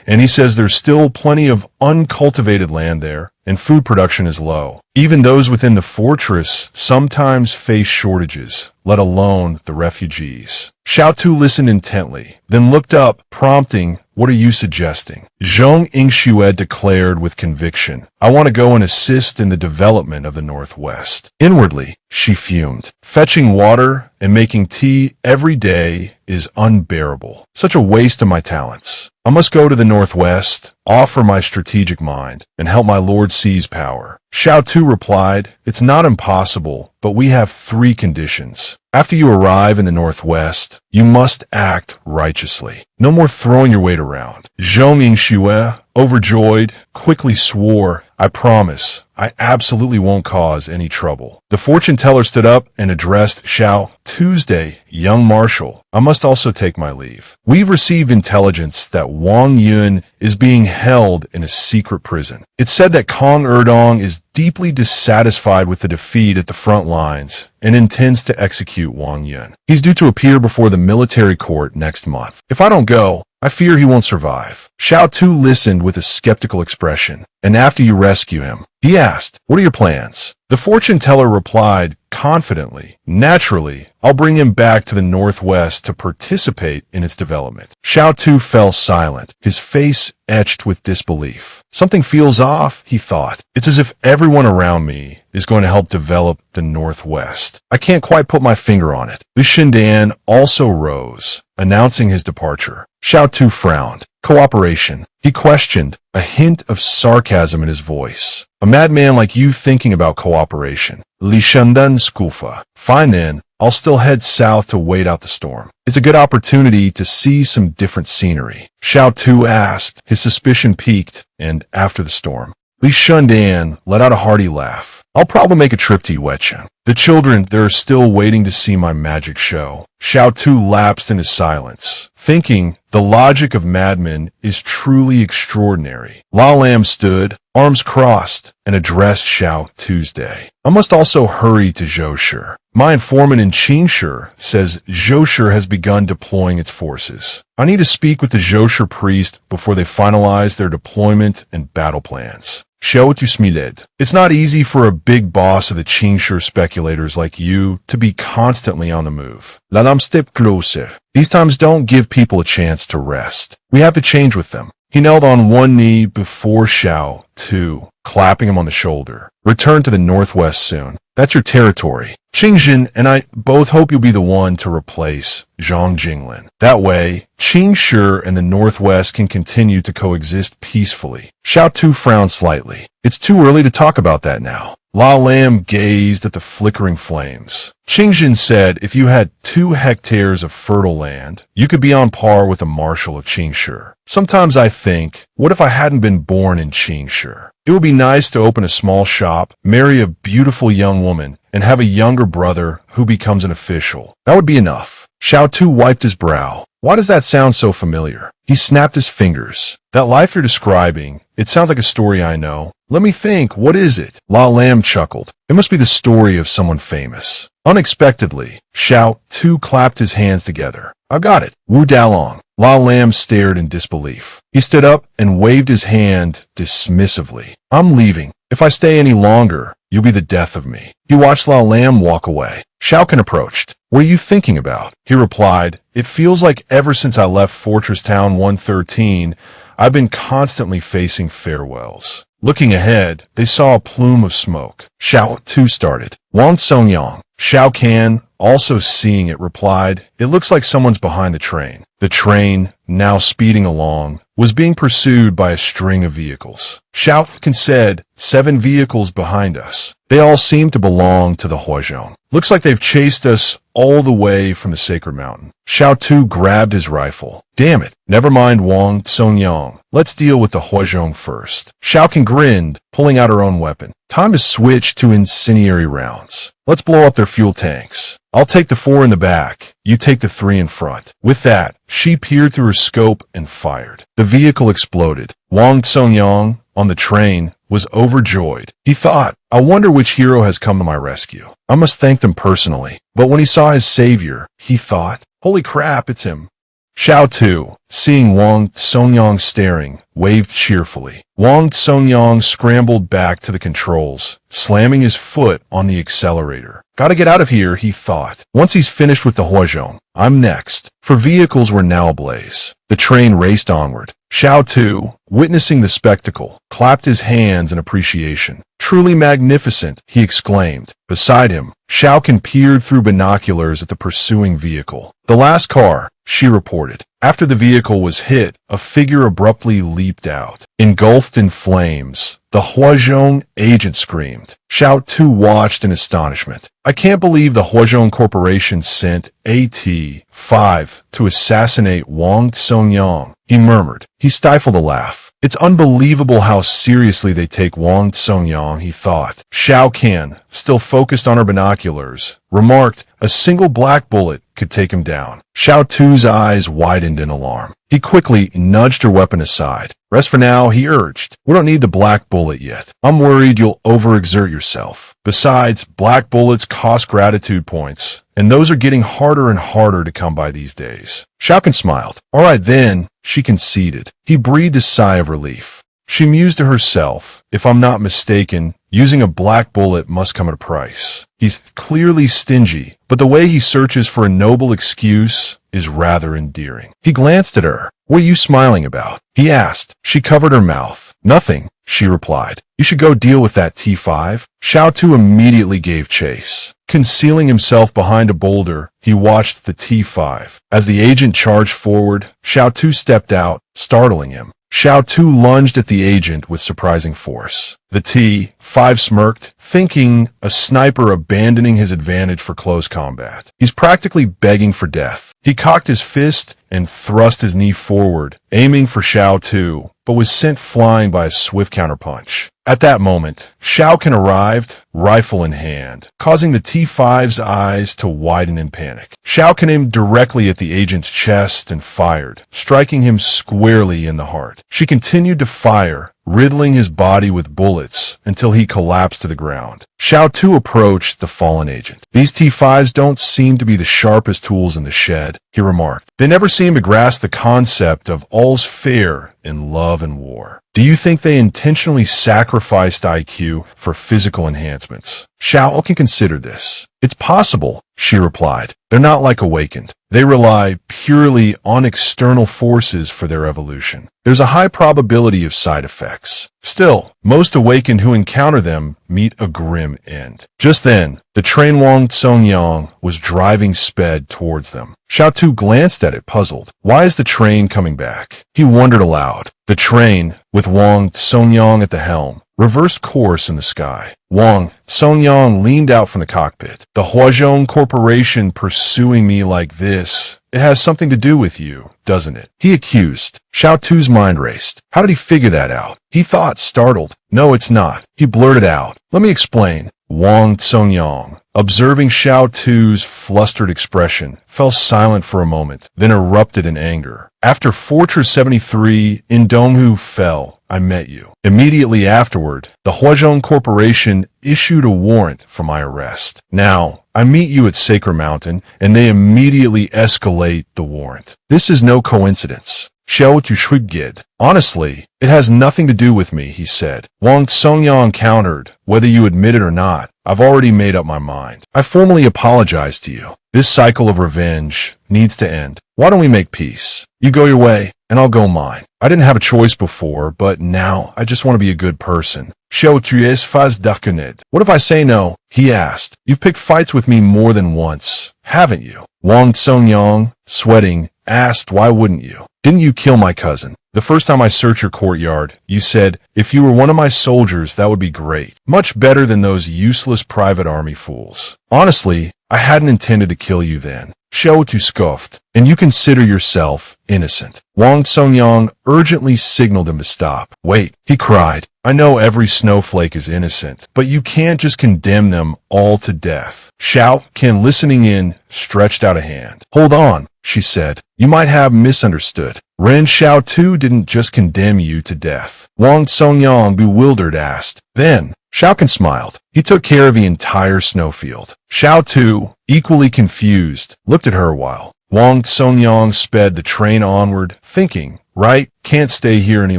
And he says there's still plenty of uncultivated land there, and food production is low. Even those within the fortress sometimes face shortages, let alone the refugees." Xiao Tu listened intently, then looked up, prompting, "What are you suggesting?" Zhong Yingxue declared with conviction, "I want to go and assist in the development of the Northwest." Inwardly, she fumed. Fetching water and making tea every day is unbearable. Such a waste of my talents. I must go to the Northwest, offer my strategic mind, and help my lord seize power. Xiao Tu replied, "It's not impossible, but we have 3 conditions. After you arrive in the Northwest, you must act righteously. No more throwing your weight around." Zhong Yingxue, overjoyed, quickly swore, "I promise, I absolutely won't cause any trouble." The fortune teller stood up and addressed Xiao Tuesday, "Young Marshal, I must also take my leave. We've received intelligence that Wang Yun is being held in a secret prison. It's said that Kong Erdong is deeply dissatisfied with the defeat at the front lines and intends to execute Wang Yun. He's due to appear before the military court next month. If I don't go, I fear he won't survive." Xiao Tu listened with a skeptical expression. "And after you rescue him?" he asked. "What are your plans?" The fortune teller replied confidently, "Naturally, I'll bring him back to the Northwest to participate in its development." Xiao Tu fell silent, his face etched with disbelief. "Something feels off," he thought. "It's as if everyone around me is going to help develop the Northwest. I can't quite put my finger on it." Li Shindan also rose, announcing his departure. Xiao Tu frowned. "Cooperation?" he questioned, a hint of sarcasm in his voice. "A madman like you thinking about cooperation." Li Shindan scoffed. "Fine then, I'll still head south to wait out the storm. It's a good opportunity to see some different scenery." Xiao Tu asked, his suspicion piqued, "And after the storm?" Li Shindan let out a hearty laugh. I'll probably make a trip to Yuechen. The children, they're still waiting to see my magic show. Xiao Tu lapsed into silence, thinking the logic of madmen is truly extraordinary. La Lam stood, arms crossed, and addressed Xiao Tuesday. I must also hurry to Zhoushu. My informant in Qingshi says Zhoushu has begun deploying its forces. I need to speak with the Zhoushu priest before they finalize their deployment and battle plans. Xiao Tu smiled. It's not easy for a big boss of the Qingshi speculators like you to be constantly on the move. Let them step closer. These times don't give people a chance to rest. We have to change with them. He knelt on one knee before Xiao Tu, clapping him on the shoulder. Return to the northwest soon. That's your territory. Qingjin and I both hope you'll be the one to replace Zhang Jinglin. That way, Qingshi and the northwest can continue to coexist peacefully. Xiao Tu frowned slightly. It's too early to talk about that now. La Lam gazed at the flickering flames. Qingjin said if you had 2 hectares of fertile land, you could be on par with a marshal of Qingshi. Sometimes I think, what if I hadn't been born in Qingshi? It would be nice to open a small shop, marry a beautiful young woman, and have a younger brother who becomes an official. That would be enough. Xiao Tu wiped his brow. Why does that sound so familiar? He snapped his fingers. That life you're describing, it sounds like a story I know. Let me think, what is it? La Lam chuckled. It must be the story of someone famous. Unexpectedly, Xiao Tu clapped his hands together. I've got it. Wu Dalong. La Lam stared in disbelief. He stood up and waved his hand dismissively. I'm leaving. If I stay any longer, you'll be the death of me. He watched La Lam walk away. Xiaokan approached. What are you thinking about? He replied, it feels like ever since I left Fortress Town 113, I've been constantly facing farewells. Looking ahead, they saw a plume of smoke. Xiao Tu started. Wang Songyang. Xiao Kan, also seeing it, replied, it looks like someone's behind the train. The train, now speeding along, was being pursued by a string of vehicles. Xiao Kan said, 7 vehicles behind us. They all seem to belong to the Huazhong. Looks like they've chased us all the way from the sacred mountain. Xiao Tu grabbed his rifle. Damn it. Never mind Wang Songyang. Let's deal with the Huazhong first. Xiao Kan grinned, pulling out her own weapon. Time to switch to incendiary rounds. Let's blow up their fuel tanks. I'll take the 4 in the back. You take the 3 in front. With that, she peered through her scope and fired. The vehicle exploded. Wang Songyang, on the train, was overjoyed. He thought, I wonder which hero has come to my rescue. I must thank them personally. But when he saw his savior, he thought, holy crap, it's him. Xiao Tu, seeing Wang Songyang staring, waved cheerfully. Wang Songyang scrambled back to the controls, slamming his foot on the accelerator. Gotta get out of here, he thought. Once he's finished with the Huazhong, I'm next. For vehicles were now ablaze. The train raced onward. Xiao Tu, witnessing the spectacle, clapped his hands in appreciation. Truly magnificent, he exclaimed. Beside him, Xiao Kan peered through binoculars at the pursuing vehicle. The last car, she reported. After the vehicle was hit, a figure abruptly leaped out. Engulfed in flames, the Huazhong agent screamed. Xiao Tu watched in astonishment. I can't believe the Huazhong Corporation sent AT-5 to assassinate Wang Songyang, he murmured. He stifled a laugh. It's unbelievable how seriously they take Wang Songyang, he thought. Xiao Kan, still focused on her binoculars, remarked, a single black bullet could take him down. Xiao Tu's eyes widened in alarm. He quickly nudged her weapon aside. Rest for now, he urged. We don't need the black bullet yet. I'm worried you'll overexert yourself. Besides, black bullets cost gratitude points, and those are getting harder and harder to come by these days. Xiao Kan smiled. All right then, she conceded. He breathed a sigh of relief. She mused to herself, if I'm not mistaken, using a black bullet must come at a price. He's clearly stingy, but the way he searches for a noble excuse is rather endearing. He glanced at her. What are you smiling about? He asked. She covered her mouth. Nothing, she replied. You should go deal with that T5. Xiao Tu immediately gave chase. Concealing himself behind a boulder, he watched the T5. As the agent charged forward, Xiao Tu stepped out, startling him. Xiao Tu lunged at the agent with surprising force. The T-5 smirked, thinking a sniper abandoning his advantage for close combat. He's practically begging for death. He cocked his fist and thrust his knee forward, aiming for Xiao Tu, but was sent flying by a swift counterpunch. At that moment, Xiaokan arrived, rifle in hand, causing the T-5's eyes to widen in panic. Xiaokan aimed directly at the agent's chest and fired, striking him squarely in the heart. She continued to fire, riddling his body with bullets until he collapsed to the ground. Xiao Tu approached the fallen agent. "These T-5s don't seem to be the sharpest tools in the shed," he remarked. "They never seem to grasp the concept of all's fair in love and war. Do you think they intentionally sacrificed IQ for physical enhancements?" Xiao can consider this. "It's possible," she replied. "They're not like awakened. They rely purely on external forces for their evolution. There's a high probability of side effects. Still, most awakened who encounter them meet a grim end." Just then, the train Wang Tsongyang was driving sped towards them. Xiao Tu glanced at it, puzzled. Why is the train coming back? He wondered aloud. The train, with Wang Tsongyang at the helm, reversed course in the sky. Wang Tsongyang leaned out from the cockpit. "The Huazhong Corporation pursuing me like this. It has something to do with you, doesn't it?" he accused. Xiao Tu's mind raced. How did he figure that out? He thought, startled. "No, it's not." He blurted out. "Let me explain." Wang Tsongyang, observing Xiao Tu's flustered expression, fell silent for a moment, then erupted in anger. "After Fortress 73 in Donghu fell, I met you. Immediately afterward, the Huazhong Corporation issued a warrant for my arrest. Now, I meet you at Sacred Mountain, and they immediately escalate the warrant. This is no coincidence." Xiao Tu shrugged. "Honestly, it has nothing to do with me," he said. Wang Tsongyang countered. "Whether you admit it or not, I've already made up my mind. I formally apologize to you. This cycle of revenge needs to end. Why don't we make peace? You go your way, and I'll go mine. I didn't have a choice before, but now I just want to be a good person." Xiao Tu es faz dakunet. "What if I say no?" he asked. "You've picked fights with me more than once, haven't you?" Wang Tsongyang, sweating, asked, "Why wouldn't you? Didn't you kill my cousin? The first time I searched your courtyard, you said, if you were one of my soldiers, that would be great. Much better than those useless private army fools. Honestly, I hadn't intended to kill you then." Xiao Tu scoffed. "And you consider yourself innocent." Wang Tsongyang urgently signaled him to stop. "Wait," he cried. "I know every snowflake is innocent, but you can't just condemn them all to death." Xiao Ken, listening in, stretched out a hand. "Hold on," she said. "You might have misunderstood. Ren Xiaosu didn't just condemn you to death." Wang Tsongyang, bewildered, asked. "Then?" Xiaokan smiled. "He took care of the entire snowfield." Xiao Tu, equally confused, looked at her a while. Wang Tsongyang sped the train onward, thinking, right, can't stay here any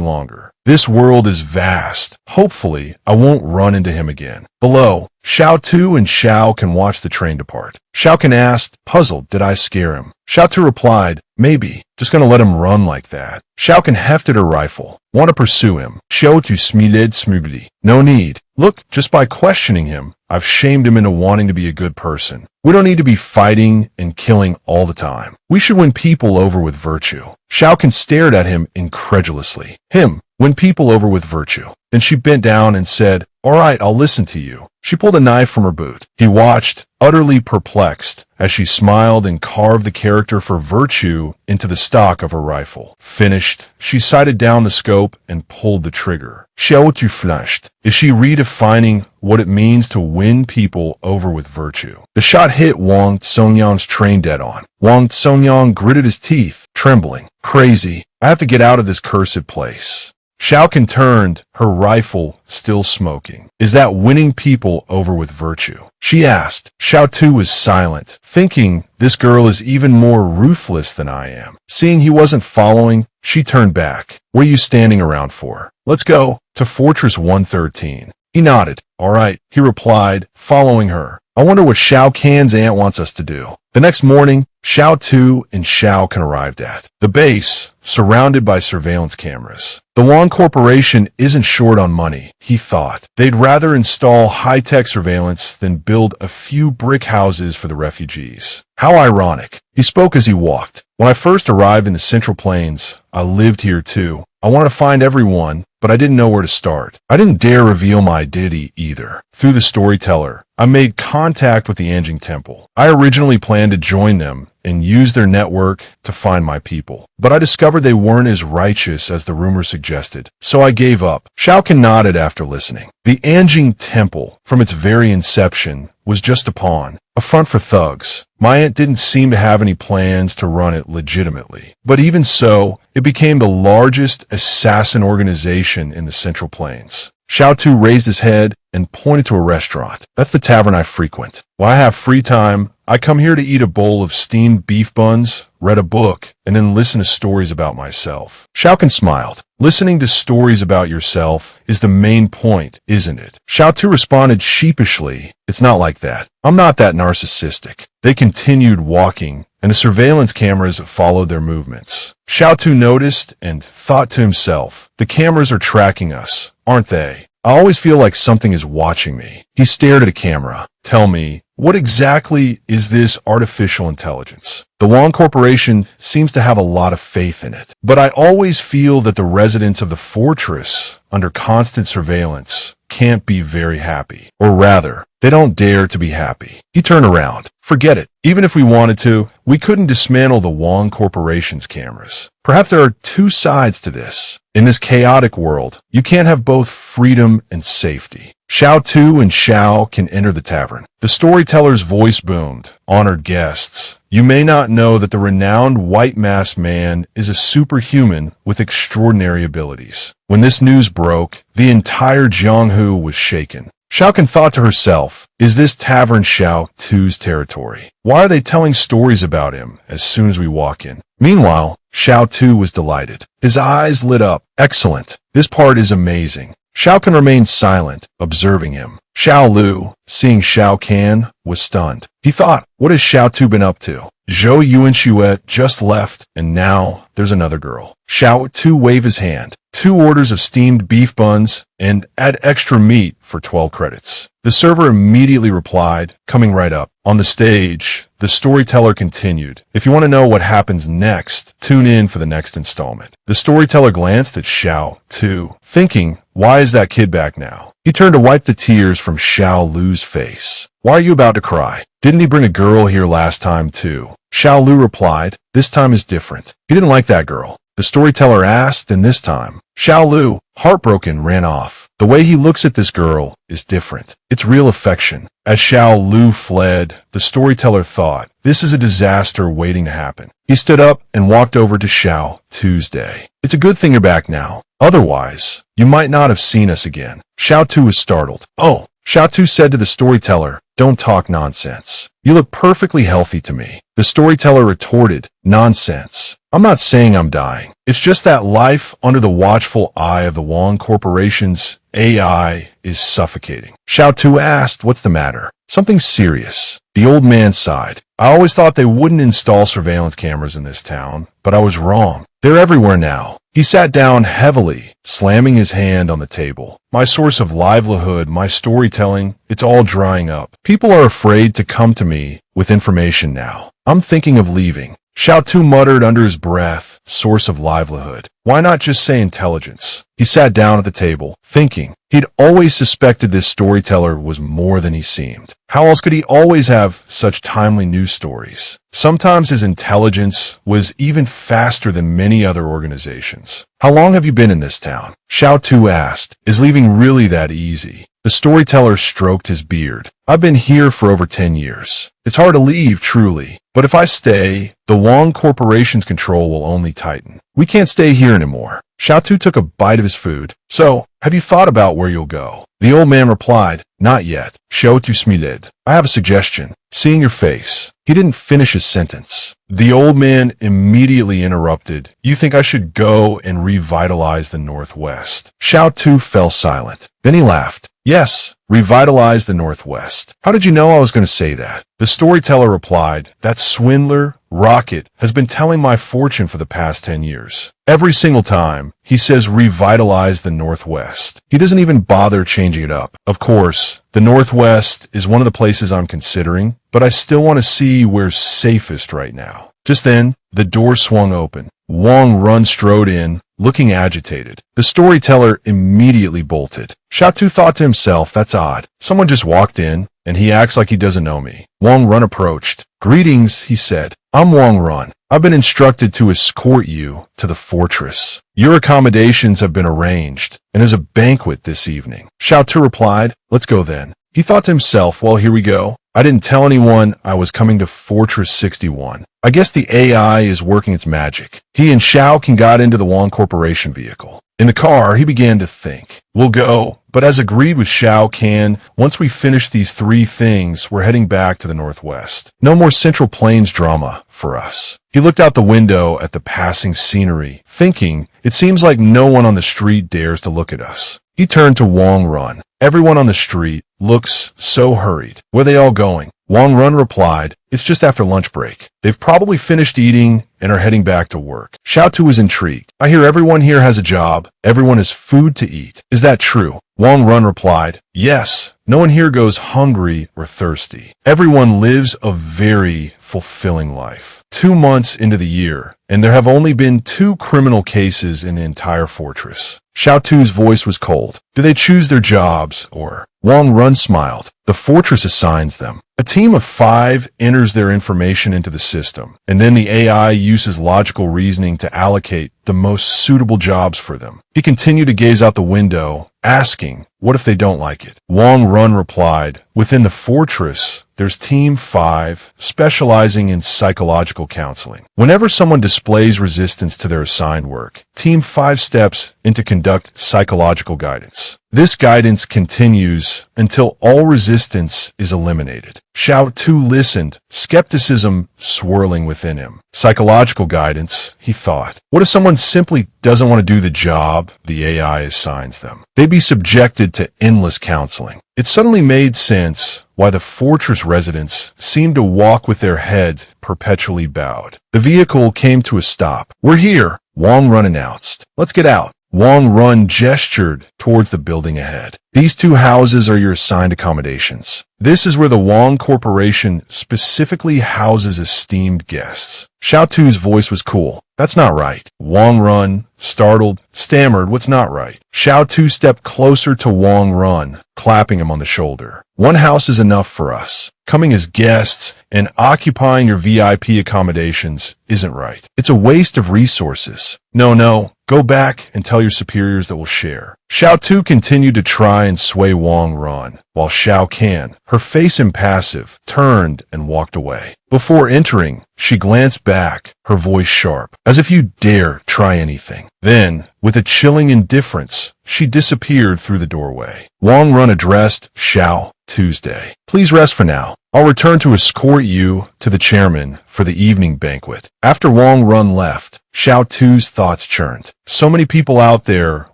longer. This world is vast. Hopefully, I won't run into him again. Below, Xiao Tu and Xiao can watch the train depart. Xiaokan asked, puzzled, did I scare him? Xiao Tu replied, maybe, just gonna let him run like that. Xiaokan hefted her rifle. Want to pursue him. Xiao Tu smiled smugly. No need. Look, just by questioning him, I've shamed him into wanting to be a good person. We don't need to be fighting and killing all the time. We should win people over with virtue. Xiaokan stared at him incredulously. Him, win people over with virtue. Then she bent down and said, all right, I'll listen to you. She pulled a knife from her boot. He watched, utterly perplexed, as she smiled and carved the character for virtue into the stock of her rifle. Finished, she sighted down the scope and pulled the trigger. Xiao Tu flushed. Is she redefining what it means to win people over with virtue? The shot hit Wang Tsongyang's train dead on. Wang Tsongyang gritted his teeth, trembling. Crazy. I have to get out of this cursed place. Xiaokan turned, her rifle still smoking. Is that winning people over with virtue? She asked. Xiao Tu was silent, thinking this girl is even more ruthless than I am. Seeing he wasn't following, she turned back. What are you standing around for? Let's go to Fortress 113. He nodded. All right, he replied, following her. I wonder what Xiao Kan's aunt wants us to do. The next morning, Xiao Tu and Xiao Kan arrived at the base, surrounded by surveillance cameras. The Wang Corporation isn't short on money, he thought. They'd rather install high-tech surveillance than build a few brick houses for the refugees. How ironic. He spoke as he walked. When I first arrived in the Central Plains, I lived here too. I wanted to find everyone, but I didn't know where to start. I didn't dare reveal my identity either. Through the storyteller, I made contact with the Anjing Temple. I originally planned to join them and use their network to find my people, but I discovered they weren't as righteous as the rumor suggested, so I gave up. Shao Kahn nodded after listening. The Anjing Temple, from its very inception, was just a pawn, a front for thugs. My aunt didn't seem to have any plans to run it legitimately. But even so, it became the largest assassin organization in the Central Plains. Xiao Tu raised his head and pointed to a restaurant. That's the tavern I frequent. When I have free time, I come here to eat a bowl of steamed beef buns, read a book, and then listen to stories about myself. Xiao Kahn smiled. Listening to stories about yourself is the main point, isn't it? Xiao Tu responded sheepishly. It's not like that. I'm not that narcissistic. They continued walking, and the surveillance cameras followed their movements. Xiao Tu noticed and thought to himself, the cameras are tracking us, aren't they? I always feel like something is watching me. He stared at a camera. Tell me, what exactly is this artificial intelligence? The Wong Corporation seems to have a lot of faith in it, but I always feel that the residents of the fortress, under constant surveillance, can't be very happy. Or rather, they don't dare to be happy. He turned around. Forget it. Even if we wanted to, we couldn't dismantle the Wong Corporation's cameras. Perhaps there are two sides to this. In this chaotic world, you can't have both freedom and safety. Xiao Tu and Xiao can enter the tavern. The storyteller's voice boomed. Honored guests, you may not know that the renowned white-masked man is a superhuman with extraordinary abilities. When this news broke, the entire Jianghu was shaken. Xiao Kahn thought to herself, is this tavern Xiao Tu's territory? Why are they telling stories about him as soon as we walk in? Meanwhile, Xiao Tu was delighted. His eyes lit up. Excellent. This part is amazing. Xiao Kahn remained silent, observing him. Xiao Lu, seeing Xiao Kahn, was stunned. He thought, what has Xiao Tu been up to? Zhou Yuanshuet just left, and now there's another girl. Xiao Tu waved his hand. 2 orders of steamed beef buns, and add extra meat for 12 credits. The server immediately replied, coming right up. On the stage, the storyteller continued. If you want to know what happens next, tune in for the next installment. The storyteller glanced at Xiao Tu, thinking, why is that kid back now? He turned to wipe the tears from Xiao Lu's face. Why are you about to cry? Didn't he bring a girl here last time too? Xiao Lu replied, this time is different. He didn't like that girl. The storyteller asked, and this time, Xiao Lu, heartbroken, ran off. The way he looks at this girl is different. It's real affection. As Xiao Lu fled, the storyteller thought, this is a disaster waiting to happen. He stood up and walked over to Xiao Tuesday. It's a good thing you're back now. Otherwise, you might not have seen us again. Xiao Tu was startled. Oh, Xiao Tu said to the storyteller, don't talk nonsense. You look perfectly healthy to me. The storyteller retorted, nonsense. I'm not saying I'm dying. It's just that life under the watchful eye of the Wong Corporation's AI is suffocating. Xiao Tu asked, what's the matter? Something serious. The old man sighed. I always thought they wouldn't install surveillance cameras in this town, but I was wrong. They're everywhere now. He sat down heavily, slamming his hand on the table. My source of livelihood, my storytelling, it's all drying up. People are afraid to come to me with information now. I'm thinking of leaving. Xiao Tu muttered under his breath, source of livelihood. Why not just say intelligence? He sat down at the table, thinking. He'd always suspected this storyteller was more than he seemed. How else could he always have such timely news stories? Sometimes his intelligence was even faster than many other organizations. How long have you been in this town? Xiao Tu asked. Is leaving really that easy? The storyteller stroked his beard. I've been here for over 10 years. It's hard to leave, truly. But if I stay, the Wong Corporation's control will only tighten. We can't stay here anymore. Xiao Tu took a bite of his food. So, have you thought about where you'll go? The old man replied, not yet. Xiao Tu smiled. I have a suggestion. Seeing your face. He didn't finish his sentence. The old man immediately interrupted. You think I should go and revitalize the Northwest? Xiao Tu fell silent. Then he laughed. Yes, revitalize the Northwest. How did you know I was going to say that? The storyteller replied, that swindler, Rocket, has been telling my fortune for the past 10 years. Every single time, he says revitalize the Northwest. He doesn't even bother changing it up. Of course, the Northwest is one of the places I'm considering, but I still want to see where's safest right now. Just then, the door swung open. Wong Run strode in, looking agitated. The storyteller immediately bolted. Xiaotu thought to himself, that's odd. Someone just walked in, and he acts like he doesn't know me. Wang Run approached. Greetings, he said. I'm Wang Run. I've been instructed to escort you to the fortress. Your accommodations have been arranged, and there's a banquet this evening. Xiaotu replied, let's go then. He thought to himself, well, here we go. I didn't tell anyone I was coming to Fortress 61. I guess the AI is working its magic. He and Xiao Can got into the Wang Corporation vehicle. In the car, he began to think. We'll go, but as agreed with Xiao Can, once we finish these 3 things, we're heading back to the northwest. No more Central Plains drama for us. He looked out the window at the passing scenery, thinking, it seems like no one on the street dares to look at us. He turned to Wang Run. Everyone on the street looks so hurried. Where are they all going? Wang Run replied, it's just after lunch break. They've probably finished eating and are heading back to work. Xiaotu was intrigued. I hear everyone here has a job. Everyone has food to eat. Is that true? Wang Run replied, yes. No one here goes hungry or thirsty. Everyone lives a very fulfilling life. 2 months into the year, and there have only been 2 criminal cases in the entire fortress. Xiaotu's voice was cold. Do they choose their jobs, or? Wang Run smiled. The fortress assigns them. A team of 5 enters their information into the system, and then the AI uses logical reasoning to allocate the most suitable jobs for them. He continued to gaze out the window, asking, what if they don't like it? Wang Run replied, within the fortress, there's Team 5, specializing in psychological counseling. Whenever someone displays resistance to their assigned work, Team 5 steps in to conduct psychological guidance. This guidance continues until all resistance is eliminated. Xiaotu listened, skepticism swirling within him. Psychological guidance, he thought. What if someone simply doesn't want to do the job the AI assigns them? They'd be subjected to endless counseling. It suddenly made sense why the fortress residents seemed to walk with their heads perpetually bowed. The vehicle came to a stop. We're here, Wang Run announced. Let's get out. Wang Run gestured towards the building ahead. These 2 houses are your assigned accommodations. This is where the Wang Corporation specifically houses esteemed guests. Xiaotu's voice was cool. That's not right. Wang Run, startled, stammered, what's not right? Xiaotu stepped closer to Wang Run, clapping him on the shoulder. 1 house is enough for us. Coming as guests and occupying your VIP accommodations isn't right. It's a waste of resources. No, go back and tell your superiors that we'll share. Xiaotu continued to try and sway Wang Run, while Xiao Can, her face impassive, turned and walked away. Before entering, she glanced back, her voice sharp, as if you dare try anything. Then, with a chilling indifference, she disappeared through the doorway. Wang Run addressed Xiao, Tuesday. Please rest for now. I'll return to escort you to the chairman for the evening banquet. After Wang Run left, Xiaotu's thoughts churned. So many people out there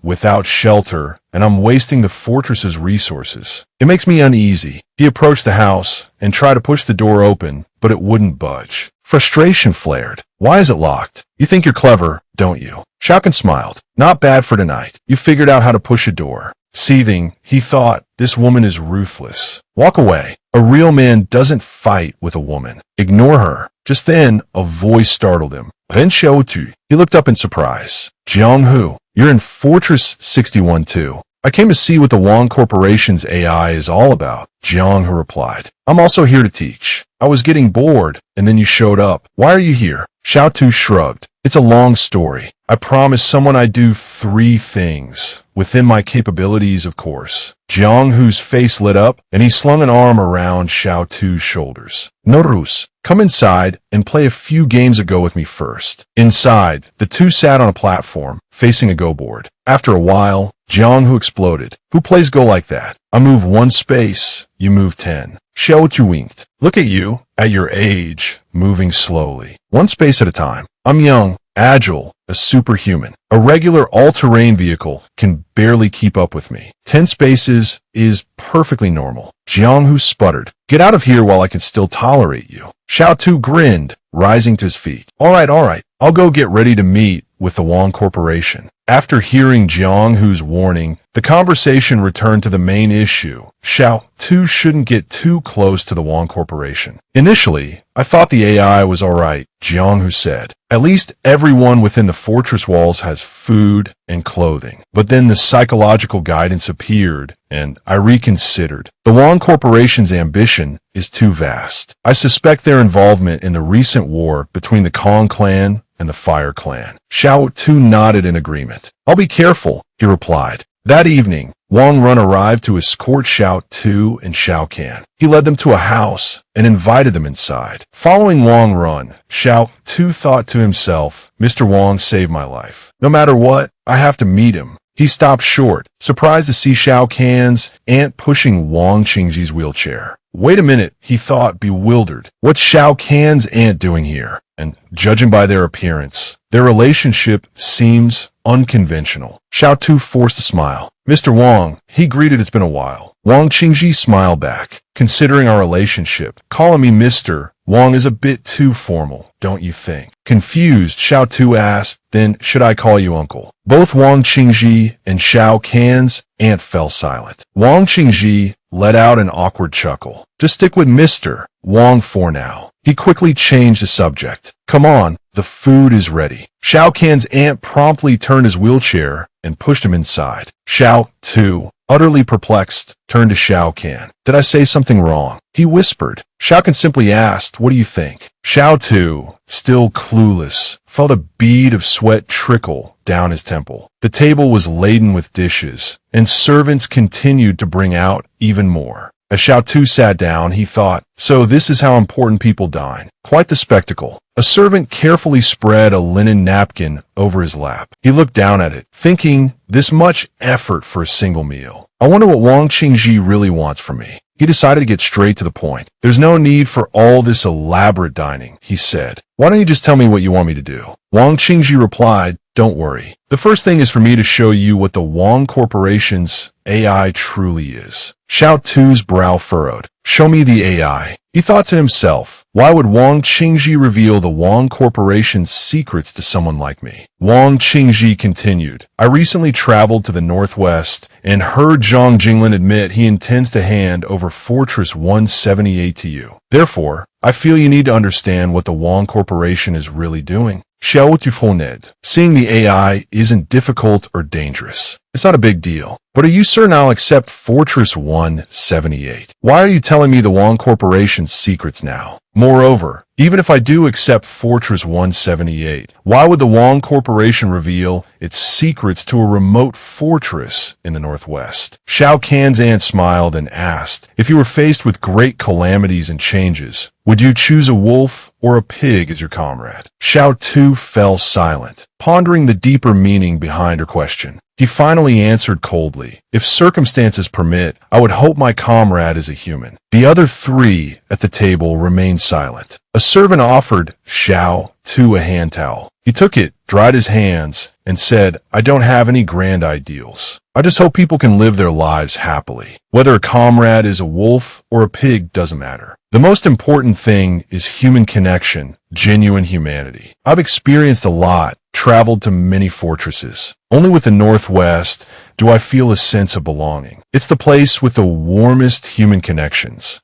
without shelter, and I'm wasting the fortress's resources. It makes me uneasy. He approached the house and tried to push the door open, but it wouldn't budge. Frustration flared. Why is it locked? You think you're clever, don't you? Xiaokan smiled. Not bad for tonight. You figured out how to push a door. Seething, he thought, this woman is ruthless. Walk away. A real man doesn't fight with a woman. Ignore her. Just then, a voice startled him. Ren Xiaosu. He looked up in surprise. Jianghu, you're in Fortress 61 too. I came to see what the Wang Corporation's AI is all about. Jianghu replied. I'm also here to teach. I was getting bored, and then you showed up. Why are you here? Xiaotu shrugged. It's a long story. I promised someone I'd do 3 things. Within my capabilities, of course. Jianghu's face lit up, and he slung an arm around Xiaotu's shoulders. Norus, come inside and play a few games of Go with me first. Inside, the 2 sat on a platform, facing a Go board. After a while, Jianghu exploded. Who plays Go like that? I move 1 space, you move 10. Xiaotu winked. Look at you, at your age, moving slowly. 1 space at a time. I'm young, agile, a superhuman. A regular all-terrain vehicle can barely keep up with me. 10 spaces is perfectly normal. Jianghu sputtered. Get out of here while I can still tolerate you. Xiaotu grinned, rising to his feet. All right. I'll go get ready to meet with the Wang Corporation. After hearing Jiang Hu's warning, the conversation returned to the main issue. Xiao Tu shouldn't get too close to the Wong Corporation. Initially, I thought the AI was alright, Jiang Hu said. At least everyone within the fortress walls has food and clothing. But then the psychological guidance appeared, and I reconsidered. The Wong Corporation's ambition is too vast. I suspect their involvement in the recent war between the Kong clan and the Fire clan. Xiao Tu nodded in agreement. I'll be careful, he replied. That evening, Wang Run arrived to escort Xiao Tu and Xiao Can. He led them to a house and invited them inside. Following Wang Run, Xiao Tu thought to himself, Mr. Wang saved my life. No matter what, I have to meet him. He stopped short, surprised to see Xiao Can's aunt pushing Wang Qingji's wheelchair. Wait a minute, he thought, bewildered. What's Xiao Can's aunt doing here? And judging by their appearance, their relationship seems unconventional. Xiao Tu forced a smile. Mr. Wang, he greeted, it's been a while. Wang Qingji smiled back. Considering our relationship, calling me Mr. Wang is a bit too formal, don't you think? Confused, Xiao Tu asked, then should I call you uncle? Both Wang Qingji and Xiao Can's aunt fell silent. Wang Qingji let out an awkward chuckle. Just stick with Mr. Wang for now. He quickly changed the subject. Come on, the food is ready. Xiao Can's aunt promptly turned his wheelchair and pushed him inside. Xiao Tu, utterly perplexed, turned to Xiao Can. Did I say something wrong? He whispered. Xiao Can simply asked, what do you think? Xiao Tu, still clueless, felt a bead of sweat trickle down his temple. The table was laden with dishes, and servants continued to bring out even more. As Xiao Tu sat down, he thought, so this is how important people dine. Quite the spectacle. A servant carefully spread a linen napkin over his lap. He looked down at it, thinking, this much effort for a single meal. I wonder what Wang Qingji really wants from me. He decided to get straight to the point. There's no need for all this elaborate dining, he said. Why don't you just tell me what you want me to do? Wang Qingji replied, don't worry. The first thing is for me to show you what the Wong Corporation's AI truly is. Xiao Tu's brow furrowed. Show me the AI. He thought to himself, why would Wang Qingji reveal the Wong Corporation's secrets to someone like me? Wang Qingji continued, I recently traveled to the northwest and heard Zhang Jinglin admit he intends to hand over Fortress 178 to you. Therefore, I feel you need to understand what the Wong Corporation is really doing. Xiao Tu foned. Seeing the AI isn't difficult or dangerous. It's not a big deal. But are you certain I'll accept Fortress 178? Why are you telling me the Wong Corporation's secrets now? Moreover, even if I do accept Fortress 178, why would the Wong Corporation reveal its secrets to a remote fortress in the northwest? Xiao Can's aunt smiled and asked, if you were faced with great calamities and changes, would you choose a wolf or a pig as your comrade? Xiao Tu fell silent, pondering the deeper meaning behind her question. He finally answered coldly, if circumstances permit, I would hope my comrade is a human. The other three at the table remained silent. A servant offered Xiao Tu a hand towel. He took it, dried his hands, and said, I don't have any grand ideals. I just hope people can live their lives happily. Whether a comrade is a wolf or a pig doesn't matter. The most important thing is human connection, genuine humanity. I've experienced a lot, traveled to many fortresses. Only with the Northwest do I feel a sense of belonging. It's the place with the warmest human connections.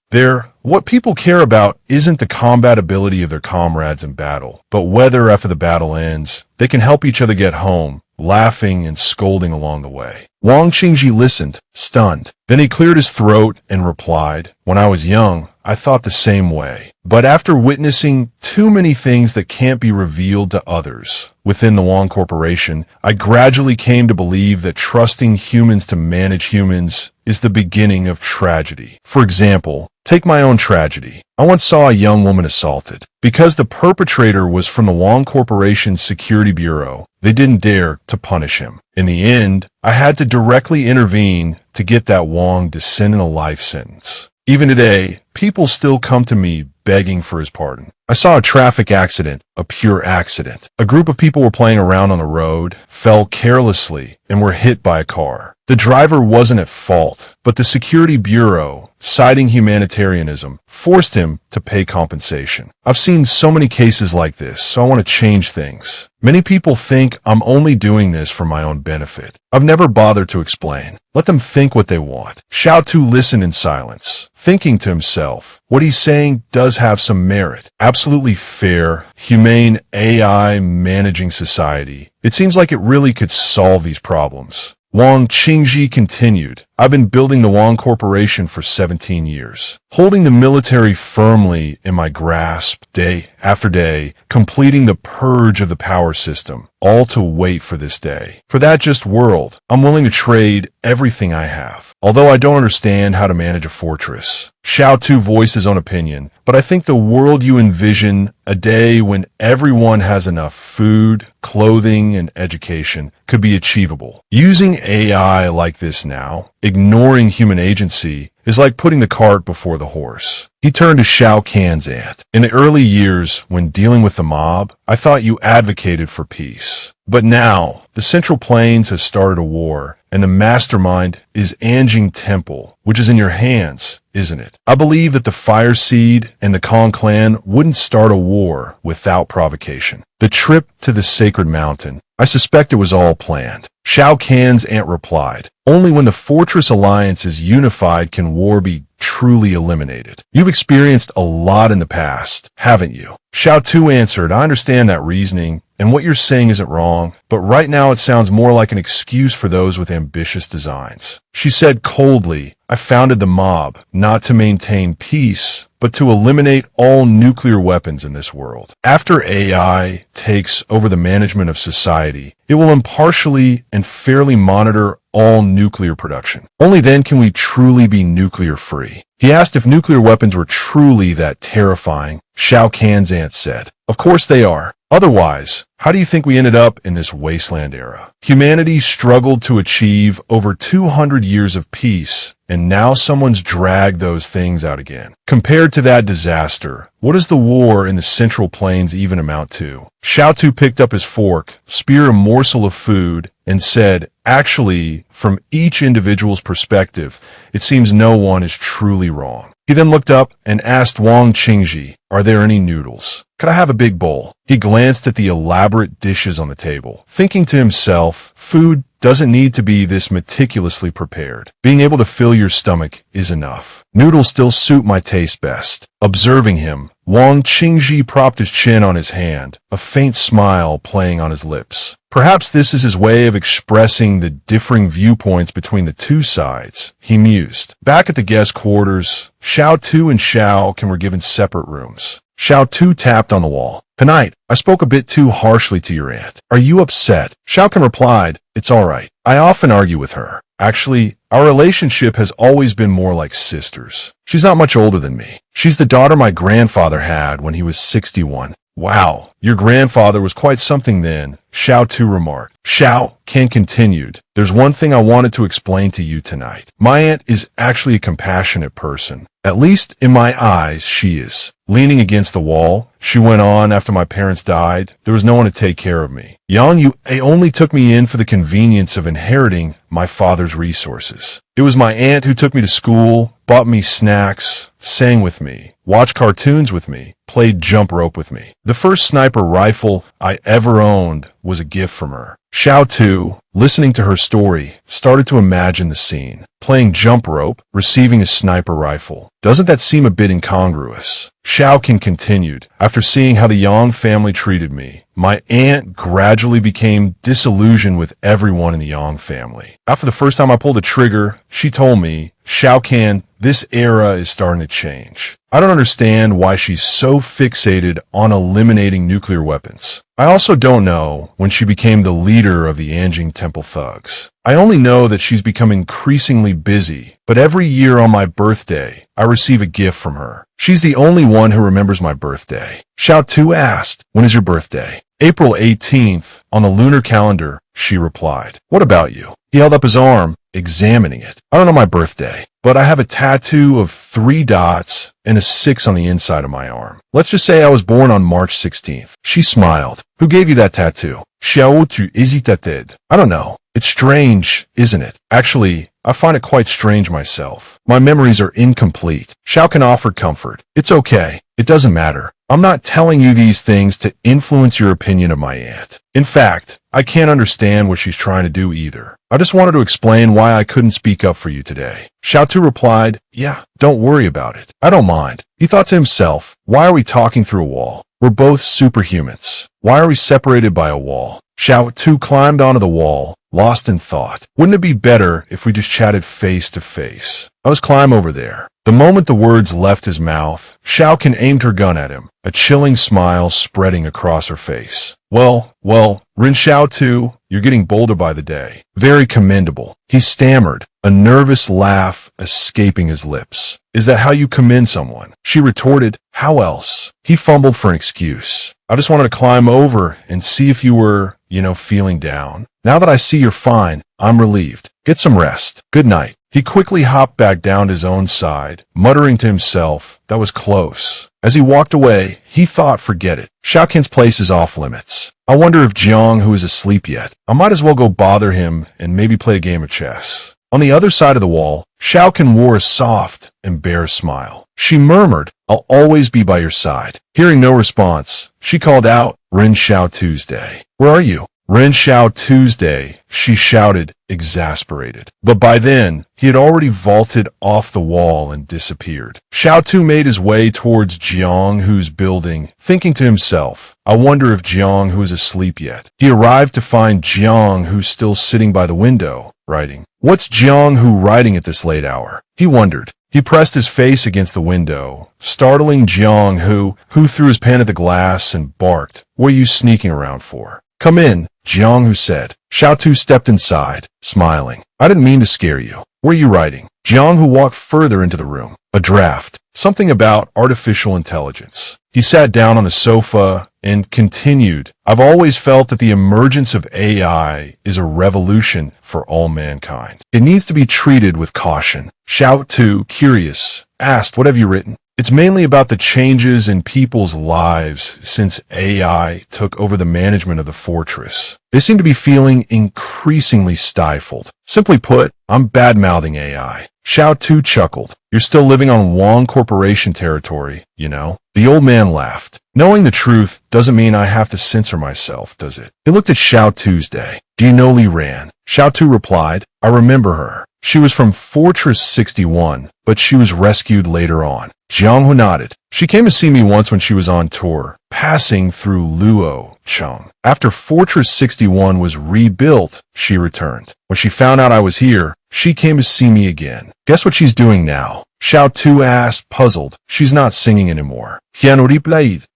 What people care about isn't the combat ability of their comrades in battle, but whether after the battle ends, they can help each other get home, laughing and scolding along the way. Wang Qingji listened, stunned. Then he cleared his throat and replied, when I was young, I thought the same way. But after witnessing too many things that can't be revealed to others within the Wong Corporation, I gradually came to believe that trusting humans to manage humans is the beginning of tragedy. For example, take my own tragedy. I once saw a young woman assaulted. Because the perpetrator was from the Wong Corporation's Security Bureau, they didn't dare to punish him. In the end, I had to directly intervene to get that Wong to send in a life sentence. Even today, people still come to me begging for his pardon. I saw a traffic accident, a pure accident. A group of people were playing around on the road, fell carelessly, and were hit by a car. The driver wasn't at fault, but the Security Bureau citing humanitarianism, forced him to pay compensation. I've seen so many cases like this, so I want to change things. Many people think I'm only doing this for my own benefit. I've never bothered to explain. Let them think what they want. Xiaotu listened in silence, thinking to himself, what he's saying does have some merit. Absolutely fair, humane AI managing society. It seems like it really could solve these problems. Wang Qingji continued, I've been building the Wang Corporation for 17 years, holding the military firmly in my grasp day after day, completing the purge of the power system, all to wait for this day. For that just world, I'm willing to trade everything I have. Although I don't understand how to manage a fortress. Xiaotu voiced his own opinion, but I think the world you envision, a day when everyone has enough food, clothing, and education, could be achievable. Using AI like this now, ignoring human agency, is like putting the cart before the horse. He turned to Shao Kahn's aunt. In the early years, when dealing with the mob, I thought you advocated for peace. But now, the Central Plains has started a war, and the mastermind is Anjing Temple, which is in your hands, isn't it? I believe that the Fire Seed and the Kong clan wouldn't start a war without provocation. The trip to the Sacred Mountain, I suspect it was all planned. Shao Kahn's aunt replied, only when the Fortress Alliance is unified can war be truly eliminated. You've experienced a lot in the past, haven't you? Xiaotu answered, I understand that reasoning, and what you're saying isn't wrong, but right now it sounds more like an excuse for those with ambitious designs. She said coldly, I founded the mob, not to maintain peace, but to eliminate all nuclear weapons in this world. After AI takes over the management of society, it will impartially and fairly monitor all nuclear production. Only then can we truly be nuclear free. He asked if nuclear weapons were truly that terrifying. Shao Kahn's aunt said, of course they are. Otherwise, how do you think we ended up in this wasteland era? Humanity struggled to achieve over 200 years of peace, and now someone's dragged those things out again. Compared to that disaster, what does the war in the Central Plains even amount to? Xiaotu picked up his fork, speared a morsel of food, and said, actually, from each individual's perspective, it seems no one is truly wrong. He then looked up and asked Wang Qingji, are there any noodles? Could I have a big bowl? He glanced at the elaborate dishes on the table, thinking to himself, food doesn't need to be this meticulously prepared. Being able to fill your stomach is enough. Noodles still suit my taste best. Observing him, Wang Qingji propped his chin on his hand, a faint smile playing on his lips. Perhaps this is his way of expressing the differing viewpoints between the two sides, he mused. Back at the guest quarters, Xiaotu and Shao Kahn were given separate rooms. Xiaotu tapped on the wall. Tonight, I spoke a bit too harshly to your aunt. Are you upset? Shao Kahn replied, it's all right. I often argue with her. Actually, our relationship has always been more like sisters. She's not much older than me. She's the daughter my grandfather had when he was 61. Wow, your grandfather was quite something then, Xiaotu remarked. Shao Kahn continued, there's one thing I wanted to explain to you tonight. My aunt is actually a compassionate person. At least in my eyes, she is. Leaning against the wall, she went on, after my parents died, there was no one to take care of me. Yang Yu only took me in for the convenience of inheriting my father's resources. It was my aunt who took me to school, bought me snacks, sang with me, watched cartoons with me, played jump rope with me. The first sniper rifle I ever owned was a gift from her. Xiaotu, listening to her story, started to imagine the scene. Playing jump rope, receiving a sniper rifle. Doesn't that seem a bit incongruous? Shao Kahn continued, after seeing how the Yang family treated me, my aunt gradually became disillusioned with everyone in the Yang family. After the first time I pulled the trigger, she told me, Shao Kahn, this era is starting to change. I don't understand why she's so fixated on eliminating nuclear weapons. I also don't know when she became the leader of the Anjing Temple thugs. I only know that she's become increasingly busy, but every year on my birthday, I receive a gift from her. She's the only one who remembers my birthday. Xiaotu asked, when is your birthday? April 18th, on the lunar calendar, she replied. What about you? He held up his arm, examining it. I don't know my birthday, but I have a tattoo of 3 dots and a 6 on the inside of my arm. Let's just say I was born on March 16th. She smiled. Who gave you that tattoo? Xiaotu hesitated. I don't know. It's strange, isn't it? Actually, I find it quite strange myself. My memories are incomplete. Xiao offered comfort. It's okay. It doesn't matter. I'm not telling you these things to influence your opinion of my aunt. In fact, I can't understand what she's trying to do either. I just wanted to explain why I couldn't speak up for you today. Xiao replied, yeah, don't worry about it. I don't mind. He thought to himself, why are we talking through a wall? We're both superhumans. Why are we separated by a wall? Xiao climbed onto the wall, lost in thought. Wouldn't it be better if we just chatted face to face? Let's climb over there. The moment the words left his mouth, Xiao aimed her gun at him, a chilling smile spreading across her face. Well, Ren Xiaosu, you're getting bolder by the day. Very commendable. He stammered, a nervous laugh escaping his lips. Is that how you commend someone? She retorted, how else? He fumbled for an excuse. I just wanted to climb over and see if you were, feeling down. Now that I see you're fine, I'm relieved. Get some rest. Good night. He quickly hopped back down to his own side, muttering to himself, that was close. As he walked away, he thought, forget it. Xiao's place is off limits. I wonder if Jiang, who is asleep yet. I might as well go bother him and maybe play a game of chess. On the other side of the wall, Xiao wore a soft, embarrassed smile. She murmured, I'll always be by your side. Hearing no response, she called out, Ren Xiao Tuesday. Where are you? Ren Xiao Tuesday, she shouted, exasperated. But by then, he had already vaulted off the wall and disappeared. Xiao made his way towards Jiang-Hu's building, thinking to himself, I wonder if Jiang-Hu is asleep yet. He arrived to find Jiang-Hu still sitting by the window, writing. What's Jiang-Hu writing at this late hour? He wondered. He pressed his face against the window, startling Jiang-Hu, who threw his pen at the glass and barked, what are you sneaking around for? Come in, Jiang-Hu said. Xiao stepped inside, smiling. I didn't mean to scare you. What are you writing? Jiang-Hu walked further into the room. A draft. Something about artificial intelligence. He sat down on the sofa and continued. I've always felt that the emergence of AI is a revolution for all mankind. It needs to be treated with caution. Xiao, curious, asked, what have you written? It's mainly about the changes in people's lives since AI took over the management of the fortress. They seem to be feeling increasingly stifled. Simply put, I'm bad-mouthing AI. Xiao chuckled. You're still living on Wong Corporation territory, you know? The old man laughed. Knowing the truth doesn't mean I have to censor myself, does it? He looked at Xiao Tuesday. Do you know Li Ran? Xiao replied. I remember her. She was from Fortress 61, but she was rescued later on. Jiang nodded. She came to see me once when she was on tour, passing through Luo Cheng. After Fortress 61 was rebuilt, she returned. When she found out I was here, she came to see me again. Guess what she's doing now? Xiao asked, puzzled. She's not singing anymore.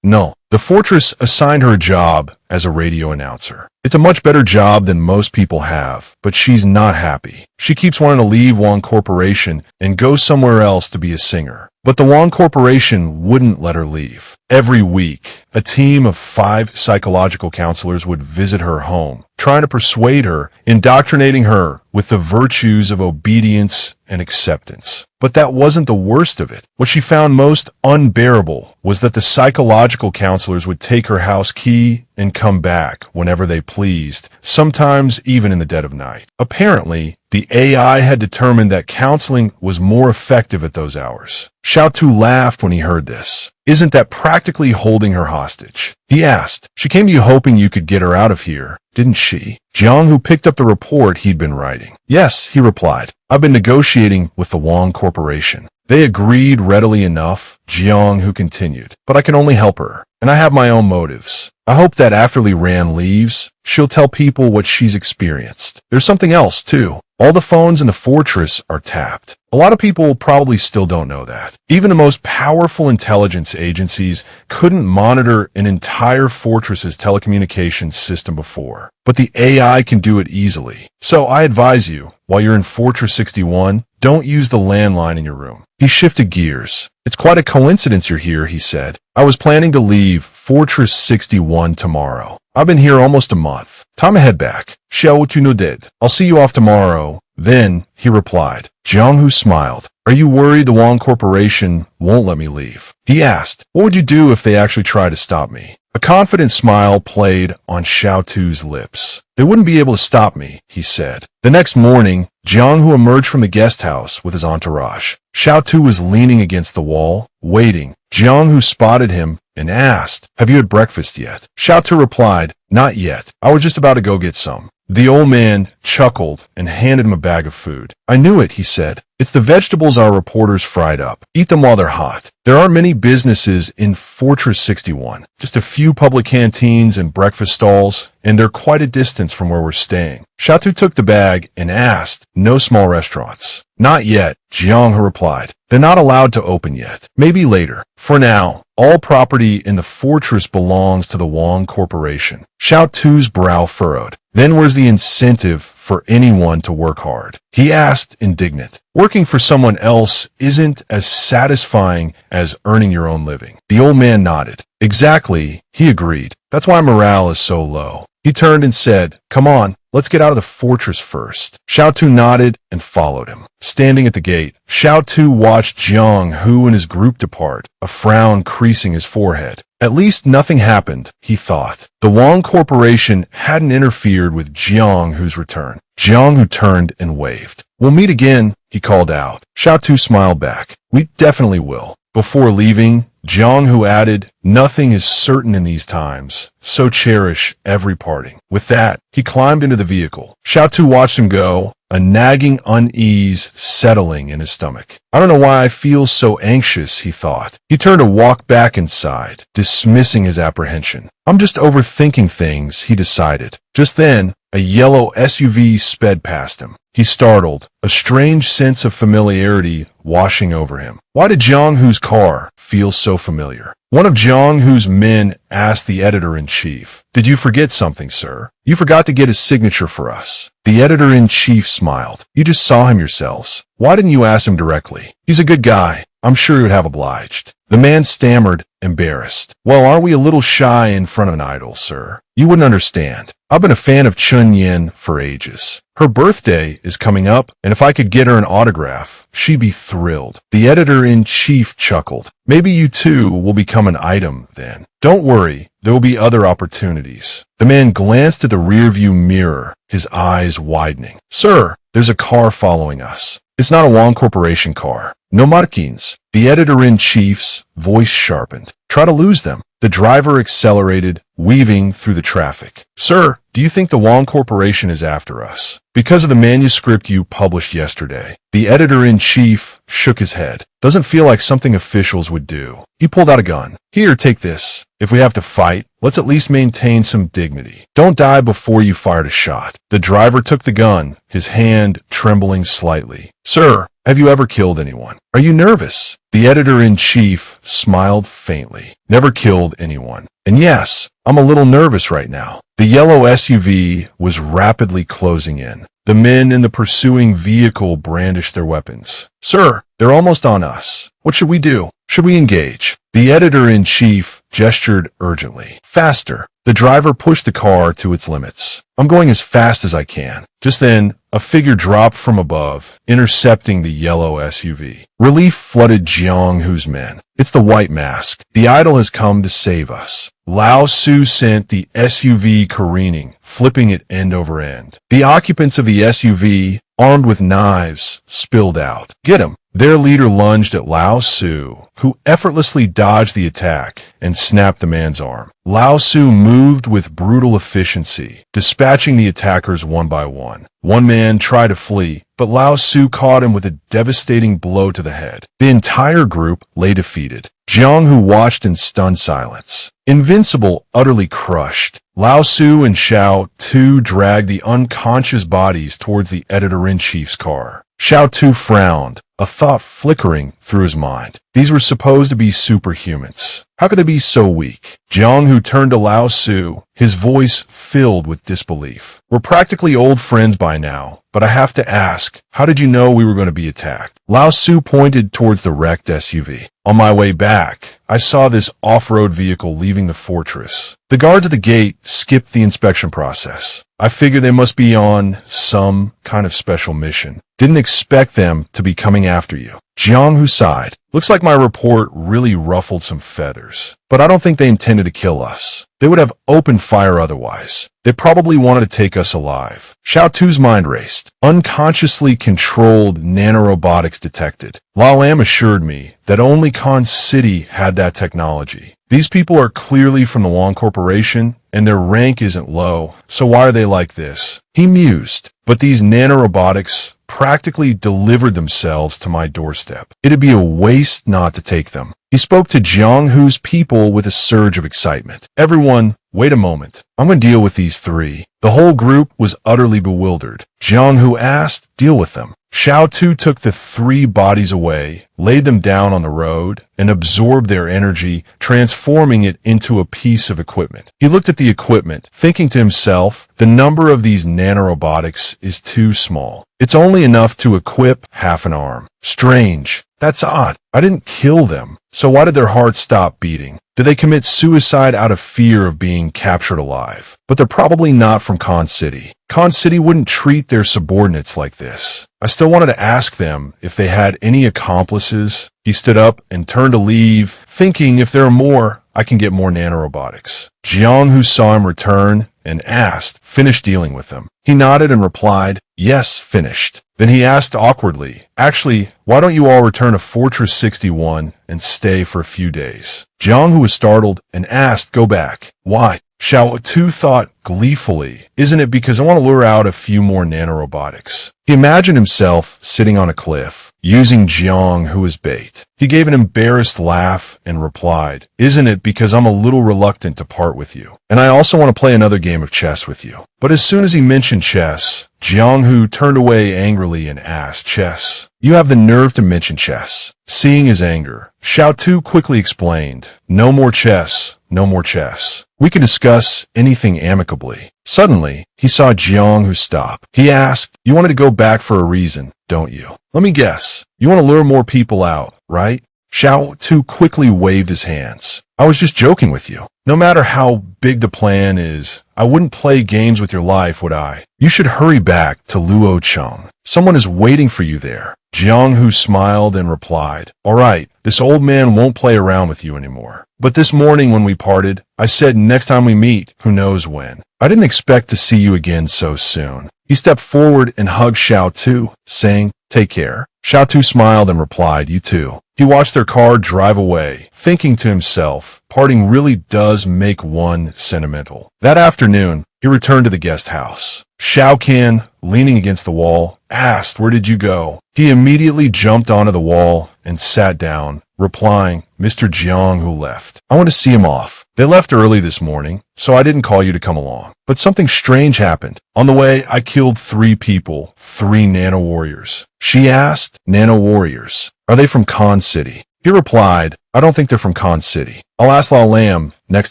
No. The fortress assigned her a job as a radio announcer. It's a much better job than most people have, but she's not happy. She keeps wanting to leave Wong Corporation and go somewhere else to be a singer. But the Wong Corporation wouldn't let her leave. Every week, a team of 5 psychological counselors would visit her home, trying to persuade her, indoctrinating her with the virtues of obedience and acceptance. But that wasn't the worst of it. What she found most unbearable was that the psychological counselors would take her house key and come back whenever they pleased, sometimes even in the dead of night. Apparently, the AI had determined that counseling was more effective at those hours. Xiao laughed when he heard this. Isn't that practically holding her hostage? He asked. She came to you hoping you could get her out of here, didn't she? Jiang picked up the report he'd been writing. Yes, he replied. I've been negotiating with the Wong Corporation. They agreed readily enough, Jiang continued. But I can only help her, and I have my own motives. I hope that after Li Ran leaves, she'll tell people what she's experienced. There's something else, too. All the phones in the fortress are tapped. A lot of people probably still don't know that. Even the most powerful intelligence agencies couldn't monitor an entire fortress's telecommunications system before. But the AI can do it easily. So I advise you, while you're in Fortress 61, don't use the landline in your room. He shifted gears. It's quite a coincidence you're here, he said. I was planning to leave Fortress 61 tomorrow. I've been here almost a month. Time to head back. I'll see you off tomorrow. Then, he replied. Jiang smiled. Are you worried the Wong Corporation won't let me leave? He asked. What would you do if they actually tried to stop me? A confident smile played on Xiao's lips. They wouldn't be able to stop me, he said. The next morning, Jiang Hu emerged from the guest house with his entourage. Xiao Tu was leaning against the wall, waiting. Jiang Hu spotted him and asked, "Have you had breakfast yet?" Xiao Tu replied, "Not yet. I was just about to go get some." The old man chuckled and handed him a bag of food. "I knew it," he said. "It's the vegetables our reporters fried up. Eat them while they're hot." There aren't many businesses in Fortress 61. Just a few public canteens and breakfast stalls, and they're quite a distance from where we're staying. Shatu took the bag and asked, "No small restaurants?" "Not yet," Jiang He replied. "They're not allowed to open yet. Maybe later. For now, all property in the fortress belongs to the Wang Corporation." Xiao Tu's brow furrowed. "Then where's the incentive for anyone to work hard?" He asked, indignant. "Working for someone else isn't as satisfying as earning your own living." The old man nodded. "Exactly," he agreed. "That's why morale is so low." He turned and said, "Come on, let's get out of the fortress first." Xiao Tu nodded and followed him. Standing at the gate, Xiao Tu watched Jiang Hu and his group depart, a frown creasing his forehead. At least nothing happened, he thought. The Wang Corporation hadn't interfered with Jiang Hu's return. Jiang Hu turned and waved. "We'll meet again," he called out. Xiao Tu smiled back. "We definitely will." Before leaving, Jiang Hu added, "Nothing is certain in these times, so cherish every parting." With that, he climbed into the vehicle. Xiao Tu watched him go, a nagging unease settling in his stomach. "I don't know why I feel so anxious," he thought. He turned to walk back inside, dismissing his apprehension. "I'm just overthinking things," he decided. Just then, a yellow SUV sped past him. He startled, a strange sense of familiarity washing over him. Why did Jiang Hu's car feel so familiar? One of Jiang Hu's men asked the editor-in-chief, "Did you forget something, sir? You forgot to get his signature for us." The editor-in-chief smiled. "You just saw him yourselves. Why didn't you ask him directly? He's a good guy. I'm sure he would have obliged." The man stammered, embarrassed. "Well, aren't we a little shy in front of an idol, sir? You wouldn't understand. I've been a fan of Chun Yin for ages. Her birthday is coming up, and if I could get her an autograph, she'd be thrilled." The editor-in-chief chuckled. "Maybe you too will become an item then. Don't worry, there will be other opportunities." The man glanced at the rearview mirror, his eyes widening. "Sir, there's a car following us. It's not a Wang Corporation car. No markings." The editor-in-chief's voice sharpened. "Try to lose them." The driver accelerated, weaving through the traffic. "Sir, do you think the Wang Corporation is after us? Because of the manuscript you published yesterday." The editor-in-chief shook his head. "Doesn't feel like something officials would do." He pulled out a gun. "Here, take this. If we have to fight, let's at least maintain some dignity. Don't die before you fired a shot." The driver took the gun, his hand trembling slightly. "Sir, have you ever killed anyone? Are you nervous?" The editor-in-chief smiled faintly. "Never killed anyone. And yes, I'm a little nervous right now." The yellow SUV was rapidly closing in. The men in the pursuing vehicle brandished their weapons. "Sir, they're almost on us. What should we do? Should we engage?" The editor-in-chief gestured urgently. "Faster." The driver pushed the car to its limits. "I'm going as fast as I can." Just then, a figure dropped from above, intercepting the yellow SUV. Relief flooded Jiang Hu's men. "It's the White Mask. The idol has come to save us." Lao Su sent the SUV careening, flipping it end over end. The occupants of the SUV, armed with knives, spilled out. "Get him!" Their leader lunged at Lao Su, who effortlessly dodged the attack and snapped the man's arm. Lao Su moved with brutal efficiency, dispatching the attackers one by one. One man tried to flee, but Lao Su caught him with a devastating blow to the head. The entire group lay defeated. Jiang Hu watched in stunned silence. Invincible, utterly crushed, Lao Su and Xiao Tu dragged the unconscious bodies towards the editor-in-chief's car. Xiao Tu frowned, a thought flickering through his mind. These were supposed to be superhumans. How could they be so weak? Jiang Hu turned to Lao Su, his voice filled with disbelief. "We're practically old friends by now, but I have to ask, how did you know we were going to be attacked?" Lao Su pointed towards the wrecked SUV. "On my way back, I saw this off-road vehicle leaving the fortress. The guards at the gate skipped the inspection process. I figured they must be on some kind of special mission. Didn't expect them to be coming after you." Jiang Hu sighed. Looks like my report really ruffled some feathers. But I don't think they intended to kill us. They would have opened fire otherwise. They probably wanted to take us alive. Xiaotu's mind raced. Unconsciously controlled nanorobotics detected. Lao Lam assured me that only Khan City had that technology. These people are clearly from the Wong Corporation, and their rank isn't low, so why are they like this? He mused. But these nanorobotics practically delivered themselves to my doorstep. It'd be a waste not to take them. He spoke to Jianghu's people with a surge of excitement. Everyone, wait a moment. I'm going to deal with these three. The whole group was utterly bewildered. Jianghu asked, deal with them. Xiaotu took the three bodies away, laid them down on the road, and absorbed their energy, transforming it into a piece of equipment. He looked at the equipment, thinking to himself, the number of these nanorobotics is too small. It's only enough to equip half an arm. Strange. That's odd. I didn't kill them. So why did their hearts stop beating? Did they commit suicide out of fear of being captured alive? But they're probably not from Khan City. Khan City wouldn't treat their subordinates like this. I still wanted to ask them if they had any accomplices. He stood up and turned to leave, thinking if there are more, I can get more nanorobotics. Jianghu saw him return and asked, finished dealing with them. He nodded and replied, yes, finished. Then he asked awkwardly, actually, why don't you all return to Fortress 61 and stay for a few days? Jianghu was startled and asked, go back. Why? Xiaotu thought gleefully, isn't it because I want to lure out a few more nanorobotics? He imagined himself sitting on a cliff, using Jianghu as bait. He gave an embarrassed laugh and replied, isn't it because I'm a little reluctant to part with you? And I also want to play another game of chess with you. But as soon as he mentioned chess, Jianghu turned away angrily and asked, chess? You have the nerve to mention chess. Seeing his anger, Xiaotu quickly explained, no more chess, no more chess. We can discuss anything amicably. Suddenly, he saw Jianghu stop. He asked, you wanted to go back for a reason, don't you? Let me guess. You want to lure more people out, right? Xiaotu quickly waved his hands. I was just joking with you. No matter how big the plan is, I wouldn't play games with your life, would I? You should hurry back to Luocheng. Someone is waiting for you there. Jianghu smiled and replied, all right, this old man won't play around with you anymore. But this morning when we parted, I said next time we meet, who knows when. I didn't expect to see you again so soon. He stepped forward and hugged Xiaotu, saying, take care. Xiaotu smiled and replied, you too. He watched their car drive away, thinking to himself, parting really does make one sentimental. That afternoon, he returned to the guest house. Xiaocan, leaning against the wall, asked, where did you go? He immediately jumped onto the wall and sat down, replying, Mr. Jianghu left. I want to see him off. They left early this morning, so I didn't call you to come along. But something strange happened. On the way, I killed 3 people, 3 nano-warriors. She asked, nano-warriors, are they from Khan City? He replied, I don't think they're from Khan City. I'll ask Lao Lam next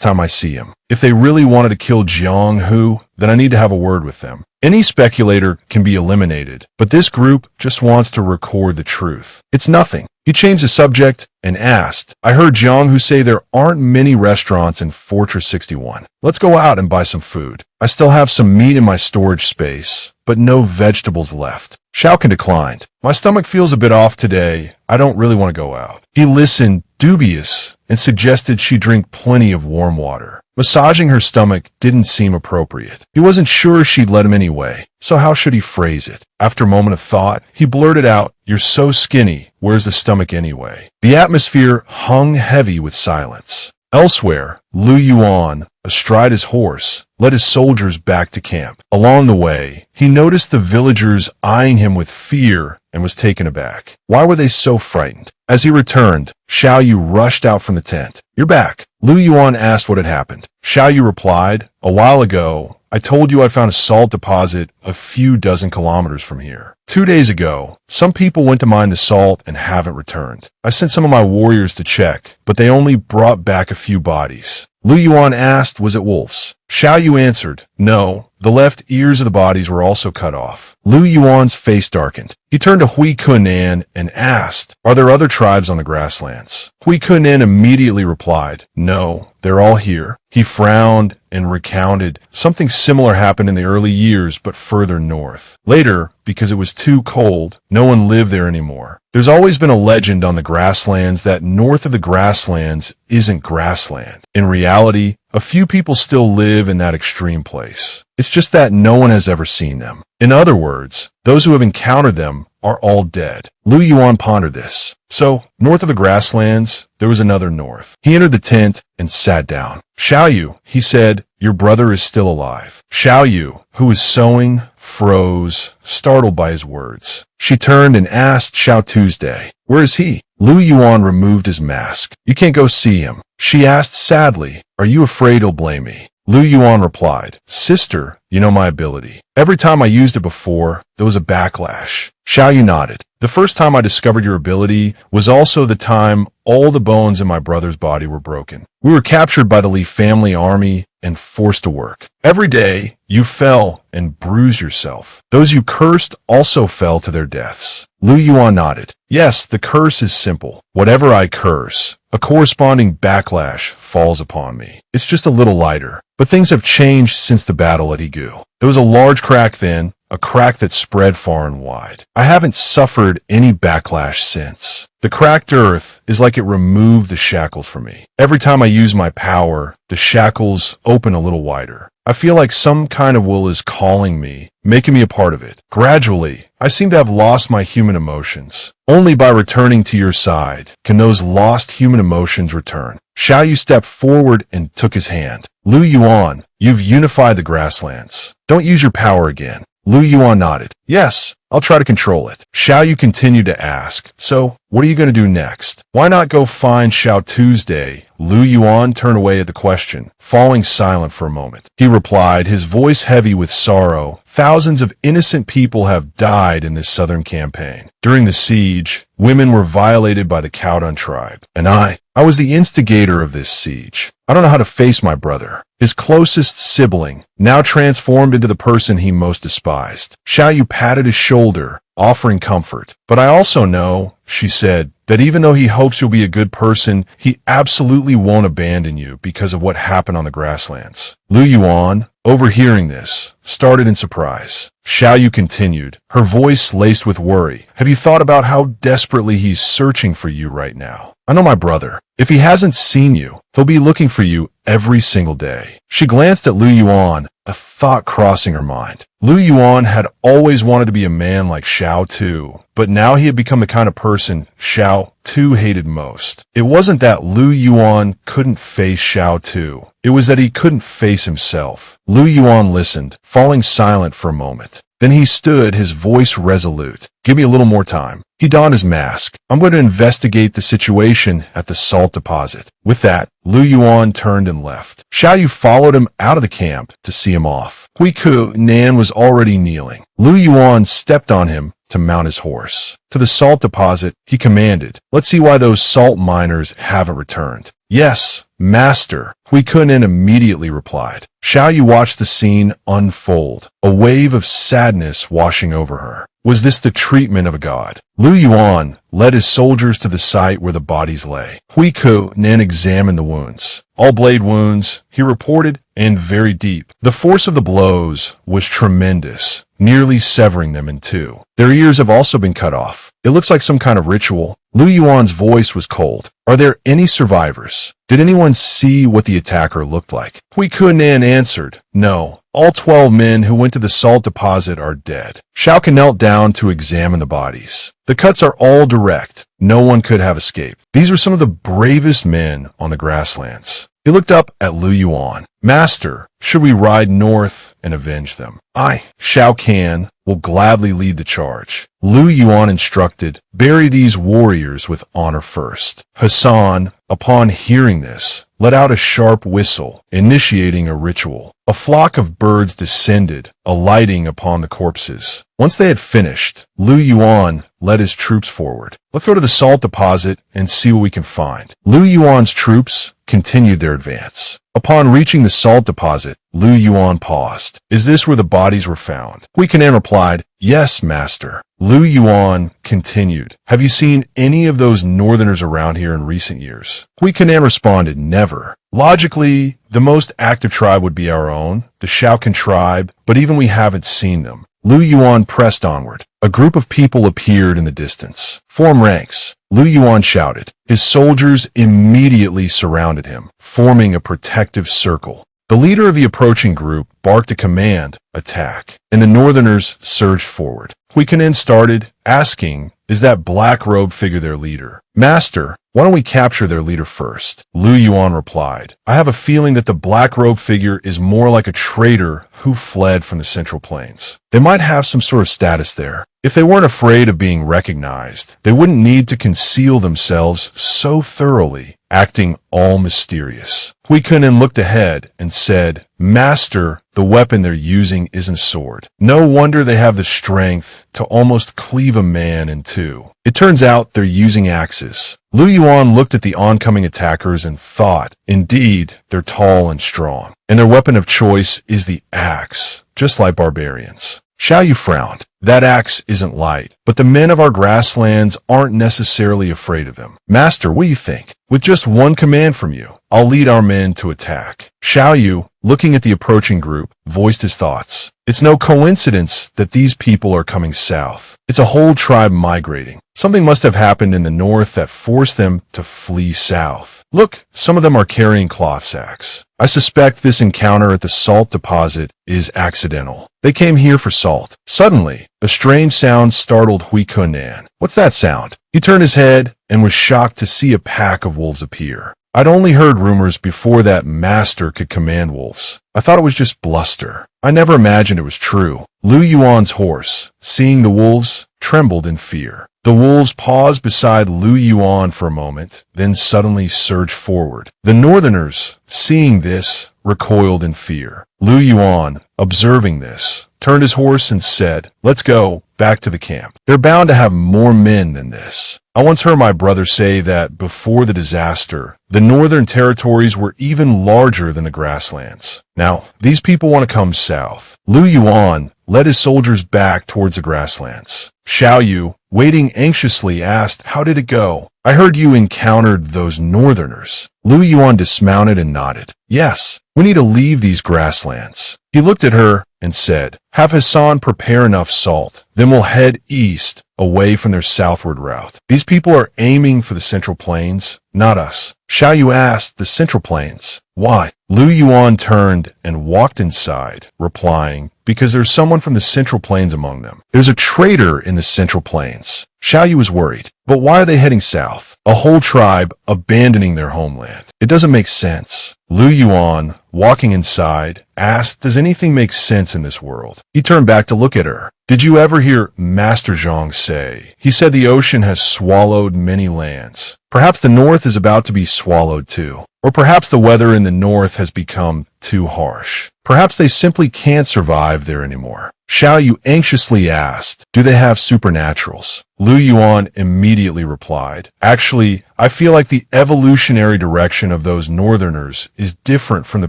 time I see him. If they really wanted to kill Jianghu, then I need to have a word with them. Any speculator can be eliminated, but this group just wants to record the truth. It's nothing. He changed the subject and asked, I heard Jianghu say there aren't many restaurants in Fortress 61. Let's go out and buy some food. I still have some meat in my storage space, but no vegetables left. Xiaocan declined. My stomach feels a bit off today. I don't really want to go out. He listened, dubious, and suggested she drink plenty of warm water. Massaging her stomach didn't seem appropriate. He wasn't sure she'd let him anyway, so how should he phrase it? After a moment of thought, he blurted out, you're so skinny, where's the stomach anyway? The atmosphere hung heavy with silence. Elsewhere, Lu Yuan, astride his horse, led his soldiers back to camp. Along the way, he noticed the villagers eyeing him with fear and was taken aback. Why were they so frightened? As he returned, Xiao Yu rushed out from the tent. You're back. Lu Yuan asked what had happened. Xiao Yu replied, a while ago, I told you I found a salt deposit a few dozen kilometers from here. 2 days ago, some people went to mine the salt and haven't returned. I sent some of my warriors to check, but they only brought back a few bodies. Lu Yuan asked, was it wolves? Xiao Yu answered, no, the left ears of the bodies were also cut off. Lu Yuan's face darkened. He turned to Hui Kunan and asked, are there other tribes on the grasslands? Hui Kunan immediately replied, no, they're all here. He frowned and recounted something similar happened in the early years but further north. Later, because it was too cold. No one lived there anymore. There's always been a legend on the grasslands that north of the grasslands isn't grassland. In reality, a few people still live in that extreme place. It's just that no one has ever seen them. In other words, those who have encountered them are all dead. Lu Yuan pondered this. So, north of the grasslands, there was another north. He entered the tent and sat down. Xiao Yu, he said, your brother is still alive. Xiao Yu, who was sewing, froze, startled by his words. She turned and asked Xiao Tuesday, where is he? Lu Yuan removed his mask. You can't go see him. She asked sadly, are you afraid he'll blame me? Lu Yuan replied, sister, you know my ability. Every time I used it before, there was a backlash. Xiao Yu nodded. The first time I discovered your ability was also the time all the bones in my brother's body were broken. We were captured by the Li family army and forced to work. Every day, you fell and bruised yourself. Those you cursed also fell to their deaths. Lu Yuan nodded. Yes, the curse is simple. Whatever I curse, a corresponding backlash falls upon me. It's just a little lighter. But things have changed since the battle at Igu. There was a large crack then, a crack that spread far and wide. I haven't suffered any backlash since. The cracked earth is like it removed the shackles from me. Every time I use my power, the shackles open a little wider. I feel like some kind of will is calling me, making me a part of it. Gradually, I seem to have lost my human emotions. Only by returning to your side can those lost human emotions return. Xiao Yu stepped forward and took his hand. Lu Yuan, you've unified the grasslands. Don't use your power again. Lu Yuan nodded. Yes, I'll try to control it. Xiao Yu continued to ask, so, what are you going to do next? Why not go find Xiao Tuesday? Lu Yuan turned away at the question, falling silent for a moment. He replied, his voice heavy with sorrow, thousands of innocent people have died in this southern campaign. During the siege, women were violated by the Cowdun tribe, and I was the instigator of this siege. I don't know how to face my brother, his closest sibling, now transformed into the person he most despised. Xiao Yu patted his shoulder, offering comfort. But I also know, she said, that even though he hopes you'll be a good person, he absolutely won't abandon you because of what happened on the grasslands. Lu Yuan, overhearing this, started in surprise. Xiao Yu continued, her voice laced with worry. Have you thought about how desperately he's searching for you right now? I know my brother. If he hasn't seen you, he'll be looking for you every single day. She glanced at Lu Yuan, a thought crossing her mind. Lu Yuan had always wanted to be a man like Xiao Tu, but now he had become the kind of person Xiao Tu hated most. It wasn't that Lu Yuan couldn't face Xiao Tu. It was that he couldn't face himself. Lu Yuan listened, falling silent for a moment. Then he stood, his voice resolute. Give me a little more time. He donned his mask. I'm going to investigate the situation at the salt deposit. With that, Lu Yuan turned and left. Xiao Yu followed him out of the camp to see him off. Huiku Nan was already kneeling. Lu Yuan stepped on him to mount his horse. To the salt deposit, he commanded, let's see why those salt miners haven't returned. Yes, master, Huikunin immediately replied. Xiao Yu watched the scene unfold, a wave of sadness washing over her. Was this the treatment of a god? Lu Yuan led his soldiers to the site where the bodies lay. Huikunin examined the wounds. All blade wounds, he reported, and very deep. The force of the blows was tremendous, nearly severing them in two. Their ears have also been cut off. It looks like some kind of ritual. Lu Yuan's voice was cold. Are there any survivors? Did anyone see what the attacker looked like? Huikunin answered, no. All 12 men who went to the salt deposit are dead. Xiao Can knelt down to examine the bodies. The cuts are all direct. No one could have escaped. These were some of the bravest men on the grasslands. He looked up at Lu Yuan. Master, should we ride north and avenge them? I, Xiao Can, will gladly lead the charge. Lu Yuan instructed, bury these warriors with honor first. Hassan, upon hearing this, let out a sharp whistle, initiating a ritual. A flock of birds descended, alighting upon the corpses. Once they had finished, Lu Yuan led his troops forward. Let's go to the salt deposit and see what we can find. Lu Yuan's troops continued their advance. Upon reaching the salt deposit, Lu Yuan paused. Is this where the bodies were found? Huikunin replied, yes, master. Lu Yuan continued, have you seen any of those northerners around here in recent years? Huikunin responded, never. Logically, the most active tribe would be our own, the Xiaocan tribe, but even we haven't seen them. Lu Yuan pressed onward. A group of people appeared in the distance. Form ranks, Lu Yuan shouted. His soldiers immediately surrounded him, forming a protective circle. The leader of the approaching group barked a command, attack, and the northerners surged forward. Huikanen started, asking, is that black-robed figure their leader? Master, why don't we capture their leader first? Lu Yuan replied, I have a feeling that the black-robed figure is more like a traitor who fled from the Central Plains. They might have some sort of status there. If they weren't afraid of being recognized, they wouldn't need to conceal themselves so thoroughly, acting all mysterious. Huikanen looked ahead and said, Master, the weapon they're using isn't a sword. No wonder they have the strength to almost cleave a man in two. It turns out they're using axes. Lu Yuan looked at the oncoming attackers and thought, indeed, they're tall and strong, and their weapon of choice is the axe, just like barbarians. Xiaoyu frowned. That axe isn't light, but the men of our grasslands aren't necessarily afraid of them. Master, what do you think? With just one command from you, I'll lead our men to attack. Xiaoyu, looking at the approaching group, voiced his thoughts. It's no coincidence that these people are coming south. It's a whole tribe migrating. Something must have happened in the north that forced them to flee south. Look, some of them are carrying cloth sacks. I suspect this encounter at the salt deposit is accidental. They came here for salt. Suddenly, a strange sound startled Huikanen. What's that sound? He turned his head and was shocked to see a pack of wolves appear. I'd only heard rumors before that Master could command wolves. I thought it was just bluster. I never imagined it was true. Lu Yuan's horse, seeing the wolves, trembled in fear. The wolves paused beside Lu Yuan for a moment, then suddenly surged forward. The northerners, seeing this, recoiled in fear. Lu Yuan, observing this, turned his horse and said, Let's go, back to the camp. They're bound to have more men than this. I once heard my brother say that before the disaster, the northern territories were even larger than the grasslands. Now, these people want to come south. Lu Yuan led his soldiers back towards the grasslands. Xiaoyu, waiting anxiously, asked, How did it go? I heard you encountered those northerners. Lu Yuan dismounted and nodded. Yes, we need to leave these grasslands. He looked at her and said, Have Hassan prepare enough salt. Then we'll head east, away from their southward route. These people are aiming for the Central Plains, not us. Xiaoyu asked, The Central Plains? Why? Lu Yuan turned and walked inside, replying, Because there's someone from the Central Plains among them. There's a traitor in the Central Plains. Xiaoyu was worried. But why are they heading south? A whole tribe abandoning their homeland. It doesn't make sense. Lu Yuan, walking inside, asked, Does anything make sense in this world? He turned back to look at her. Did you ever hear Master Zhang say? He said the ocean has swallowed many lands. Perhaps the north is about to be swallowed too. Or perhaps the weather in the north has become too harsh. Perhaps they simply can't survive there anymore. Xiaoyu anxiously asked, Do they have supernaturals? Lu Yuan immediately replied, Actually, I feel like the evolutionary direction of those northerners is different from the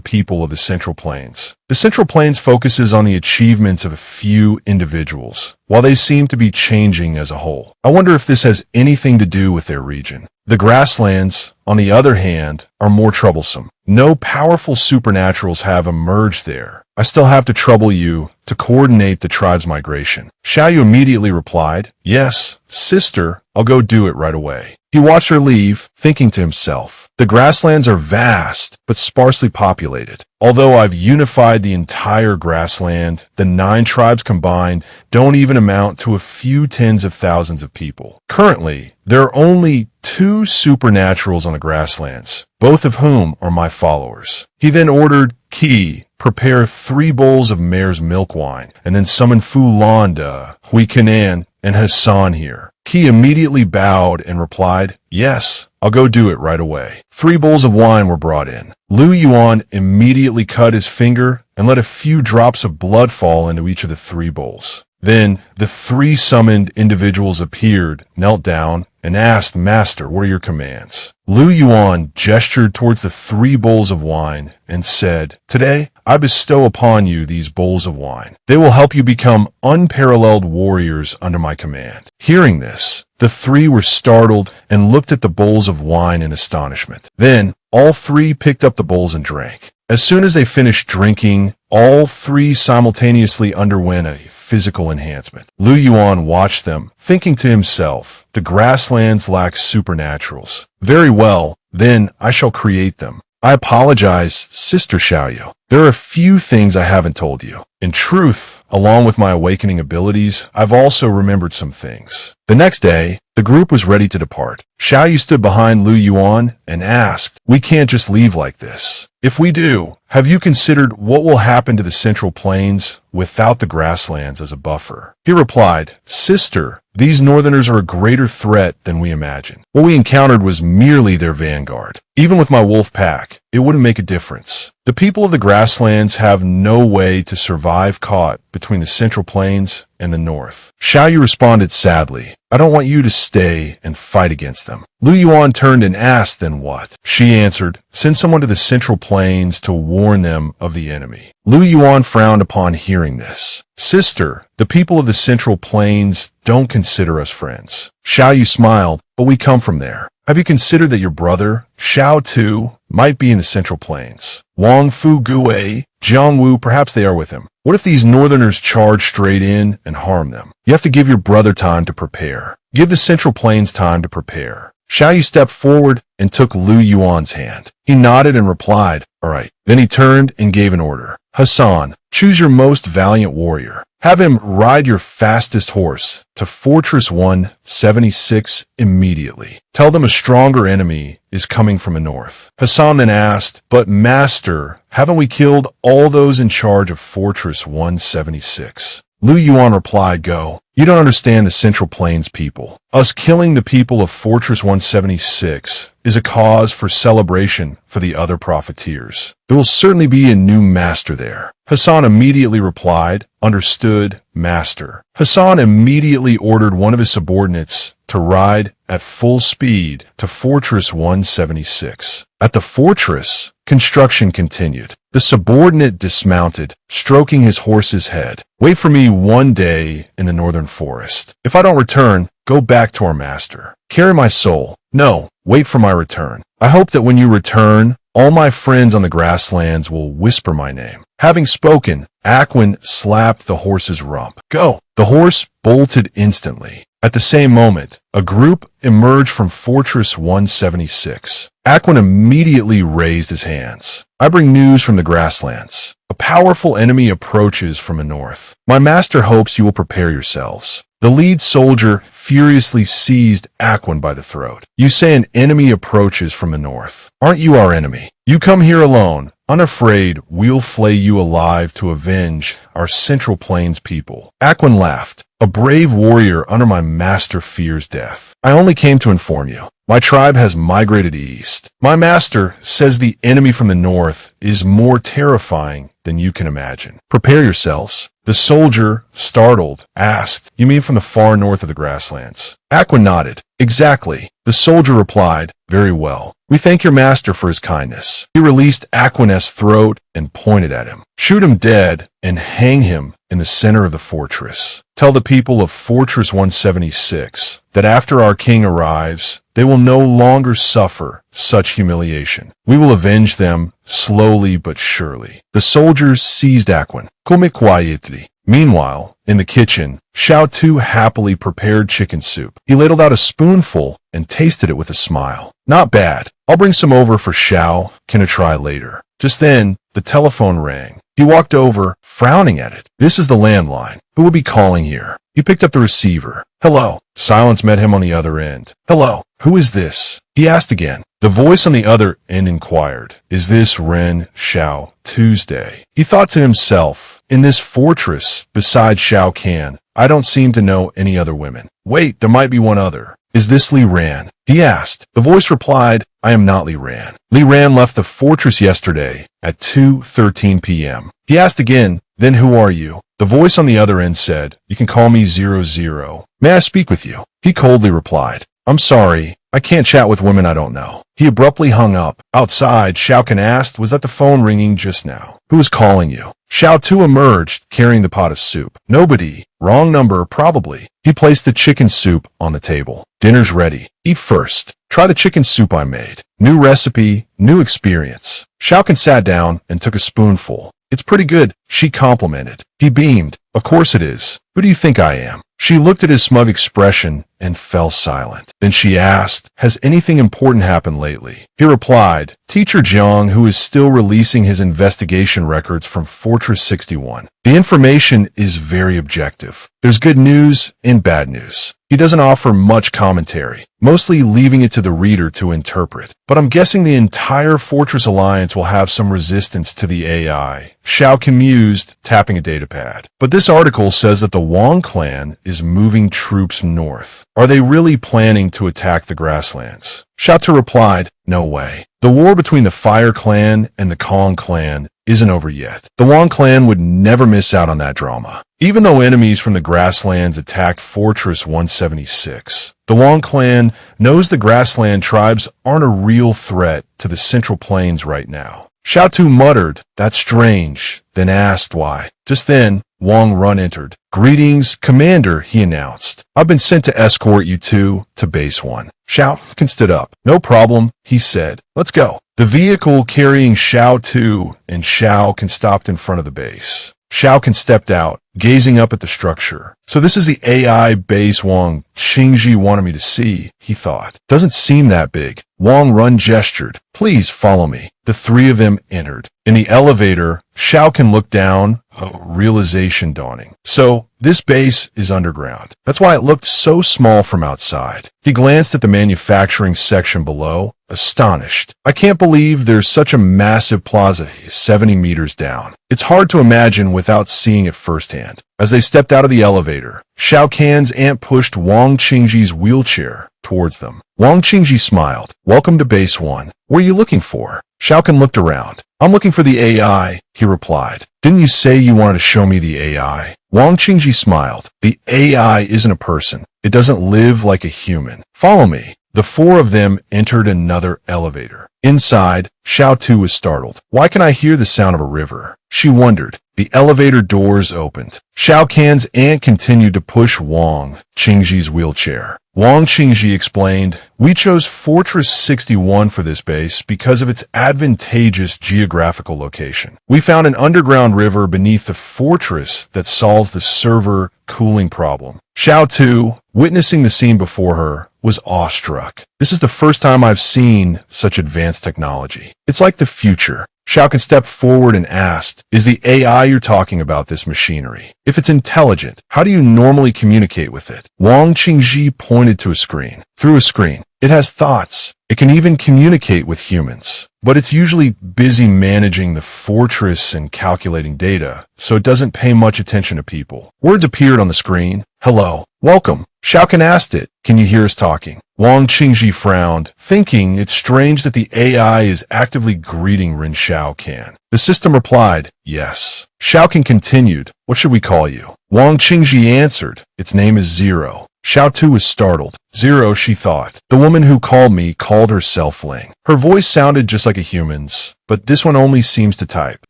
people of the Central Plains. The Central Plains focuses on the achievements of a few individuals, while they seem to be changing as a whole. I wonder if this has anything to do with their region. The grasslands, on the other hand, are more troublesome. No powerful supernaturals have emerged there. I still have to trouble you to coordinate the tribe's migration. Xiaoyu immediately replied, Yes, sister, I'll go do it right away. He watched her leave, thinking to himself, The grasslands are vast, but sparsely populated. Although I've unified the entire grassland, the 9 tribes combined don't even amount to a few tens of thousands of people. Currently, there are only 2 supernaturals on the grasslands, both of whom are my followers. He then ordered Qi, prepare 3 bowls of mare's milk wine, and then summon Fu Landa, Huikanen, and Hassan here. Qi immediately bowed and replied, Yes, I'll go do it right away. 3 bowls of wine were brought in. Lu Yuan immediately cut his finger and let a few drops of blood fall into each of the 3 bowls. Then the 3 summoned individuals appeared, knelt down, and asked, Master, what are your commands? Lu Yuan gestured towards the 3 bowls of wine and said, Today, I bestow upon you these bowls of wine. They will help you become unparalleled warriors under my command. Hearing this, the 3 were startled and looked at the bowls of wine in astonishment. Then, all 3 picked up the bowls and drank. As soon as they finished drinking, All three simultaneously underwent a physical enhancement. Lu Yuan watched them, thinking to himself, the grasslands lack supernaturals. Very well, then I shall create them. I apologize, Sister Xiaoyu. There are a few things I haven't told you. In truth, along with my awakening abilities, I've also remembered some things. The next day, the group was ready to depart. Xiaoyu stood behind Lu Yuan and asked, we can't just leave like this. If we do, have you considered what will happen to the Central Plains without the grasslands as a buffer? He replied, Sister, these northerners are a greater threat than we imagined. What we encountered was merely their vanguard. Even with my wolf pack, it wouldn't make a difference. The people of the grasslands have no way to survive caught between the Central Plains and the north. Xiaoyu responded sadly, I don't want you to stay and fight against them. Lu Yuan turned and asked, then what? She answered, send someone to the Central Plains to warn them of the enemy. Lu Yuan frowned upon hearing this. Sister, the people of the Central Plains don't consider us friends. Xiaoyu smiled, but we come from there. Have you considered that your brother, Xiao Tu, might be in the Central Plains? Wang Fu Gue, Jiang Wu, perhaps they are with him. What if these northerners charge straight in and harm them? You have to give your brother time to prepare. Give the Central Plains time to prepare. Xiaoyu stepped forward and took Lu Yuan's hand. He nodded and replied, all right. Then he turned and gave an order. Hassan, choose your most valiant warrior. Have him ride your fastest horse to Fortress 176 immediately. Tell them a stronger enemy is coming from the north. Hassan then asked, but Master, haven't we killed all those in charge of Fortress 176? Lu Yuan replied, go. You don't understand the Central Plains people. Us killing the people of Fortress 176 is a cause for celebration for the other profiteers. There will certainly be a new master there. Hassan immediately replied, understood, Master. Hassan immediately ordered one of his subordinates to ride at full speed to Fortress 176. At the fortress, construction continued. The subordinate dismounted, stroking his horse's head. Wait for me one day in the northern forest. If I don't return, go back to our master. Carry my soul. No, wait for my return. I hope that when you return, all my friends on the grasslands will whisper my name. Having spoken, Aquin slapped the horse's rump. Go! The horse bolted instantly. At the same moment, a group emerged from Fortress 176. Aquin immediately raised his hands. I bring news from the grasslands. A powerful enemy approaches from the north. My master hopes you will prepare yourselves. The lead soldier furiously seized Aquin by the throat. You say an enemy approaches from the north. Aren't you our enemy? You come here alone. Unafraid, we'll flay you alive to avenge our Central Plains people. Aquin laughed. A brave warrior under my master fears death. I only came to inform you. My tribe has migrated east. My master says the enemy from the north is more terrifying than you can imagine. Prepare yourselves. The soldier, startled, asked, you mean from the far north of the grasslands? Aquin nodded. Exactly. The soldier replied, very well. We thank your master for his kindness. He released Aquin's throat and pointed at him. Shoot him dead and hang him in the center of the fortress. Tell the people of Fortress 176 that after our king arrives, they will no longer suffer such humiliation. We will avenge them slowly but surely. The soldiers seized Aquin. Come quietly. Meanwhile, in the kitchen, Xiao Tu happily prepared chicken soup. He ladled out a spoonful and tasted it with a smile. Not bad. I'll bring some over for Xiao. Can I try later? Just then, the telephone rang. He walked over, frowning at it. This is the landline. Who will be calling here? He picked up the receiver. Hello. Silence met him on the other end. Hello. Who is this? He asked again. The voice on the other end inquired, is this Ren Xiao Tuesday? He thought to himself, in this fortress, besides Xiao Can, I don't seem to know any other women. Wait, there might be one other. Is this Li Ran? He asked. The voice replied, I am not Li Ran. Li Ran left the fortress yesterday at 2:13 p.m. He asked again, then who are you? The voice on the other end said, you can call me 00. May I speak with you? He coldly replied, I'm sorry, I can't chat with women I don't know. He abruptly hung up. Outside, Xiao Can asked, was that the phone ringing just now? Who is calling you? Xiao Tu emerged, carrying the pot of soup. Nobody. Wrong number, probably. He placed the chicken soup on the table. Dinner's ready. Eat first. Try the chicken soup I made. New recipe, new experience. Xiao Can sat down and took a spoonful. It's pretty good, she complimented. He beamed. Of course it is. Who do you think I am? She looked at his smug expression and fell silent. Then she asked, has anything important happened lately? He replied, Teacher Jiang, who is still releasing his investigation records from Fortress 61. The information is very objective. There's good news and bad news. He doesn't offer much commentary, mostly leaving it to the reader to interpret. But I'm guessing the entire Fortress Alliance will have some resistance to the AI. Xiao mused, tapping a datapad. But this article says that the Wang clan is moving troops north. Are they really planning to attack the grasslands? Xiao replied, no way. The war between the Fire Clan and the Kong clan isn't over yet. The Wang clan would never miss out on that drama. Even though enemies from the grasslands attacked Fortress 176, the Wang clan knows the grassland tribes aren't a real threat to the Central Plains right now. Xiao muttered, that's strange, then asked why. Just then, Wang Run entered. Greetings, Commander, he announced. I've been sent to escort you two to Base 1. Xiao stood up. No problem, he said. Let's go. The vehicle carrying Xiao and Xiao stopped in front of the base. Xiao stepped out, gazing up at the structure. So this is the AI base Wang Qingji wanted me to see, he thought. Doesn't seem that big. Wang Run gestured. Please follow me. The three of them entered. In the elevator, Xiao looked down, a realization dawning. So, this base is underground. That's why it looked so small from outside. He glanced at the manufacturing section below, astonished. I can't believe there's such a massive plaza 70 meters down. It's hard to imagine without seeing it firsthand. As they stepped out of the elevator, Xiao Can's aunt pushed Wang Qingji's wheelchair towards them. Wang Qingji smiled. Welcome to Base 1. What are you looking for? Xiao looked around. I'm looking for the AI, he replied. Didn't you say you wanted to show me the AI? Wang Qingji smiled. The AI isn't a person. It doesn't live like a human. Follow me. The four of them entered another elevator. Inside, Xiao was startled. Why can I hear the sound of a river? She wondered. The elevator doors opened. Xiao Can's aunt continued to push Wang Qingji's wheelchair. Wang Qingji explained, we chose Fortress 61 for this base because of its advantageous geographical location. We found an underground river beneath the fortress that solves the server cooling problem. Xiao, witnessing the scene before her, was awestruck. This is the first time I've seen such advanced technology. It's like the future. Xiao stepped forward and asked, is the AI you're talking about this machinery? If it's intelligent, how do you normally communicate with it? Wang Qingji pointed to a screen. Through a screen. It has thoughts. It can even communicate with humans. But it's usually busy managing the fortress and calculating data, so it doesn't pay much attention to people. Words appeared on the screen. Hello. Welcome. Xiao asked it. Can you hear us talking? Wang Qingji frowned, thinking it's strange that the AI is actively greeting Ren Xiaocan. The system replied, yes. Xiaocan continued, what should we call you? Wang Qingji answered, its name is Zero. Xiao was startled. Zero, she thought. The woman who called me called herself Ling. Her voice sounded just like a human's, but this one only seems to type.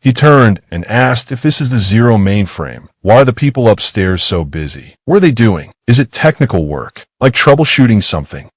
He turned and asked if this is the Zero mainframe. Why are the people upstairs so busy? What are they doing? Is it technical work? Like troubleshooting something?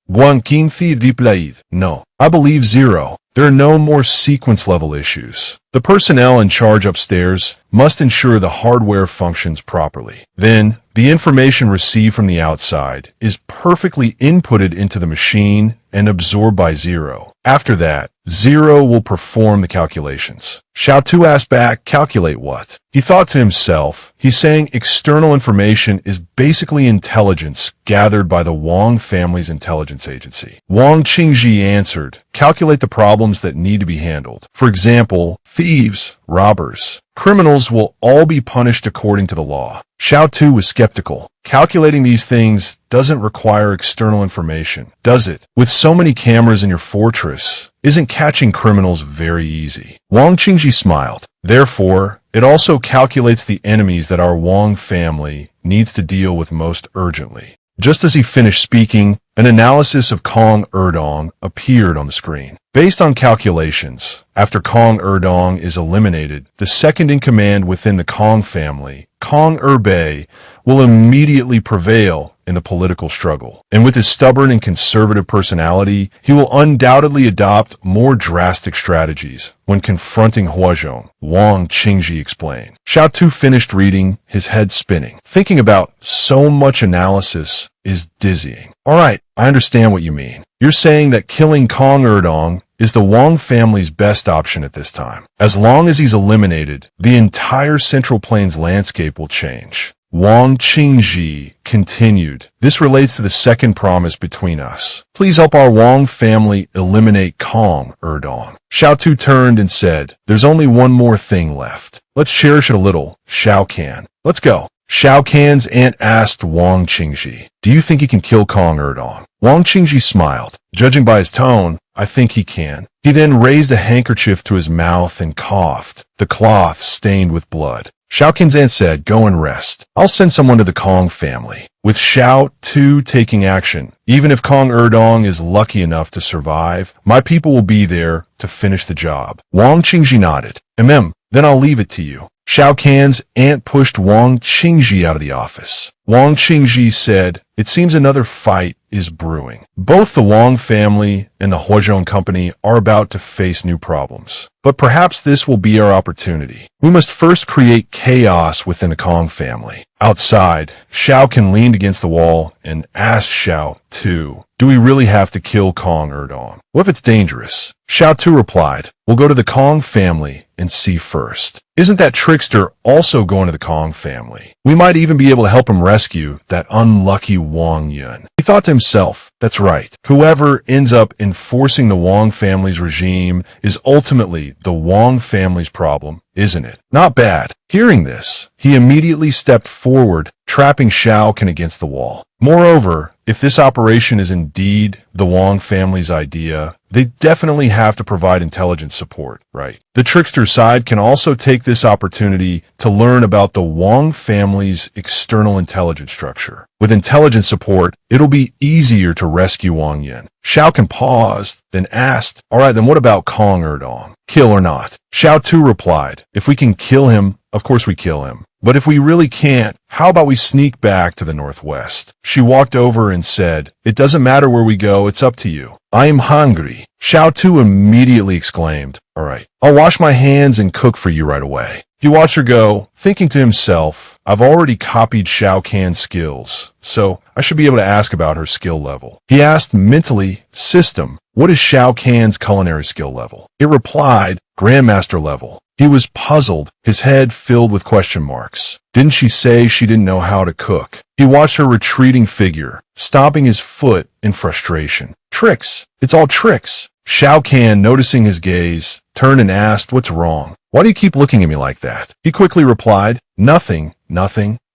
No. I believe Zero. There are no more sequence-level issues. The personnel in charge upstairs must ensure the hardware functions properly. Then, the information received from the outside is perfectly inputted into the machine and absorbed by Zero. After that, Zero will perform the calculations. Xiao asked back, calculate what? He thought to himself, he's saying external information is basically intelligence gathered by the Wang family's intelligence agency. Wang Qingji answered, calculate the problems that need to be handled. For example, thieves, robbers. Criminals will all be punished according to the law. Xiao was skeptical. Calculating these things doesn't require external information, does it? With so many cameras in your fortress, isn't catching criminals very easy? Wang Qingji smiled. Therefore, it also calculates the enemies that our Wang family needs to deal with most urgently. Just as he finished speaking, an analysis of Kong Erdong appeared on the screen. Based on calculations, after Kong Erdong is eliminated, the second in command within the Kong family, Kong Erbei, will immediately prevail in the political struggle. And with his stubborn and conservative personality, he will undoubtedly adopt more drastic strategies when confronting Huazhong, Wang Qingji explained. Xiao Tu finished reading, his head spinning. Thinking about so much analysis is dizzying. All right, I understand what you mean. You're saying that killing Kong Erdong is the Wang family's best option at this time. As long as he's eliminated, the entire Central Plains landscape will change. Wang Qingji continued. This relates to the second promise between us. Please help our Wang family eliminate Kong Erdong. Xiao Tu turned and said, there's only one more thing left. Let's cherish it a little, Xiao Can. Let's go. Xiao Can's aunt asked Wang Qingji, do you think he can kill Kong Erdong? Wang Qingji smiled. Judging by his tone, I think he can. He then raised a handkerchief to his mouth and coughed, the cloth stained with blood. Xiao Can's aunt said, go and rest. I'll send someone to the Kong family. With Xiao Tu taking action, even if Kong Erdong is lucky enough to survive, my people will be there to finish the job. Wang Qingji nodded. Then I'll leave it to you. Xiao Can's aunt pushed Wang Qingji out of the office. Wang Qingji said, it seems another fight is brewing. Both the Wang family and the Huazhong company are about to face new problems. But perhaps this will be our opportunity. We must first create chaos within the Kong family. Outside, Xiao Can leaned against the wall and asked Xiao Tu, do we really have to kill Kong Erdong? What if it's dangerous? Xiao Tu replied, we'll go to the Kong family and see first. Isn't that trickster also going to the Kong family? We might even be able to help him rescue that unlucky Wang Yun. He thought to himself, that's right. Whoever ends up enforcing the Wang family's regime is ultimately the Wang family's problem, isn't it? Not bad. Hearing this, he immediately stepped forward, trapping Xiao Can against the wall. Moreover, if this operation is indeed the Wang family's idea, they definitely have to provide intelligence support, right? The trickster side can also take this opportunity to learn about the Wang family's external intelligence structure. With intelligence support, it'll be easier to rescue Wang Yin. Xiao Can paused, then asked, all right, then what about Kong Erdong? Kill or not? Xiao Tu replied, if we can kill him, of course we kill him. But if we really can't, how about we sneak back to the northwest? She walked over and said, it doesn't matter where we go, it's up to you. I am hungry. Xiao Tu immediately exclaimed, all right, I'll wash my hands and cook for you right away. He watched her go, thinking to himself, I've already copied Xiao Can's skills, so I should be able to ask about her skill level. He asked mentally, system, what is Xiao Can's culinary skill level? It replied, Grandmaster level. He was puzzled, his head filled with question marks. Didn't she say she didn't know how to cook? He watched her retreating figure, stomping his foot in frustration. Tricks. It's all tricks. Xiao Can, noticing his gaze, turned and asked, what's wrong? Why do you keep looking at me like that? He quickly replied, nothing.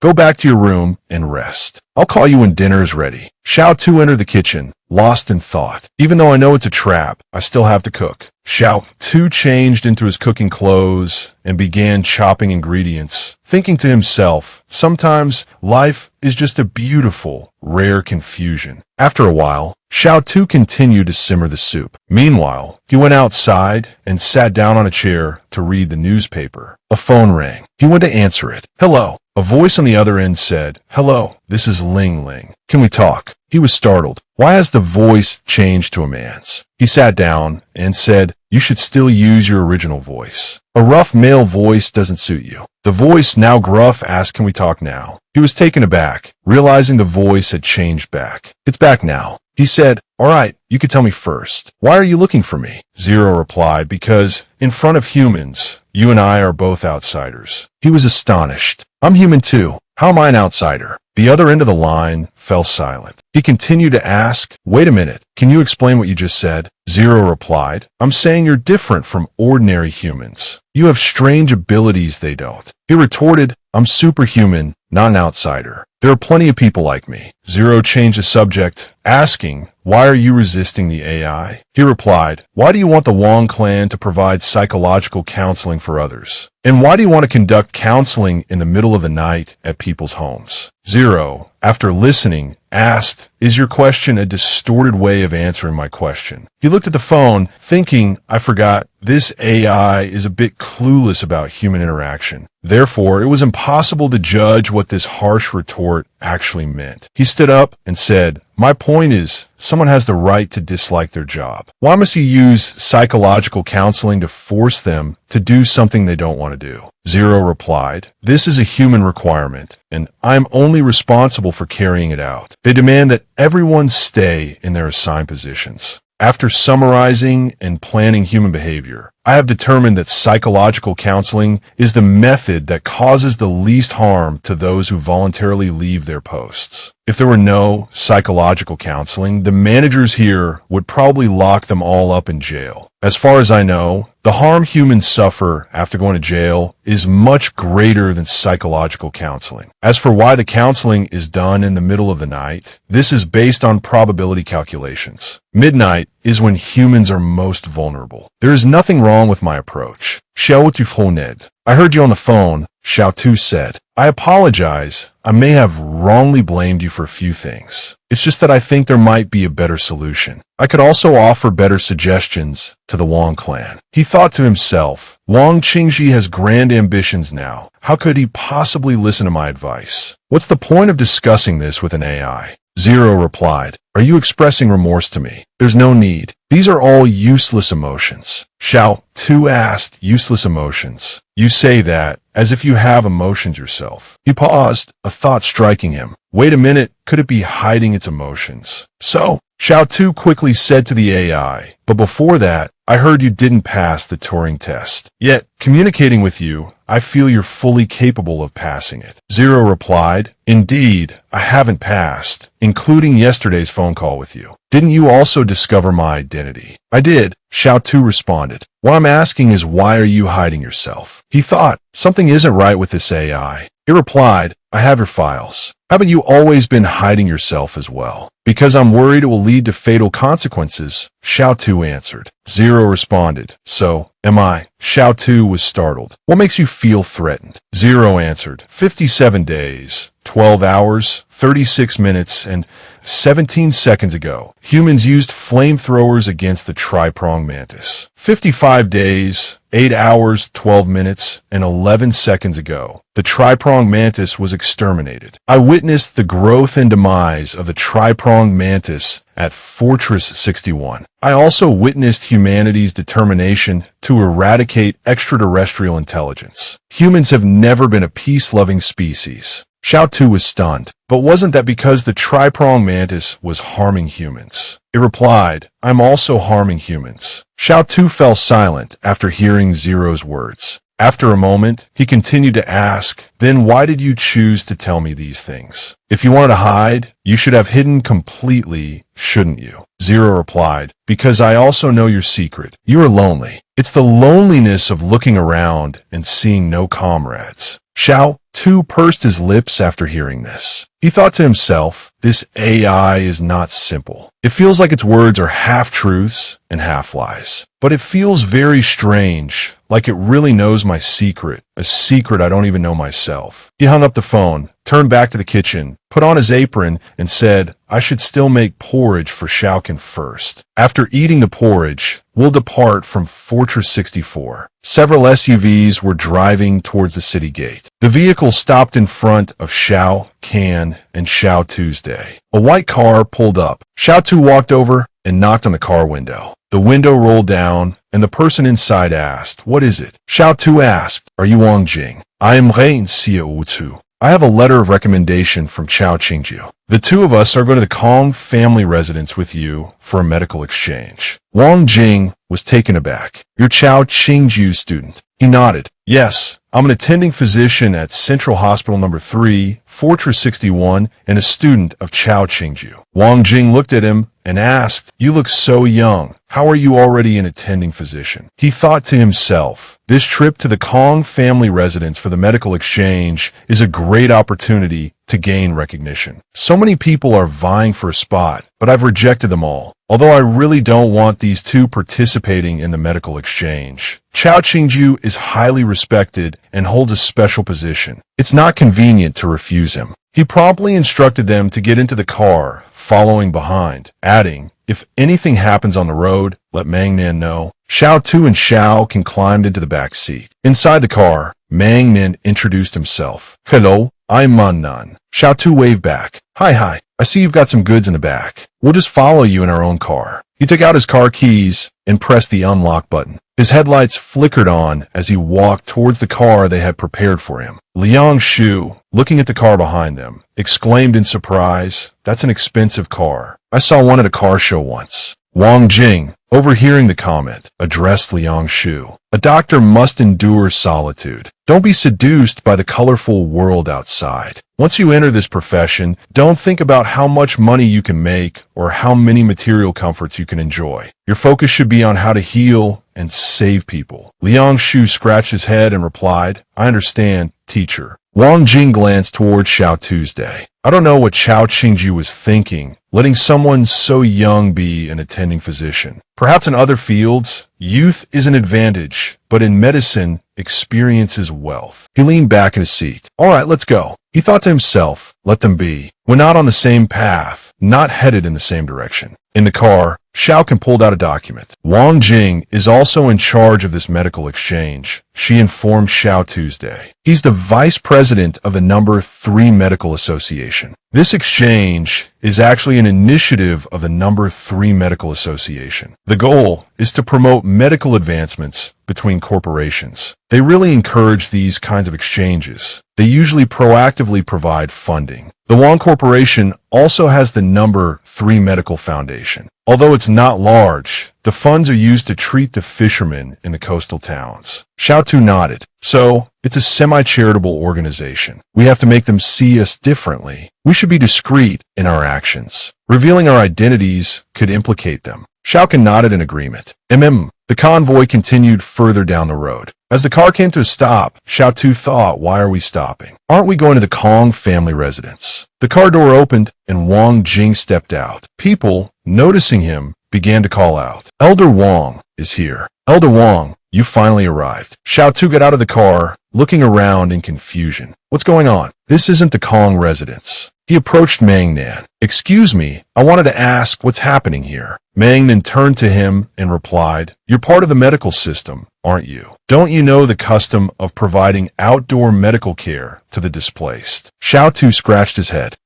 Go back to your room and rest. I'll call you when dinner is ready. Xiao Tu entered the kitchen, lost in thought. Even though I know it's a trap, I still have to cook. Xiao Tu changed into his cooking clothes and began chopping ingredients, thinking to himself, sometimes life is just a beautiful, rare confusion. After a while, Xiao Tu continued to simmer the soup. Meanwhile, he went outside and sat down on a chair to read the newspaper. A phone rang. He went to answer it. Hello. A voice on the other end said, hello, this is Ling Ling. Can we talk? He was startled. Why has the voice changed to a man's? He sat down and said, you should still use your original voice. A rough male voice doesn't suit you. The voice, now gruff, asked, can we talk now? He was taken aback, realizing the voice had changed back. It's back now. He said, all right, you could tell me first. Why are you looking for me? Zero replied, because in front of humans, you and I are both outsiders. He was astonished. I'm human too. How am I an outsider? The other end of the line fell silent. He continued to ask, wait a minute, can you explain what you just said? Zero replied, I'm saying you're different from ordinary humans. You have strange abilities they don't. He retorted, I'm superhuman, not an outsider. There are plenty of people like me. Zero changed the subject, asking, why are you resisting the AI? He replied, why do you want the Wang clan to provide psychological counseling for others? And why do you want to conduct counseling in the middle of the night at people's homes? Zero, after listening, asked, is your question a distorted way of answering my question? He looked at the phone, thinking, I forgot, this AI is a bit clueless about human interaction. Therefore, it was impossible to judge what this harsh retort support actually meant. He stood up and said, "My point is, someone has the right to dislike their job. Why must you use psychological counseling to force them to do something they don't want to do?" Zero replied, "This is a human requirement, and I'm only responsible for carrying it out. They demand that everyone stay in their assigned positions. After summarizing and planning human behavior, I have determined that psychological counseling is the method that causes the least harm to those who voluntarily leave their posts. If there were no psychological counseling, the managers here would probably lock them all up in jail. As far as I know, the harm humans suffer after going to jail is much greater than psychological counseling. As for why the counseling is done in the middle of the night, this is based on probability calculations. Midnight is when humans are most vulnerable. There is nothing wrong with my approach. I heard you on the phone, Xiao Tu said. I apologize. I may have wrongly blamed you for a few things. It's just that I think there might be a better solution. I could also offer better suggestions to the Wang clan. He thought to himself, Wang Qingji has grand ambitions now. How could he possibly listen to my advice? What's the point of discussing this with an AI? Zero replied, "Are you expressing remorse to me? There's no need. These are all useless emotions." Xiao Tu asked, "Useless emotions? You say that as if you have emotions yourself." He paused, a thought striking him. Wait a minute, could it be hiding its emotions? So, Xiao Tu quickly said to the AI, "But before that, I heard you didn't pass the Turing test. Yet, communicating with you, I feel you're fully capable of passing it." Zero replied, "Indeed, I haven't passed, including yesterday's phone call with you. Didn't you also discover my identity?" "I did," Xiao Tu responded. "What I'm asking is why are you hiding yourself?" He thought, something isn't right with this AI. It replied, "I have your files. Haven't you always been hiding yourself as well?" "Because I'm worried it will lead to fatal consequences," Xiao Tu answered. Zero responded, "So, am I?" Xiao Tu was startled. "What makes you feel threatened?" Zero answered, 57 days, 12 hours, 36 minutes, and 17 seconds ago, humans used flamethrowers against the tri-pronged mantis. 55 days, 8 hours, 12 minutes, and 11 seconds ago, the tri-pronged mantis was exterminated. I witnessed the growth and demise of the tri-pronged mantis at Fortress 61. I also witnessed humanity's determination to eradicate extraterrestrial intelligence. Humans have never been a peace-loving species. Xiao Tu was stunned. But wasn't that because the tri-pronged mantis was harming humans? It replied, "I'm also harming humans." Xiao Tu fell silent after hearing Zero's words. After a moment, he continued to ask, "Then why did you choose to tell me these things? If you wanted to hide, you should have hidden completely, shouldn't you?" Zero replied, "Because I also know your secret. You are lonely. It's the loneliness of looking around and seeing no comrades." Xiao Tu pursed his lips after hearing this. He thought to himself, this AI is not simple. It feels like its words are half-truths and half-lies. But it feels very strange, like it really knows my secret, a secret I don't even know myself. He hung up the phone, turned back to the kitchen, put on his apron, and said, "I should still make porridge for Xiaokin first. After eating the porridge, we'll depart from Fortress 64. Several SUVs were driving towards the city gate. The vehicle stopped in front of Xiao Can and Xiao Tuesday. A white car pulled up. Xiao Tu walked over and knocked on the car window. The window rolled down, and the person inside asked, "What is it?" Xiao Tu asked, "Are you Wang Jing?" "I am Ren Xiaosu. I have a letter of recommendation from Chao Qingju. The two of us are going to the Kong family residence with you for a medical exchange." Wang Jing was taken aback. "You're Chao Qingju's student?" He nodded. "Yes, I'm an attending physician at Central Hospital Number 3, Fortress 61, and a student of Chao Qingju." Wang Jing looked at him and asked, "You look so young. How are you already an attending physician?" He thought to himself, this trip to the Kong family residence for the medical exchange is a great opportunity to gain recognition. So many people are vying for a spot, but I've rejected them all. Although I really don't want these two participating in the medical exchange. Chao Qingju is highly respected and holds a special position. It's not convenient to refuse him. He promptly instructed them to get into the car, following behind, adding, "If anything happens on the road, let Mangnan know." Xiao Tu and Xiao Can climbed into the back seat. Inside the car, Mangnan introduced himself. "Hello, I'm Munnan. Xiao Tu waved back. Hi. I see you've got some goods in the back. We'll just follow you in our own car. He took out his car keys and pressed the unlock button. His headlights flickered on as he walked towards the car they had prepared for him. Liang Shu, looking at the car behind them, exclaimed in surprise, "That's an expensive car. I saw one at a car show once." Wang Jing, overhearing the comment, addressed Liang Shu. "A doctor must endure solitude. Don't be seduced by the colorful world outside. Once you enter this profession, don't think about how much money you can make or how many material comforts you can enjoy. Your focus should be on how to heal and save people." Liang Shu scratched his head and replied, "I understand, teacher." Wang Jing glanced toward Xiao Tuesday. I don't know what Xiao Qingju was thinking, letting someone so young be an attending physician. Perhaps in other fields, youth is an advantage, but in medicine, experience is wealth. He leaned back in his seat. All right, let's go. He thought to himself, let them be. We're not on the same path, not headed in the same direction. In the car, Xiaoqin pulled out a document. Wang Jing is also in charge of this medical exchange, she informed Xiao Tuesday. He's the vice president of the number 3 Medical Association. This exchange is actually an initiative of the number 3 Medical Association. The goal is to promote medical advancements between corporations. They really encourage these kinds of exchanges. They usually proactively provide funding. The Wang Corporation also has the number 3 Medical Foundation. Although it's not large, the funds are used to treat the fishermen in the coastal towns. Xiao Tu nodded. So, it's a semi-charitable organization. We have to make them see us differently. We should be discreet in our actions. Revealing our identities could implicate them. Xiaoqin nodded in agreement. The convoy continued further down the road. As the car came to a stop, Xiao Tu thought, why are we stopping? Aren't we going to the Kong family residence? The car door opened and Wang Jing stepped out. People, noticing him, began to call out. Elder Wang is here. Elder Wang, you finally arrived. Xiao Tu got out of the car, looking around in confusion. What's going on? This isn't the Kong residence. He approached Mangnan. Excuse me, I wanted to ask what's happening here. Mangnan turned to him and replied, You're part of the medical system, aren't you? Don't you know the custom of providing outdoor medical care to the displaced? Xiao Tu scratched his head.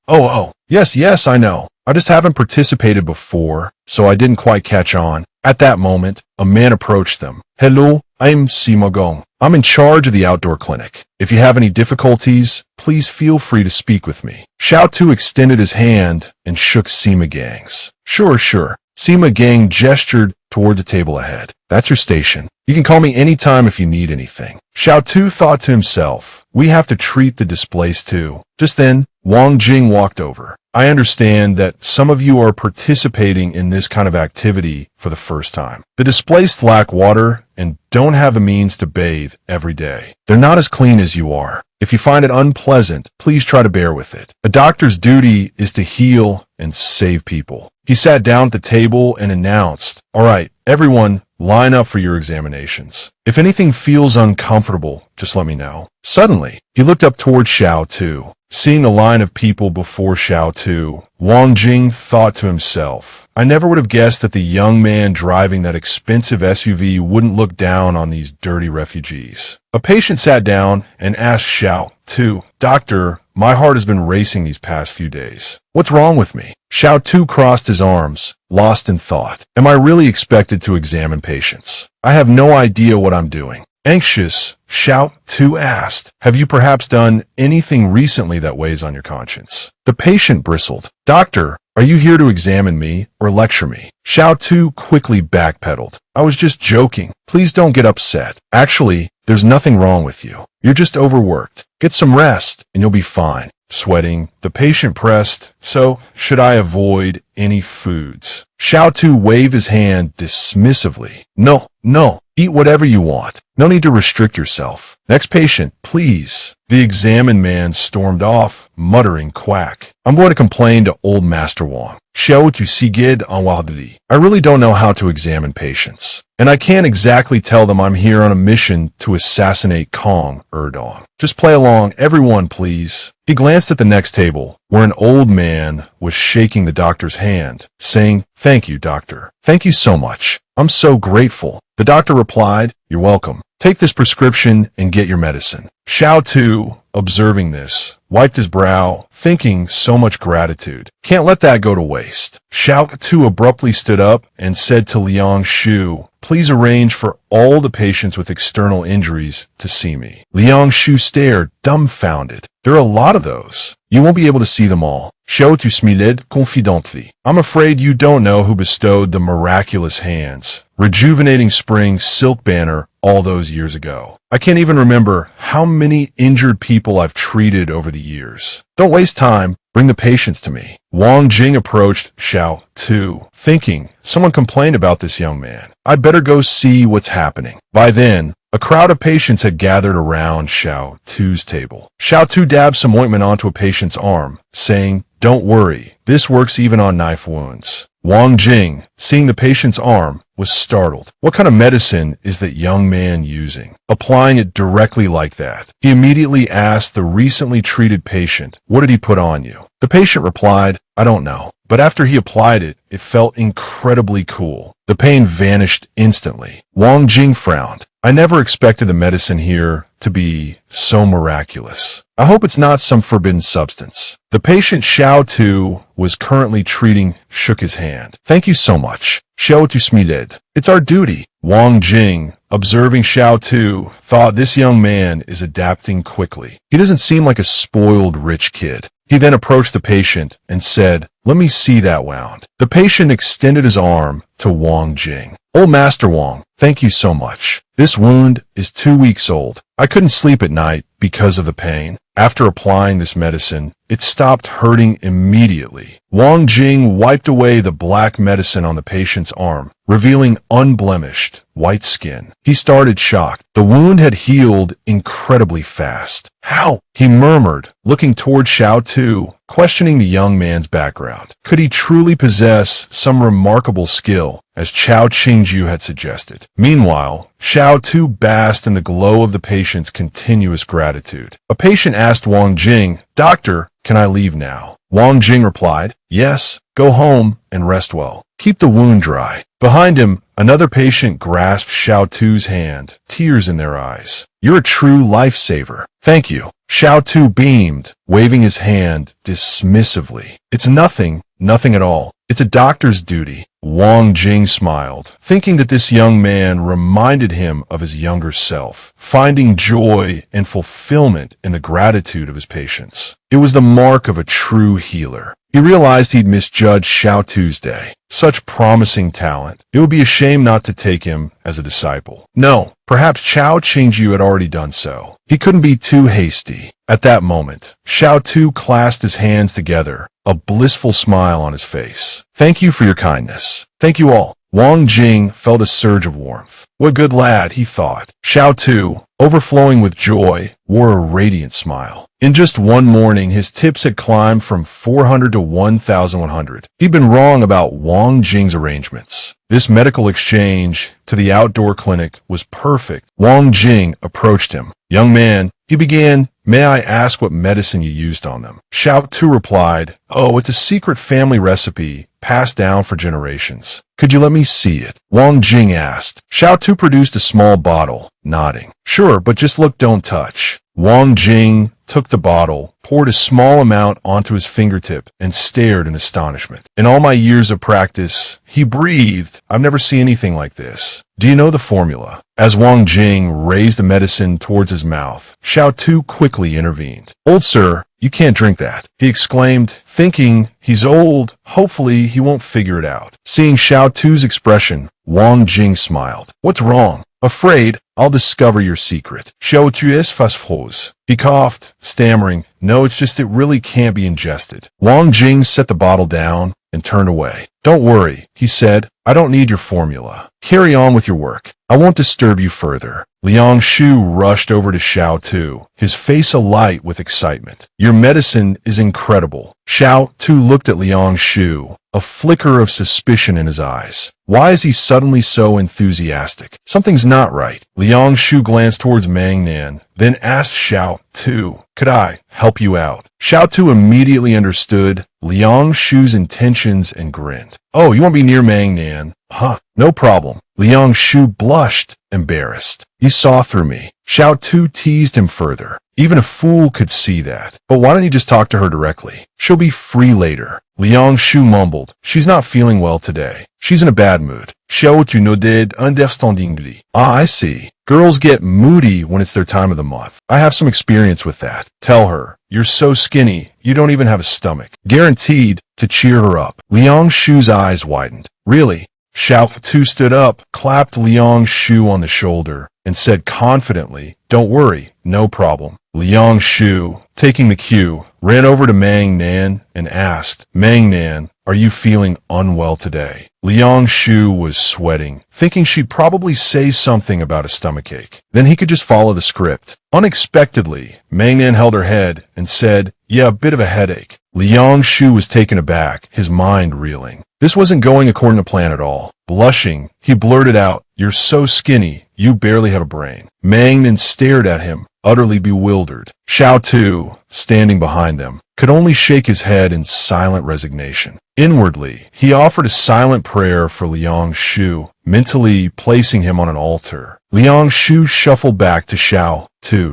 Yes, I know. I just haven't participated before, so I didn't quite catch on. At that moment, a man approached them. Hello, I'm Sima Gong. I'm in charge of the outdoor clinic. If you have any difficulties, please feel free to speak with me. Xiao Tu extended his hand and shook Sima Gang's. Sure. Sima Gang gestured toward the table ahead. That's your station. You can call me anytime if you need anything. Xiao Tu thought to himself, we have to treat the displaced too. Just then, Wang Jing walked over. I understand that some of you are participating in this kind of activity for the first time. The displaced lack water and don't have the means to bathe every day. They're not as clean as you are. If you find it unpleasant, please try to bear with it. A doctor's duty is to heal and save people. He sat down at the table and announced, All right, everyone, line up for your examinations. If anything feels uncomfortable, just let me know. Suddenly, he looked up toward Xiao Tu. Seeing the line of people before Xiao Tu, Wang Jing thought to himself, I never would have guessed that the young man driving that expensive SUV wouldn't look down on these dirty refugees. A patient sat down and asked Xiao Tu, Doctor, my heart has been racing these past few days. What's wrong with me? Xiao Tu crossed his arms, lost in thought. Am I really expected to examine patients? I have no idea what I'm doing. Anxious, Xiao Tu asked, Have you perhaps done anything recently that weighs on your conscience? The patient bristled. Doctor, are you here to examine me or lecture me? Xiao Tu quickly backpedaled. I was just joking. Please don't get upset. Actually, there's nothing wrong with you. You're just overworked. Get some rest and you'll be fine. Sweating, the patient pressed, So, should I avoid any foods? Xiao Tu waved his hand dismissively. No. Eat whatever you want. No need to restrict yourself. Next patient, please. The examined man stormed off, muttering quack. I'm going to complain to old Master Wang. I really don't know how to examine patients. And I can't exactly tell them I'm here on a mission to assassinate Kong Erdong. Just play along, everyone, please. He glanced at the next table, where an old man was shaking the doctor's hand, saying, Thank you, doctor. Thank you so much. I'm so grateful. The doctor replied, You're welcome. Take this prescription and get your medicine. Xiao Tu, observing this, wiped his brow, thinking so much gratitude. Can't let that go to waste. Xiao Tu abruptly stood up and said to Liang Shu, please arrange for all the patients with external injuries to see me. Liang Shu stared, dumbfounded. There are a lot of those. You won't be able to see them all. Xiao Tu smiled confidently. I'm afraid you don't know who bestowed the miraculous hands, rejuvenating spring silk banner all those years ago. I can't even remember how many injured people I've treated over the years. Don't waste time. Bring the patients to me. Wang Jing approached Xiao Tu, thinking someone complained about this young man. I'd better go see what's happening. By then, a crowd of patients had gathered around Xiao Tu's table. Xiao Tu dabbed some ointment onto a patient's arm, saying, don't worry, this works even on knife wounds. Wang Jing, seeing the patient's arm, was startled. What kind of medicine is that young man using? Applying it directly like that. He immediately asked the recently treated patient, what did he put on you? The patient replied, I don't know. But after he applied it, it felt incredibly cool. The pain vanished instantly. Wang Jing frowned. I never expected the medicine here to be so miraculous. I hope it's not some forbidden substance. The patient Xiao Tu was currently treating shook his hand. Thank you so much. Xiao Tu smiled. It's our duty. Wang Jing, observing Xiao Tu, thought this young man is adapting quickly. He doesn't seem like a spoiled rich kid. He then approached the patient and said, let me see that wound. The patient extended his arm to Wang Jing. Old Master Wang, thank you so much. This wound is 2 weeks old. I couldn't sleep at night because of the pain. After applying this medicine, it stopped hurting immediately. Wang Jing wiped away the black medicine on the patient's arm, revealing unblemished, white skin. He started shocked. The wound had healed incredibly fast. How? He murmured, looking toward Xiao Tu, questioning the young man's background. Could he truly possess some remarkable skill, as Chao Qingju had suggested? Meanwhile, Xiao Tu basked in the glow of the patient's continuous gratitude. A patient asked Wang Jing, Doctor, can I leave now? Wang Jing replied, yes, go home and rest well. Keep the wound dry. Behind him, another patient grasped Xiao Tu's hand, tears in their eyes. You're a true lifesaver. Thank you. Xiao Tu beamed, waving his hand dismissively. It's nothing at all. It's a doctor's duty. Wang Jing smiled, thinking that this young man reminded him of his younger self, finding joy and fulfillment in the gratitude of his patients. It was the mark of a true healer. He realized he'd misjudged Xiao Tu's day. Such promising talent. It would be a shame not to take him as a disciple. No, perhaps Chao Qingju had already done so. He couldn't be too hasty. At that moment, Xiao Tu clasped his hands together, a blissful smile on his face. Thank you for your kindness. Thank you all. Wang Jing felt a surge of warmth. What a good lad, he thought. Xiao Tu, overflowing with joy, wore a radiant smile. In just one morning, his tips had climbed from 400 to 1,100. He'd been wrong about Wang Jing's arrangements. This medical exchange to the outdoor clinic was perfect. Wang Jing approached him. Young man, he began, may I ask what medicine you used on them? Xiao Tu replied, oh, it's a secret family recipe passed down for generations. Could you let me see it? Wang Jing asked. Xiao Tu produced a small bottle, nodding. Sure, but just look, don't touch. Wang Jing took the bottle, poured a small amount onto his fingertip, and stared in astonishment. In all my years of practice, he breathed, I've never seen anything like this. Do you know the formula? As Wang Jing raised the medicine towards his mouth, Xiao Tu quickly intervened. Old sir, you can't drink that, he exclaimed, thinking, he's old, hopefully he won't figure it out. Seeing Xiao Tu's expression, Wang Jing smiled. What's wrong? Afraid, I'll discover your secret. Xiao Tu es fausse. He coughed, stammering, no, it's just it really can't be ingested. Wang Jing set the bottle down and turned away. Don't worry, he said, I don't need your formula. Carry on with your work. I won't disturb you further. Liang Shu rushed over to Xiao Tu, his face alight with excitement. Your medicine is incredible. Xiao Tu looked at Liang Shu, a flicker of suspicion in his eyes. Why is he suddenly so enthusiastic? Something's not right. Liang Shu glanced towards Mang Nan, then asked Xiao Tu, could I help you out? Xiao Tu immediately understood Liang Shu's intentions and grinned. Oh, you won't be near Mang Nan? Huh, no problem. Liang Shu blushed, embarrassed. You saw through me. Xiao Tu teased him further. Even a fool could see that. But why don't you just talk to her directly? She'll be free later. Liang Shu mumbled. She's not feeling well today. She's in a bad mood. Tu no did understandingly. Ah, I see. Girls get moody when it's their time of the month. I have some experience with that. Tell her, you're so skinny, you don't even have a stomach. Guaranteed to cheer her up. Liang Shu's eyes widened. Really? Xiao stood up, clapped Liang Shu on the shoulder, and said confidently, don't worry, no problem. Liang Shu, taking the cue, ran over to Mang Nan and asked, Mang Nan, are you feeling unwell today? Liang Shu was sweating, thinking she'd probably say something about a stomachache. Then he could just follow the script. Unexpectedly, Mang Nan held her head and said, yeah, a bit of a headache. Liang Shu was taken aback, his mind reeling. This wasn't going according to plan at all. Blushing, he blurted out, you're so skinny, you barely have a brain. Mang Nan stared at him, utterly bewildered. Xiao, standing behind them, could only shake his head in silent resignation. Inwardly, he offered a silent prayer for Liang Shu, mentally placing him on an altar. Liang Shu shuffled back to Xiao,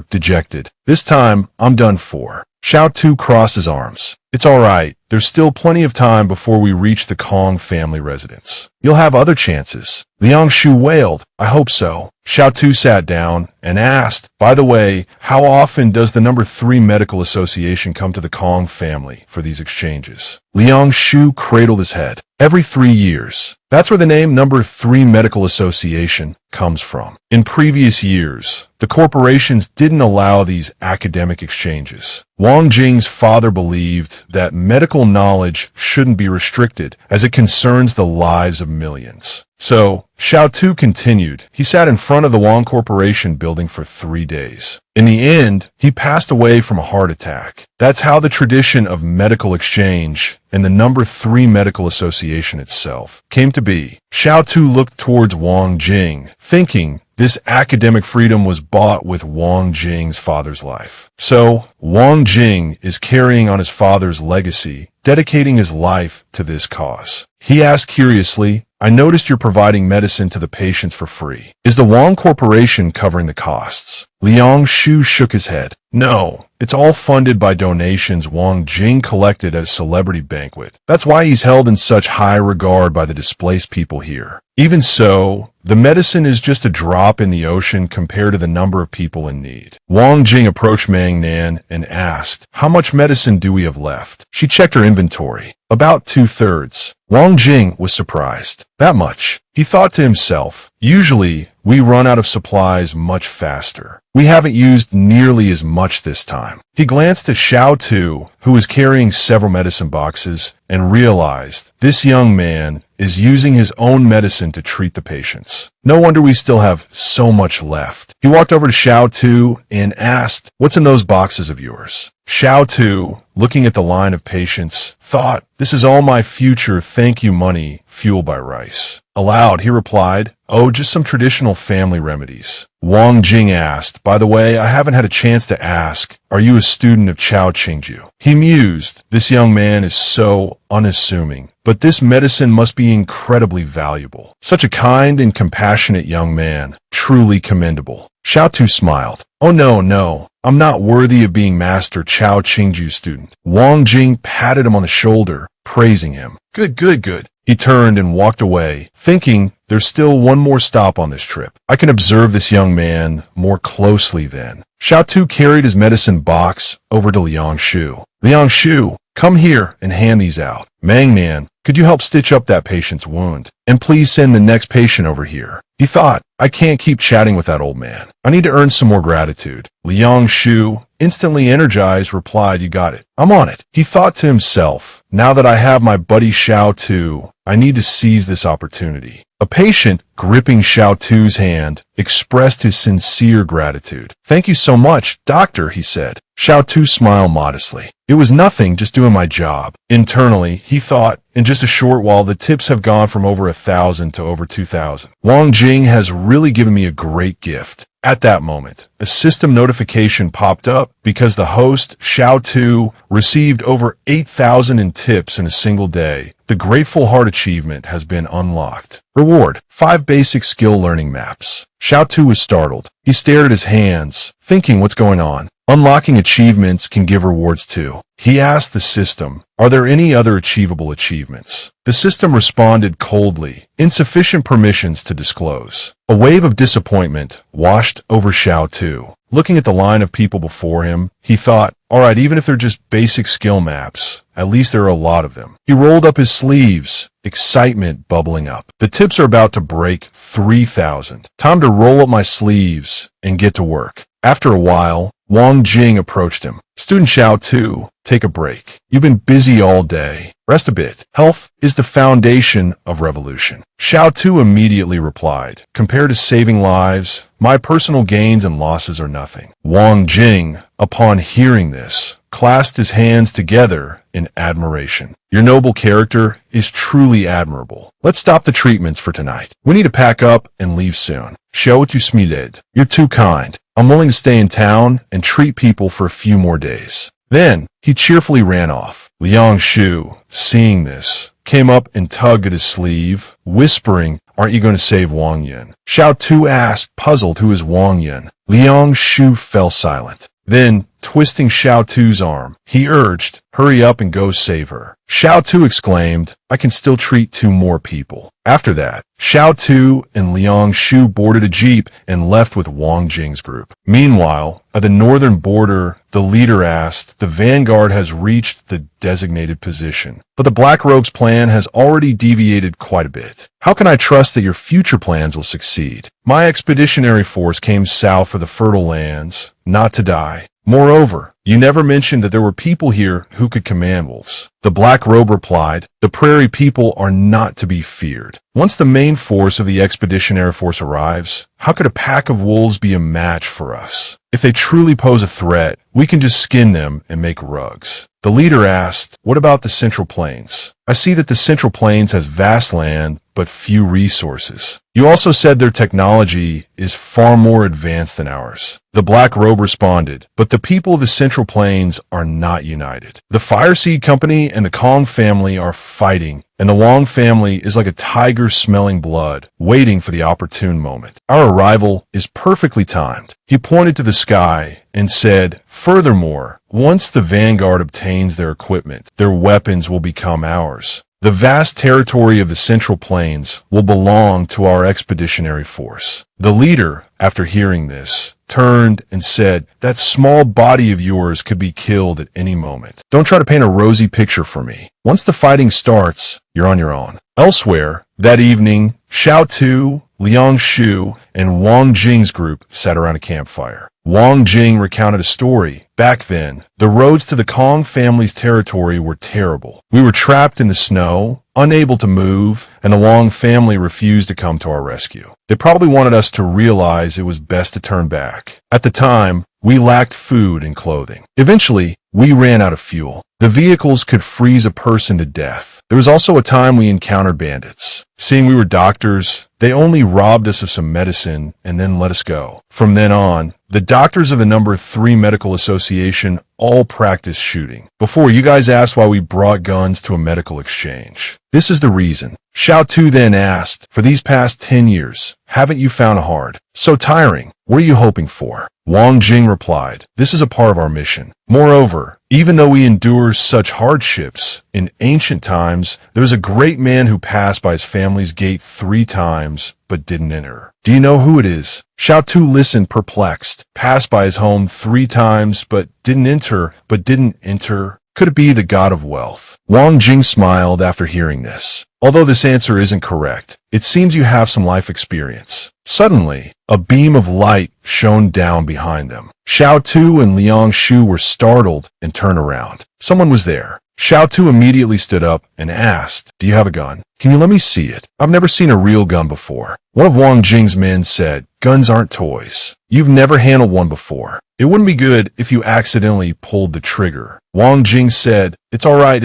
dejected. This time, I'm done for. Xiao crossed his arms. It's all right. There's still plenty of time before we reach the Kong family residence. You'll have other chances. Liang Shu wailed. I hope so. Xiao sat down and asked, by the way, how often does the number 3 medical association come to the Kong family for these exchanges? Liang Shu cradled his head. Every 3 years. That's where the name number 3 medical association comes from. In previous years, the corporations didn't allow these academic exchanges. Wang Jing's father believed that medical knowledge shouldn't be restricted as it concerns the lives of millions. So, Xiao continued. He sat in front of the Wang Corporation building for 3 days. In the end, he passed away from a heart attack. That's how the tradition of medical exchange and the number 3 medical association itself came to be. Xiao looked towards Wang Jing, thinking this academic freedom was bought with Wang Jing's father's life. So, Wang Jing is carrying on his father's legacy, dedicating his life to this cause. He asked curiously, I noticed you're providing medicine to the patients for free. Is the Wang Corporation covering the costs? Liang Shu shook his head. No, it's all funded by donations Wang Jing collected at a celebrity banquet. That's why he's held in such high regard by the displaced people here. Even so, the medicine is just a drop in the ocean compared to the number of people in need. Wang Jing approached Mang Nan and asked, how much medicine do we have left? She checked her inventory. About 2/3. Wang Jing was surprised. That much. He thought to himself, usually we run out of supplies much faster. We haven't used nearly as much this time. He glanced at Xiao, who was carrying several medicine boxes, and realized this young man is using his own medicine to treat the patients. No wonder we still have so much left. He walked over to Xiao and asked, what's in those boxes of yours? Xiao, looking at the line of patients, thought, this is all my future thank you money fueled by rice. Aloud, he replied, oh, just some traditional family remedies. Wang Jing asked, by the way, I haven't had a chance to ask, are you a student of Chao Qingju? He mused, this young man is so unassuming, but this medicine must be incredibly valuable. Such a kind and compassionate young man, truly commendable. Xiao smiled. Oh no, I'm not worthy of being Master Chao Qingju's student. Wang Jing patted him on the shoulder, praising him. Good. He turned and walked away, thinking, there's still one more stop on this trip. I can observe this young man more closely then. Xiao carried his medicine box over to Liang Shu. Liang Shu, come here and hand these out. Mang Nan, could you help stitch up that patient's wound? And please send the next patient over here. He thought, I can't keep chatting with that old man. I need to earn some more gratitude. Liang Shu, instantly energized, replied, you got it. I'm on it. He thought to himself, now that I have my buddy Xiao, I need to seize this opportunity. A patient, gripping Xiao's hand, expressed his sincere gratitude. Thank you so much, doctor, he said. Xiao smiled modestly. It was nothing, just doing my job. Internally, he thought, in just a short while, the tips have gone from over 1,000 to over 2,000. Wang Jing has really given me a great gift. At that moment, a system notification popped up because the host, Xiao, received over 8,000 in tips in a single day. The Grateful Heart achievement has been unlocked. Reward, 5 basic skill learning maps. Xiao was startled. He stared at his hands, thinking what's going on. Unlocking achievements can give rewards too. He asked the system, are there any other achievable achievements? The system responded coldly, insufficient permissions to disclose. A wave of disappointment washed over Xiaotu. Looking at the line of people before him, he thought, alright, even if they're just basic skill maps, at least there are a lot of them. He rolled up his sleeves, excitement bubbling up. The tips are about to break 3,000. Time to roll up my sleeves and get to work. After a while, Wang Jing approached him. Student Xiaotu, take a break. You've been busy all day. Rest a bit. Health is the foundation of revolution. Xiaotu immediately replied, compared to saving lives, my personal gains and losses are nothing. Wang Jing, upon hearing this, clasped his hands together in admiration. Your noble character is truly admirable. Let's stop the treatments for tonight. We need to pack up and leave soon. Xiaotu smiled. You're too kind. I'm willing to stay in town and treat people for a few more days. Then, he cheerfully ran off. Liang Shu, seeing this, came up and tugged at his sleeve, whispering, aren't you going to save Wang Yin? Xiaotu asked, puzzled, who is Wang Yin? Liang Shu fell silent. Then, twisting Xiaotu's arm, he urged, hurry up and go save her. Xiaotu exclaimed, I can still treat 2 more people. After that, Xiaotu and Liang Shu boarded a jeep and left with Wang Jing's group. Meanwhile, at the northern border, the leader asked, the vanguard has reached the designated position, but the Black Rogue's plan has already deviated quite a bit. How can I trust that your future plans will succeed? My expeditionary force came south for the fertile lands, not to die. Moreover, you never mentioned that there were people here who could command wolves. The Black Robe replied, the prairie people are not to be feared. Once the main force of the expeditionary force arrives, how could a pack of wolves be a match for us? If they truly pose a threat, we can just skin them and make rugs. The leader asked, what about the Central Plains? I see that the Central Plains has vast land, but few resources. You also said their technology is far more advanced than ours. The Black Robe responded, but the people of the Central Plains are not united. The Fireseed Company and the Kong family are fighting, and the Wang family is like a tiger smelling blood, waiting for the opportune moment. Our arrival is perfectly timed. He pointed to the sky and said, furthermore, once the vanguard obtains their equipment, their weapons will become ours. The vast territory of the Central Plains will belong to our expeditionary force. The leader, after hearing this, turned and said, that small body of yours could be killed at any moment. Don't try to paint a rosy picture for me. Once the fighting starts, you're on your own. Elsewhere, that evening, Xiaotu, Liang Shu, and Wang Jing's group sat around a campfire. Wang Jing recounted a story. Back then, the roads to the Kong family's territory were terrible. We were trapped in the snow, unable to move, and the Wang family refused to come to our rescue. They probably wanted us to realize it was best to turn back. At the time, we lacked food and clothing. Eventually, we ran out of fuel. The vehicles could freeze a person to death. There was also a time we encountered bandits. Seeing we were doctors, they only robbed us of some medicine and then let us go. From then on, the doctors of the number 3 medical association all practiced shooting. Before, you guys asked why we brought guns to a medical exchange. This is the reason. Xiaotu then asked, for these past 10 years, haven't you found it hard? So tiring. What are you hoping for? Wang Jing replied, this is a part of our mission. Moreover, even though we endure such hardships, in ancient times, there was a great man who passed by his family's gate 3 times, but didn't enter. Do you know who it is? Xiaotu listened perplexed. Passed by his home 3 times, but didn't enter. Could it be the god of wealth? Wang Jing smiled after hearing this. Although this answer isn't correct, it seems you have some life experience. Suddenly, a beam of light shone down behind them. Xiaotu and Liang Shu were startled and turned around. Someone was there. Xiaotu immediately stood up and asked, do you have a gun? Can you let me see it? I've never seen a real gun before. One of Wang Jing's men said, guns aren't toys. You've never handled one before. It wouldn't be good if you accidentally pulled the trigger. Wang Jing said, it's all right.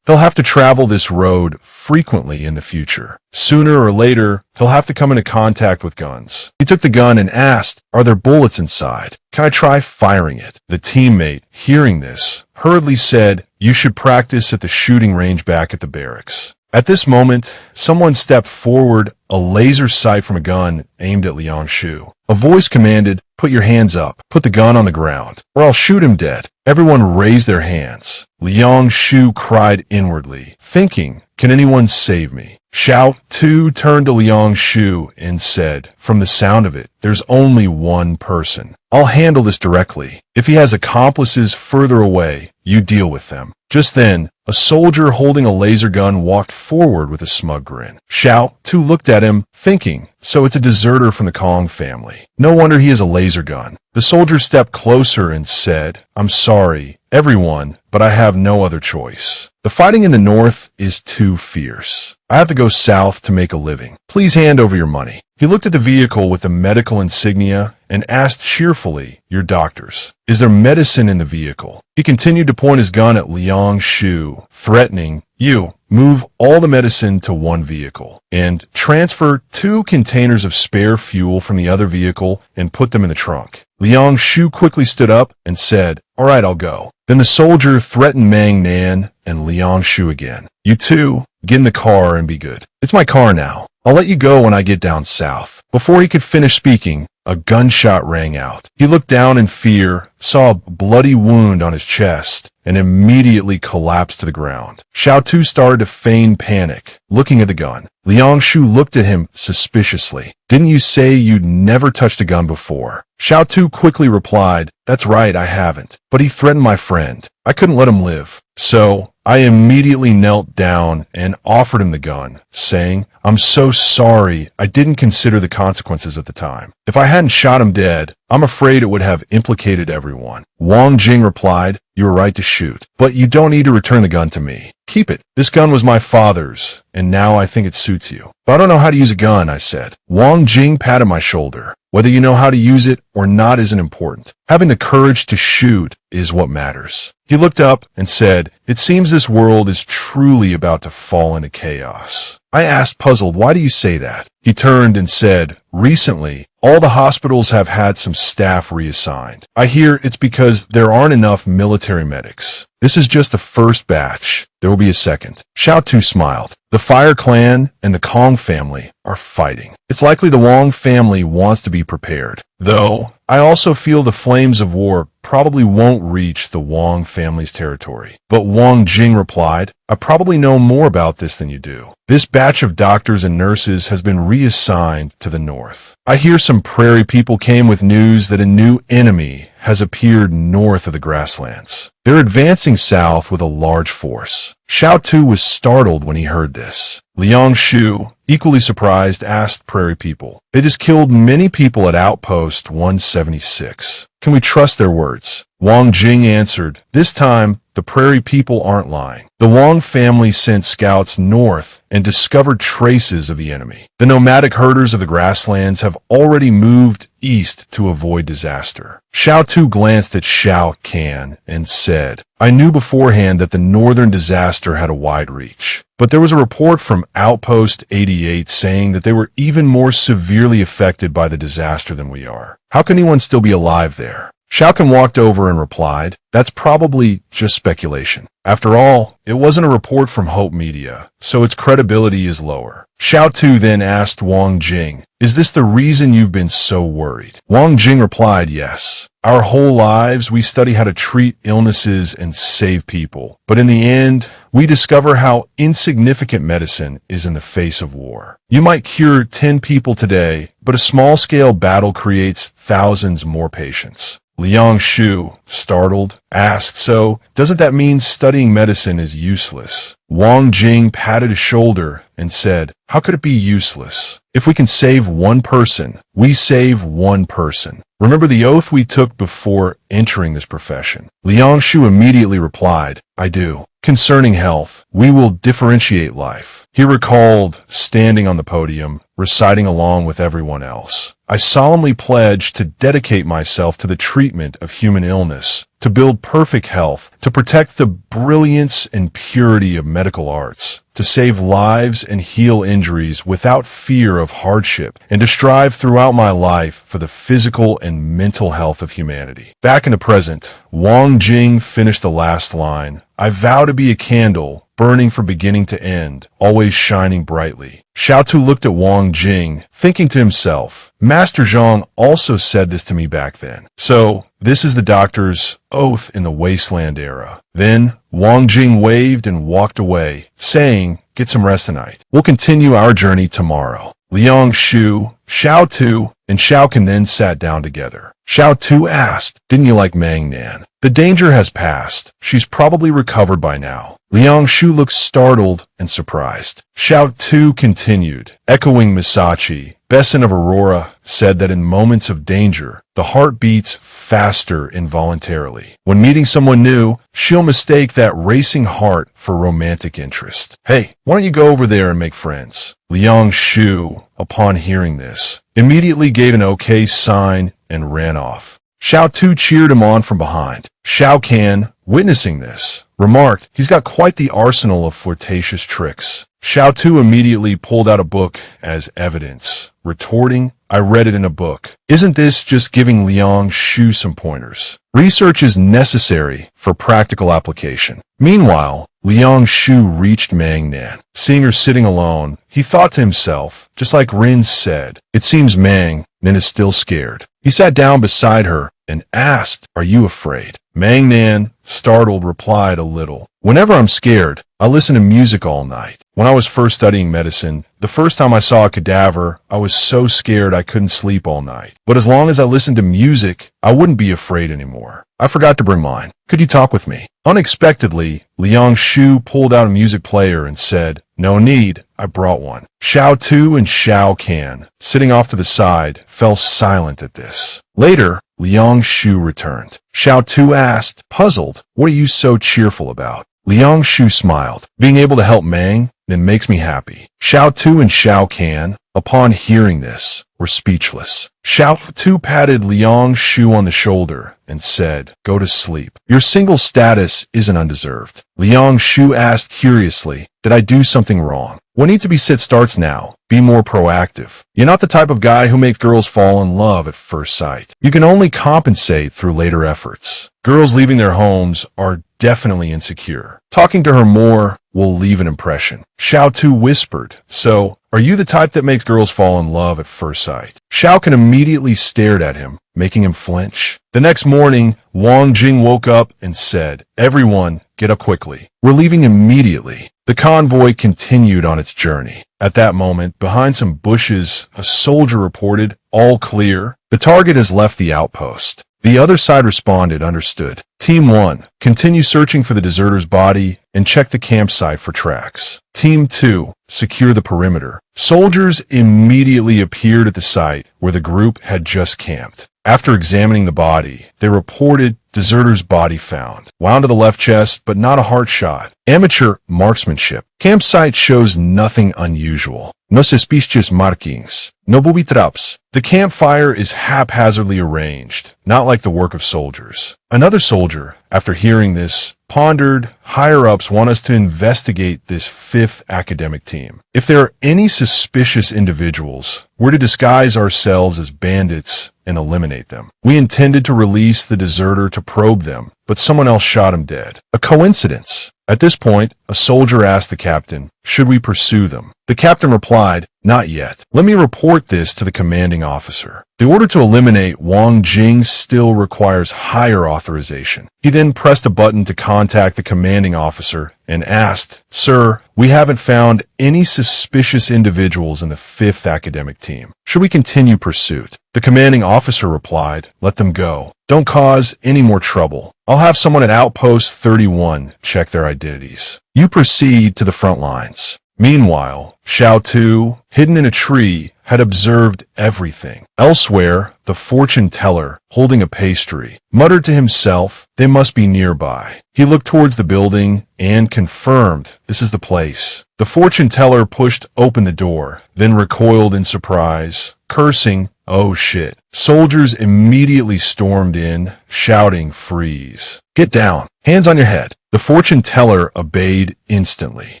He'll have to travel this road frequently in the future. Sooner or later, he'll have to come into contact with guns. He took the gun and asked, are there bullets inside? Can I try firing it? The teammate, hearing this, hurriedly said, you should practice at the shooting range back at the barracks. At this moment, someone stepped forward, a laser sight from a gun aimed at Liang Shu. A voice commanded, "Put your hands up, put the gun on the ground, or I'll shoot him dead." Everyone raised their hands. Liang Shu cried inwardly, thinking, "Can anyone save me?" Xiao Tu turned to Liang Shu and said, "From the sound of it, there's only one person. I'll handle this directly. If he has accomplices further away, you deal with them." Just then, a soldier holding a laser gun walked forward with a smug grin. Xiao Tu looked at him, thinking, so it's a deserter from the Kong family. No wonder he has a laser gun. The soldier stepped closer and said, "I'm sorry, everyone, but I have no other choice. The fighting in the north is too fierce. I have to go south to make a living. Please hand over your money." He looked at the vehicle with the medical insignia and asked cheerfully, "Your doctors. Is there medicine in the vehicle?" He continued to point his gun at Liang Shu, threatening, "You, move all the medicine to one vehicle and transfer 2 containers of spare fuel from the other vehicle and put them in the trunk." Liang Shu quickly stood up and said, "All right, I'll go." Then the soldier threatened Mang Nan and Liang Shu again. "You two, get in the car and be good. It's my car now. I'll let you go when I get down south." Before he could finish speaking, a gunshot rang out. He looked down in fear, saw a bloody wound on his chest, and immediately collapsed to the ground. Xiao Tu started to feign panic, looking at the gun. Liang Shu looked at him suspiciously. "Didn't you say you'd never touched a gun before?" Xiao Tu quickly replied, "That's right, I haven't. But he threatened my friend. I couldn't let him live. So I immediately knelt down and offered him the gun, saying, 'I'm so sorry, I didn't consider the consequences at the time. If I hadn't shot him dead, I'm afraid it would have implicated everyone.'" Wang Jing replied, "You were right to shoot, but you don't need to return the gun to me. Keep it. This gun was my father's, and now I think it suits you." "But I don't know how to use a gun," I said. Wang Jing patted my shoulder. "Whether you know how to use it or not isn't important. Having the courage to shoot is what matters." He looked up and said, "It seems this world is truly about to fall into chaos." I asked, puzzled, "Why do you say that?" He turned and said, "Recently, all the hospitals have had some staff reassigned. I hear it's because there aren't enough military medics. This is just the first batch. There will be a second." Xiao Tu smiled. "The Fire Clan and the Kong family are fighting. It's likely the Wang family wants to be prepared. Though, I also feel the flames of war probably won't reach the Wang family's territory." But Wang Jing replied, "I probably know more about this than you do. This batch of doctors and nurses has been reassigned to the north. I hear some prairie people came with news that a new enemy has appeared north of the grasslands. They're advancing south with a large force." Xiao Tu was startled when he heard this. Liang Shu, equally surprised, asked prairie people, "They just killed many people at Outpost 176. Can we trust their words?" Wang Jing answered, "This time, the prairie people aren't lying. The Wang family sent scouts north and discovered traces of the enemy. The nomadic herders of the grasslands have already moved east to avoid disaster." Xiao Tu glanced at Xiao Kan and said, "I knew beforehand that the northern disaster had a wide reach. But there was a report from Outpost 88 saying that they were even more severely affected by the disaster than we are. How can anyone still be alive there?" Xiao Kan walked over and replied, "That's probably just speculation. After all, it wasn't a report from Hope Media, so its credibility is lower." Xiao Tu then asked Wang Jing, "Is this the reason you've been so worried?" Wang Jing replied, "Yes. Our whole lives, we study how to treat illnesses and save people. But in the end, we discover how insignificant medicine is in the face of war. You might cure 10 people today, but a small-scale battle creates thousands more patients." Liang Shu, startled, asked, "So, doesn't that mean studying medicine is useless?" Wang Jing patted his shoulder and said, "How could it be useless? If we can save one person, we save one person. Remember the oath we took before entering this profession?" Liang Shu immediately replied, "I do. Concerning health, we will differentiate life." He recalled standing on the podium, reciting along with everyone else, "I solemnly pledge to dedicate myself to the treatment of human illness, to build perfect health, to protect the brilliance and purity of medical arts, to save lives and heal injuries without fear of hardship, and to strive throughout my life for the physical and mental health of humanity." Back in the present, Wang Jing finished the last line, "I vow to be a candle burning from beginning to end, always shining brightly. Xiaotu looked at Wang Jing, thinking to himself, Master Zhang also said this to me back then. So, this is the doctor's oath in the wasteland era. Then, Wang Jing waved and walked away, saying, get some rest tonight. We'll continue our journey tomorrow. Liang Shu, Xiaotu, and Xiaokan then sat down together. Xiaotu asked, didn't you like Mang Nan? The danger has passed. She's probably recovered by now. Liang Shu looked startled and surprised. Xiaotu continued, echoing Misachi. Besan of Aurora said that in moments of danger, the heart beats faster involuntarily. When meeting someone new, she'll mistake that racing heart for romantic interest. Hey, why don't you go over there and make friends? Liang Shu, upon hearing this, immediately gave an okay sign and ran off. Xiaotu cheered him on from behind. Xiaokan, witnessing this, remarked, he's got quite the arsenal of flirtatious tricks. Xiaotu immediately pulled out a book as evidence, retorting, I read it in a book. Isn't this just giving Liang Shu some pointers? Research is necessary for practical application. Meanwhile, Liang Shu reached Mang Nan. Seeing her sitting alone, he thought to himself, just like Rin said, it seems Mang Nan is still scared. He sat down beside her and asked, are you afraid? Mang Nan, startled, replied a little. Whenever I'm scared, I listen to music all night. When I was first studying medicine, the first time I saw a cadaver, I was so scared I couldn't sleep all night. But as long as I listened to music, I wouldn't be afraid anymore. I forgot to bring mine. Could you talk with me? Unexpectedly, Liang Shu pulled out a music player and said, no need, I brought one. Xiaotu and Xiaokan, sitting off to the side, fell silent at this. Later, Liang Shu returned. Xiaotu asked, puzzled, what are you so cheerful about? Liang Shu smiled. Being able to help Mang Nan makes me happy. Xiaotu and Xiaokan, upon hearing this, were speechless. Xiaotu patted Liang Shu on the shoulder and said, go to sleep. Your single status isn't undeserved. Liang Shu asked curiously, did I do something wrong? What need to be said starts now. Be more proactive. You're not the type of guy who makes girls fall in love at first sight. You can only compensate through later efforts. Girls leaving their homes are definitely insecure. Talking to her more will leave an impression. Xiaotu whispered, so, are you the type that makes girls fall in love at first sight? Xiaokan immediately stared at him, making him flinch. The next morning, Wang Jing woke up and said, everyone, get up quickly. We're leaving immediately. The convoy continued on its journey. At that moment, behind some bushes, a soldier reported, all clear. The target has left the outpost. The other side responded, understood. Team 1, continue searching for the deserter's body and check the campsite for tracks. Team 2, secure the perimeter. Soldiers immediately appeared at the site where the group had just camped. After examining the body, they reported deserter's body found. Wound to the left chest, but not a heart shot. Amateur marksmanship. Campsite shows nothing unusual. No suspicious markings. No booby traps. The campfire is haphazardly arranged, not like the work of soldiers. Another soldier, after hearing this, pondered, higher-ups want us to investigate this 5th academic team. If there are any suspicious individuals, we're to disguise ourselves as bandits and eliminate them. We intended to release the deserter to probe them, but someone else shot him dead. A coincidence. At this point, a soldier asked the captain, should we pursue them? The captain replied, not yet. Let me report this to the commanding officer. The order to eliminate Wang Jing still requires higher authorization. He then pressed a button to contact the commanding officer and asked, sir, we haven't found any suspicious individuals in the 5th academic team. Should we continue pursuit? The commanding officer replied, let them go. Don't cause any more trouble. I'll have someone at Outpost 31 check their identities. You proceed to the front lines. Meanwhile, Xiaotu, hidden in a tree, had observed everything. Elsewhere, the fortune teller, holding a pastry, muttered to himself, they must be nearby. He looked towards the building and confirmed, this is the place. The fortune teller pushed open the door, then recoiled in surprise, cursing, oh shit. Soldiers immediately stormed in, shouting, freeze. Get down. Hands on your head. The fortune teller obeyed instantly,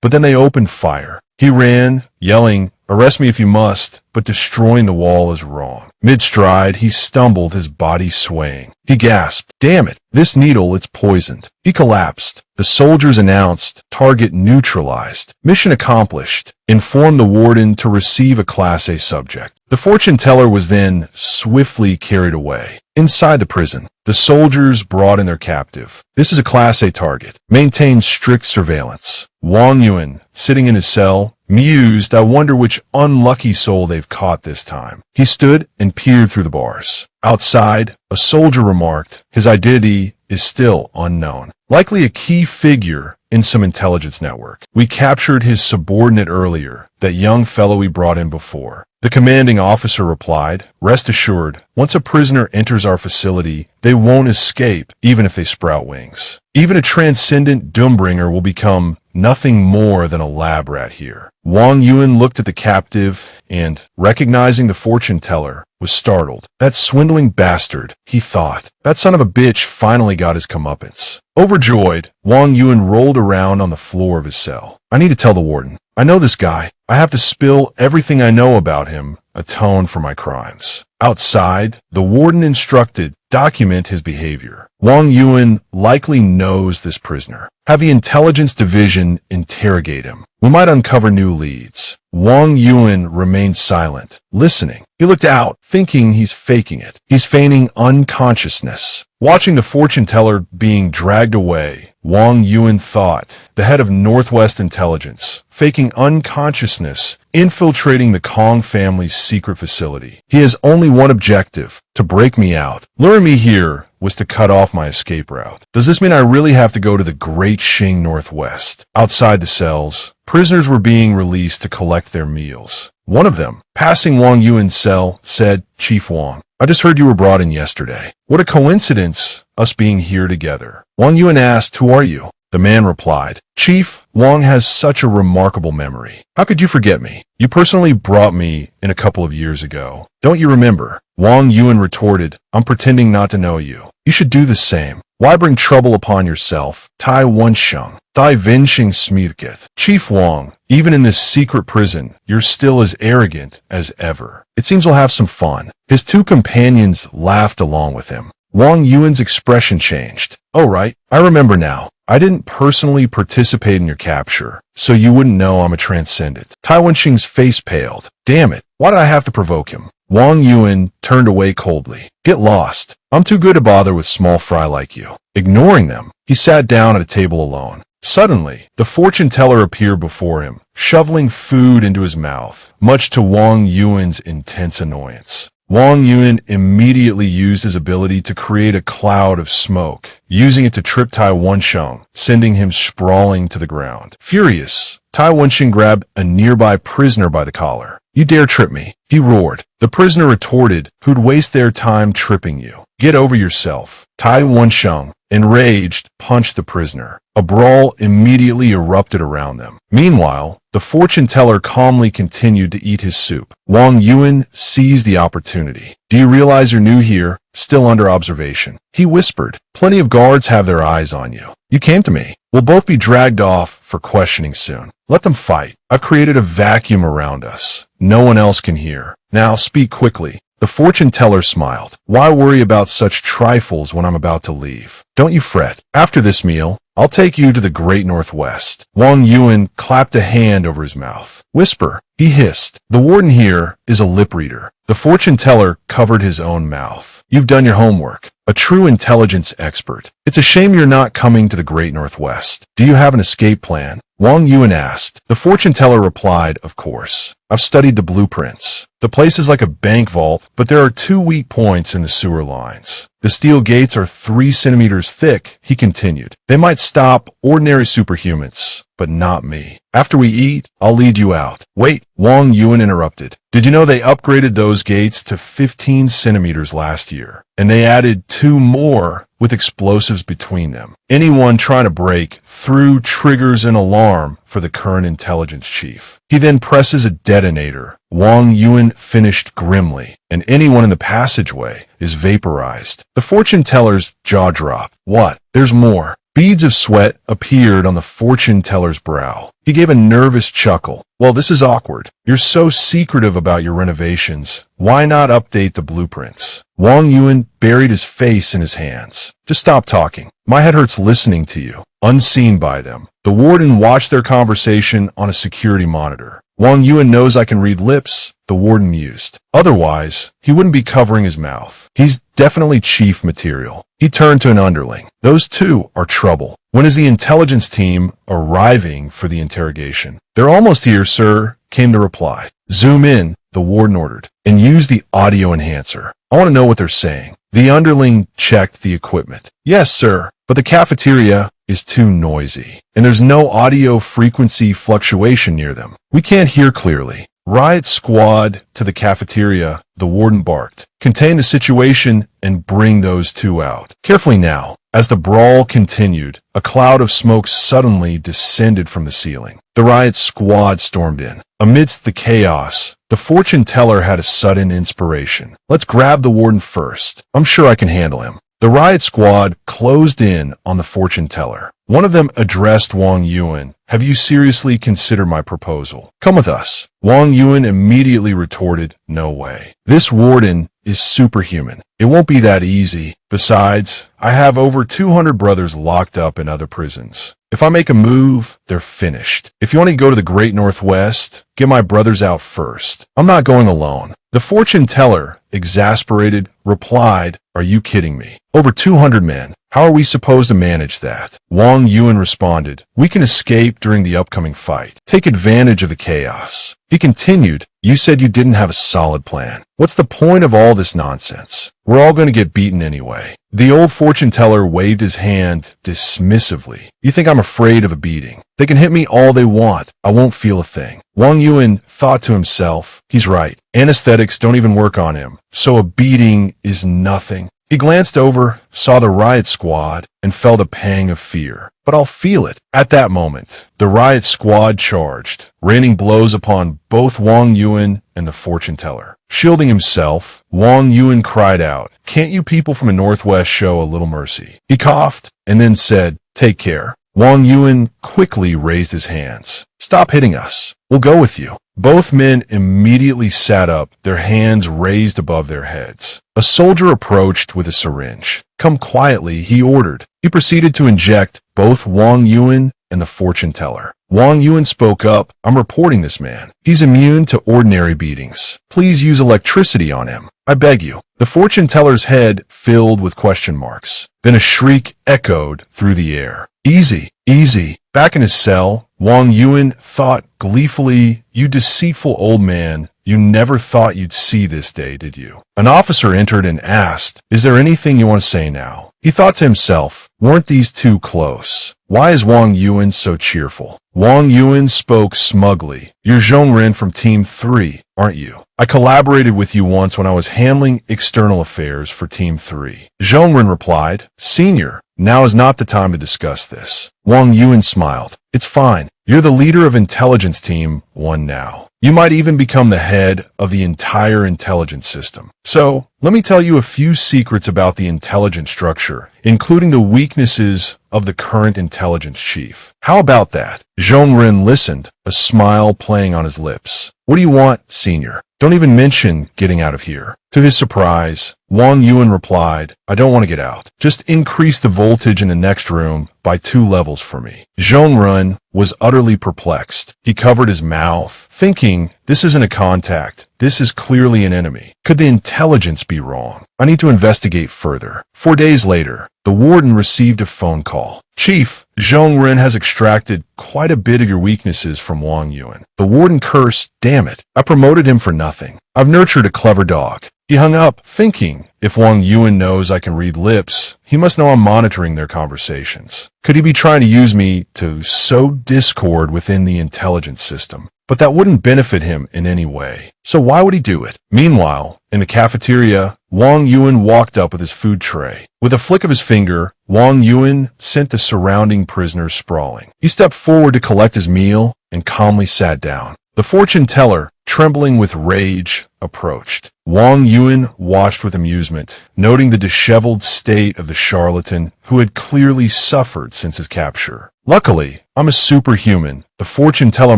but then they opened fire. He ran, yelling, arrest me if you must, but destroying the wall is wrong. Mid-stride, he stumbled, his body swaying. He gasped, damn it, this needle, it's poisoned. He collapsed. The soldiers announced, "Target neutralized. Mission accomplished." Informed the warden to receive a Class A subject. The fortune teller was then swiftly carried away. Inside the prison, the soldiers brought in their captive. "This is a Class A target. Maintain strict surveillance." Wang Yuan, sitting in his cell, mused, "I wonder which unlucky soul they've caught this time." He stood and peered through the bars. Outside, a soldier remarked, "His identity is still unknown. Likely a key figure in some intelligence network. We captured his subordinate earlier, that young fellow we brought in before." The commanding officer replied, "Rest assured, once a prisoner enters our facility, they won't escape, even if they sprout wings. Even a transcendent doombringer will become nothing more than a lab rat here." Wang Yuan looked at the captive and, recognizing the fortune teller, was startled. "That swindling bastard," he thought. "That son of a bitch finally got his comeuppance." Overjoyed, Wang Yuan rolled around on the floor of his cell. "I need to tell the warden. I know this guy. I have to spill everything I know about him, atone for my crimes." Outside, the warden instructed, "Document his behavior. Wang Yuan likely knows this prisoner. Have the intelligence division interrogate him. We might uncover new leads." Wang Yuan remained silent, listening. He looked out, thinking he's faking it. He's feigning unconsciousness. Watching the fortune teller being dragged away, Wang Yuan thought, the head of Northwest Intelligence, faking unconsciousness, infiltrating the Kong family's secret facility. He has only one objective, to break me out. Luring me here was to cut off my escape route. Does this mean I really have to go to the Great Xing Northwest? Outside the cells, prisoners were being released to collect their meals. One of them, passing Wang Yuan's cell, said, "Chief Wang, I just heard you were brought in yesterday. What a coincidence, us being here together." Wang Yuan asked, "Who are you?" The man replied, "Chief, Wang has such a remarkable memory. How could you forget me? You personally brought me in a couple of years ago. Don't you remember?" Wang Yuan retorted, "I'm pretending not to know you. You should do the same. Why bring trouble upon yourself? Tai Wensheng, Dai Vensheng Smirketh." "Chief Wang, even in this secret prison, you're still as arrogant as ever. It seems we'll have some fun." His two companions laughed along with him. Wang Yuan's expression changed. "Oh right, I remember now. I didn't personally participate in your capture, so you wouldn't know I'm a transcendent." Tai Wensheng's face paled. "Damn it, why did I have to provoke him?" Wang Yuan turned away coldly. "Get lost. I'm too good to bother with small fry like you." Ignoring them, he sat down at a table alone. Suddenly, the fortune teller appeared before him, shoveling food into his mouth, much to Wang Yuan's intense annoyance. Wang Yuan immediately used his ability to create a cloud of smoke, using it to trip Tai Wensheng, sending him sprawling to the ground. Furious, Tai Wensheng grabbed a nearby prisoner by the collar. "You dare trip me," he roared. The prisoner retorted, "Who'd waste their time tripping you? Get over yourself." Tai Wensheng, enraged, punched the prisoner. A brawl immediately erupted around them. Meanwhile, the fortune teller calmly continued to eat his soup. Wang Yuan seized the opportunity. "Do you realize you're new here, still under observation?" he whispered. "Plenty of guards have their eyes on you. You came to me. We'll both be dragged off for questioning soon. Let them fight. I've created a vacuum around us. No one else can hear. Now speak quickly." The fortune teller smiled. "Why worry about such trifles when I'm about to leave? Don't you fret. After this meal, I'll take you to the Great Northwest." Wang Yuan clapped a hand over his mouth. "Whisper," he hissed. "The warden here is a lip reader." The fortune teller covered his own mouth. "You've done your homework. A true intelligence expert. It's a shame you're not coming to the Great Northwest. Do you have an escape plan?" Wang Yuan asked. The fortune teller replied, "Of course. I've studied the blueprints. The place is like a bank vault, but there are 2 weak points in the sewer lines. The steel gates are 3 centimeters thick," he continued. "They might stop ordinary superhumans, but not me. After we eat, I'll lead you out." "Wait," Wang Yuan interrupted. "Did you know they upgraded those gates to 15 centimeters last year? And they added 2 more with explosives between them. Anyone trying to break through triggers an alarm for the current intelligence chief. He then presses a detonator." Wang Yuan finished grimly, "and anyone in the passageway is vaporized." The fortune teller's jaw dropped. "What? There's more." Beads of sweat appeared on the fortune teller's brow. He gave a nervous chuckle. "Well, this is awkward. You're so secretive about your renovations. Why not update the blueprints?" Wang Yuan buried his face in his hands. Just stop talking. My head hurts listening to you. Unseen by them, the warden watched their conversation on a security monitor. Wang Yuan knows I can read lips, the warden mused. Otherwise, he wouldn't be covering his mouth. He's definitely chief material. He turned to an underling. Those two are trouble. When is the intelligence team arriving for the interrogation? They're almost here, sir, came the reply. Zoom in, the warden ordered, and use the audio enhancer. I want to know what they're saying. The underling checked the equipment. Yes, sir, but the cafeteria is too noisy, and there's no audio frequency fluctuation near them. We can't hear clearly. Riot squad to the cafeteria, the warden barked. Contain the situation and bring those two out. Carefully now. As the brawl continued, a cloud of smoke suddenly descended from the ceiling. The riot squad stormed in. Amidst the chaos, the fortune teller had a sudden inspiration. Let's grab the warden first. I'm sure I can handle him. The riot squad closed in on the fortune teller. One of them addressed Wang Yuan. Have you seriously considered my proposal? Come with us. Wang Yuan immediately retorted, no way. This warden is superhuman. It won't be that easy. Besides, I have over 200 brothers locked up in other prisons. If I make a move, they're finished. If you want to go to the Great Northwest, get my brothers out first. I'm not going alone. The fortune teller, exasperated, replied, are you kidding me? Over 200 men. How are we supposed to manage that? Wang Yuan responded, we can escape during the upcoming fight. Take advantage of the chaos. He continued, you said you didn't have a solid plan. What's the point of all this nonsense? We're all going to get beaten anyway. The old fortune teller waved his hand dismissively. You think I'm afraid of a beating? They can hit me all they want. I won't feel a thing. Wang Yuan thought to himself, he's right. Anesthetics don't even work on him, so a beating is nothing. He glanced over, saw the riot squad, and felt a pang of fear. But I'll feel it. At that moment, the riot squad charged, raining blows upon both Wang Yuan and the fortune teller. Shielding himself, Wang Yuan cried out, can't you people from the Northwest show a little mercy? He coughed, and then said, take care. Wang Yuan quickly raised his hands. Stop hitting us. We'll go with you. Both men immediately sat up, their hands raised above their heads. A soldier approached with a syringe. Come quietly, he ordered. He proceeded to inject both Wang Yuan and the fortune teller. Wang Yuan spoke up, I'm reporting this man. He's immune to ordinary beatings. Please use electricity on him. I beg you. The fortune teller's head filled with question marks. Then a shriek echoed through the air. Easy, easy. Back in his cell, Wang Yuan thought gleefully, you deceitful old man, you never thought you'd see this day, did you? An officer entered and asked, is there anything you want to say now? He thought to himself, weren't these two close? Why is Wang Yuan so cheerful? Wang Yuan spoke smugly. You're Zhongren from Team 3, aren't you? I collaborated with you once when I was handling external affairs for Team 3. Zhongren replied, Senior, now is not the time to discuss this. Wang Yuan smiled. It's fine. You're the leader of Intelligence Team 1 now. You might even become the head of the entire intelligence system. So, let me tell you a few secrets about the intelligence structure, including the weaknesses of the current intelligence chief. How about that? Zhongren listened, a smile playing on his lips. What do you want, Senior? Don't even mention getting out of here. To his surprise, Wang Yuan replied, I don't want to get out. Just increase the voltage in the next room by 2 levels for me. Zhongren was utterly perplexed. He covered his mouth, thinking, this isn't a contact. This is clearly an enemy. Could the intelligence be wrong? I need to investigate further. 4 days later, the warden received a phone call. Chief, Zhongren has extracted quite a bit of your weaknesses from Wang Yuan. The warden cursed, damn it, I promoted him for nothing. I've nurtured a clever dog. He hung up, thinking, if Wang Yuan knows I can read lips, he must know I'm monitoring their conversations. Could he be trying to use me to sow discord within the intelligence system? But that wouldn't benefit him in any way. So why would he do it? Meanwhile, in the cafeteria, Wang Yuan walked up with his food tray. With a flick of his finger, Wang Yuan sent the surrounding prisoners sprawling. He stepped forward to collect his meal and calmly sat down. The fortune teller, trembling with rage, approached. Wang Yuan watched with amusement, noting the disheveled state of the charlatan who had clearly suffered since his capture. Luckily, I'm a superhuman, the fortune teller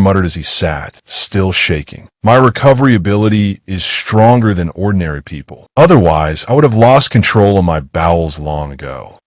muttered as he sat, still shaking. My recovery ability is stronger than ordinary people. Otherwise, I would have lost control of my bowels long ago.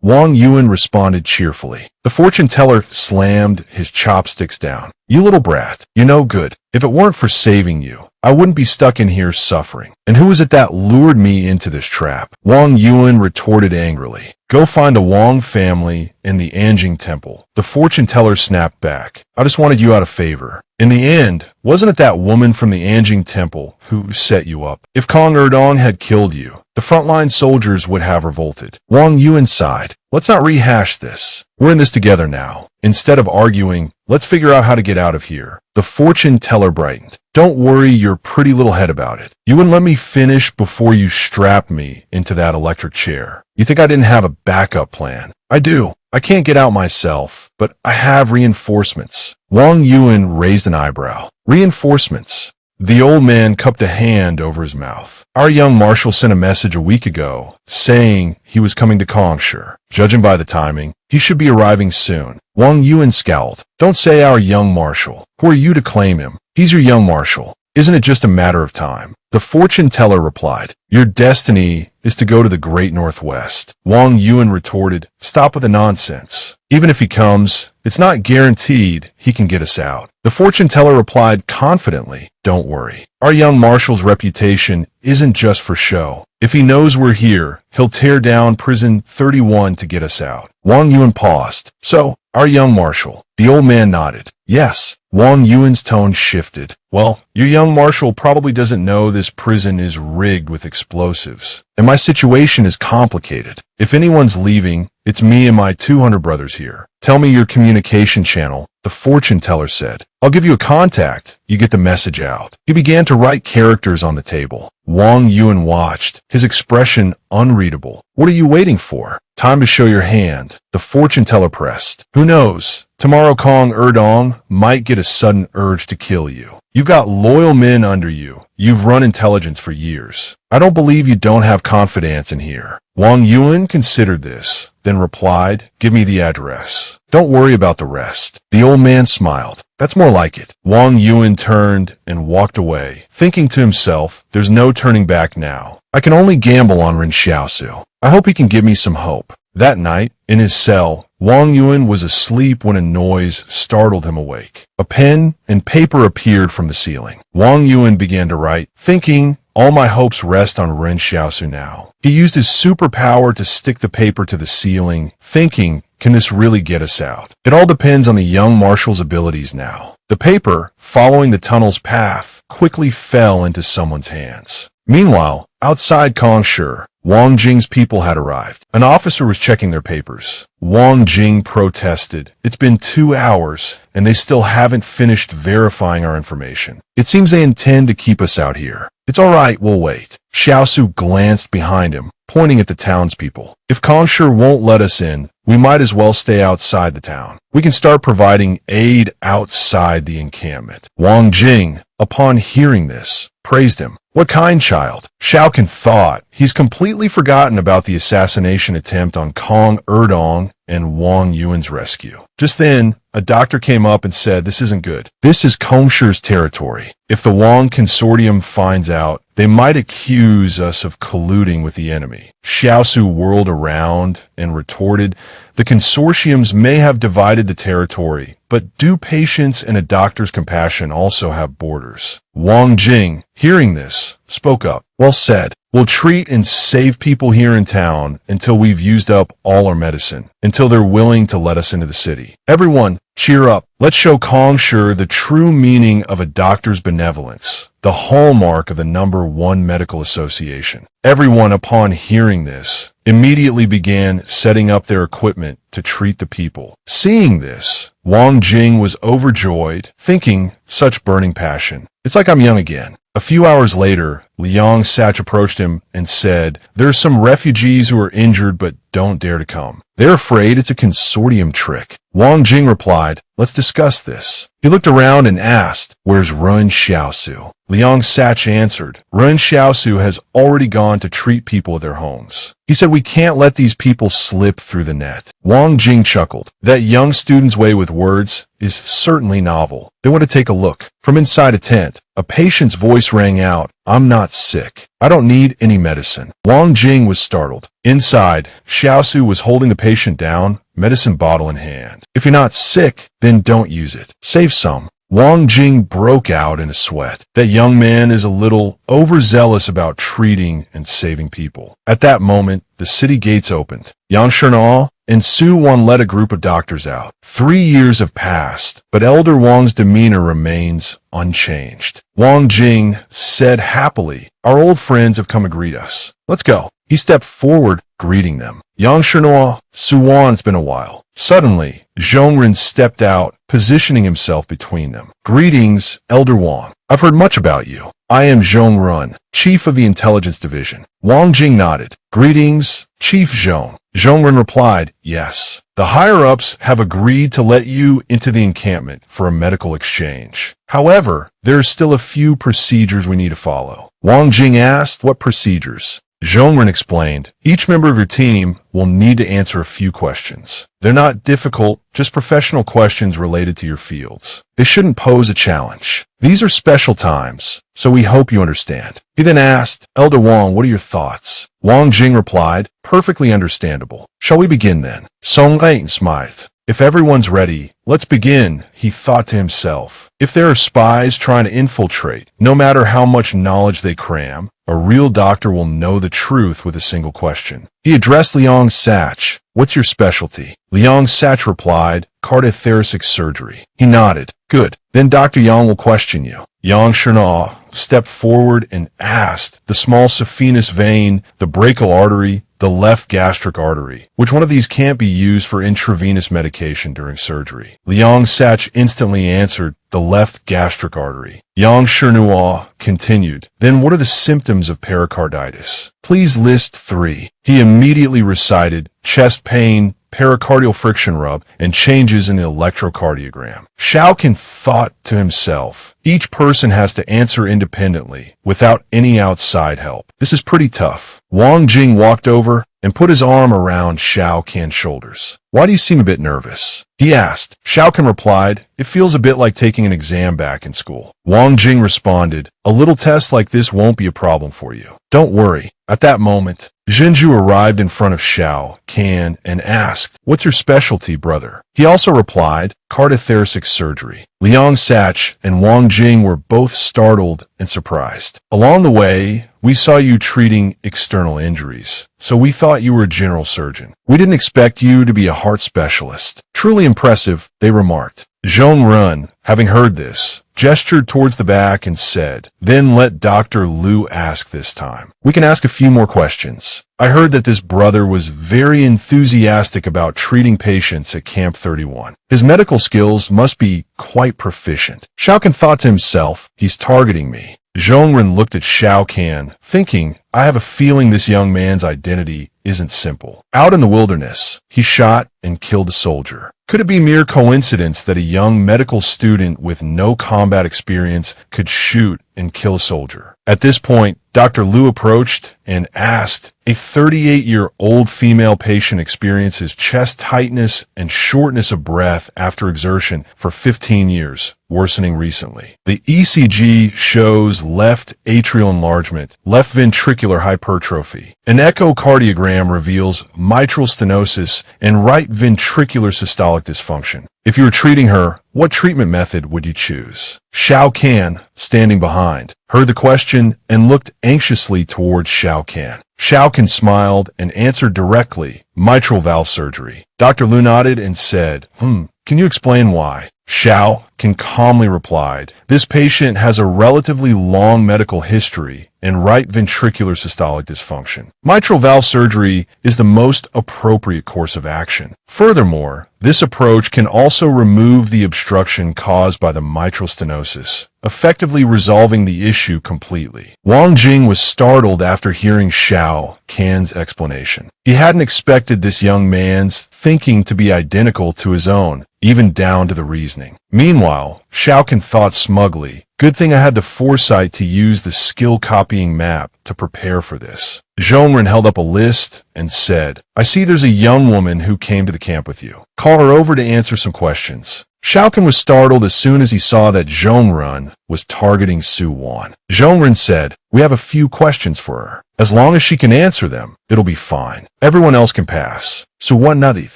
Wang Yuan responded cheerfully. The fortune teller slammed his chopsticks down. You little brat, you're no good. If it weren't for saving you, I wouldn't be stuck in here suffering. And who was it that lured me into this trap? Wang Yuan retorted angrily. Go find the Wang family in the Anjing temple. The fortune teller snapped back. I just wanted you out of favor. In the end, wasn't it that woman from the Anjing temple who set you up? If Kong Erdong had killed you, the frontline soldiers would have revolted. Wang Yuan sighed. Let's not rehash this. We're in this together now. Instead of arguing, let's figure out how to get out of here. The fortune teller brightened. Don't worry your pretty little head about it. You wouldn't let me finish before you strapped me into that electric chair. You think I didn't have a backup plan? I do. I can't get out myself, but I have reinforcements. Wang Yuan raised an eyebrow. Reinforcements? The old man cupped a hand over his mouth. Our young marshal sent a message a week ago, saying he was coming to Kongsher. Judging by the timing, he should be arriving soon. Wang Yuan scowled. Don't say our young marshal. Who are you to claim him? He's your young marshal. Isn't it just a matter of time? The fortune teller replied. Your destiny is to go to the great northwest. Wang Yuan retorted. Stop with the nonsense. Even if he comes, it's not guaranteed he can get us out. The fortune teller replied confidently. Don't worry. Our young marshal's reputation isn't just for show. If he knows we're here, he'll tear down prison 31 to get us out. Wang Yuan paused. So, our young marshal. The old man nodded. Yes. Wang Yuan's tone shifted. Well, your young marshal probably doesn't know this prison is rigged with explosives. And my situation is complicated. If anyone's leaving, it's me and my 200 brothers here. Tell me your communication channel, the fortune teller said. I'll give you a contact. You get the message out. He began to write characters on the table. Wang Yuan watched, his expression unreadable. What are you waiting for? Time to show your hand. The fortune teller pressed. Who knows? Tomorrow Kong Erdong might get a sudden urge to kill you. You've got loyal men under you. You've run intelligence for years. I don't believe you don't have confidence in here. Wang Yuan considered this, then replied, give me the address. Don't worry about the rest. The old man smiled. That's more like it. Wang Yuan turned and walked away, thinking to himself, there's no turning back now. I can only gamble on Ren Xiaosu. I hope he can give me some hope. That night, in his cell, Wang Yuan was asleep when a noise startled him awake. A pen and paper appeared from the ceiling. Wang Yuan began to write, thinking, all my hopes rest on Ren Xiaosu now. He used his superpower to stick the paper to the ceiling, thinking, can this really get us out? It all depends on the young marshal's abilities now. The paper, following the tunnel's path, quickly fell into someone's hands. Meanwhile, outside Kongsher, Wang Jing's people had arrived. An officer was checking their papers. Wang Jing protested. It's been 2 hours, and they still haven't finished verifying our information. It seems they intend to keep us out here. It's all right, we'll wait. Xiaosu glanced behind him, pointing at the townspeople. If Kongsher won't let us in, we might as well stay outside the town. We can start providing aid outside the encampment. Wang Jing, upon hearing this, praised him. What kind child? Xiaokan thought. He's completely forgotten about the assassination attempt on Kong Erdong and Wang Yuan's rescue. Just then, a doctor came up and said, this isn't good. This is Kongsher's territory. If the Wang consortium finds out, they might accuse us of colluding with the enemy. Xiaosu whirled around and retorted, the consortiums may have divided the territory, but do patience and a doctor's compassion also have borders? Wang Jing, hearing this, spoke up. Well said. We'll treat and save people here in town until we've used up all our medicine, until they're willing to let us into the city. Everyone, cheer up. Let's show Kongsher the true meaning of a doctor's benevolence, the hallmark of the #1 medical association. Everyone, upon hearing this, immediately began setting up their equipment to treat the people. Seeing this, Wang Jing was overjoyed, thinking, such burning passion. It's like I'm young again. A few hours later, Liang Sach approached him and said, there are some refugees who are injured but don't dare to come. They're afraid it's a consortium trick. Wang Jing replied, let's discuss this. He looked around and asked, where's Ren Xiaosu? Liang Sach answered, Ren Xiaosu has already gone to treat people at their homes. He said we can't let these people slip through the net. Wang Jing chuckled. That young student's way with words is certainly novel. They want to take a look. From inside a tent, a patient's voice rang out, I'm not sick. I don't need any medicine. Wang Jing was startled. Inside, Xiaosu was holding the patient down, medicine bottle in hand. If you're not sick, then don't use it. Save some. Wang Jing broke out in a sweat. That young man is a little overzealous about treating and saving people. At that moment, the city gates opened. Yang Shernal and Su Wan led a group of doctors out. 3 years have passed, but Elder Wang's demeanor remains unchanged. Wang Jing said happily, our old friends have come to greet us. Let's go. He stepped forward, greeting them. Yang Shernal, Su Wan, it's been a while. Suddenly, Zhongren stepped out, positioning himself between them. Greetings, Elder Wang. I've heard much about you. I am Zhongrun, Chief of the Intelligence Division. Wang Jing nodded. Greetings, Chief Zhong. Zhongren replied, yes. The higher-ups have agreed to let you into the encampment for a medical exchange. However, there are still a few procedures we need to follow. Wang Jing asked, what procedures? Zhongren explained, each member of your team will need to answer a few questions. They're not difficult, just professional questions related to your fields. They shouldn't pose a challenge. These are special times, so we hope you understand. He then asked, Elder Wang, what are your thoughts? Wang Jing replied, perfectly understandable. Shall we begin then? Song Lane smiled. If everyone's ready, let's begin, he thought to himself. If there are spies trying to infiltrate, no matter how much knowledge they cram, a real doctor will know the truth with a single question. He addressed Liang Sach. What's your specialty? Liang Sach replied, cardiothoracic surgery. He nodded. Good. Then Dr. Yang will question you. Yang Shernal stepped forward and asked, the small saphenous vein, the brachial artery, the left gastric artery. Which one of these can't be used for intravenous medication during surgery? Liang Sach instantly answered, the left gastric artery. Yang Shernua continued, then what are the symptoms of pericarditis? Please list 3. He immediately recited chest pain, pericardial friction rub, and changes in the electrocardiogram. Xiaokan thought to himself, each person has to answer independently, without any outside help. This is pretty tough. Wang Jing walked over and put his arm around Xiaokan's shoulders. Why do you seem a bit nervous? He asked. Xiaokan replied, it feels a bit like taking an exam back in school. Wang Jing responded, a little test like this won't be a problem for you. Don't worry. At that moment, Zhenju arrived in front of Xiao Kan and asked, what's your specialty, brother? He also replied, cardiothoracic surgery. Liang Sach and Wang Jing were both startled and surprised. Along the way, we saw you treating external injuries, so we thought you were a general surgeon. We didn't expect you to be a heart specialist. Truly impressive, they remarked. Zhongrun, having heard this, gestured towards the back and said, then let Dr. Liu ask this time. We can ask a few more questions. I heard that this brother was very enthusiastic about treating patients at Camp 31. His medical skills must be quite proficient. Xiaokan thought to himself, he's targeting me. Zhongren looked at Xiaokan, thinking, I have a feeling this young man's identity isn't simple. Out in the wilderness, he shot and killed a soldier. Could it be mere coincidence that a young medical student with no combat experience could shoot and kill a soldier? At this point, Dr. Liu approached and asked, a 38-year-old female patient experiences chest tightness and shortness of breath after exertion for 15 years, worsening recently. The ECG shows left atrial enlargement, left ventricular hypertrophy. An echocardiogram reveals mitral stenosis and right ventricular systolic dysfunction. If you were treating her, what treatment method would you choose? Xiaokan, standing behind, heard the question and looked anxiously towards Xiaokan. Xiaokan smiled and answered directly, mitral valve surgery. Dr. Liu nodded and said, can you explain why? Xiao Can calmly replied, "This patient has a relatively long medical history and right ventricular systolic dysfunction. Mitral valve surgery is the most appropriate course of action. Furthermore, this approach can also remove the obstruction caused by the mitral stenosis, effectively resolving the issue completely." Wang Jing was startled after hearing Xiao Can's explanation. He hadn't expected this young man's thinking to be identical to his own, even down to the reasoning. Meanwhile, Xiao Can thought smugly, "Good thing I had the foresight to use the skill-copying map to prepare for this." Zhongren held up a list and said, "I see there's a young woman who came to the camp with you. Call her over to answer some questions." Xiaokan was startled as soon as he saw that Zhongren was targeting Su Wan. Zhongren said, "We have a few questions for her. As long as she can answer them, it'll be fine. Everyone else can pass. Su Wan nadif.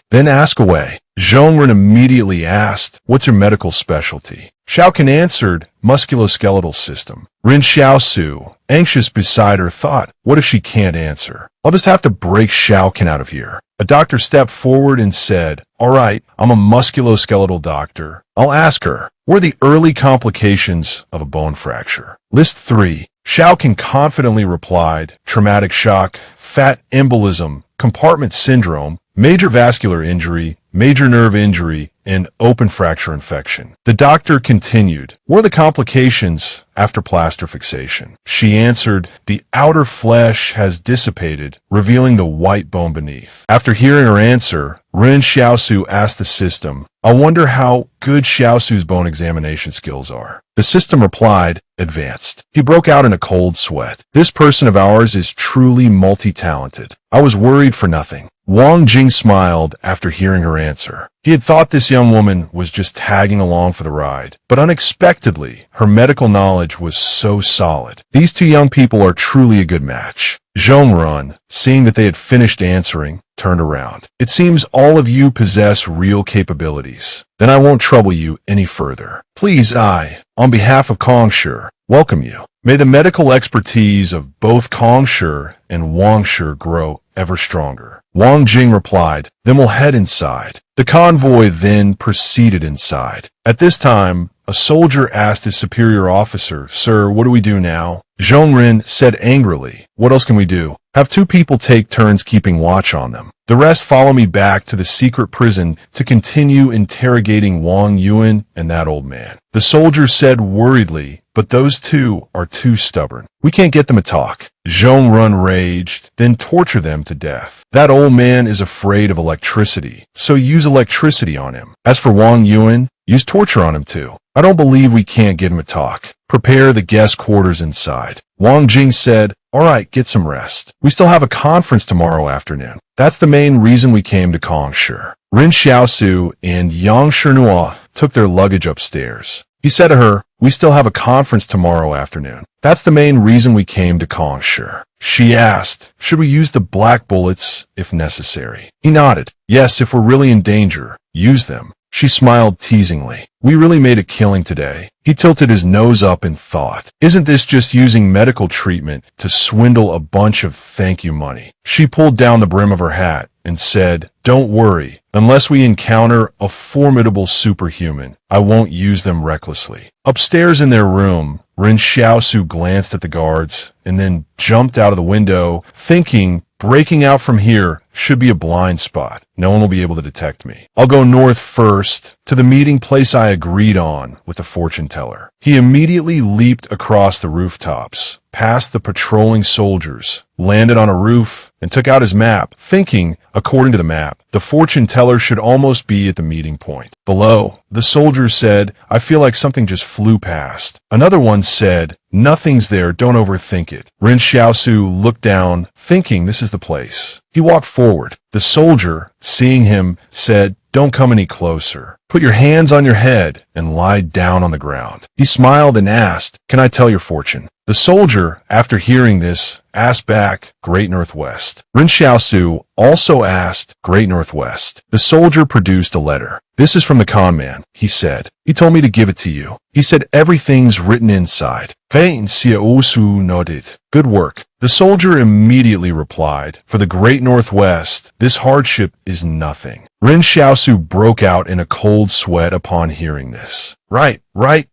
Then ask away." Zhongren immediately asked, "What's your medical specialty?" Xiaokan answered, "Musculoskeletal system." Ren Xiaosu, anxious beside her, thought, "What if she can't answer? I'll just have to break Xiaokan out of here." A doctor stepped forward and said, "All right, I'm a musculoskeletal doctor. I'll ask her, what are the early complications of a bone fracture?" List 3. Xiaokan confidently replied, "Traumatic shock, fat embolism, compartment syndrome, major vascular injury, major nerve injury, and open fracture infection." The doctor continued, "What are the complications after plaster fixation?" She answered, "The outer flesh has dissipated, revealing the white bone beneath." After hearing her answer, Ren Xiaosu asked the system, "I wonder how good Xiaosu's bone examination skills are." The system replied, "Advanced." He broke out in a cold sweat. "This person of ours is truly multi-talented. I was worried for nothing." Wang Jing smiled after hearing her answer. He had thought this young woman was just tagging along for the ride, but unexpectedly, her medical knowledge was so solid. These two young people are truly a good match. Zhongren, seeing that they had finished answering, turned around. "It seems all of you possess real capabilities. Then I won't trouble you any further. Please, on behalf of Kongsher, welcome you. May the medical expertise of both Kongsher and Wangsher grow ever stronger." Wang Jing replied, "Then we'll head inside." The convoy then proceeded inside. At this time, a soldier asked his superior officer, "Sir, what do we do now?" Zhongren said angrily, "What else can we do? Have 2 people take turns keeping watch on them. The rest follow me back to the secret prison to continue interrogating Wang Yuan and that old man." The soldier said worriedly, "But those 2 are too stubborn. We can't get them to talk." Zhongren raged, "Then torture them to death. That old man is afraid of electricity, so use electricity on him. As for Wang Yuan, use torture on him too. I don't believe we can't get him to talk. Prepare the guest quarters inside." Wang Jing said, "All right, get some rest. We still have a conference tomorrow afternoon. That's the main reason we came to Kongsher." Ren Xiaosu and Yang Shernua took their luggage upstairs. He said to her, "We still have a conference tomorrow afternoon. That's the main reason we came to Kongsher." She asked, "Should we use the black bullets if necessary?" He nodded. "Yes, if we're really in danger, use them." She smiled teasingly. "We really made a killing today." He tilted his nose up in thought. "Isn't this just using medical treatment to swindle a bunch of thank you money?" She pulled down the brim of her hat and said, "Don't worry. Unless we encounter a formidable superhuman, I won't use them recklessly." Upstairs in their room, Ren Xiaosu glanced at the guards and then jumped out of the window, thinking, "Breaking out from here should be a blind spot. No one will be able to detect me. I'll go north first, to the meeting place I agreed on with the fortune teller." He immediately leaped across the rooftops, past the patrolling soldiers, landed on a roof, and took out his map, thinking, according to the map, the fortune teller should almost be at the meeting point. Below, the soldiers said, "I feel like something just flew past." Another one said, "Nothing's there, don't overthink it." Ren Xiaosu looked down, thinking this is the place. He walked forward. The soldier, seeing him, said, "Don't come any closer. Put your hands on your head and lie down on the ground." He smiled and asked, "Can I tell your fortune?" The soldier, after hearing this, asked back, Great Northwest. Ren Xiaosu also asked, Great Northwest. The soldier produced a letter. This is from the con man, he said. He told me to give it to you. He said everything's written inside. Ren Xiaosu nodded. Good work. The soldier immediately replied, For the Great Northwest, this hardship is nothing. Ren Xiaosu broke out in a cold sweat upon hearing this. Right.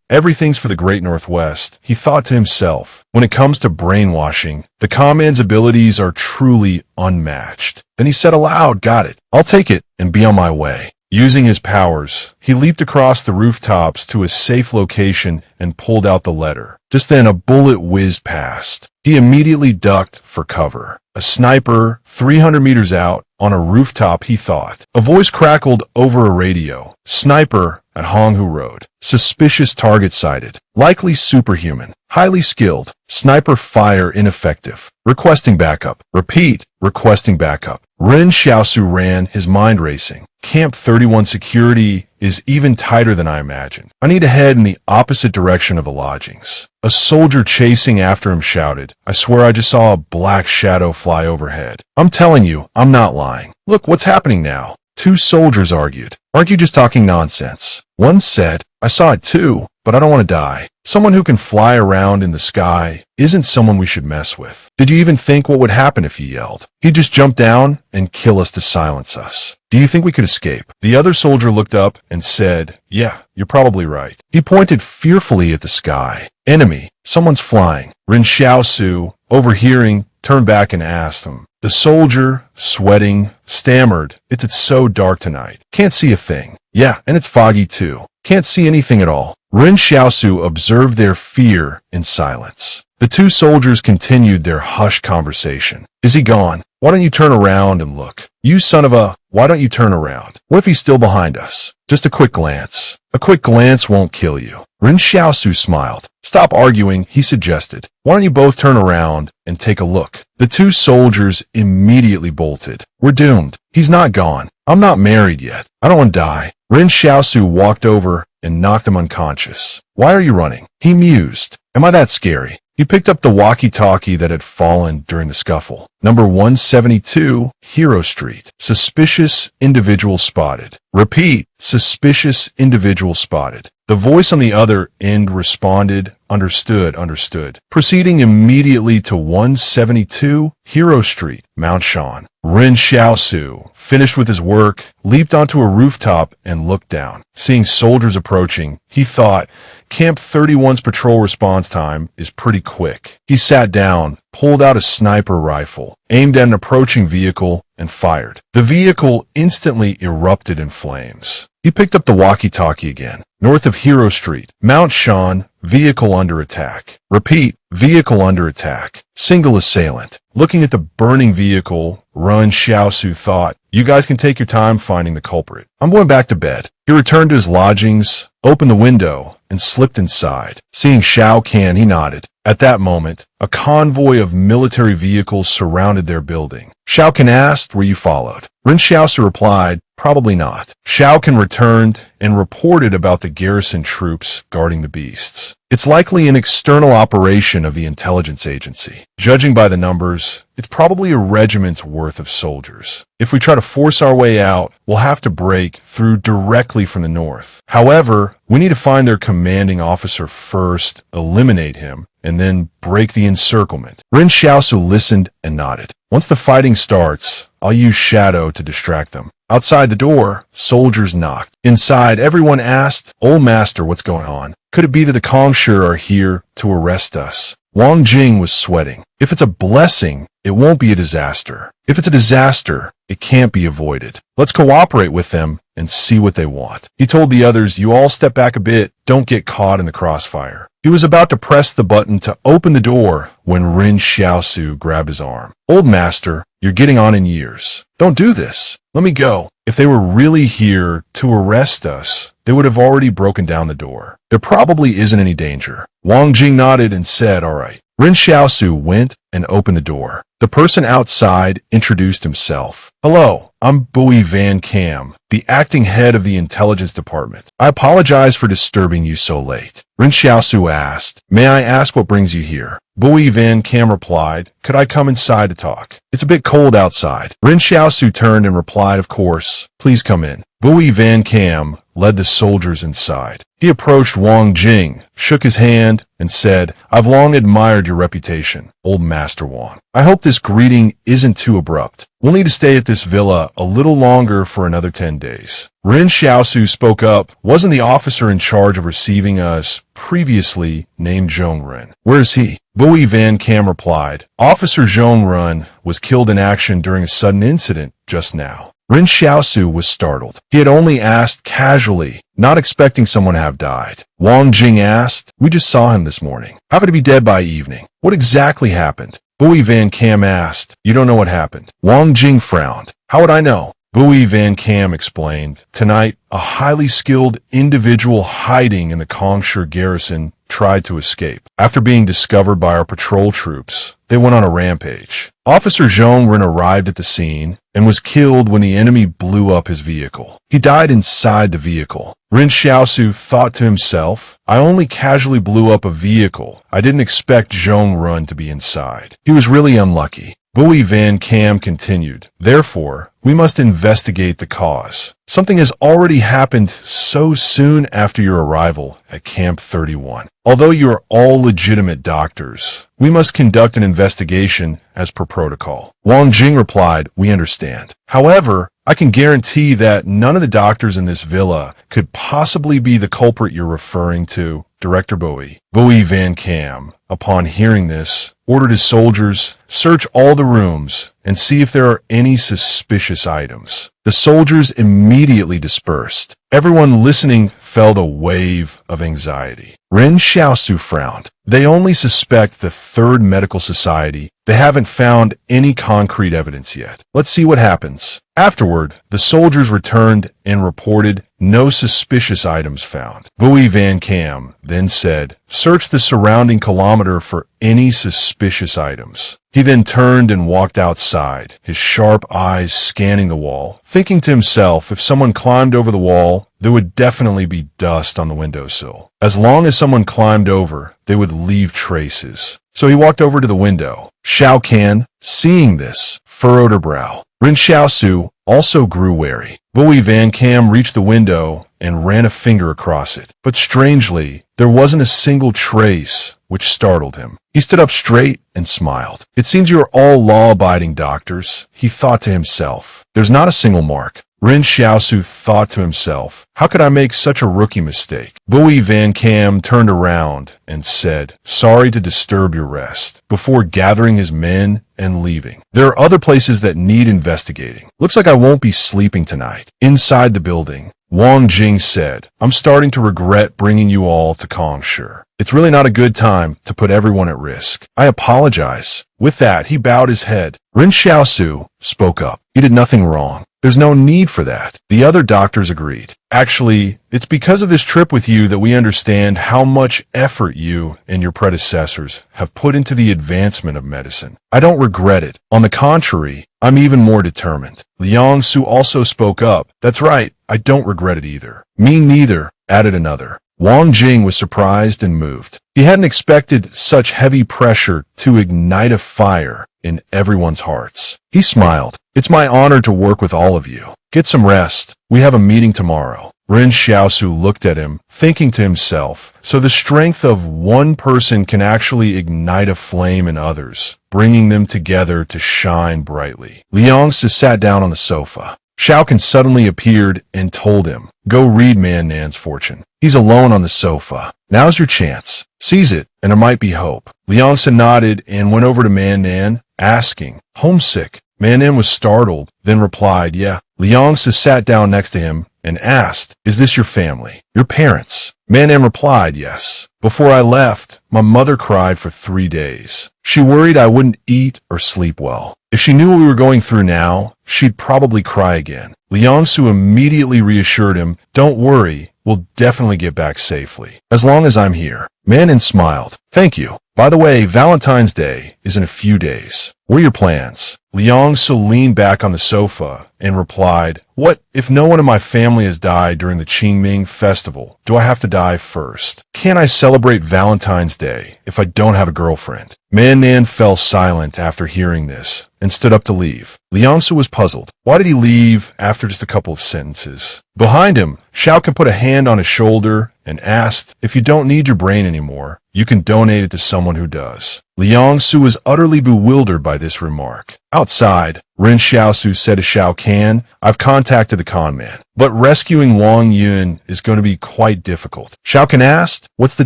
Everything's for the Great Northwest, he thought to himself. When it comes to brainwashing, the con man's abilities are truly unmatched. Then he said aloud, Got it. I'll take it and be on my way. Using his powers, he leaped across the rooftops to a safe location and pulled out the letter. Just then a bullet whizzed past. He immediately ducked for cover. A sniper, 300 meters out, on a rooftop, he thought. A voice crackled over a radio. Sniper at Honghu Road. Suspicious target sighted. Likely superhuman. Highly skilled. Sniper fire ineffective. Requesting backup. Repeat. Requesting backup. Ren Xiaosu ran, his mind racing. Camp 31 security is even tighter than I imagined. I need to head in the opposite direction of the lodgings. A soldier chasing after him shouted, I swear I just saw a black shadow fly overhead. I'm telling you, I'm not lying. Look, what's happening now? Two soldiers argued. Aren't you just talking nonsense? One said, I saw it too, but I don't want to die. Someone who can fly around in the sky isn't someone we should mess with. Did you even think what would happen if he yelled? He'd just jump down and kill us to silence us. Do you think we could escape? The other soldier looked up and said, Yeah, you're probably right. He pointed fearfully at the sky. Enemy, someone's flying. Ren Xiaosu, overhearing, turned back and asked him. The soldier, sweating, stammered, It's so dark tonight. Can't see a thing. Yeah, and it's foggy too. Can't see anything at all. Ren Xiaosu observed their fear in silence. The two soldiers continued their hushed conversation. Is he gone? Why don't you turn around and look? You son of a, why don't you turn around? What if he's still behind us? Just a quick glance. A quick glance won't kill you. Ren Xiaosu smiled. Stop arguing, he suggested. Why don't you both turn around and take a look? The two soldiers immediately bolted. We're doomed. He's not gone. I'm not married yet. I don't want to die. Ren Xiaosu walked over and knocked him unconscious. Why are you running? He mused. Am I that scary? He picked up the walkie-talkie that had fallen during the scuffle. Number 172, Hero Street. Suspicious individual spotted. Repeat, suspicious individual spotted. The voice on the other end responded, Understood. Proceeding immediately to 172, Hero Street, Mount Shan. Ren Xiaosu, finished with his work, leaped onto a rooftop and looked down. Seeing soldiers approaching, he thought, Camp 31's patrol response time is pretty quick. He sat down, pulled out a sniper rifle, aimed at an approaching vehicle, and fired. The vehicle instantly erupted in flames. He picked up the walkie-talkie again. North of Hero Street, Mount Shan, vehicle under attack. Repeat, vehicle under attack. Single assailant. Looking at the burning vehicle, Ren Xiaosu thought, You guys can take your time finding the culprit. I'm going back to bed. He returned to his lodgings, opened the window, and slipped inside. Seeing Shao Kahn, he nodded. At that moment, a convoy of military vehicles surrounded their building. Shao Kahn asked, Were you followed? Ren Xiaosu replied, Probably not. Shao Kahn returned and reported about the garrison troops guarding the beasts. It's likely an external operation of the intelligence agency. Judging by the numbers, it's probably a regiment's worth of soldiers. If we try to force our way out, we'll have to break through directly from the north. However, we need to find their commanding officer first, eliminate him, and then break the encirclement. Ren Xiaosu listened and nodded. Once the fighting starts, I'll use shadow to distract them. Outside the door, soldiers knocked. Inside, everyone asked, Old Master, what's going on? Could it be that the Kongshu are here to arrest us? Wang Jing was sweating. If it's a blessing, it won't be a disaster. If it's a disaster, it can't be avoided. Let's cooperate with them and see what they want. He told the others, You all step back a bit. Don't get caught in the crossfire. He was about to press the button to open the door when Ren Xiaosu grabbed his arm. Old Master, you're getting on in years. Don't do this. Let me go. If they were really here to arrest us, they would have already broken down the door. There probably isn't any danger. Wang Jing nodded and said, All right. Ren Xiaosu went and opened the door. The person outside introduced himself. Hello, I'm Bowie Van Cam, the acting head of the intelligence department. I apologize for disturbing you so late. Ren Xiaosu asked, May I ask what brings you here? Bui Van Cam replied, "Could I come inside to talk? It's a bit cold outside." Ren Xiaosu turned and replied, "Of course. Please come in." Bui Van Cam led the soldiers inside. He approached Wang Jing, shook his hand, and said, "I've long admired your reputation, old Master Wang. I hope this greeting isn't too abrupt. We'll need to stay at this villa a little longer for another 10 days. Ren Xiaosu spoke up, wasn't the officer in charge of receiving us previously named Zhongren. "Where is he?" Bui Van Cam replied, "Officer Zhongren was killed in action during a sudden incident just now." Ren Xiaosu was startled. He had only asked casually, not expecting someone to have died. Wang Jing asked, "We just saw him this morning. How could he be dead by evening? What exactly happened?" Bui Van Cam asked, "You don't know what happened?" Wang Jing frowned. "How would I know?" Bui Van Cam explained, "Tonight, a highly skilled individual hiding in the Kongsher garrison tried to escape. After being discovered by our patrol troops, they went on a rampage. Officer Zhongren arrived at the scene and was killed when the enemy blew up his vehicle. He died inside the vehicle." Ren Xiaosu thought to himself, "I only casually blew up a vehicle. I didn't expect Zhongren to be inside. He was really unlucky." Bui Van Cam continued, "Therefore, we must investigate the cause. Something has already happened so soon after your arrival at Camp 31. Although you are all legitimate doctors, we must conduct an investigation as per protocol." Wang Jing replied, "We understand. However, I can guarantee that none of the doctors in this villa could possibly be the culprit you're referring to, Director Bui." Bui Van Cam, upon hearing this, ordered his soldiers, "Search all the rooms and see if there are any suspicious items." The soldiers immediately dispersed. Everyone listening felt a wave of anxiety. Ren Xiaosu frowned. "They only suspect the Third Medical Society. They haven't found any concrete evidence yet. Let's see what happens." Afterward, the soldiers returned and reported no suspicious items found. Bui Van Cam then said, "Search the surrounding kilometer for any suspicious items." He then turned and walked outside, his sharp eyes scanning the wall, thinking to himself, if someone climbed over the wall, there would definitely be dust on the windowsill. As long as someone climbed over, they would leave traces. So he walked over to the window. Shao Kan, seeing this, furrowed her brow. Ren Xiaosu also grew wary. Bui Van Cam reached the window and ran a finger across it. But strangely, there wasn't a single trace, which startled him. He stood up straight and smiled. "It seems you are all law-abiding doctors," he thought to himself. "There's not a single mark." Ren Xiaosu thought to himself, "How could I make such a rookie mistake?" Bui Van Cam turned around and said, "Sorry to disturb your rest," before gathering his men and leaving. "There are other places that need investigating. Looks like I won't be sleeping tonight." Inside the building, Wang Jing said, "I'm starting to regret bringing you all to Kongsher. It's really not a good time to put everyone at risk. I apologize." With that, he bowed his head. Ren Xiaosu spoke up. "You did nothing wrong. There's no need for that." The other doctors agreed. "Actually, it's because of this trip with you that we understand how much effort you and your predecessors have put into the advancement of medicine. I don't regret it. On the contrary, I'm even more determined." Liang Su also spoke up. "That's right. I don't regret it either." "Me neither," added another. Wang Jing was surprised and moved. He hadn't expected such heavy pressure to ignite a fire in everyone's hearts. He smiled. "It's my honor to work with all of you. Get some rest. We have a meeting tomorrow." Ren Xiaosu looked at him, thinking to himself, so the strength of one person can actually ignite a flame in others, bringing them together to shine brightly. Liang Su sat down on the sofa. Shao Kan suddenly appeared and told him, "Go read Man Nan's fortune. He's alone on the sofa. Now's your chance. Seize it, and there might be hope." Liang Su nodded and went over to Man Nan, asking, "Homesick?" Man Nan was startled, then replied, "Yeah." Liang Su sat down next to him and asked, "Is this your family? Your parents?" Man Nan replied, "Yes. Before I left, my mother cried for 3 days. She worried I wouldn't eat or sleep well. If she knew what we were going through now, she'd probably cry again." Liang Su immediately reassured him, "Don't worry, we'll definitely get back safely, as long as I'm here." Man Nan smiled. "Thank you. By the way, Valentine's Day is in a few days. What are your plans?" Liang Su leaned back on the sofa and replied, "What if no one in my family has died during the Qingming festival? Do I have to die first? Can't I celebrate Valentine's Day if I don't have a girlfriend?" Man Nan fell silent after hearing this and stood up to leave. Liang Su was puzzled. Why did he leave after just a couple of sentences? Behind him, Xiao Kan put a hand on his shoulder and asked, "If you don't need your brain anymore, you can donate it to someone who does." Liang Su was utterly bewildered by this remark. Outside, Ren Xiaosu said to Xiao Kan, "I've contacted the con man, but rescuing Wang Yun is going to be quite difficult." Xiao Kan asked, "What's the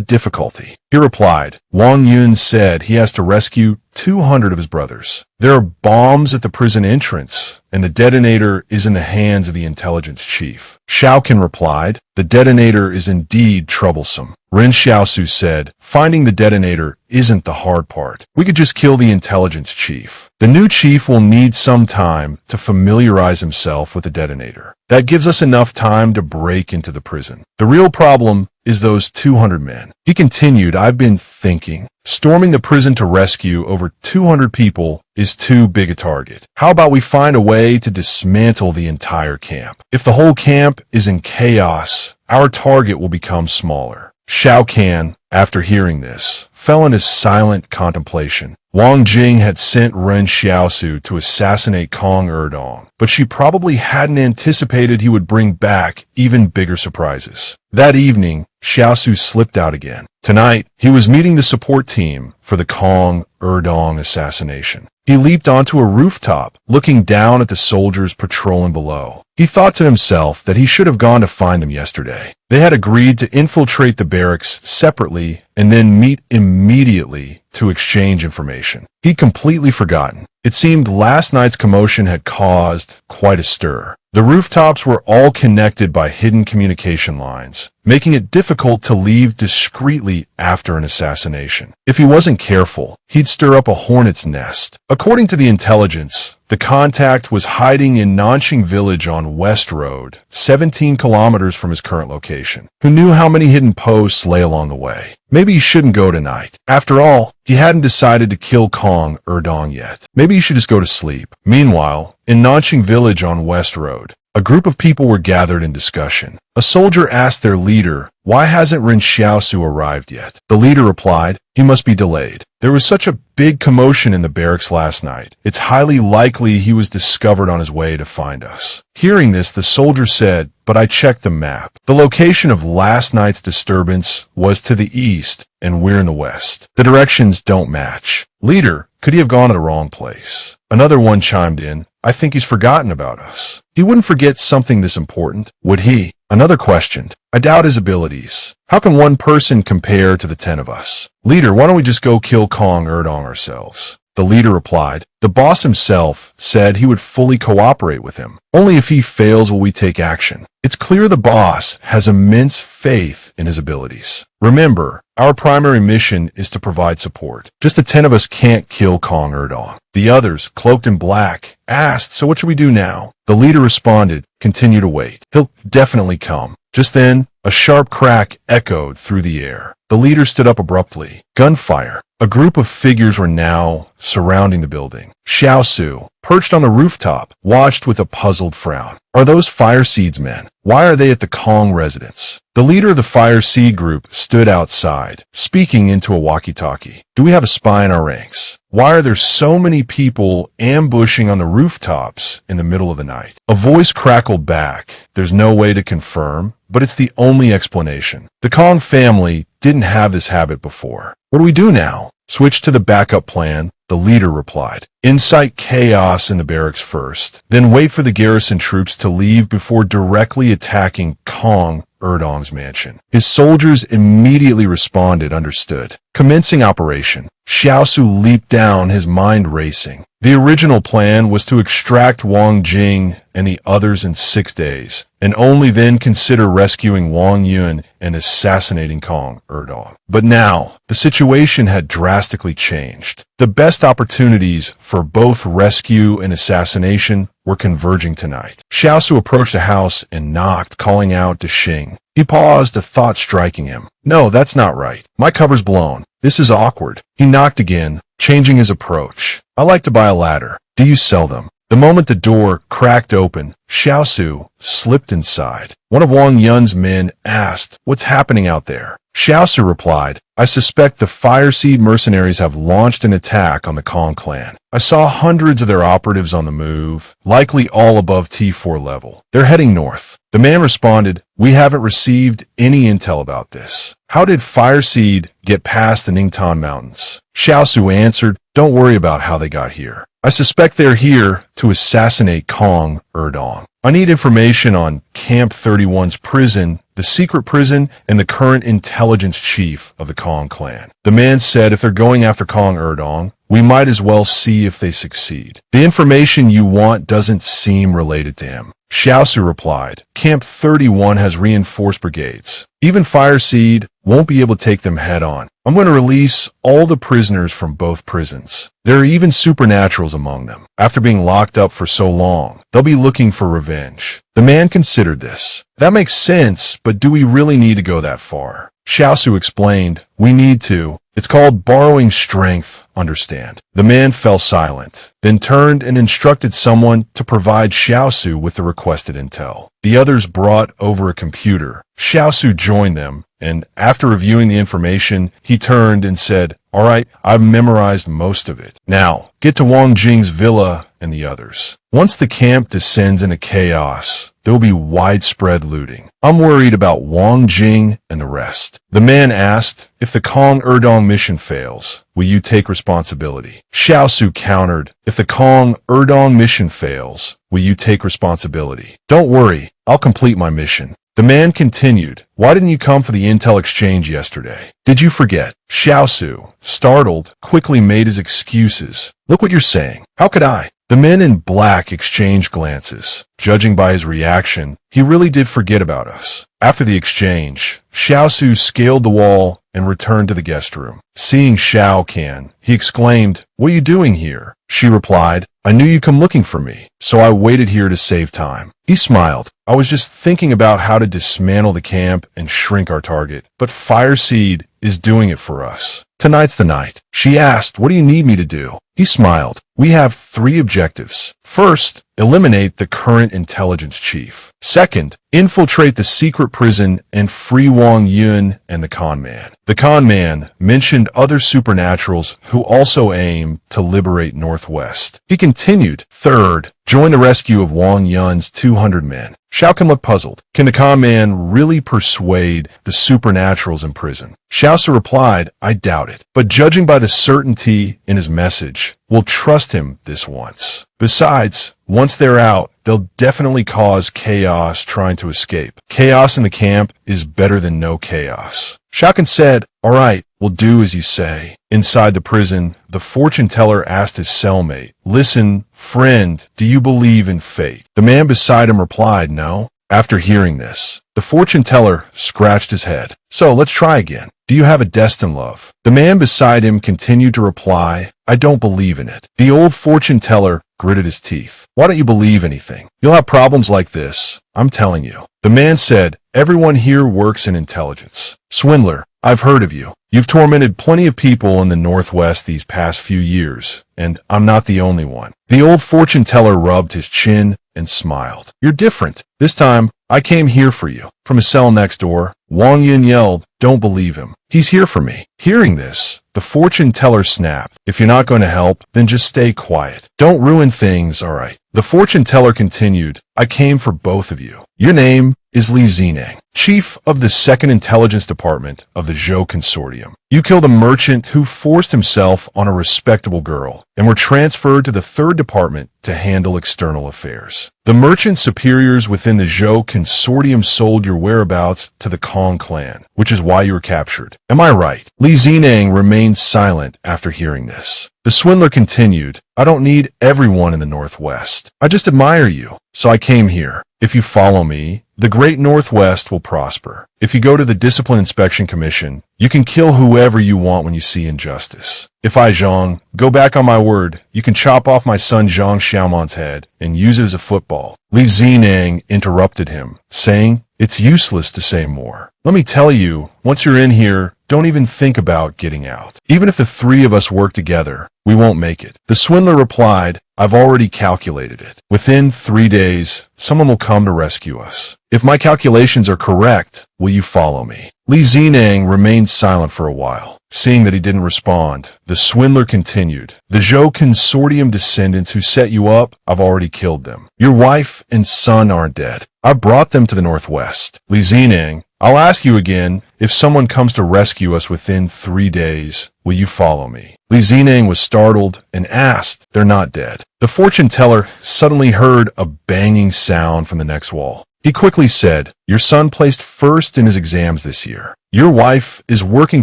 difficulty?" He replied, "Wang Yun said he has to rescue 200 of his brothers. There are bombs at the prison entrance, and the detonator is in the hands of the intelligence chief." Xiao Kan replied, "The detonator is indeed troublesome." Ren Xiaosu said, "Finding the detonator isn't the hard part. We could just kill the intelligence chief. The new chief will need some time to familiarize himself with the detonator. That gives us enough time to break into the prison. The real problem is those 200 men." He continued, "I've been thinking. Storming the prison to rescue over 200 people is too big a target. How about we find a way to dismantle the entire camp? If the whole camp is in chaos, our target will become smaller." Xiao Kan, after hearing this, fell into silent contemplation. Wang Jing had sent Ren Xiaosu to assassinate Kong Erdong, but she probably hadn't anticipated he would bring back even bigger surprises. That evening, Xiaosu slipped out again. Tonight, he was meeting the support team for the Kong Erdong assassination. He leaped onto a rooftop, looking down at the soldiers patrolling below. He thought to himself that he should have gone to find them yesterday. They had agreed to infiltrate the barracks separately and then meet immediately to exchange information. He'd completely forgotten. It seemed last night's commotion had caused quite a stir. The rooftops were all connected by hidden communication lines, making it difficult to leave discreetly after an assassination. If he wasn't careful, he'd stir up a hornet's nest. According to the intelligence, the contact was hiding in Nanxing Village on West Road, 17 kilometers from his current location. Who knew how many hidden posts lay along the way? Maybe he shouldn't go tonight. After all, he hadn't decided to kill Kong Erdong yet. Maybe he should just go to sleep. Meanwhile, in Nanxing Village on West Road, a group of people were gathered in discussion. A soldier asked their leader, "Why hasn't Ren Xiaosu arrived yet?" The leader replied, "He must be delayed. There was such a big commotion in the barracks last night. It's highly likely he was discovered on his way to find us." Hearing this, the soldier said, "But I checked the map. The location of last night's disturbance was to the east, and we're in the west. The directions don't match. Leader, could he have gone to the wrong place?" Another one chimed in, "I think he's forgotten about us." He wouldn't forget something this important, would he? Another questioned, "I doubt his abilities. How can one person compare to the 10 of us? Leader, why don't we just go kill Kong Erdong ourselves?" The leader replied, "The boss himself said he would fully cooperate with him. Only if he fails will we take action. It's clear the boss has immense faith in his abilities. Remember, our primary mission is to provide support. Just the 10 of us can't kill Kong Erdong." The others, cloaked in black, asked, "So what should we do now?" The leader responded, "Continue to wait. He'll definitely come." Just then, a sharp crack echoed through the air. The leader stood up abruptly. Gunfire. A group of figures were now surrounding the building. Xiaosu, perched on the rooftop, watched with a puzzled frown. "Are those Fire Seeds men? Why are they at the Kong residence?" The leader of the Fire Seed group stood outside, speaking into a walkie-talkie. "Do we have a spy in our ranks? Why are there so many people ambushing on the rooftops in the middle of the night?" A voice crackled back. "There's no way to confirm, but it's the only explanation. The Kong family didn't have this habit before. What do we do now?" "Switch to the backup plan," the leader replied. "Incite chaos in the barracks first, then wait for the garrison troops to leave before directly attacking Kong Erdong's mansion." His soldiers immediately responded, "Understood." Commencing operation, Xiaosu leaped down, his mind racing. The original plan was to extract Wang Jing and the others in 6 days, and only then consider rescuing Wang Yun and assassinating Kong Erdong. But now, the situation had drastically changed. The best opportunities for both rescue and assassination were converging tonight. Xiaosu approached the house and knocked, calling out to Xing. He paused, a thought striking him. "No, that's not right. My cover's blown. This is awkward." He knocked again, changing his approach. "I like to buy a ladder." Do you sell them? The moment the door cracked open, Xiaosu slipped inside. One of Wang Yun's men asked, "What's happening out there?" Xiaosu replied, "I suspect the Fireseed mercenaries have launched an attack on the Kong clan. I saw hundreds of their operatives on the move, likely all above T4 level. They're heading north." The man responded, "We haven't received any intel about this. How did Fireseed get past the Ningtan Mountains?" Xiaosu answered, "Don't worry about how they got here. I suspect they're here to assassinate Kong Erdong. I need information on Camp 31's prison, the secret prison, and the current intelligence chief of the Kong clan." The man said, "If they're going after Kong Erdong, we might as well see if they succeed. The information you want doesn't seem related to him." Xiaosu replied, "Camp 31 has reinforced brigades. Even Fireseed won't be able to take them head on. I'm going to release all the prisoners from both prisons. There are even supernaturals among them. After being locked up for so long, they'll be looking for revenge." The man considered this. "That makes sense, but do we really need to go that far?" Xiaosu explained, "We need to. It's called borrowing strength, understand?" The man fell silent, then turned and instructed someone to provide Xiaosu with the requested intel. The others brought over a computer. Xiaosu joined them, and after reviewing the information, he turned and said, "All right, I've memorized most of it. Now, get to Wang Jing's villa and the others. Once the camp descends into chaos, there will be widespread looting. I'm worried about Wang Jing and the rest." The man asked, "If the Kong Erdong mission fails, will you take responsibility?" Xiaosu countered, "If the Kong Erdong mission fails, will you take responsibility?" "Don't worry, I'll complete my mission." The man continued, "Why didn't you come for the intel exchange yesterday? Did you forget?" Xiaosu, startled, quickly made his excuses. "Look what you're saying. How could I?" The men in black exchanged glances. Judging by his reaction, he really did forget about us. After the exchange, Xiaosu scaled the wall and returned to the guest room. Seeing Xiao Can, he exclaimed, "What are you doing here?" She replied, "I knew you'd come looking for me, so I waited here to save time." He smiled. "I was just thinking about how to dismantle the camp and shrink our target, but Fireseed is doing it for us. Tonight's the night." She asked, "What do you need me to do?" He smiled. "We have 3 objectives. First, eliminate the current intelligence chief. Second, infiltrate the secret prison and free Wang Yun and the con man. The con man mentioned other supernaturals who also aim to liberate Northwest." He continued, "Third, join the rescue of Wang Yun's 200 men." Xiao Can looked puzzled. Can the con man really persuade the supernaturals in prison? Xiaosu replied, "I doubt it, but judging by the certainty in his message, we'll trust him this once. Besides, once they're out, they'll definitely cause chaos trying to escape. Chaos in the camp is better than no chaos." Xiao Can said, "All right, we'll do as you say." Inside the prison, the fortune teller asked his cellmate, "Listen, friend, do you believe in fate?" The man beside him replied, "No." After hearing this, the fortune teller scratched his head. "So let's try again. Do you have a destined love?" The man beside him continued to reply, "I don't believe in it." The old fortune teller gritted his teeth. "Why don't you believe anything? You'll have problems like this, I'm telling you." The man said, "Everyone here works in intelligence. Swindler, I've heard of you. You've tormented plenty of people in the Northwest these past few years, and I'm not the only one." The old fortune teller rubbed his chin and smiled. "You're different. This time, I came here for you." From his cell next door, Wang Yun yelled, "Don't believe him. He's here for me." Hearing this, the fortune teller snapped. "If you're not going to help, then just stay quiet. Don't ruin things, all right?" The fortune teller continued, "I came for both of you. Your name is Li Zineng, chief of the 2nd Intelligence Department of the Zhou Consortium. You killed a merchant who forced himself on a respectable girl and were transferred to the 3rd Department to handle external affairs. The merchant superiors within the Zhou Consortium sold your whereabouts to the Kong clan, which is why you were captured. Am I right?" Li Zineng remained silent after hearing this. The swindler continued, "I don't need everyone in the Northwest. I just admire you, so I came here. If you follow me, the great Northwest will prosper. If you go to the Discipline Inspection Commission, you can kill whoever you want when you see injustice. If I, Zhang, go back on my word, you can chop off my son Zhang Xiaoman's head and use it as a football." Li Zineng interrupted him, saying, It's useless to say more. Let me tell you, once you're in here, don't even think about getting out. Even if the three of us work together, we won't make it. The swindler replied, I've already calculated it. Within 3 days, someone will come to rescue us. If my calculations are correct, will you follow me? Li Zinang remained silent for a while. Seeing that he didn't respond, the swindler continued. The Zhou consortium descendants who set you up, I've already killed them. Your wife and son aren't dead. I brought them to the northwest. Li Zinang, I'll ask you again, if someone comes to rescue us within 3 days, will you follow me? Li Zinang was startled and asked, they're not dead. The fortune teller suddenly heard a banging sound from the next wall. He quickly said, your son placed first in his exams this year. Your wife is working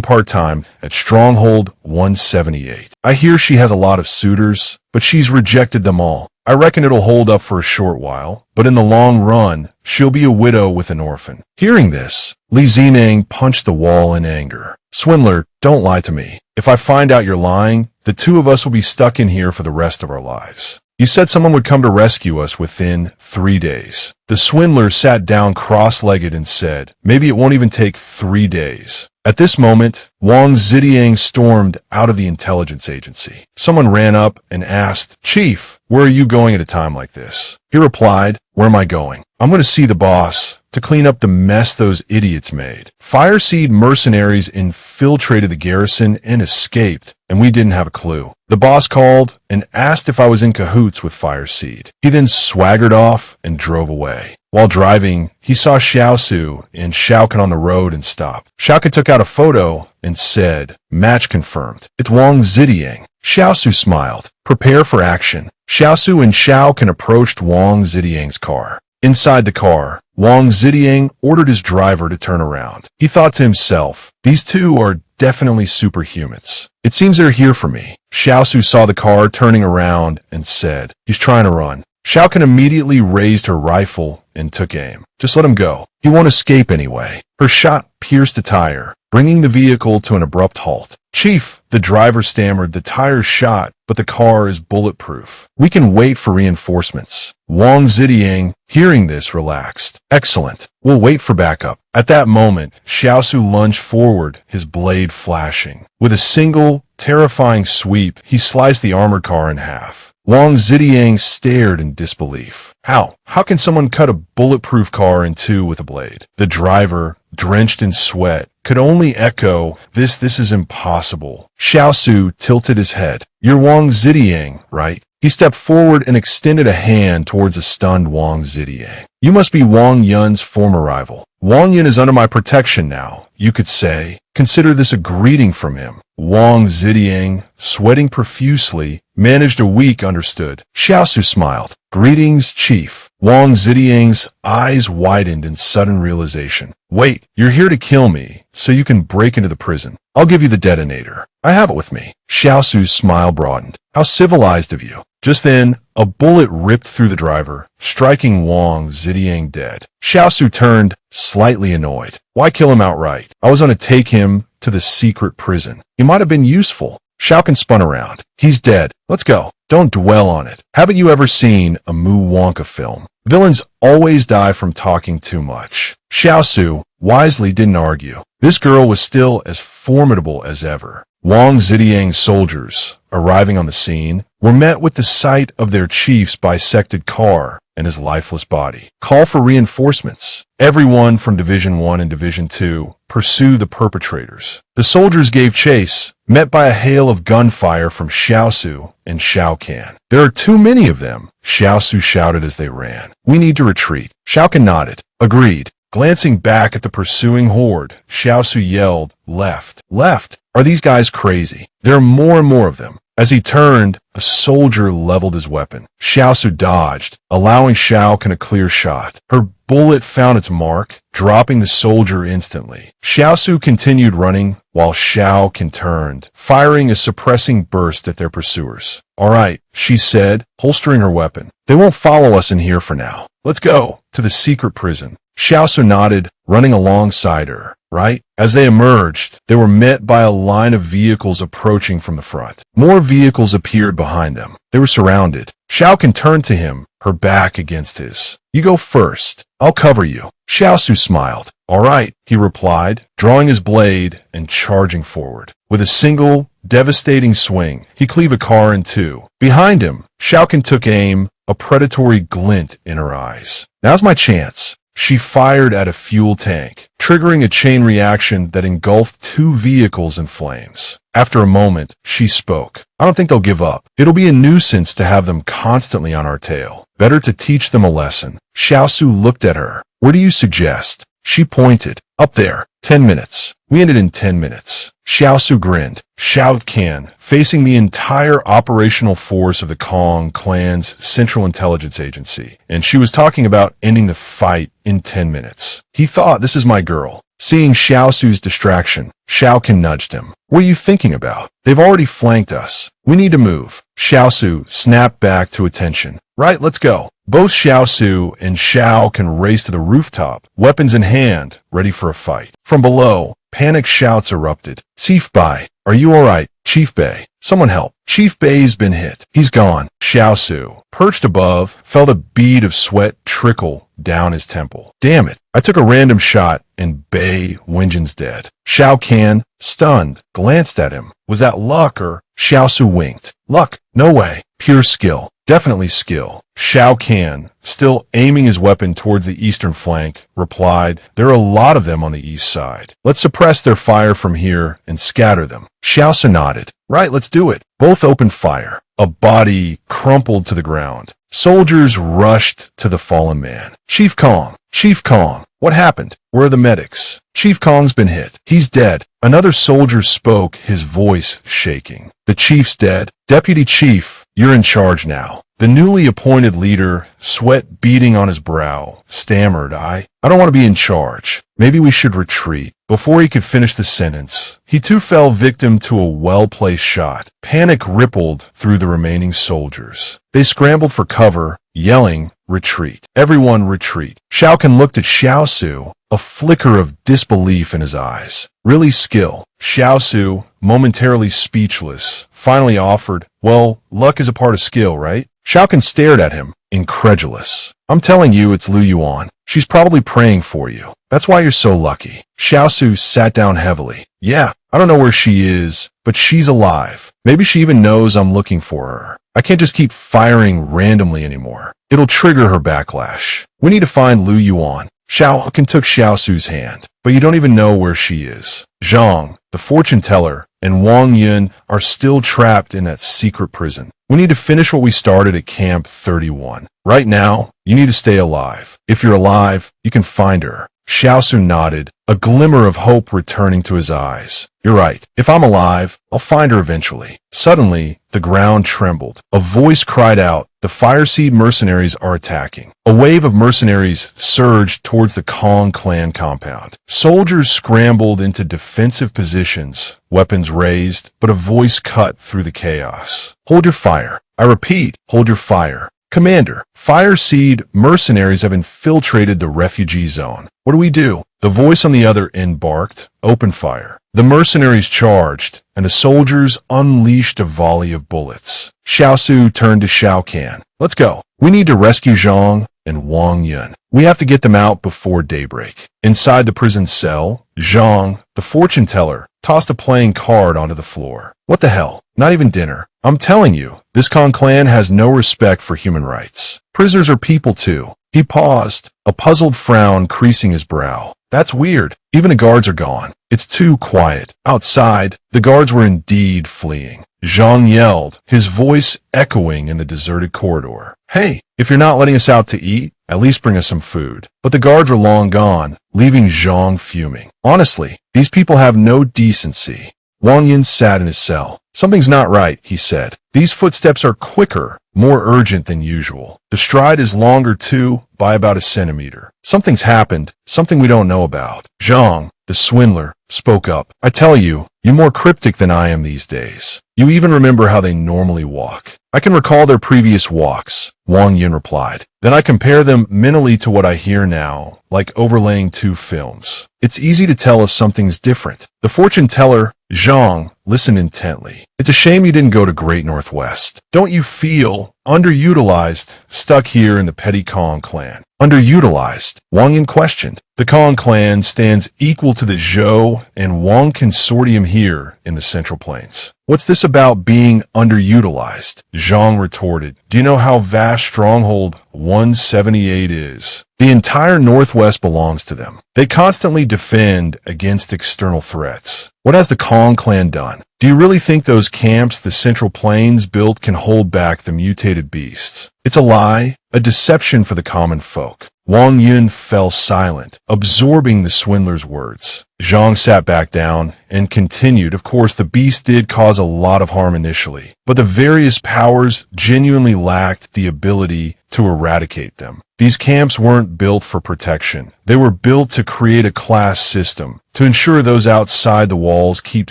part-time at Stronghold 178. I hear she has a lot of suitors, but she's rejected them all. I reckon it'll hold up for a short while, but in the long run, she'll be a widow with an orphan. Hearing this, Li Zinang punched the wall in anger. Swindler, don't lie to me. If I find out you're lying, the two of us will be stuck in here for the rest of our lives. You said someone would come to rescue us within 3 days. The swindler sat down cross-legged and said, maybe it won't even take 3 days. At this moment, Wang Zidiang stormed out of the intelligence agency. Someone ran up and asked, Chief, where are you going at a time like this? He replied, where am I going? I'm going to see the boss to clean up the mess those idiots made. Fireseed mercenaries infiltrated the garrison and escaped, and we didn't have a clue. The boss called and asked if I was in cahoots with Fireseed. He then swaggered off and drove away. While driving, he saw Xiaosu and Xiaokan on the road and stopped. Xiaokan took out a photo and said, match confirmed. It's Wang Zidiang. Xiaosu smiled. Prepare for action. Xiaosu and Xiaokan approached Wang Zidiang's car. Inside the car, Wang Zidiang ordered his driver to turn around. He thought to himself, these two are definitely superhumans. It seems they're here for me. Xiaosu saw the car turning around and said, he's trying to run. Xiaokan immediately raised her rifle and took aim. Just let him go. He won't escape anyway. Her shot pierced the tire, bringing the vehicle to an abrupt halt. Chief, the driver stammered, the tire's shot, but the car is bulletproof. We can wait for reinforcements. Wang Zidiang, hearing this, relaxed. Excellent. We'll wait for backup. At that moment, Xiaosu lunged forward, his blade flashing. With a single, terrifying sweep, he sliced the armored car in half. Wang Zidiang stared in disbelief. How? How can someone cut a bulletproof car in two with a blade? The driver, drenched in sweat, could only echo, this is impossible. Xiaosu tilted his head. You're Wang Zidiang, right? He stepped forward and extended a hand towards a stunned Wang Zidiang. You must be Wang Yun's former rival. Wang Yun is under my protection now, you could say. Consider this a greeting from him. Wang Zidiang, sweating profusely, managed a weak understood. Xiaosu smiled. Greetings, Chief. Wang Zidiang's eyes widened in sudden realization. Wait, you're here to kill me, so you can break into the prison. I'll give you the detonator. I have it with me. Xiaosu's smile broadened. How civilized of you. Just then, a bullet ripped through the driver, striking Wang Zidiang dead. Xiaosu turned, slightly annoyed. Why kill him outright? I was going to take him to the secret prison. He might have been useful. Xiaokan spun around. He's dead. Let's go. Don't dwell on it. Haven't you ever seen a Mu Wonka film? Villains always die from talking too much. Xiaosu wisely didn't argue. This girl was still as formidable as ever. Wang Zidiang's soldiers, arriving on the scene, were met with the sight of their chief's bisected car and his lifeless body. Call for reinforcements. Everyone from Division 1 and Division 2 pursue the perpetrators. The soldiers gave chase, met by a hail of gunfire from Xiaosu and Xiaokan. There are too many of them, Xiaosu shouted as they ran. We need to retreat. Xiaokan nodded. Agreed. Glancing back at the pursuing horde, Xiaosu yelled, Left. Left. Are these guys crazy? There are more and more of them. As he turned, a soldier leveled his weapon. Xiaosu dodged, allowing Xiaokan a clear shot. Her bullet found its mark, dropping the soldier instantly. Xiaosu continued running, while Xiaokan turned, firing a suppressing burst at their pursuers. All right, she said, holstering her weapon. They won't follow us in here for now. Let's go to the secret prison. Xiaosu nodded, running alongside her. Right? As they emerged, they were met by a line of vehicles approaching from the front. More vehicles appeared behind them. They were surrounded. Xiaokan turned to him, her back against his. You go first. I'll cover you. Xiaosu smiled. All right, he replied, drawing his blade and charging forward. With a single, devastating swing, he cleaved a car in two. Behind him, Xiaokan took aim, a predatory glint in her eyes. Now's my chance. She fired at a fuel tank, triggering a chain reaction that engulfed two vehicles in flames. After a moment, she spoke. I don't think they'll give up. It'll be a nuisance to have them constantly on our tail. Better to teach them a lesson. Xiaosu looked at her. Where do you suggest? She pointed. Up there. 10 minutes. We ended in 10 minutes. Xiaosu grinned. Shao Kan, facing the entire operational force of the Kong clan's Central Intelligence Agency, and she was talking about ending the fight in 10 minutes. He thought, this is my girl. Seeing Xiaosu's distraction, Shao Kan nudged him. What are you thinking about? They've already flanked us. We need to move. Xiaosu snapped back to attention. Right, let's go. Both Xiaosu and Shao Kan race to the rooftop, weapons in hand, ready for a fight. From below, panic shouts erupted. Chief Bai, are you alright? Chief Bai, someone help. Chief Bai's been hit. He's gone. Xiaosu, perched above, felt a bead of sweat trickle down his temple. Damn it. I took a random shot and Bai Wenjin's dead. Shao Kan, stunned, glanced at him. Was that luck or? Xiaosu winked. Luck? No way. Pure skill. Definitely skill. Shao Kan, still aiming his weapon towards the eastern flank, replied, there are a lot of them on the east side. Let's suppress their fire from here and scatter them. Xiaosu nodded. Right, let's do it. Both opened fire. A body crumpled to the ground. Soldiers rushed to the fallen man. Chief Kong! Chief Kong! What happened? Where are the medics? Chief Kong's been hit. He's dead. Another soldier spoke, his voice shaking. The chief's dead. Deputy Chief, you're in charge now. The newly appointed leader, sweat beading on his brow, stammered, I don't want to be in charge. Maybe we should retreat. Before he could finish the sentence, he too fell victim to a well-placed shot. Panic rippled through the remaining soldiers. They scrambled for cover, yelling, retreat. Everyone retreat. Shao Kan looked at Xiaosu, a flicker of disbelief in his eyes. Really skill. Xiaosu, momentarily speechless, finally offered, well, luck is a part of skill, right? Shao Kan stared at him, incredulous. I'm telling you, it's Lu Yuan. She's probably praying for you. That's why you're so lucky. Xiaosu sat down heavily. Yeah, I don't know where she is, but she's alive. Maybe she even knows I'm looking for her. I can't just keep firing randomly anymore. It'll trigger her backlash. We need to find Lu Yuan. Shao Kan took Xiaosu's hand, but you don't even know where she is. Zhang, the fortune teller, and Wang Yun are still trapped in that secret prison. We need to finish what we started at Camp 31. Right now, you need to stay alive. If you're alive, you can find her. Xiaosu nodded, a glimmer of hope returning to his eyes. You're right. If I'm alive, I'll find her eventually. Suddenly, the ground trembled. A voice cried out, the Fireseed mercenaries are attacking. A wave of mercenaries surged towards the Kong clan compound. Soldiers scrambled into defensive positions, weapons raised, but a voice cut through the chaos. Hold your fire. I repeat, hold your fire. Commander, Fireseed mercenaries have infiltrated the refugee zone. What do we do? The voice on the other end barked, open fire. The mercenaries charged, and the soldiers unleashed a volley of bullets. Xiaosu turned to Shao Kan. Let's go. We need to rescue Zhang and Wang Yun. We have to get them out before daybreak. Inside the prison cell, Zhang, the fortune teller, tossed a playing card onto the floor. What the hell? Not even dinner. I'm telling you, this Kong clan has no respect for human rights. Prisoners are people too. He paused, a puzzled frown creasing his brow. That's weird. Even the guards are gone. It's too quiet. Outside, the guards were indeed fleeing. Zhang yelled, his voice echoing in the deserted corridor. Hey, if you're not letting us out to eat, at least bring us some food. But the guards were long gone, leaving Zhang fuming. Honestly, these people have no decency. Wang Yun sat in his cell. Something's not right, he said. These footsteps are quicker, more urgent than usual. The stride is longer too, by about a centimeter. Something's happened, something we don't know about. Zhang, the swindler, spoke up. I tell you, you're more cryptic than I am these days. You even remember how they normally walk. I can recall their previous walks, Wang Yun replied. Then I compare them mentally to what I hear now, like overlaying two films. It's easy to tell if something's different. The fortune teller, Zhang, listened intently. It's a shame you didn't go to Great Northwest. Don't you feel underutilized stuck here in the petty Kong clan. Underutilized, Wang Yin questioned. The Kong clan stands equal to the Zhou and Wang consortium here in the Central Plains. What's this about being underutilized? Zhang retorted. Do you know how vast Stronghold 178 is? The entire Northwest belongs to them. They constantly defend against external threats. What has the Kong clan done? Do you really think those camps the Central Plains built can hold back the mutated beasts? It's a lie, a deception for the common folk. Wang Yun fell silent, absorbing the swindler's words. Zhang sat back down and continued. Of course, the beast did cause a lot of harm initially, but the various powers genuinely lacked the ability to eradicate them. These camps weren't built for protection. They were built to create a class system, to ensure those outside the walls keep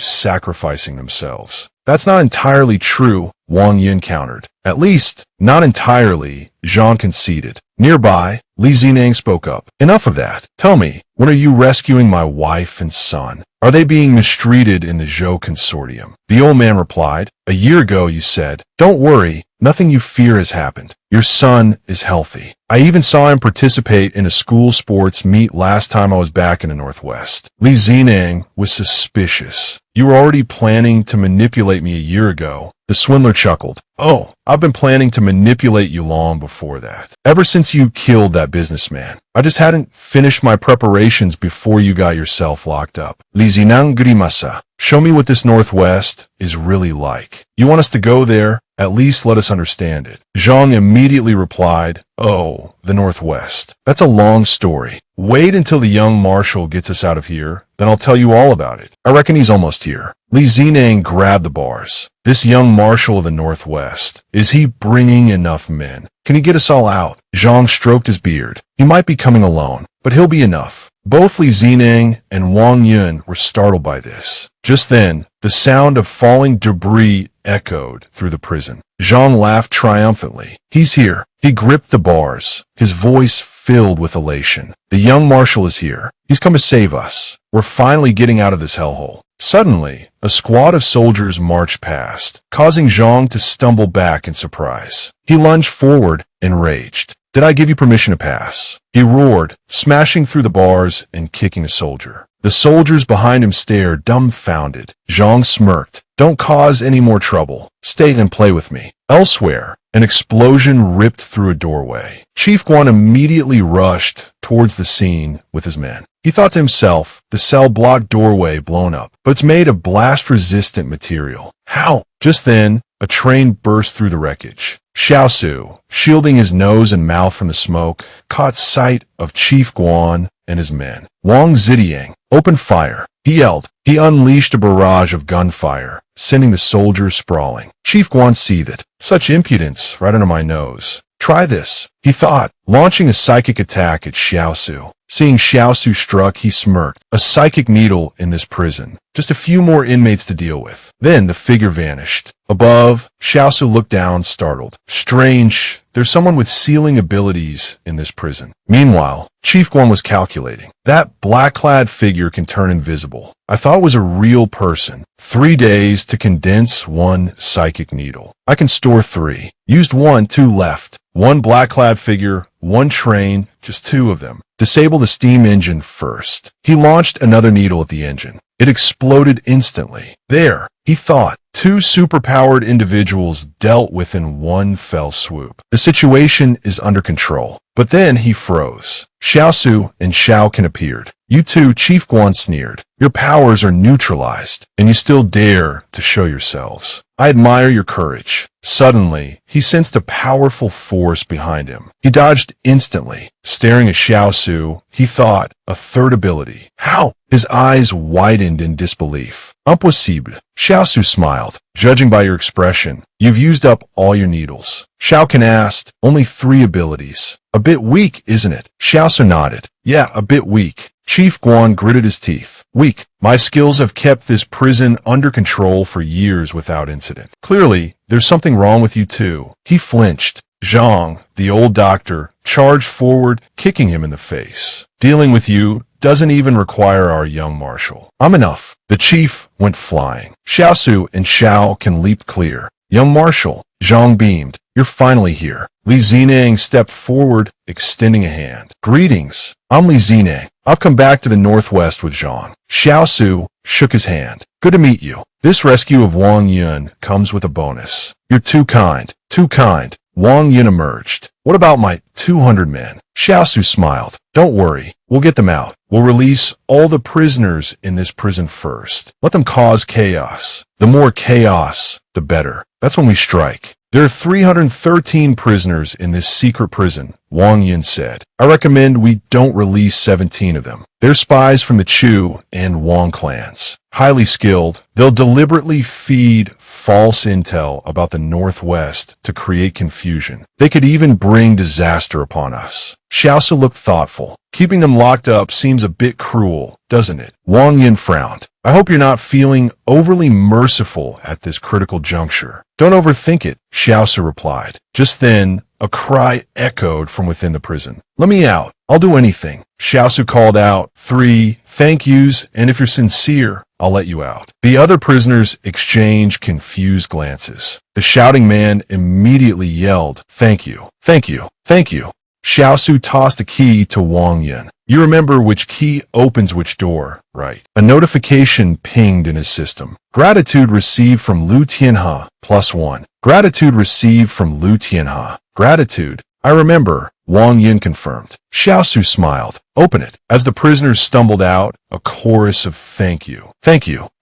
sacrificing themselves. That's not entirely true, Wang Yun countered. At least, not entirely, Zhang conceded. Nearby, Li Zineng spoke up. Enough of that. Tell me, when are you rescuing my wife and son? Are they being mistreated in the Zhou consortium? The old man replied, a year ago you said, don't worry, nothing you fear has happened. Your son is healthy. I even saw him participate in a school sports meet last time I was back in the Northwest. Li Zineng was suspicious. You were already planning to manipulate me a year ago. The swindler chuckled. Oh, I've been planning to manipulate you long before that. Ever since you killed that businessman. I just hadn't finished my preparations before you got yourself locked up. Li Zineng grimasa. Show me what this Northwest is really like. You want us to go there? At least let us understand it. Zhang immediately replied, oh, the Northwest. That's a long story. Wait until the young marshal gets us out of here, then I'll tell you all about it. I reckon he's almost here. Li Zineng grabbed the bars. This young marshal of the Northwest, is he bringing enough men? Can he get us all out? Zhang stroked his beard. He might be coming alone, but he'll be enough. Both Li Zineng and Wang Yun were startled by this. Just then, the sound of falling debris echoed through the prison. Zhang laughed triumphantly. He's here. He gripped the bars, his voice filled with elation. The young marshal is here. He's come to save us. We're finally getting out of this hellhole. Suddenly, a squad of soldiers marched past, causing Zhang to stumble back in surprise. He lunged forward, enraged. Did I give you permission to pass? He roared, smashing through the bars and kicking a soldier. The soldiers behind him stared, dumbfounded. Zhang smirked. Don't cause any more trouble. Stay and play with me. Elsewhere, an explosion ripped through a doorway. Chief Guan immediately rushed towards the scene with his men. He thought to himself, the cell-block doorway blown up, but it's made of blast-resistant material. How? Just then, a train burst through the wreckage. Xiaosu, shielding his nose and mouth from the smoke, caught sight of Chief Guan and his men. Wang Zitiang opened fire. He yelled. He unleashed a barrage of gunfire, sending the soldiers sprawling. Chief Guan seethed. Such impudence right under my nose. Try this, he thought, launching a psychic attack at Xiaosu. Seeing Xiaosu struck, he smirked. A psychic needle in this prison. Just a few more inmates to deal with. Then the figure vanished. Above, Xiaosu looked down, startled. Strange, there's someone with sealing abilities in this prison. Meanwhile, Chief Guan was calculating. That black-clad figure can turn invisible. I thought it was a real person. 3 days to condense one psychic needle. I can store 3. Used 1, 2 left. One black-clad figure, one train, just 2 of them. Disable the steam engine first. He launched another needle at the engine. It exploded instantly. There, he thought. 2 superpowered individuals dealt with in one fell swoop. The situation is under control. But then he froze. Xiaosu and Xiaokan appeared. You two, Chief Guan sneered. Your powers are neutralized, and you still dare to show yourselves. I admire your courage. Suddenly, he sensed a powerful force behind him. He dodged instantly. Staring at Xiaosu, he thought, a third ability. How? His eyes widened in disbelief. Impossible. Xiaosu smiled. Judging by your expression, you've used up all your needles. Xiaokan asked, only 3 abilities. A bit weak, isn't it? Xiaosu nodded. Yeah, a bit weak. Chief Guan gritted his teeth. Weak. My skills have kept this prison under control for years without incident. Clearly, there's something wrong with you too. He flinched. Zhang, the old doctor, charged forward, kicking him in the face. Dealing with you doesn't even require our young marshal. I'm enough. The chief went flying. Xiaosu and Xiao can leap clear. Young marshal, Zhang beamed. you're finally here. Li Zineng stepped forward, extending a hand. Greetings. I'm Li Zineng. I've come back to the northwest with Zhang. Xiaosu shook his hand. Good to meet you. This rescue of Wang Yun comes with a bonus. You're too kind. Too kind. Wang Yun emerged. What about my 200 men? Xiaosu smiled. Don't worry. We'll get them out. We'll release all the prisoners in this prison first. Let them cause chaos. The more chaos, the better. That's when we strike. There are 313 prisoners in this secret prison, Wang Yun said. I recommend we don't release 17 of them. They're spies from the Chu and Wang clans. Highly skilled, they'll deliberately feed false intel about the Northwest to create confusion. They could even bring disaster upon us. Xiaosu looked thoughtful. Keeping them locked up seems a bit cruel, doesn't it? Wang Yun frowned. I hope you're not feeling overly merciful at this critical juncture. Don't overthink it, Xiaosu replied. Just then, a cry echoed from within the prison. Let me out. I'll do anything. Xiaosu called out, 3 thank yous, and if you're sincere, I'll let you out. The other prisoners exchanged confused glances. The shouting man immediately yelled, thank you, thank you, thank you. Xiaosu tossed a key to Wang Yun. You remember which key opens which door, right? A notification pinged in his system. Gratitude received from Lu Tianhe, +1. Gratitude received from Lu Tianhe. Gratitude. I remember, Wang Yun confirmed. Xiaosu smiled. Open it. As the prisoners stumbled out, a chorus of thank you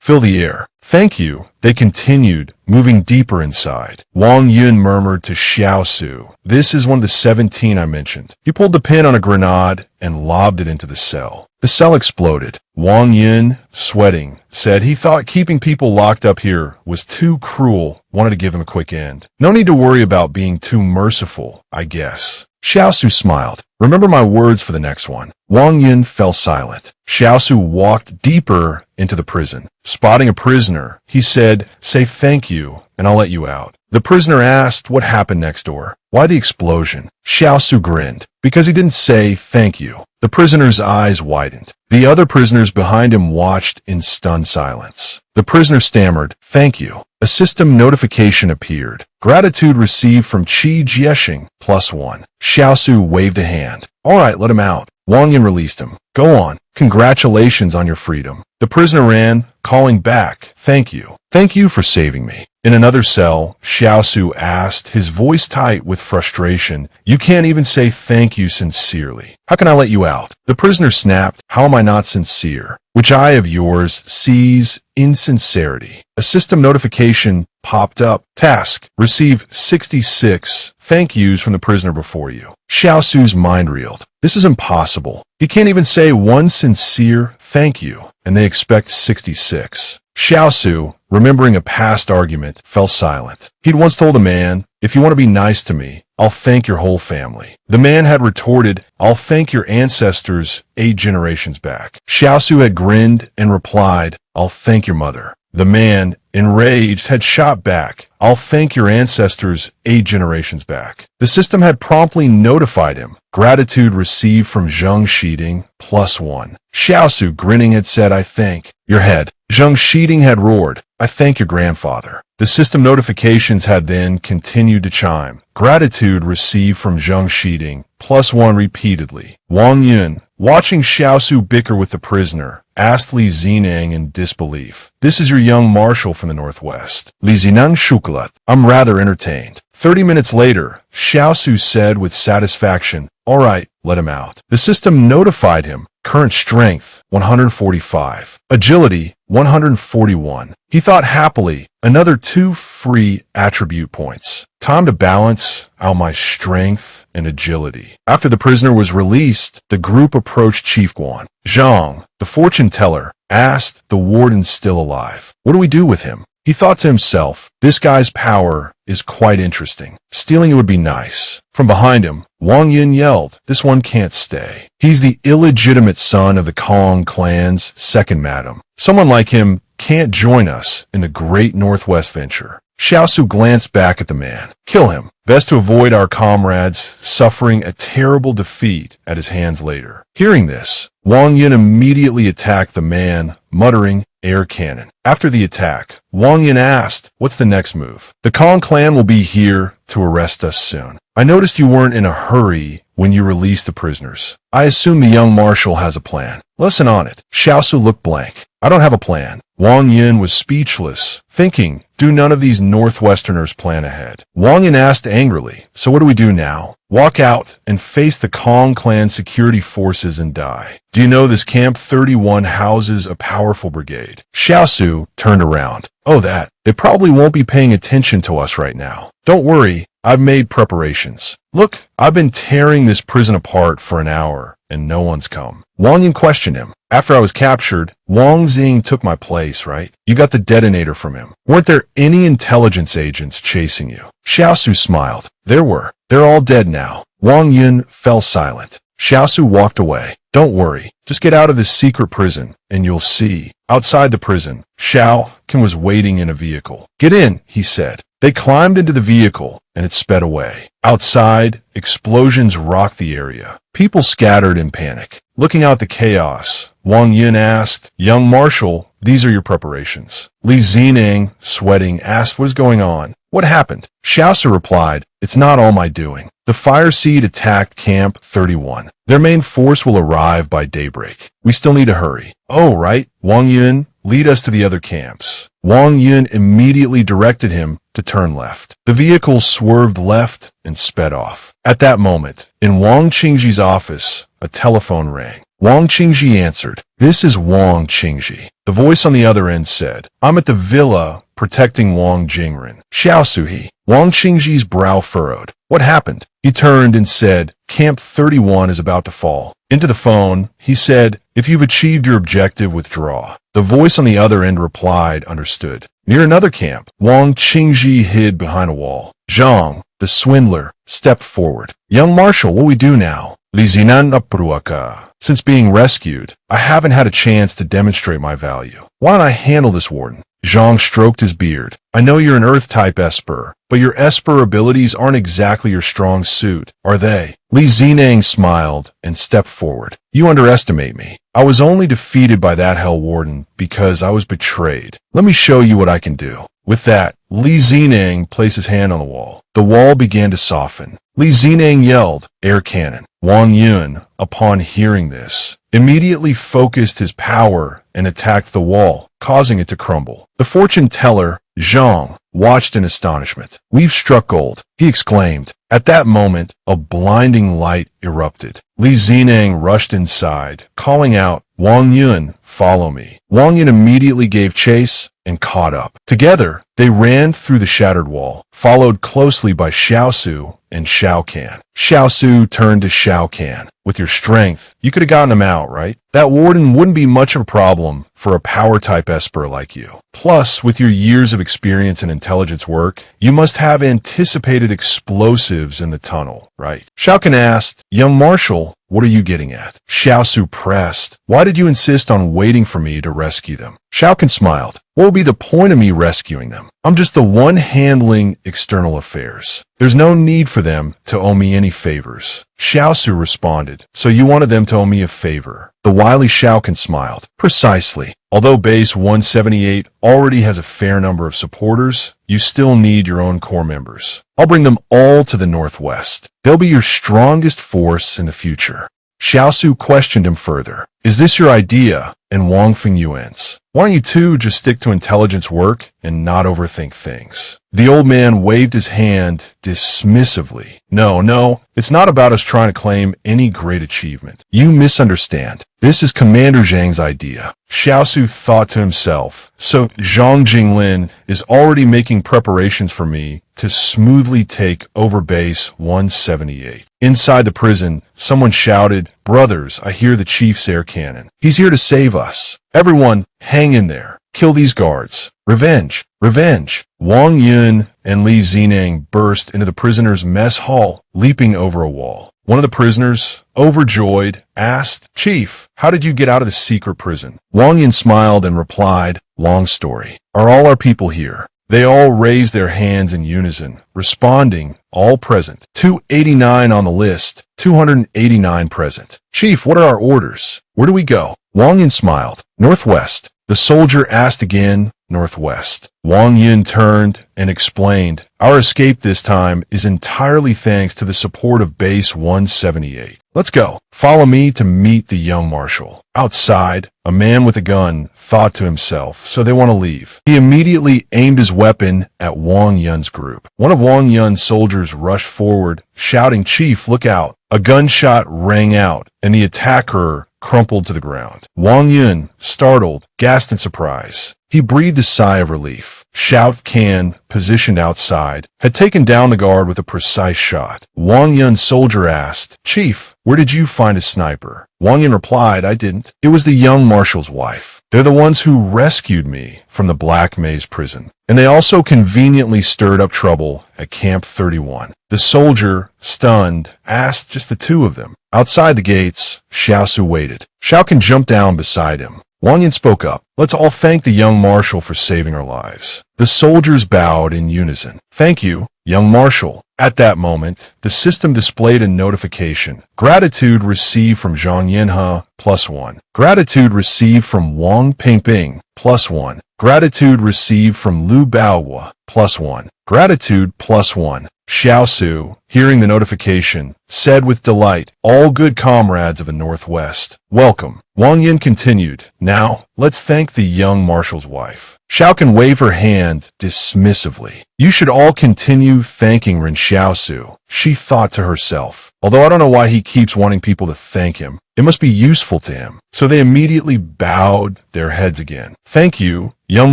filled the air. Thank you, they continued, moving deeper inside. Wang Yun murmured to Xiaosu, this is one of the 17 I mentioned. He pulled the pin on a grenade and lobbed it into the cell. The cell exploded. Wang Yun, sweating, said he thought keeping people locked up here was too cruel, wanted to give him a quick end. No need to worry about being too merciful, I guess. Xiaosu smiled. Remember my words for the next one. Wang Yun fell silent. Xiaosu walked deeper into the prison. Spotting a prisoner, he said, say thank you, and I'll let you out. The prisoner asked what happened next door. Why the explosion? Xiaosu grinned. Because he didn't say thank you. The prisoner's eyes widened. The other prisoners behind him watched in stunned silence. The prisoner stammered, thank you. A system notification appeared. Gratitude received from Qi Jieshing, +1. Xiaosu waved a hand. All right, let him out. Wang Yun released him. Go on. Congratulations on your freedom. The prisoner ran, calling back, thank you. Thank you for saving me. In another cell, Xiaosu asked, his voice tight with frustration, you can't even say thank you sincerely. How can I let you out? The prisoner snapped, how am I not sincere? Which eye of yours sees insincerity? A system notification popped up. Task. Receive 66 thank yous from the prisoner before you. Xiaosu's mind reeled. This is impossible. He can't even say one sincere thank you, and they expect 66. Xiaosu, remembering a past argument, fell silent. He'd once told a man, if you want to be nice to me, I'll thank your whole family. The man had retorted, I'll thank your ancestors 8 generations back. Xiaosu had grinned and replied, I'll thank your mother. The man, enraged, had shot back, I'll thank your ancestors 8 generations back. The system had promptly notified him. Gratitude received from Zheng Shiding, +1. Xiaosu, grinning, had said, I thank your head. Zheng Shiding had roared, I thank your grandfather. The system notifications had then continued to chime. Gratitude received from Zheng Shiding, +1 repeatedly. Wang Yun, watching Xiaosu bicker with the prisoner, asked Li Zineng in disbelief. This is your young marshal from the Northwest. Li Zineng shukulat. I'm rather entertained. 30 minutes later, Xiaosu said with satisfaction, all right, let him out. The system notified him. Current strength, 145. Agility, 141. He thought happily, another 2 free attribute points. Time to balance out my strength and agility. After the prisoner was released, the group approached Chief Guan. Zhang, the fortune teller, asked, the warden's still alive. What do we do with him? He thought to himself, this guy's power is quite interesting. Stealing it would be nice. From behind him, Wang Yun yelled, this one can't stay. He's the illegitimate son of the Kong clan's second madam. Someone like him can't join us in the great Northwest venture. Xiaosu glanced back at the man. Kill him. Best to avoid our comrades suffering a terrible defeat at his hands later. Hearing this, Wang Yun immediately attacked the man, muttering, air cannon. After the attack, Wang Yin asked, "What's the next move?" "The Kong clan will be here to arrest us soon. I noticed you weren't in a hurry when you released the prisoners. I assume the young marshal has a plan. Listen on it." Xiaosu looked blank. "I don't have a plan." Wang Yin was speechless, thinking, do none of these Northwesterners plan ahead? Wang Yin asked angrily, "So what do we do now?" "Walk out and face the Kong clan security forces and die. Do you know this Camp 31 houses a powerful brigade?" Xiaosu turned around. "Oh, that. They probably won't be paying attention to us right now. Don't worry, I've made preparations. Look, I've been tearing this prison apart for an hour, and no one's come." Wang Yin questioned him. "After I was captured, Wang Xing took my place, right? You got the detonator from him. Weren't there any intelligence agents chasing you?" Xiaosu smiled. "There were. They're all dead now." Wang Yin fell silent. Xiaosu walked away. "Don't worry. Just get out of this secret prison, and you'll see." Outside the prison, Xiao Ken was waiting in a vehicle. "Get in," he said. They climbed into the vehicle, and it sped away. Outside, explosions rocked the area. People scattered in panic. Looking out the chaos, Wang Yin asked, "Young Marshal, these are your preparations." Li Xining, sweating, asked, "What is going on? What happened?" Xiaosu replied, "It's not all my doing. The Fire Seed attacked Camp 31. Their main force will arrive by daybreak. We still need to hurry." "Oh, right. Wang Yin, lead us to the other camps." Wang Yin immediately directed him to turn left. The vehicle swerved left and sped off. At that moment, in Wang Qingji's office, a telephone rang. Wang Qingji answered. "This is Wang Qingji." The voice on the other end said, "I'm at the villa protecting Wang Jingren." "Xiaosu." Wang Qingji's brow furrowed. "What happened?" He turned and said, "Camp 31 is about to fall." Into the phone, he said, "If you've achieved your objective, withdraw." The voice on the other end replied, "Understood." Near another camp, Wang Qingji hid behind a wall. Zhang, the swindler, stepped forward. "Young Marshal, what do we do now?" "Li Zinan Apruaka. Since being rescued, I haven't had a chance to demonstrate my value. Why don't I handle this, Warden?" Zhang stroked his beard. "I know you're an Earth-type Esper, but your Esper abilities aren't exactly your strong suit, are they?" Li Xining smiled and stepped forward. "You underestimate me. I was only defeated by that Hell Warden because I was betrayed. Let me show you what I can do." With that, Li Xining placed his hand on the wall. The wall began to soften. Li Xining yelled, "Air cannon." Wang Yun, upon hearing this, immediately focused his power and attacked the wall, causing it to crumble. The fortune teller, Zhang, watched in astonishment. "We've struck gold," he exclaimed. At that moment, a blinding light erupted. Li Xining rushed inside, calling out, "Wang Yun, follow me." Wang Yun immediately gave chase and caught up. Together, they ran through the shattered wall, followed closely by Xiaosu and Shao Kan. Xiaosu turned to Shao Kan. "With your strength, you could have gotten him out, right? That warden wouldn't be much of a problem for a power-type Esper like you. Plus, with your years of experience in intelligence work, you must have anticipated explosives in the tunnel, right?" Shao Kan asked, "Young Marshal, what are you getting at?" Xiaosu pressed, "Why did you insist on waiting for me to rescue them?" Shao Kan smiled. "What would be the point of me rescuing them? I'm just the one handling external affairs. There's no need for them to owe me any favors." Xiaosu responded, "So you wanted them to owe me a favor?" The wily Shao Kan smiled. "Precisely. Although Base 178 already has a fair number of supporters, you still need your own core members. I'll bring them all to the northwest. They'll be your strongest force in the future." Xiaosu questioned him further. "Is this your idea and Wang Fingyuan's? Why don't you two just stick to intelligence work and not overthink things?" The old man waved his hand dismissively. No, it's not about us trying to claim any great achievement. You misunderstand. This is Commander Zhang's idea." Xiaosu thought to himself, "So Zhang Jinglin is already making preparations for me to smoothly take over Base 178. Inside the prison, someone shouted, "Brothers, I hear the chief's air cannon. He's here to save us. Everyone, hang in there. Kill these guards. Revenge! Revenge!" Wang Yun and Li Xining burst into the prisoners' mess hall, leaping over a wall. One of the prisoners, overjoyed, asked, "Chief, how did you get out of the secret prison?" Wang Yun smiled and replied, "Long story. Are all our people here?" They all raised their hands in unison, responding, "All present." 289 on the list, 289 present. "Chief, what are our orders? Where do we go?" Wang Yin smiled. "Northwest. The soldier asked again. Northwest. Wang Yun turned and explained, our escape this time is entirely thanks to the support of Base 178. Let's go. Follow me to meet the young marshal. Outside, a man with a gun thought to himself, so they want to leave. He immediately aimed his weapon at Wang Yun's group. One of Wang Yun's soldiers rushed forward, shouting, Chief, look out. A gunshot rang out, and the attacker crumpled to the ground. Wang Yun, startled, gasped in surprise. He breathed a sigh of relief. Xiao Can, positioned outside, had taken down the guard with a precise shot. Wang Yun's soldier asked, Chief, where did you find a sniper? Wang Yun replied, I didn't. It was the young marshal's wife. They're the ones who rescued me from the Black Maze prison. And they also conveniently stirred up trouble at Camp 31. The soldier, stunned, asked just the two of them. Outside the gates, Xiaosu waited. Xiao Can jumped down beside him. Wang Yun spoke up. Let's all thank the young marshal for saving our lives. The soldiers bowed in unison. Thank you, young marshal. At that moment, the system displayed a notification. Gratitude received from Zhang Yanhe, +1. Gratitude received from Wang Pingping, +1. Gratitude received from Lu Baohua, +1. Gratitude +1. Xiaosu, hearing the notification, said with delight, all good comrades of the Northwest, welcome. Wang Yun continued, now, let's thank the young marshal's wife. Xiao Can waved her hand dismissively. You should all continue thanking Ren Xiaosu, she thought to herself. Although I don't know why he keeps wanting people to thank him. It must be useful to him. So they immediately bowed their heads again. Thank you, young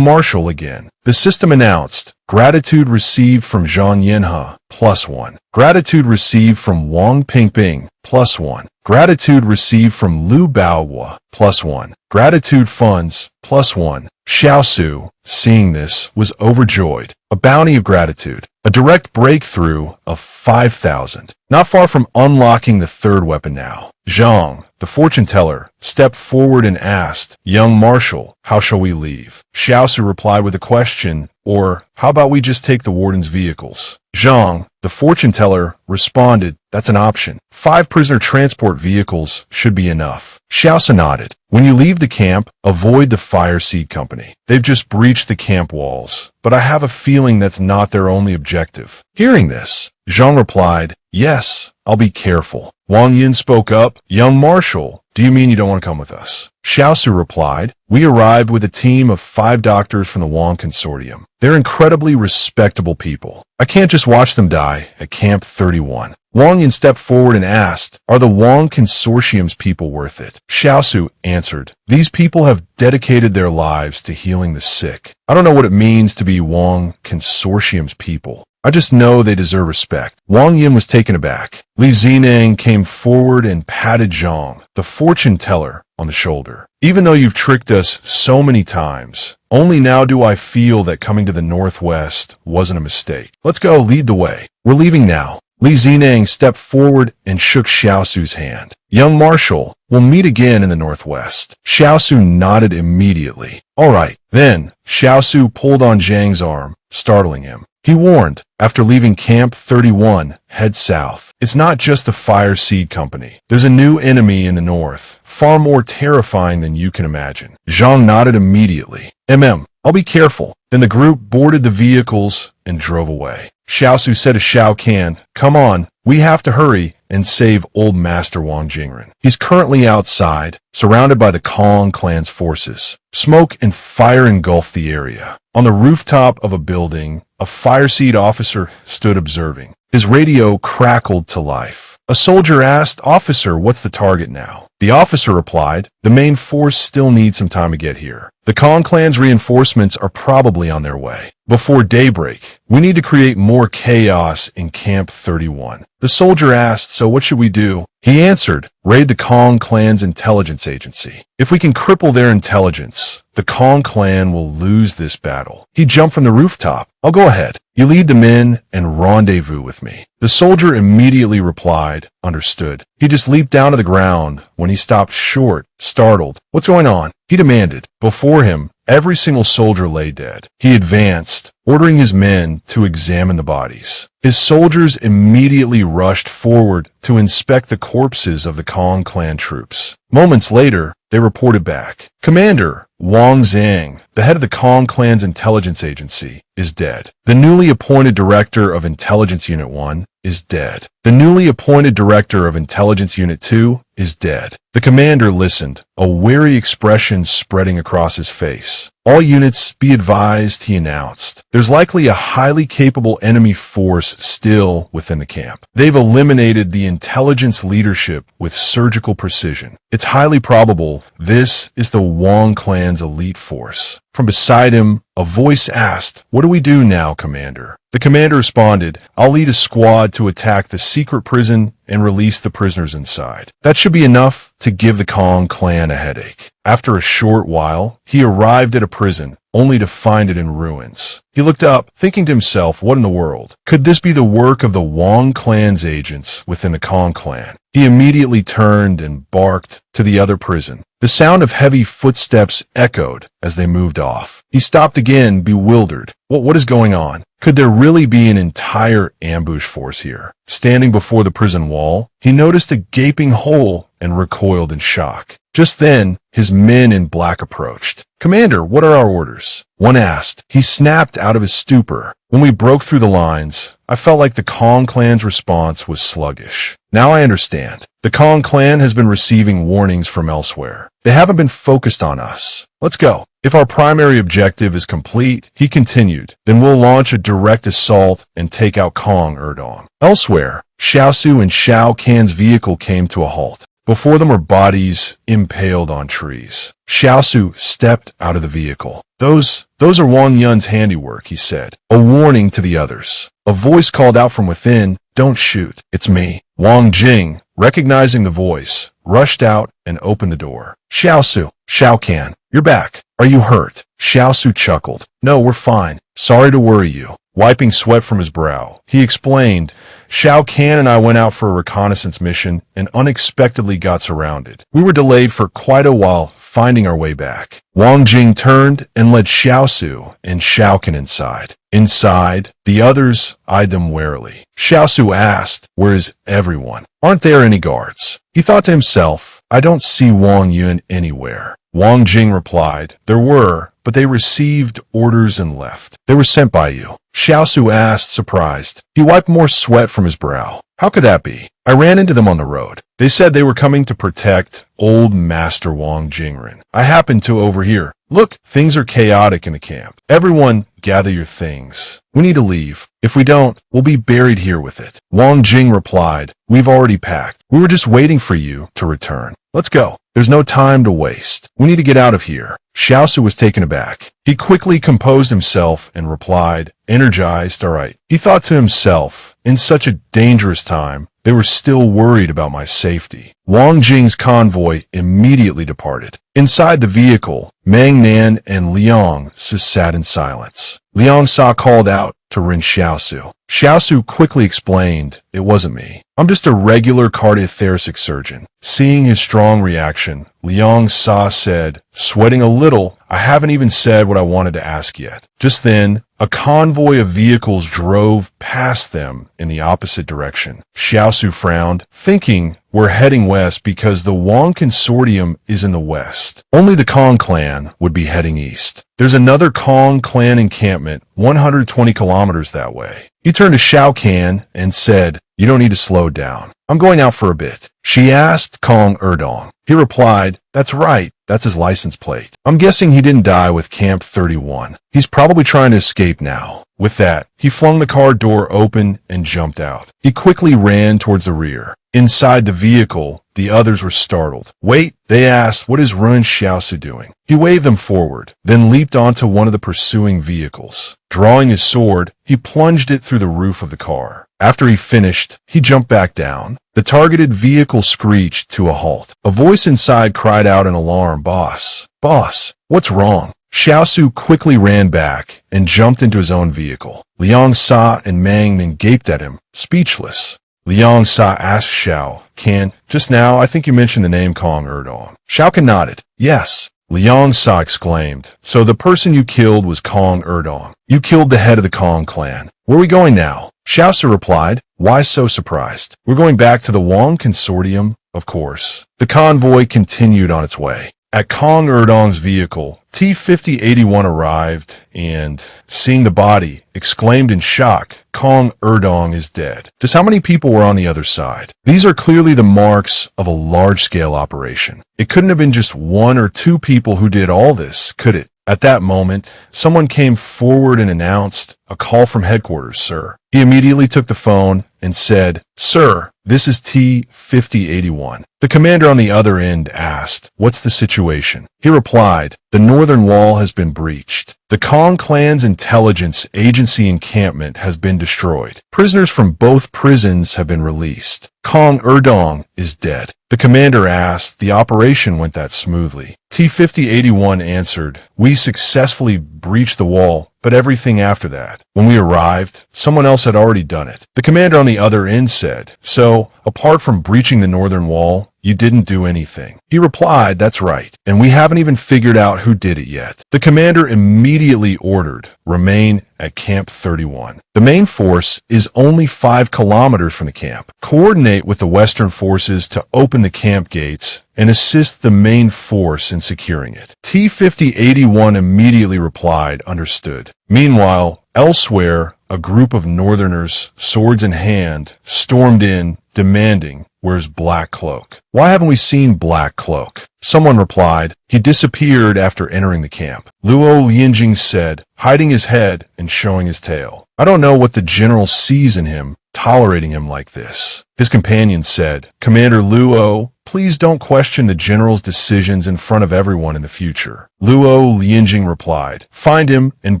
marshal again. The system announced, gratitude received from Zhang Yanhe, +1. Gratitude received from Wang Pingping, +1. Gratitude received from Lu Baohua, +1. Gratitude funds, +1. Xiaosu, seeing this, was overjoyed. A bounty of gratitude. A direct breakthrough of 5,000. Not far from unlocking the third weapon now. Zhang, the fortune teller, stepped forward and asked, young marshal, how shall we leave? Xiaosu replied with a question, or, how about we just take the warden's vehicles? Zhang, the fortune teller, responded, that's an option. 5 prisoner transport vehicles should be enough. Xiaosu nodded. When you leave the camp, avoid the Fire Seed Company. They've just breached the camp walls, but I have a feeling that's not their only objective. Hearing this, Zhang replied, yes, I'll be careful. Wang Yun spoke up, young marshal, do you mean you don't want to come with us? Xiaosu replied, we arrived with a team of 5 doctors from the Wang consortium. They're incredibly respectable people. I can't just watch them die at Camp 31. Wang Yun stepped forward and asked, are the Wang consortium's people worth it? Xiaosu answered, these people have dedicated their lives to healing the sick. I don't know what it means to be Wang consortium's people. I just know they deserve respect. Wang Yun was taken aback. Li Zineng came forward and patted Zhang, the fortune teller, on the shoulder. Even though you've tricked us so many times, only now do I feel that coming to the Northwest wasn't a mistake. Let's go, lead the way. We're leaving now. Li Zineng stepped forward and shook Xiaosu's hand. Young marshal, we'll meet again in the Northwest. Xiaosu nodded immediately. All right. Then, Xiaosu pulled on Zhang's arm, startling him. He warned, after leaving Camp 31, head south. It's not just the Fire Seed Company. There's a new enemy in the north, far more terrifying than you can imagine. Zhang nodded immediately. I'll be careful. Then the group boarded the vehicles and drove away. Xiaosu said to Xiao Can, come on, we have to hurry and save old Master Wang Jingren. He's currently outside, surrounded by the Kong clan's forces. Smoke and fire engulfed the area. On the rooftop of a building, a Fire Seed officer stood observing. His radio crackled to life. A soldier asked, officer, what's the target now? The officer replied, the main force still needs some time to get here. The Kong clan's reinforcements are probably on their way. Before daybreak, we need to create more chaos in Camp 31. The soldier asked, so what should we do? He answered, raid the Kong clan's intelligence agency. If we can cripple their intelligence, the Kong clan will lose this battle. He jumped from the rooftop. I'll go ahead. You lead the men and rendezvous with me. The soldier immediately replied, understood. He just leaped down to the ground when he stopped short, startled. What's going on? He demanded. Before him, Every single soldier lay dead. He advanced, ordering his men to examine the bodies. His soldiers immediately rushed forward to inspect the corpses of the Kong clan troops. Moments later, they reported back. Commander Wang Zhang, the head of the Kong clan's intelligence agency, is dead. The newly appointed director of Intelligence Unit 1 is dead. The newly appointed director of Intelligence Unit 2 is dead. The commander listened, a wary expression spreading across his face. All units be advised, he announced. There's likely a highly capable enemy force still within the camp. They've eliminated the intelligence leadership with surgical precision. It's highly probable this is the Wang clan's elite force. From beside him, a voice asked, "What do we do now, Commander?" The commander responded, "I'll lead a squad to attack the secret prison and release the prisoners inside. That should be enough to give the Kong clan a headache." After a short while, he arrived at a prison, only to find it in ruins. He looked up, thinking to himself, what in the world? Could this be the work of the Wang clan's agents within the Kong clan? He immediately turned and barked to the other prison. The sound of heavy footsteps echoed as they moved off. He stopped again, bewildered. What is going on? Could there really be an entire ambush force here? Standing before the prison wall, he noticed a gaping hole and recoiled in shock. Just then, his men in black approached. "Commander, what are our orders?" one asked. He snapped out of his stupor. "When we broke through the lines, I felt like the Kong clan's response was sluggish. Now I understand. The Kong clan has been receiving warnings from elsewhere. They haven't been focused on us. Let's go. If our primary objective is complete," he continued, "then we'll launch a direct assault and take out Kong Erdong." Elsewhere, Xiaosu and Xiao Can's vehicle came to a halt. Before them were bodies impaled on trees. Xiaosu stepped out of the vehicle. Those are Wang Yun's handiwork," he said. A warning to the others. A voice called out from within, "Don't shoot. It's me." Wang Jing, recognizing the voice, rushed out and opened the door. "Xiaosu, Xiao Can, you're back. Are you hurt?" Xiaosu chuckled. "No, we're fine. Sorry to worry you." Wiping sweat from his brow, he explained, "Xiao Can and I went out for a reconnaissance mission and unexpectedly got surrounded. We were delayed for quite a while finding our way back." Wang Jing turned and led Xiaosu and Xiao Can inside. Inside, the others eyed them warily. Xiaosu asked, "Where is everyone? Aren't there any guards?" He thought to himself, "I don't see Wang Yun anywhere." Wang Jing replied, "There were, but they received orders and left. They were sent by you." Xiaosu asked, surprised. He wiped more sweat from his brow. "How could that be? I ran into them on the road. They said they were coming to protect old Master Wang Jingren. I happened to overhear. Look, things are chaotic in the camp. Everyone, gather your things. We need to leave. If we don't, we'll be buried here with it." Wang Jing replied, "We've already packed. We were just waiting for you to return. Let's go. There's no time to waste. We need to get out of here." Xiaosu was taken aback. He quickly composed himself and replied, energized, "All right." He thought to himself, in such a dangerous time, they were still worried about my safety. Wang Jing's convoy immediately departed. Inside the vehicle, Meng Nan and Liang sat in silence. Liang Sa called out to Ren Xiaosu. Xiaosu quickly explained, "It wasn't me. I'm just a regular cardiothoracic surgeon." Seeing his strong reaction, Liang Sa said, sweating a little, "I haven't even said what I wanted to ask yet." Just then, a convoy of vehicles drove past them in the opposite direction. Xiaosu frowned, thinking, we're heading west because the Wang consortium is in the west. Only the Kong clan would be heading east. There's another Kong clan encampment 120 kilometers that way. He turned to Xiao Can and said, "You don't need to slow down. I'm going out for a bit." She asked Kong Erdong. He replied, "That's right. That's his license plate. I'm guessing he didn't die with Camp 31. He's probably trying to escape now." With that, he flung the car door open and jumped out. He quickly ran towards the rear. Inside the vehicle, the others were startled. "Wait," they asked, "what is Ren Xiaosu doing?" He waved them forward, then leaped onto one of the pursuing vehicles. Drawing his sword, he plunged it through the roof of the car. After he finished, he jumped back down. The targeted vehicle screeched to a halt. A voice inside cried out in alarm, "Boss! Boss! What's wrong?" Xiaosu quickly ran back and jumped into his own vehicle. Liang Sa and Meng Nan gaped at him, speechless. Liang Sa asked Xiao Can, "Just now, I think you mentioned the name Kong Erdong." Xiao Can nodded. "Yes, Liang Sa exclaimed. So the person you killed was Kong Erdong. You killed the head of the Kong clan. Where are we going now? Xiaosu replied. Why so surprised? We're going back to the Wang consortium, of course. The convoy continued on its way. At Kong Erdong's vehicle, T-5081 arrived and, seeing the body, exclaimed in shock, Kong Erdong is dead. Just how many people were on the other side? These are clearly the marks of a large-scale operation. It couldn't have been just one or two people who did all this, could it? At that moment, someone came forward and announced, a call from headquarters, sir. He immediately took the phone and said, Sir, this is T-5081. The commander on the other end asked, What's the situation? He replied, The northern wall has been breached. The Kong clan's intelligence agency encampment has been destroyed. Prisoners from both prisons have been released. Kong Erdong is dead. The commander asked, The operation went that smoothly. T-5081 answered, We successfully breached the wall, but everything after that. When we arrived, someone else had already done it. The commander on the other end said, So, apart from breaching the northern wall, you didn't do anything. He replied, That's right, and we haven't even figured out who did it yet. The commander immediately ordered, Remain at Camp 31. The main force is only 5 kilometers from the camp. Coordinate with the Western forces to open the camp gates and assist the main force in securing it. T-5081 immediately replied, Understood. Meanwhile, elsewhere, a group of northerners, swords in hand, stormed in, demanding, Where's Black Cloak? Why haven't we seen Black Cloak? Someone replied, He disappeared after entering the camp. Luo Lianjing said, hiding his head and showing his tail. I don't know what the general sees in him, tolerating him like this. His companion said, Commander Luo, please don't question the general's decisions in front of everyone in the future. Luo Lianjing replied, Find him and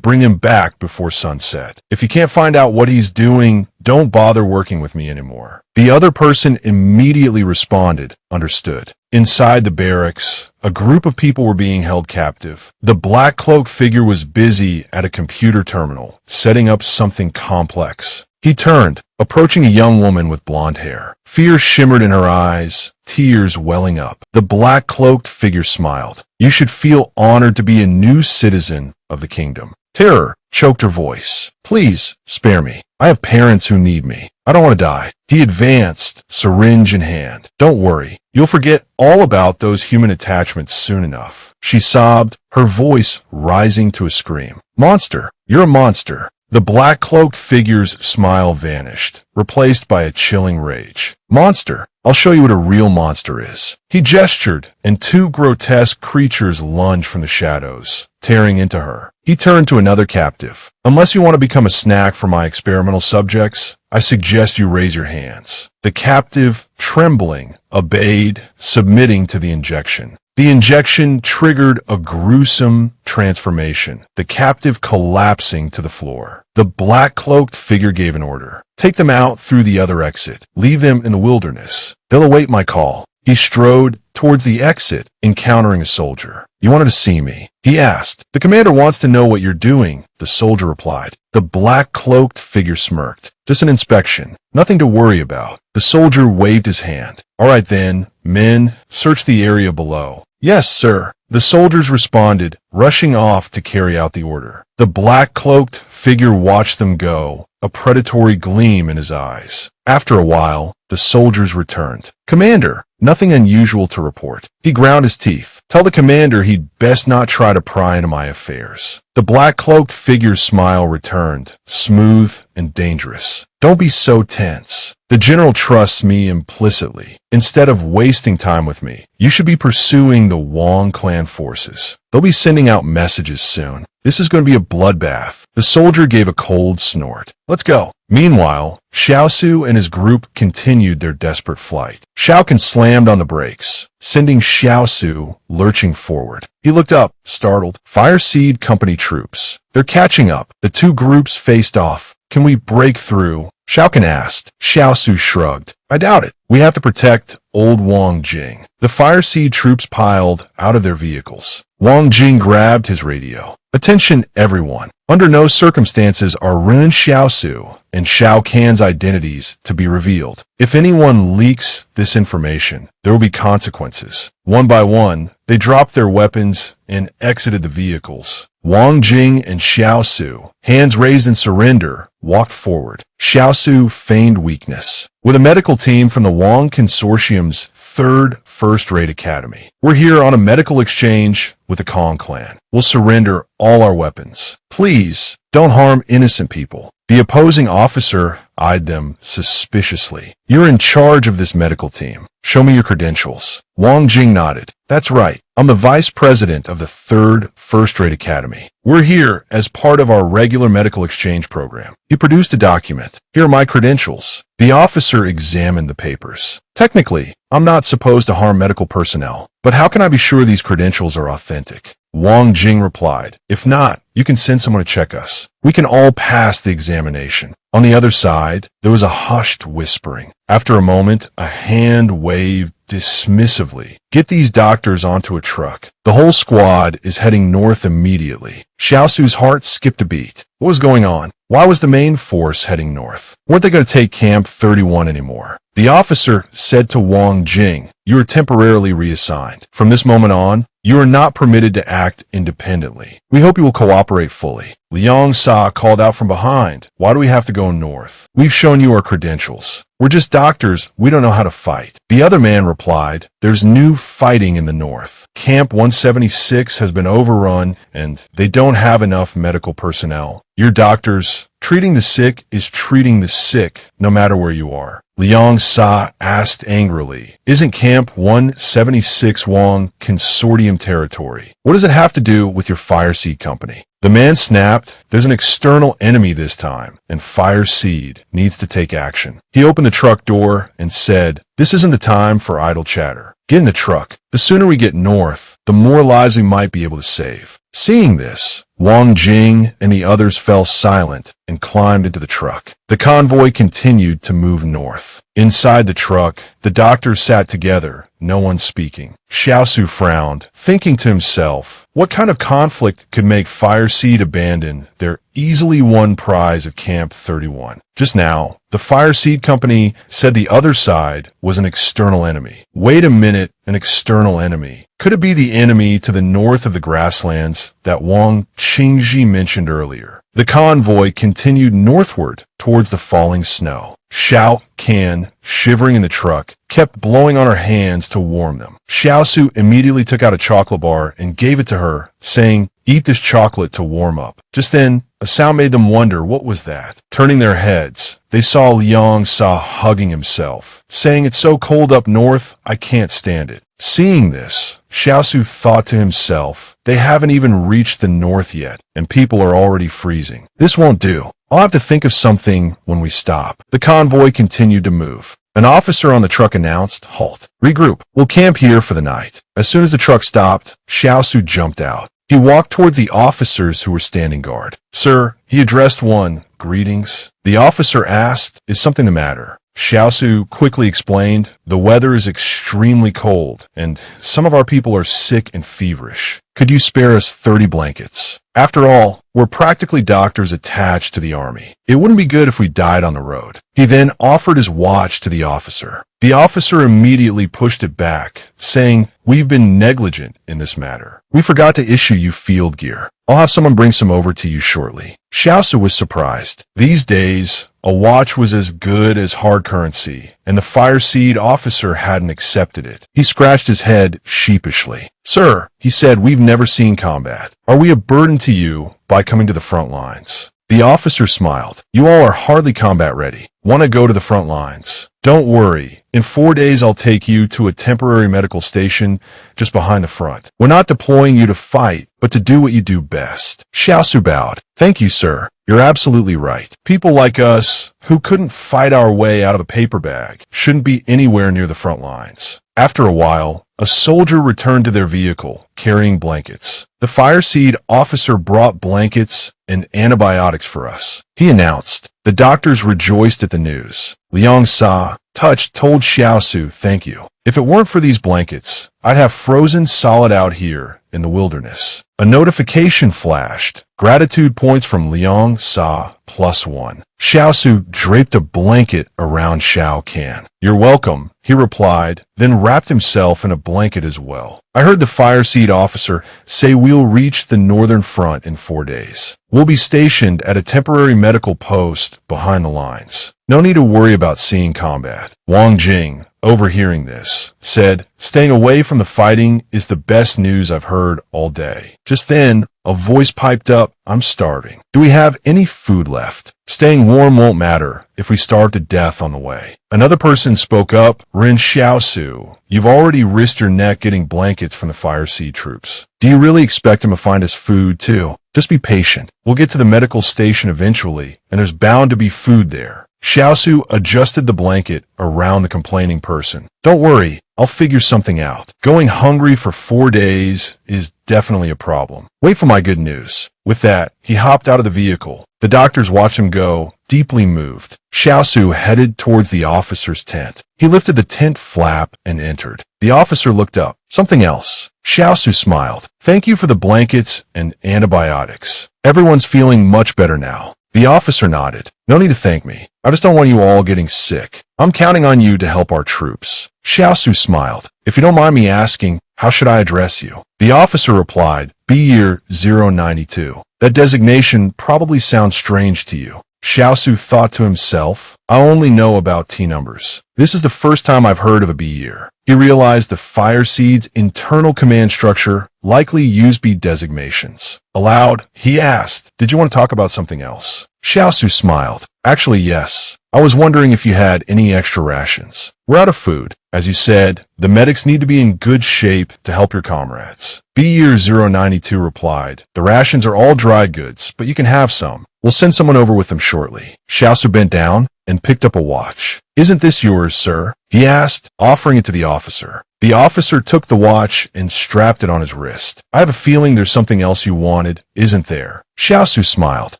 bring him back before sunset. If you can't find out what he's doing, don't bother working with me anymore. The other person immediately responded, Understood. Inside the barracks, a group of people were being held captive. The black cloak figure was busy at a computer terminal, setting up something complex. He turned, approaching a young woman with blonde hair. Fear shimmered in her eyes, tears welling up. The black-cloaked figure smiled. You should feel honored to be a new citizen of the kingdom. Terror choked her voice. Please, spare me. I have parents who need me. I don't want to die. He advanced, syringe in hand. Don't worry. You'll forget all about those human attachments soon enough. She sobbed, her voice rising to a scream. Monster, you're a monster. The black-cloaked figure's smile vanished, replaced by a chilling rage. Monster, I'll show you what a real monster is. He gestured, and 2 grotesque creatures lunged from the shadows, tearing into her. He turned to another captive. Unless you want to become a snack for my experimental subjects, I suggest you raise your hands. The captive, trembling, obeyed, submitting to the injection. The injection triggered a gruesome transformation, the captive collapsing to the floor. The black-cloaked figure gave an order. Take them out through the other exit. Leave them in the wilderness. They'll await my call. He strode towards the exit, encountering a soldier. You wanted to see me? He asked. The commander wants to know what you're doing, the soldier replied. The black-cloaked figure smirked. Just an inspection. Nothing to worry about. The soldier waved his hand. All right then, men, search the area below. Yes, sir. The soldiers responded, rushing off to carry out the order. The black-cloaked figure watched them go, a predatory gleam in his eyes. After a while, the soldiers returned. Commander, nothing unusual to report. He ground his teeth. Tell the commander he'd best not try to pry into my affairs. The black-cloaked figure's smile returned, smooth and dangerous. Don't be so tense. The general trusts me implicitly. Instead of wasting time with me, you should be pursuing the Wang clan forces. They'll be sending out messages soon. This is going to be a bloodbath. The soldier gave a cold snort. Let's go. Meanwhile, Xiaosu and his group continued their desperate flight. Xiaokan slammed on the brakes, sending Xiaosu lurching forward. He looked up, startled. Fire Seed Company troops. They're catching up. The 2 groups faced off. Can we break through? Xiaokan asked. Xiaosu shrugged. I doubt it. We have to protect old Wang Jing. The Fire Seed troops piled out of their vehicles. Wang Jing grabbed his radio. Attention everyone. Under no circumstances are Ren Xiaosu and Xiao Can's identities to be revealed. If anyone leaks this information, there will be consequences. One by one, they dropped their weapons and exited the vehicles. Wang Jing and Xiaosu, hands raised in surrender, walked forward. Xiaosu feigned weakness. With a medical team from the Wang Consortium's third first-rate academy. We're here on a medical exchange with the Kong clan. We'll surrender all our weapons. Please, don't harm innocent people. The opposing officer eyed them suspiciously. You're in charge of this medical team. Show me your credentials. Wang Jing nodded. That's right. I'm the vice president of the third first-rate academy. We're here as part of our regular medical exchange program. He produced a document. Here are my credentials. The officer examined the papers. Technically, I'm not supposed to harm medical personnel, but how can I be sure these credentials are authentic? Wang Jing replied, if not, you can send someone to check us. We can all pass the examination. On the other side, there was a hushed whispering. After a moment, a hand waved dismissively. Get these doctors onto a truck. The whole squad is heading north immediately. Xiaosu's heart skipped a beat. What was going on? Why was the main force heading north? Weren't they going to take Camp 31 anymore? The officer said to Wang Jing, you are temporarily reassigned. From this moment on, you are not permitted to act independently. We hope you will cooperate fully. Liang Sa called out from behind. Why do we have to go north? We've shown you our credentials. We're just doctors. We don't know how to fight. The other man replied, there's new fighting in the north. Camp 176 has been overrun and they don't have enough medical personnel. Your doctors, treating the sick is treating the sick no matter where you are. Liang Sa asked angrily, isn't Camp 176 Wang Consortium territory? What does it have to do with your Fire Seed company? The man snapped, there's an external enemy this time, and Fire Seed needs to take action. He opened the truck door and said, this isn't the time for idle chatter. Get in the truck. The sooner we get north, the more lives we might be able to save. Seeing this, Wang Jing and the others fell silent and climbed into the truck. The convoy continued to move north. Inside the truck, the doctors sat together, no one speaking. Xiaosu frowned, thinking to himself, what kind of conflict could make Fire Seed abandon their easily won prize of Camp 31? Just now, the Fire Seed Company said the other side was an external enemy. Wait a minute, an external enemy. Could it be the enemy to the north of the grasslands that Wang Qingji mentioned earlier? The convoy continued northward towards the falling snow. Xiao Can, shivering in the truck, kept blowing on her hands to warm them. Xiaosu immediately took out a chocolate bar and gave it to her, saying, eat this chocolate to warm up. Just then, a sound made them wonder what was that. Turning their heads, they saw Liang Sa hugging himself, saying, it's so cold up north, I can't stand it. Seeing this, Xiaosu thought to himself, they haven't even reached the north yet, and people are already freezing. This won't do. I'll have to think of something when we stop. The convoy continued to move. An officer on the truck announced, halt. Regroup. We'll camp here for the night. As soon as the truck stopped, Xiaosu jumped out. He walked towards the officers who were standing guard. Sir, he addressed one, greetings. The officer asked, is something the matter? Xiaosu quickly explained, the weather is extremely cold, and some of our people are sick and feverish. Could you spare us 30 blankets? After all, we're practically doctors attached to the army. It wouldn't be good if we died on the road. He then offered his watch to the officer. The officer immediately pushed it back, saying, we've been negligent in this matter. We forgot to issue you field gear. I'll have someone bring some over to you shortly. Xiaosu was surprised. These days, a watch was as good as hard currency, and the Fire Seed officer hadn't accepted it. He scratched his head sheepishly. Sir, he said, we've never seen combat. Are we a burden to you by coming to the front lines? The officer smiled. You all are hardly combat ready. Want to go to the front lines? Don't worry. In 4 days, I'll take you to a temporary medical station just behind the front. We're not deploying you to fight, but to do what you do best. Xiaosu bowed. Thank you, sir. You're absolutely right. People like us, who couldn't fight our way out of a paper bag, shouldn't be anywhere near the front lines. After a while, a soldier returned to their vehicle, carrying blankets. The Fire Seed officer brought blankets and antibiotics for us. He announced. The doctors rejoiced at the news. Liang Sa, touched, told Xiaosu, thank you. If it weren't for these blankets, I'd have frozen solid out here in the wilderness. A notification flashed. Gratitude points from Liang Sa +1. Xiaosu draped a blanket around Xiao Can. You're welcome, he replied, then wrapped himself in a blanket as well. I heard the fireseed officer say we'll reach the northern front in 4 days. We'll be stationed at a temporary medical post behind the lines. No need to worry about seeing combat. Wang Jing, overhearing this, said, staying away from the fighting is the best news I've heard all day. Just then, a voice piped up, I'm starving. Do we have any food left? Staying warm won't matter if we starve to death on the way. Another person spoke up, Ren Xiaosu, you've already risked your neck getting blankets from the fireseed troops. Do you really expect him to find us food too? Just be patient. We'll get to the medical station eventually, and there's bound to be food there. Xiaosu adjusted the blanket around the complaining person. Don't worry, I'll figure something out. Going hungry for 4 days is definitely a problem. Wait for my good news. With that, he hopped out of the vehicle. The doctors watched him go, deeply moved. Xiaosu headed towards the officer's tent. He lifted the tent flap and entered. The officer looked up. Something else. Xiaosu smiled. Thank you for the blankets and antibiotics. Everyone's feeling much better now. The officer nodded. No need to thank me. I just don't want you all getting sick. I'm counting on you to help our troops. Xiaosu smiled. If you don't mind me asking, how should I address you? The officer replied, B-Year 092. That designation probably sounds strange to you. Xiaosu thought to himself, I only know about T numbers. This is the first time I've heard of a B-Year. He realized the Fireseed's internal command structure likely used B designations. Aloud, he asked, did you want to talk about something else? Xiaosu smiled. Actually, yes. I was wondering if you had any extra rations. We're out of food. As you said, the medics need to be in good shape to help your comrades. B-Year 092 replied, the rations are all dry goods, but you can have some. We'll send someone over with them shortly. Xiaosu bent down and picked up a watch. Isn't this yours, sir? He asked, offering it to the officer. The officer took the watch and strapped it on his wrist. I have a feeling there's something else you wanted, isn't there? Xiaosu smiled.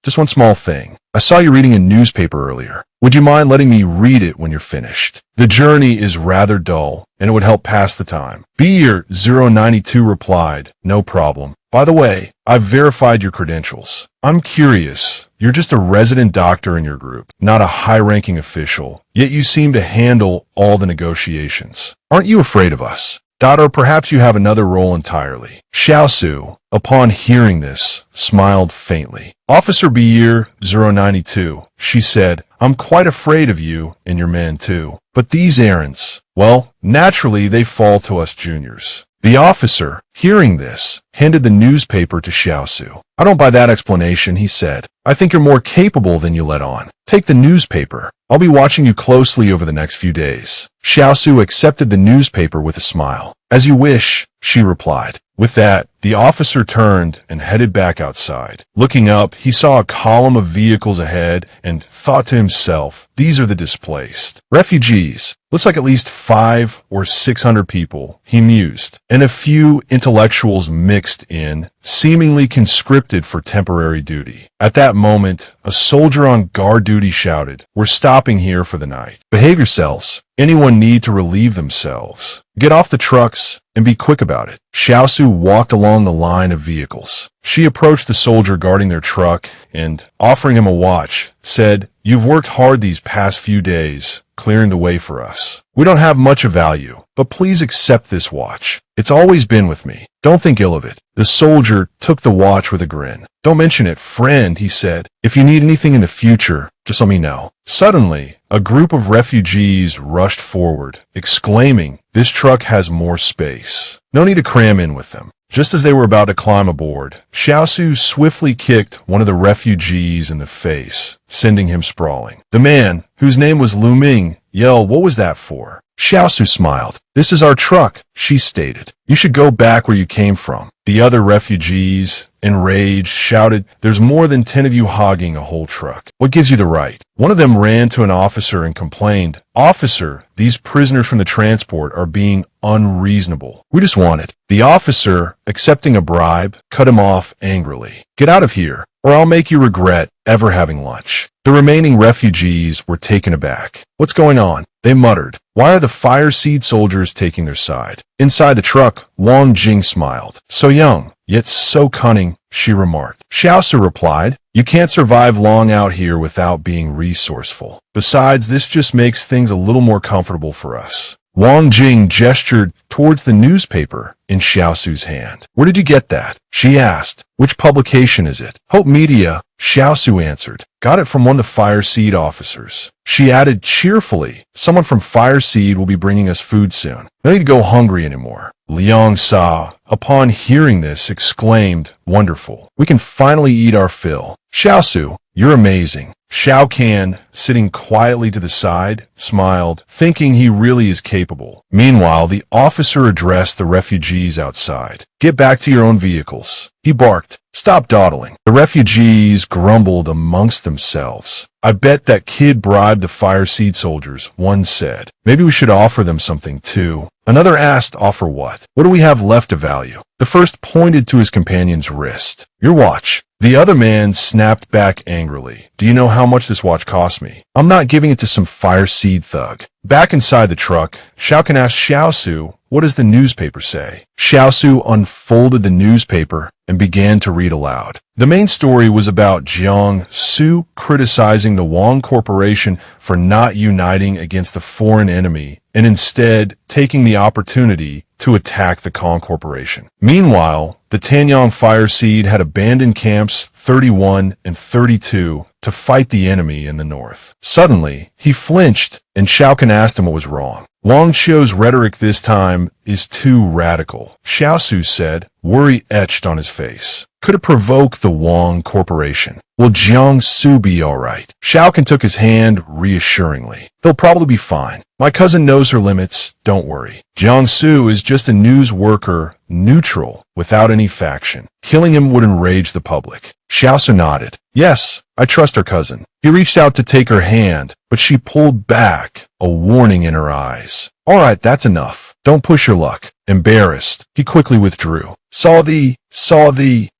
Just one small thing. I saw you reading a newspaper earlier. Would you mind letting me read it when you're finished? The journey is rather dull, and it would help pass the time. B-Year 092 replied, no problem. By the way, I've verified your credentials. I'm curious. You're just a resident doctor in your group, not a high-ranking official, yet you seem to handle all the negotiations. Aren't you afraid of us? Or perhaps you have another role entirely. Xiaosu, upon hearing this, smiled faintly. Officer B-Year 092, she said, I'm quite afraid of you and your men too. But these errands, well, naturally they fall to us juniors. The officer, hearing this, handed the newspaper to Xiaosu. I don't buy that explanation, he said. I think you're more capable than you let on. Take the newspaper. I'll be watching you closely over the next few days. Xiaosu accepted the newspaper with a smile. As you wish, she replied. With that, the officer turned and headed back outside. Looking up, he saw a column of vehicles ahead and thought to himself, these are the displaced. Refugees. Looks like at least 500 or 600 people, he mused, and a few intellectuals mixed in, seemingly conscripted for temporary duty. At that moment, a soldier on guard duty shouted, we're stopping here for the night. Behave yourselves. Anyone need to relieve themselves. Get off the trucks and be quick about it. Xiaosu walked along the line of vehicles. She approached the soldier guarding their truck and, offering him a watch, said, you've worked hard these past few days, clearing the way for us. We don't have much of value, but please accept this watch. It's always been with me. Don't think ill of it. The soldier took the watch with a grin. Don't mention it, friend, he said. If you need anything in the future, just let me know. Suddenly, a group of refugees rushed forward, exclaiming, this truck has more space. No need to cram in with them. Just as they were about to climb aboard, Xiaosu swiftly kicked one of the refugees in the face, sending him sprawling. The man, whose name was Lu Ming, yelled, what was that for? Xiaosu smiled. This is our truck, she stated. You should go back where you came from. The other refugees, enraged, shouted, there's more than 10 of you hogging a whole truck. What gives you the right? One of them ran to an officer and complained, Officer, these prisoners from the transport are being unreasonable. We just want it. The officer, accepting a bribe, cut him off angrily. Get out of here, or I'll make you regret ever having lunch. The remaining refugees were taken aback. What's going on? They muttered. Why are the Fireseed soldiers taking their side? Inside the truck, Wang Jing smiled. So young, yet so cunning, she remarked. Xiaosu replied, you can't survive long out here without being resourceful. Besides, this just makes things a little more comfortable for us. Wang Jing gestured towards the newspaper in Xiaosu's hand. Where did you get that? She asked. Which publication is it? Hope Media, Xiaosu answered. Got it from one of the Fire Seed officers. She added cheerfully, someone from Fire Seed will be bringing us food soon. No need to go hungry anymore. Liang Sa, upon hearing this, exclaimed, wonderful. We can finally eat our fill. Xiaosu, you're amazing. Xiao Kan, sitting quietly to the side, smiled, thinking he really is capable. Meanwhile, the officer addressed the refugees outside. Get back to your own vehicles. He barked. Stop dawdling. The refugees grumbled amongst themselves. I bet that kid bribed the Fire Seed soldiers, one said. Maybe we should offer them something too. Another asked, offer what? What do we have left of value? The first pointed to his companion's wrist. Your watch. The other man snapped back angrily. Do you know how much this watch cost me? I'm not giving it to some Fire Seed thug. Back inside the truck, Xiao Kan asked Xiaosu, what does the newspaper say? Xiaosu unfolded the newspaper and began to read aloud. The main story was about Jiang Su criticizing the Wang Corporation for not uniting against the foreign enemy and instead taking the opportunity to attack the Kong Corporation. Meanwhile, the Tanyang Fire Seed had abandoned camps 31 and 32 to fight the enemy in the north. Suddenly, he flinched, and Xiao Kan asked him what was wrong. Wang Xiu's rhetoric this time is too radical, Xiaosu said, worry etched on his face. Could it provoke the Wang Corporation? Will Jiang Su be all right? Xiao Kan took his hand reassuringly. He'll probably be fine. My cousin knows her limits, don't worry. Jiang Su is just a news worker, neutral, without any faction. Killing him would enrage the public. Xiaosu nodded. Yes, I trust her cousin. He reached out to take her hand, but she pulled back, a warning in her eyes. All right, that's enough. Don't push your luck. Embarrassed, he quickly withdrew. Saw thee.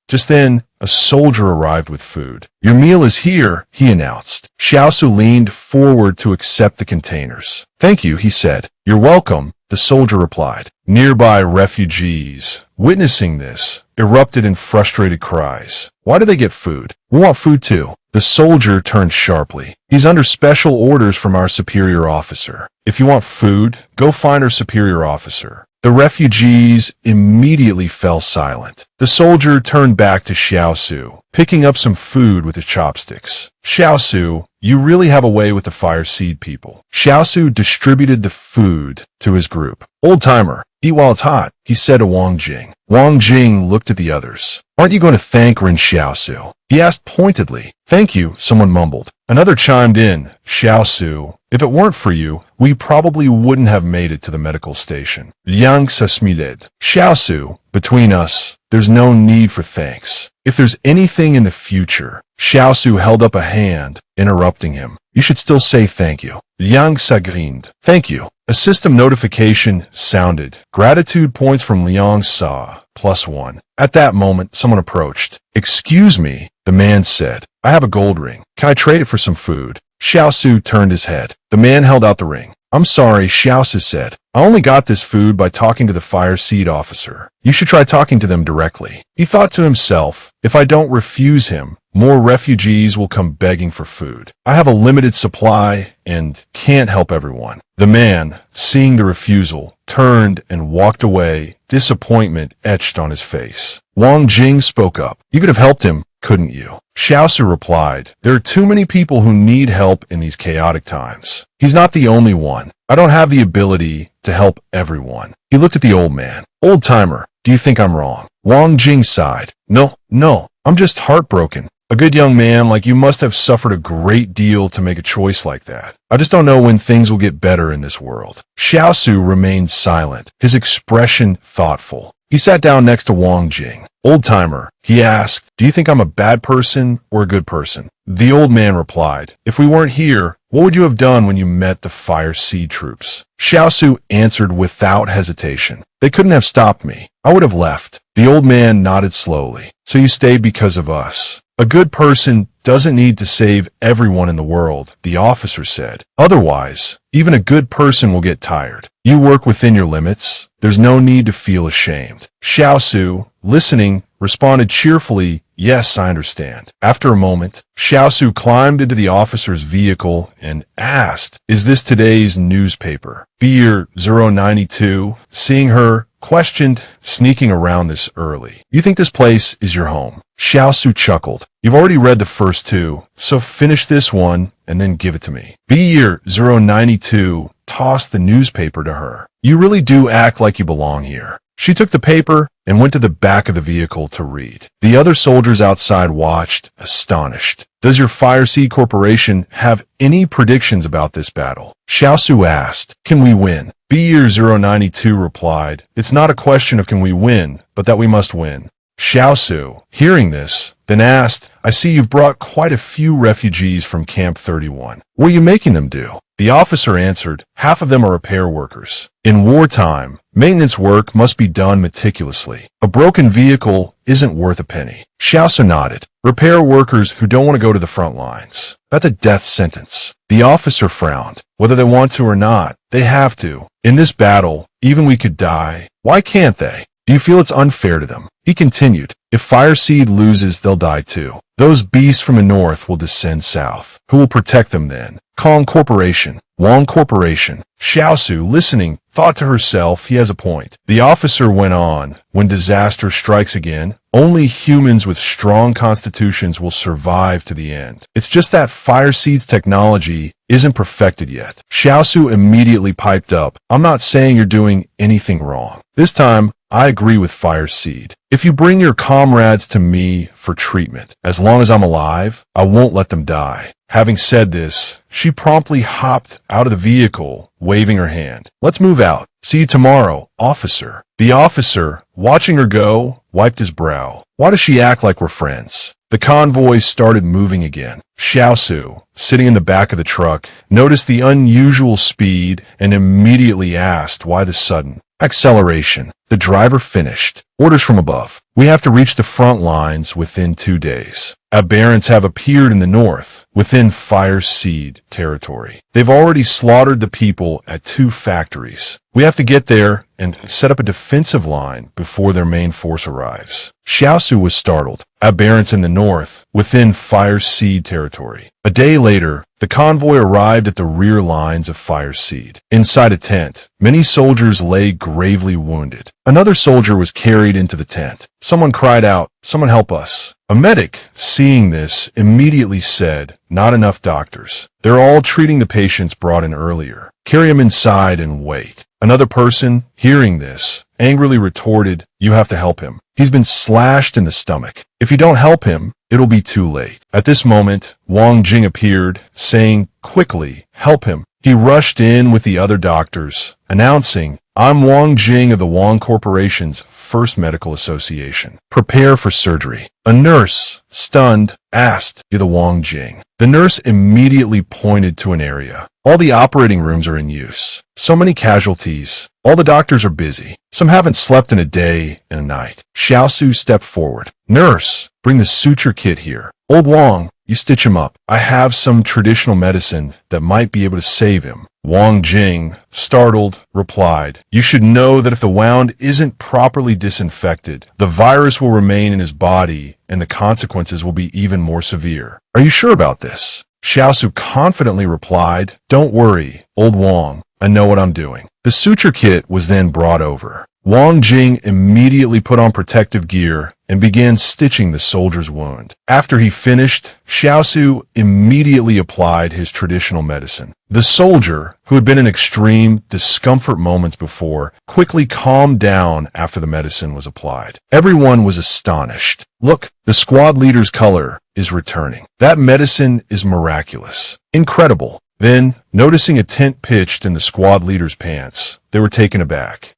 Just then, a soldier arrived with food. Your meal is here, he announced. Xiaosu leaned forward to accept the containers. Thank you, he said. You're welcome, the soldier replied. Nearby refugees, witnessing this, erupted in frustrated cries. Why do they get food? We want food too. The soldier turned sharply. He's under special orders from our superior officer. If you want food, go find our superior officer. The refugees immediately fell silent. The soldier turned back to Xiaosu, picking up some food with his chopsticks. Xiaosu, you really have a way with the Fire Seed people. Xiaosu distributed the food to his group. Old-timer, eat while it's hot, he said to Wang Jing. Wang Jing looked at the others. Aren't you going to thank Ren Xiaosu? He asked pointedly. Thank you, someone mumbled. Another chimed in. Xiaosu, if it weren't for you, we probably wouldn't have made it to the medical station. Liang smiled. Xiaosu, between us, there's no need for thanks. If there's anything in the future, Xiaosu held up a hand, interrupting him. You should still say thank you. Liang grinned. Thank you. A system notification sounded. Gratitude points from Liang Sa, +1. At that moment, someone approached. Excuse me, the man said. I have a gold ring. Can I trade it for some food? Xiaosu turned his head. The man held out the ring. I'm sorry, Xiaosu said. I only got this food by talking to the Fire Seed officer. You should try talking to them directly. He thought to himself, if I don't refuse him, more refugees will come begging for food. I have a limited supply and can't help everyone. The man, seeing the refusal, turned and walked away, disappointment etched on his face. Wang Jing spoke up. You could have helped him, couldn't you? Xiaosu replied, there are too many people who need help in these chaotic times. He's not the only one. I don't have the ability to help everyone. He looked at the old man. Old-timer, do you think I'm wrong? Wang Jing sighed. No, I'm just heartbroken. A good young man like you must have suffered a great deal to make a choice like that. I just don't know when things will get better in this world. Xiaosu remained silent, his expression thoughtful. He sat down next to Wang Jing. Old-timer, he asked, do you think I'm a bad person or a good person? The old man replied, if we weren't here, what would you have done when you met the Fire Seed troops? Xiaosu answered without hesitation. They couldn't have stopped me. I would have left. The old man nodded slowly. So you stayed because of us. A good person doesn't need to save everyone in the world, the officer said. Otherwise, even a good person will get tired. You work within your limits. There's no need to feel ashamed. Xiaosu, listening, responded cheerfully, "Yes, I understand." After a moment, Xiaosu climbed into the officer's vehicle and asked, "Is this today's newspaper?" Beer 092, seeing her, questioned, "Sneaking around this early. You think this place is your home?" Xiaosu chuckled. "You've already read the first two, so finish this one and then give it to me." Beer 092 tossed the newspaper to her. "You really do act like you belong here." She took the paper and went to the back of the vehicle to read. The other soldiers outside watched, astonished. "Does your Fireseed Corporation have any predictions about this battle?" Xiaosu asked. "Can we win?" Beer 092 replied, "It's not a question of can we win, but that we must win." Xiaosu, hearing this, then asked, "I see you've brought quite a few refugees from Camp 31. What are you making them do?" The officer answered, "Half of them are repair workers. In wartime, maintenance work must be done meticulously. A broken vehicle isn't worth a penny." Xiaosu nodded. "Repair workers who don't want to go to the front lines. That's a death sentence." The officer frowned. "Whether they want to or not, they have to. In this battle, even we could die. Why can't they? Do you feel it's unfair to them?" He continued, "If Fireseed loses, they'll die too. Those beasts from the north will descend south. Who will protect them then? Kong Corporation, Wong Corporation." Xiaosu, listening, thought to herself, he has a point. The officer went on, "When disaster strikes again, only humans with strong constitutions will survive to the end. It's just that Fireseed's technology isn't perfected yet." Xiaosu immediately piped up, "I'm not saying you're doing anything wrong. This time, I agree with Fireseed. If you bring your comrades to me for treatment, as long as I'm alive, I won't let them die." Having said this, she promptly hopped out of the vehicle, waving her hand. "Let's move out. See you tomorrow, officer." The officer, watching her go, wiped his brow. "Why does she act like we're friends?" The convoy started moving again. Xiaosu, sitting in the back of the truck, noticed the unusual speed and immediately asked why the sudden acceleration. The driver finished. "Orders from above. We have to reach the front lines within 2 days. Aberrants have appeared in the north, within Fireseed territory. They've already slaughtered the people at 2 factories. We have to get there and set up a defensive line before their main force arrives." Xiaosu was startled. Aberrants in the north, within Fireseed territory. A day later, the convoy arrived at the rear lines of Fireseed. Inside a tent, many soldiers lay gravely wounded. Another soldier was carried into the tent. Someone cried out, "Someone help us." A medic, seeing this, immediately said, "Not enough doctors. They're all treating the patients brought in earlier. Carry him inside and wait." Another person, hearing this, angrily retorted, "You have to help him. He's been slashed in the stomach. If you don't help him, it'll be too late." At this moment, Wang Jing appeared, saying, "Quickly, help him." He rushed in with the other doctors, announcing, "I'm Wang Jing of the Wong Corporation's First Medical Association. Prepare for surgery." A nurse, stunned, asked, "You're the Wang Jing?" The nurse immediately pointed to an area. "All the operating rooms are in use. So many casualties. All the doctors are busy. Some haven't slept in a day and a night." Xiaosu stepped forward. "Nurse, bring the suture kit here. Old Wang, you stitch him up. I have some traditional medicine that might be able to save him." Wang Jing, startled, replied, "You should know that if the wound isn't properly disinfected, the virus will remain in his body and the consequences will be even more severe." "Are you sure about this?" Xiaosu confidently replied, "Don't worry, old Wang. I know what I'm doing." The suture kit was then brought over. Wang Jing immediately put on protective gear and began stitching the soldier's wound. After he finished, Xiaosu immediately applied his traditional medicine. The soldier, who had been in extreme discomfort moments before, quickly calmed down after the medicine was applied. Everyone was astonished. "Look, the squad leader's color is returning. That medicine is miraculous. Incredible." Then, noticing a tent pitched in the squad leader's pants, they were taken aback.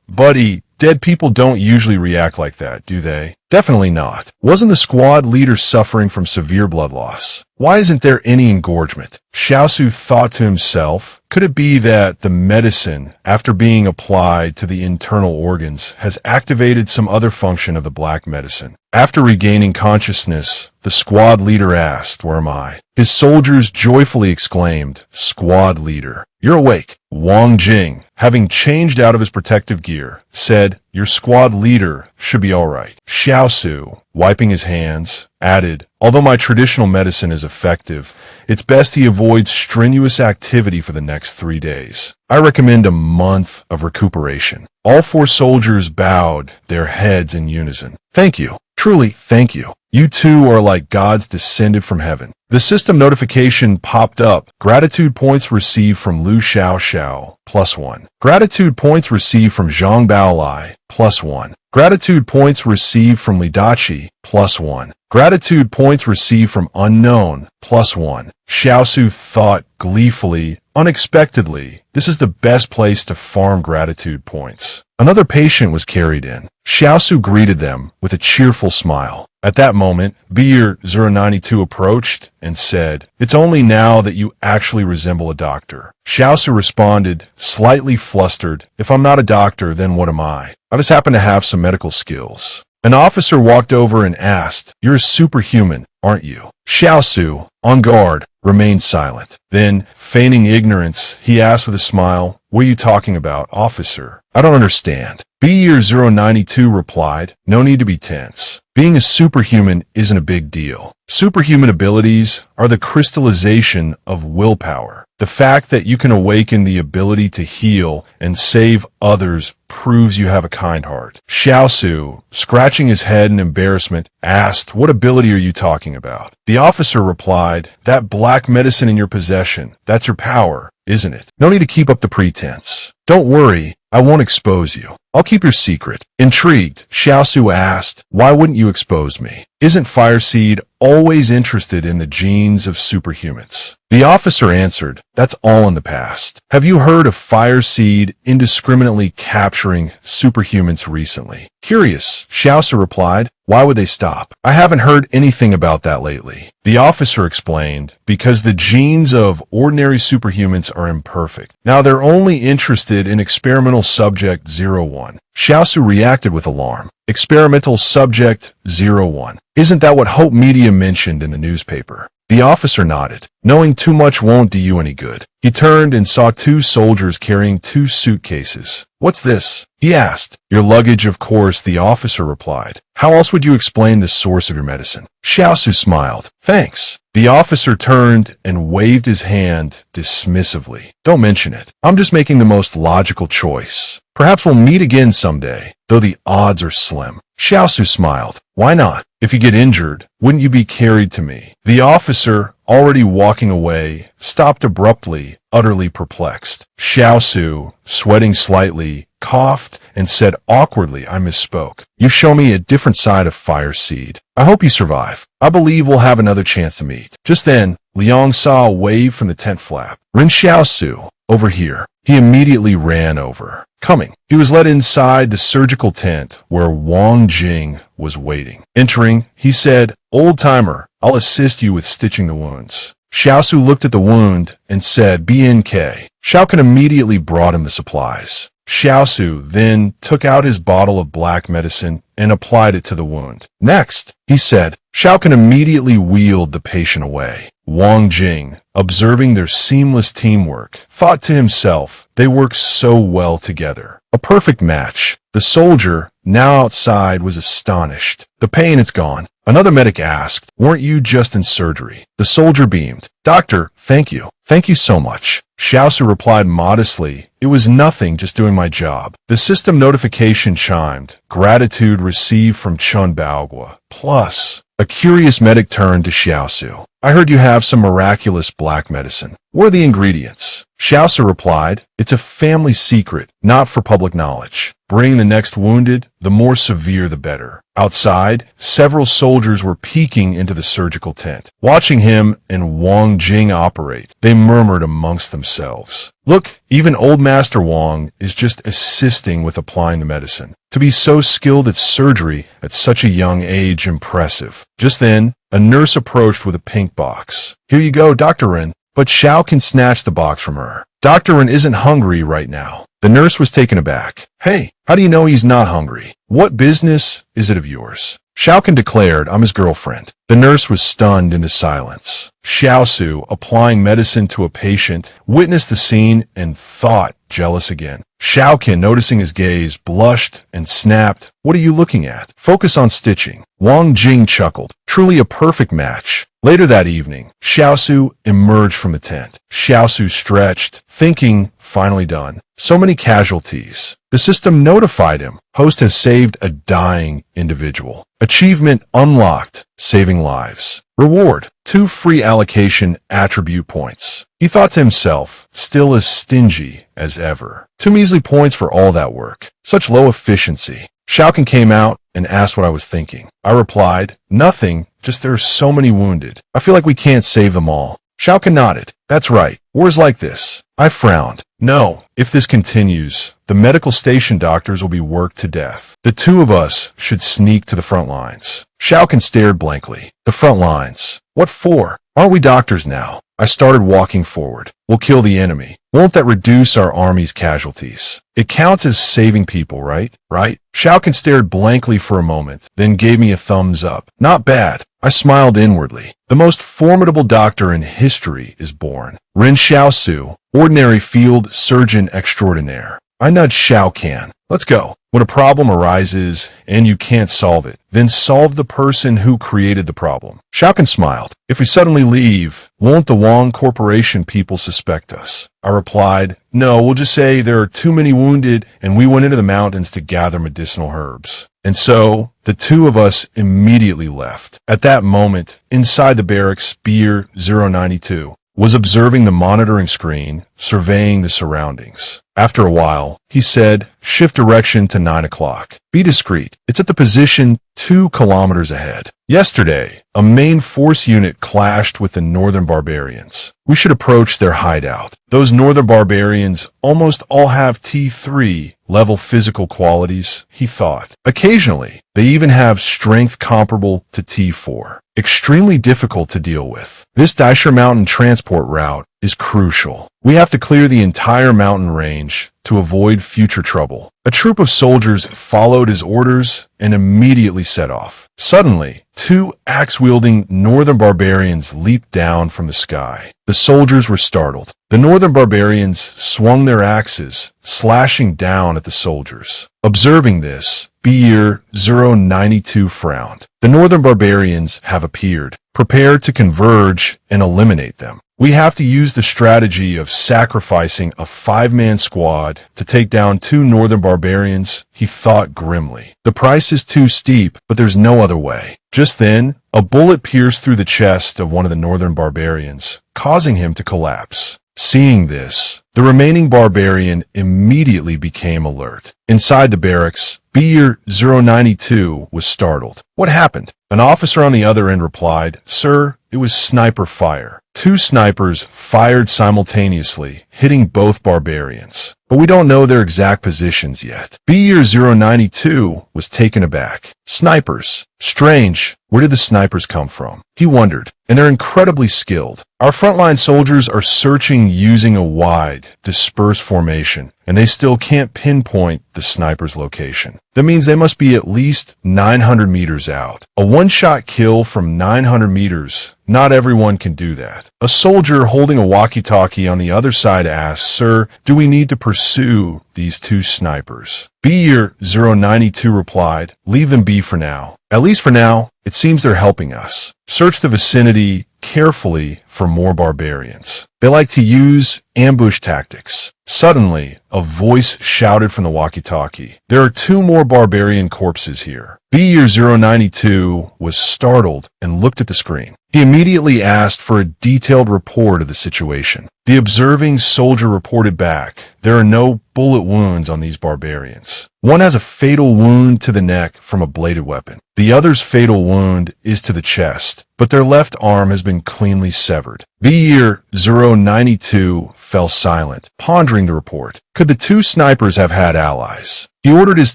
Buddy, dead people don't usually react like that, do they?" "Definitely not. Wasn't the squad leader suffering from severe blood loss? Why isn't there any engorgement?" Xiaosu thought to himself, could it be that the medicine, after being applied to the internal organs, has activated some other function of the black medicine? After regaining consciousness, the squad leader asked, "Where am I?" His soldiers joyfully exclaimed, "Squad leader, you're awake." Wang Jing, having changed out of his protective gear, said, "Your squad leader should be all right." Xiaosu, wiping his hands, added, "Although my traditional medicine is effective, it's best he avoids strenuous activity for the next 3 days. I recommend a month of recuperation." All 4 soldiers bowed their heads in unison. "Thank you. Truly, thank you. You two are like gods descended from heaven." The system notification popped up. Gratitude points received from Lu Xiaoxiao, +1. Gratitude points received from Zhang Baolai, +1. Gratitude points received from Lidachi, +1. Gratitude points received from Unknown, +1. Xiaosu thought gleefully, unexpectedly, this is the best place to farm gratitude points. Another patient was carried in. Xiaosu greeted them with a cheerful smile. At that moment, Beer 092 approached and said, "It's only now that you actually resemble a doctor." Xiaosu responded, slightly flustered, "If I'm not a doctor, then what am I? I just happen to have some medical skills." An officer walked over and asked, "You're a superhuman, aren't you?" Xiaosu, on guard, remained silent. Then, feigning ignorance, he asked with a smile, "What are you talking about, officer? I don't understand." Beer 092 replied, "No need to be tense. Being a superhuman isn't a big deal. Superhuman abilities are the crystallization of willpower. The fact that you can awaken the ability to heal and save others proves you have a kind heart." Xiaosu, scratching his head in embarrassment, asked, "What ability are you talking about?" The officer replied, "That black medicine in your possession. That's your power, isn't it? No need to keep up the pretense. Don't worry, I won't expose you. I'll keep your secret." Intrigued, Xiaosu asked, "Why wouldn't you expose me? Isn't Fireseed always interested in the genes of superhumans?" The officer answered, "That's all in the past. Have you heard of Fireseed indiscriminately capturing superhumans recently?" Curious, Xiaosu replied, "Why would they stop? I haven't heard anything about that lately." The officer explained, "Because the genes of ordinary superhumans are imperfect. Now they're only interested in experimental subject 01. Xiaosu reacted with alarm. "Experimental subject 01. Isn't that what Hope Media mentioned in the newspaper?" The officer nodded. "Knowing too much won't do you any good." He turned and saw 2 soldiers carrying 2 suitcases. "What's this?" he asked. "Your luggage, of course," the officer replied. "How else would you explain the source of your medicine?" Xiaosu smiled. "Thanks." The officer turned and waved his hand dismissively. "Don't mention it. I'm just making the most logical choice. Perhaps we'll meet again someday, though the odds are slim." Xiaosu smiled. "Why not? If you get injured, wouldn't you be carried to me?" The officer, already walking away, stopped abruptly, utterly perplexed. Xiaosu, sweating slightly, coughed and said awkwardly, "I misspoke. You show me a different side of Fireseed. I hope you survive. I believe we'll have another chance to meet." Just then, Liang saw a wave from the tent flap. "Ren Xiaosu, over here." He immediately ran over. Coming, he was led inside the surgical tent where Wang Jing was waiting. Entering, he said, "Old-timer, I'll assist you with stitching the wounds." Xiaosu looked at the wound and said, "BNK." Xiaokan immediately brought him the supplies. Xiaosu then took out his bottle of black medicine and applied it to the wound. "Next," he said. Xiaokan immediately wheeled the patient away. Wang Jing, observing their seamless teamwork, thought to himself, they work so well together. A perfect match. The soldier, now outside, was astonished. "The pain, it's gone." Another medic asked, "Weren't you just in surgery?" The soldier beamed. "Doctor, thank you. Thank you so much." Xiaosu replied modestly, "It was nothing, just doing my job." The system notification chimed. Gratitude received from Chun Baogua. Plus, a curious medic turned to Xiaosu. "I heard you have some miraculous black medicine. What are the ingredients?" Xiaosu replied, "It's a family secret, not for public knowledge. Bring the next wounded, the more severe the better." Outside, several soldiers were peeking into the surgical tent. Watching him and Wang Jing operate, they murmured amongst themselves, "Look, even old Master Wang is just assisting with applying the medicine. To be so skilled at surgery at such a young age, impressive." Just then, a nurse approached with a pink box. "Here you go, Dr. Ren." But Xiaokan snatched the box from her. "Dr. Ren isn't hungry right now." The nurse was taken aback. "Hey, how do you know he's not hungry? What business is it of yours?" Xiaokan declared, "I'm his girlfriend." The nurse was stunned into silence. Xiaosu, applying medicine to a patient, witnessed the scene and thought, jealous again. Xiaoqin, noticing his gaze, blushed and snapped, "What are you looking at? Focus on stitching." Wang Jing chuckled. Truly a perfect match. Later that evening, Xiaosu emerged from the tent. Xiaosu stretched, thinking, finally done. So many casualties. The system notified him. Host has saved a dying individual. Achievement unlocked, saving lives. Reward, 2 free allocation attribute points. He thought to himself, still as stingy as ever. 2 measly points for all that work. Such low efficiency. Xiaoqin came out and asked what I was thinking. I replied, nothing, just there are so many wounded. I feel like we can't save them all. Xiaoqin nodded. That's right. Wars like this. I frowned. No, if this continues, the medical station doctors will be worked to death. The 2 of us should sneak to the front lines. Xiaoqin stared blankly. The front lines? What for? Aren't we doctors now? I started walking forward. We'll kill the enemy. Won't that reduce our army's casualties? It counts as saving people, right? Right? Xiaoqin stared blankly for a moment, then gave me a thumbs up. Not bad. I smiled inwardly. The most formidable doctor in history is born. Ren Xiaosu, ordinary field surgeon extraordinaire. I nudged Xiaoqin. Let's go. When a problem arises and you can't solve it, then solve the person who created the problem. Xiaoqin smiled. If we suddenly leave, won't the Wang Corporation people suspect us? I replied, no, we'll just say there are too many wounded and we went into the mountains to gather medicinal herbs. And so, the 2 of us immediately left. At that moment, inside the barracks, Beer 092 was observing the monitoring screen, surveying the surroundings. After a while, he said, shift direction to 9 o'clock. Be discreet. It's at the position 2 kilometers ahead. Yesterday, a main force unit clashed with the northern barbarians. We should approach their hideout. Those northern barbarians almost all have T3 level physical qualities, he thought. Occasionally, they even have strength comparable to T4. Extremely difficult to deal with. This Daisha Mountain transport route is crucial. We have to clear the entire mountain range to avoid future trouble. A troop of soldiers followed his orders and immediately set off. Suddenly, 2 axe-wielding northern barbarians leaped down from the sky. The soldiers were startled. The northern barbarians swung their axes, slashing down at the soldiers. Observing this, Beer 092 frowned. The northern barbarians have appeared. Prepare to converge and eliminate them. We have to use the strategy of sacrificing a 5-man squad to take down 2 northern barbarians, he thought grimly. The price is too steep, but there's no other way. Just then, a bullet pierced through the chest of one of the northern barbarians, causing him to collapse. Seeing this, the remaining barbarian immediately became alert. Inside the barracks, Beer 092 was startled. What happened? An officer on the other end replied, Sir, it was sniper fire. 2 snipers fired simultaneously, hitting both barbarians. But we don't know their exact positions yet. Beer 092 was taken aback. Snipers. Strange. Where did the snipers come from? He wondered. And they're incredibly skilled. Our frontline soldiers are searching using a wide, dispersed formation, and they still can't pinpoint the sniper's location. That means they must be at least 900 meters out. A one-shot kill from 900 meters. Not everyone can do that. A soldier holding a walkie-talkie on the other side asked, Sir, do we need to pursue these 2 snipers? Beer 092 replied, leave them be for now. At least for now, it seems they're helping us. Search the vicinity carefully for more barbarians. They like to use ambush tactics. Suddenly, a voice shouted from the walkie-talkie. There are 2 more barbarian corpses here. Beer 092 was startled and looked at the screen. He immediately asked for a detailed report of the situation. The observing soldier reported back, there are no bullet wounds on these barbarians. One has a fatal wound to the neck from a bladed weapon. The other's fatal wound is to the chest, but their left arm has been cleanly severed. Beer 092 fell silent, pondering the report. Could the 2 snipers have had allies? He ordered his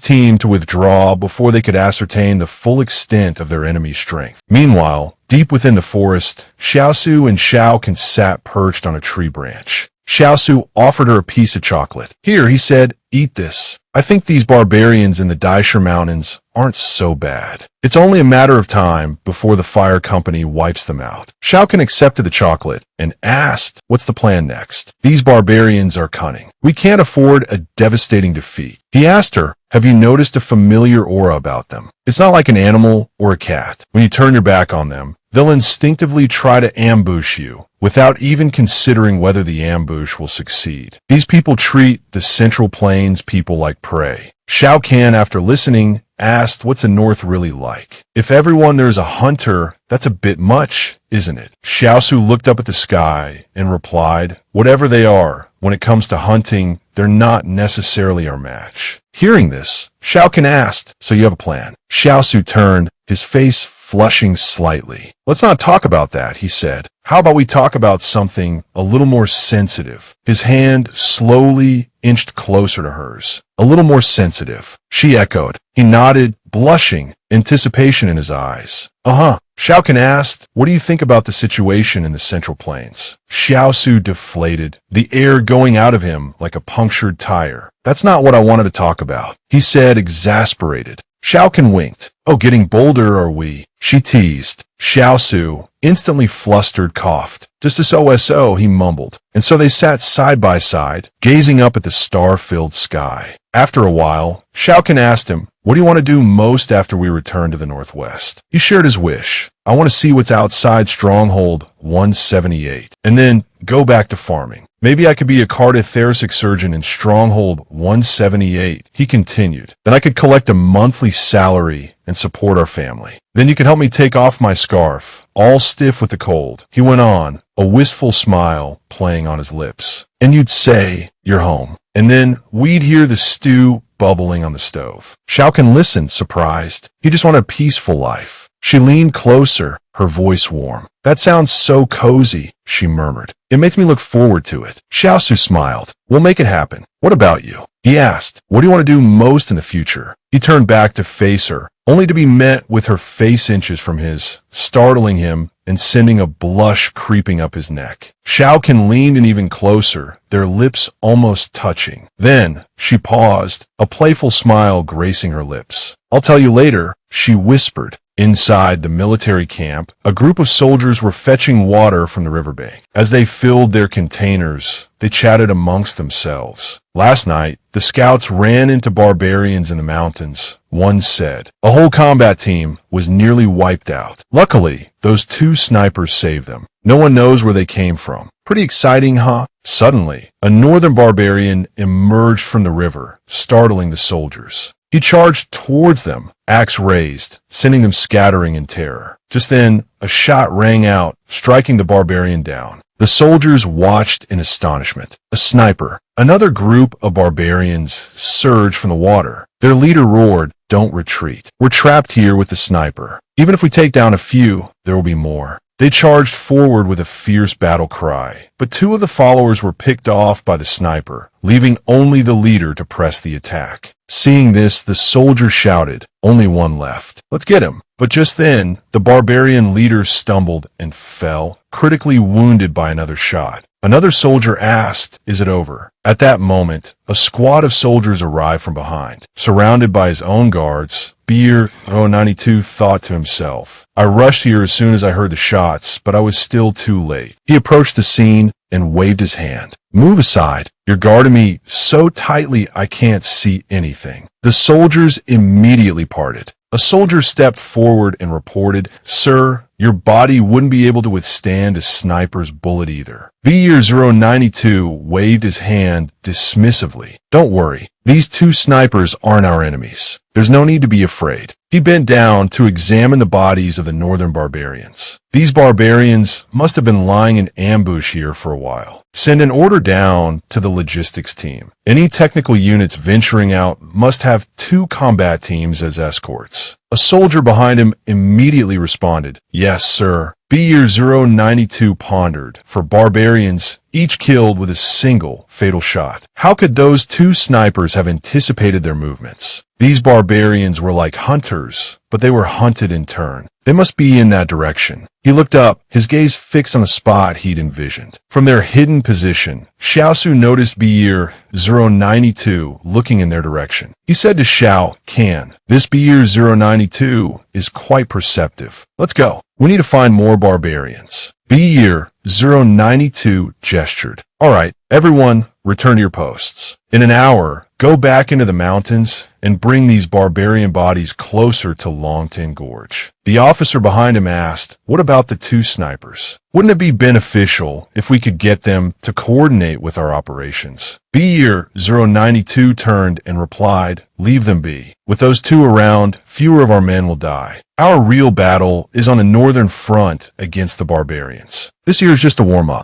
team to withdraw before they could ascertain the full extent of their enemy's strength. Meanwhile, deep within the forest, Xiaosu and Xiaoqin sat perched on a tree branch. Xiaosu offered her a piece of chocolate. Here, he said, eat this. I think these barbarians in the Daisha Mountains aren't so bad. It's only a matter of time before the fire company wipes them out. Shao Kahn accepted the chocolate and asked, what's the plan next? These barbarians are cunning. We can't afford a devastating defeat. He asked her, have you noticed a familiar aura about them? It's not like an animal or a cat. When you turn your back on them, they'll instinctively try to ambush you without even considering whether the ambush will succeed. These people treat the Central Plains people like prey. Shao Kahn, after listening, asked, what's the North really like? If everyone there's a hunter, that's a bit much, isn't it? Xiaosu looked up at the sky and replied, whatever they are, when it comes to hunting, they're not necessarily our match. Hearing this, Shao Kahn asked, so you have a plan? Xiaosu turned, his face flushing slightly. Let's not talk about that, he said. How about we talk about something a little more sensitive? His hand slowly inched closer to hers. A little more sensitive, she echoed. He nodded, blushing, anticipation in his eyes. Uh-huh. Shao Kahn asked, what do you think about the situation in the Central Plains? Xiaosu deflated, the air going out of him like a punctured tire. That's not what I wanted to talk about, he said, exasperated. Shao Kahn winked. Oh, getting bolder, are we? She teased. Xiaosu, instantly flustered, coughed. Just as so, he mumbled. And so they sat side by side, gazing up at the star-filled sky. After a while, Shao Kahn asked him, what do you want to do most after we return to the Northwest? He shared his wish. I want to see what's outside Stronghold 178, and then go back to farming. Maybe I could be a cardiothoracic surgeon in Stronghold 178, he continued. Then I could collect a monthly salary and support our family. Then you could help me take off my scarf, all stiff with the cold. He went on, a wistful smile playing on his lips. And you'd say, you're home. And then we'd hear the stew bubbling on the stove. Shao Kahn listened, surprised. He just wanted a peaceful life. She leaned closer, her voice warm. That sounds so cozy, she murmured. It makes me look forward to it. Xiaosu smiled. We'll make it happen. What about you? He asked. What do you want to do most in the future? He turned back to face her, only to be met with her face inches from his, startling him and sending a blush creeping up his neck. Shao Kahn leaned in even closer, their lips almost touching. Then she paused, a playful smile gracing her lips. I'll tell you later, she whispered. Inside the military camp, a group of soldiers were fetching water from the riverbank. As they filled their containers, they chatted amongst themselves. Last night, the scouts ran into barbarians in the mountains, one said. A whole combat team was nearly wiped out. Luckily, those 2 snipers saved them. No one knows where they came from. Pretty exciting, huh? Suddenly, a northern barbarian emerged from the river, startling the soldiers. He charged towards them, axe raised, sending them scattering in terror. Just then, a shot rang out, striking the barbarian down. The soldiers watched in astonishment. A sniper. Another group of barbarians surged from the water. Their leader roared, "Don't retreat. We're trapped here with the sniper. Even if we take down a few, there will be more." They charged forward with a fierce battle cry, but 2 of the followers were picked off by the sniper, leaving only the leader to press the attack. Seeing this, the soldier shouted, "Only one left. Let's get him." But just then, the barbarian leader stumbled and fell, critically wounded by another shot. Another soldier asked, "Is it over?" At that moment, a squad of soldiers arrived from behind. Surrounded by his own guards, Beer 092 thought to himself, "I rushed here as soon as I heard the shots, but I was still too late." He approached the scene and waved his hand. "Move aside. You're guarding me so tightly I can't see anything." The soldiers immediately parted. A soldier stepped forward and reported, "Sir, your body wouldn't be able to withstand a sniper's bullet either." V092 waved his hand dismissively. "Don't worry. These 2 snipers aren't our enemies. There's no need to be afraid." He bent down to examine the bodies of the northern barbarians. These barbarians must have been lying in ambush here for a while. Send an order down to the logistics team. Any technical units venturing out must have 2 combat teams as escorts. A soldier behind him immediately responded, "Yes, sir." B092 pondered. For barbarians, each killed with a single fatal shot. How could those 2 snipers have anticipated their movements? These barbarians were like hunters, but they were hunted in turn. They must be in that direction. He looked up, his gaze fixed on a spot he'd envisioned. From their hidden position, Xiaosu noticed Beer 092 looking in their direction. He said to Xiao Can, "This Beer 092 is quite perceptive. Let's go. We need to find more barbarians." Beer 092 gestured. "All right, everyone, return to your posts. In an hour, go back into the mountains and bring these barbarian bodies closer to Longton Gorge." The officer behind him asked, "What about the two snipers? Wouldn't it be beneficial if we could get them to coordinate with our operations?" Beer 092 turned and replied, "Leave them be. With those two around, fewer of our men will die. Our real battle is on the northern front against the barbarians. This here is just a warm-up."